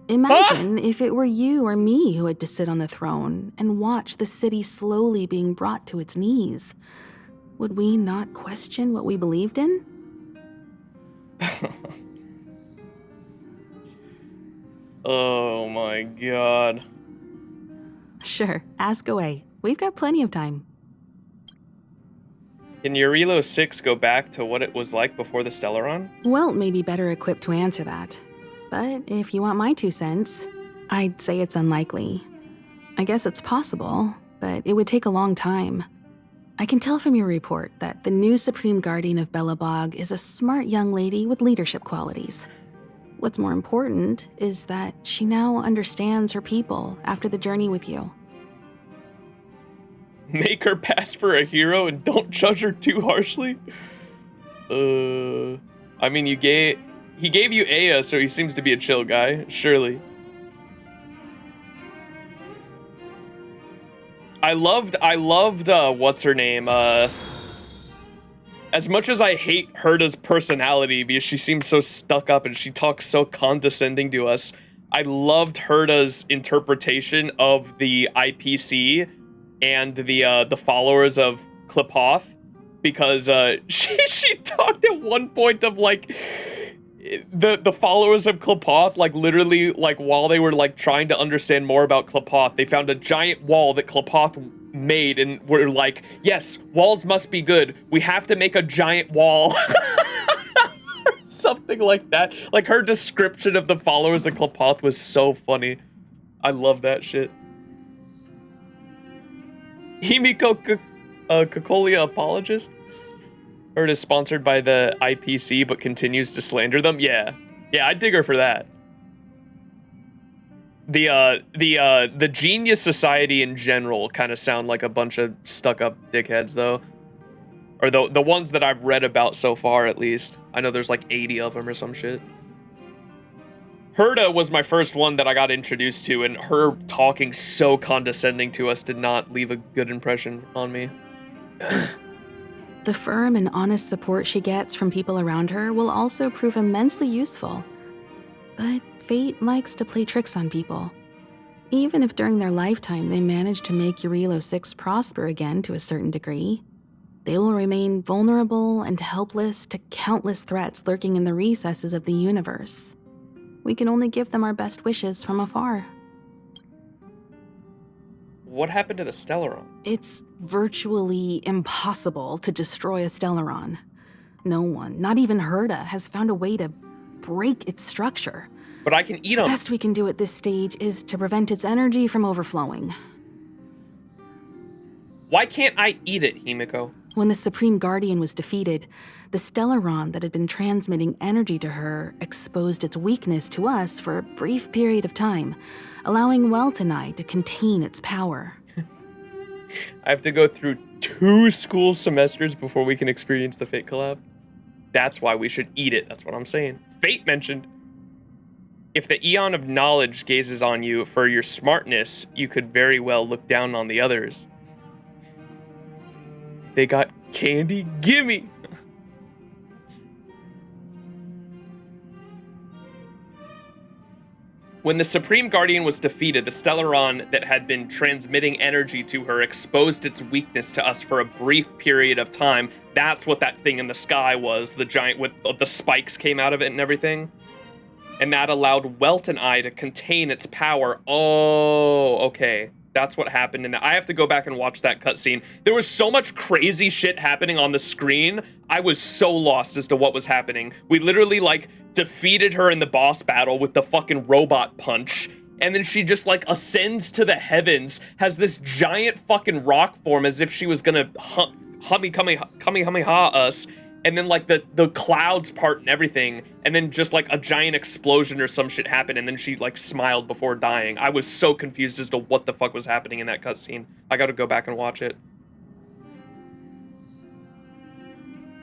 Imagine if it were you or me who had to sit on the throne and watch the city slowly being brought to its knees. Would we not question what we believed in? Oh my god. Sure, ask away. We've got plenty of time. Can Jarilo-VI go back to what it was like before the Stellaron? Welt may be better equipped to answer that. But if you want my 2 cents, I'd say it's unlikely. I guess it's possible, but it would take a long time. I can tell from your report that the new Supreme Guardian of Belobog is a smart young lady with leadership qualities. What's more important is that she now understands her people after the journey with you. Make her pass for a hero and don't judge her too harshly? I mean, he gave you Aya, so he seems to be a chill guy, surely. I loved, what's her name? As much as I hate Herda's personality because she seems so stuck up and she talks so condescending to us, I loved Herda's interpretation of the IPC and the followers of Qlipoth, because she talked at one point of like, the followers of Klapoth, like literally, like while they were like trying to understand more about Klapoth, they found a giant wall that Klapoth made and were like, yes, walls must be good. We have to make a giant wall. Something like that. Like her description of the followers of Klapoth was so funny. I love that shit. Himiko Kokolia apologist? Heard is sponsored by the IPC but continues to slander them? Yeah. Yeah, I dig her for that. The Genius Society in general kind of sound like a bunch of stuck-up dickheads, though. Or the ones that I've read about so far, at least. I know there's like 80 of them or some shit. Herda was my first one that I got introduced to, and her talking so condescending to us did not leave a good impression on me. The firm and honest support she gets from people around her will also prove immensely useful. But fate likes to play tricks on people. Even if during their lifetime they manage to make Jarilo-VI prosper again to a certain degree, they will remain vulnerable and helpless to countless threats lurking in the recesses of the universe. We can only give them our best wishes from afar. What happened to the Stellaron? It's virtually impossible to destroy a Stellaron. No one, not even Herda, has found a way to break its structure. But I can eat them. The best we can do at this stage is to prevent its energy from overflowing. Why can't I eat it, Himiko? When the Supreme Guardian was defeated, the Stellaron that had been transmitting energy to her exposed its weakness to us for a brief period of time, allowing Welt and I to contain its power. I have to go through 2 school semesters before we can experience the Fate collab. That's why we should eat it. That's what I'm saying. Fate mentioned. If the Eon of Knowledge gazes on you for your smartness, you could very well look down on the others. They got candy? Gimme! When the Supreme Guardian was defeated, the Stellaron that had been transmitting energy to her exposed its weakness to us for a brief period of time. That's what that thing in the sky was, the giant with the spikes came out of it and everything. And that allowed Welt and I to contain its power. Oh, okay. That's what happened in that. I have to go back and watch that cutscene. There was so much crazy shit happening on the screen. I was so lost as to what was happening. We literally, like, defeated her in the boss battle with the fucking robot punch. And then she just, like, ascends to the heavens, has this giant fucking rock form as if she was gonna Kamehameha us. And then, like, the clouds part and everything, and then just, like, a giant explosion or some shit happened, and then she, like, smiled before dying. I was so confused as to what the fuck was happening in that cutscene. I gotta go back and watch it.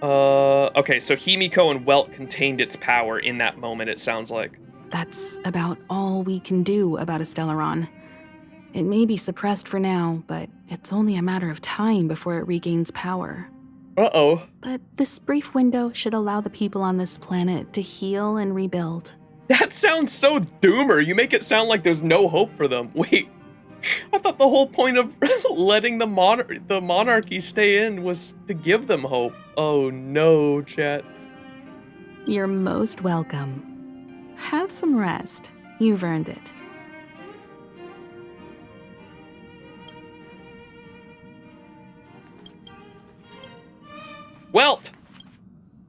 Okay, so Himiko and Welt contained its power in that moment, it sounds like. That's about all we can do about a Stellaron. It may be suppressed for now, but it's only a matter of time before it regains power. Uh-oh. But this brief window should allow the people on this planet to heal and rebuild. That sounds so doomer. You make it sound like there's no hope for them. Wait, I thought the whole point of letting the monarchy stay in was to give them hope. Oh no, chat. You're most welcome. Have some rest. You've earned it. Welt!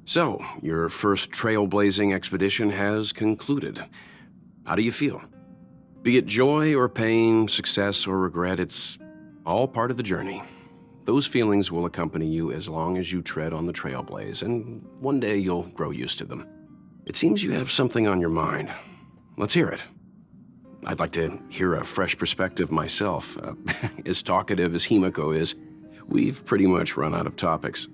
So, your first trailblazing expedition has concluded. How do you feel? Be it joy or pain, success or regret, it's all part of the journey. Those feelings will accompany you as long as you tread on the trailblaze, and one day you'll grow used to them. It seems you have something on your mind. Let's hear it. I'd like to hear a fresh perspective myself. As talkative as Himiko is, we've pretty much run out of topics.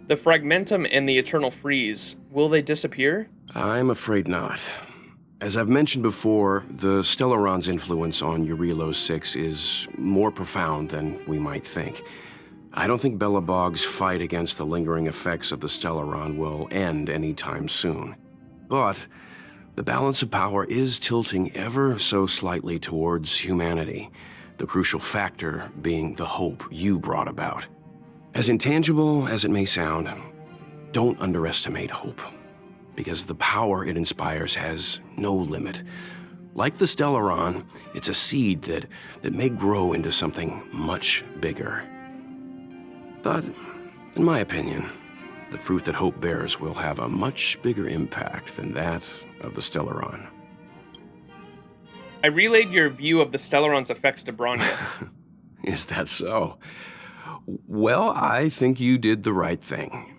The Fragmentum and the Eternal Freeze, will they disappear? I'm afraid not. As I've mentioned before, the Stellaron's influence on Jarilo-VI is more profound than we might think. I don't think Belobog's fight against the lingering effects of the Stellaron will end anytime soon. But the balance of power is tilting ever so slightly towards humanity, the crucial factor being the hope you brought about. As intangible as it may sound, don't underestimate hope. because the power it inspires has no limit. Like the Stellaron, it's a seed that may grow into something much bigger. But, in my opinion, the fruit that hope bears will have a much bigger impact than that of the Stellaron. I relayed your view of the Stellaron's effects to Bronya. Is that so? Well, I think you did the right thing.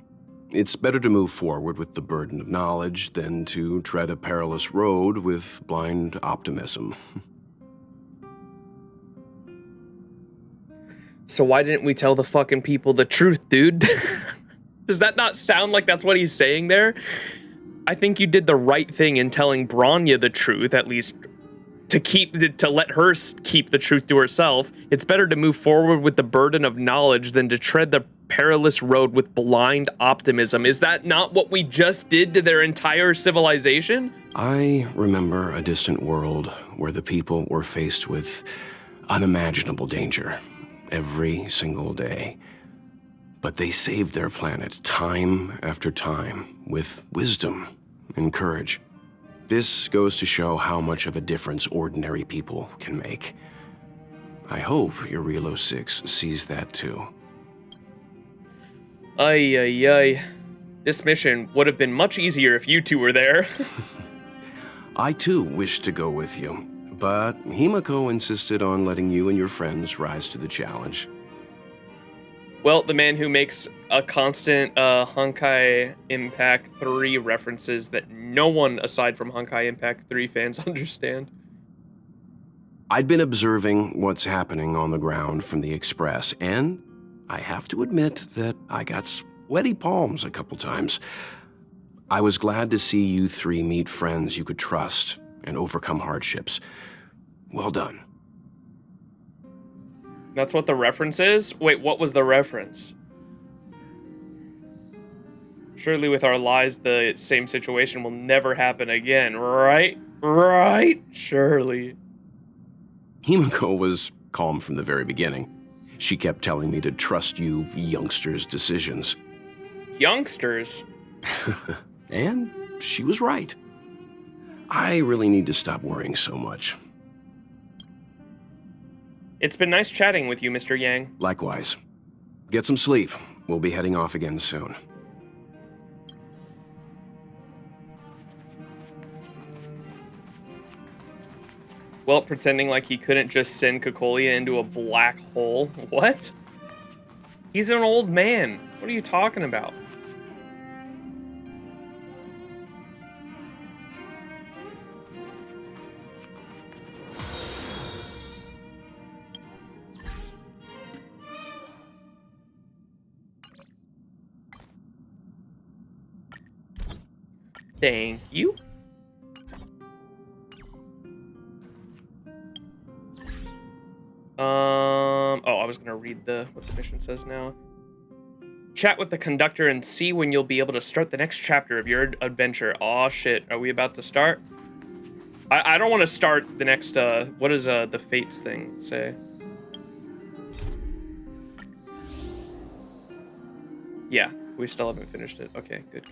It's better to move forward with the burden of knowledge than to tread a perilous road with blind optimism. So why didn't we tell the fucking people the truth, dude? Does that not sound like that's what he's saying there? I think you did the right thing in telling Bronya the truth, at least to let her keep the truth to herself. It's better to move forward with the burden of knowledge than to tread the perilous road with blind optimism. Is that not what we just did to their entire civilization? I remember a distant world where the people were faced with unimaginable danger every single day. But they saved their planet time after time with wisdom and courage. This goes to show how much of a difference ordinary people can make. I hope Jarilo-VI sees that too. Ay, ay, ay. This mission would have been much easier if you two were there. I too wish to go with you, but Himiko insisted on letting you and your friends rise to the challenge. Well, the man who makes a constant Honkai Impact 3 references that no one aside from Honkai Impact 3 fans understand. I'd been observing what's happening on the ground from the Express, and I have to admit that I got sweaty palms a couple times. I was glad to see you three meet friends you could trust and overcome hardships. Well done. That's what the reference is? Wait, what was the reference? Surely with our lies, the same situation will never happen again, right? Right? Surely. Himiko was calm from the very beginning. She kept telling me to trust you youngsters' decisions. Youngsters? And she was right. I really need to stop worrying so much. It's been nice chatting with you, Mr. Yang. Likewise. Get some sleep. We'll be heading off again soon. Well, pretending like he couldn't just send Cocolia into a black hole. What? He's an old man. What are you talking about? Thank you. Oh, I was gonna read what the mission says now. Chat with the conductor and see when you'll be able to start the next chapter of your adventure. Aw, shit. Are we about to start? I don't want to start the next, what does the Fates thing say? Yeah, we still haven't finished it. Okay, good.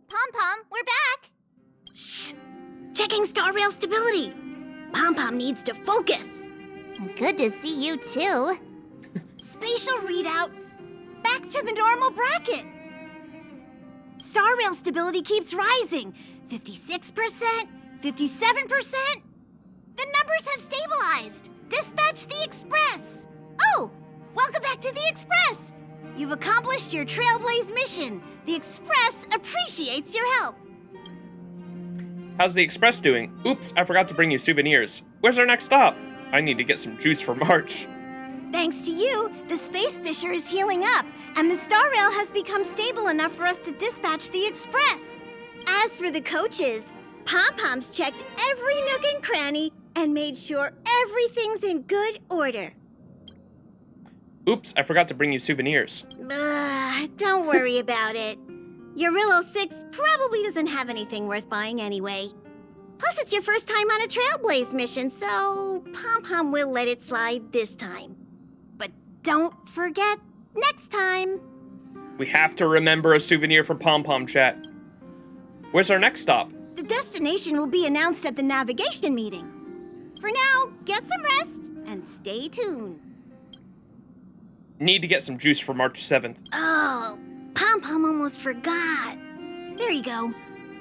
Pom-Pom, we're back! Shh! Checking star rail stability! Pom-Pom needs to focus! Good to see you too. Spatial readout back to the normal bracket. Star rail stability keeps rising. 56%, 57%. The numbers have stabilized. Dispatch the Express. Oh, welcome back to the Express. You've accomplished your Trailblaze mission. The Express appreciates your help. How's the Express doing? Oops, I forgot to bring you souvenirs. Where's our next stop? I need to get some juice for March. Thanks to you, the Space Fisher is healing up, and the Star Rail has become stable enough for us to dispatch the Express. As for the coaches, Pom-Pom's checked every nook and cranny and made sure everything's in good order. Oops, I forgot to bring you souvenirs. Don't worry about it. Jarilo-VI probably doesn't have anything worth buying anyway. Plus, it's your first time on a Trailblaze mission, so Pom-Pom will let it slide this time. But don't forget, next time. We have to remember a souvenir for Pom-Pom, chat. Where's our next stop? The destination will be announced at the navigation meeting. For now, get some rest and stay tuned. Need to get some juice for March 7th. Oh, Pom Pom almost forgot. There you go.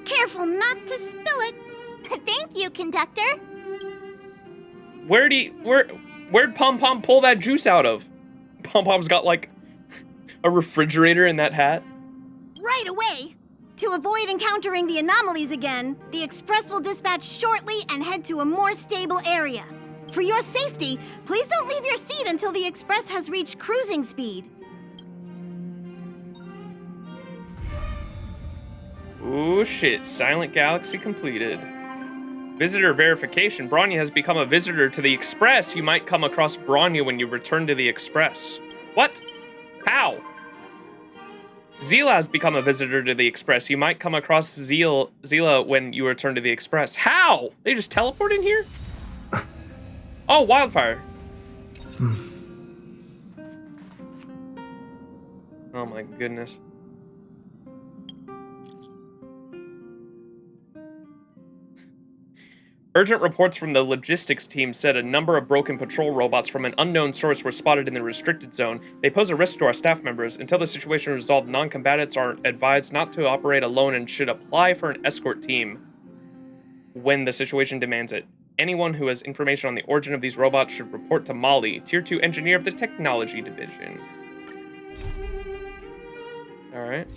Careful not to spill it. Thank you, conductor. Where'd Pom Pom pull that juice out of? Pom Pom's got like a refrigerator in that hat. Right away. To avoid encountering the anomalies again, the Express will dispatch shortly and head to a more stable area. For your safety, please don't leave your seat until the Express has reached cruising speed. Ooh shit, Silent Galaxy completed. Visitor verification. Bronya has become a visitor to the Express. You might come across Bronya when you return to the Express. What? How? Zila has become a visitor to the Express. You might come across Zila when you return to the Express. How? They just teleport in here? Oh, Wildfire. Oh my goodness. Urgent reports from the logistics team said a number of broken patrol robots from an unknown source were spotted in the restricted zone. They pose a risk to our staff members. Until the situation is resolved, non-combatants are advised not to operate alone and should apply for an escort team when the situation demands it. Anyone who has information on the origin of these robots should report to Molly, Tier 2 engineer of the Technology Division. Alright.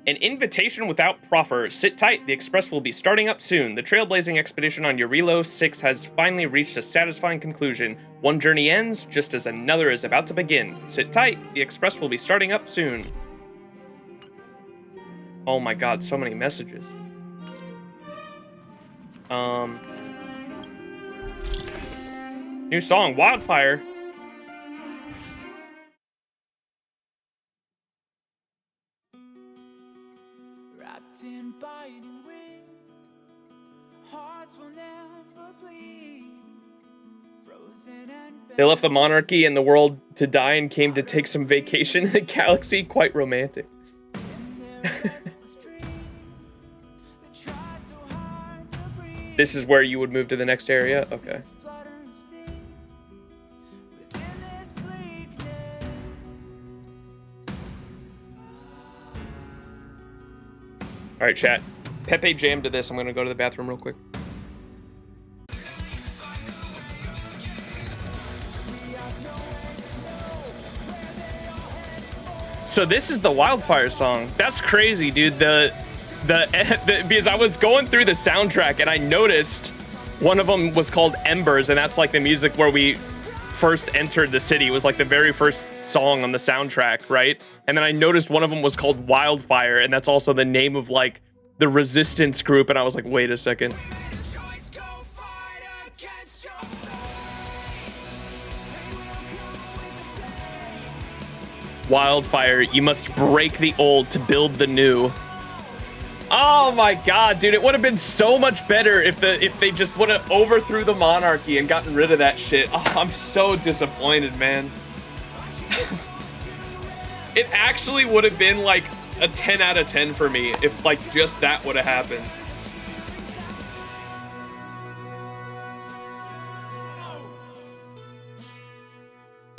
An invitation without proffer. Sit tight, the Express will be starting up soon. The trailblazing expedition on Jarilo-VI has finally reached a satisfying conclusion. One journey ends, just as another is about to begin. Sit tight, the Express will be starting up soon. Oh my god, so many messages. New song, Wildfire. In biting wind, hearts will never bleed. Frozen and They left the monarchy and the world to die and came to take some vacation in the galaxy. Quite romantic. This is where you would move to the next area? Okay. All right, chat. Pepe jammed to this. I'm going to go to the bathroom real quick. So this is the Wildfire song. That's crazy, dude. Because I was going through the soundtrack and I noticed one of them was called Embers, and that's like the music where we first entered the city. It was like the very first song on the soundtrack, right? And then I noticed one of them was called Wildfire, and that's also the name of like the resistance group, and I was like, wait a second. Wildfire, you must break the old to build the new. Oh my god, dude, it would have been so much better if they just would have overthrew the monarchy and gotten rid of that shit. Oh, I'm so disappointed, man. It actually would have been like a 10 out of 10 for me if like just that would have happened.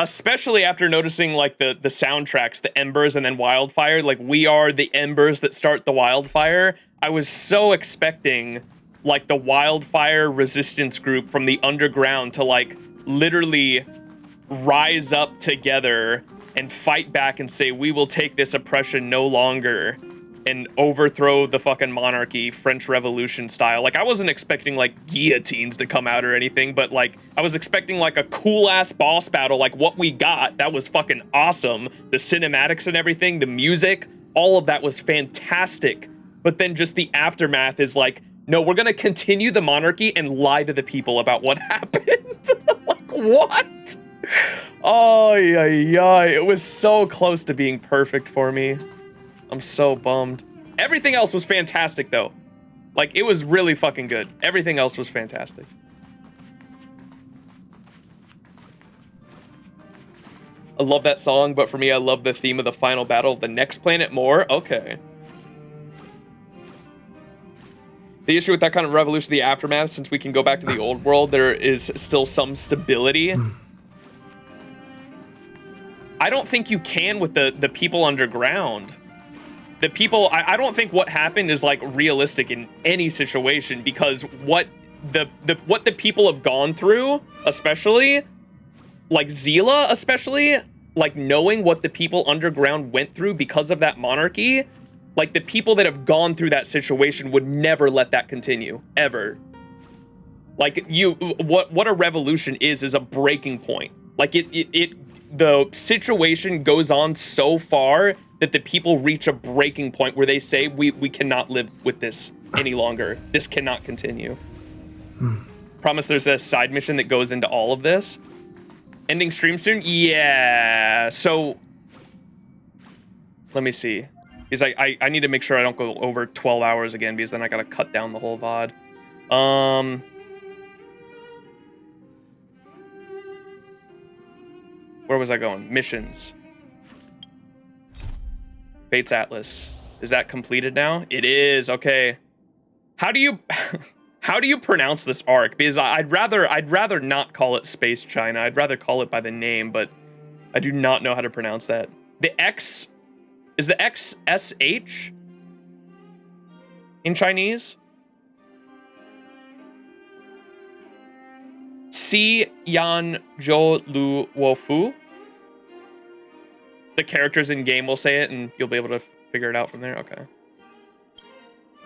Especially after noticing like the soundtracks, the Embers and then Wildfire, like we are the embers that start the wildfire. I was so expecting like the Wildfire resistance group from the underground to like literally rise up together and fight back and say, we will take this oppression no longer and overthrow the fucking monarchy, French Revolution style. Like, I wasn't expecting, like, guillotines to come out or anything, but, like, I was expecting, like, a cool-ass boss battle, like what we got. That was fucking awesome. The cinematics and everything, the music, all of that was fantastic. But then just the aftermath is like, no, we're gonna continue the monarchy and lie to the people about what happened. Like, what? Oh, yeah. It was so close to being perfect for me. I'm so bummed. Everything else was fantastic, though. Like, it was really fucking good. Everything else was fantastic. I love that song, but for me, I love the theme of the final battle of the next planet more. Okay. The issue with that kind of revolution, the aftermath, since we can go back to the old world, there is still some stability. I don't think you can with the people underground. The people, I don't think what happened is like realistic in any situation, because what the people have gone through, especially like Zila, especially like knowing what the people underground went through because of that monarchy, like the people that have gone through that situation would never let that continue ever. Like what a revolution is a breaking point. Like the situation goes on so far that the people reach a breaking point where they say, we cannot live with this any longer. This cannot continue. Promise there's a side mission that goes into all of this. Ending stream soon? Yeah. So, let me see. Because I need to make sure I don't go over 12 hours again, because then I gotta cut down the whole VOD. Where was I going? Missions. Fates Atlas. Is that completed now? It is. Okay. How do you how do you pronounce this arc? Because I'd rather not call it Space China. I'd rather call it by the name, but I do not know how to pronounce that. The X is the XSH in Chinese? Si Yan Zhou Lu Wo Fu. The characters in game will say it, and you'll be able to figure it out from there. Okay.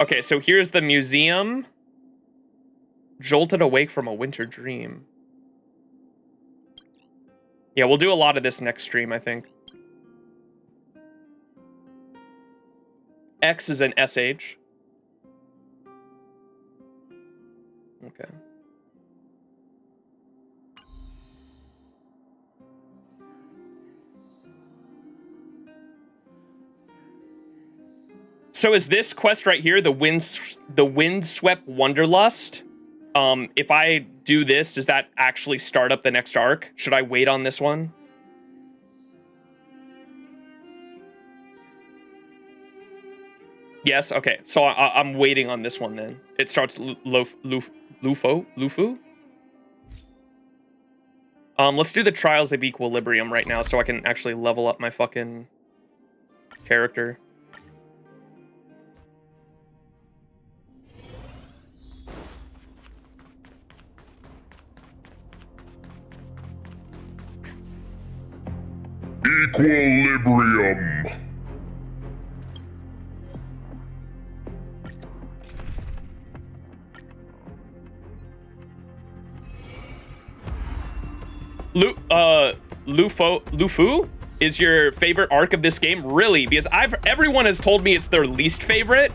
Okay, so here's the museum. Jolted awake from a winter dream. Yeah, we'll do a lot of this next stream, I think. X is an SH. Okay. So is this quest right here, the Windswept Wanderlust? If I do this, does that actually start up the next arc? Should I wait on this one? Yes, okay. So I'm waiting on this one then. It starts Lufu? Let's do the Trials of Equilibrium right now so I can actually level up my fucking character. Equilibrium. Lufu is your favorite arc of this game? Really? Because everyone has told me it's their least favorite,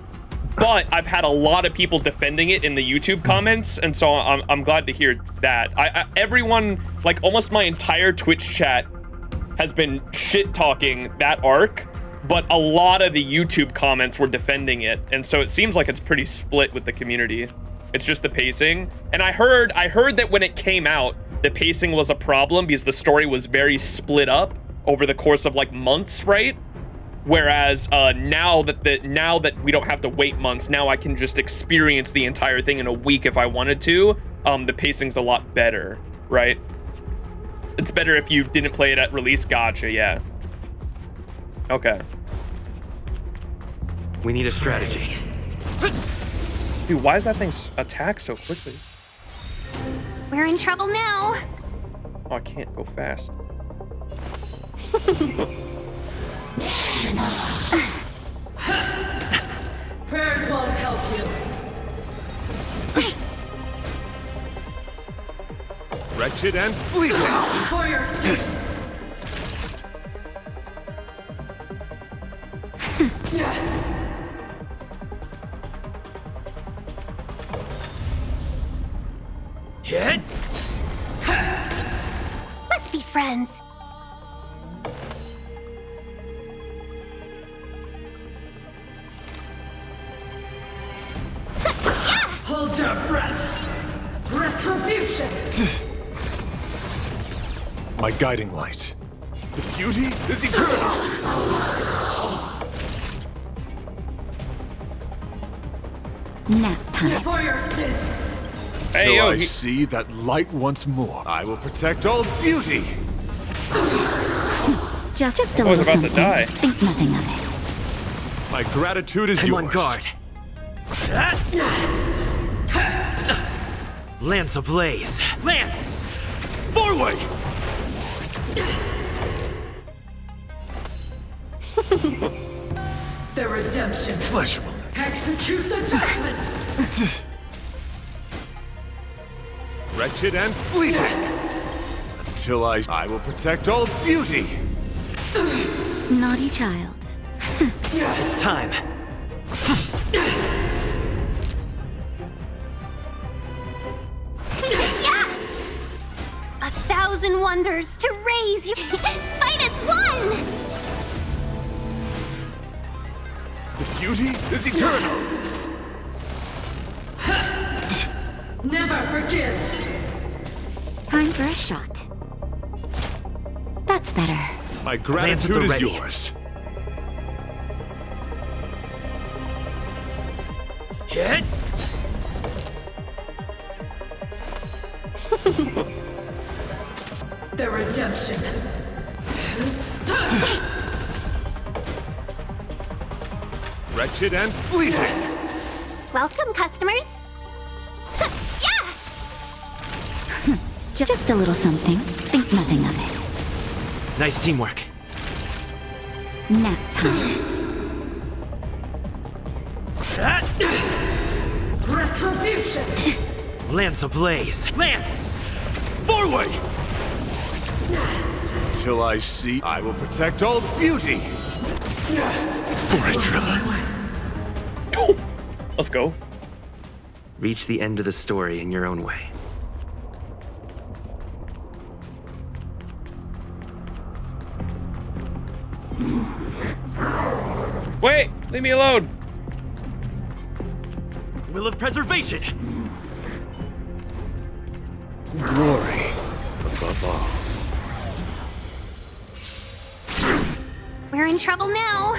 but I've had a lot of people defending it in the YouTube comments, and so I'm glad to hear that. Everyone, like almost my entire Twitch chat has been shit-talking that arc, but a lot of the YouTube comments were defending it, and so it seems like it's pretty split with the community. It's just the pacing. And I heard that when it came out, the pacing was a problem because the story was very split up over the course of like months, right? Whereas now that we don't have to wait months, now I can just experience the entire thing in a week if I wanted to. The pacing's a lot better, right? It's better if you didn't play it at release. Gotcha, yeah. Okay. We need a strategy. Dude, why is that thing attack so quickly? We're in trouble now. Oh, I can't go fast. Prayers won't help you. Wretched and fleeting. For your sins. Hit. Let's be friends. Hold your breath. Retribution. My guiding light. The beauty is eternal! Nap time. For your sins. Hey, Till yo, I see that light once more, I will protect all beauty! Just a I was little about to something. die. Think nothing of My gratitude is Come yours. on guard. Lance ablaze. Lance! Forward! The redemption. Flesh will Execute the judgment. wretched and fleeting! Until I will protect all beauty! it. Naughty child. It's time. Yeah! 1,000 wonders to raise you. Fight as one! The beauty is eternal! Never forgive. Time for a shot. That's better. My Lance at gratitude the is ready. yours. Hit! The redemption. Wretched and fleeting! Welcome, customers. Yeah! Just a little something. Think nothing of it. Nice teamwork. Nap time. Retribution. Lance ablaze. Lance! Forward! Till I see, I will protect all beauty! For a driller. Let's go. Reach the end of the story in your own way. Wait, leave me alone. Will of preservation! Glory above all. We're in trouble now.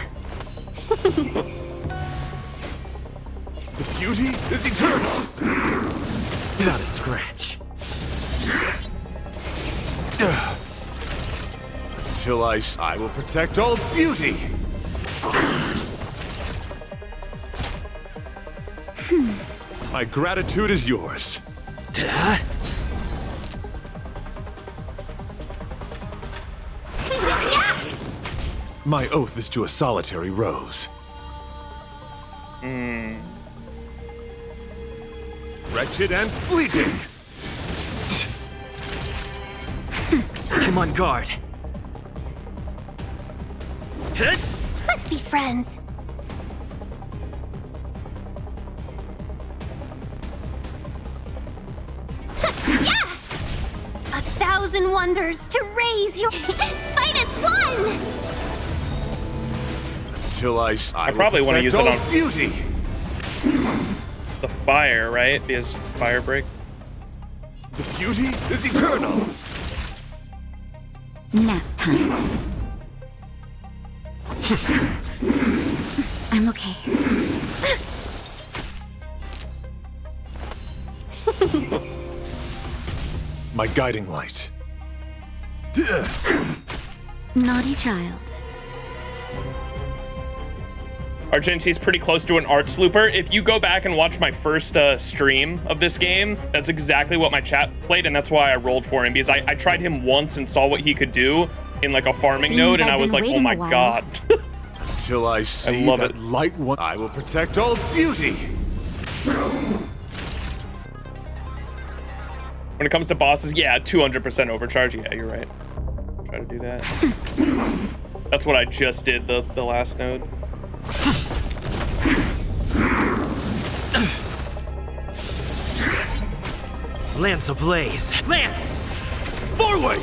The beauty is eternal! Not a scratch. Until I will protect all beauty! My gratitude is yours. My oath is to a solitary rose. Wretched and fleeting! Come on guard. Hit! Let's be friends. Yeah! 1,000 wonders to raise you. Fight as one! Until I probably want to use it on beauty. the fire, right? Because fire break. The beauty is eternal. Nap time. I'm okay. My guiding light. Naughty child. Argenti's pretty close to an arts looper. If you go back and watch my first stream of this game, that's exactly what my chat played, and that's why I rolled for him, because I tried him once and saw what he could do in like a farming Seems node, and I've I was been like, oh waiting my a while. god. Till I see love that it. light one, I will protect all beauty. When it comes to bosses, yeah, 200% overcharge. Yeah, you're right. Try to do that. That's what I just did, the last node. Lance ablaze. Lance! Forward!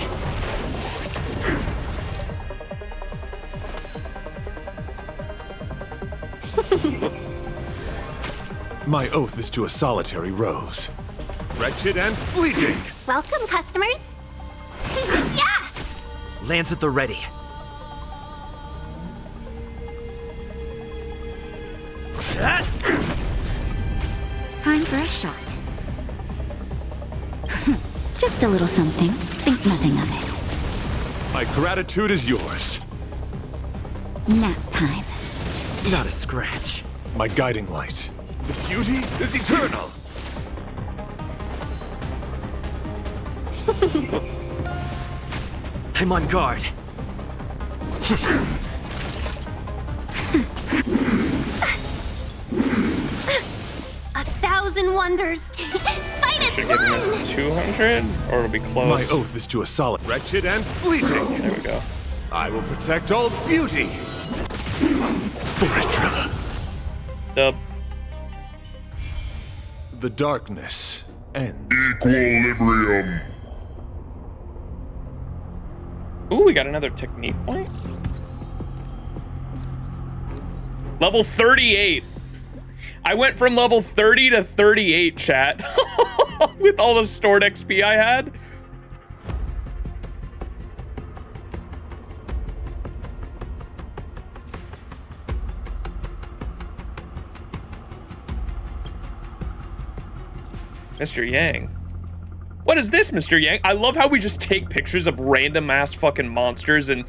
My oath is to a solitary rose. Wretched and fleeting. Welcome, customers. Yeah! Lance at the ready. Time for a shot. Just a little something. Think nothing of it. My gratitude is yours. Nap time. Not a scratch. My guiding light. The beauty is eternal. I'm on guard. 1,000 wonders. Fight us Should give one! us 200, or it'll be close. My oath is to a solid, wretched and fleeting. There we go. I will protect all beauty. For Trilla. Dub. The darkness ends. Equilibrium. Ooh, we got another technique point. Level 38. I went from level 30 to 38, chat. With all the stored XP I had. Mr. Yang. What is this, Mr. Yang? I love how we just take pictures of random ass fucking monsters and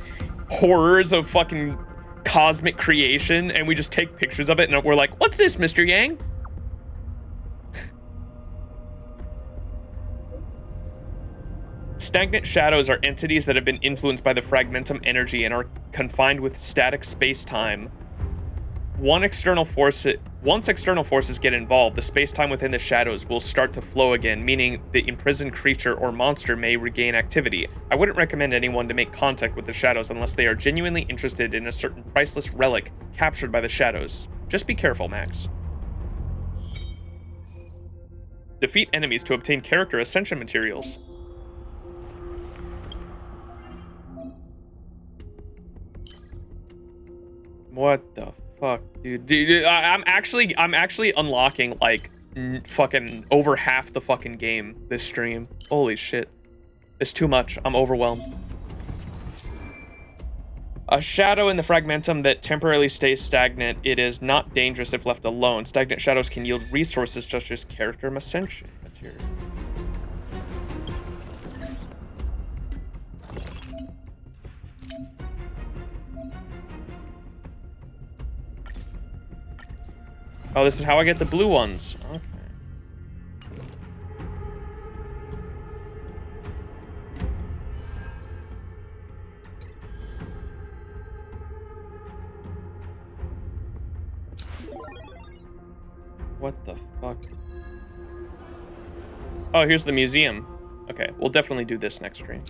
horrors of fucking cosmic creation, and we just take pictures of it and we're like, what's this, Mr. Yang? Stagnant shadows are entities that have been influenced by the fragmentum energy and are confined with static space-time. Once external forces get involved, the space-time within the shadows will start to flow again, meaning the imprisoned creature or monster may regain activity. I wouldn't recommend anyone to make contact with the shadows unless they are genuinely interested in a certain priceless relic captured by the shadows. Just be careful, Max. Defeat enemies to obtain character ascension materials. What the fuck, dude? I'm actually unlocking like fucking over half the fucking game this stream. Holy shit. It's too much. I'm overwhelmed. A shadow in the fragmentum that temporarily stays stagnant. It is not dangerous if left alone. Stagnant shadows can yield resources such as character ascension material. Oh, this is how I get the blue ones. Okay. What the fuck? Oh, here's the museum. Okay, we'll definitely do this next stream.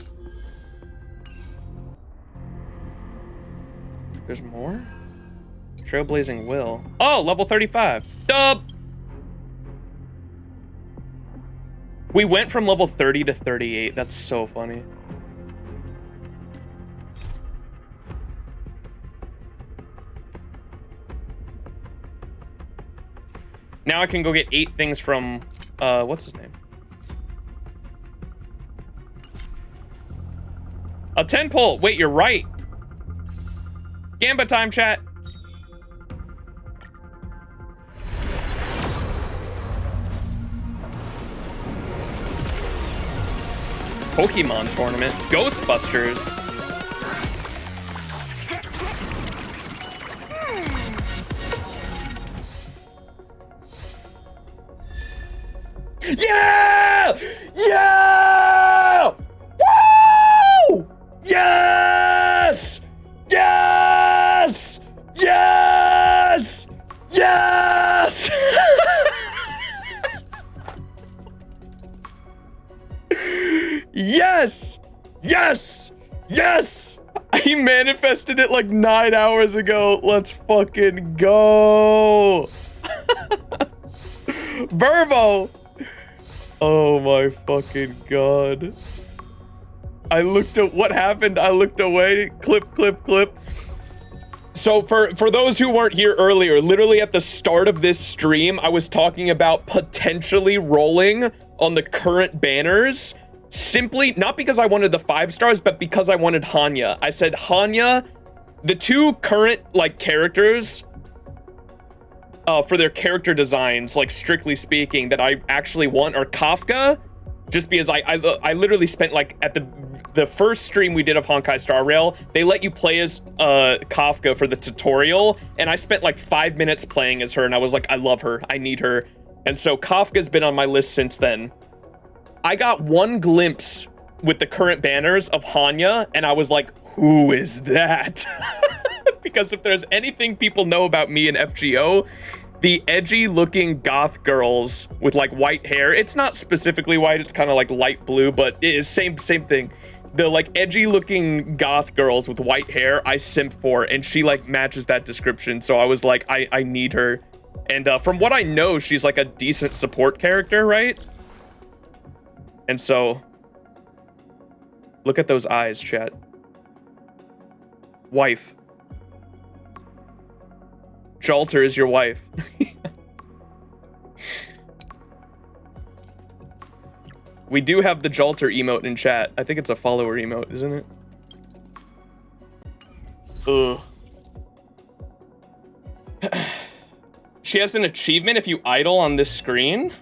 There's more? Trailblazing Will. Oh, level 35. Dub! We went from level 30 to 38. That's so funny. Now I can go get 8 things from, what's his name? A 10 pull. Wait, you're right. Gamba time, chat. Pokemon tournament. Ghostbusters. Yeah! Yeah! Woo! Yes! Yes! Yes! Yes! Yes! Yes! Yes! He manifested it like 9 hours ago. Let's fucking go. Verbo! Oh my fucking god. I looked at what happened. I looked away. Clip, clip, clip. So for those who weren't here earlier, literally at the start of this stream, I was talking about potentially rolling on the current banners. Simply, not because I wanted the 5 stars, but because I wanted Hanya. I said, Hanya, the 2 current, like, characters, for their character designs, like, strictly speaking, that I actually want are Kafka, just because I literally spent, like, at the first stream we did of Honkai Star Rail, they let you play as Kafka for the tutorial, and I spent like 5 minutes playing as her, and I was like, I love her, I need her. And so Kafka's been on my list since then. I got one glimpse with the current banners of Hanya, and I was like, who is that? Because if there's anything people know about me and FGO, the edgy looking goth girls with like white hair, it's not specifically white, it's kind of like light blue, but it is same thing. The like edgy looking goth girls with white hair, I simp for, and she like matches that description. So I was like, I need her. And from what I know, she's like a decent support character, right? And so, look at those eyes, chat. Wife. Jalter is your wife. We do have the Jalter emote in chat. I think it's a follower emote, isn't it? Ugh. She has an achievement if you idle on this screen.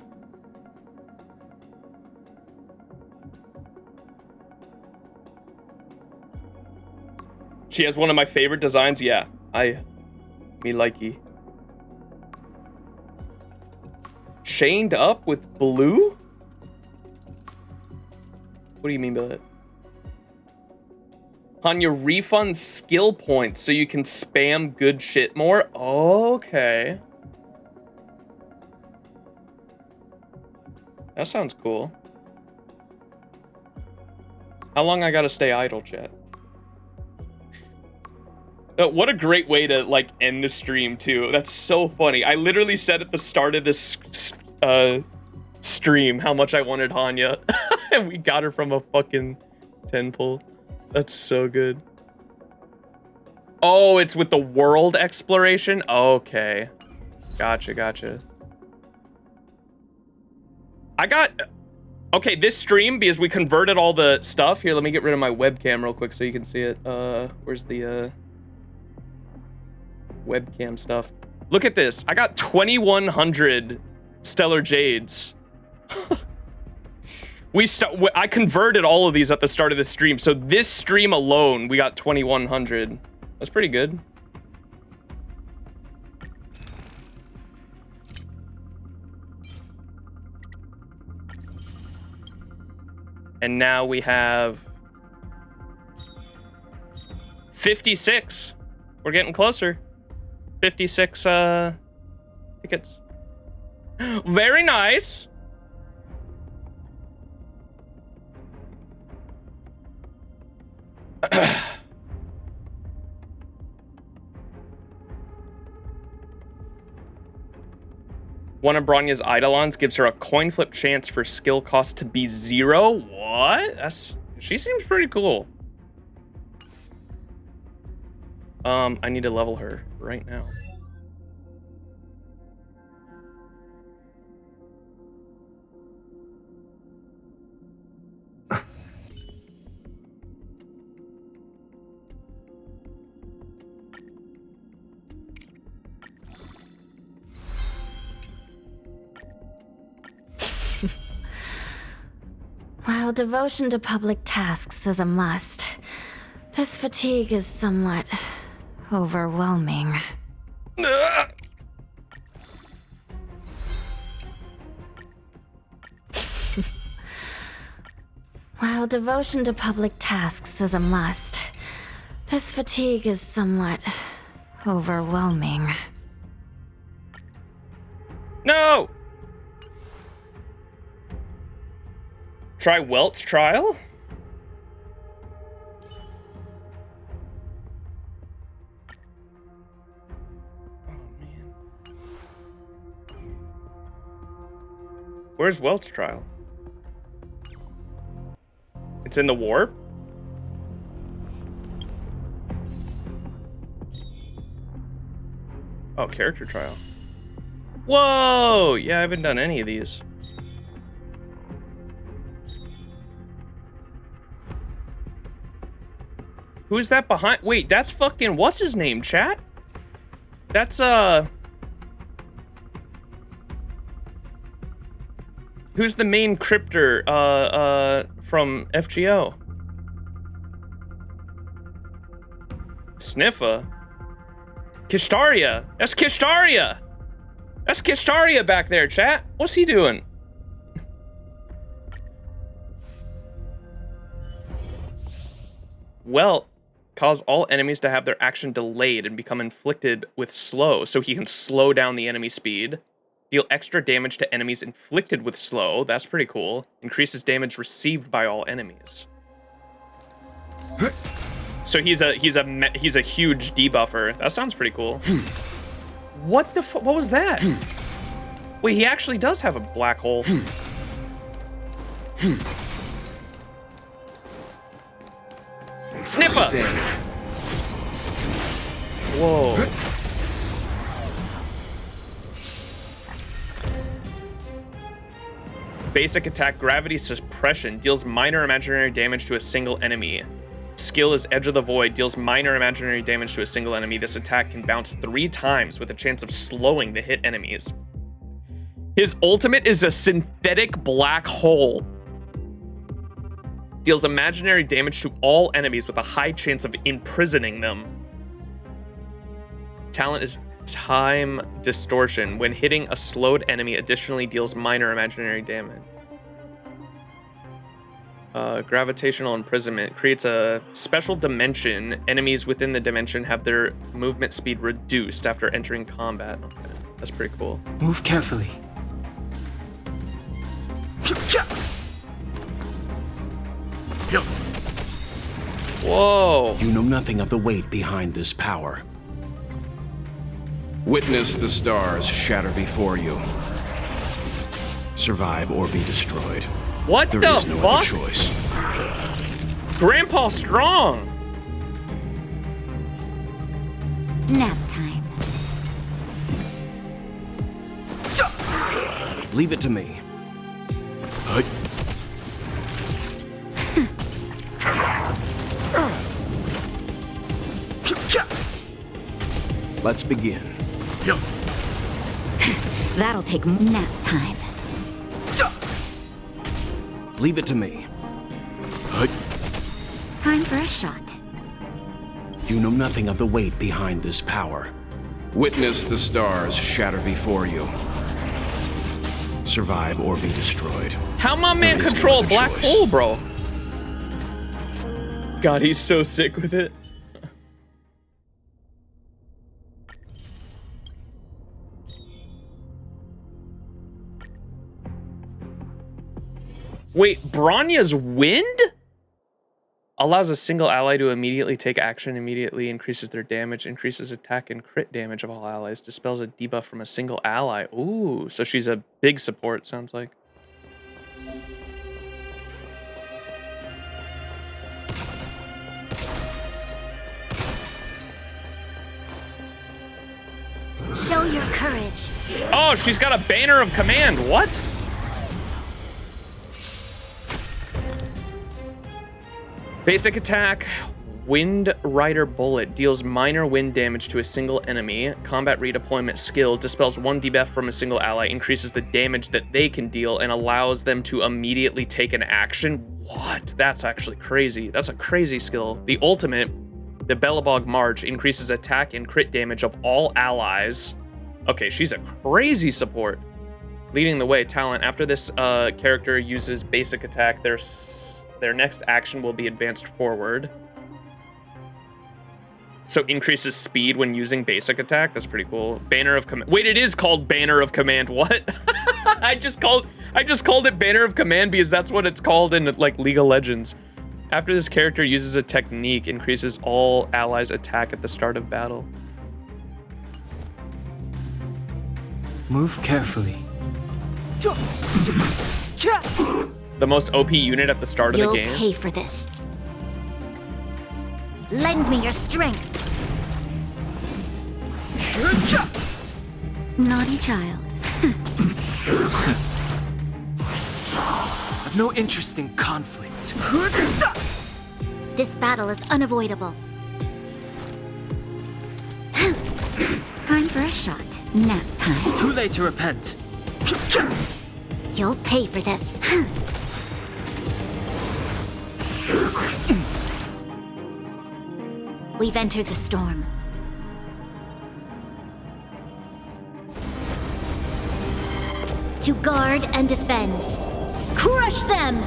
She has one of my favorite designs. Yeah, me likey. Chained up with blue? What do you mean by that? Hanya refund skill points so you can spam good shit more? Okay. That sounds cool. How long I gotta stay idle, chat? What a great way to, like, end the stream, too. That's so funny. I literally said at the start of this stream how much I wanted Hanya. And we got her from a fucking 10 pull. That's so good. Oh, it's with the world exploration? Okay. Gotcha. Okay, this stream, because we converted all the stuff. Here, let me get rid of my webcam real quick so you can see it. Where's the, webcam stuff? Look at this. I got 2,100 Stellar Jades. I converted all of these at the start of the stream. So this stream alone, we got 2,100. That's pretty good. And now we have 56. We're getting closer. 56 tickets. Very nice. One of Bronya's Eidolons gives her a coin flip chance for skill cost to be 0. What? She seems pretty cool. I need to level her right now. While devotion to public tasks is a must, this fatigue is somewhat overwhelming. While devotion to public tasks is a must, this fatigue is somewhat overwhelming. No! Try Welt's trial? Oh, man. Where's Welt's trial? It's in the warp? Oh, character trial. Whoa! Yeah, I haven't done any of these. Who's that behind? Wait, that's fucking what's his name, chat? That's who's the main crypter from FGO? Sniffa? Kishtaria. That's Kishtaria. That's Kishtaria back there, chat. What's he doing? Well, cause all enemies to have their action delayed and become inflicted with slow, so he can slow down the enemy speed. Deal extra damage to enemies inflicted with slow. That's pretty cool. Increases damage received by all enemies. So he's a huge debuffer. That sounds pretty cool. What the what was that? Wait, he actually does have a black hole. Sniffa! Whoa. Basic attack, gravity suppression, deals minor imaginary damage to a single enemy. Skill is Edge of the Void, deals minor imaginary damage to a single enemy. This attack can bounce 3 times with a chance of slowing the hit enemies. His ultimate is a synthetic black hole. Deals imaginary damage to all enemies with a high chance of imprisoning them. Talent is Time Distortion. When hitting a slowed enemy, additionally deals minor imaginary damage. Gravitational imprisonment creates a special dimension. Enemies within the dimension have their movement speed reduced after entering combat. Okay, that's pretty cool. Move carefully. Whoa. You know nothing of the weight behind this power. Witness the stars shatter before you. Survive or be destroyed. What there the is no fuck? other choice. Grandpa Strong. Nap time. Leave it to me. Let's begin. That'll take nap time. Leave it to me. Time for a shot. You know nothing of the weight behind this power. Witness the stars shatter before you. Survive or be destroyed. How my man control a black hole, bro? God, he's so sick with it. Wait, Bronya's wind? Allows a single ally to immediately take action, immediately increases their damage, increases attack and crit damage of all allies, dispels a debuff from a single ally. Ooh, so she's a big support, sounds like. Show your courage. Oh, she's got a banner of command. What? Basic attack, Wind Rider Bullet, deals minor wind damage to a single enemy. Combat redeployment skill, dispels 1 debuff from a single ally, increases the damage that they can deal, and allows them to immediately take an action. What? That's actually crazy. That's a crazy skill. The ultimate, the Belobog March, increases attack and crit damage of all allies. Okay, she's a crazy support. Leading the way, talent. After this character uses basic attack, their next action will be advanced forward. So increases speed when using basic attack. That's pretty cool. Banner of Command. Wait, it is called Banner of Command. What? I just called it Banner of Command because that's what it's called in like League of Legends. After this character uses a technique, increases all allies' attack at the start of battle. Move carefully. The most OP unit at the start of the game. You'll pay for this. Lend me your strength. Naughty child. I've no interest in conflict. This battle is unavoidable. Time for a shot. Nap time. Too late to repent. You'll pay for this. We've entered the storm. To guard and defend. Crush them!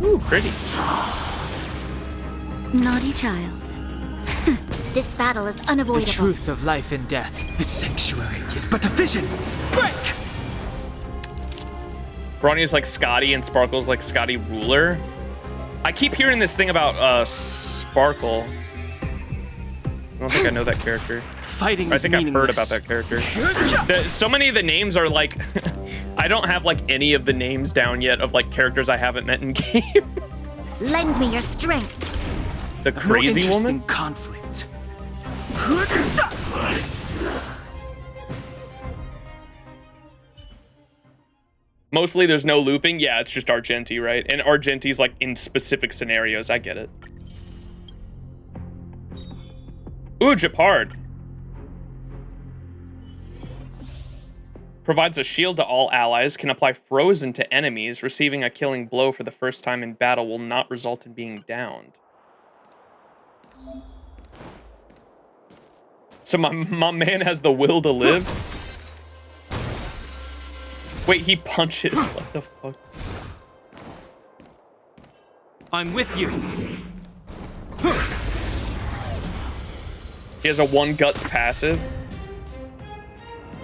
Ooh, pretty. Naughty child. This battle is The unavoidable. truth of life and death. The sanctuary is but a vision. Break! Bronny's like Scotty and Sparkle's like Scotty Ruler. I keep hearing this thing about Sparkle. I don't think I know that character. Fighting I think I've heard about that character. So many of the names are like, I don't have like any of the names down yet of like characters I haven't met in game. Lend me your strength. The crazy interest woman? in conflict. Mostly there's no looping. Yeah, it's just Argenti, right? And Argenti's like in specific scenarios. I get it. Ooh, Japard. Provides a shield to all allies, can apply frozen to enemies. Receiving a killing blow for the first time in battle will not result in being downed. So my man has the will to live? Wait, he punches. What the fuck? I'm with you. He has a 1 guts passive.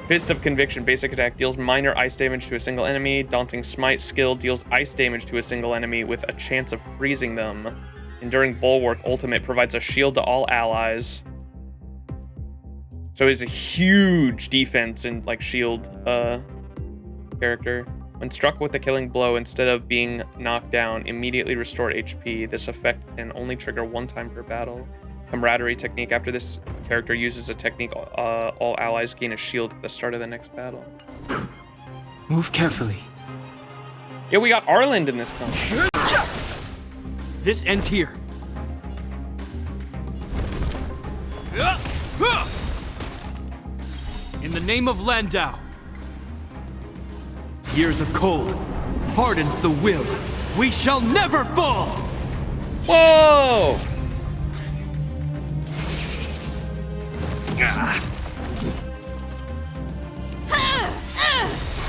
Fist of Conviction, basic attack, deals minor ice damage to a single enemy. Daunting Smite skill deals ice damage to a single enemy with a chance of freezing them. Enduring Bulwark ultimate provides a shield to all allies. So he's a huge defense and like shield character. When struck with a killing blow, instead of being knocked down, immediately restore HP. This effect can only trigger 1 time per battle. Camaraderie technique. After this character uses a technique, all allies gain a shield at the start of the next battle. Move carefully. Yeah, we got Arland in this comp. This ends here. In the name of Landau. Years of cold hardens the will. We shall never fall! Whoa!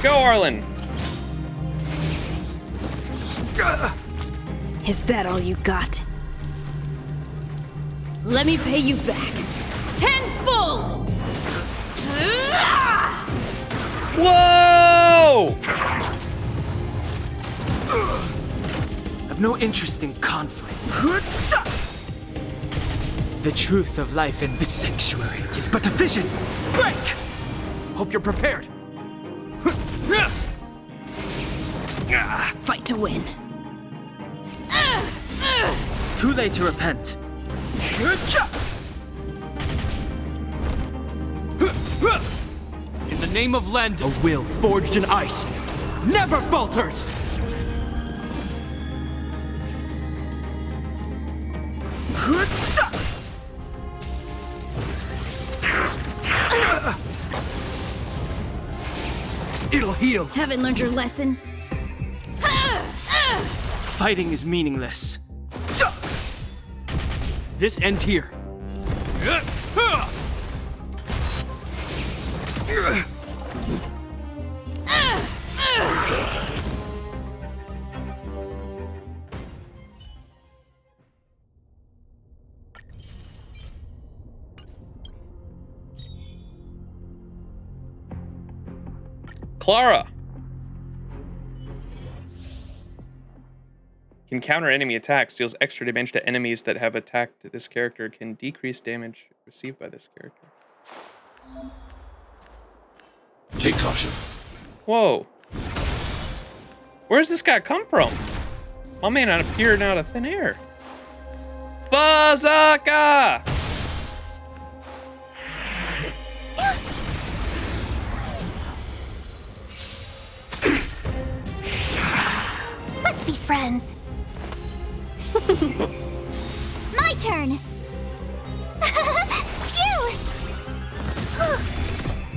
Go, Arlen! Is that all you got? Let me pay you back. Tenfold! Whoa! I've no interest in conflict. The truth of life in this sanctuary is but a vision. Break! Hope you're prepared. Fight to win. Too late to repent. In the name of Land, a will forged in ice never falters! It'll heal. Haven't learned your lesson? Fighting is meaningless. This ends here. Clara can counter enemy attacks, deals extra damage to enemies that have attacked this character, can decrease damage received by this character. Take caution. Whoa. Where's this guy come from? My man appeared out of thin air. Bazooka! Let's be friends. My turn. Phew!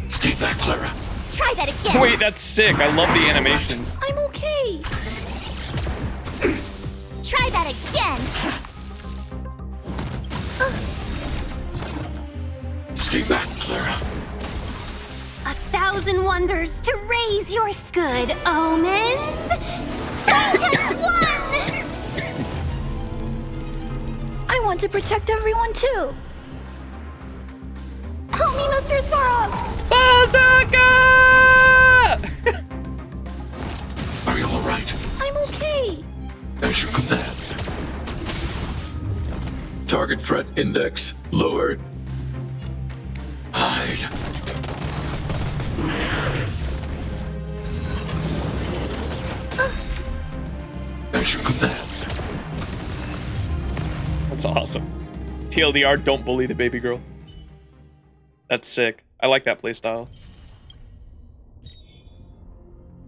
Stay back, Clara. Try that again. Wait, that's sick. I love the animations. I'm okay. Try that again. Stay back, Clara. 1,000 wonders to raise your good omens. Fantas one! I want to protect everyone too. Help me, Mr. Svarog! Bazooka! Are you all right? I'm okay. As your command. Target threat index lowered. Hide. As your command. That's awesome. TLDR, don't bully the baby girl. That's sick. I like that playstyle.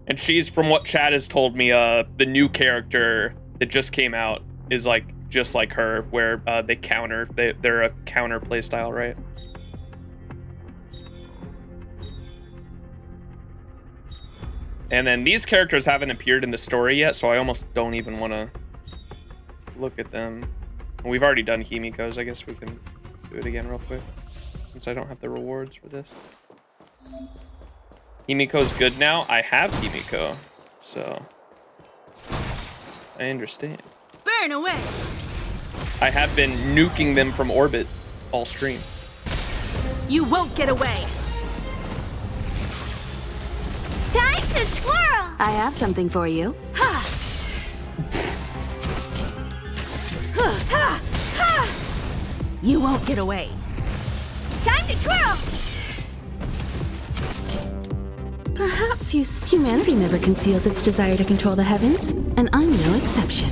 And she's, from what Chad has told me, the new character that just came out is like just like her, where they counter. They're a counter playstyle, right? And then these characters haven't appeared in the story yet, so I almost don't even want to look at them. We've already done Himiko's. I guess we can do it again real quick, since I don't have the rewards for this. Himiko's good now. I have Himiko, so I understand. Burn away. I have been nuking them from orbit all stream. You won't get away. Time to twirl! I have something for you. You won't get away. Time to twirl! Perhaps humanity never conceals its desire to control the heavens, and I'm no exception.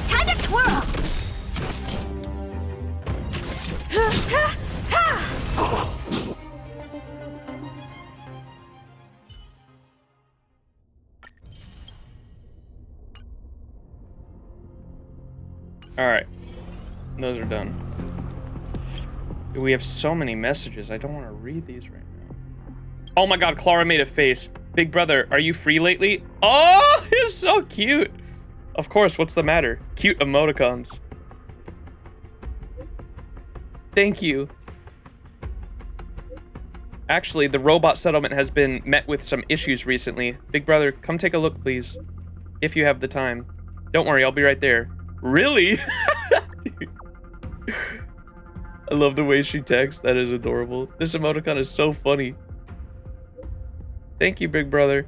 Time to twirl! All right, those are done. We have so many messages. I don't want to read these right now. Oh my God, Clara made a face. Big brother, are you free lately? Oh, he's so cute. Of course, what's the matter? Cute emoticons. Thank you. Actually, the robot settlement has been met with some issues recently. Big brother, come take a look, please. If you have the time. Don't worry, I'll be right there. Really? I love the way she texts. That is adorable. This emoticon is so funny. Thank you, big brother.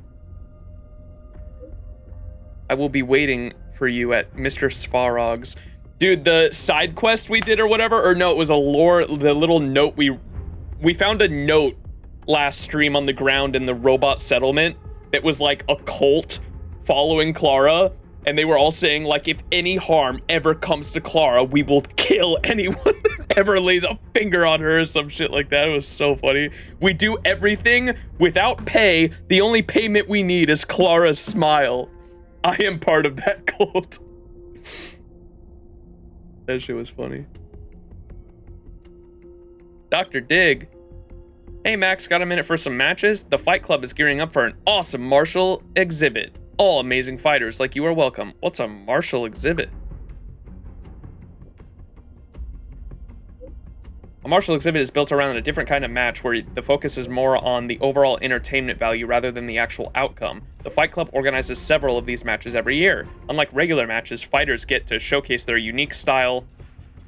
I will be waiting for you at Mr. Svarog's. Dude, the side quest we did or whatever, or no, it was a lore, the little note we found a note last stream on the ground in the robot settlement that was like a cult following Clara. And they were all saying, like, if any harm ever comes to Clara, we will kill anyone that ever lays a finger on her or some shit like that. It was so funny. We do everything without pay. The only payment we need is Clara's smile. I am part of that cult. That shit was funny. Dr. Dig. Hey, Max, got a minute for some matches? The Fight Club is gearing up for an awesome martial exhibit. All amazing fighters like you are welcome. What's a martial exhibit? A martial exhibit is built around a different kind of match where the focus is more on the overall entertainment value rather than the actual outcome. The Fight Club organizes several of these matches every year. Unlike regular matches, fighters get to showcase their unique style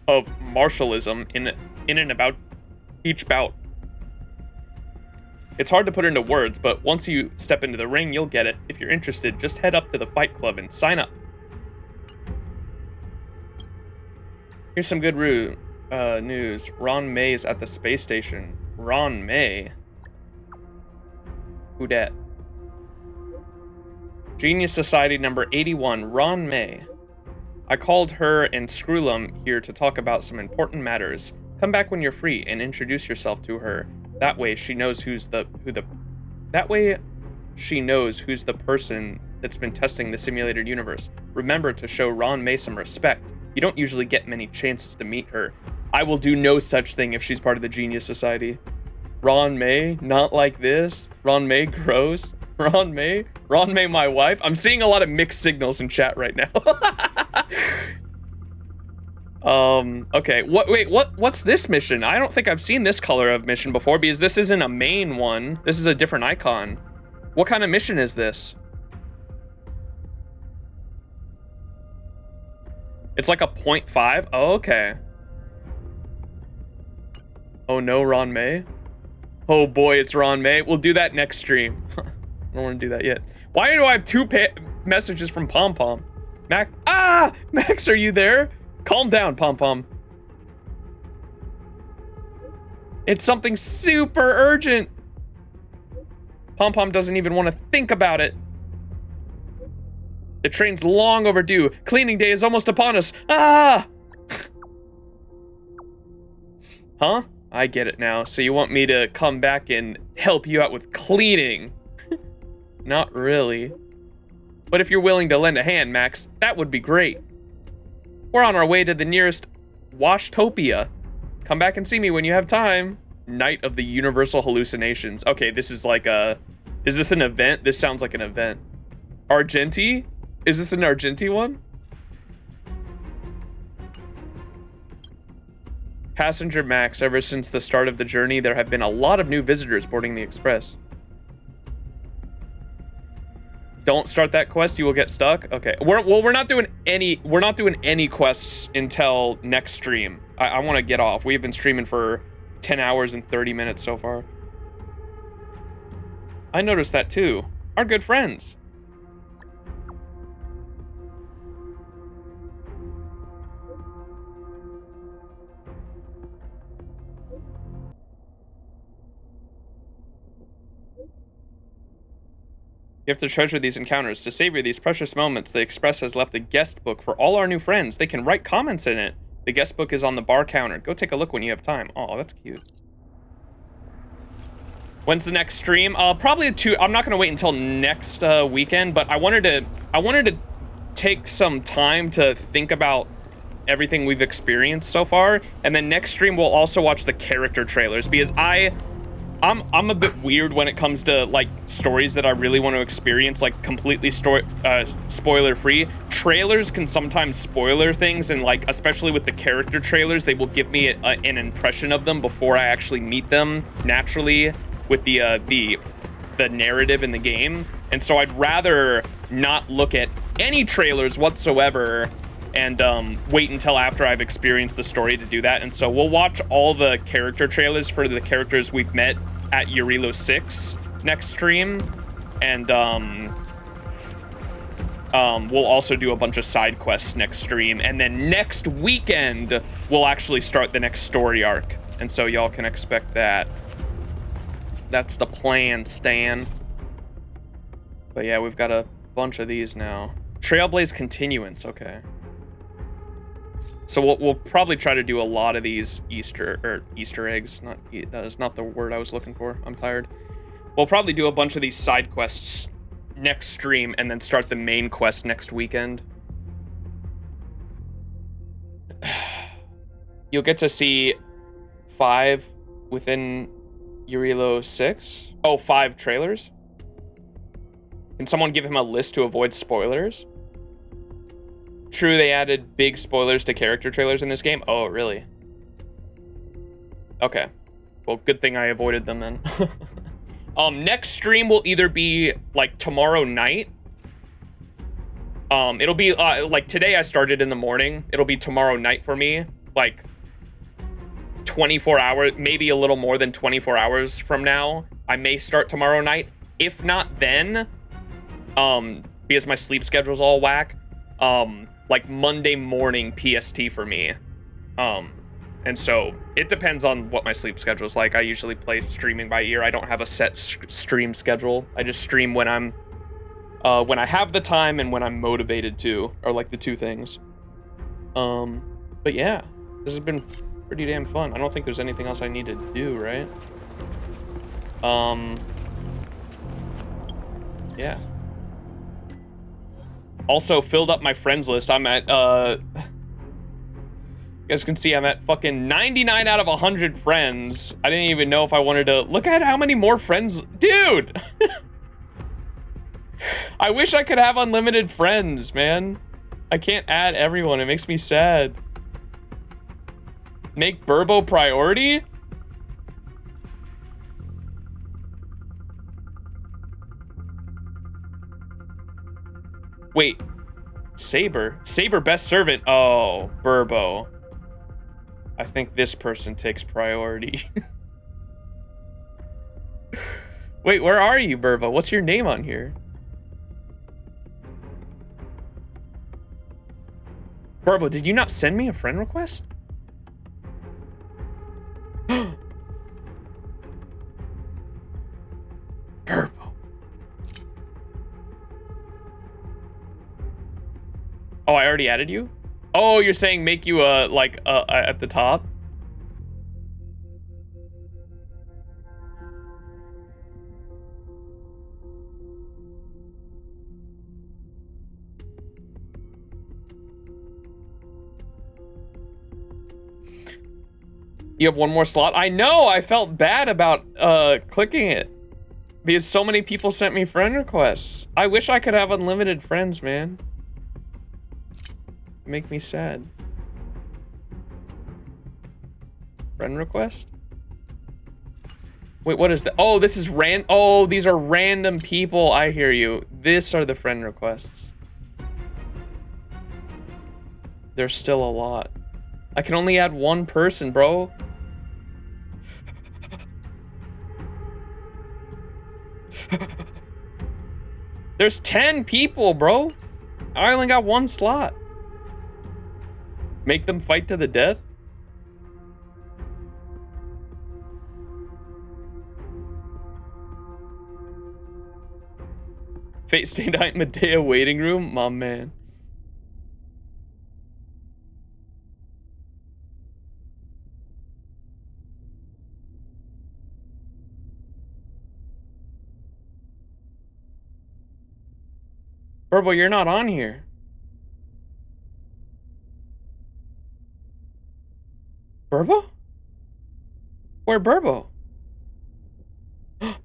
of martialism in and about each bout. It's hard to put into words, but once you step into the ring, you'll get it. If you're interested, just head up to the Fight Club and sign up. Here's some good news. Ron May's at the space station. Ron May? Who dat? Genius Society number 81, Ron May. I called her and Screwlum here to talk about some important matters. Come back when you're free and introduce yourself to her. That way she knows who's the person that's been testing the simulated universe. Remember to show Ron May some respect. You don't usually get many chances to meet her. I will do no such thing if she's part of the Genius Society. Ron May? Not like this? Ron May gross? Ron May? Ron May my wife? I'm seeing a lot of mixed signals in chat right now. Okay. What's this mission? I don't think I've seen this color of mission before because this isn't a main one. This is a different icon. What kind of mission is this? It's like a 0.5? Oh, okay. Oh no, Ron May? Oh boy, it's Ron May. We'll do that next stream. I don't want to do that yet. Why do I have two messages from Pom Pom? Max, are you there? Calm down, Pom Pom. It's something super urgent. Pom Pom doesn't even want to think about it. The train's long overdue. Cleaning day is almost upon us. Huh? I get it now. So you want me to come back and help you out with cleaning? Not really. But if you're willing to lend a hand, Max, that would be great. We're on our way to the nearest Washtopia. Come back and see me when you have time. Night of the Universal Hallucinations. Okay, this is like a... Is this an event? This sounds like an event. Argenti? Is this an Argenti one? Passenger Max, ever since the start of the journey, there have been a lot of new visitors boarding the express. Don't start that quest, you will get stuck. Okay. We're not doing any quests until next stream. I want to get off. We've been streaming for 10 hours and 30 minutes so far. I noticed that too. Our good friends. You have to treasure these encounters. To savor these precious moments, the Express has left a guest book for all our new friends. They can write comments in it. The guest book is on the bar counter. Go take a look when you have time. Oh, that's cute. When's the next stream? Probably I'm not gonna wait until next weekend, but I wanted to take some time to think about everything we've experienced so far, and then next stream we'll also watch the character trailers because I'm a bit weird when it comes to like stories that I really want to experience, like completely spoiler free. Trailers can sometimes spoiler things, and like especially with the character trailers, they will give me an impression of them before I actually meet them naturally with the narrative in the game. And so I'd rather not look at any trailers whatsoever and wait until after I've experienced the story to do that. And so we'll watch all the character trailers for the characters we've met at Jarilo-VI next stream, and we'll also do a bunch of side quests next stream, and then next weekend we'll actually start the next story arc, and so y'all can expect that. That's the plan, Stan. But yeah, we've got a bunch of these now. Trailblaze Continuance, okay. So we'll probably try to do a lot of these Easter eggs. That is not the word I was looking for. I'm tired. We'll probably do a bunch of these side quests next stream and then start the main quest next weekend. You'll get to see 5 within Jarilo-VI. Oh, 5 trailers. Can someone give him a list to avoid spoilers? True, they added big spoilers to character trailers in this game. Oh, really? Okay. Well, good thing I avoided them then. Next stream will either be like tomorrow night. It'll be like today I started in the morning. It'll be tomorrow night for me. Like 24 hours, maybe a little more than 24 hours from now. I may start tomorrow night. If not then, because my sleep schedule's all whack, like Monday morning PST for me. And so it depends on what my sleep schedule is like. I usually play streaming by ear. I don't have a set stream schedule. I just stream when when I have the time and when I'm motivated to, or like the two things. But yeah, this has been pretty damn fun. I don't think there's anything else I need to do, right? Yeah. Also filled up my friends list. I'm at, you guys can see I'm at fucking 99 out of 100 friends. I didn't even know if I wanted to look at how many more friends. Dude! I wish I could have unlimited friends, man. I can't add everyone. It makes me sad. Make Burbo priority? Wait. Saber? Saber best servant? Oh, Burbo. I think this person takes priority. Wait, where are you, Burbo? What's your name on here? Burbo, did you not send me a friend request? Burbo. Oh, I already added you? Oh, you're saying make you like at the top? You have one more slot? I know, I felt bad about clicking it because so many people sent me friend requests. I wish I could have unlimited friends, man. Make me sad. Friend request? Wait, what is that? Oh, this is oh, these are random people. I hear you. These are the friend requests. There's still a lot. I can only add one person, bro. There's 10 people, bro. I only got one slot. Make them fight to the death? Fate Stay Night Medea waiting room? My man. Burbo, you're not on here. Burbo? Where Burbo?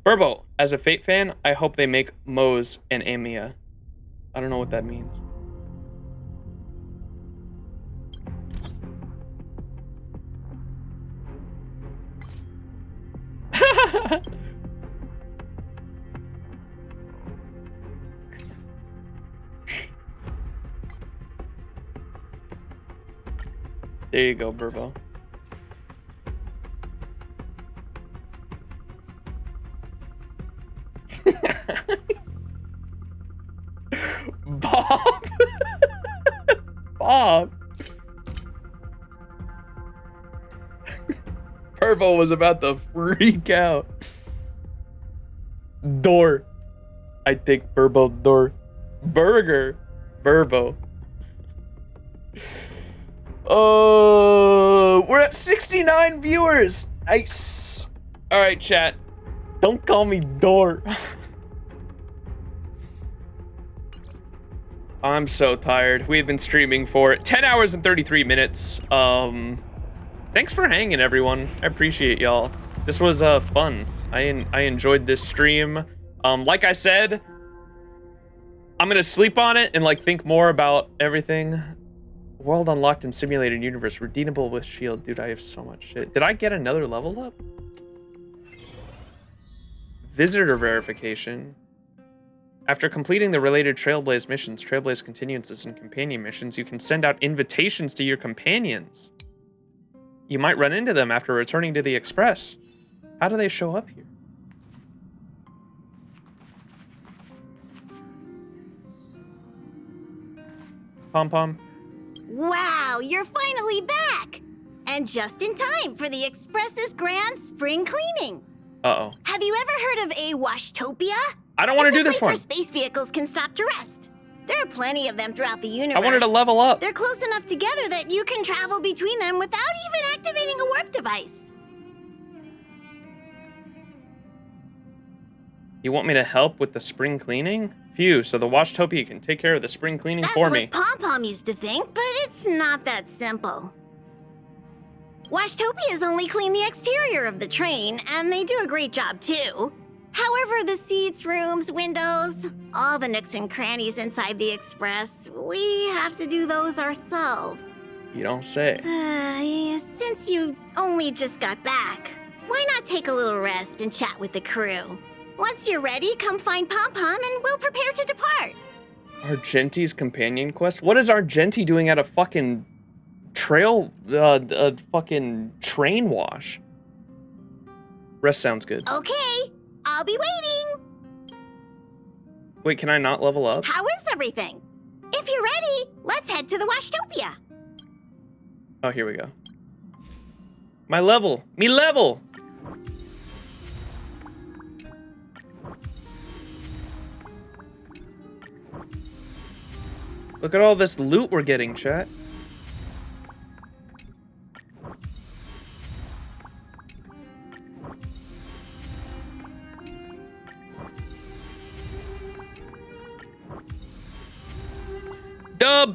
Burbo, as a Fate fan, I hope they make Mose and Amiya. I don't know what that means. There you go, Burbo. Bob? Bob? Burbo was about to freak out. Door. I take Burbo door. Burger. Burbo. Oh, we're at 69 viewers. Nice. All right, chat. Don't call me Door. I'm so tired. We've been streaming for 10 hours and 33 minutes. Thanks for hanging, everyone. I appreciate y'all. This was fun. I enjoyed this stream. Like I said, I'm gonna sleep on it and like think more about everything. World unlocked in simulated universe, redeemable with shield. Dude, I have so much shit. Did I get another level up? Visitor verification. After completing the related Trailblaze missions, Trailblaze continuances, and companion missions, you can send out invitations to your companions. You might run into them after returning to the Express. How do they show up here? Pom-pom. Wow, you're finally back! And just in time for the Express's grand spring cleaning. Uh-oh. Have you ever heard of a Washtopia? I don't want to do this one. It's a place where space vehicles can stop to rest. There are plenty of them throughout the universe. I wanted to level up. They're close enough together that you can travel between them without even activating a warp device. You want me to help with the spring cleaning? Phew, so the Washtopia can take care of the spring cleaning for me. That's what Pom-Pom used to think, but it's not that simple. Washtopias only clean the exterior of the train, and they do a great job too. However, the seats, rooms, windows, all the nooks and crannies inside the Express, we have to do those ourselves. You don't say. Yeah, since you only just got back, why not take a little rest and chat with the crew? Once you're ready, come find Pom-Pom and we'll prepare to depart. Argenti's companion quest? What is Argenti doing at a fucking fucking train wash? Rest sounds good. Okay, I'll be waiting. Wait, can I not level up? How is everything? If you're ready, let's head to the Washtopia. Oh, here we go. My level! Me level! Look at all this loot we're getting, chat. Dub!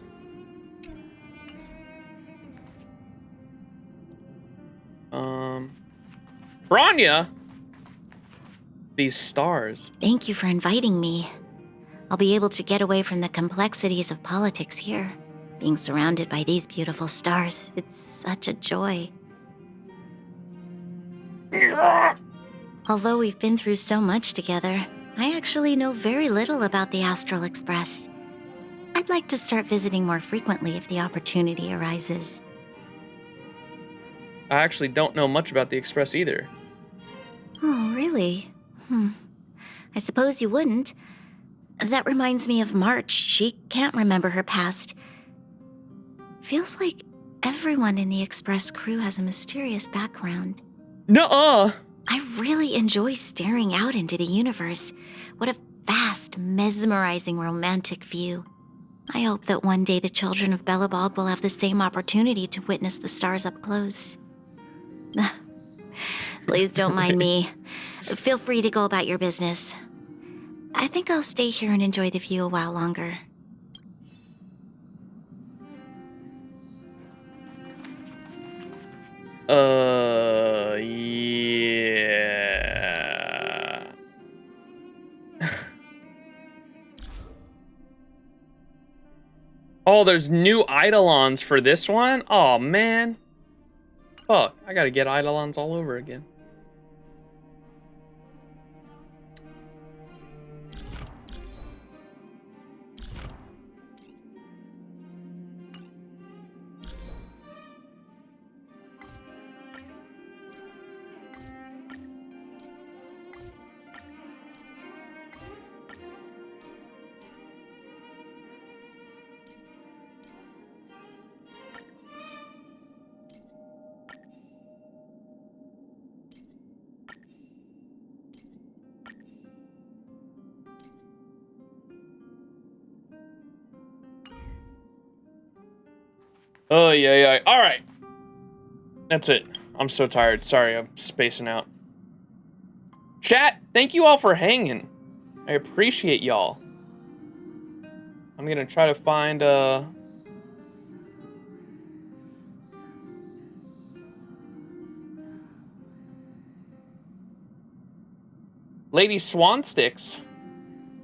Branya? These stars. Thank you for inviting me. I'll be able to get away from the complexities of politics here. Being surrounded by these beautiful stars, it's such a joy. Although we've been through so much together, I actually know very little about the Astral Express. I'd like to start visiting more frequently if the opportunity arises. I actually don't know much about the Express either. Oh, really? I suppose you wouldn't. That reminds me of March. She can't remember her past. Feels like everyone in the Express crew has a mysterious background. Nuh-uh! I really enjoy staring out into the universe. What a vast, mesmerizing, romantic view. I hope that one day the children of Belobog will have the same opportunity to witness the stars up close. Please don't mind me. Feel free to go about your business. I think I'll stay here and enjoy the view a while longer. Yeah. Oh, there's new Eidolons for this one? Oh, man. Fuck, I gotta get Eidolons all over again. Oh, yeah. All right. That's it. I'm so tired. Sorry, I'm spacing out. Chat, thank you all for hanging. I appreciate y'all. I'm gonna try to find, Lady Swansticks.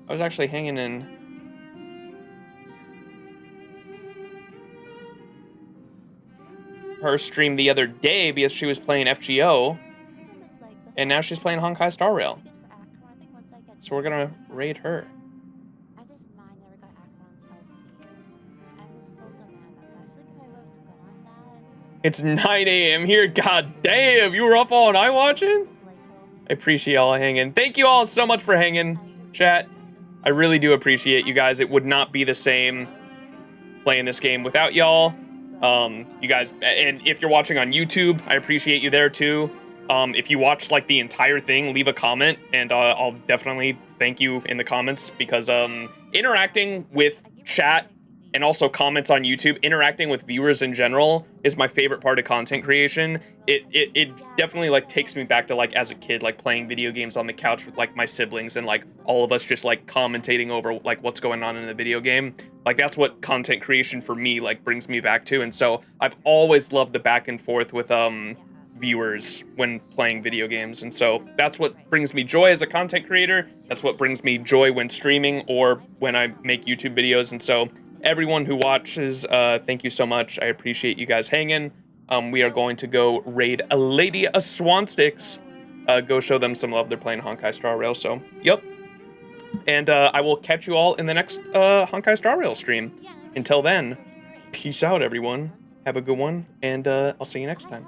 I was actually hanging in her stream the other day because she was playing FGO, and now she's playing Honkai Star Rail. So we're gonna raid her. It's 9 a.m. here. God damn, you were up all night watching? I appreciate y'all hanging. Thank you all so much for hanging, chat. I really do appreciate you guys. It would not be the same playing this game without y'all. You guys, and if you're watching on YouTube, I appreciate you there too. If you watch like the entire thing, leave a comment, and I'll definitely thank you in the comments, because interacting with chat and also comments on YouTube, interacting with viewers in general is my favorite part of content creation. It definitely like takes me back to like as a kid, like playing video games on the couch with like my siblings and like all of us just like commentating over like what's going on in the video game. Like that's what content creation for me like brings me back to. And so I've always loved the back and forth with viewers when playing video games, and so that's what brings me joy as a content creator. That's what brings me joy when streaming or when I make YouTube videos. And so everyone who watches, thank you so much. I appreciate you guys hanging. We are going to go raid a lady of Swansticks. Go show them some love. They're playing Honkai Star Rail, so yep. And I will catch you all in the next Honkai Star Rail stream. Until then, peace out, everyone. Have a good one, and I'll see you next time.